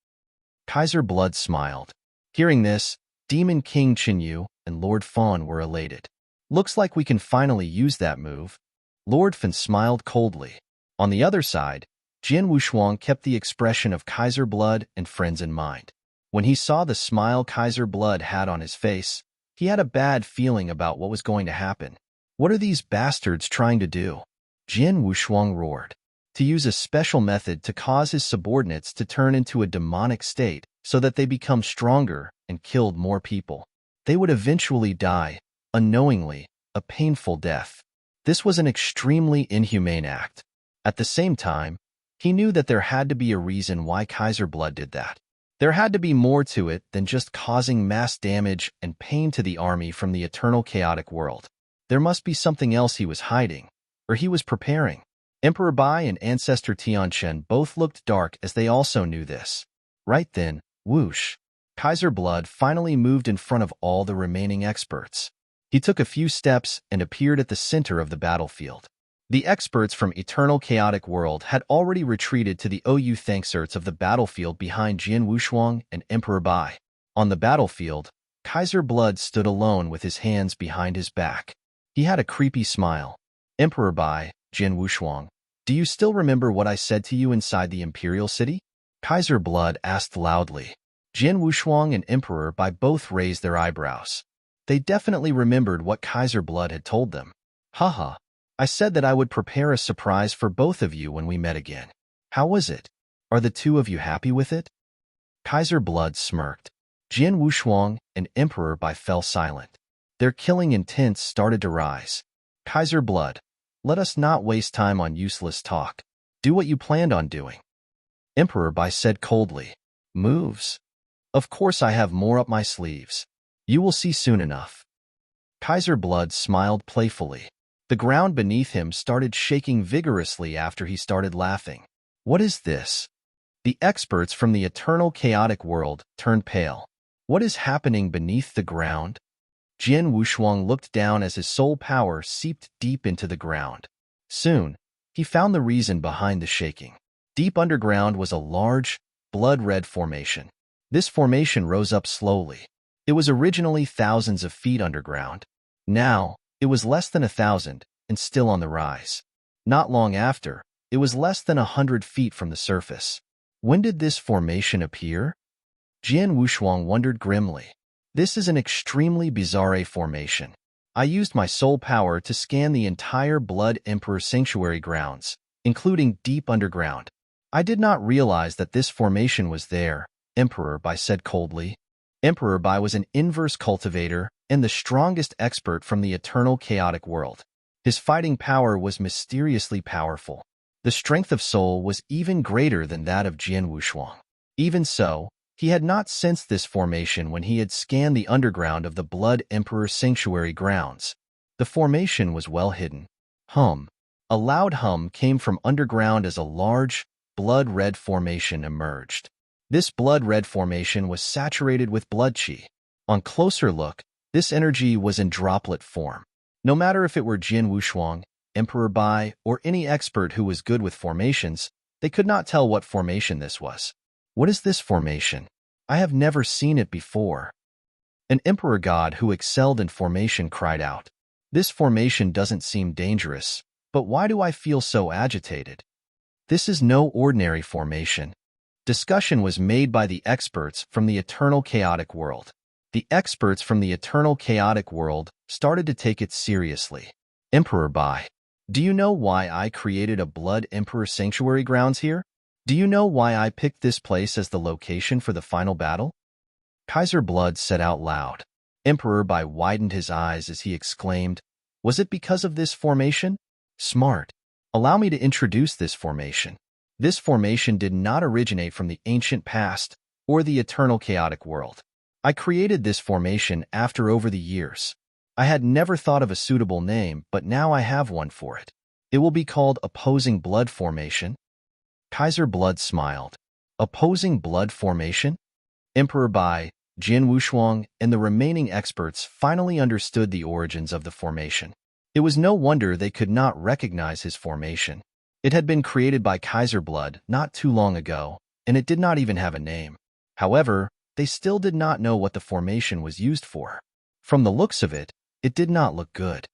Kaiser Blood smiled. Hearing this, Demon King Chinyu and Lord Fan were elated. Looks like we can finally use that move. Lord Fan smiled coldly. On the other side, Jin Wushuang kept the expression of Kaiser Blood and friends in mind. When he saw the smile Kaiser Blood had on his face, he had a bad feeling about what was going to happen. What are these bastards trying to do? Jin Wushuang roared. To use a special method to cause his subordinates to turn into a demonic state so that they become stronger and killed more people. They would eventually die, unknowingly, a painful death. This was an extremely inhumane act. At the same time, he knew that there had to be a reason why Kaiser Blood did that. There had to be more to it than just causing mass damage and pain to the army from the eternal chaotic world. There must be something else he was hiding, or he was preparing. Emperor Bai and Ancestor Tianchen both looked dark as they also knew this. Right then, whoosh, Kaiser Blood finally moved in front of all the remaining experts. He took a few steps and appeared at the center of the battlefield. The experts from Eternal Chaotic World had already retreated to the OU Thankserts of the battlefield behind Jian Wushuang and Emperor Bai. On the battlefield, Kaiser Blood stood alone with his hands behind his back. He had a creepy smile. Emperor Bai, Jian Wushuang, do you still remember what I said to you inside the Imperial City? Kaiser Blood asked loudly. Jian Wushuang and Emperor Bai both raised their eyebrows. They definitely remembered what Kaiser Blood had told them. Haha. I said that I would prepare a surprise for both of you when we met again. How was it? Are the two of you happy with it? Kaiser Blood smirked. Jian Wushuang and Emperor Bai fell silent. Their killing intents started to rise. Kaiser Blood, let us not waste time on useless talk. Do what you planned on doing. Emperor Bai said coldly. Moves? Of course I have more up my sleeves. You will see soon enough. Kaiser Blood smiled playfully. The ground beneath him started shaking vigorously after he started laughing. What is this? The experts from the eternal chaotic world turned pale. What is happening beneath the ground? Jian Wushuang looked down as his soul power seeped deep into the ground. Soon, he found the reason behind the shaking. Deep underground was a large, blood-red formation. This formation rose up slowly. It was originally thousands of feet underground. Now, it was less than 1,000 and still on the rise. Not long after, it was less than 100 feet from the surface. When did this formation appear? Jian Wushuang wondered grimly. This is an extremely bizarre formation. I used my soul power to scan the entire Blood Emperor Sanctuary grounds, including deep underground. I did not realize that this formation was there, Emperor Bai said coldly. Emperor Bai was an inverse cultivator and the strongest expert from the eternal chaotic world. His fighting power was mysteriously powerful. The strength of soul was even greater than that of Jian Wushuang. Even so, he had not sensed this formation when he had scanned the underground of the Blood Emperor Sanctuary grounds. The formation was well hidden. Hum. A loud hum came from underground as a large, blood-red formation emerged. This blood-red formation was saturated with blood qi. On closer look, this energy was in droplet form. No matter if it were Jian Wushuang, Emperor Bai, or any expert who was good with formations, they could not tell what formation this was. What is this formation? I have never seen it before. An emperor god who excelled in formation cried out. This formation doesn't seem dangerous, but why do I feel so agitated? This is no ordinary formation. Discussion was made by the experts from the eternal chaotic world. The experts from the eternal chaotic world started to take it seriously. Emperor Bai, do you know why I created a Blood Emperor Sanctuary grounds here? Do you know why I picked this place as the location for the final battle? Kaiser Blood said out loud. Emperor Bai widened his eyes as he exclaimed, was it because of this formation? Smart. Allow me to introduce this formation. This formation did not originate from the ancient past or the eternal chaotic world. I created this formation after over the years. I had never thought of a suitable name, but now I have one for it. It will be called Opposing Blood Formation. Kaiser Blood smiled. Opposing Blood Formation? Emperor Bai, Jian Wushuang, and the remaining experts finally understood the origins of the formation. It was no wonder they could not recognize his formation. It had been created by Kaiser Blood not too long ago, and it did not even have a name. However, they still did not know what the formation was used for. From the looks of it, it did not look good.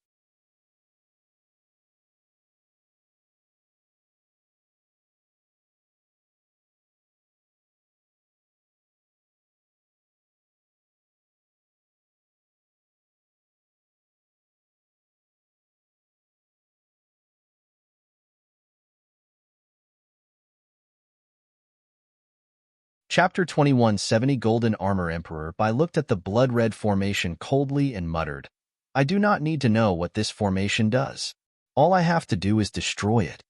Chapter 2170 Golden Armor Emperor Bai looked at the blood-red formation coldly and muttered, I do not need to know what this formation does. All I have to do is destroy it.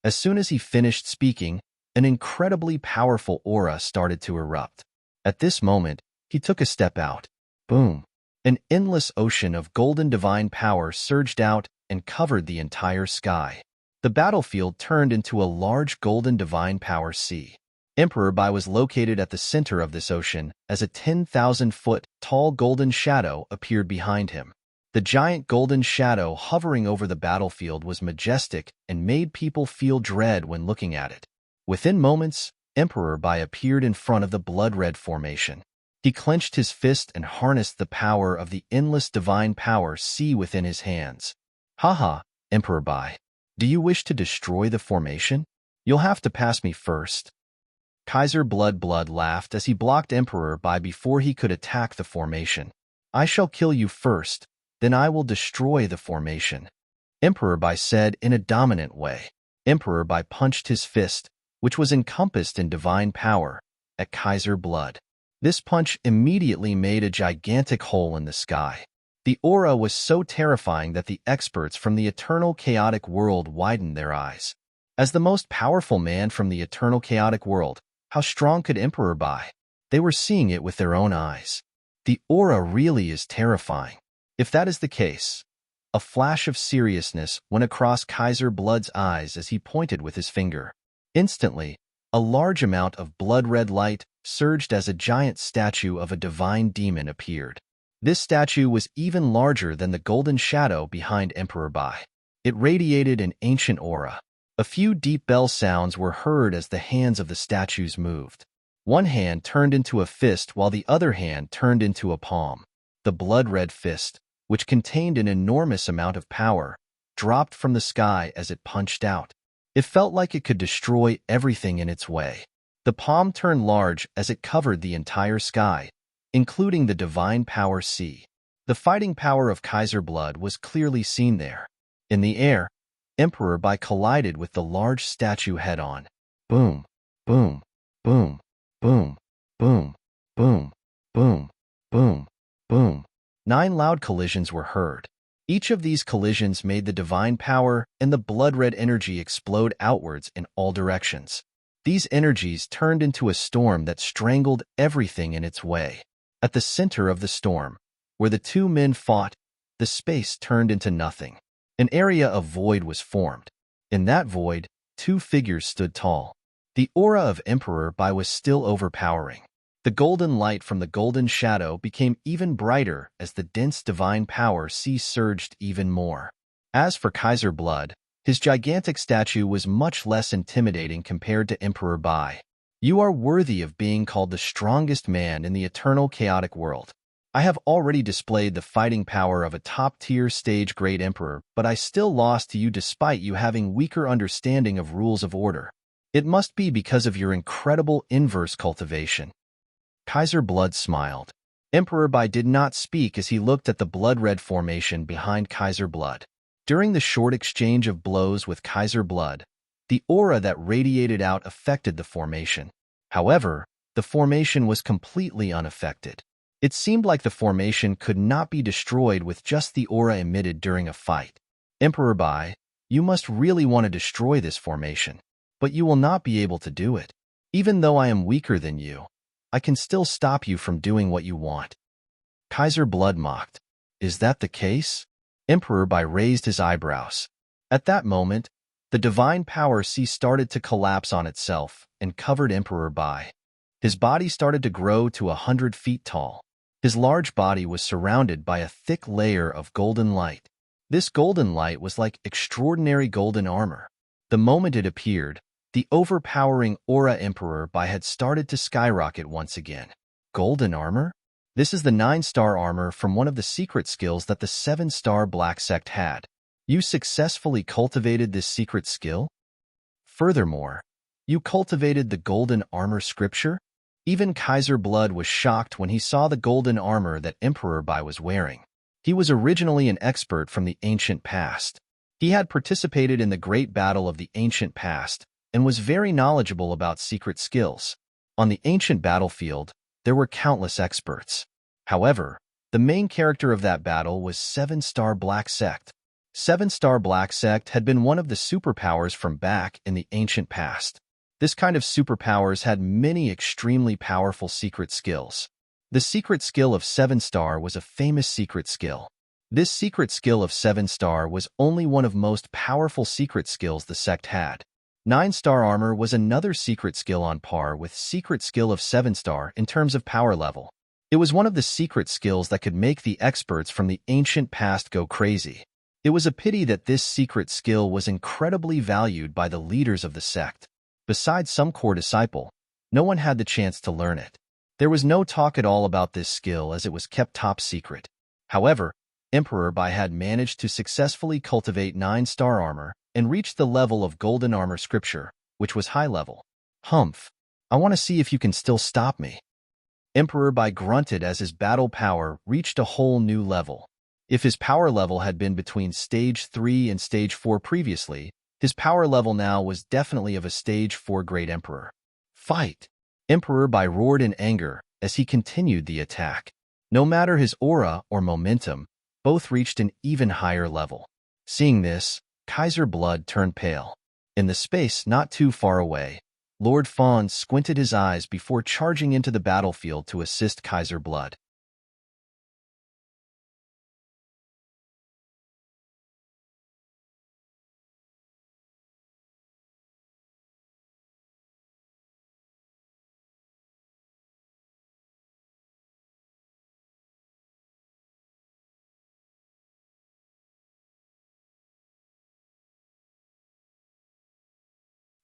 As soon as he finished speaking, an incredibly powerful aura started to erupt. At this moment, he took a step out. Boom! An endless ocean of golden divine power surged out and covered the entire sky. The battlefield turned into a large golden divine power sea. Emperor Bai was located at the center of this ocean as a 10,000-foot tall golden shadow appeared behind him. The giant golden shadow hovering over the battlefield was majestic and made people feel dread when looking at it. Within moments, Emperor Bai appeared in front of the blood-red formation. He clenched his fist and harnessed the power of the endless divine power sea within his hands. Haha, Emperor Bai. Do you wish to destroy the formation? You'll have to pass me first. Kaiser Blood laughed as he blocked Emperor Bai before he could attack the formation. I shall kill you first, then I will destroy the formation, Emperor Bai said in a dominant way. Emperor Bai punched his fist, which was encompassed in divine power, at Kaiser Blood. This punch immediately made a gigantic hole in the sky. The aura was so terrifying that the experts from the eternal chaotic world widened their eyes. As the most powerful man from the eternal chaotic world, how strong could Emperor Bai? They were seeing it with their own eyes. The aura really is terrifying. If that is the case, a flash of seriousness went across Kaiser Blood's eyes as he pointed with his finger. Instantly, a large amount of blood-red light surged as a giant statue of a divine demon appeared. This statue was even larger than the golden shadow behind Emperor Bai. It radiated an ancient aura. A few deep bell sounds were heard as the hands of the statues moved. One hand turned into a fist while the other hand turned into a palm. The blood-red fist, which contained an enormous amount of power, dropped from the sky as it punched out. It felt like it could destroy everything in its way. The palm turned large as it covered the entire sky, including the divine power sea. The fighting power of Kaiser Blood was clearly seen there. In the air, Emperor Bai collided with the large statue head-on. Boom, boom, boom, boom, boom, boom, boom, boom, boom. 9 loud collisions were heard. Each of these collisions made the divine power and the blood-red energy explode outwards in all directions. These energies turned into a storm that strangled everything in its way. At the center of the storm, where the two men fought, the space turned into nothing. An area of void was formed. In that void, 2 figures stood tall. The aura of Emperor Bai was still overpowering. The golden light from the golden shadow became even brighter as the dense divine power sea surged even more. As for Kaiser Blood, his gigantic statue was much less intimidating compared to Emperor Bai. You are worthy of being called the strongest man in the eternal chaotic world. I have already displayed the fighting power of a top-tier stage great emperor, but I still lost to you despite you having weaker understanding of rules of order. It must be because of your incredible inverse cultivation. Kaiser Blood smiled. Emperor Bai did not speak as he looked at the blood-red formation behind Kaiser Blood. During the short exchange of blows with Kaiser Blood, the aura that radiated out affected the formation. However, the formation was completely unaffected. It seemed like the formation could not be destroyed with just the aura emitted during a fight. Emperor Bai, you must really want to destroy this formation, but you will not be able to do it. Even though I am weaker than you, I can still stop you from doing what you want. Kaiser Blood mocked. Is that the case? Emperor Bai raised his eyebrows. At that moment, the divine power sea started to collapse on itself and covered Emperor Bai. His body started to grow to 100 feet tall. His large body was surrounded by a thick layer of golden light. This golden light was like extraordinary golden armor. The moment it appeared, the overpowering aura Emperor Bai had started to skyrocket once again. Golden armor? This is the 9-star armor from one of the secret skills that the 7-star Black Sect had. You successfully cultivated this secret skill? Furthermore, you cultivated the golden armor scripture? Even Kaiser Blood was shocked when he saw the golden armor that Emperor Bai was wearing. He was originally an expert from the ancient past. He had participated in the great battle of the ancient past and was very knowledgeable about secret skills. On the ancient battlefield, there were countless experts. However, the main character of that battle was 7-star Black Sect. 7-star Black Sect had been one of the superpowers from back in the ancient past. This kind of superpowers had many extremely powerful secret skills. The secret skill of 7-star was a famous secret skill. This secret skill of 7-star was only one of most powerful secret skills the sect had. 9-star armor was another secret skill on par with secret skill of 7-star in terms of power level. It was one of the secret skills that could make the experts from the ancient past go crazy. It was a pity that this secret skill was incredibly valued by the leaders of the sect. Besides some core disciple, no one had the chance to learn it. There was no talk at all about this skill as it was kept top secret. However, Emperor Bai had managed to successfully cultivate 9-star armor and reach the level of golden armor scripture, which was high level. Humph. I want to see if you can still stop me. Emperor Bai grunted as his battle power reached a whole new level. If his power level had been between stage 3 and stage 4 previously, his power level now was definitely of a stage 4 great emperor. Fight! Emperor Bai roared in anger as he continued the attack. No matter his aura or momentum, both reached an even higher level. Seeing this, Kaiser Blood turned pale. In the space not too far away, Lord Fawn squinted his eyes before charging into the battlefield to assist Kaiser Blood.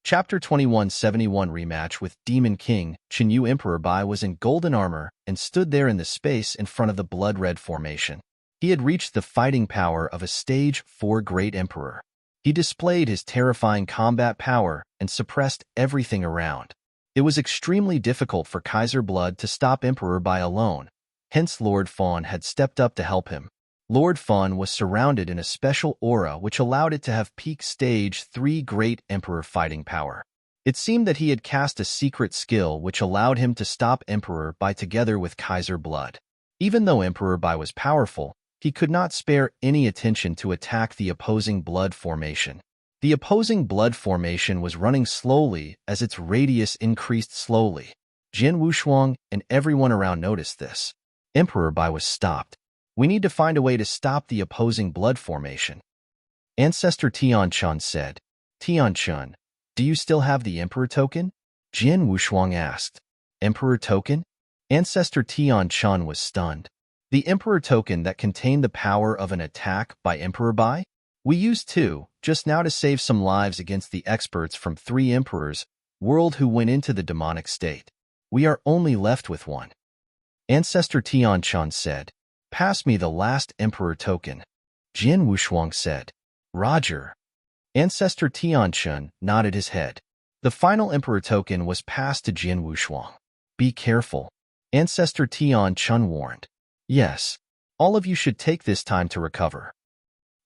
Chapter 2171 Rematch with Demon King. Chinyu Emperor Bai was in golden armor and stood there in the space in front of the blood-red formation. He had reached the fighting power of a stage 4 great emperor. He displayed his terrifying combat power and suppressed everything around. It was extremely difficult for Kaiser Blood to stop Emperor Bai alone, hence Lord Fawn had stepped up to help him. Lord Fawn was surrounded in a special aura which allowed it to have peak stage 3 great emperor fighting power. It seemed that he had cast a secret skill which allowed him to stop Emperor Bai together with Kaiser Blood. Even though Emperor Bai was powerful, he could not spare any attention to attack the opposing blood formation. The opposing blood formation was running slowly as its radius increased slowly. Jin Wushuang and everyone around noticed this. Emperor Bai was stopped. We need to find a way to stop the opposing blood formation. Ancestor Tianchun said. Tianchun, do you still have the Emperor token? Jin Wushuang asked. Emperor token? Ancestor Tianchun was stunned. The Emperor token that contained the power of an attack by Emperor Bai? We used two, just now to save some lives against the experts from 3 emperors, world who went into the demonic state. We are only left with one. Ancestor Tianchun said. Pass me the last Emperor token. Jin Wushuang said. Roger. Ancestor Tianchun nodded his head. The final Emperor token was passed to Jin Wushuang. Be careful. Ancestor Tianchun warned. Yes. All of you should take this time to recover.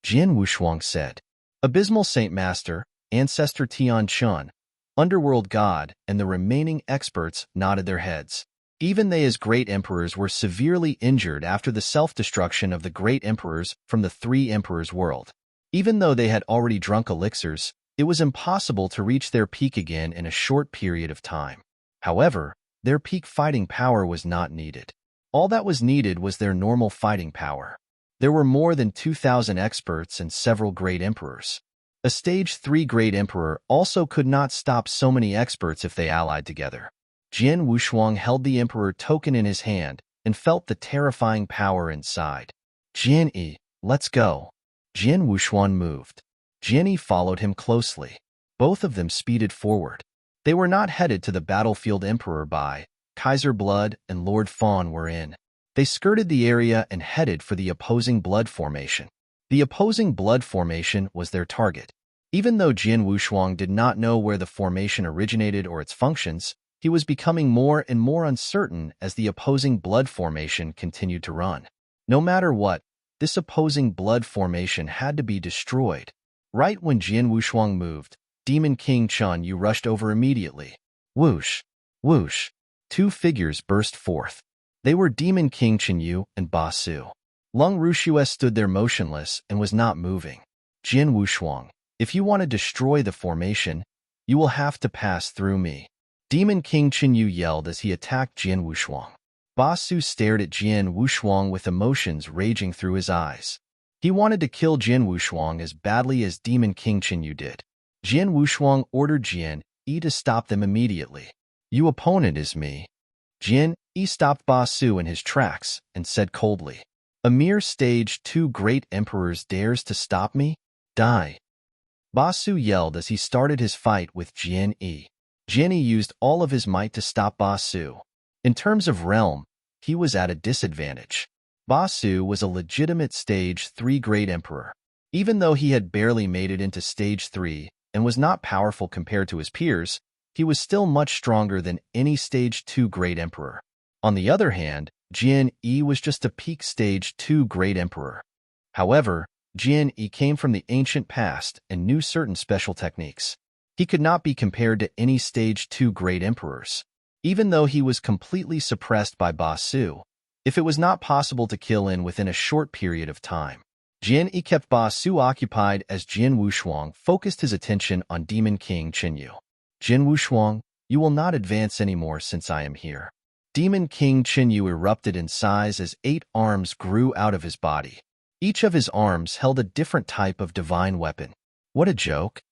Jin Wushuang said. Abysmal Saint Master, Ancestor Tianchun, Underworld God, and the remaining experts nodded their heads. Even they as great emperors were severely injured after the self-destruction of the great emperors from the 3 emperors' world. Even though they had already drunk elixirs, it was impossible to reach their peak again in a short period of time. However, their peak fighting power was not needed. All that was needed was their normal fighting power. There were more than 2,000 experts and several great emperors. A stage 3 great emperor also could not stop so many experts if they allied together. Jin Wushuang held the Emperor token in his hand and felt the terrifying power inside. Jin Yi, let's go. Jin Wushuang moved. Jin Yi followed him closely. Both of them speeded forward. They were not headed to the battlefield. Emperor Bai, Kaiser Blood, and Lord Fawn were in. They skirted the area and headed for the opposing blood formation. The opposing blood formation was their target. Even though Jin Wushuang did not know where the formation originated or its functions, he was becoming more and more uncertain as the opposing blood formation continued to run. No matter what, this opposing blood formation had to be destroyed. Right when Jin Wushuang moved, Demon King Chun Yu rushed over immediately. Whoosh! Whoosh! 2 figures burst forth. They were Demon King Chen Yu and Ba Su. Lung Rushue stood there motionless and was not moving. Jin Wushuang, if you want to destroy the formation, You will have to pass through me. Demon King Qinyu yelled as he attacked Jian Wushuang. Ba Su stared at Jian Wushuang with emotions raging through his eyes. He wanted to kill Jian Wushuang as badly as Demon King Qinyu did. Jian Wushuang ordered Jian Yi to stop them immediately. "Your opponent is me." Jian Yi stopped Ba Su in his tracks and said coldly, "A mere stage 2 great emperors dares to stop me? Die." Ba Su yelled as he started his fight with Jian Yi. Jian Yi used all of his might to stop Ba Su. In terms of realm, he was at a disadvantage. Ba Su was a legitimate stage 3 great emperor. Even though he had barely made it into stage 3 and was not powerful compared to his peers, he was still much stronger than any stage 2 great emperor. On the other hand, Jian Yi was just a peak stage 2 great emperor. However, Jian Yi came from the ancient past and knew certain special techniques. He could not be compared to any stage 2 great emperors. Even though he was completely suppressed by Ba Su, if it was not possible to kill him within a short period of time, Jian Yi kept Ba Su occupied as Jian Wushuang focused his attention on Demon King Qinyu. "Jian Wushuang, you will not advance anymore since I am here." Demon King Qinyu erupted in size as 8 arms grew out of his body. Each of his arms held a different type of divine weapon. What a joke!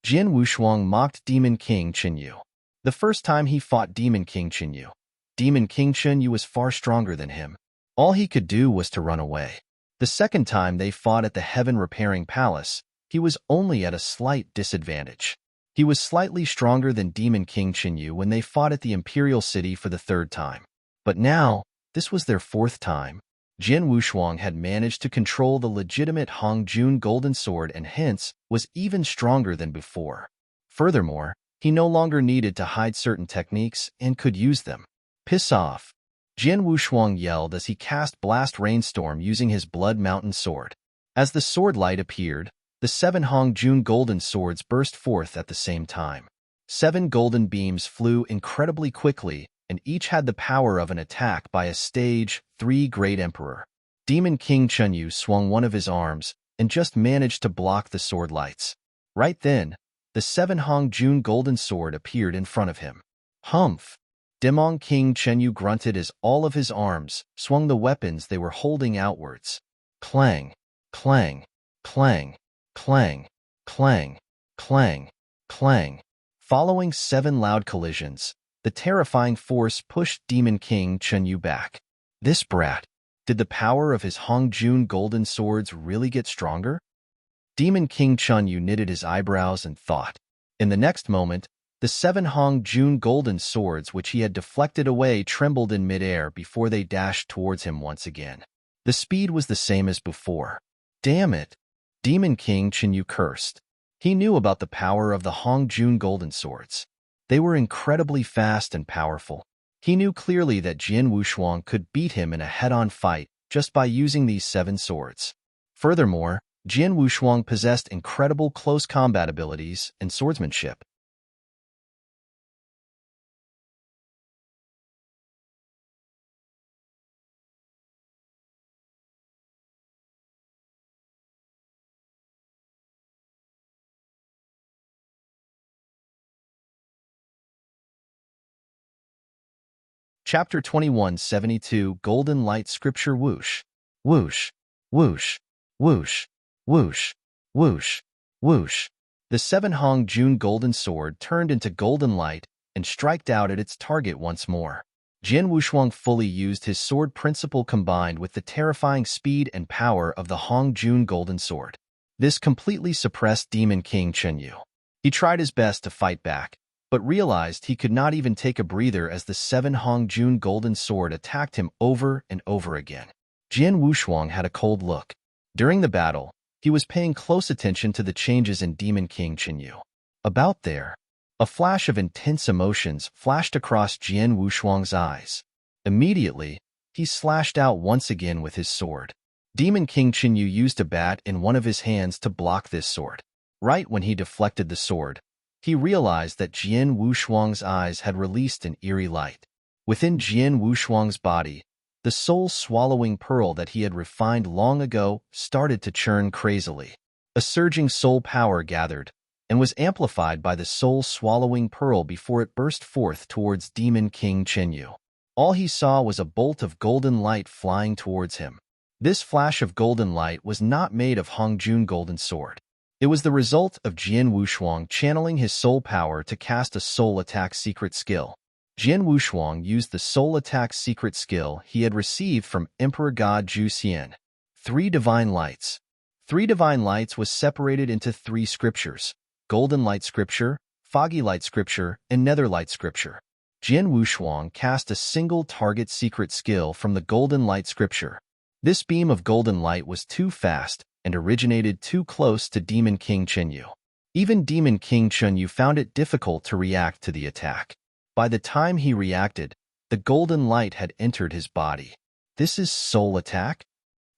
Jian Wushuang mocked Demon King Qinyu. The first time he fought Demon King Qinyu, Demon King Qinyu was far stronger than him. All he could do was to run away. The second time they fought at the Heaven Repairing Palace, he was only at a slight disadvantage. He was slightly stronger than Demon King Qinyu when they fought at the Imperial City for the third time. But now, this was their fourth time. Jian Wushuang had managed to control the legitimate Hongjun Golden Sword and hence was even stronger than before. Furthermore, he no longer needed to hide certain techniques and could use them. "Piss off!" Jian Wushuang yelled as he cast Blast Rainstorm using his Blood Mountain Sword. As the sword light appeared, the 7 Hongjun Golden Swords burst forth at the same time. 7 golden beams flew incredibly quickly, and each had the power of an attack by a stage 3 great emperor. Demon King Qinyu swung one of his arms and just managed to block the sword lights. Right then, the 7 Hongjun Golden Sword appeared in front of him. "Humph!" Demon King Qinyu grunted as all of his arms swung the weapons they were holding outwards. Clang, clang, clang, clang, clang, clang, clang. Following 7 loud collisions, the terrifying force pushed Demon King Qinyu back. This brat. Did the power of his Hongjun Golden Swords really get stronger? Demon King Qinyu knitted his eyebrows and thought. In the next moment, the 7 Hongjun Golden Swords which he had deflected away trembled in midair before they dashed towards him once again. The speed was the same as before. Damn it! Demon King Qinyu cursed. He knew about the power of the Hongjun Golden Swords. They were incredibly fast and powerful. He knew clearly that Jian Wushuang could beat him in a head-on fight just by using these 7 swords. Furthermore, Jian Wushuang possessed incredible close combat abilities and swordsmanship. Chapter 2172 Golden Light Scripture Whoosh. Whoosh. Whoosh. Whoosh. Whoosh. Whoosh. Whoosh. The 7 Hongjun Golden Sword turned into golden light and striked out at its target once more. Jian Wushuang fully used his sword principle combined with the terrifying speed and power of the Hongjun Golden Sword. This completely suppressed Demon King Qinyu. He tried his best to fight back, but realized he could not even take a breather as the 7 Hongjun Golden Sword attacked him over and over again. Jian Wushuang had a cold look. During the battle, he was paying close attention to the changes in Demon King Qinyu. About there, a flash of intense emotions flashed across Jian Wushuang's eyes. Immediately, he slashed out once again with his sword. Demon King Qinyu used a bat in one of his hands to block this sword. Right when he deflected the sword, he realized that Jian Wushuang's eyes had released an eerie light. Within Jian Wushuang's body, the soul-swallowing pearl that he had refined long ago started to churn crazily. A surging soul power gathered, and was amplified by the soul-swallowing pearl before it burst forth towards Demon King Chenyu. All he saw was a bolt of golden light flying towards him. This flash of golden light was not made of Hongjun Golden Sword. It was the result of Jian Wushuang channeling his soul power to cast a soul attack secret skill. Jian Wushuang used the soul attack secret skill he had received from Emperor God Zhu Xian. 3 Divine Lights. 3 Divine Lights was separated into 3 scriptures: Golden Light Scripture, Foggy Light Scripture, and Nether Light Scripture. Jian Wushuang cast a single target secret skill from the Golden Light Scripture. This beam of golden light was too fast and originated too close to Demon King Chenyu. Even Demon King Chenyu found it difficult to react to the attack. By the time he reacted, the golden light had entered his body. This is soul attack?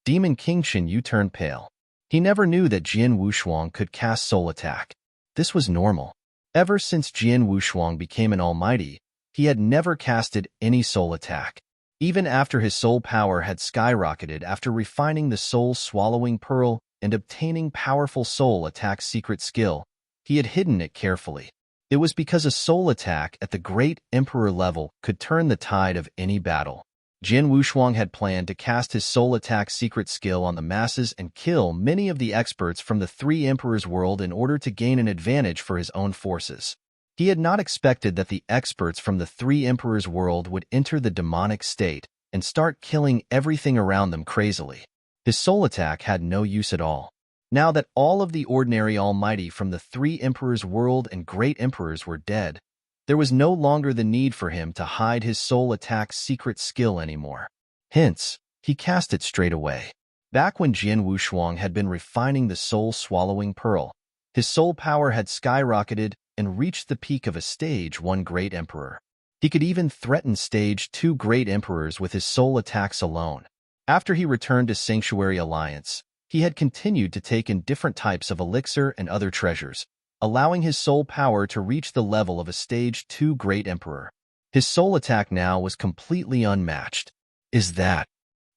Demon King Chenyu turned pale. He never knew that Jian Wushuang could cast soul attack. This was normal. Ever since Jian Wushuang became an almighty, he had never casted any soul attack. Even after his soul power had skyrocketed after refining the soul-swallowing pearl and obtaining powerful soul attack secret skill, he had hidden it carefully. It was because a soul attack at the Great Emperor level could turn the tide of any battle. Jian Wushuang had planned to cast his soul attack secret skill on the masses and kill many of the experts from the 3 Emperors' world in order to gain an advantage for his own forces. He had not expected that the experts from the 3 Emperors' world would enter the demonic state and start killing everything around them crazily. His soul attack had no use at all. Now that all of the ordinary almighty from the 3 Emperors' world and Great Emperors were dead, there was no longer the need for him to hide his soul attack secret skill anymore. Hence, he cast it straight away. Back when Jian Wushuang had been refining the soul-swallowing pearl, his soul power had skyrocketed and reached the peak of a stage 1 Great Emperor. He could even threaten stage 2 Great Emperors with his soul attacks alone. After he returned to Sanctuary Alliance, he had continued to take in different types of elixir and other treasures, allowing his soul power to reach the level of a stage 2 Great Emperor. His soul attack now was completely unmatched. Is that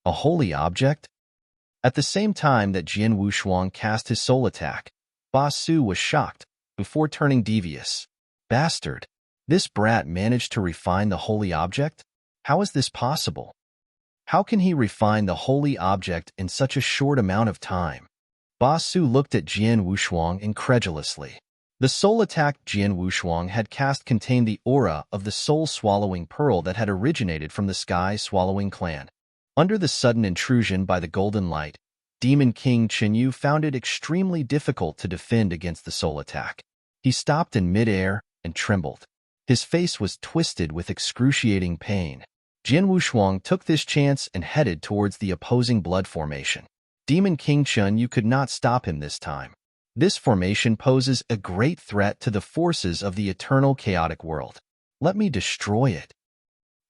a holy object? At the same time that Jian Wushuang cast his soul attack, Ba Su was shocked before turning devious. Bastard! This brat managed to refine the holy object? How is this possible? How can he refine the holy object in such a short amount of time? Ba Su looked at Jian Wushuang incredulously. The soul attack Jian Wushuang had cast contained the aura of the soul-swallowing pearl that had originated from the Sky-Swallowing clan. Under the sudden intrusion by the golden light, Demon King Chenyu found it extremely difficult to defend against the soul attack. He stopped in mid-air and trembled. His face was twisted with excruciating pain. Jian Wushuang took this chance and headed towards the opposing blood formation. Demon King Chenyu could not stop him this time. This formation poses a great threat to the forces of the eternal chaotic world. Let me destroy it.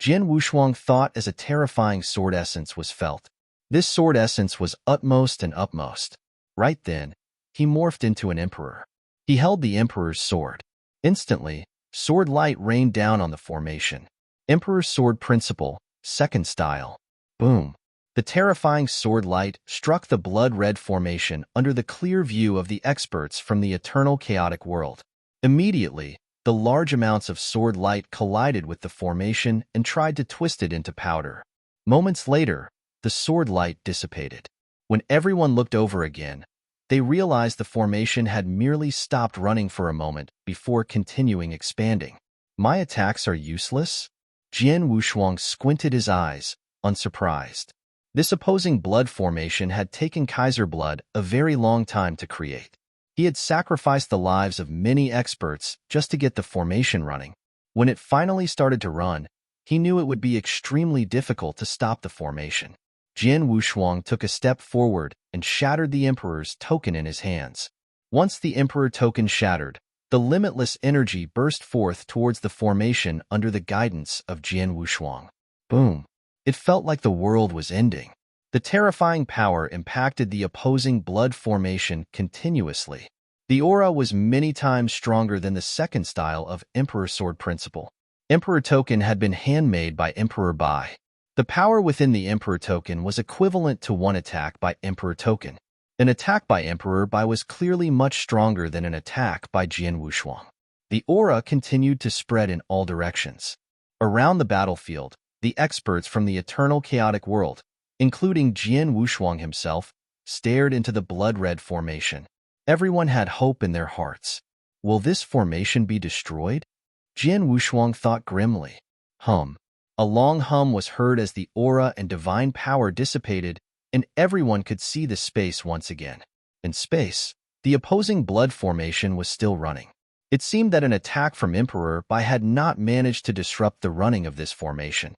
Jian Wushuang thought as a terrifying sword essence was felt. This sword essence was utmost and upmost. Right then, he morphed into an emperor. He held the emperor's sword. Instantly, sword light rained down on the formation. Emperor's sword principle, second style. Boom. The terrifying sword light struck the blood-red formation under the clear view of the experts from the eternal chaotic world. Immediately, the large amounts of sword light collided with the formation and tried to twist it into powder. Moments later, the sword light dissipated. When everyone looked over again, they realized the formation had merely stopped running for a moment before continuing expanding. My attacks are useless? Jian Wushuang squinted his eyes, unsurprised. This opposing blood formation had taken Kaiser blood a very long time to create. He had sacrificed the lives of many experts just to get the formation running. When it finally started to run, he knew it would be extremely difficult to stop the formation. Jian Wushuang took a step forward and shattered the Emperor's token in his hands. Once the Emperor token shattered, the limitless energy burst forth towards the formation under the guidance of Jian Wushuang. Boom! It felt like the world was ending. The terrifying power impacted the opposing blood formation continuously. The aura was many times stronger than the second style of Emperor Sword Principle. Emperor Token had been handmade by Emperor Bai. The power within the Emperor Token was equivalent to one attack by Emperor Token. An attack by Emperor Bai was clearly much stronger than an attack by Jian Wushuang. The aura continued to spread in all directions. Around the battlefield, the experts from the eternal chaotic world, including Jian Wushuang himself, stared into the blood-red formation. Everyone had hope in their hearts. Will this formation be destroyed? Jian Wushuang thought grimly. Hum. A long hum was heard as the aura and divine power dissipated, and everyone could see the space once again. In space, the opposing blood formation was still running. It seemed that an attack from Emperor Bai had not managed to disrupt the running of this formation.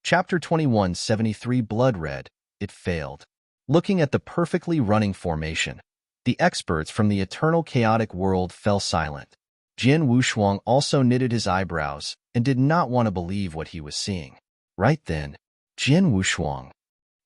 Chapter 2173 Blood Red. It failed. Looking at the perfectly running formation, the experts from the eternal chaotic world fell silent. Jian Wushuang also knitted his eyebrows and did not want to believe what he was seeing. Right then, Jian Wushuang.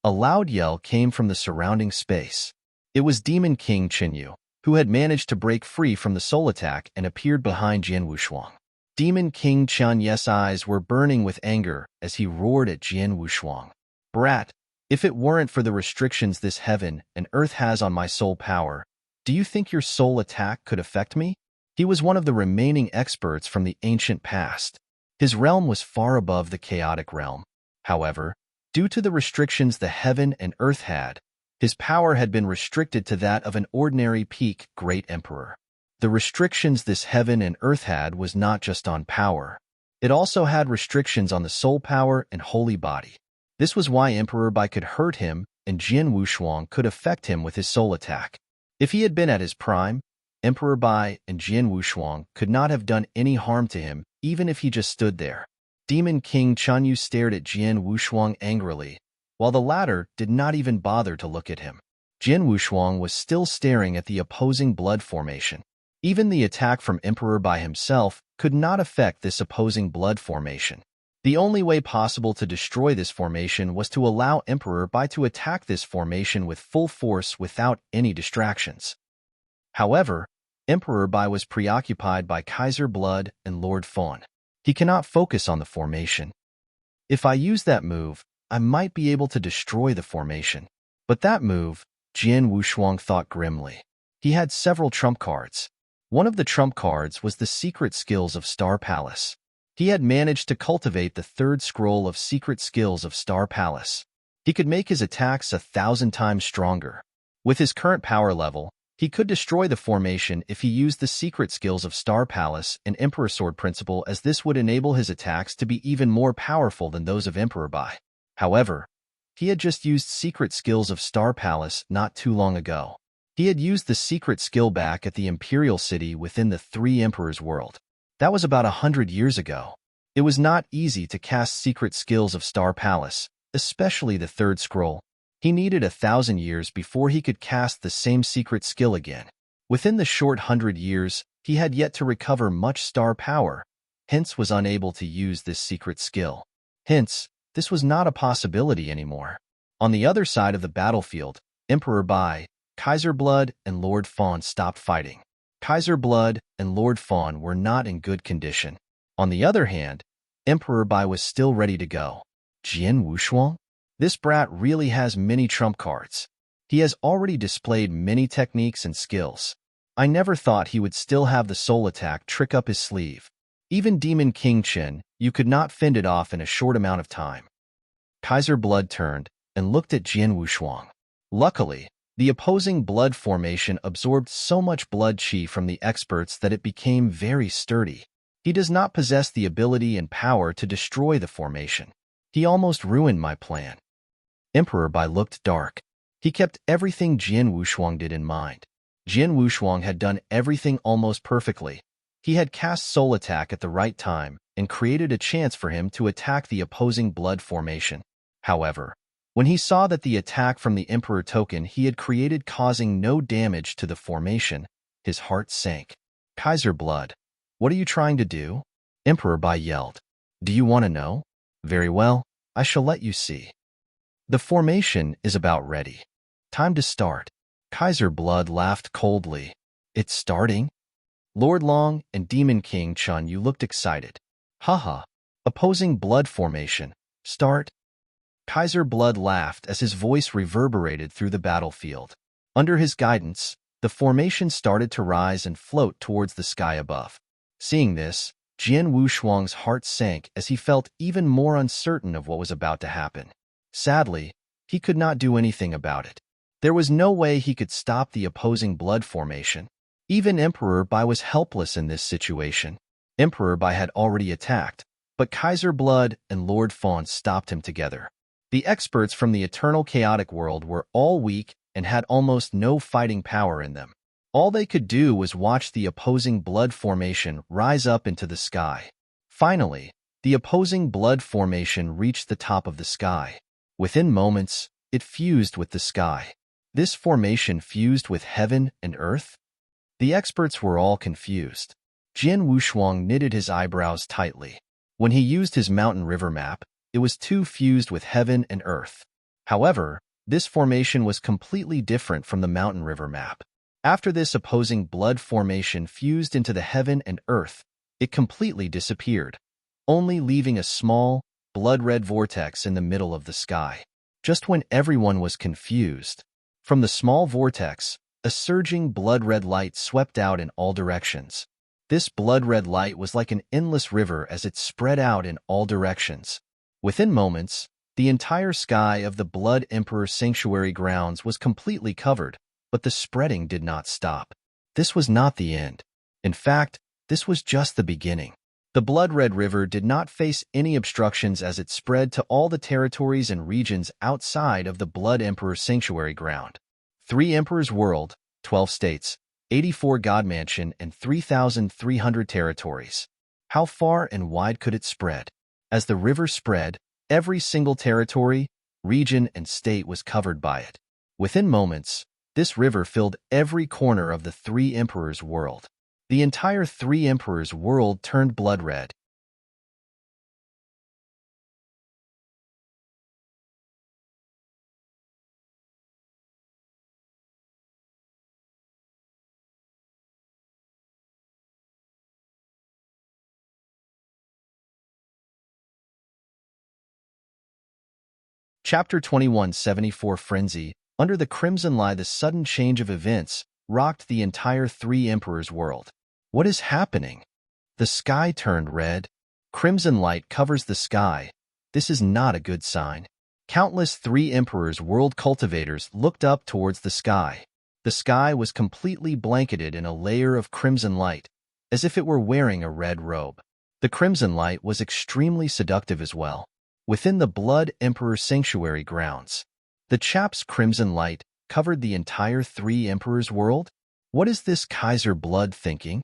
A loud yell came from the surrounding space. It was Demon King Chenyu, who had managed to break free from the soul attack and appeared behind Jian Wushuang. Demon King Chanye's eyes were burning with anger as he roared at Jian Wushuang. Brat, if it weren't for the restrictions this heaven and earth has on my soul power, do you think your soul attack could affect me? He was one of the remaining experts from the ancient past. His realm was far above the chaotic realm. However, due to the restrictions the heaven and earth had, his power had been restricted to that of an ordinary peak great emperor. The restrictions this heaven and earth had was not just on power. It also had restrictions on the soul power and holy body. This was why Emperor Bai could hurt him and Jian Wushuang could affect him with his soul attack. If he had been at his prime, Emperor Bai and Jian Wushuang could not have done any harm to him even if he just stood there. Demon King Chanyu stared at Jian Wushuang angrily, while the latter did not even bother to look at him. Jian Wushuang was still staring at the opposing blood formation. Even the attack from Emperor Bai himself could not affect this opposing blood formation. The only way possible to destroy this formation was to allow Emperor Bai to attack this formation with full force without any distractions. However, Emperor Bai was preoccupied by Kaiser Blood and Lord Fawn. He cannot focus on the formation. If I use that move, I might be able to destroy the formation. But that move, Jian Wushuang thought grimly. He had several trump cards. One of the trump cards was the secret skills of Star Palace. He had managed to cultivate the third scroll of secret skills of Star Palace. He could make his attacks 1,000 times stronger. With his current power level, he could destroy the formation if he used the secret skills of Star Palace and Emperor Sword Principle, as this would enable his attacks to be even more powerful than those of Emperor Bai. However, he had just used secret skills of Star Palace not too long ago. He had used the secret skill back at the Imperial City within the Three Emperors world. That was about 100 years ago. It was not easy to cast secret skills of Star Palace, especially the third scroll. He needed 1,000 years before he could cast the same secret skill again. Within the short 100 years, he had yet to recover much star power, hence was unable to use this secret skill. Hence, this was not a possibility anymore. On the other side of the battlefield, Emperor Bai, Kaiser Blood, and Lord Fawn stopped fighting. Kaiser Blood and Lord Fawn were not in good condition. On the other hand, Emperor Bai was still ready to go. Jian Wushuang? This brat really has many trump cards. He has already displayed many techniques and skills. I never thought he would still have the soul attack trick up his sleeve. Even Demon King Chen, you could not fend it off in a short amount of time. Kaiser Blood turned and looked at Jian Wushuang. Luckily, the opposing blood formation absorbed so much blood chi from the experts that it became very sturdy. He does not possess the ability and power to destroy the formation. He almost ruined my plan. Emperor Bai looked dark. He kept everything Jian Wushuang did in mind. Jian Wushuang had done everything almost perfectly. He had cast Soul Attack at the right time and created a chance for him to attack the opposing blood formation. However, when he saw that the attack from the Emperor token he had created causing no damage to the formation, his heart sank. Kaiser Blood, what are you trying to do? Emperor Bai yelled. Do you want to know? Very well, I shall let you see. The formation is about ready. Time to start. Kaiser Blood laughed coldly. It's starting? Lord Long and Demon King Chun Yu looked excited. Haha. Opposing blood formation. Start. Kaiser Blood laughed as his voice reverberated through the battlefield. Under his guidance, the formation started to rise and float towards the sky above. Seeing this, Jian Wushuang's heart sank as he felt even more uncertain of what was about to happen. Sadly, he could not do anything about it. There was no way he could stop the opposing blood formation. Even Emperor Bai was helpless in this situation. Emperor Bai had already attacked, but Kaiser Blood and Lord Fawn stopped him together. The experts from the eternal chaotic world were all weak and had almost no fighting power in them. All they could do was watch the opposing blood formation rise up into the sky. Finally, the opposing blood formation reached the top of the sky. Within moments, it fused with the sky. This formation fused with heaven and earth? The experts were all confused. Jian Wushuang knitted his eyebrows tightly. When he used his mountain river map, it was too fused with heaven and earth. However, this formation was completely different from the mountain river map. After this opposing blood formation fused into the heaven and earth, it completely disappeared, only leaving a small, blood-red vortex in the middle of the sky. Just when everyone was confused, from the small vortex, a surging blood-red light swept out in all directions. This blood-red light was like an endless river as it spread out in all directions. Within moments, the entire sky of the Blood Emperor Sanctuary grounds was completely covered, but the spreading did not stop. This was not the end. In fact, this was just the beginning. The Blood-Red River did not face any obstructions as it spread to all the territories and regions outside of the Blood Emperor Sanctuary ground. 3 Emperor's World, 12 states, 84 God Mansion, and 3,300 territories. How far and wide could it spread? As the river spread, every single territory, region, and state was covered by it. Within moments, this river filled every corner of the 3 Emperors' world. The entire 3 Emperors' world turned blood red. Chapter 2174 Frenzy. Under the Crimson Light, the sudden change of events rocked the entire 3 Emperors' world. What is happening? The sky turned red. Crimson light covers the sky. This is not a good sign. Countless 3 Emperors' world cultivators looked up towards the sky. The sky was completely blanketed in a layer of crimson light, as if it were wearing a red robe. The crimson light was extremely seductive as well. Within the Blood Emperor Sanctuary grounds, the chap's crimson light covered the entire 3 Emperors' world? What is this Kaiser Blood thinking?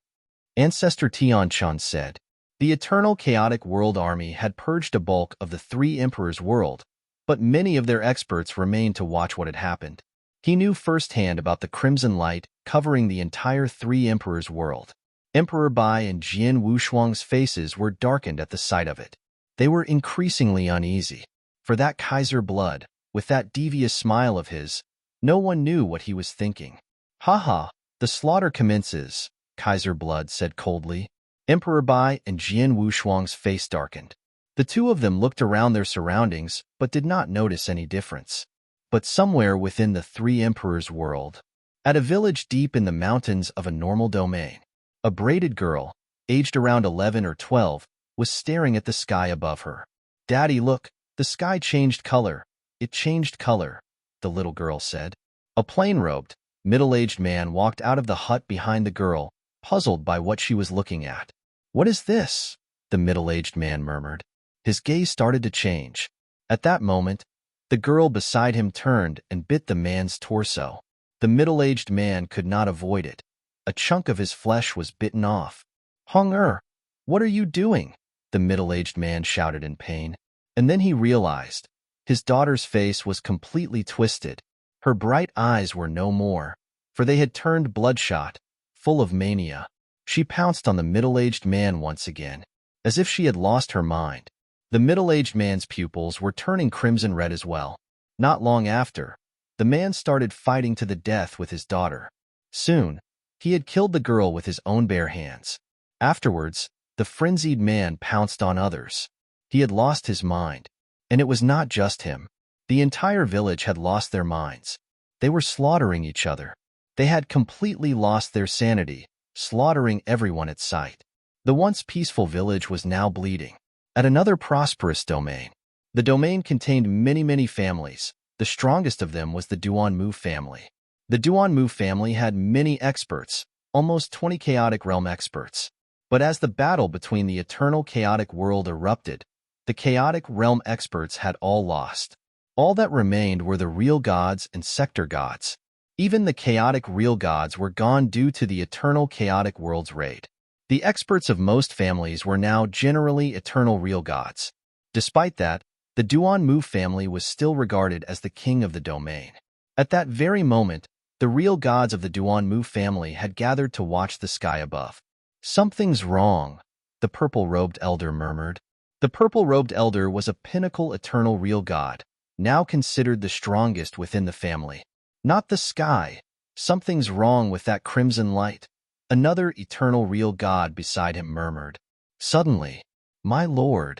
Ancestor Tianchan said. The Eternal Chaotic World Army had purged a bulk of the 3 Emperors' world, but many of their experts remained to watch what had happened. He knew firsthand about the crimson light covering the entire 3 Emperors' world. Emperor Bai and Jian Wushuang's faces were darkened at the sight of it. They were increasingly uneasy. For that Kaiser Blood, with that devious smile of his, no one knew what he was thinking. "Ha, the slaughter commences," Kaiser Blood said coldly. Emperor Bai and Jian Wushuang's face darkened. The two of them looked around their surroundings but did not notice any difference. But somewhere within the 3 Emperors' world, at a village deep in the mountains of a normal domain, a braided girl, aged around 11 or 12, was staring at the sky above her. "Daddy, look, the sky changed color. It changed color," the little girl said. A plain-robed, middle-aged man walked out of the hut behind the girl, puzzled by what she was looking at. "What is this?" the middle-aged man murmured. His gaze started to change. At that moment, the girl beside him turned and bit the man's torso. The middle-aged man could not avoid it. A chunk of his flesh was bitten off. "Hong-er, what are you doing?" the middle-aged man shouted in pain. And then he realized. His daughter's face was completely twisted. Her bright eyes were no more, for they had turned bloodshot, full of mania. She pounced on the middle-aged man once again. as if she had lost her mind. The middle-aged man's pupils were turning crimson red as well. Not long after, the man started fighting to the death with his daughter. Soon, he had killed the girl with his own bare hands. Afterwards, the frenzied man pounced on others. He had lost his mind. And it was not just him. The entire village had lost their minds. They were slaughtering each other. They had completely lost their sanity, slaughtering everyone at sight. The once peaceful village was now bleeding. At another prosperous domain. The domain contained many families. The strongest of them was the Duanmu family. The Duanmu family had many experts, almost 20 chaotic realm experts. But as the battle between the eternal chaotic world erupted, the chaotic realm experts had all lost. All that remained were the real gods and sector gods. Even the chaotic real gods were gone due to the eternal chaotic world's raid. The experts of most families were now generally eternal real gods. Despite that, the Duanmu family was still regarded as the king of the domain. At that very moment, the real gods of the Duanmu family had gathered to watch the sky above. "Something's wrong," the purple-robed elder murmured. The purple-robed elder was a pinnacle eternal real god, now considered the strongest within the family. "Not the sky. Something's wrong with that crimson light," another eternal real god beside him murmured. Suddenly, my lord,"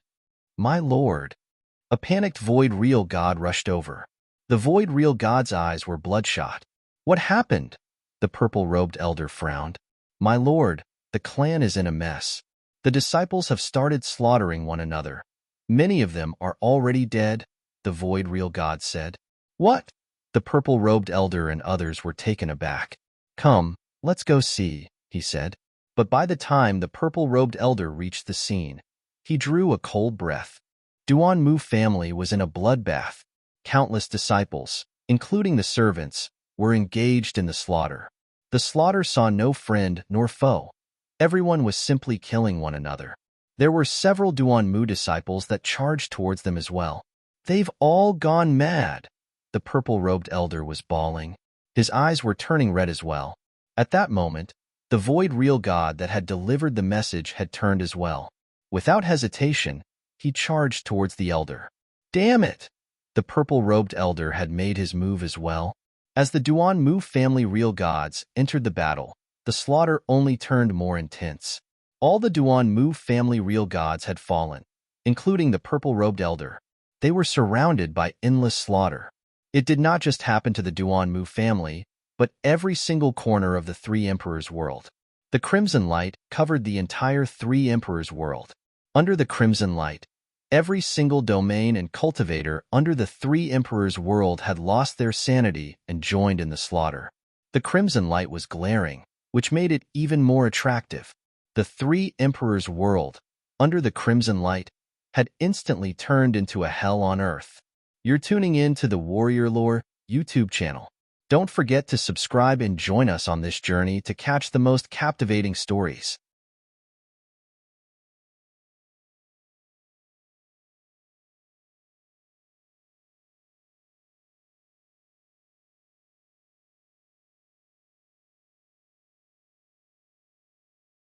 a panicked void real god rushed over. The void real god's eyes were bloodshot. "What happened?" The purple-robed elder frowned. "My lord, the clan is in a mess. The disciples have started slaughtering one another. Many of them are already dead," the void real god said. "What?" The purple-robed elder and others were taken aback. "Come, let's go see," he said. But by the time the purple-robed elder reached the scene, he drew a cold breath. Duanmu family was in a bloodbath. Countless disciples, including the servants, were engaged in the slaughter. The slaughter saw no friend nor foe. Everyone was simply killing one another. There were several Duanmu disciples that charged towards them as well. "They've all gone mad," the purple-robed elder was bawling. His eyes were turning red as well. At that moment, the void real god that had delivered the message had turned as well. Without hesitation, he charged towards the elder. "Damn it!" The purple-robed elder had made his move as well. As the Duanmu family real gods entered the battle, the slaughter only turned more intense. All the Duanmu family real gods had fallen, including the purple-robed elder. They were surrounded by endless slaughter. It did not just happen to the Duanmu family, but every single corner of the Three Emperors' world. The crimson light covered the entire Three Emperors' world. Under the crimson light, every single domain and cultivator under the Three Emperors' world had lost their sanity and joined in the slaughter. The crimson light was glaring, which made it even more attractive. The Three Emperors' world, under the crimson light, had instantly turned into a hell on earth. You're tuning in to the Warrior Lore YouTube channel. Don't forget to subscribe and join us on this journey to catch the most captivating stories.